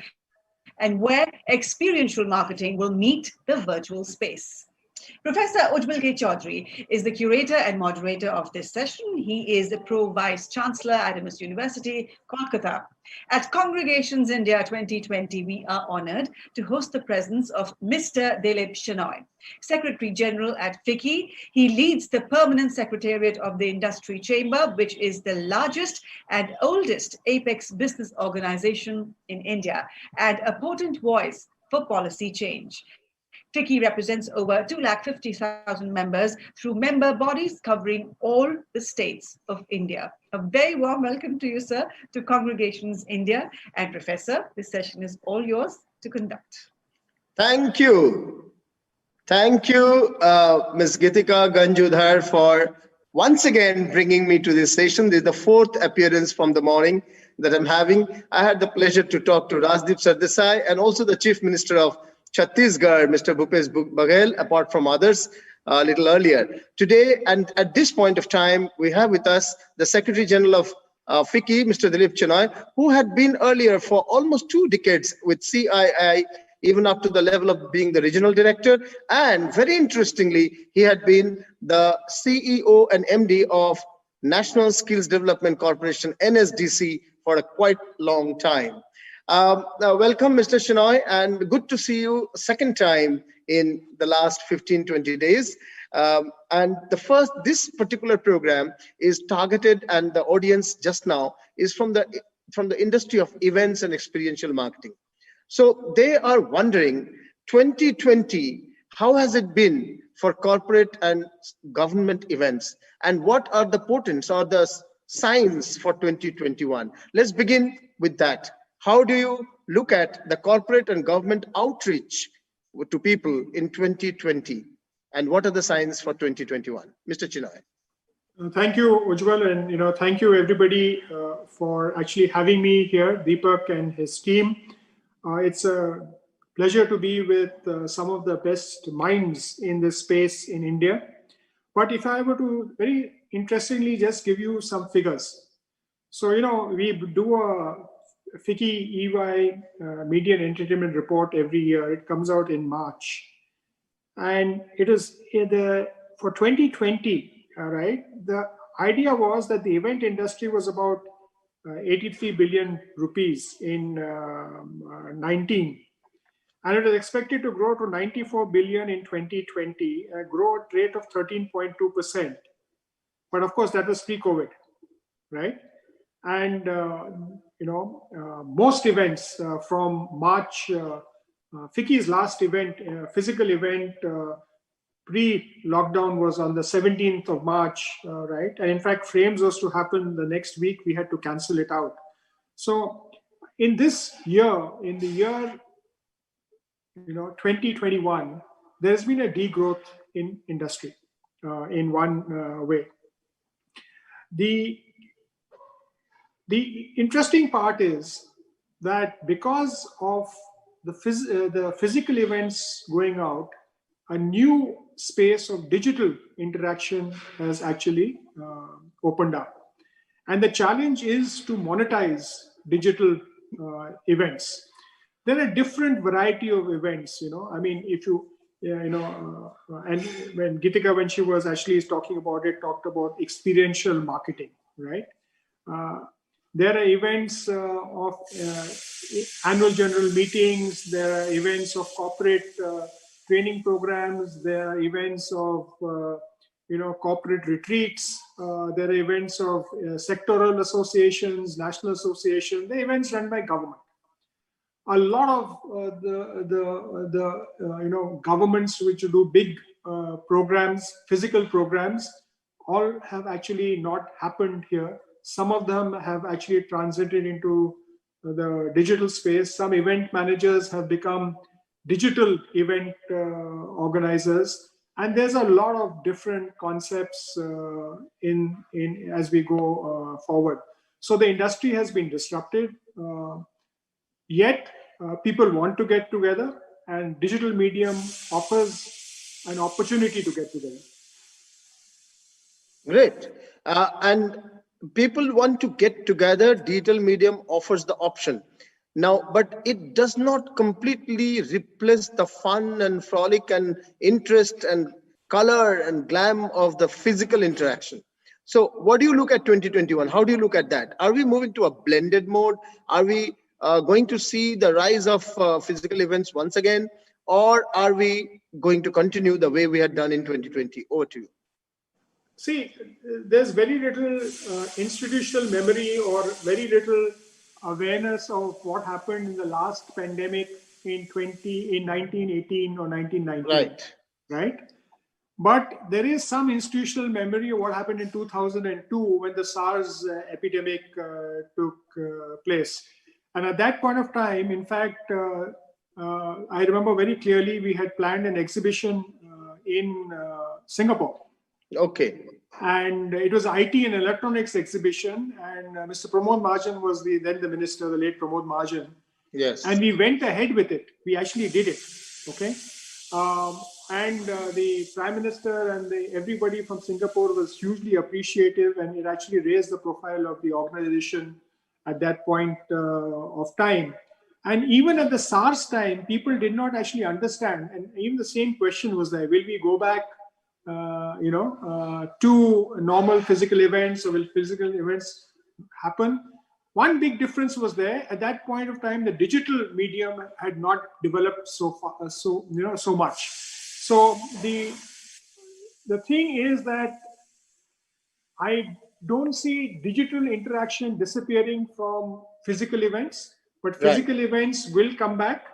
and where experiential marketing will meet the virtual space. Professor Ujjwal K. Chaudhary is the curator and moderator of this session. He is the Pro-Vice Chancellor at Adams University, Kolkata. At Congregations India 2020, we are honored to host the presence of Mr. Dilip Shenoy, Secretary General at FICCI. He leads the Permanent Secretariat of the Industry Chamber, which is the largest and oldest apex business organization in India, and a potent voice for policy change. FICCI represents over 250,000 members through member bodies covering all the states of India. A very warm welcome to you, sir, to Congregations India. And Professor, this session is all yours to conduct. Thank you. Thank you, Ms. Gitika Ganjudhar, for once again bringing me to this session. This is the fourth appearance from the morning that I'm having. I had the pleasure to talk to Rajdeep Sardesai and also the Chief Minister of Chhattisgarh, Mr. Bhupesh Baghel, apart from others a little earlier. Today, and at this point of time, we have with us the Secretary General of FICCI, Mr. Dilip Shenoy, who had been earlier for almost 2 decades with CII, even up to the level of being the regional director. And very interestingly, he had been the CEO and MD of National Skills Development Corporation, NSDC, for a quite long time. Welcome, Mr. Shenoy, and good to see you second time in the last 15-20 days. And this particular program is targeted, and the audience just now is from the industry of events and experiential marketing. So they are wondering, 2020 how has it been for corporate and government events? And what are the portents or the signs for 2021? Let's begin with that. How do you look at the corporate and government outreach to people in 2020? And what are the signs for 2021? Mr. Chinoy. Thank you, Ujjwal, and thank you everybody for actually having me here, Deepak and his team. It's a pleasure to be with some of the best minds in this space in India. But if I were to very interestingly just give you some figures. So, we do a FICCI EY Media and Entertainment Report every year. It comes out in March. And it is for 2020, right? The idea was that the event industry was about 83 billion rupees in 19. And it is expected to grow to 94 billion in 2020, a growth rate of 13.2%. But of course, that was pre-COVID, right? And, most events from March, FICCI's last event, physical event, pre-lockdown was on the 17th of March, right? And in fact, Frames was to happen the next week. We had to cancel it out. So in this year, in the year 2021, there's been a degrowth in industry in one way. The interesting part is that because of the physical events going out, a new space of digital interaction has actually opened up. And the challenge is to monetize digital events. There are different variety of events, I mean, if you, and when Gitika, when she was actually talking about it, talked about experiential marketing, right? There are events of annual general meetings, there are events of corporate training programs, there are events of corporate retreats, there are events of sectoral associations, national associations, the events run by government. A lot of the governments which do big programs, physical programs, all have actually not happened here. Some of them have actually transited into the digital space. Some event managers have become digital event organizers, and there's a lot of different concepts in as we go forward. So the industry has been disrupted, yet people want to get together, and digital medium offers an opportunity to get together. Great. And people want to get together, digital medium offers the option. Now, but it does not completely replace the fun and frolic and interest and color and glam of the physical interaction. So what do you look at 2021? How do you look at that? Are we moving to a blended mode? Are we going to see the rise of physical events once again? Or are we going to continue the way we had done in 2020? Over to you. See, there's very little institutional memory or very little awareness of what happened in the last pandemic in 1918 or 1919. Right. But there is some institutional memory of what happened in 2002 when the SARS epidemic took place. And at that point of time, in fact, I remember very clearly we had planned an exhibition in Singapore. Okay. And it was IT and electronics exhibition, and Mr. Pramod Mahajan was then the minister, the late Pramod Mahajan. Yes. And we went ahead with it. We actually did it. Okay. And the Prime Minister and everybody from Singapore was hugely appreciative, and it actually raised the profile of the organization at that point of time. And even at the SARS time, people did not actually understand. And even the same question was there: will we go back to normal physical events, or will physical events happen? One big difference was there. At that point of time, the digital medium had not developed so much. So the thing is that I don't see digital interaction disappearing from physical events, but physical events will come back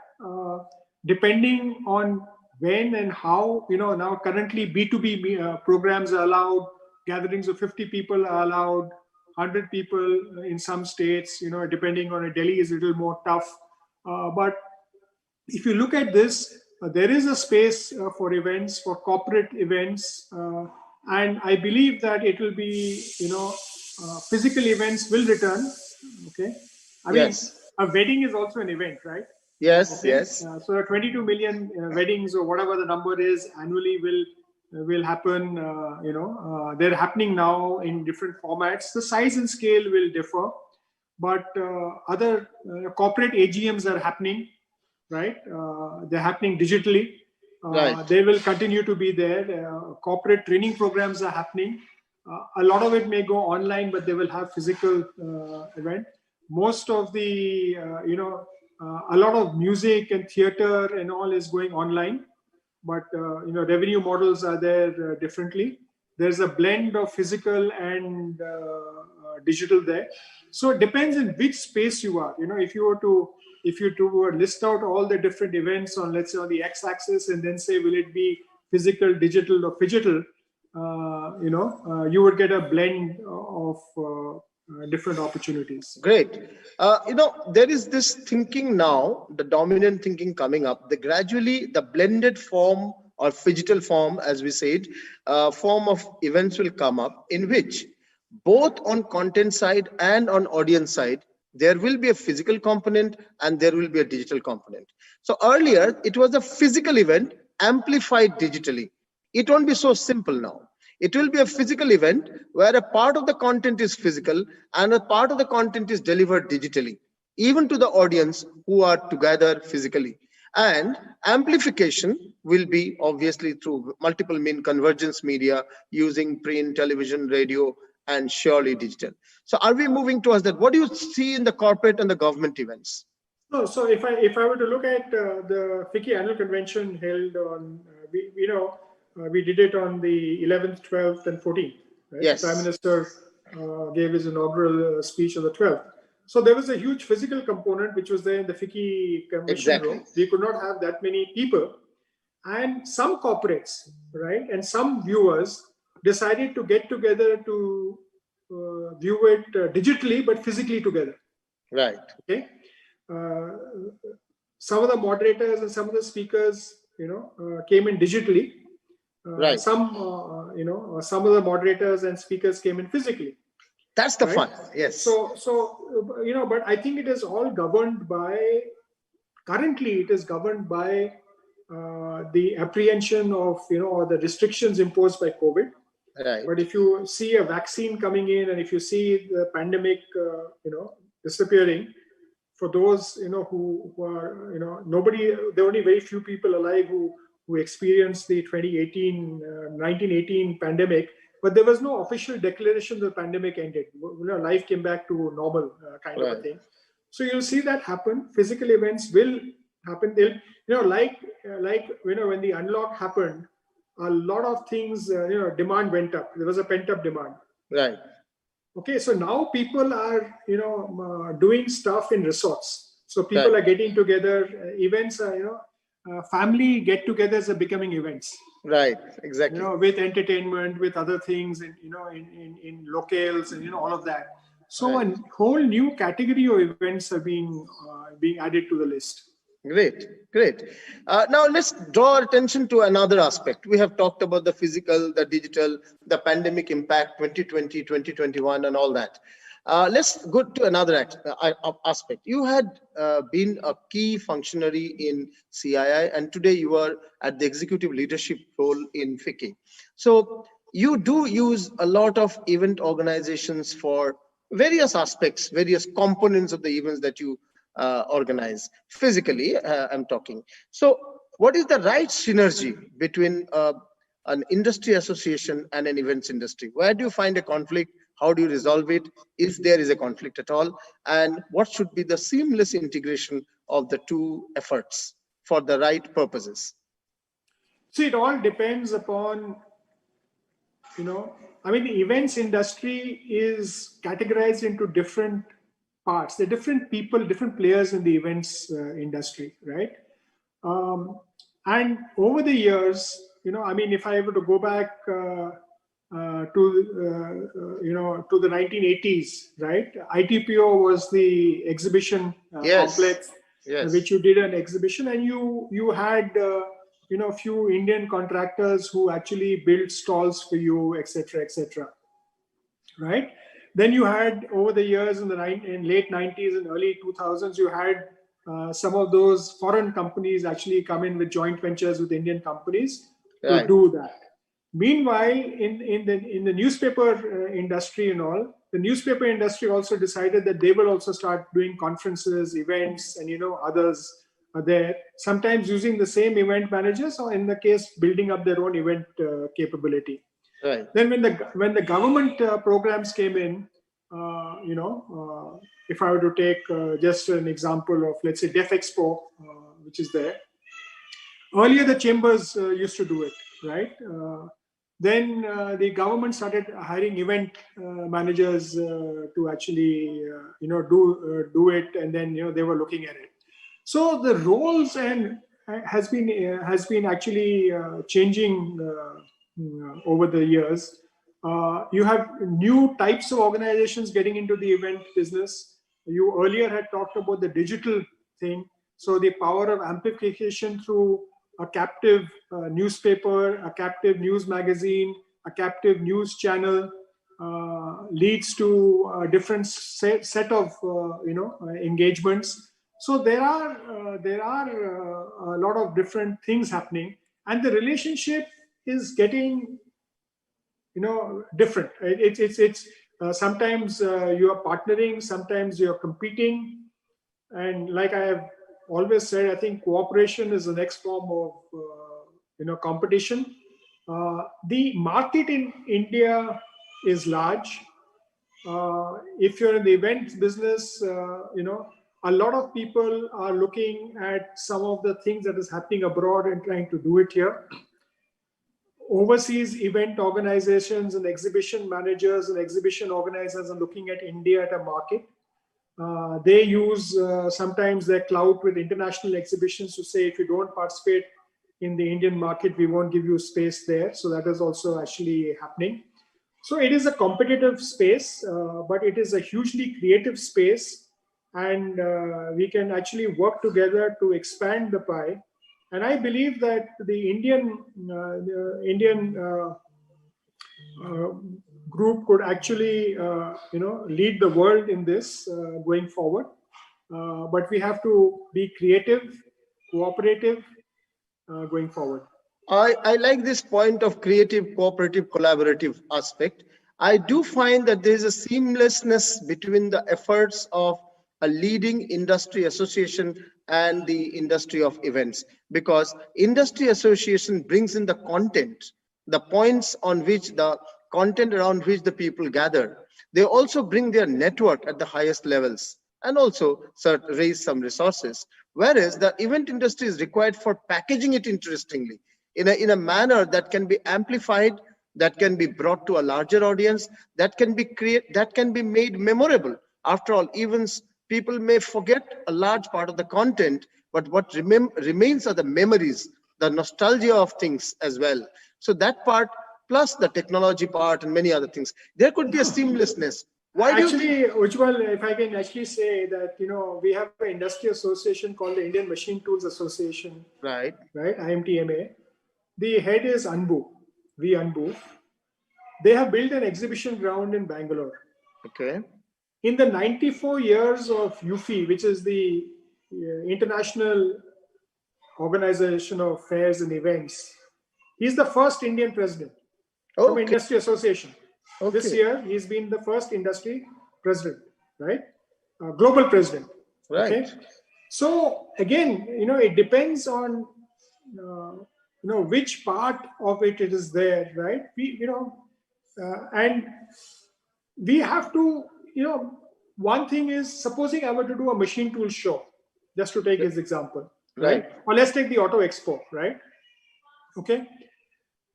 depending on when and how, now currently B2B programs are allowed, gatherings of 50 people are allowed, 100 people in some states, depending on it. Delhi is a little more tough. But if you look at this, there is a space for events, for corporate events. And I believe that it will be, physical events will return. Okay. I mean, a wedding is also an event, right? Yes, okay? yes. So 22 million weddings or whatever the number is annually will happen. They're happening now in different formats. The size and scale will differ, but other corporate AGMs are happening, right? They're happening digitally. Right. They will continue to be there. Corporate training programs are happening. A lot of it may go online, but they will have physical event. Most of the, a lot of music and theater and all is going online, but revenue models are there differently. There's a blend of physical and digital there. So it depends in which space you are. If you were to list out all the different events on, let's say, on the x-axis, and then say, will it be physical, digital, or phygital? You would get a blend of different opportunities. Great. There is this thinking now, the dominant thinking coming up, gradually the blended form or phygital form, as we said, form of events will come up, in which both on content side and on audience side, there will be a physical component and there will be a digital component. So earlier, it was a physical event amplified digitally. It won't be so simple now. It will be a physical event where a part of the content is physical and a part of the content is delivered digitally, even to the audience who are together physically. And amplification will be obviously through multiple convergence media using print, television, radio, and surely digital. So are we moving towards that? What do you see in the corporate and the government events? No, so if I were to look at the FICCI annual convention held on, we did it on the 11th, 12th, and 14th. Right? Yes. The Prime Minister gave his inaugural speech on the 12th. So there was a huge physical component which was there in the FICCI convention room. We could not have that many people. And some corporates, right, and some viewers decided to get together to view it digitally, but physically together. Right. Okay. Some of the moderators and some of the speakers, came in digitally. Right. Some of the moderators and speakers came in physically. That's the fun. Yes. So but I think it is all governed by. Currently, it is governed by the apprehension of or the restrictions imposed by COVID. Right. But if you see a vaccine coming in, and if you see the pandemic, disappearing, for those who are there are only very few people alive who experienced the 1918 pandemic, but there was no official declaration the pandemic ended. Life came back to normal kind of a thing. So you'll see that happen. Physical events will happen. They'll, like when the unlock happened, a lot of things, demand went up. There was a pent-up demand. Right. Okay, so now people are, doing stuff in resorts. So people are getting together. Events are, family get-togethers are becoming events. Right. Exactly. With entertainment, with other things, and in locales, and all of that. So a whole new category of events are being added to the list. Great. Now let's draw our attention to another aspect. We have talked about the physical, the digital, the pandemic impact, 2020, 2021, and all that. Let's go to another aspect. You had been a key functionary in CII, and today you are at the executive leadership role in FICCI. So you do use a lot of event organizations for various aspects, various components of the events that you organize physically. I'm talking. So what is the right synergy between an industry association and an events industry? Where do you find a conflict? How do you resolve it, if there is a conflict at all? And what should be the seamless integration of the two efforts for the right purposes? See, it all depends upon, the events industry is categorized into different parts. There are different people, different players in the events industry, right? And over the years, I mean, if I were to go back to the 1980s, right? ITPO was the exhibition complex, which you did an exhibition, and you had a few Indian contractors who actually built stalls for you, etc., etc. Right? Then you had, over the years in late 90s and early 2000s, you had some of those foreign companies actually come in with joint ventures with Indian companies to do that. Meanwhile, in the newspaper industry and all, the newspaper industry also decided that they will also start doing conferences, events, and others are there, sometimes using the same event managers, or in the case, building up their own event capability. Right. Then when the government programs came in, if I were to take just an example of, let's say, Deaf Expo, which is there. Earlier, the chambers used to do it, right? Then the government started hiring event managers to actually, do it, and then they were looking at it. So the roles has been actually changing over the years. You have new types of organizations getting into the event business. You earlier had talked about the digital thing. So the power of amplification through a captive newspaper, a captive news magazine, a captive news channel leads to a different set of engagements. So there are a lot of different things happening, and the relationship is getting different. It's sometimes you are partnering, sometimes you are competing, and like I have always said, I think cooperation is the next form of competition. The market in India is large. If you're in the event business, a lot of people are looking at some of the things that is happening abroad and trying to do it here. Overseas event organizations and exhibition managers and exhibition organizers are looking at India at a market. They use sometimes their clout with international exhibitions to say, if you don't participate in the Indian market, we won't give you space there. So that is also actually happening. So it is a competitive space, but it is a hugely creative space. And we can actually work together to expand the pie. And I believe that the Indian group could actually, lead the world in this going forward. But we have to be creative, cooperative going forward. I like this point of creative, cooperative, collaborative aspect. I do find that there is a seamlessness between the efforts of a leading industry association and the industry of events, because industry association brings in the content, the points on which the content around which the people gather. They also bring their network at the highest levels and also raise some resources. Whereas the event industry is required for packaging it interestingly in a manner that can be amplified, that can be brought to a larger audience, that can be made memorable. After all, events, people may forget a large part of the content, but what remains are the memories, the nostalgia of things as well. So that part, plus the technology part and many other things, there could be a seamlessness. Why Ujjwal, if I can actually say that, we have an industry association called the Indian Machine Tools Association. Right. IMTMA. The head is Anbu, V. Anbu. They have built an exhibition ground in Bangalore. Okay. In the 94 years of UFI, which is the International Organization of Fairs and Events, he's the first Indian president from Industry Association. This year, he's been the first industry president, right? Global president. Right. Okay? So again, it depends on, which part of it is there, right? And we have to, one thing is, supposing I were to do a machine tool show, just to take his example, right? Or let's take the Auto Expo, right? Okay.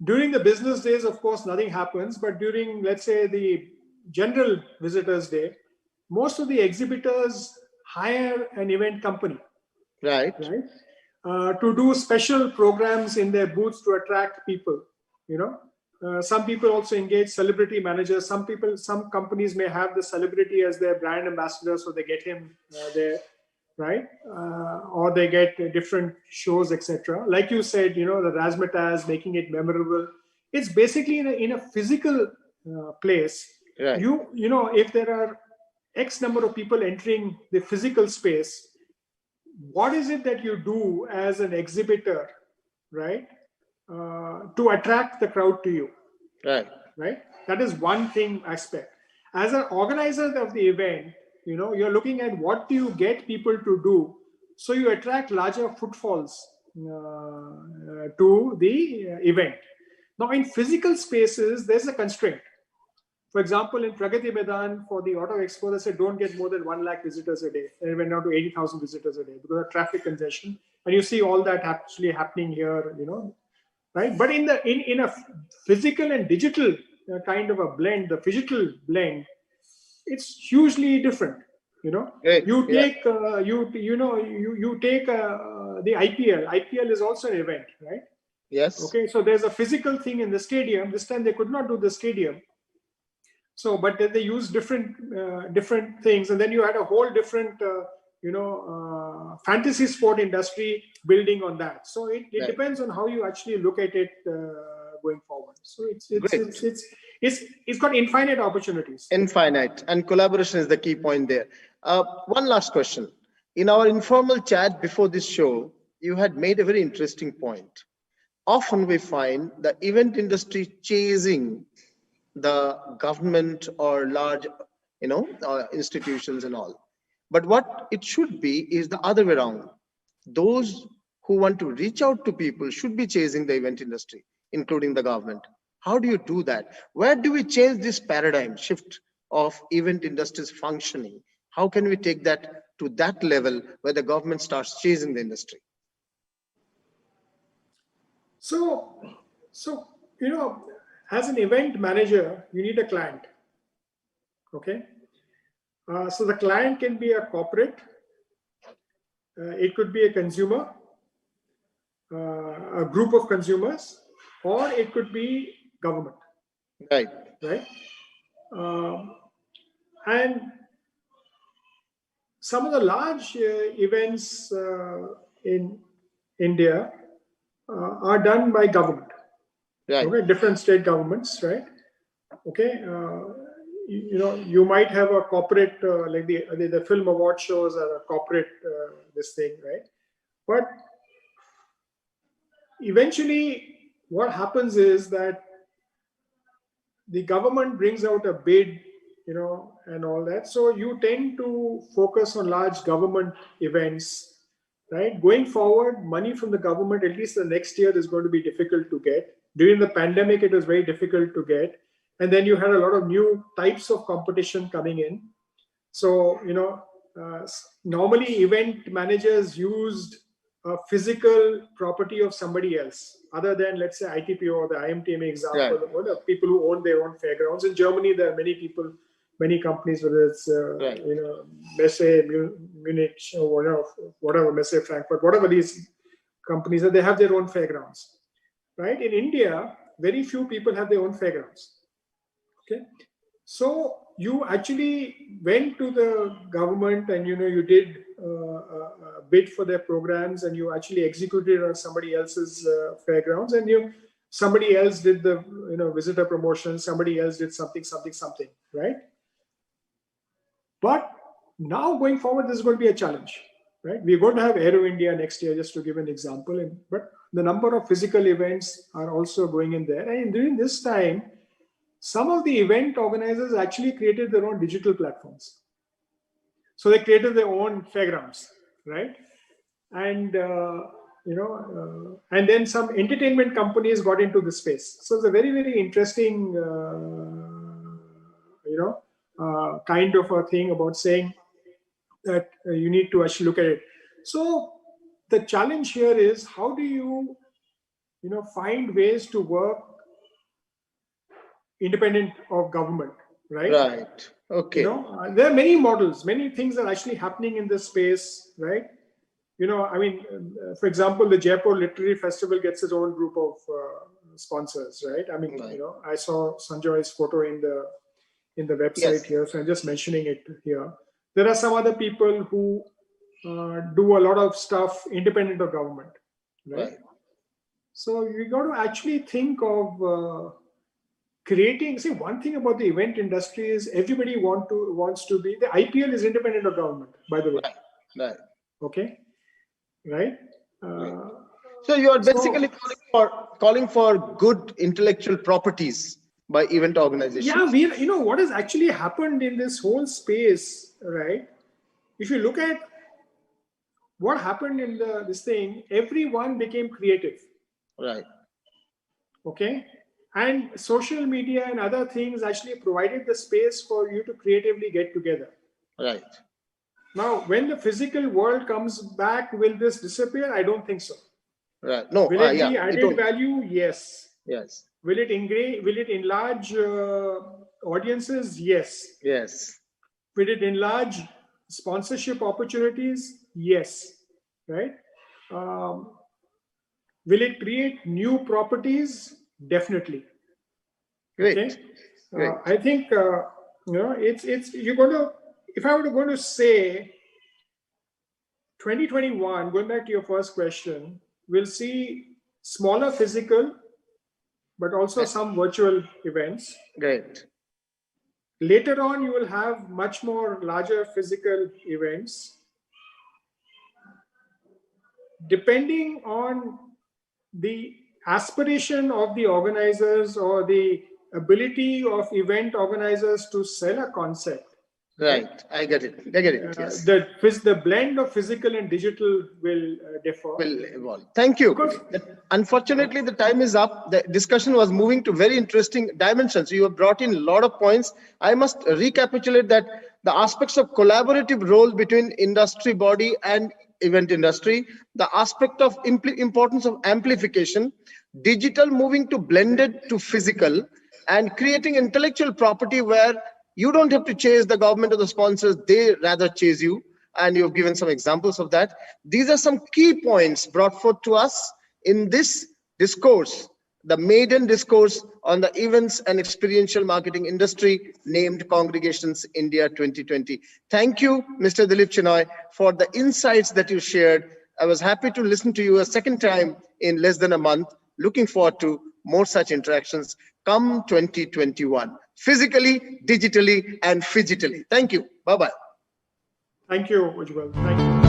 During the business days, of course, nothing happens, but during, let's say, the general visitors day, most of the exhibitors hire an event company. Right. to do special programs in their booths to attract people. Some people also engage celebrity managers. Some companies may have the celebrity as their brand ambassador, so they get him there, right? Or they get different shows, etc. Like you said, the razzmatazz, making it memorable. It's basically in a physical place. Right. If there are X number of people entering the physical space, what is it that you do as an exhibitor, right? To attract the crowd to you. Right. That is one thing aspect. As an organizer of the event, you're looking at what do you get people to do, so you attract larger footfalls to the event. Now, in physical spaces, there's a constraint. For example, in Pragati Maidan for the Auto Expo, they said don't get more than 1 lakh visitors a day. And it went down to 80,000 visitors a day because of traffic congestion. And you see all that actually happening here, right? But in a physical and digital kind of a blend, the phygital blend, it's hugely different. You take the IPL. IPL is also an event, right? Yes. Okay, so there's a physical thing in the stadium. This time they could not do the stadium. So, but they use different things, and then you had a whole different, fantasy sport industry building on that. So it depends on how you actually look at it going forward. So it's got infinite opportunities. Infinite, and collaboration is the key point there. One last question. In our informal chat before this show, you had made a very interesting point. Often we find the event industry chasing the government or large, institutions and all. But what it should be is the other way around. Those who want to reach out to people should be chasing the event industry, including the government. How do you do that? Where do we change this paradigm shift of event industry's functioning? How can we take that to that level where the government starts chasing the industry? So as an event manager, you need a client. Okay. So the client can be a corporate, it could be a consumer, a group of consumers, or it could be government. Right. And some of the large events in India are done by government. Right. Okay, different state governments, right? Okay, you might have a corporate, like the film award shows are a corporate this thing, right? But eventually, what happens is that the government brings out a bid, and all that. So you tend to focus on large government events, right? Going forward, money from the government, at least the next year, is going to be difficult to get. During the pandemic, it was very difficult to get. And then you had a lot of new types of competition coming in. So, normally event managers used a physical property of somebody else, other than, let's say, ITPO or the IMTMA example, or the people who own their own fairgrounds. In Germany, there are many companies, whether it's, Messe, Munich, or whatever, Messe, Frankfurt, whatever these companies are, they have their own fairgrounds. Right? In India, very few people have their own fairgrounds. Okay, so you actually went to the government and you did a bid for their programs, and you actually executed on somebody else's fairgrounds, and somebody else did the visitor promotion, somebody else did something, right? But now going forward, this is going to be a challenge, right? We're going to have Aero India next year, just to give an example, but the number of physical events are also going in there. And during this time, some of the event organizers actually created their own digital platforms. So they created their own fairgrounds, right? And, and then some entertainment companies got into the space. So it's a very, very interesting, kind of a thing about saying that you need to actually look at it. So the challenge here is, how do you, find ways to work independent of government, right? Right. Okay. There are many models, many things are actually happening in this space, right? I mean, for example, the Jaipur Literary Festival gets its own group of sponsors, right? I mean, I saw Sanjoy's photo in the website here, so I'm just mentioning it here. There are some other people who do a lot of stuff independent of government, right? So you got to actually think of creating. See, one thing about the event industry is everybody wants to be. The IPL is independent of government, by the way. Right. Okay. Right. So you are basically calling for good intellectual properties by event organizations. Yeah, what has actually happened in this whole space, right? If you look at what happened in this thing, everyone became creative. Right. Okay. And social media and other things actually provided the space for you to creatively get together. Right. Now, when the physical world comes back, will this disappear? I don't think so. Right. No. Will it be added value? Yes. Yes. Will it enlarge audiences? Yes. Yes. Will it enlarge sponsorship opportunities? Yes. Right. Will it create new properties? Definitely. Great. Okay. Great. I think it's you're going to. If I were going to say 2021, going back to your first question, we'll see smaller physical, but also some virtual events. Great. Later on, you will have much more larger physical events. Depending on the aspiration of the organizers or the ability of event organizers to sell a concept. Right, I get it. Yes. The blend of physical and digital will differ. Will evolve. Thank you. Unfortunately, the time is up. The discussion was moving to very interesting dimensions. You have brought in a lot of points. I must recapitulate that the aspects of collaborative role between industry body and event industry, the aspect of importance of amplification, digital moving to blended to physical, and creating intellectual property where you don't have to chase the government or the sponsors, they rather chase you. And you've given some examples of that. These are some key points brought forth to us in this discourse, the maiden discourse on the events and experiential marketing industry named Congregations India 2020. Thank you, Mr. Dilip Chenoy, for the insights that you shared. I was happy to listen to you a second time in less than a month. Looking forward to more such interactions come 2021. Physically, digitally, and fidgetily. Thank you. Bye-bye. Thank you, Ujjwal. Thank you.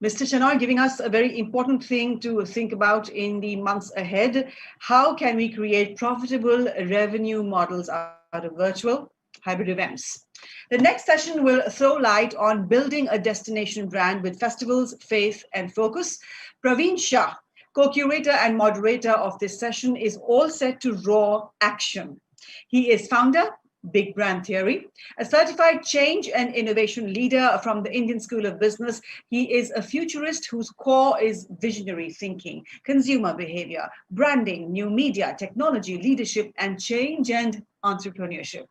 Mr. Chenoy giving us a very important thing to think about in the months ahead. How can we create profitable revenue models out of virtual hybrid events? The next session will throw light on building a destination brand with festivals, faith, and focus. Praveen Shah, co-curator and moderator of this session, is all set to raw action. He is founder, Big Brand Theory, a certified change and innovation leader from the Indian School of Business. He is a futurist whose core is visionary thinking, consumer behavior, branding, new media, technology, leadership, and change and entrepreneurship.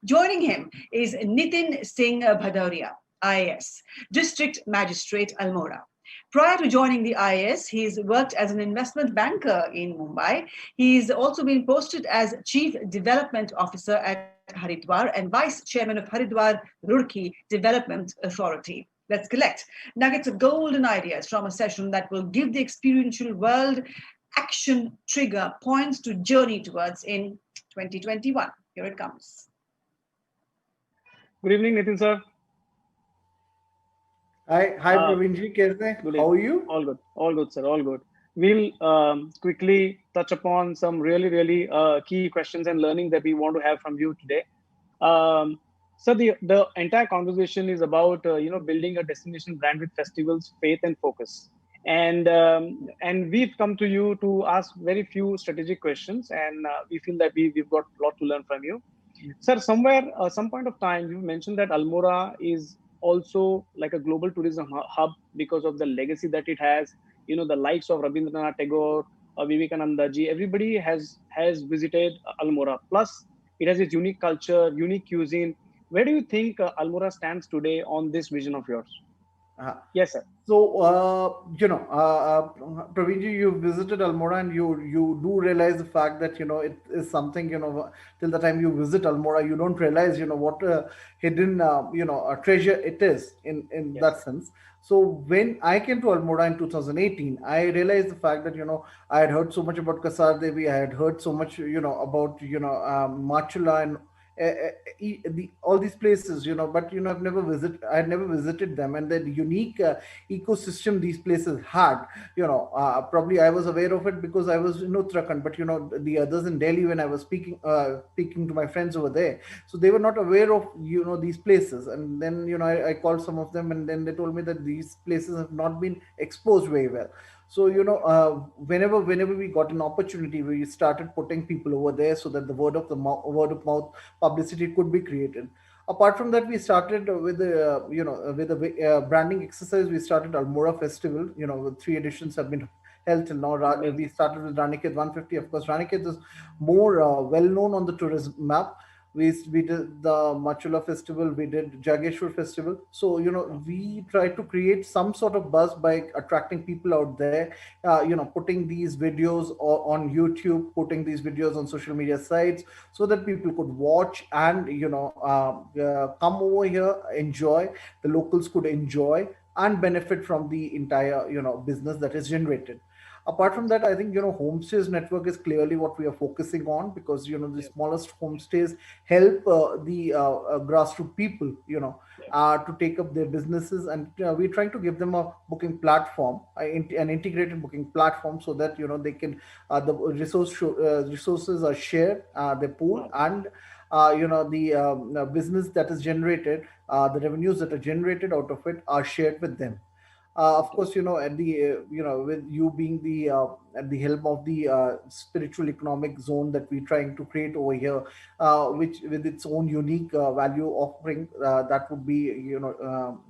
Joining him is Nitin Singh Bhadauria, IAS, District Magistrate, Almora. Prior to joining the IAS, he's worked as an investment banker in Mumbai. He's also been posted as Chief Development Officer at Haridwar and Vice Chairman of Haridwar Roorkee Development Authority. Let's collect nuggets of golden ideas from a session that will give the experiential world action trigger points to journey towards in 2021. Here it comes. Good evening, Nitin sir. Hi, Praveen ji. How are you? All good, sir. All good. We'll quickly touch upon some really key questions and learning that we want to have from you today. So the entire conversation is about building a destination brand with festivals, faith, and focus. And we've come to you to ask very few strategic questions, and we feel that we've got a lot to learn from you. Sir, somewhere, some point of time, you mentioned that Almora is also like a global tourism hub because of the legacy that it has. The likes of Rabindranath Tagore, Vivekananda ji, everybody has visited Almora. Plus, it has its unique culture, unique cuisine. Where do you think Almora stands today on this vision of yours? Yes, sir. So, Praveenji, you visited Almora, and you do realize the fact that, it is something, till the time you visit Almora, you don't realize, what a hidden, a treasure it is in that sense. So when I came to Almora in 2018, I realized the fact that, I had heard so much about Kasar Devi, I had heard so much, about, Machula and all these places, but I had never visited them, and the unique ecosystem these places had, probably I was aware of it because I was in Uttarakhand, but the others in Delhi, when I was speaking to my friends over there, so they were not aware of these places. And then I called some of them, and then they told me that these places have not been exposed very well. So whenever we got an opportunity, we started putting people over there so that the word of mouth publicity could be created. Apart from that, we started with the branding exercise. We started Almora Festival. With 3 editions have been held till now. We started with Ranikhet 150. Of course, Ranikhet is more well known on the tourism map. We did the Machula Festival, we did Jageshwar Festival. So, we try to create some sort of buzz by attracting people out there, putting these videos on YouTube, putting these videos on social media sites so that people could watch and, come over here, enjoy, the locals could enjoy and benefit from the entire, business that is generated. Apart from that, I think, homestays network is clearly what we are focusing on, because, the smallest homestays help the grassroots people, to take up their businesses. And we're trying to give them a booking platform, an integrated booking platform, so that, they can, the resources are shared, the pool, and the business that is generated, the revenues that are generated out of it are shared with them. Of course, at the with you being the at the helm of the spiritual economic zone that we're trying to create over here, which with its own unique value offering that would be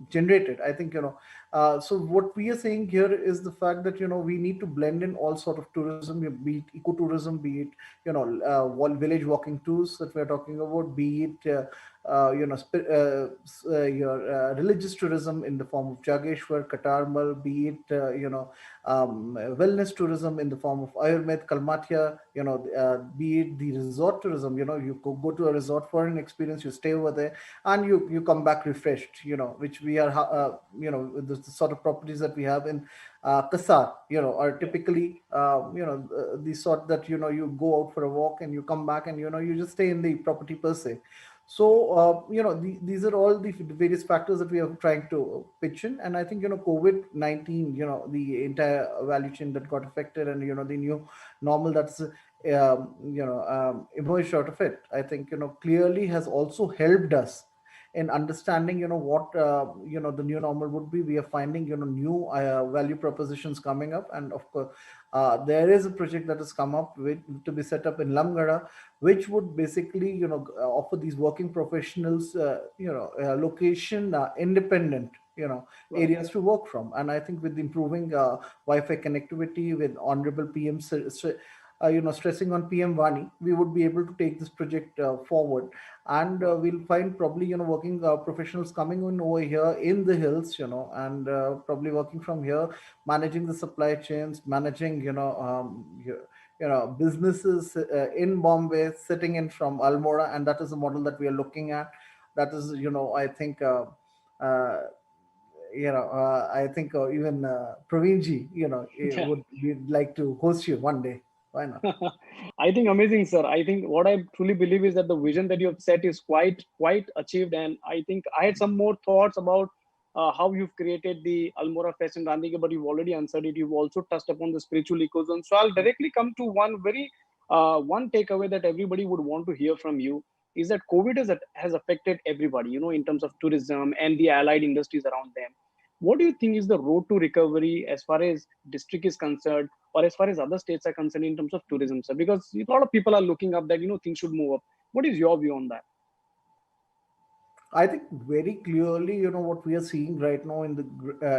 generated. I think so what we are saying here is the fact that we need to blend in all sort of tourism, be it ecotourism, be it village walking tours that we're talking about, be it your religious tourism in the form of Jageshwar, Katarmal, be it wellness tourism in the form of Ayurved, Kalmatia, be it the resort tourism. You go to a resort for an experience, you stay over there, and you come back refreshed. Which we are, the sort of properties that we have in Kasar, are typically, the sort that you go out for a walk and you come back and you just stay in the property per se. So, these are all the various factors that we are trying to pitch in. And I think, COVID-19, the entire value chain that got affected, and, the new normal that's, emerged out of it, I think, clearly has also helped us in understanding, what, the new normal would be. We are finding, new value propositions coming up. And of course, there is a project that has come up to be set up in Lamgada, which would basically, offer these working professionals, location independent, areas to work from. And I think with improving Wi-Fi connectivity, with Honorable PM, stressing on PM Vani, we would be able to take this project forward. And we'll find probably, working professionals coming in over here in the hills, and probably working from here, managing the supply chains, managing, businesses in Bombay, sitting in from Almora. And that is the model that we are looking at. That is, I think, I think even Praveenji, would we'd like to host you one day. Why not? I think amazing, sir. I think what I truly believe is that the vision that you have set is quite achieved. And I think I had some more thoughts about how you've created the Almora Fest in Randige, but you've already answered it. You've also touched upon the spiritual ecozone. So I'll directly come to one takeaway that everybody would want to hear from you. is that COVID has affected everybody, you know, in terms of tourism and the allied industries around them. What do you think is the road to recovery as far as district is concerned, or as far as other states are concerned in terms of tourism, sir? Because a lot of people are looking up that, you know, things should move up. What is your view on that? I think very clearly, you know, what we are seeing right now in the,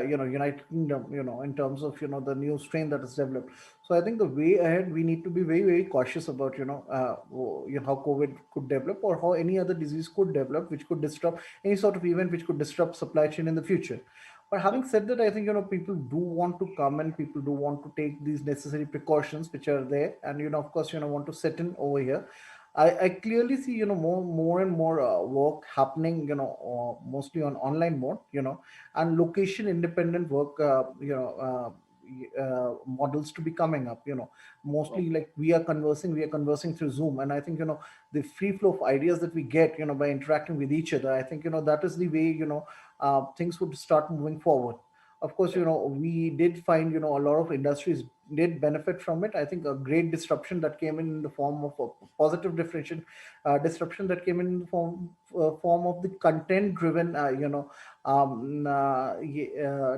you know, United Kingdom, you know, in terms of, you know, the new strain that is developed. So I think the way ahead, we need to be very, very cautious about, you know, how COVID could develop, or how any other disease could develop, which could disrupt any sort of event, which could disrupt supply chain in the future. But having said that, I think, you know, people do want to come and people do want to take these necessary precautions which are there. And, you know, of course, you know, want to set in over here. I clearly see, you know, more and more work happening, you know, mostly on online mode, you know, and location independent work, models to be coming up, you know, mostly like we are conversing through Zoom. And I think, you know, the free flow of ideas that we get, you know, by interacting with each other, I think, you know, that is the way, you know, things would start moving forward. Of course, you know, we did find, you know, a lot of industries did benefit from it. I think a great disruption that came in the form of a positive disruption that came in the form of the content driven,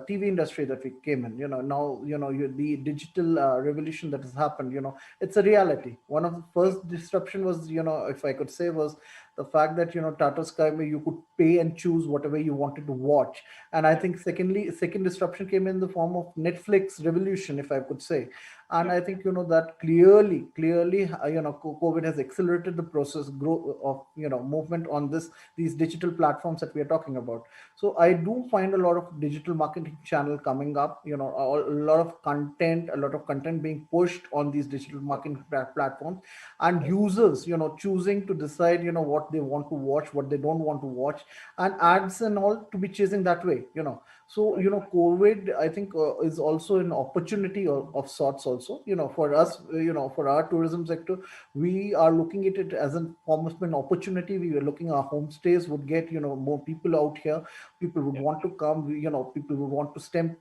TV industry that we came in. You know, now, you know, the digital revolution that has happened, you know, it's a reality. One of the first disruption was, you know, if I could say, was the fact that, you know, Tata Sky, you could pay and choose whatever you wanted to watch. And I think second disruption came in the form of Netflix revolution, if I could say. And I think, you know, that clearly, you know, COVID has accelerated the growth of, you know, movement on these digital platforms that we are talking about. So I do find a lot of digital marketing channel coming up, you know, a lot of content being pushed on these digital marketing platforms, and users, you know, choosing to decide, you know, what they want to watch, what they don't want to watch, and ads and all to be chasing that way, you know. So, you know, COVID, I think, is also an opportunity of sorts also, you know, for us, you know, for our tourism sector. We are looking at it as a form of an opportunity. We are looking, our homestays would get, you know, more people out here. People would want to come, you know, people would want to spend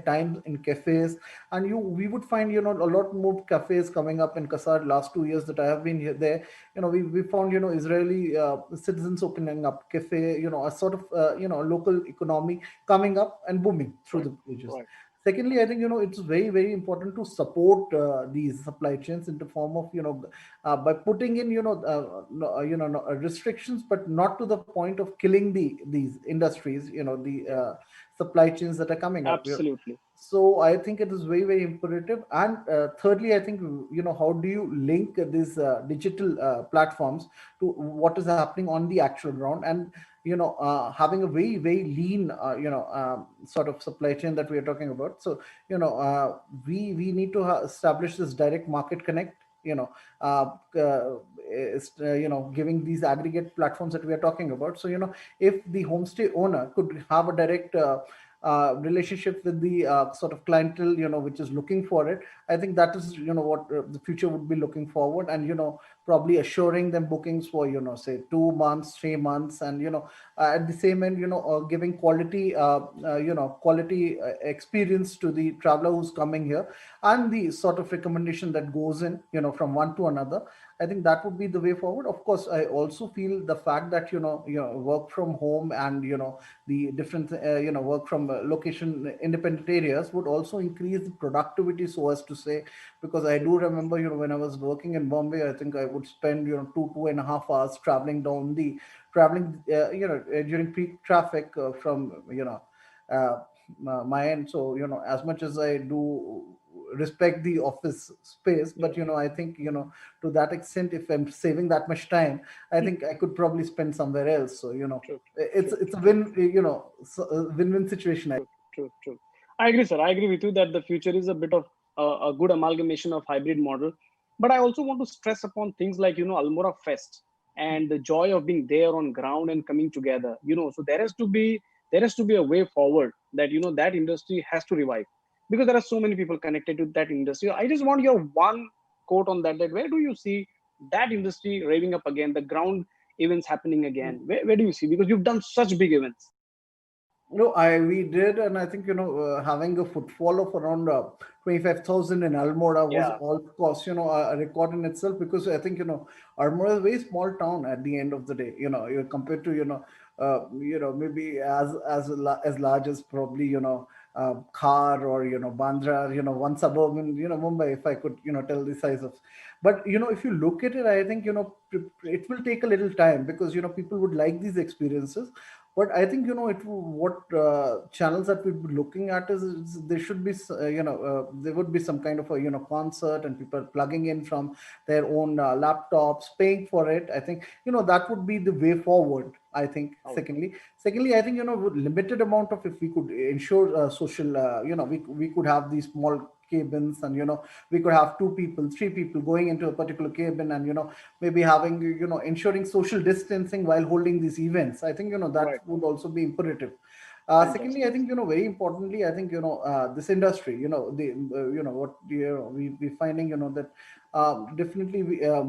time in cafes. And we would find, you know, a lot more cafes coming up in Kasar. Last 2 years that I have been here, there, you know, we found, you know, Israeli citizens opening up cafe, you know, a sort of, you know, local economy coming up and booming through the pages. Right. Secondly, I think, you know, it's very, very important to support these supply chains in the form of, you know, by putting in, restrictions, but not to the point of killing these industries, you know, the supply chains that are coming up. Absolutely. So I think it is very, very imperative. And thirdly, I think, you know, how do you link these digital platforms to what is happening on the actual ground? And, you know, having a very, very lean, sort of supply chain that we are talking about. So, you know, we need to establish this direct market connect, you know, giving these aggregate platforms that we are talking about. So, you know, if the homestay owner could have a direct relationship with the sort of clientele, you know, which is looking for it, I think that is, you know, what the future would be looking forward. And, you know, probably assuring them bookings for, you know, say 2 months, 3 months, and, you know, at the same end, you know, giving quality experience to the traveler who's coming here, and the sort of recommendation that goes in, you know, from one to another. I think that would be the way forward. Of course, I also feel the fact that, you know, work from home and, you know, the different, work from location independent areas would also increase the productivity, so as to say, because I do remember, you know, when I was working in Bombay, I think I would spend, you know, 2.5 hours traveling during peak traffic from, you know, my end. So, you know, as much as I do respect the office space, but, you know, I think, you know, to that extent, if I'm saving that much time, I think I could probably spend somewhere else. So, you know, it's a win-win situation. True. I agree, sir. I agree with you that the future is a bit of a good amalgamation of hybrid model. But I also want to stress upon things like, you know, Almora Fest and the joy of being there on ground and coming together, you know. So there has to be a way forward that, you know, that industry has to revive, because there are so many people connected to that industry. I just want your one quote on that where do you see that industry raving up again, the ground events happening again? Where do you see? Because you've done such big events. No, we did, and I think having a footfall of around 25,000 in Almora was Yeah. all cost a record in itself, because I think Almora is a very small town at the end of the day. You compared to maybe as large as probably Khar or Bandra, one suburb in Mumbai, if I could tell the size of. But if you look at it, I think it will take a little time, because people would like these experiences. But I think what channels that we'll be looking at is there should be there would be some kind of a concert, and people plugging in from their own laptops, paying for it. I think that would be the way forward. I think. Secondly, I think with limited amount of, if we could ensure social, we could have these small cabins, and we could have 2 people, 3 people going into a particular cabin, and maybe having ensuring social distancing while holding these events. I think that would also be imperative. Secondly, I think very importantly, I think this industry, we're finding that definitely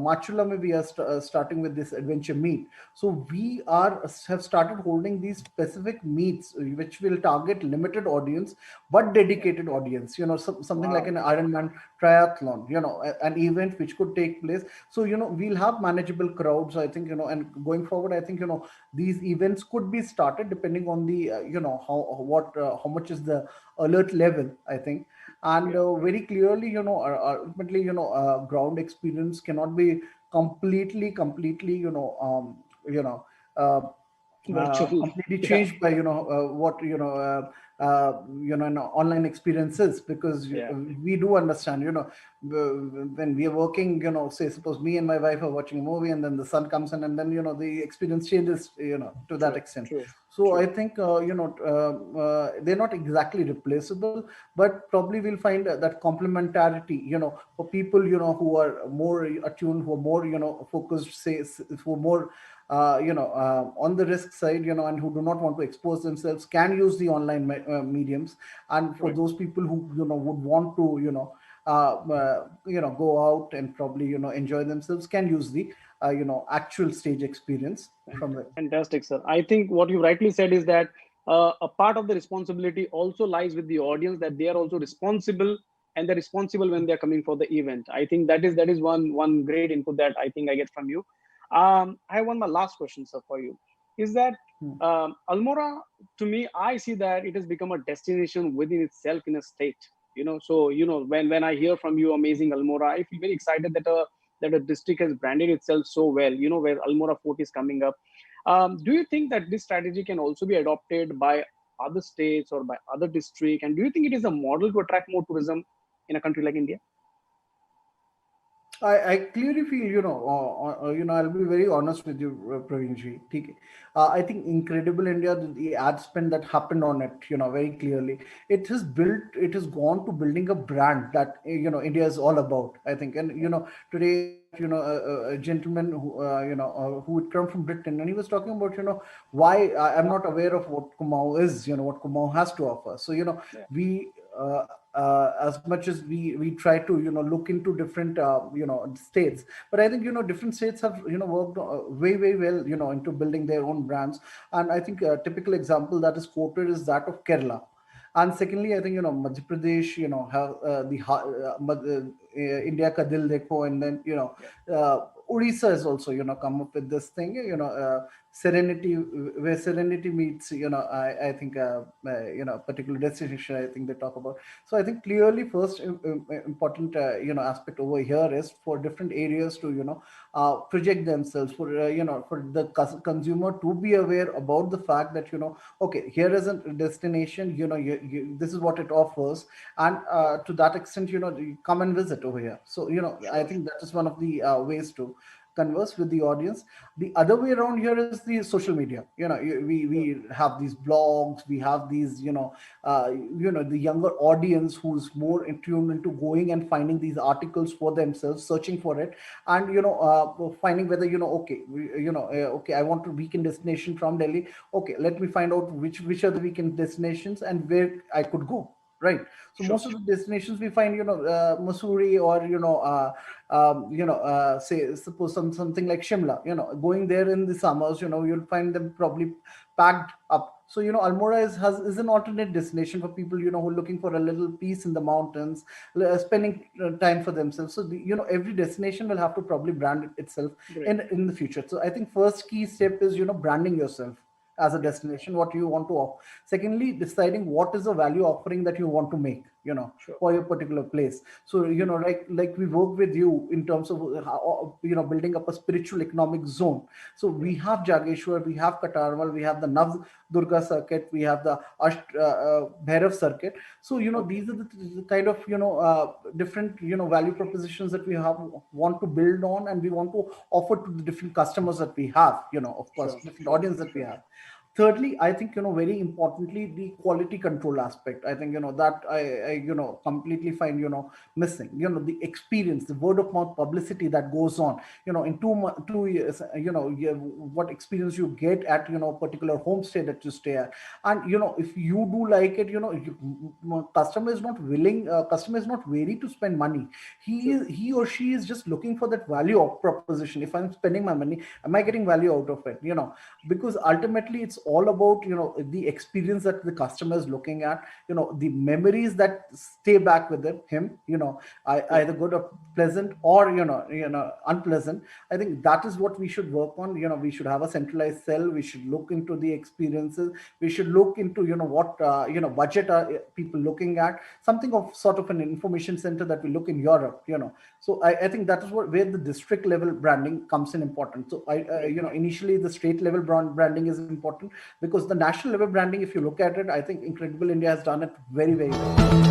Machula we are starting with this adventure meet. So we have started holding these specific meets which will target limited audience but dedicated audience. Something like an Ironman triathlon. An event which could take place. So we'll have manageable crowds. I think and going forward, I think these events could be started depending on the how much is the alert level. I think. And very clearly, ultimately, ground experience cannot be completely, completely changed by what an online experiences, because we do understand when we are working, say suppose me and my wife are watching a movie, and then the sun comes in, and then the experience changes to that extent. So I think they're not exactly replaceable, but probably we'll find that complementarity for people who are more attuned, who are more focused, say who are more on the risk side, and who do not want to expose themselves, can use the online mediums. And for those people who would want to go out and probably enjoy themselves, can use the actual stage experience from it. Fantastic, sir. I think what you rightly said is that a part of the responsibility also lies with the audience, that they are also responsible, and they're responsible when they're coming for the event. I think that is one great input that I think I get from you. I have my last question, sir, for you. Is that Almora, to me, I see that it has become a destination within itself in a state. So when I hear from you, amazing Almora, I feel very excited that a district has branded itself so well. Where Almora Fort is coming up. Do you think that this strategy can also be adopted by other states or by other districts? And do you think it is a model to attract more tourism in a country like India? I clearly feel, I'll be very honest with you, Praveenji. I think Incredible India, the ad spend that happened on it, very clearly, it has gone to building a brand that, India is all about, I think. And, today, a gentleman who would come from Britain, and he was talking about, why I'm not aware of what Kumaon is, what Kumaon has to offer. So, we, as much as we try to look into different states, but I think different states have worked very well into building their own brands. And I think a typical example that is quoted is that of Kerala. And secondly, I think Madhya Pradesh have the India Ka Dil Dekho, and then Odisha has also come up with this thing, Serenity, where Serenity meets I think particular destination, I think they talk about. So I think clearly first important aspect over here is for different areas to project themselves, for for the consumer to be aware about the fact that okay, here is a destination, this is what it offers, and to that extent you come and visit over here. So I think that is one of the ways to converse with the audience. The other way around here is the social media. We have these blogs, we have these the younger audience who's more in tune into going and finding these articles for themselves, searching for it, and finding whether okay, I want a weekend destination from Delhi. Okay, let me find out which are the weekend destinations and where I could go. Right. So most of the destinations we find, Mussoorie or, say, suppose something like Shimla, going there in the summers, you'll find them probably packed up. So, Almora is an alternate destination for people, who are looking for a little peace in the mountains, spending time for themselves. So, every destination will have to probably brand itself in the future. So I think first key step is, branding yourself as a destination, what you want to offer. Secondly, deciding what is the value offering that you want to make, for your particular place. So, like we work with you in terms of how, building up a spiritual economic zone. So we have Jageshwar, we have Katarwal, we have the Nav Durga circuit, we have the Bhairav circuit. So, these are the kind of, different, value propositions that we want to build on, and we want to offer to the different customers that we have, of course, different audience that we have. Thirdly, I think, very importantly, the quality control aspect. I think, that I completely find, missing, the experience, the word of mouth publicity that goes on, in 2 years, what experience you get at, a particular homestay that you stay at. And, if you do like it, customer is not willing, customer is not wary to spend money. He or she is just looking for that value of proposition. If I'm spending my money, am I getting value out of it? Because ultimately it's all about, the experience that the customer is looking at, the memories that stay back with him, either good or pleasant or, unpleasant. I think that is what we should work on. We should have a centralized cell. We should look into the experiences. We should look into, what, budget are people looking at, something of sort of an information center that we look in Europe, So I think that is where the district level branding comes in important. So initially the state level branding is important, because the national level branding, if you look at it, I think Incredible India has done it very, very well.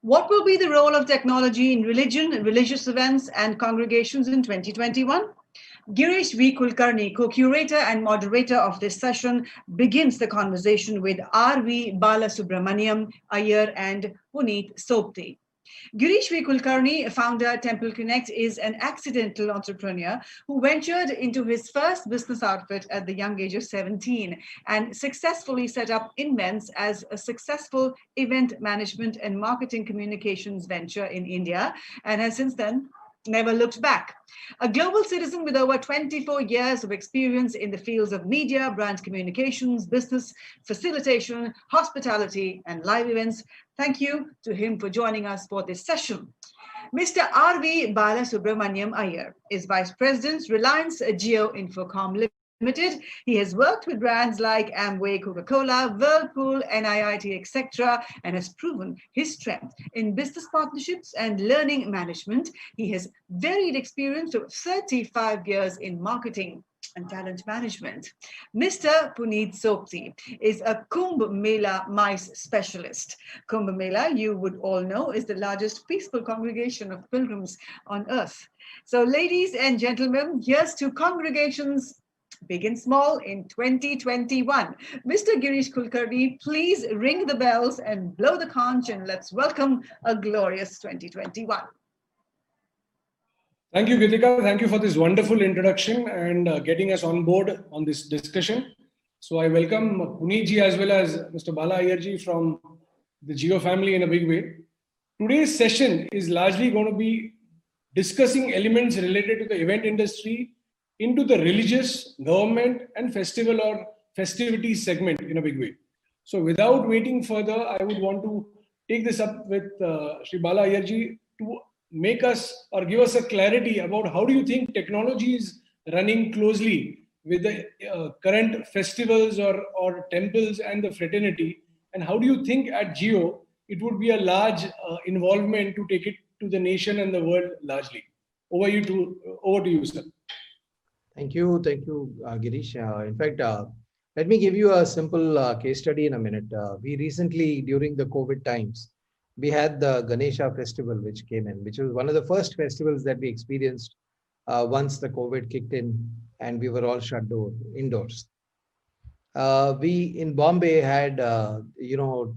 What will be the role of technology in religion, religious events, and congregations in 2021? Girish V. Kulkarni, co-curator and moderator of this session, begins the conversation with R.V. Balasubramaniam Iyer and Puneet Sobti. Girish V. Kulkarni, founder Temple Connect, is an accidental entrepreneur who ventured into his first business outfit at the young age of 17 and successfully set up Invents as a successful event management and marketing communications venture in India, and has since then never looked back. A global citizen with over 24 years of experience in the fields of media, brand communications, business facilitation, hospitality, and live events. Thank you to him for joining us for this session. Mr. R.V. Balasubramaniam Iyer is Vice President, Reliance Jio Infocom Limited. He has worked with brands like Amway, Coca-Cola, Whirlpool, NIIT, etc., and has proven his strength in business partnerships and learning management. He has varied experience of 35 years in marketing and talent management. Mr. Puneet Sobti is a Kumbh Mela MICE specialist. Kumbh Mela, you would all know, is the largest peaceful congregation of pilgrims on earth. So ladies and gentlemen, here's to congregations big and small in 2021. Mr. Girish Kulkarni, please ring the bells and blow the conch, and let's welcome a glorious 2021. Thank you, Gitika. Thank you for this wonderful introduction and getting us on board on this discussion. So I welcome Puneet ji as well as Mr. Bala Iyer ji from the Jio family in a big way. Today's session is largely going to be discussing elements related to the event industry into the religious, government, and festival or festivities segment in a big way. So without waiting further, I would want to take this up with Shri Bala Iyer ji to make us or give us a clarity about how do you think technology is running closely with the current festivals or temples and the fraternity, and how do you think at Jio it would be a large involvement to take it to the nation and the world largely. Over to you, sir. Thank you, Girish. In fact, let me give you a simple case study in a minute. We recently, during the COVID times, we had the Ganesha festival, which came in, which was one of the first festivals that we experienced once the COVID kicked in and we were all shut indoors. we in Bombay had,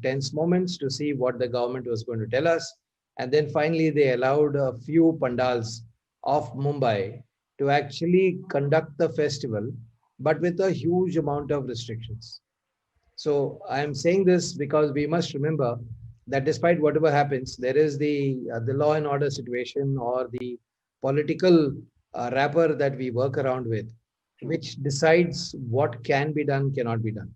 tense moments to see what the government was going to tell us. And then finally, they allowed a few pandals of Mumbai to actually conduct the festival, but with a huge amount of restrictions. So I am saying this because we must remember that despite whatever happens, there is the law and order situation or the political wrapper that we work around with, which decides what can be done, cannot be done.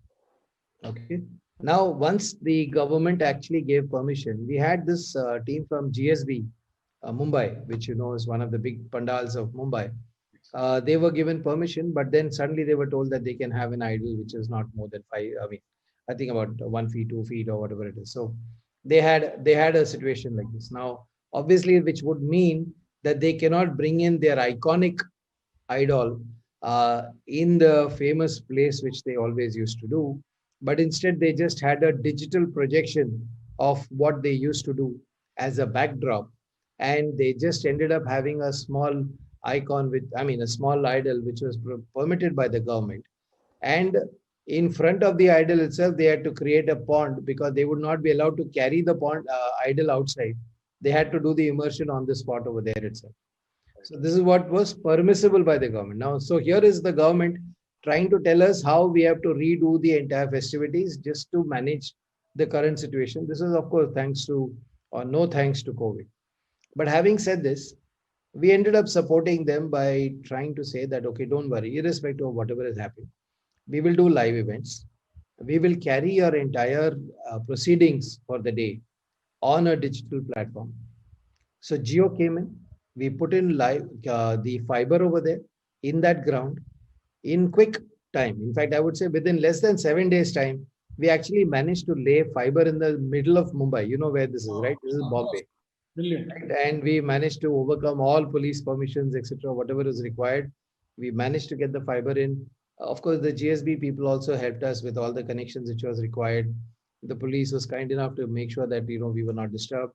Okay. Now, once the government actually gave permission, we had this team from GSB, Mumbai, which you know is one of the big pandals of Mumbai. They were given permission, but then suddenly they were told that they can have an idol which is not more than I think about 1 feet, 2 feet, or whatever it is. So they had a situation like this. Now, obviously, which would mean that they cannot bring in their iconic idol in the famous place which they always used to do, but instead they just had a digital projection of what they used to do as a backdrop, and they just ended up having a small icon with, a small idol which was permitted by the government, and in front of the idol itself they had to create a pond because they would not be allowed to carry the pond idol outside. They had to do the immersion on the spot over there itself. So this is what was permissible by the government. Now, so here is the government trying to tell us how we have to redo the entire festivities just to manage the current situation. This is, of course, thanks to or no thanks to COVID. But having said this, we ended up supporting them by trying to say that, okay, don't worry, irrespective of whatever is happening, we will do live events. We will carry your entire proceedings for the day on a digital platform. So Jio came in. We put in live the fiber over there in that ground in quick time. In fact, I would say within less than 7 days time, we actually managed to lay fiber in the middle of Mumbai. You know where this is, right? This is Bombay. Brilliant. Right? And we managed to overcome all police permissions, etc., whatever is required. We managed to get the fiber in. Of course, the GSB people also helped us with all the connections which was required. The police was kind enough to make sure that we were not disturbed.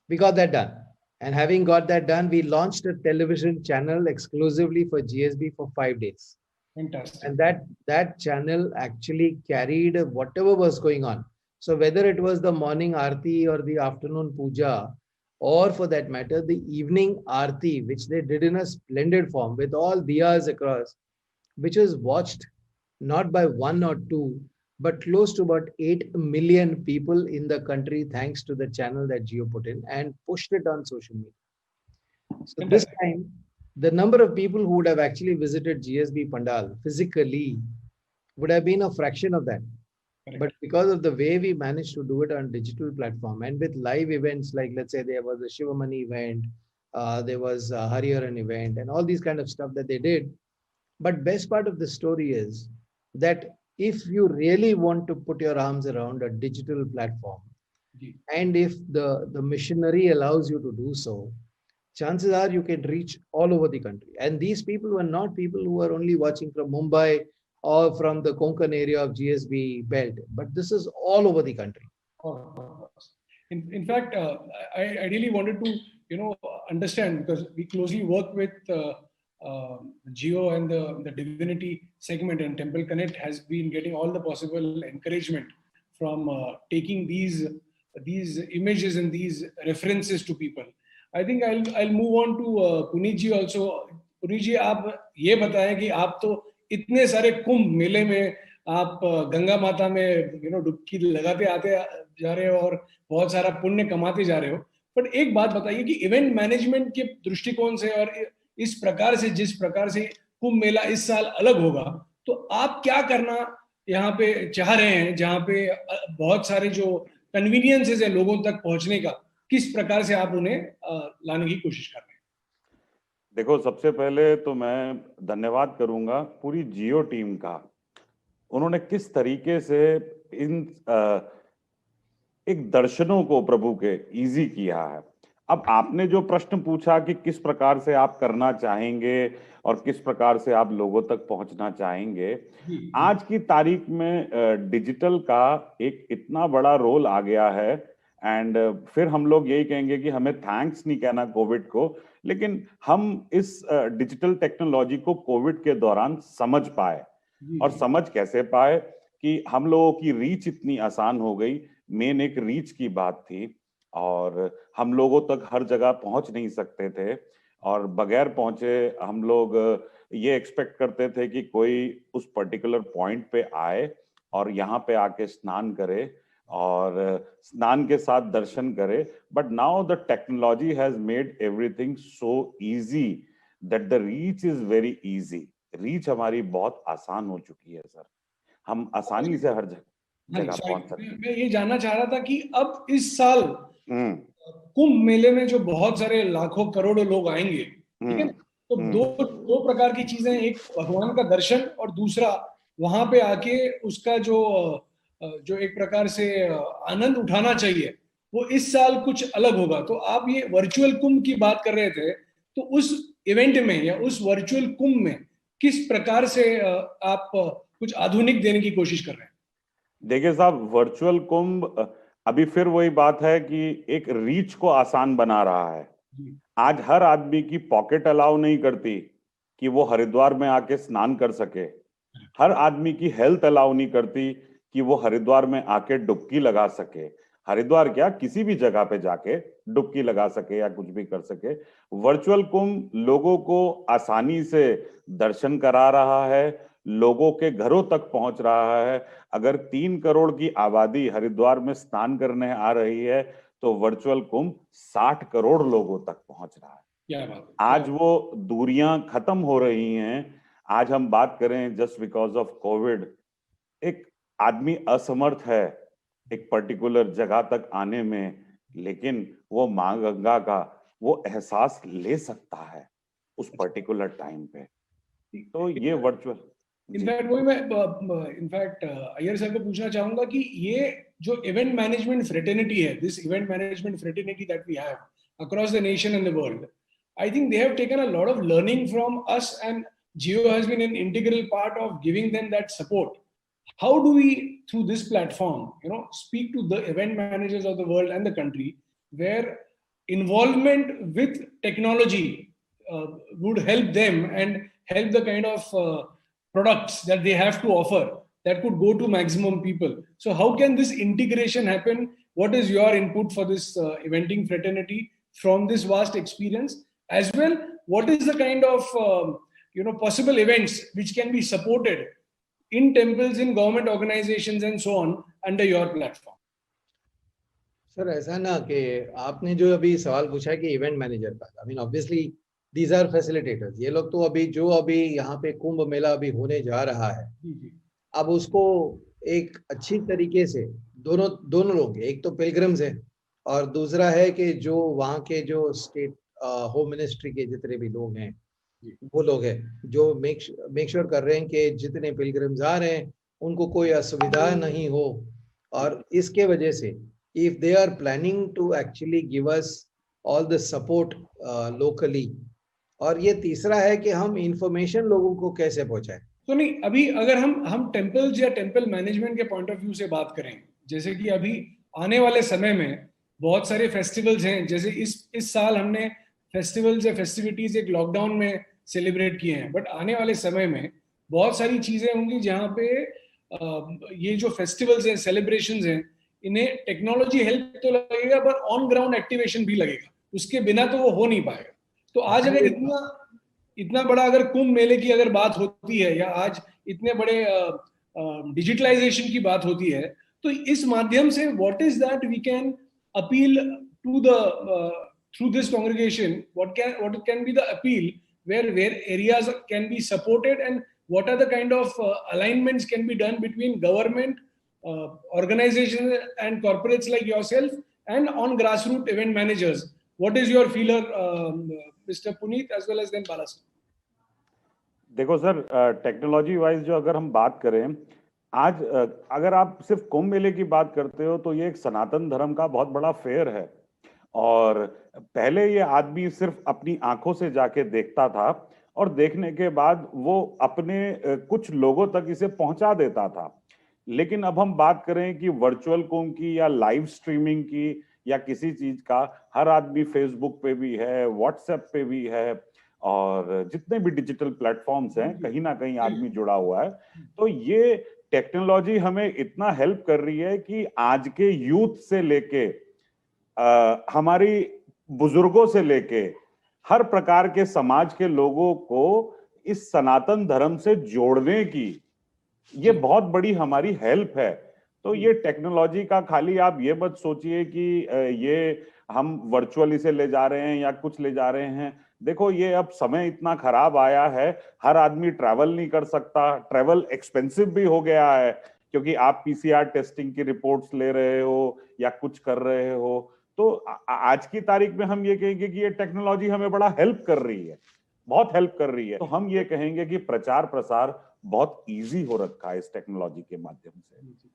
We got that done. And having got that done, we launched a television channel exclusively for GSB for 5 days. Fantastic. And that channel actually carried whatever was going on. So whether it was the morning aarti or the afternoon puja, or for that matter, the evening aarti, which they did in a splendid form with all diyas across, which was watched not by 1 or 2, but close to about 8 million people in the country, thanks to the channel that Jio put in and pushed it on social media. So this time, the number of people who would have actually visited GSB Pandal physically would have been a fraction of that. But because of the way we managed to do it on digital platform and with live events, like let's say there was a Shivamani event, there was a Hariharan event and all these kind of stuff that they did. But best part of the story is that if you really want to put your arms around a digital platform, and if the machinery allows you to do so, chances are you can reach all over the country. And these people were not people who are only watching from Mumbai or from the Konkan area of GSB belt, but this is all over the country. In fact, I really wanted to, understand, because we closely work with Jio and the Divinity segment, and Temple Connect has been getting all the possible encouragement from taking these images and these references to people. I think I'll move on to Puneet ji also. Puneet ji, आप ये बताएं कि आप तो इतने सारे कुंभ मेले में आप गंगा माता में डुबकी लगाते आते जा रहे हो और बहुत सारा पुण्य कमाते जा रहे हो, पर एक बात बताइए कि इवेंट मैनेजमेंट के दृष्टिकोण से और इस प्रकार से, जिस प्रकार से कुंभ मेला इस साल अलग होगा, तो आप क्या करना यहाँ पे चाह रहे हैं, जहाँ पे बहुत सारे जो कन्वीनियंसेस है लोगों तक पहुंचने का, किस प्रकार से आप उन्हें लाने की कोशिश कर रहे हैं? देखो, सबसे पहले तो मैं धन्यवाद करूंगा पूरी जियो टीम का। उन्होंने किस तरीके से इन एक दर्शनों को प्रभु के इजी किया है। अब आपने जो प्रश्न पूछा कि किस प्रकार से आप करना चाहेंगे और किस प्रकार से आप लोगों तक पहुंचना चाहेंगे, आज की तारीख में डिजिटल का एक इतना बड़ा रोल आ गया है। एंड फिर हम लोग यही कहेंगे कि हमें थैंक्स नहीं कहना कोविड को, लेकिन हम इस डिजिटल टेक्नोलॉजी को कोविड के दौरान समझ पाए। और समझ कैसे पाए? कि हम लोगों की रीच इतनी आसान हो गई। मेन एक रीच की बात थी, और हम लोगों तक हर जगह पहुंच नहीं सकते थे, और बगैर पहुंचे हम लोग ये एक्सपेक्ट करते थे कि कोई उस पर्टिकुलर पॉइंट पे आए और यहाँ पे आके स्नान करे और स्नान के साथ दर्शन करे। But now the technology has made everything so easy that the reach is very easy. Reach हमारी बहुत आसान हो चुकी है सर, हम आसानी से हर जगह पहुंच सकते हैं। मैं ये जानना चाह रहा था कि अब इस साल कुंभ मेले में जो बहुत सारे लाखों करोड़ों लोग आएंगे, ठीक है, तो दो प्रकार की चीजें, एक भगवान का दर्शन और दूसरा वहां पे आके उसका जो एक प्रकार से आनंद उठाना चाहिए, वो इस साल कुछ अलग होगा। तो आप ये वर्चुअल कुंभ की बात कर रहे थे, तो उस इवेंट में या उस वर्चुअल कुंभ में किस प्रकार से आप कुछ आधुनिक देने की कोशिश कर रहे हैं? देखिए साहब, वर्चुअल कुंभ अभी फिर वही बात है कि एक रीच को आसान बना रहा है। आज हर आदमी की पॉकेट अलाउ नहीं करती कि वो हरिद्वार में आके स्नान कर सके। हर आदमी की हेल्थ अलाउ नहीं करती कि वो हरिद्वार में आके डुबकी लगा सके। हरिद्वार क्या, किसी भी जगह पे जाके डुबकी लगा सके या कुछ भी कर सके। वर्चुअल कुंभ लोगों को आसानी से दर्शन करा रहा है, लोगों के घरों तक पहुंच रहा है। अगर 3 करोड़ की आबादी हरिद्वार में स्नान करने आ रही है, तो वर्चुअल कुंभ 60 करोड़ लोगों तक पहुंच रहा है। क्या बात है। आज वो दूरियां खत्म हो रही हैं। आज हम बात करें जस्ट बिकॉज ऑफ कोविड, एक आदमी असमर्थ है एक पर्टिकुलर जगह तक आने में, लेकिन वो मां गंगा का वो एहसास ले सकता है उस पर्टिकुलर टाइम पे। तो ये वर्चुअल इनफैक्ट वही मैं इनफैक्ट अय्यर सर को पूछना चाहूंगा कि ये जो इवेंट मैनेजमेंट फ्रेटर्निटी है, this event management fraternity that we have across the nation and the world, I think they have taken a lot of learning from us, and Jio has been an integral part of giving them that support. How do we, through this platform, speak to the event managers of the world and the country, where involvement with technology would help them and help the kind of products that they have to offer that could go to maximum people? So how can this integration happen? What is your input for this eventing fraternity from this vast experience? As well, what is the kind of possible events which can be supported in temples, in government organizations and so on under your platform? Sir ऐसा ना कि आपने जो अभी सवाल पूछा है कि इवेंट मैनेजर का, I mean obviously these are facilitators. ये लोग तो अभी यहाँ पे कुंभ मेला अभी होने जा रहा है, अब उसको एक अच्छी तरीके से दोनों लोग, एक तो पिलग्रिम्स है और दूसरा है कि जो वहाँ के जो स्टेट होम मिनिस्ट्री के जितने भी लोग हैं, वो लोग हैं जो मेक श्योर कर रहे हैं कि जितने पिलग्रिम्स आ रहे हैं उनको कोई असुविधा नहीं हो। और इसके वजह से if they are planning to actually give us all the support locally, और ये तीसरा है कि हम इंफॉर्मेशन लोगों को कैसे पहुंचाएं। तो नहीं, अभी अगर हम टेम्पल्स या टेम्पल मैनेजमेंट के पॉइंट ऑफ व्यू से बात करें, जैसे कि अभी आने वाले समय में बहुत सारे फेस्टिवल्स हैं, जैसे इस साल हमने फेस्टिवल्स या फेस्टिविटीज एक लॉकडाउन में सेलिब्रेट किए हैं, बट आने वाले समय में बहुत सारी चीजें होंगी जहाँ पे ये जो फेस्टिवल्स हैं, सेलिब्रेशंस हैं, इन्हें टेक्नोलॉजी हेल्प तो लगेगा पर ऑन ग्राउंड एक्टिवेशन भी लगेगा, उसके बिना तो वो हो नहीं पाएगा। तो आज अगर इतना बड़ा अगर कुंभ मेले की अगर बात होती है या आज इतने बड़े डिजिटलाइजेशन की बात होती है, तो इस माध्यम से what is that we can appeal to the through this congregation, what can be the appeal where areas can be supported, and what are the kind of alignments can be done between government, organizations and corporates like yourself and on grassroots event managers? What is your feeler, Mr. Puneet, as well as then Bala sir? देखो sir, technology wise जो अगर हम बात करें, आज अगर आप सिर्फ कुंभ मेले की बात करते हो तो ये एक सनातन धर्म का बहुत बड़ा फेयर है, और पहले ये आदमी सिर्फ अपनी आंखों से जाके देखता था और देखने के बाद वो अपने कुछ लोगों तक इसे पहुंचा देता था। लेकिन अब हम बात करें कि वर्चुअल कुंभ की या लाइव स्ट्रीमिंग की या किसी चीज का, हर आदमी फेसबुक पे भी है, व्हाट्सएप पे भी है, और जितने भी डिजिटल प्लेटफॉर्म्स हैं कहीं ना कहीं आदमी जुड़ा हुआ है। तो ये टेक्नोलॉजी हमें इतना हेल्प कर रही है कि आज के यूथ से लेके हमारी बुजुर्गों से लेके हर प्रकार के समाज के लोगों को इस सनातन धर्म से जोड़ने की ये बहुत बड़ी हमारी हेल्प है। तो ये टेक्नोलॉजी का खाली आप ये मत सोचिए कि ये हम वर्चुअल इसे ले जा रहे हैं या कुछ ले जा रहे हैं। देखो ये अब समय इतना खराब आया है, हर आदमी ट्रैवल नहीं कर सकता, ट्रैवल एक्सपेंसिव भी हो गया है क्योंकि आप पीसीआर टेस्टिंग की रिपोर्ट्स ले रहे हो या कुछ कर रहे हो। तो आज की तारीख में हम ये कहेंगे कि ये टेक्नोलॉजी हमें बड़ा हेल्प कर रही है, बहुत हेल्प कर रही है। तो हम ये कहेंगे कि प्रचार प्रसार बहुत इजी हो रखा है इस टेक्नोलॉजी के माध्यम से।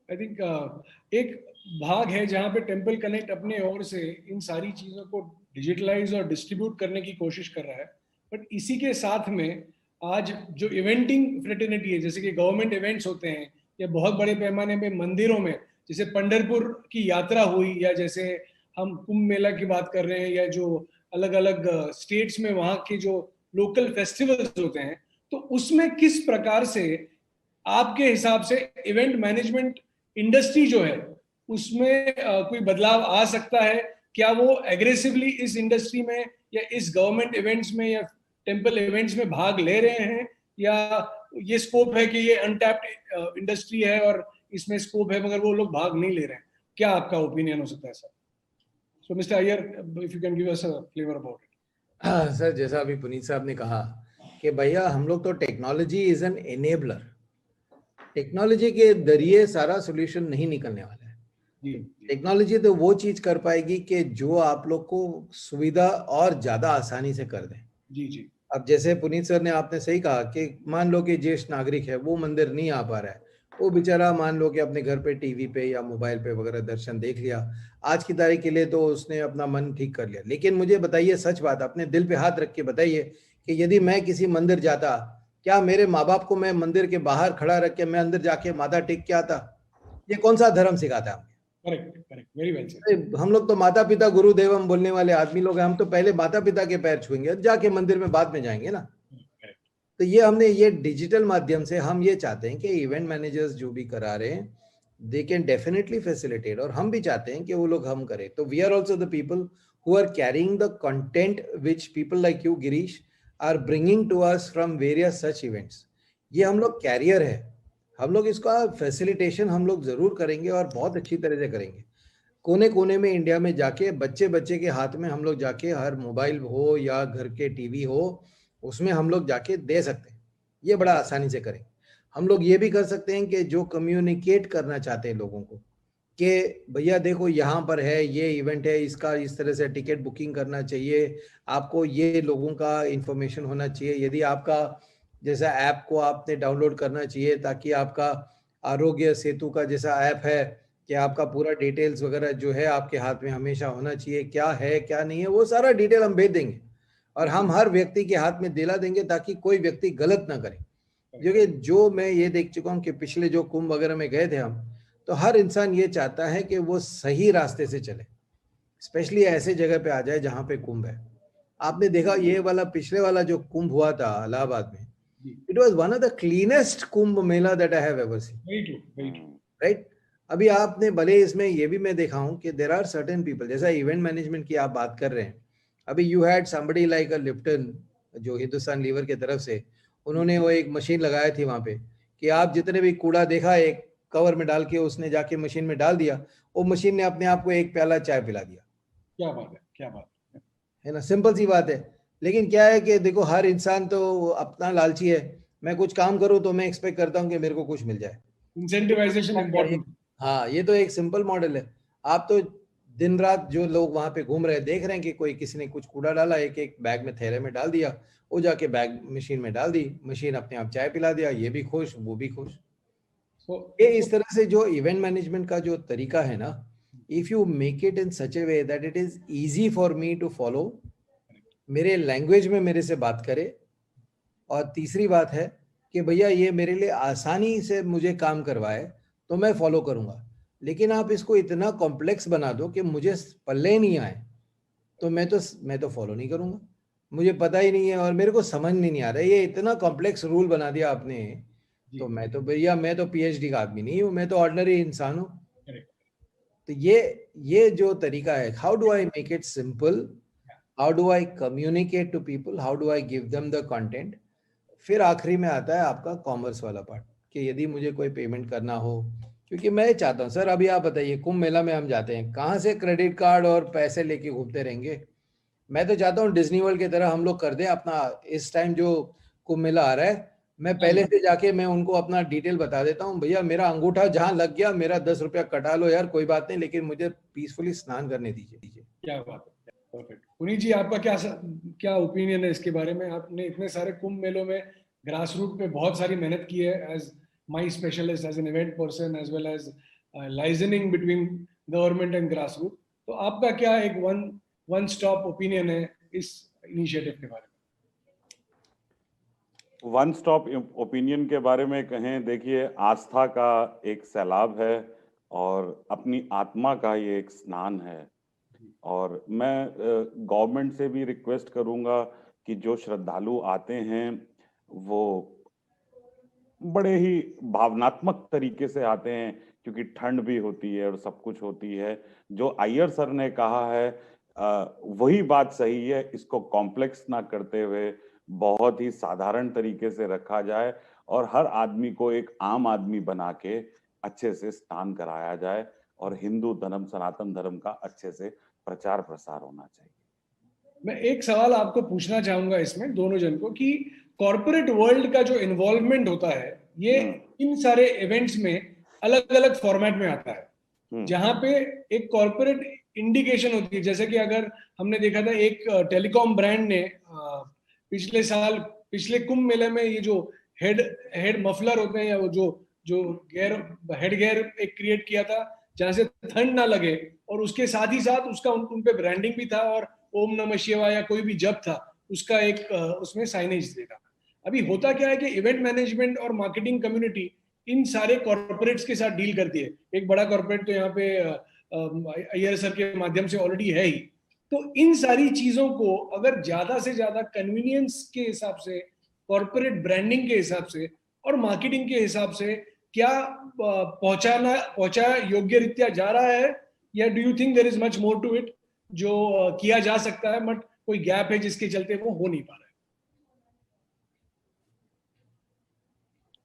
आई थिंक एक भाग है जहां पे टेम्पल कनेक्ट अपने ओर से इन सारी चीजों को डिजिटलाइज और डिस्ट्रीब्यूट करने की कोशिश कर रहा है, बट इसी के साथ में आज जो इवेंटिंग फ्रेटर्निटी है, जैसे कि गवर्नमेंट इवेंट्स होते हैं या बहुत बड़े पैमाने पे मंदिरों में जैसे पंढरपुर की यात्रा हुई, या जैसे हम कुंभ मेला की बात कर रहे हैं, या जो अलग अलग स्टेट्स में वहाँ के जो लोकल फेस्टिवल्स होते हैं, तो उसमें किस प्रकार से आपके हिसाब से इवेंट मैनेजमेंट इंडस्ट्री जो है उसमें कोई बदलाव आ सकता है? क्या वो एग्रेसिवली इस इंडस्ट्री में या इस गवर्नमेंट इवेंट्स में या टेम्पल इवेंट्स में भाग ले रहे हैं, या ये स्कोप है कि ये अनटैप्ड इंडस्ट्री है और इसमें स्कोप है मगर वो लोग भाग नहीं ले रहे हैं? क्या आपका ओपिनियन हो सकता है sir? So mister Iyer, if you can give us a flavour about it. Sir, जैसा अभी पुनीत साहब ने कहा कि भैया हम लोग तो technology is an enabler, technology के जरिए सारा सॉल्यूशन नहीं निकलने वाला है। टेक्नोलॉजी तो वो चीज कर पाएगी कि जो आप लोग को सुविधा और ज्यादा आसानी से कर दें। जी जी। अब जैसे पुनीत सर ने आपने सही कहा कि मान लो कि ज्येष्ठ नागरिक है, वो मंदिर नहीं आ पा रहा है, वो बेचारा मान लो कि अपने घर पे टीवी पे या मोबाइल पे वगैरह दर्शन देख लिया, आज की तारीख के लिए तो उसने अपना मन ठीक कर लिया। लेकिन मुझे बताइए, सच बात, अपने दिल पे हाथ रख के बताइए कि यदि मैं किसी मंदिर जाता, क्या मेरे माँ बाप को मैं मंदिर के बाहर खड़ा रख के मैं अंदर जाके माथा टेक के आता? ये कौन सा धर्म सिखाता है? Correct correct, very well said. हम लोग तो माता पिता गुरुदेवम बोलने वाले आदमी लोग हैं, हम तो पहले माता पिता के पैर छुएंगे, जाके मंदिर में बाद में जाएंगे ना। तो ये हमने ये डिजिटल माध्यम से हम ये चाहते हैं कि इवेंट मैनेजर्स जो भी करा रहे हैं दे कैन डेफिनेटली फैसिलिटेट, और हम भी चाहते हैं कि वो लोग हम करें। तो we are also the people who are carrying the content which people like you Girish are bringing to us from various such events. ये हम लोग कैरियर है, हम लोग इसका फैसिलिटेशन हम लोग जरूर करेंगे और बहुत अच्छी तरह से करेंगे। कोने कोने में इंडिया में जाके बच्चे के हाथ में हम लोग जाके हर मोबाइल हो या घर के टीवी हो उसमें हम लोग जाके दे सकते हैं, ये बड़ा आसानी से करें। हम लोग ये भी कर सकते हैं कि जो कम्युनिकेट करना चाहते हैं लोगों को कि भैया देखो यहाँ पर है, ये इवेंट है, इसका इस तरह से टिकट बुकिंग करना चाहिए, आपको ये लोगों का इंफॉर्मेशन होना चाहिए। यदि आपका जैसा ऐप को आपने डाउनलोड करना चाहिए ताकि आपका आरोग्य सेतु का जैसा ऐप है कि आपका पूरा डिटेल्स वगैरह जो है आपके हाथ में हमेशा होना चाहिए, क्या है क्या नहीं है, वो सारा डिटेल हम भेज देंगे और हम हर व्यक्ति के हाथ में दिला देंगे ताकि कोई व्यक्ति गलत ना करे। क्योंकि जो मैं ये देख चुका हूँ कि पिछले जो कुंभ वगैरह में गए थे हम, तो हर इंसान ये चाहता है कि वो सही रास्ते से चले, स्पेशली ऐसे जगह पे आ जाए जहाँ पे कुंभ है। आपने देखा ये वाला पिछले वाला जो कुंभ हुआ था इलाहाबाद में, it was one of the cleanest Kumbh Mela that I have ever seen, right. अभी आपने भले इसमें ये भी मैं देखा हूँ कि देयर आर सर्टेन पीपल, जैसा इवेंट मैनेजमेंट की आप बात कर रहे हैं, अभी you had somebody like a Lipton जो हिंदुस्तान लीवर की तरफ से उन्होंने वो एक मशीन लगाई थी वहां पे कि आप जितने भी कूड़ा देखा एक कवर में डाल के उसने जाके मशीन में डाल दिया, वो मशीन ने अपने आप को एक प्याला चाय पिला दिया। क्या बात है, क्या बात है ना, सिंपल सी बात है। लेकिन क्या है कि देखो हर इंसान तो अपना लालची है, मैं कुछ काम करूं तो मैं एक्सपेक्ट करता हूं कि मेरे को कुछ मिल जाए, इंसेंटिवाइजेशन इम्पोर्टेंट। हाँ, ये तो एक सिंपल मॉडल है। आप तो दिन रात जो लोग वहां पे घूम रहे देख रहे हैं कि कोई किसी ने कुछ कूड़ा डाला, एक एक बैग में थैले में डाल दिया, वो जाके बैग मशीन में डाल दी, मशीन अपने आप चाय पिला दिया, ये भी खुश वो भी खुश। ये इस तरह से जो इवेंट मैनेजमेंट का जो तरीका है ना, if you make it in such a way that it is easy for me to follow, मेरे लैंग्वेज में मेरे से बात करे, और तीसरी बात है कि भैया ये मेरे लिए आसानी से मुझे काम करवाए तो मैं फॉलो करूंगा। लेकिन आप इसको इतना कॉम्प्लेक्स बना दो कि मुझे पल्ले नहीं आए तो मैं तो फॉलो नहीं करूंगा, मुझे पता ही नहीं है और मेरे को समझ नहीं आ रहा है। ये इतना कॉम्प्लेक्स रूल बना दिया आपने तो मैं तो भैया मैं तो PhD का आदमी नहीं हूँ, मैं तो ऑर्डिनरी इंसान हूँ। तो ये जो तरीका है, how do I make it simple, how do I communicate to people, how do I give them the content. फिर आखिरी में आता है आपका कॉमर्स वाला पार्ट, कि यदि मुझे कोई पेमेंट करना हो, क्योंकि मैं चाहता हूँ सर, अभी आप बताइए कुंभ मेला में हम जाते हैं, कहाँ से क्रेडिट कार्ड और पैसे लेके घूमते रहेंगे। मैं तो चाहता हूँ डिज्नी वर्ल्ड की तरह हम लोग कर दें अपना, इस टाइम जो कुंभ मेला आ रहा है, मैं पहले से जाके मैं उनको अपना डिटेल बता देता हूँ, भैया मेरा अंगूठा जहाँ लग गया, मेरा 10 रुपया कटा लो यार, कोई बात नहीं, लेकिन मुझे पीसफुली स्नान करने दीजिए। क्या बात है, परफेक्ट। पुनीत जी, आपका क्या ओपिनियन है इसके बारे में? आपने इतने सारे कुंभ मेलों में ग्रास रूट पे बहुत सारी मेहनत की है, as my specialist, as an event person, as well as liaisoning between government and grass root. तो आपका क्या एक वन स्टॉप ओपिनियन है इस इनिशिएटिव के बारे में? वन स्टॉप ओपिनियन के बारे में कहें, देखिए आस्था का एक सैलाब है और अपनी आत्मा का ये एक स्नान है। और मैं गवर्नमेंट से भी रिक्वेस्ट करूंगा कि जो श्रद्धालु आते हैं वो बड़े ही भावनात्मक तरीके से आते हैं, क्योंकि ठंड भी होती है और सब कुछ होती है। जो अय्यर सर ने कहा है वही बात सही है, इसको कॉम्प्लेक्स ना करते हुए बहुत ही साधारण तरीके से रखा जाए और हर आदमी को एक आम आदमी बना के अच्छे से स्नान कराया जाए और हिंदू धर्म, सनातन धर्म का अच्छे से प्रचार प्रसार होना चाहिए। मैं एक सवाल आपको पूछना चाहूंगा इसमें दोनों जन को, कि कॉर्पोरेट वर्ल्ड का जो इन्वॉल्वमेंट होता है ये इन सारे इवेंट्स में अलग अलग फॉर्मेट में आता है, जहां पे एक कॉर्पोरेट इंडिकेशन होती है। जैसे कि अगर हमने देखा था एक टेलीकॉम ब्रांड ने पिछले कुंभ मेले में ये जो हेड मफलर होते हैं, या वो जो हेड गेयर एक क्रिएट किया था जहां से ठंड ना लगे, और उसके साथ ही साथ उसका उन पे ब्रांडिंग भी था और ओम नमः शिवाय या कोई भी जप था उसका एक उसमें साइनेज देगा। अभी होता क्या है कि इवेंट मैनेजमेंट और मार्केटिंग कम्युनिटी इन सारे कॉर्पोरेट्स के साथ डील करती है। एक बड़ा कॉर्पोरेट तो यहाँ पे अय्यर सर के माध्यम से ऑलरेडी है ही। तो इन सारी चीजों को अगर ज्यादा से ज्यादा कन्वीनियंस के हिसाब से, कॉर्पोरेट ब्रांडिंग के हिसाब से और मार्केटिंग के हिसाब से क्या पहुंचा योग्य रीत्या जा रहा है, या do you think there is much more to it जो किया जा सकता है, बट कोई गैप है जिसके चलते वो हो नहीं पा रहा है?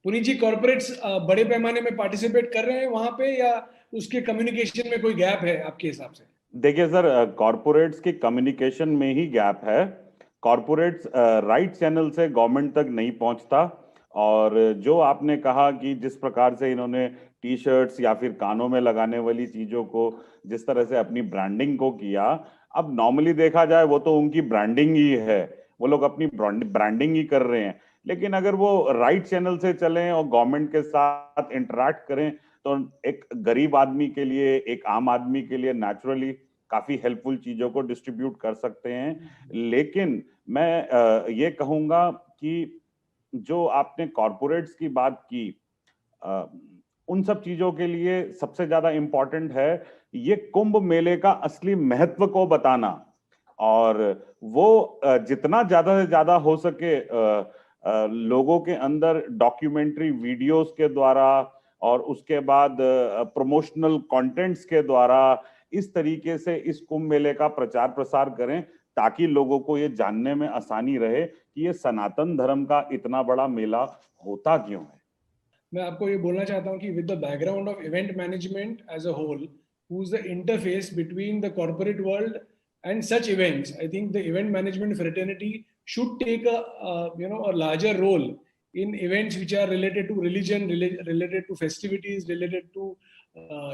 पुनीत जी, कॉर्पोरेट्स बड़े पैमाने में पार्टिसिपेट कर रहे हैं वहां पे, या उसके कम्युनिकेशन में कोई गैप है आपके हिसाब से? देखिए सर, कॉर्पोरेट्स की कम्युनिकेशन में ही गैप है। कॉर्पोरेट्स राइट चैनल से गवर्नमेंट तक नहीं पहुंचता, और जो आपने कहा कि जिस प्रकार से इन्होंने टी शर्ट्स या फिर कानों में लगाने वाली चीजों को जिस तरह से अपनी ब्रांडिंग को किया, अब नॉर्मली देखा जाए वो तो उनकी ब्रांडिंग ही है, वो लोग अपनी ब्रांडिंग ही कर रहे हैं। लेकिन अगर वो राइट चैनल से चलें और गवर्नमेंट के साथ इंटरेक्ट करें तो एक गरीब आदमी के लिए, एक आम आदमी के लिए नेचुरली काफी हेल्पफुल चीजों को डिस्ट्रीब्यूट कर सकते हैं। लेकिन मैं ये कहूंगा कि जो आपने कॉर्पोरेट्स की बात की, उन सब चीजों के लिए सबसे ज्यादा इंपॉर्टेंट है ये कुंभ मेले का असली महत्व को बताना, और वो जितना ज्यादा से ज्यादा हो सके लोगों के अंदर डॉक्यूमेंट्री वीडियोस के द्वारा और उसके बाद प्रमोशनल कंटेंट्स के द्वारा इस तरीके से इस कुंभ मेले का प्रचार प्रसार करें, ताकि लोगों को ये जानने में आसानी रहे कि ये सनातन धर्म का इतना बड़ा मेला होता क्यों है। मैं आपको ये बोलना चाहता हूँ कि with the background of event management as a whole, who is the interface between the corporate world and such events, I think the event management fraternity should take a larger role in events which are related to religion, related to festivities, related to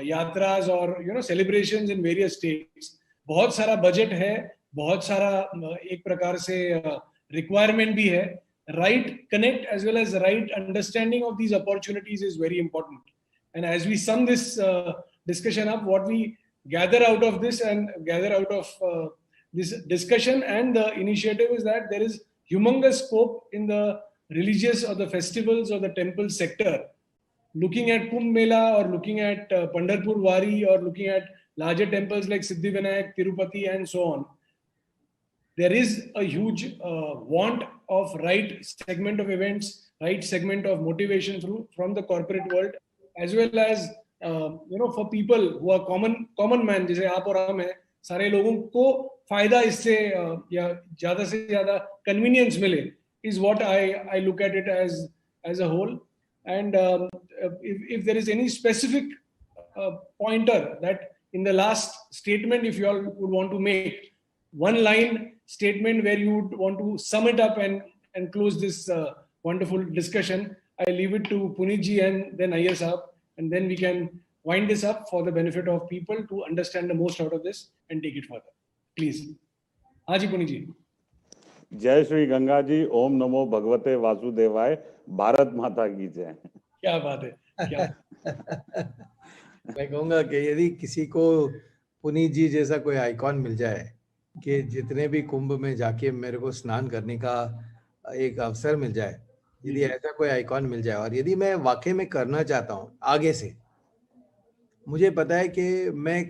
yatras or celebrations in various states. बहुत सारा budget है, बहुत सारा एक प्रकार से requirement भी है. Right connect as well as right understanding of these opportunities is very important. And as we sum this discussion up, what we gather out of this and gather out of this discussion and the initiative is that there is humongous scope in the religious or the festivals or the temple sector. Looking at Kumbh Mela or looking at Pandharpur Wari or looking at larger temples like Siddhivinayak, Tirupati and so on, there is a huge want of right segment of events, right segment of motivation from the corporate world, as well as for people who are common man, जैसे आप और हम हैं, सारे लोगों को फायदा इससे या ज़्यादा से ज़्यादा convenience मिले, is what I look at it as a whole. And if there is any specific pointer that in the last statement, if you all would want to make one line statement where you would want to sum it up and close this wonderful discussion, I leave it to Puneet ji and then Iyer Saab, and then we can wind this up for the benefit of people to understand the most out of this and take it further. Please. Haji Puneet ji. जय श्री गंगा जी, ओम नमो भगवते वासुदेवाय, भारत माता की जय। क्या बात है, क्या मैं कहूँगा कि यदि किसी को पुनीत जी जैसा कोई आइकॉन मिल जाए कि जितने भी कुंभ में जाके मेरे को स्नान करने का एक अवसर मिल जाए, यदि ऐसा कोई आइकॉन मिल जाए और यदि मैं वाकई में करना चाहता हूँ आगे से, मुझे पता है कि मैं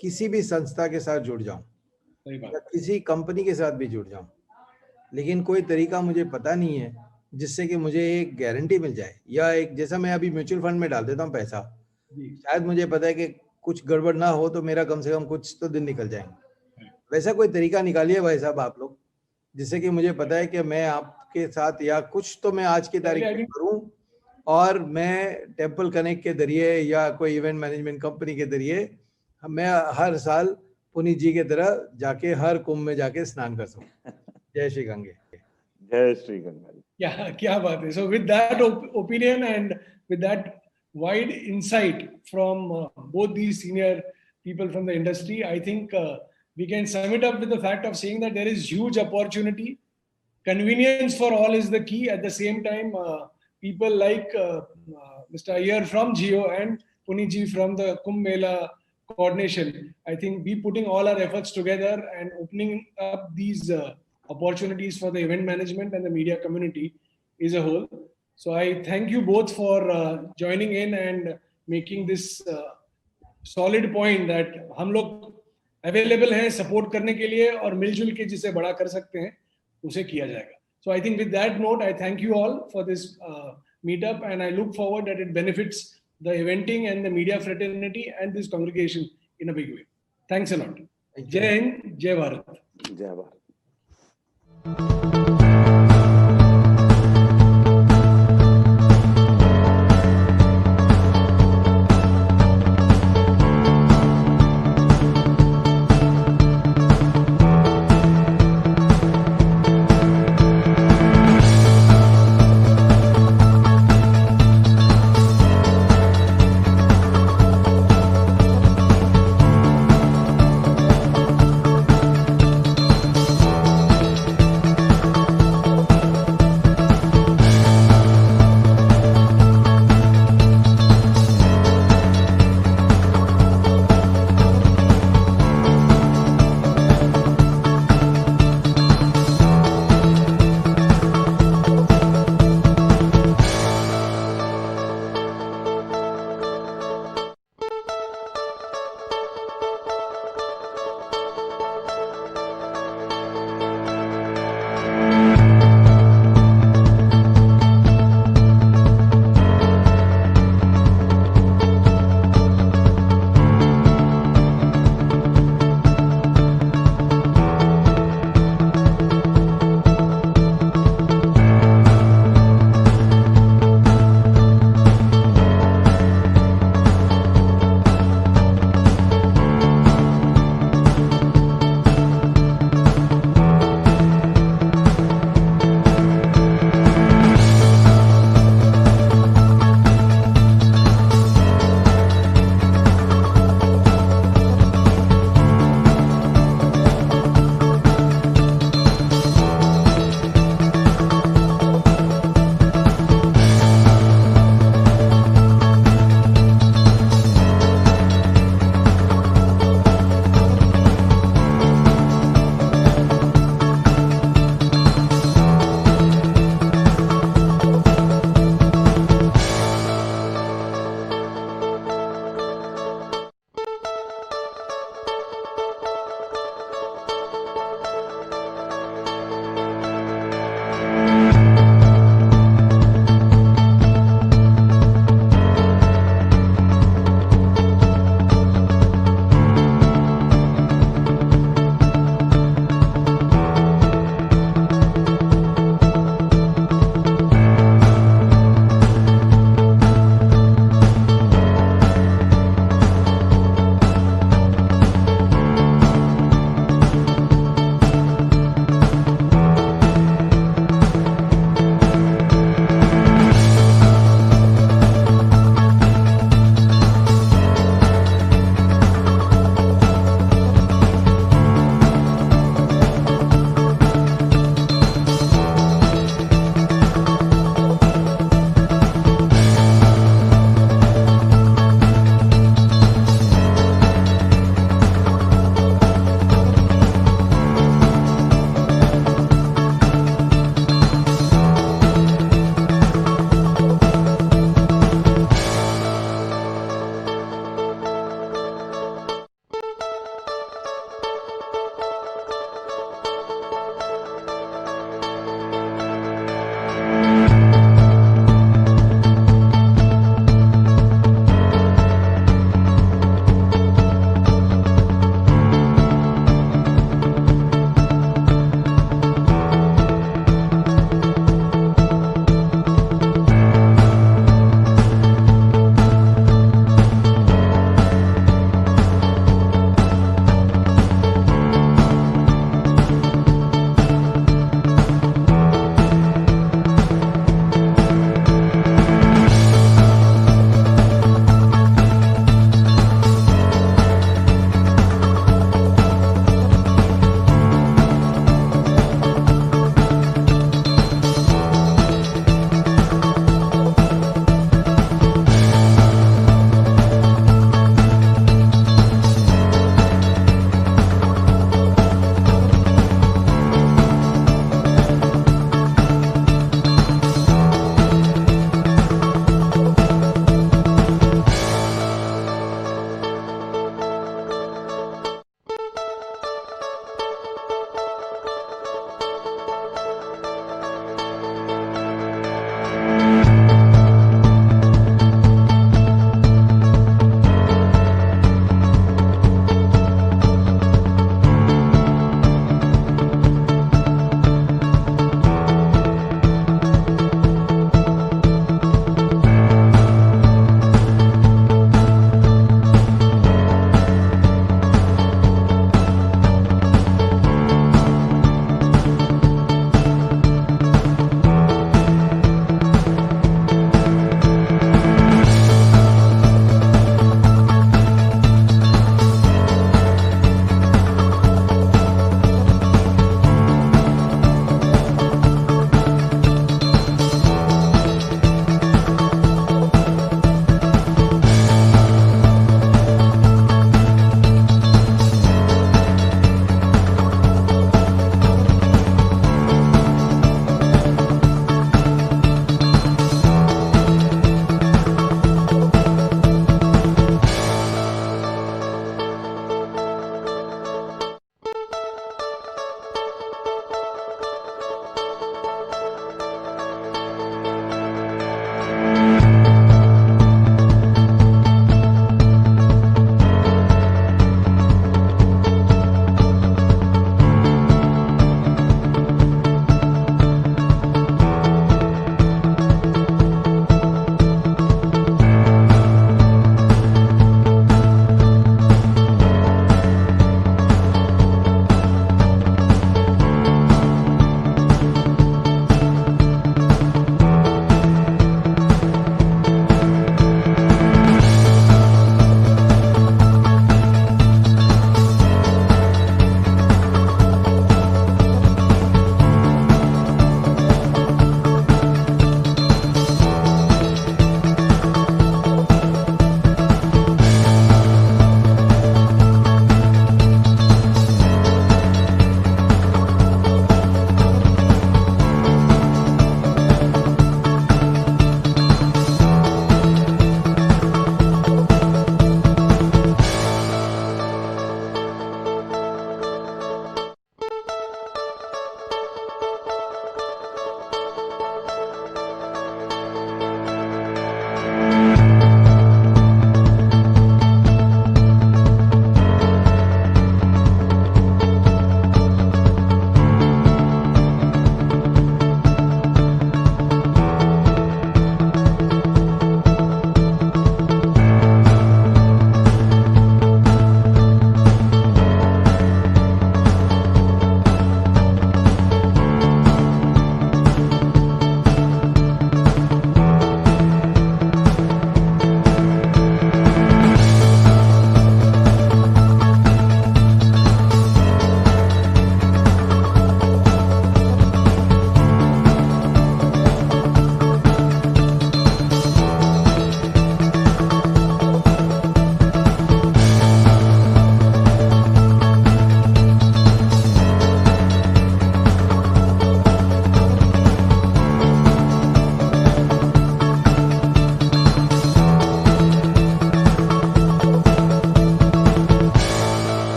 किसी भी संस्था के साथ जुड़ जाऊं या किसी कंपनी के साथ भी जुड़ जाऊं, लेकिन कोई तरीका मुझे पता नहीं है जिससे कि मुझे एक गारंटी मिल जाए, या एक जैसा मैं अभी म्यूचुअल फंड में डाल देता हूँ पैसा, शायद मुझे पता है कि कुछ गड़बड़ ना हो तो मेरा कम से कम कुछ तो दिन निकल जाएंगे। वैसा कोई तरीका निकालिए भाई साहब आप लोग, जिससे कि मुझे पता है कि मैं आपके साथ या कुछ तो मैं आज की तारीख में करूं और मैं टेम्पल कनेक्ट के जरिए या कोई इवेंट मैनेजमेंट कंपनी के जरिए मैं हर साल पुनीत जी के तरह जाके हर कुंभ में जाके स्नान कर सकूं। जय श्री गंगे। जय श्री गंगा। क्या बात है। So with that opinion and with that wide insight from both these senior people from the industry, I think we can sum it up with the fact of saying that there is huge opportunity. Convenience for all is the key. At the same time, people like Mr. Iyer from Jio and Puneet ji from the Kumbh Mela coordination, I think we putting all our efforts together and opening up these opportunities for the event management and the media community as a whole. So I thank you both for joining in and making this solid point that हम लोग available हैं support करने के लिए और मिलजुल के जिसे बड़ा कर सकते हैं उसे किया जाएगा. So I think with that note, I thank you all for this meetup, and I look forward that it benefits the eventing and the media fraternity and this congregation in a big way. Thanks a lot. Jai Hind, Jai Bharat. Jai Bharat.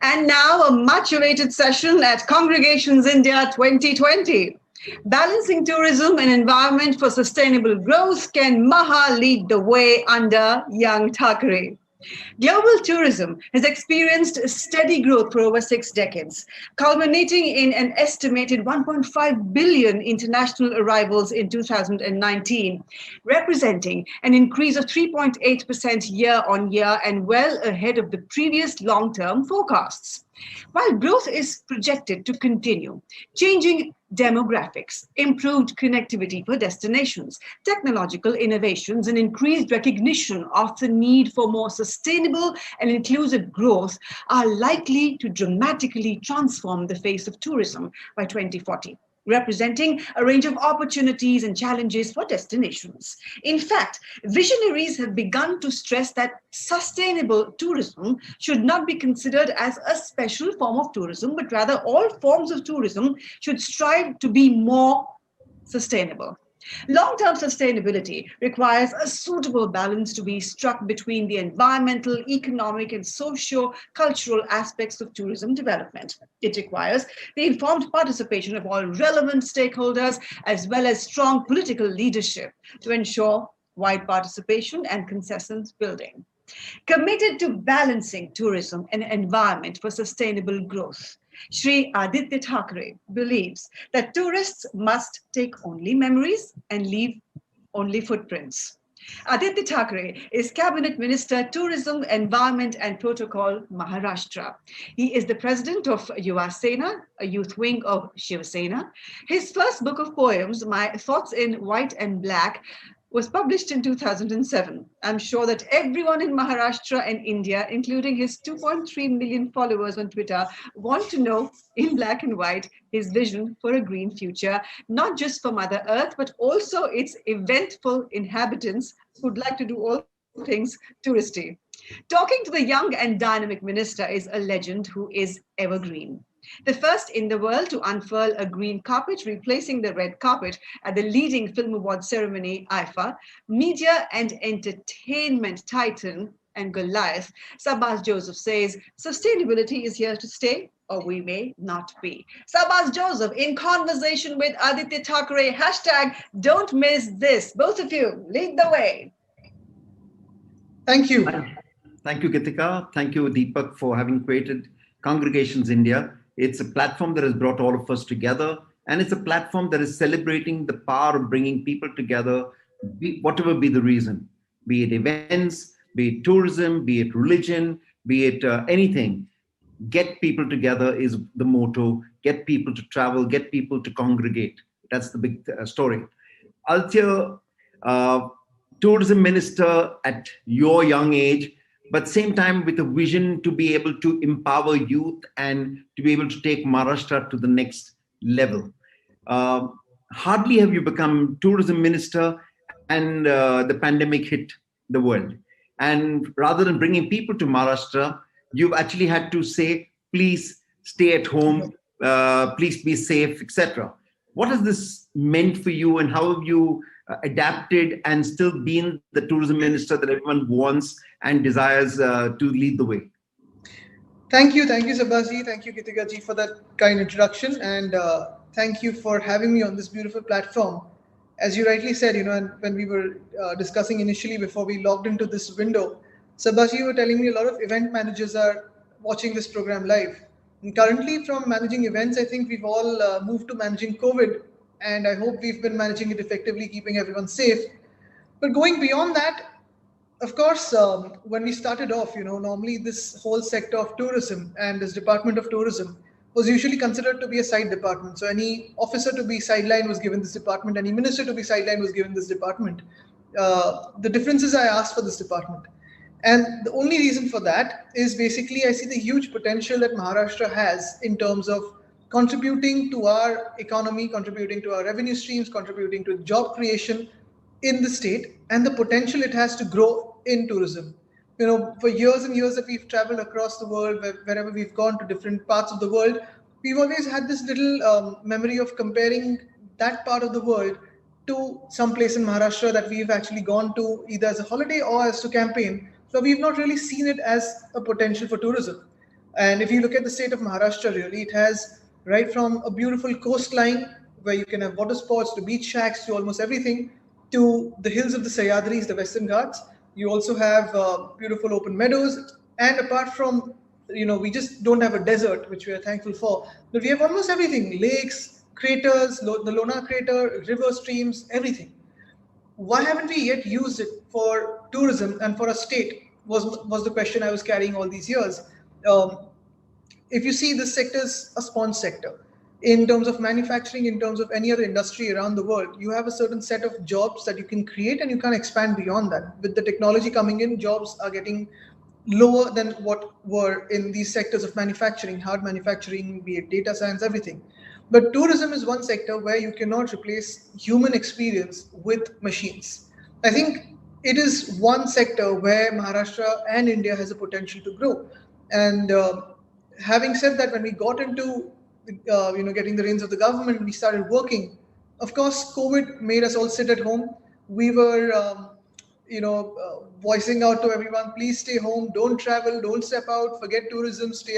And now a much-awaited session at Congregations India 2020. Balancing tourism and environment for sustainable growth, can Maha lead the way under young Thackeray? Global tourism has experienced steady growth for over 6 decades, culminating in an estimated 1.5 billion international arrivals in 2019, representing an increase of 3.8% year-on-year and well ahead of the previous long-term forecasts. While growth is projected to continue, changing demographics, improved connectivity for destinations, technological innovations, and increased recognition of the need for more sustainable and inclusive growth are likely to dramatically transform the face of tourism by 2040. Representing a range of opportunities and challenges for destinations. In fact, visionaries have begun to stress that sustainable tourism should not be considered as a special form of tourism, but rather all forms of tourism should strive to be more sustainable. Long-term sustainability requires a suitable balance to be struck between the environmental, economic, and socio-cultural aspects of tourism development. It requires the informed participation of all relevant stakeholders, as well as strong political leadership to ensure wide participation and consensus building. Committed to balancing tourism and environment for sustainable growth, Shri Aditya Thackeray believes that tourists must take only memories and leave only footprints. Aditya Thackeray is Cabinet Minister, Tourism, Environment and Protocol, Maharashtra. He is the president of Yuva Sena, a youth wing of Shiv Sena. His first book of poems, My Thoughts in White and Black, was published in 2007. I'm sure that everyone in Maharashtra and India, including his 2.3 million followers on Twitter, want to know in black and white his vision for a green future, not just for Mother Earth, but also its eventful inhabitants who'd like to do all things touristy. Talking to the young and dynamic minister is a legend who is evergreen. The first in the world to unfurl a green carpet, replacing the red carpet at the leading film award ceremony, IFA, media and entertainment titan and Goliath, Sabas Joseph says, sustainability is here to stay, or we may not be. Sabas Joseph, in conversation with Aditya Thackeray, hashtag don't miss this. Both of you, lead the way. Thank you. Thank you, Gitika. Thank you, Deepak, for having created Congregations India. It's a platform that has brought all of us together, and it's a platform that is celebrating the power of bringing people together, whatever be the reason, be it events, be it tourism, be it religion, be it anything. Get people together is the motto. Get people to travel, get people to congregate. That's the big story. Aditya, tourism minister at your young age, but same time with a vision to be able to empower youth and to be able to take Maharashtra to the next level. Hardly have you become tourism minister and the pandemic hit the world. And rather than bringing people to Maharashtra, you've actually had to say, please stay at home, please be safe, etc. What has this meant for you, and how have you adapted and still been the tourism minister that everyone wants and desires to lead the way? Thank you, Sabasji. Thank you, Gitika ji, for that kind introduction, and thank you for having me on this beautiful platform. As you rightly said, and when we were discussing initially before we logged into this window, Sabasji, you were telling me a lot of event managers are watching this program live. And currently, from managing events, I think we've all moved to managing COVID, and I hope we've been managing it effectively, keeping everyone safe. But going beyond that, of course, when we started off, normally this whole sector of tourism and this Department of Tourism was usually considered to be a side department. So any officer to be sidelined was given this department, any minister to be sidelined was given this department. The difference is I asked for this department. And the only reason for that is basically I see the huge potential that Maharashtra has in terms of contributing to our economy, contributing to our revenue streams, contributing to job creation in the state, and the potential it has to grow in tourism. For years and years that we've traveled across the world, wherever we've gone to different parts of the world, we've always had this little memory of comparing that part of the world to some place in Maharashtra that we've actually gone to either as a holiday or as to campaign. So we've not really seen it as a potential for tourism. And if you look at the state of Maharashtra, really, it has right from a beautiful coastline where you can have water sports, to beach shacks, to almost everything, to the hills of the Sahyadris, the Western Ghats. You also have beautiful open meadows. And apart from, we just don't have a desert, which we are thankful for, but we have almost everything: lakes, craters, the Lona crater, river streams, everything. Why haven't we yet used it for tourism and for a state was the question I was carrying all these years. If you see, this sector is a sponge sector. In terms of manufacturing, in terms of any other industry around the world, you have a certain set of jobs that you can create and you can expand beyond that. With the technology coming in, jobs are getting lower than what were in these sectors of manufacturing, hard manufacturing, be it data science, everything. But tourism is one sector where you cannot replace human experience with machines. I think it is one sector where Maharashtra and India has a potential to grow. And having said that, when we got into getting the reins of the government, we started working. Of course, COVID made us all sit at home. We were, voicing out to everyone, please stay home, don't travel, don't step out, forget tourism, stay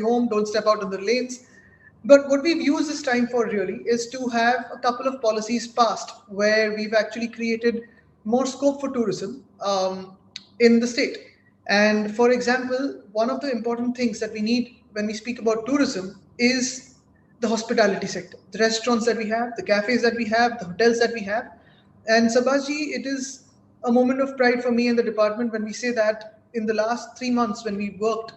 home, don't step out on the lanes. But what we've used this time for really is to have a couple of policies passed where we've actually created more scope for tourism in the state. And for example, one of the important things that we need when we speak about tourism is the hospitality sector, the restaurants that we have, the cafes that we have, the hotels that we have. And Sabasji, it is a moment of pride for me and the department when we say that in the last 3 months when we worked,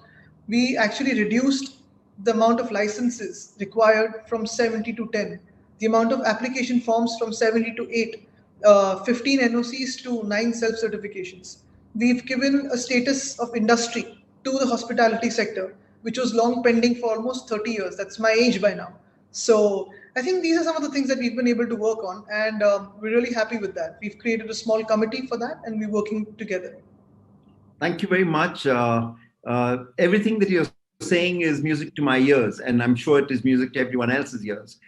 we actually reduced the amount of licenses required from 70 to 10, the amount of application forms from 70 to 8, 15 NOCs to 9 self-certifications. We've given a status of industry to the hospitality sector, which was long pending for almost 30 years. That's my age by now. So I think these are some of the things that we've been able to work on, and we're really happy with that. We've created a small committee for that, and we're working together. Thank you very much. Everything that you're saying is music to my ears, and I'm sure it is music to everyone else's ears.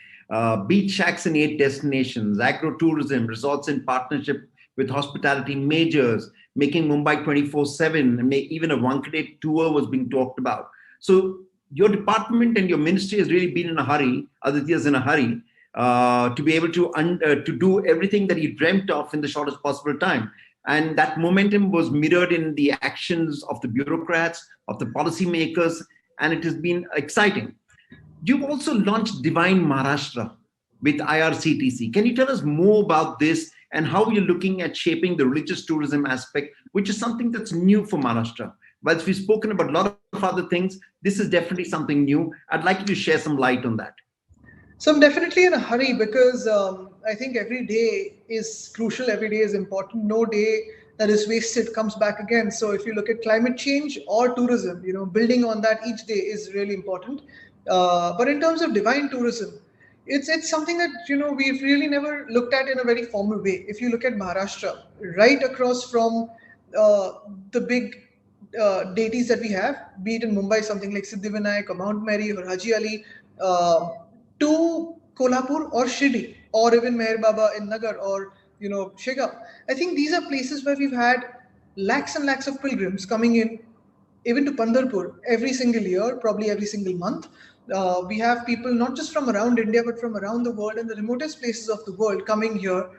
Beach shacks in 8 destinations, agro-tourism, resorts in partnership with hospitality majors, making Mumbai 24/7, and even a Wankhede tour was being talked about. So your department and your ministry has really been in a hurry, Aditya's in a hurry, to be able to do everything that he dreamt of in the shortest possible time. And that momentum was mirrored in the actions of the bureaucrats, of the policymakers, and it has been exciting. You've also launched Divine Maharashtra with IRCTC. Can you tell us more about this and how you're looking at shaping the religious tourism aspect, which is something that's new for Maharashtra? Whilst we've spoken about a lot of other things, this is definitely something new. I'd like you to share some light on that. So I'm definitely in a hurry because I think every day is crucial. Every day is important. No day that is wasted comes back again. So if you look at climate change or tourism, building on that each day is really important. But in terms of divine tourism, it's something that we've really never looked at in a very formal way. If you look at Maharashtra, right across from the big deities that we have, be it in Mumbai, something like Siddhivinayak or Mount Mary or Haji Ali, to Kolhapur or Shirdi, or even Meher Baba in Nagar or Shigam. I think these are places where we've had lakhs and lakhs of pilgrims coming in, even to Pandharpur every single year, probably every single month. We have people not just from around India, but from around the world and the remotest places of the world coming here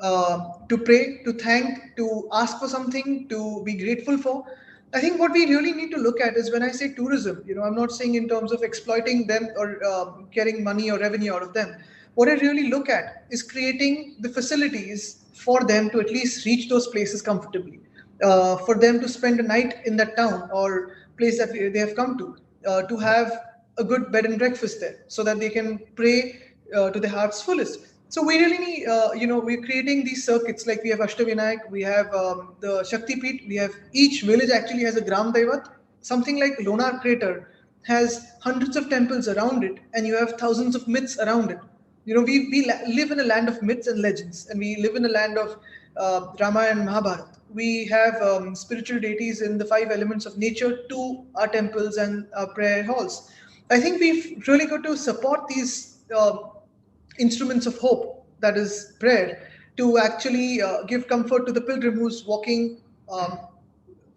to pray, to thank, to ask for something, to be grateful for. I think what we really need to look at is when I say tourism, I'm not saying in terms of exploiting them or getting money or revenue out of them. What I really look at is creating the facilities for them to at least reach those places comfortably, for them to spend a night in that town or place that they have come to have a good bed and breakfast there so that they can pray to their heart's fullest. So we really need, we're creating these circuits, like we have Ashtavinayak, we have the Shakti Peeth, we have each village actually has a Gram Daivat. Something like Lonar Crater has hundreds of temples around it, and you have thousands of myths around it. We live in a land of myths and legends, and we live in a land of Ramayana and Mahabharata. We have spiritual deities in the 5 elements of nature to our temples and our prayer halls. I think we've really got to support these instruments of hope, that is prayer, to actually give comfort to the pilgrim who's walking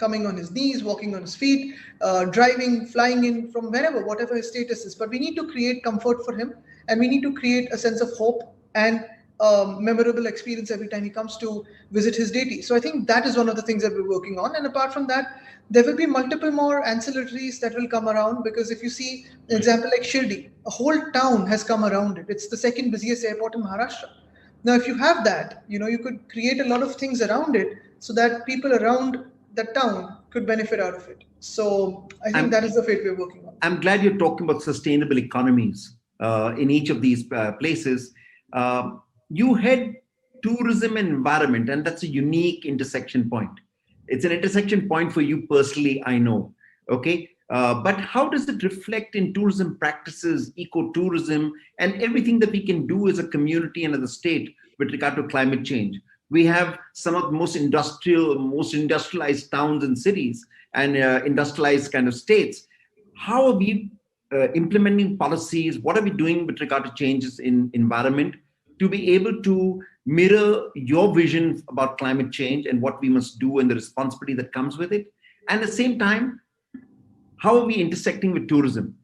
coming on his knees, walking on his feet, driving, flying in from wherever, whatever his status is. But we need to create comfort for him, and we need to create a sense of hope and memorable experience every time he comes to visit his deity. So I think that is one of the things that we're working on. And apart from that, there will be multiple more ancillaries that will come around, because if you see an example like Shirdi, a whole town has come around it. It's the second busiest airport in Maharashtra. Now, if you have that, you could create a lot of things around it so that people around that town could benefit out of it. So I think that is the fate we're working on. I'm glad you're talking about sustainable economies in each of these places. You head tourism and environment, and that's a unique intersection point. It's an intersection point for you personally, I know. Okay. But how does it reflect in tourism practices, ecotourism, and everything that we can do as a community and as a state with regard to climate change? We have some of the most industrialized towns and cities and industrialized kind of states. How are we implementing policies? What are we doing with regard to changes in environment to be able to mirror your vision about climate change and what we must do and the responsibility that comes with it? And at the same time, how are we intersecting with tourism?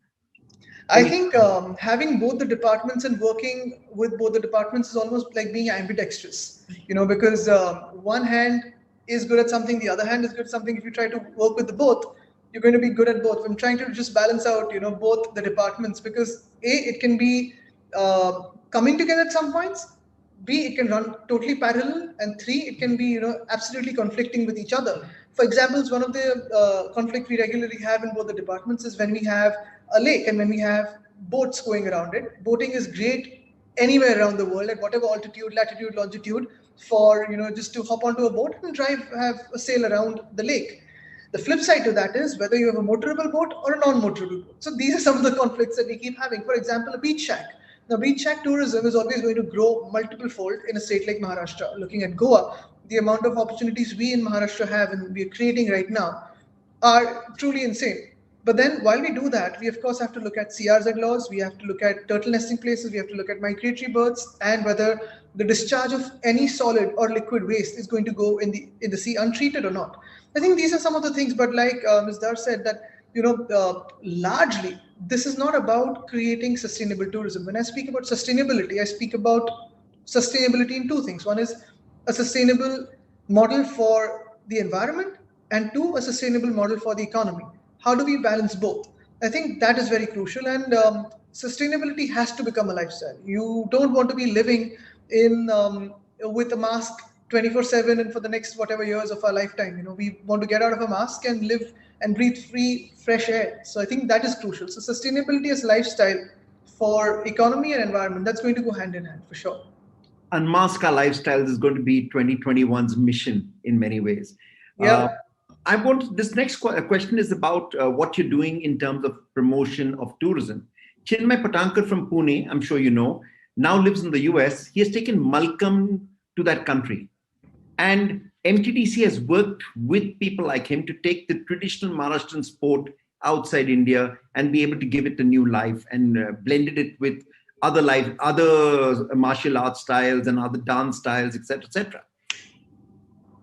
I think having both the departments and working with both the departments is almost like being ambidextrous, because one hand is good at something, the other hand is good at something. If you try to work with the both, you're going to be good at both. I'm trying to just balance out, both the departments, because A, it can be coming together at some points, B, it can run totally parallel, and 3, it can be, absolutely conflicting with each other. For example, one of the conflict we regularly have in both the departments is when we have a lake and when we have boats going around it. Boating is great anywhere around the world at whatever altitude, latitude, longitude for, just to hop onto a boat and have a sail around the lake. The flip side to that is whether you have a motorable boat or a non-motorable boat. So these are some of the conflicts that we keep having. For example, a beach shack. Now, beach shack tourism is always going to grow multiple fold in a state like Maharashtra. Looking at Goa, the amount of opportunities we in Maharashtra have and we are creating right now are truly insane. But then while we do that, we of course have to look at CRZ laws, we have to look at turtle nesting places, we have to look at migratory birds, and whether the discharge of any solid or liquid waste is going to go in the sea untreated or not. I think these are some of the things, but like Ms. Dar said, that largely this is not about creating sustainable tourism. When I speak about sustainability, I speak about sustainability in two things. One is a sustainable model for the environment, and 2, a sustainable model for the economy. How do we balance both? I think that is very crucial, and sustainability has to become a lifestyle. You don't want to be living in with a mask 24/7 and for the next whatever years of our lifetime. We want to get out of a mask and live and breathe free, fresh air. So I think that is crucial. So sustainability as lifestyle for economy and environment, that's going to go hand in hand for sure. Unmask our lifestyles is going to be 2021's mission in many ways. Yeah. This next question is about what you're doing in terms of promotion of tourism. Chinmay Patankar from Pune, I'm sure you know, now lives in the US. He has taken Malcolm to that country. And MTDC has worked with people like him to take the traditional Maharashtrian sport outside India and be able to give it a new life and blended it with other martial arts styles and other dance styles, etc., etc.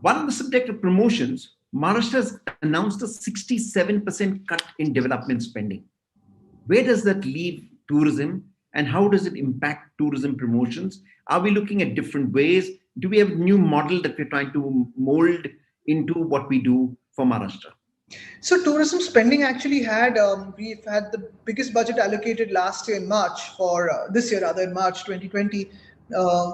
One of the subject of promotions, Maharashtra has announced a 67% cut in development spending. Where does that leave tourism, and how does it impact tourism promotions? Are we looking at different ways? Do we have a new model that we're trying to mold into what we do for Maharashtra? So tourism spending actually we've had the biggest budget allocated last year in March for this year, rather in March 2020,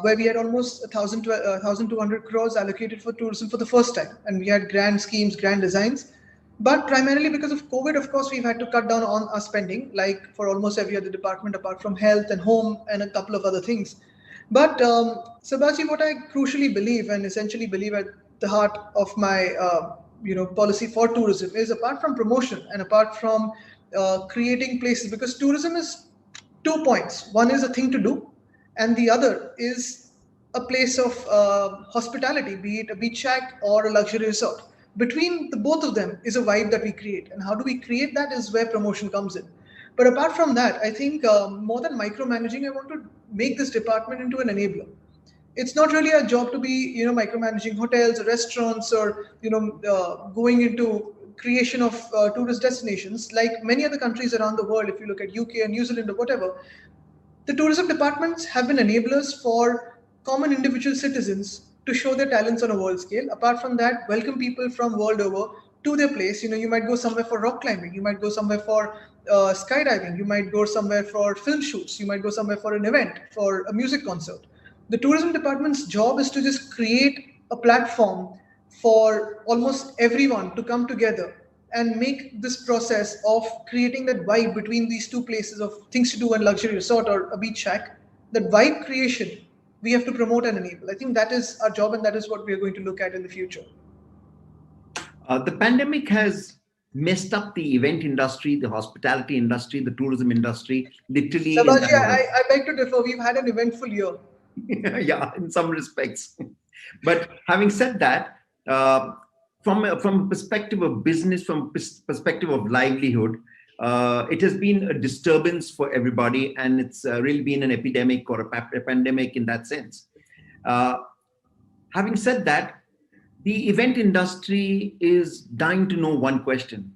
where we had almost 1,200 crores allocated for tourism for the first time. And we had grand schemes, grand designs. But primarily because of COVID, of course, we've had to cut down on our spending, like for almost every other department, apart from health and home and a couple of other things. But Subhashi, what I crucially believe and essentially believe at the heart of my policy for tourism is, apart from promotion and apart from creating places, because tourism is 2 points. One is a thing to do, and the other is a place of hospitality, be it a beach shack or a luxury resort. Between the both of them is a vibe that we create, and how do we create that is where promotion comes in. But apart from that, I think more than micromanaging, I want to make this department into an enabler. It's not really our job to be, micromanaging hotels or restaurants or, going into creation of tourist destinations. Like many other countries around the world, if you look at UK and New Zealand or whatever, the tourism departments have been enablers for common individual citizens to show their talents on a world scale. Apart from that, welcome people from world over to their place. You might go somewhere for rock climbing, you might go somewhere for skydiving, you might go somewhere for film shoots, you might go somewhere for an event, for a music concert. The tourism department's job is to just create a platform for almost everyone to come together and make this process of creating that vibe between these two places of things to do and luxury resort or a beach shack, that vibe creation, we have to promote and enable. I think that is our job, and that is what we are going to look at in the future. The pandemic has messed up the event industry, the hospitality industry, the tourism industry, literally. Sabaji, I beg to differ. We've had an eventful year. Yeah, in some respects. But having said that, from a perspective of business, from perspective of livelihood, it has been a disturbance for everybody, and it's really been an epidemic or a pandemic in that sense. Having said that, the event industry is dying to know one question: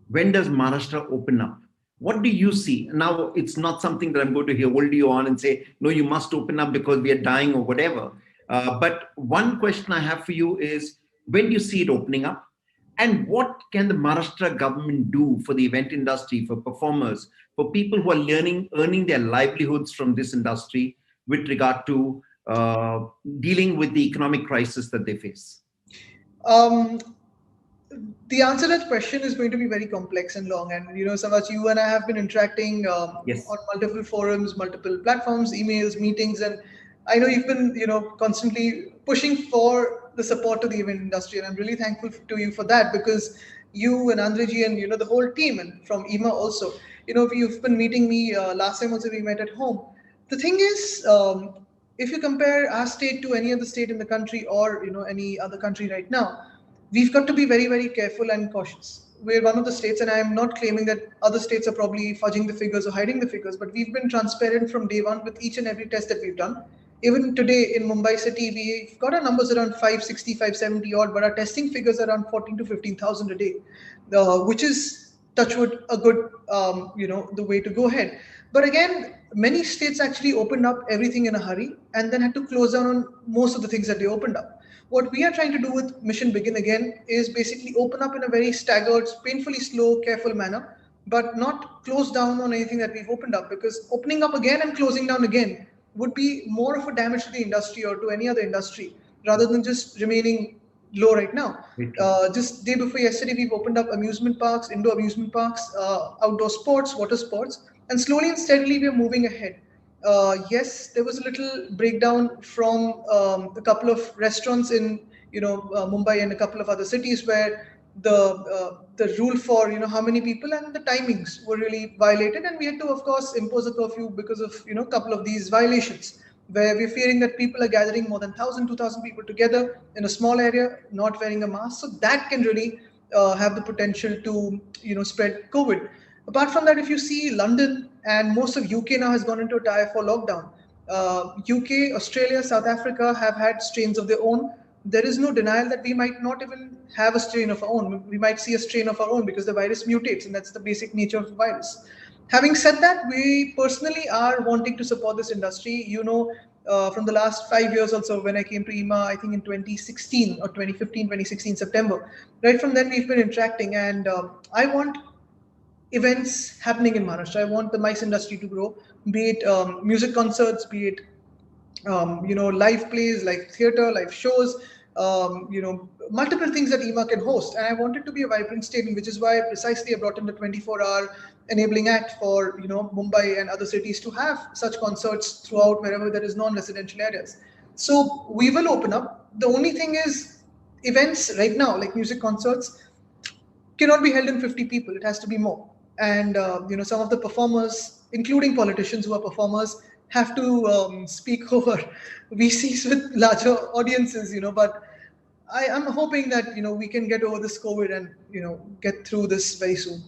when does Maharashtra open up? What do you see? Now, it's not something that I'm going to hold you on and say, no, you must open up because we are dying or whatever. But one question I have for you is, when do you see it opening up? And what can the Maharashtra government do for the event industry, for performers, for people who are earning their livelihoods from this industry with regard to dealing with the economic crisis that they face? The answer to that question is going to be very complex and long. And, Savas, you and I have been interacting yes, on multiple forums, multiple platforms, emails, meetings. And I know you've been, constantly pushing for the support to the event industry. And I'm really thankful to you for that, because you and Andreji and, the whole team, and from IMA also, you've been meeting me last time also we met at home. The thing is, if you compare our state to any other state in the country or, any other country right now, we've got to be very, very careful and cautious. We're one of the states, and I'm not claiming that other states are probably fudging the figures or hiding the figures, but we've been transparent from day one with each and every test that we've done. Even today in Mumbai city, we've got our numbers around 560, 570 odd, but our testing figures are around 14 to 15,000 a day, which is, touchwood, a good, the way to go ahead. But again, many states actually opened up everything in a hurry and then had to close down on most of the things that they opened up. What we are trying to do with Mission Begin Again is basically open up in a very staggered, painfully slow, careful manner, but not close down on anything that we've opened up, because opening up again and closing down again would be more of a damage to the industry or to any other industry, rather than just remaining low right now. Just day before yesterday, we've opened up amusement parks, indoor amusement parks, outdoor sports, water sports, and slowly and steadily we're moving ahead. Yes, there was a little breakdown from a couple of restaurants in Mumbai and a couple of other cities where the rule for how many people and the timings were really violated, and we had to of course impose a curfew because of a couple of these violations, where we're fearing that people are gathering more than 1,000, 2,000 people together in a small area, not wearing a mask. So that can really have the potential to spread COVID. Apart from that, if you see London and most of UK now has gone into a tier 4 lockdown. UK, Australia, South Africa have had strains of their own. There is no denial that we might not even have a strain of our own. We might see a strain of our own because the virus mutates, and that's the basic nature of the virus. Having said that, we personally are wanting to support this industry. From the last 5 years also, when I came to IMA, I think in 2016 or 2015, 2016, September, right from then we've been interacting, and I want events happening in Maharashtra. I want the MICE industry to grow, be it music concerts, be it live plays like theater, live shows, multiple things that IMA can host. And I want it to be a vibrant state, which is why precisely I brought in the 24-hour enabling act for Mumbai and other cities to have such concerts throughout wherever there is non-residential areas. So we will open up. The only thing is, events right now, like music concerts, cannot be held in 50 people. It has to be more. And some of the performers, including politicians who are performers, have to speak over VCs with larger audiences, but I'm hoping that we can get over this COVID and get through this very soon.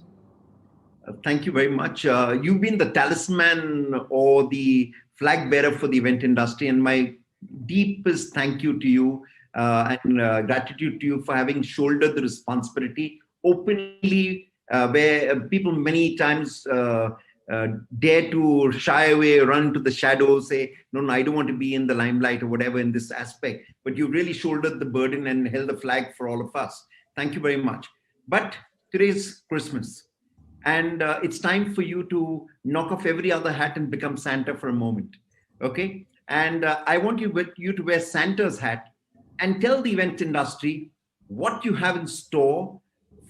Thank you very much. You've been the talisman or the flag bearer for the event industry, and my deepest thank you to you and gratitude to you for having shouldered the responsibility openly, where people many times dare to shy away, run to the shadows, say, no, I don't want to be in the limelight or whatever in this aspect. But you really shouldered the burden and held the flag for all of us. Thank you very much. But today's Christmas, and it's time for you to knock off every other hat and become Santa for a moment. Okay? And I want you to wear Santa's hat and tell the event industry what you have in store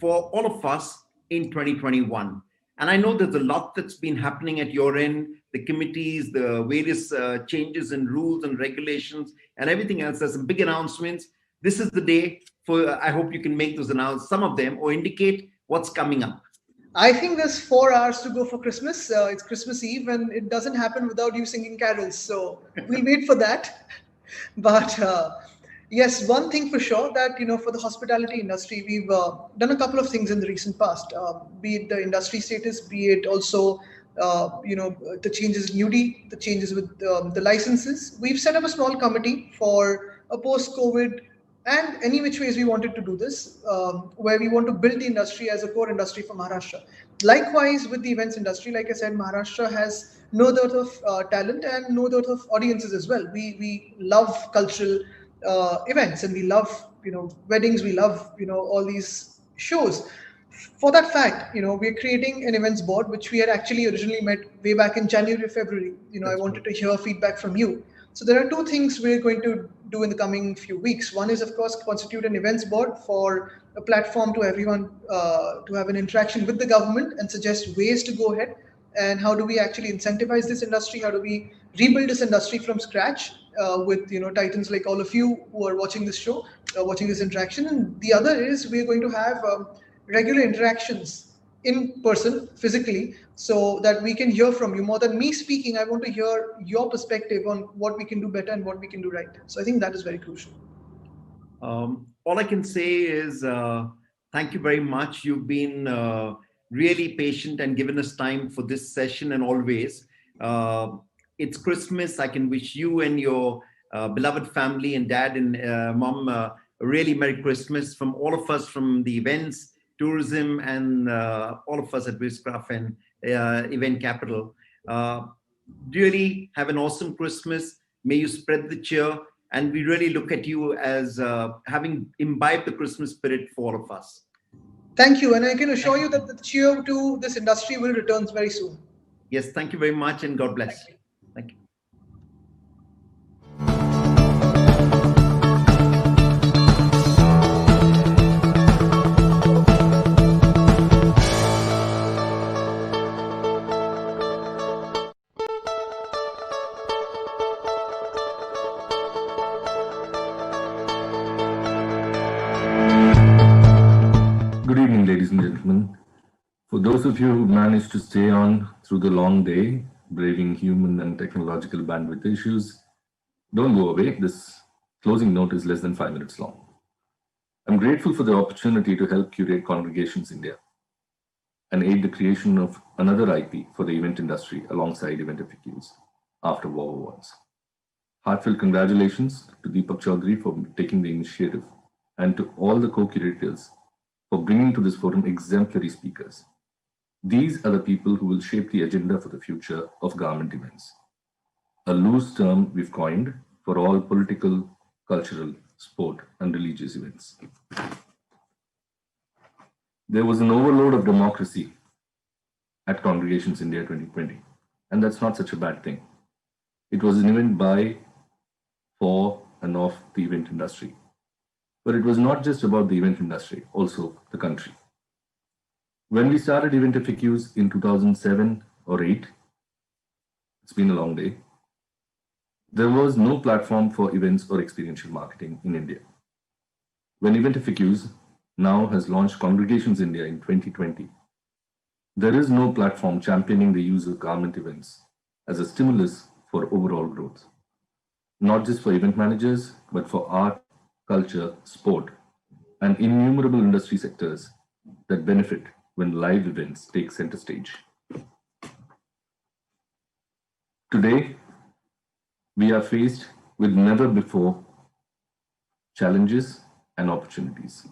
for all of us in 2021. And I know there's a lot that's been happening at your end, the committees, the various changes in rules and regulations and everything else. There's some big announcements. This is the day for, I hope you can make those announcements, some of them, or indicate what's coming up. I think there's 4 hours to go for Christmas. It's Christmas Eve and it doesn't happen without you singing carols. So we'll wait for that. But yes, one thing for sure that, for the hospitality industry, we've done a couple of things in the recent past, be it the industry status, be it also, the changes in UD, the changes with the licenses. We've set up a small committee for a post-COVID and any which ways we wanted to do this, where we want to build the industry as a core industry for Maharashtra. Likewise, with the events industry, like I said, Maharashtra has no dearth of talent and no dearth of audiences as well. We love cultural events and we love, weddings, we love, all these shows. For that fact, we're creating an events board, which we had actually originally met way back in January, February. I wanted to hear feedback from you. So there are 2 things we're going to do in the coming few weeks. One is, of course, constitute an events board for a platform to everyone to have an interaction with the government and suggest ways to go ahead. And how do we actually incentivize this industry? How do we rebuild this industry from scratch with titans like all of you who are watching this show, watching this interaction? And the other is we're going to have regular interactions in person, physically, so that we can hear from you. More than me speaking, I want to hear your perspective on what we can do better and what we can do right. So I think that is very crucial. All I can say is thank you very much. You've been really patient and given us time for this session, and always. It's Christmas. I can wish you and your beloved family and dad and mom a really Merry Christmas from all of us, from the events, tourism, and all of us at Wizcraft and Event Capital. Really have an awesome Christmas. May you spread the cheer. And we really look at you as having imbibed the Christmas spirit for all of us. Thank you. And I can assure you that the cheer to this industry will return very soon. Yes, thank you very much and God bless. Thank you. Good evening, ladies and gentlemen. For those of you who managed to stay on through the long day, braving human and technological bandwidth issues, don't go away. This closing note is less than 5 minutes long. I'm grateful for the opportunity to help curate Congregations India and aid the creation of another IP for the event industry alongside Event FAQs after War Awards. Heartfelt congratulations to Deepak Chaudhary for taking the initiative, and to all the co-curators for bringing to this forum exemplary speakers. These are the people who will shape the agenda for the future of garment events, a loose term we've coined for all political, cultural, sport, and religious events. There was an overload of democracy at Congregations India 2020, and that's not such a bad thing. It was an event by, for, and of the event industry. But it was not just about the event industry, also the country. When we started Event FAQs in 2007 or 8, it's been a long day, there was no platform for events or experiential marketing in India. When Event FAQs now has launched Congregations India in 2020, there is no platform championing the use of garment events as a stimulus for overall growth, not just for event managers, but for art, culture, sport, and innumerable industry sectors that benefit when live events take center stage. Today, we are faced with never before challenges and opportunities.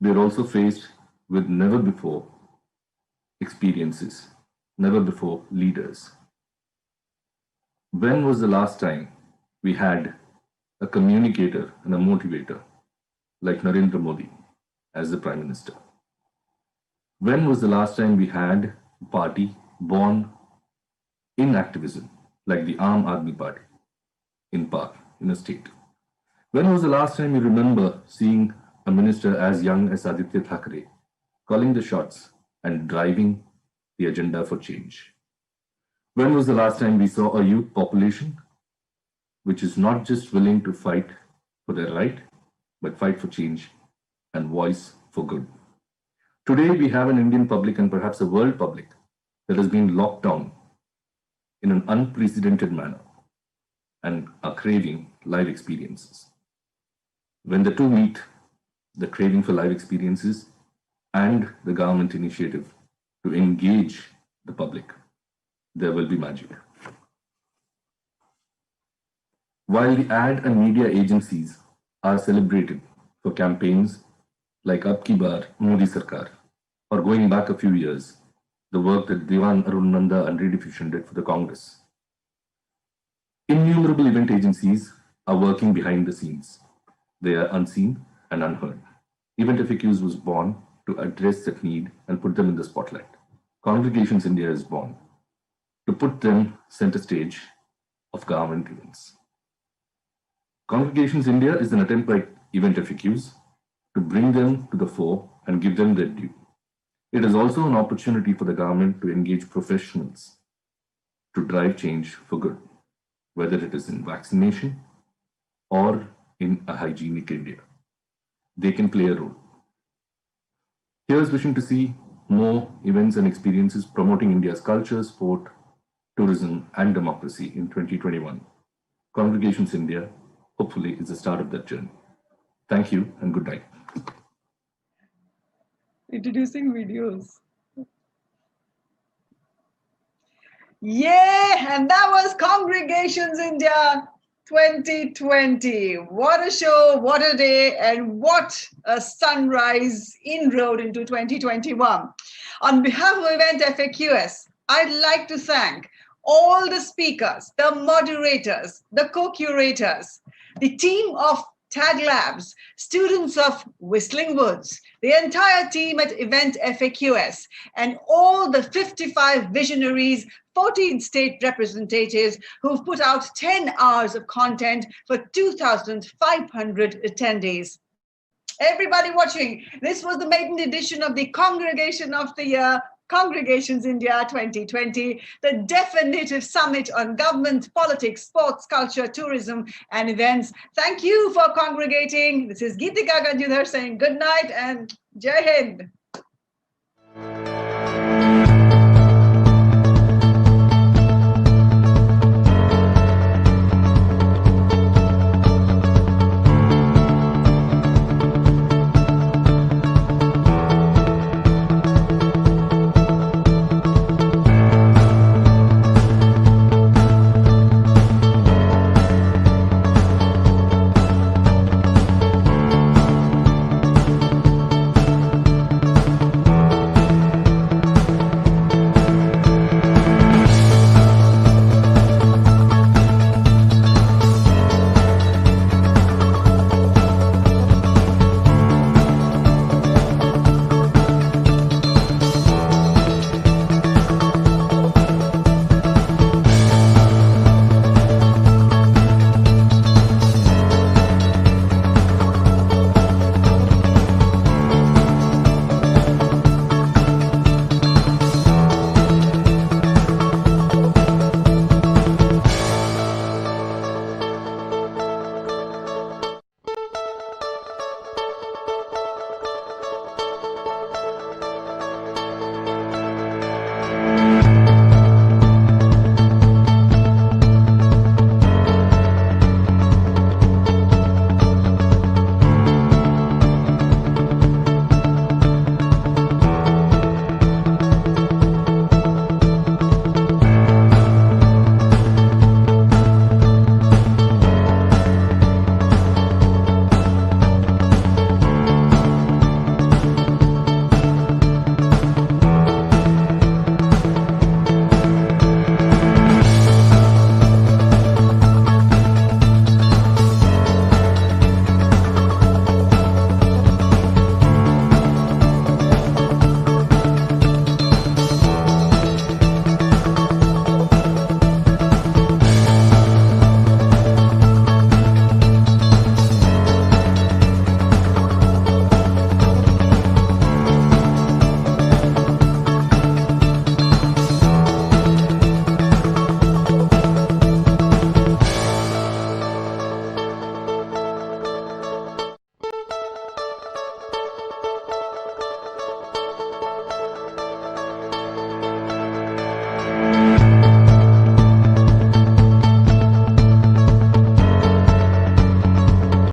We are also faced with never before experiences, never before leaders. When was the last time we had a communicator and a motivator like Narendra Modi as the Prime Minister? When was the last time we had a party born in activism like the Aam Aadmi Party in Park, in a state? When was the last time you remember seeing a minister as young as Aditya Thackeray calling the shots and driving the agenda for change? When was the last time we saw a youth population which is not just willing to fight for their right, but fight for change and voice for good? Today, we have an Indian public and perhaps a world public that has been locked down in an unprecedented manner and are craving live experiences. When the two meet, the craving for live experiences and the government initiative to engage the public, there will be magic. While the ad and media agencies are celebrated for campaigns like Ab Ki Baar Modi Sarkar, or going back a few years, the work that Dewan Arun Nanda and Rediffusion did for the Congress, innumerable event agencies are working behind the scenes. They are unseen and unheard. Event FAQs was born to address that need and put them in the spotlight. Congregations India is born to put them center stage of government events. Congregations India is an attempt by Event FAQs to bring them to the fore and give them their due. It is also an opportunity for the government to engage professionals to drive change for good, whether it is in vaccination or in a hygienic India. They can play a role. Here's wishing to see more events and experiences promoting India's culture, sport, tourism, and democracy in 2021. Congregations India, hopefully, is the start of that journey. Thank you and good night. Introducing videos. Yeah, and that was Congregations India 2020. What a show, what a day, and what a sunrise inroad into 2021. On behalf of Event FAQs, I'd like to thank all the speakers, the moderators, the co-curators, the team of Tag Labs, students of Whistling Woods, the entire team at Event FAQs, and all the 55 visionaries, 14 state representatives who've put out 10 hours of content for 2,500 attendees. Everybody watching, this was the maiden edition of the Congregation of the Year, Congregations India 2020, the definitive summit on government, politics, sports, culture, tourism, and events. Thank you for congregating. This is Geetika Ganjudhar saying good night and Jai Hind.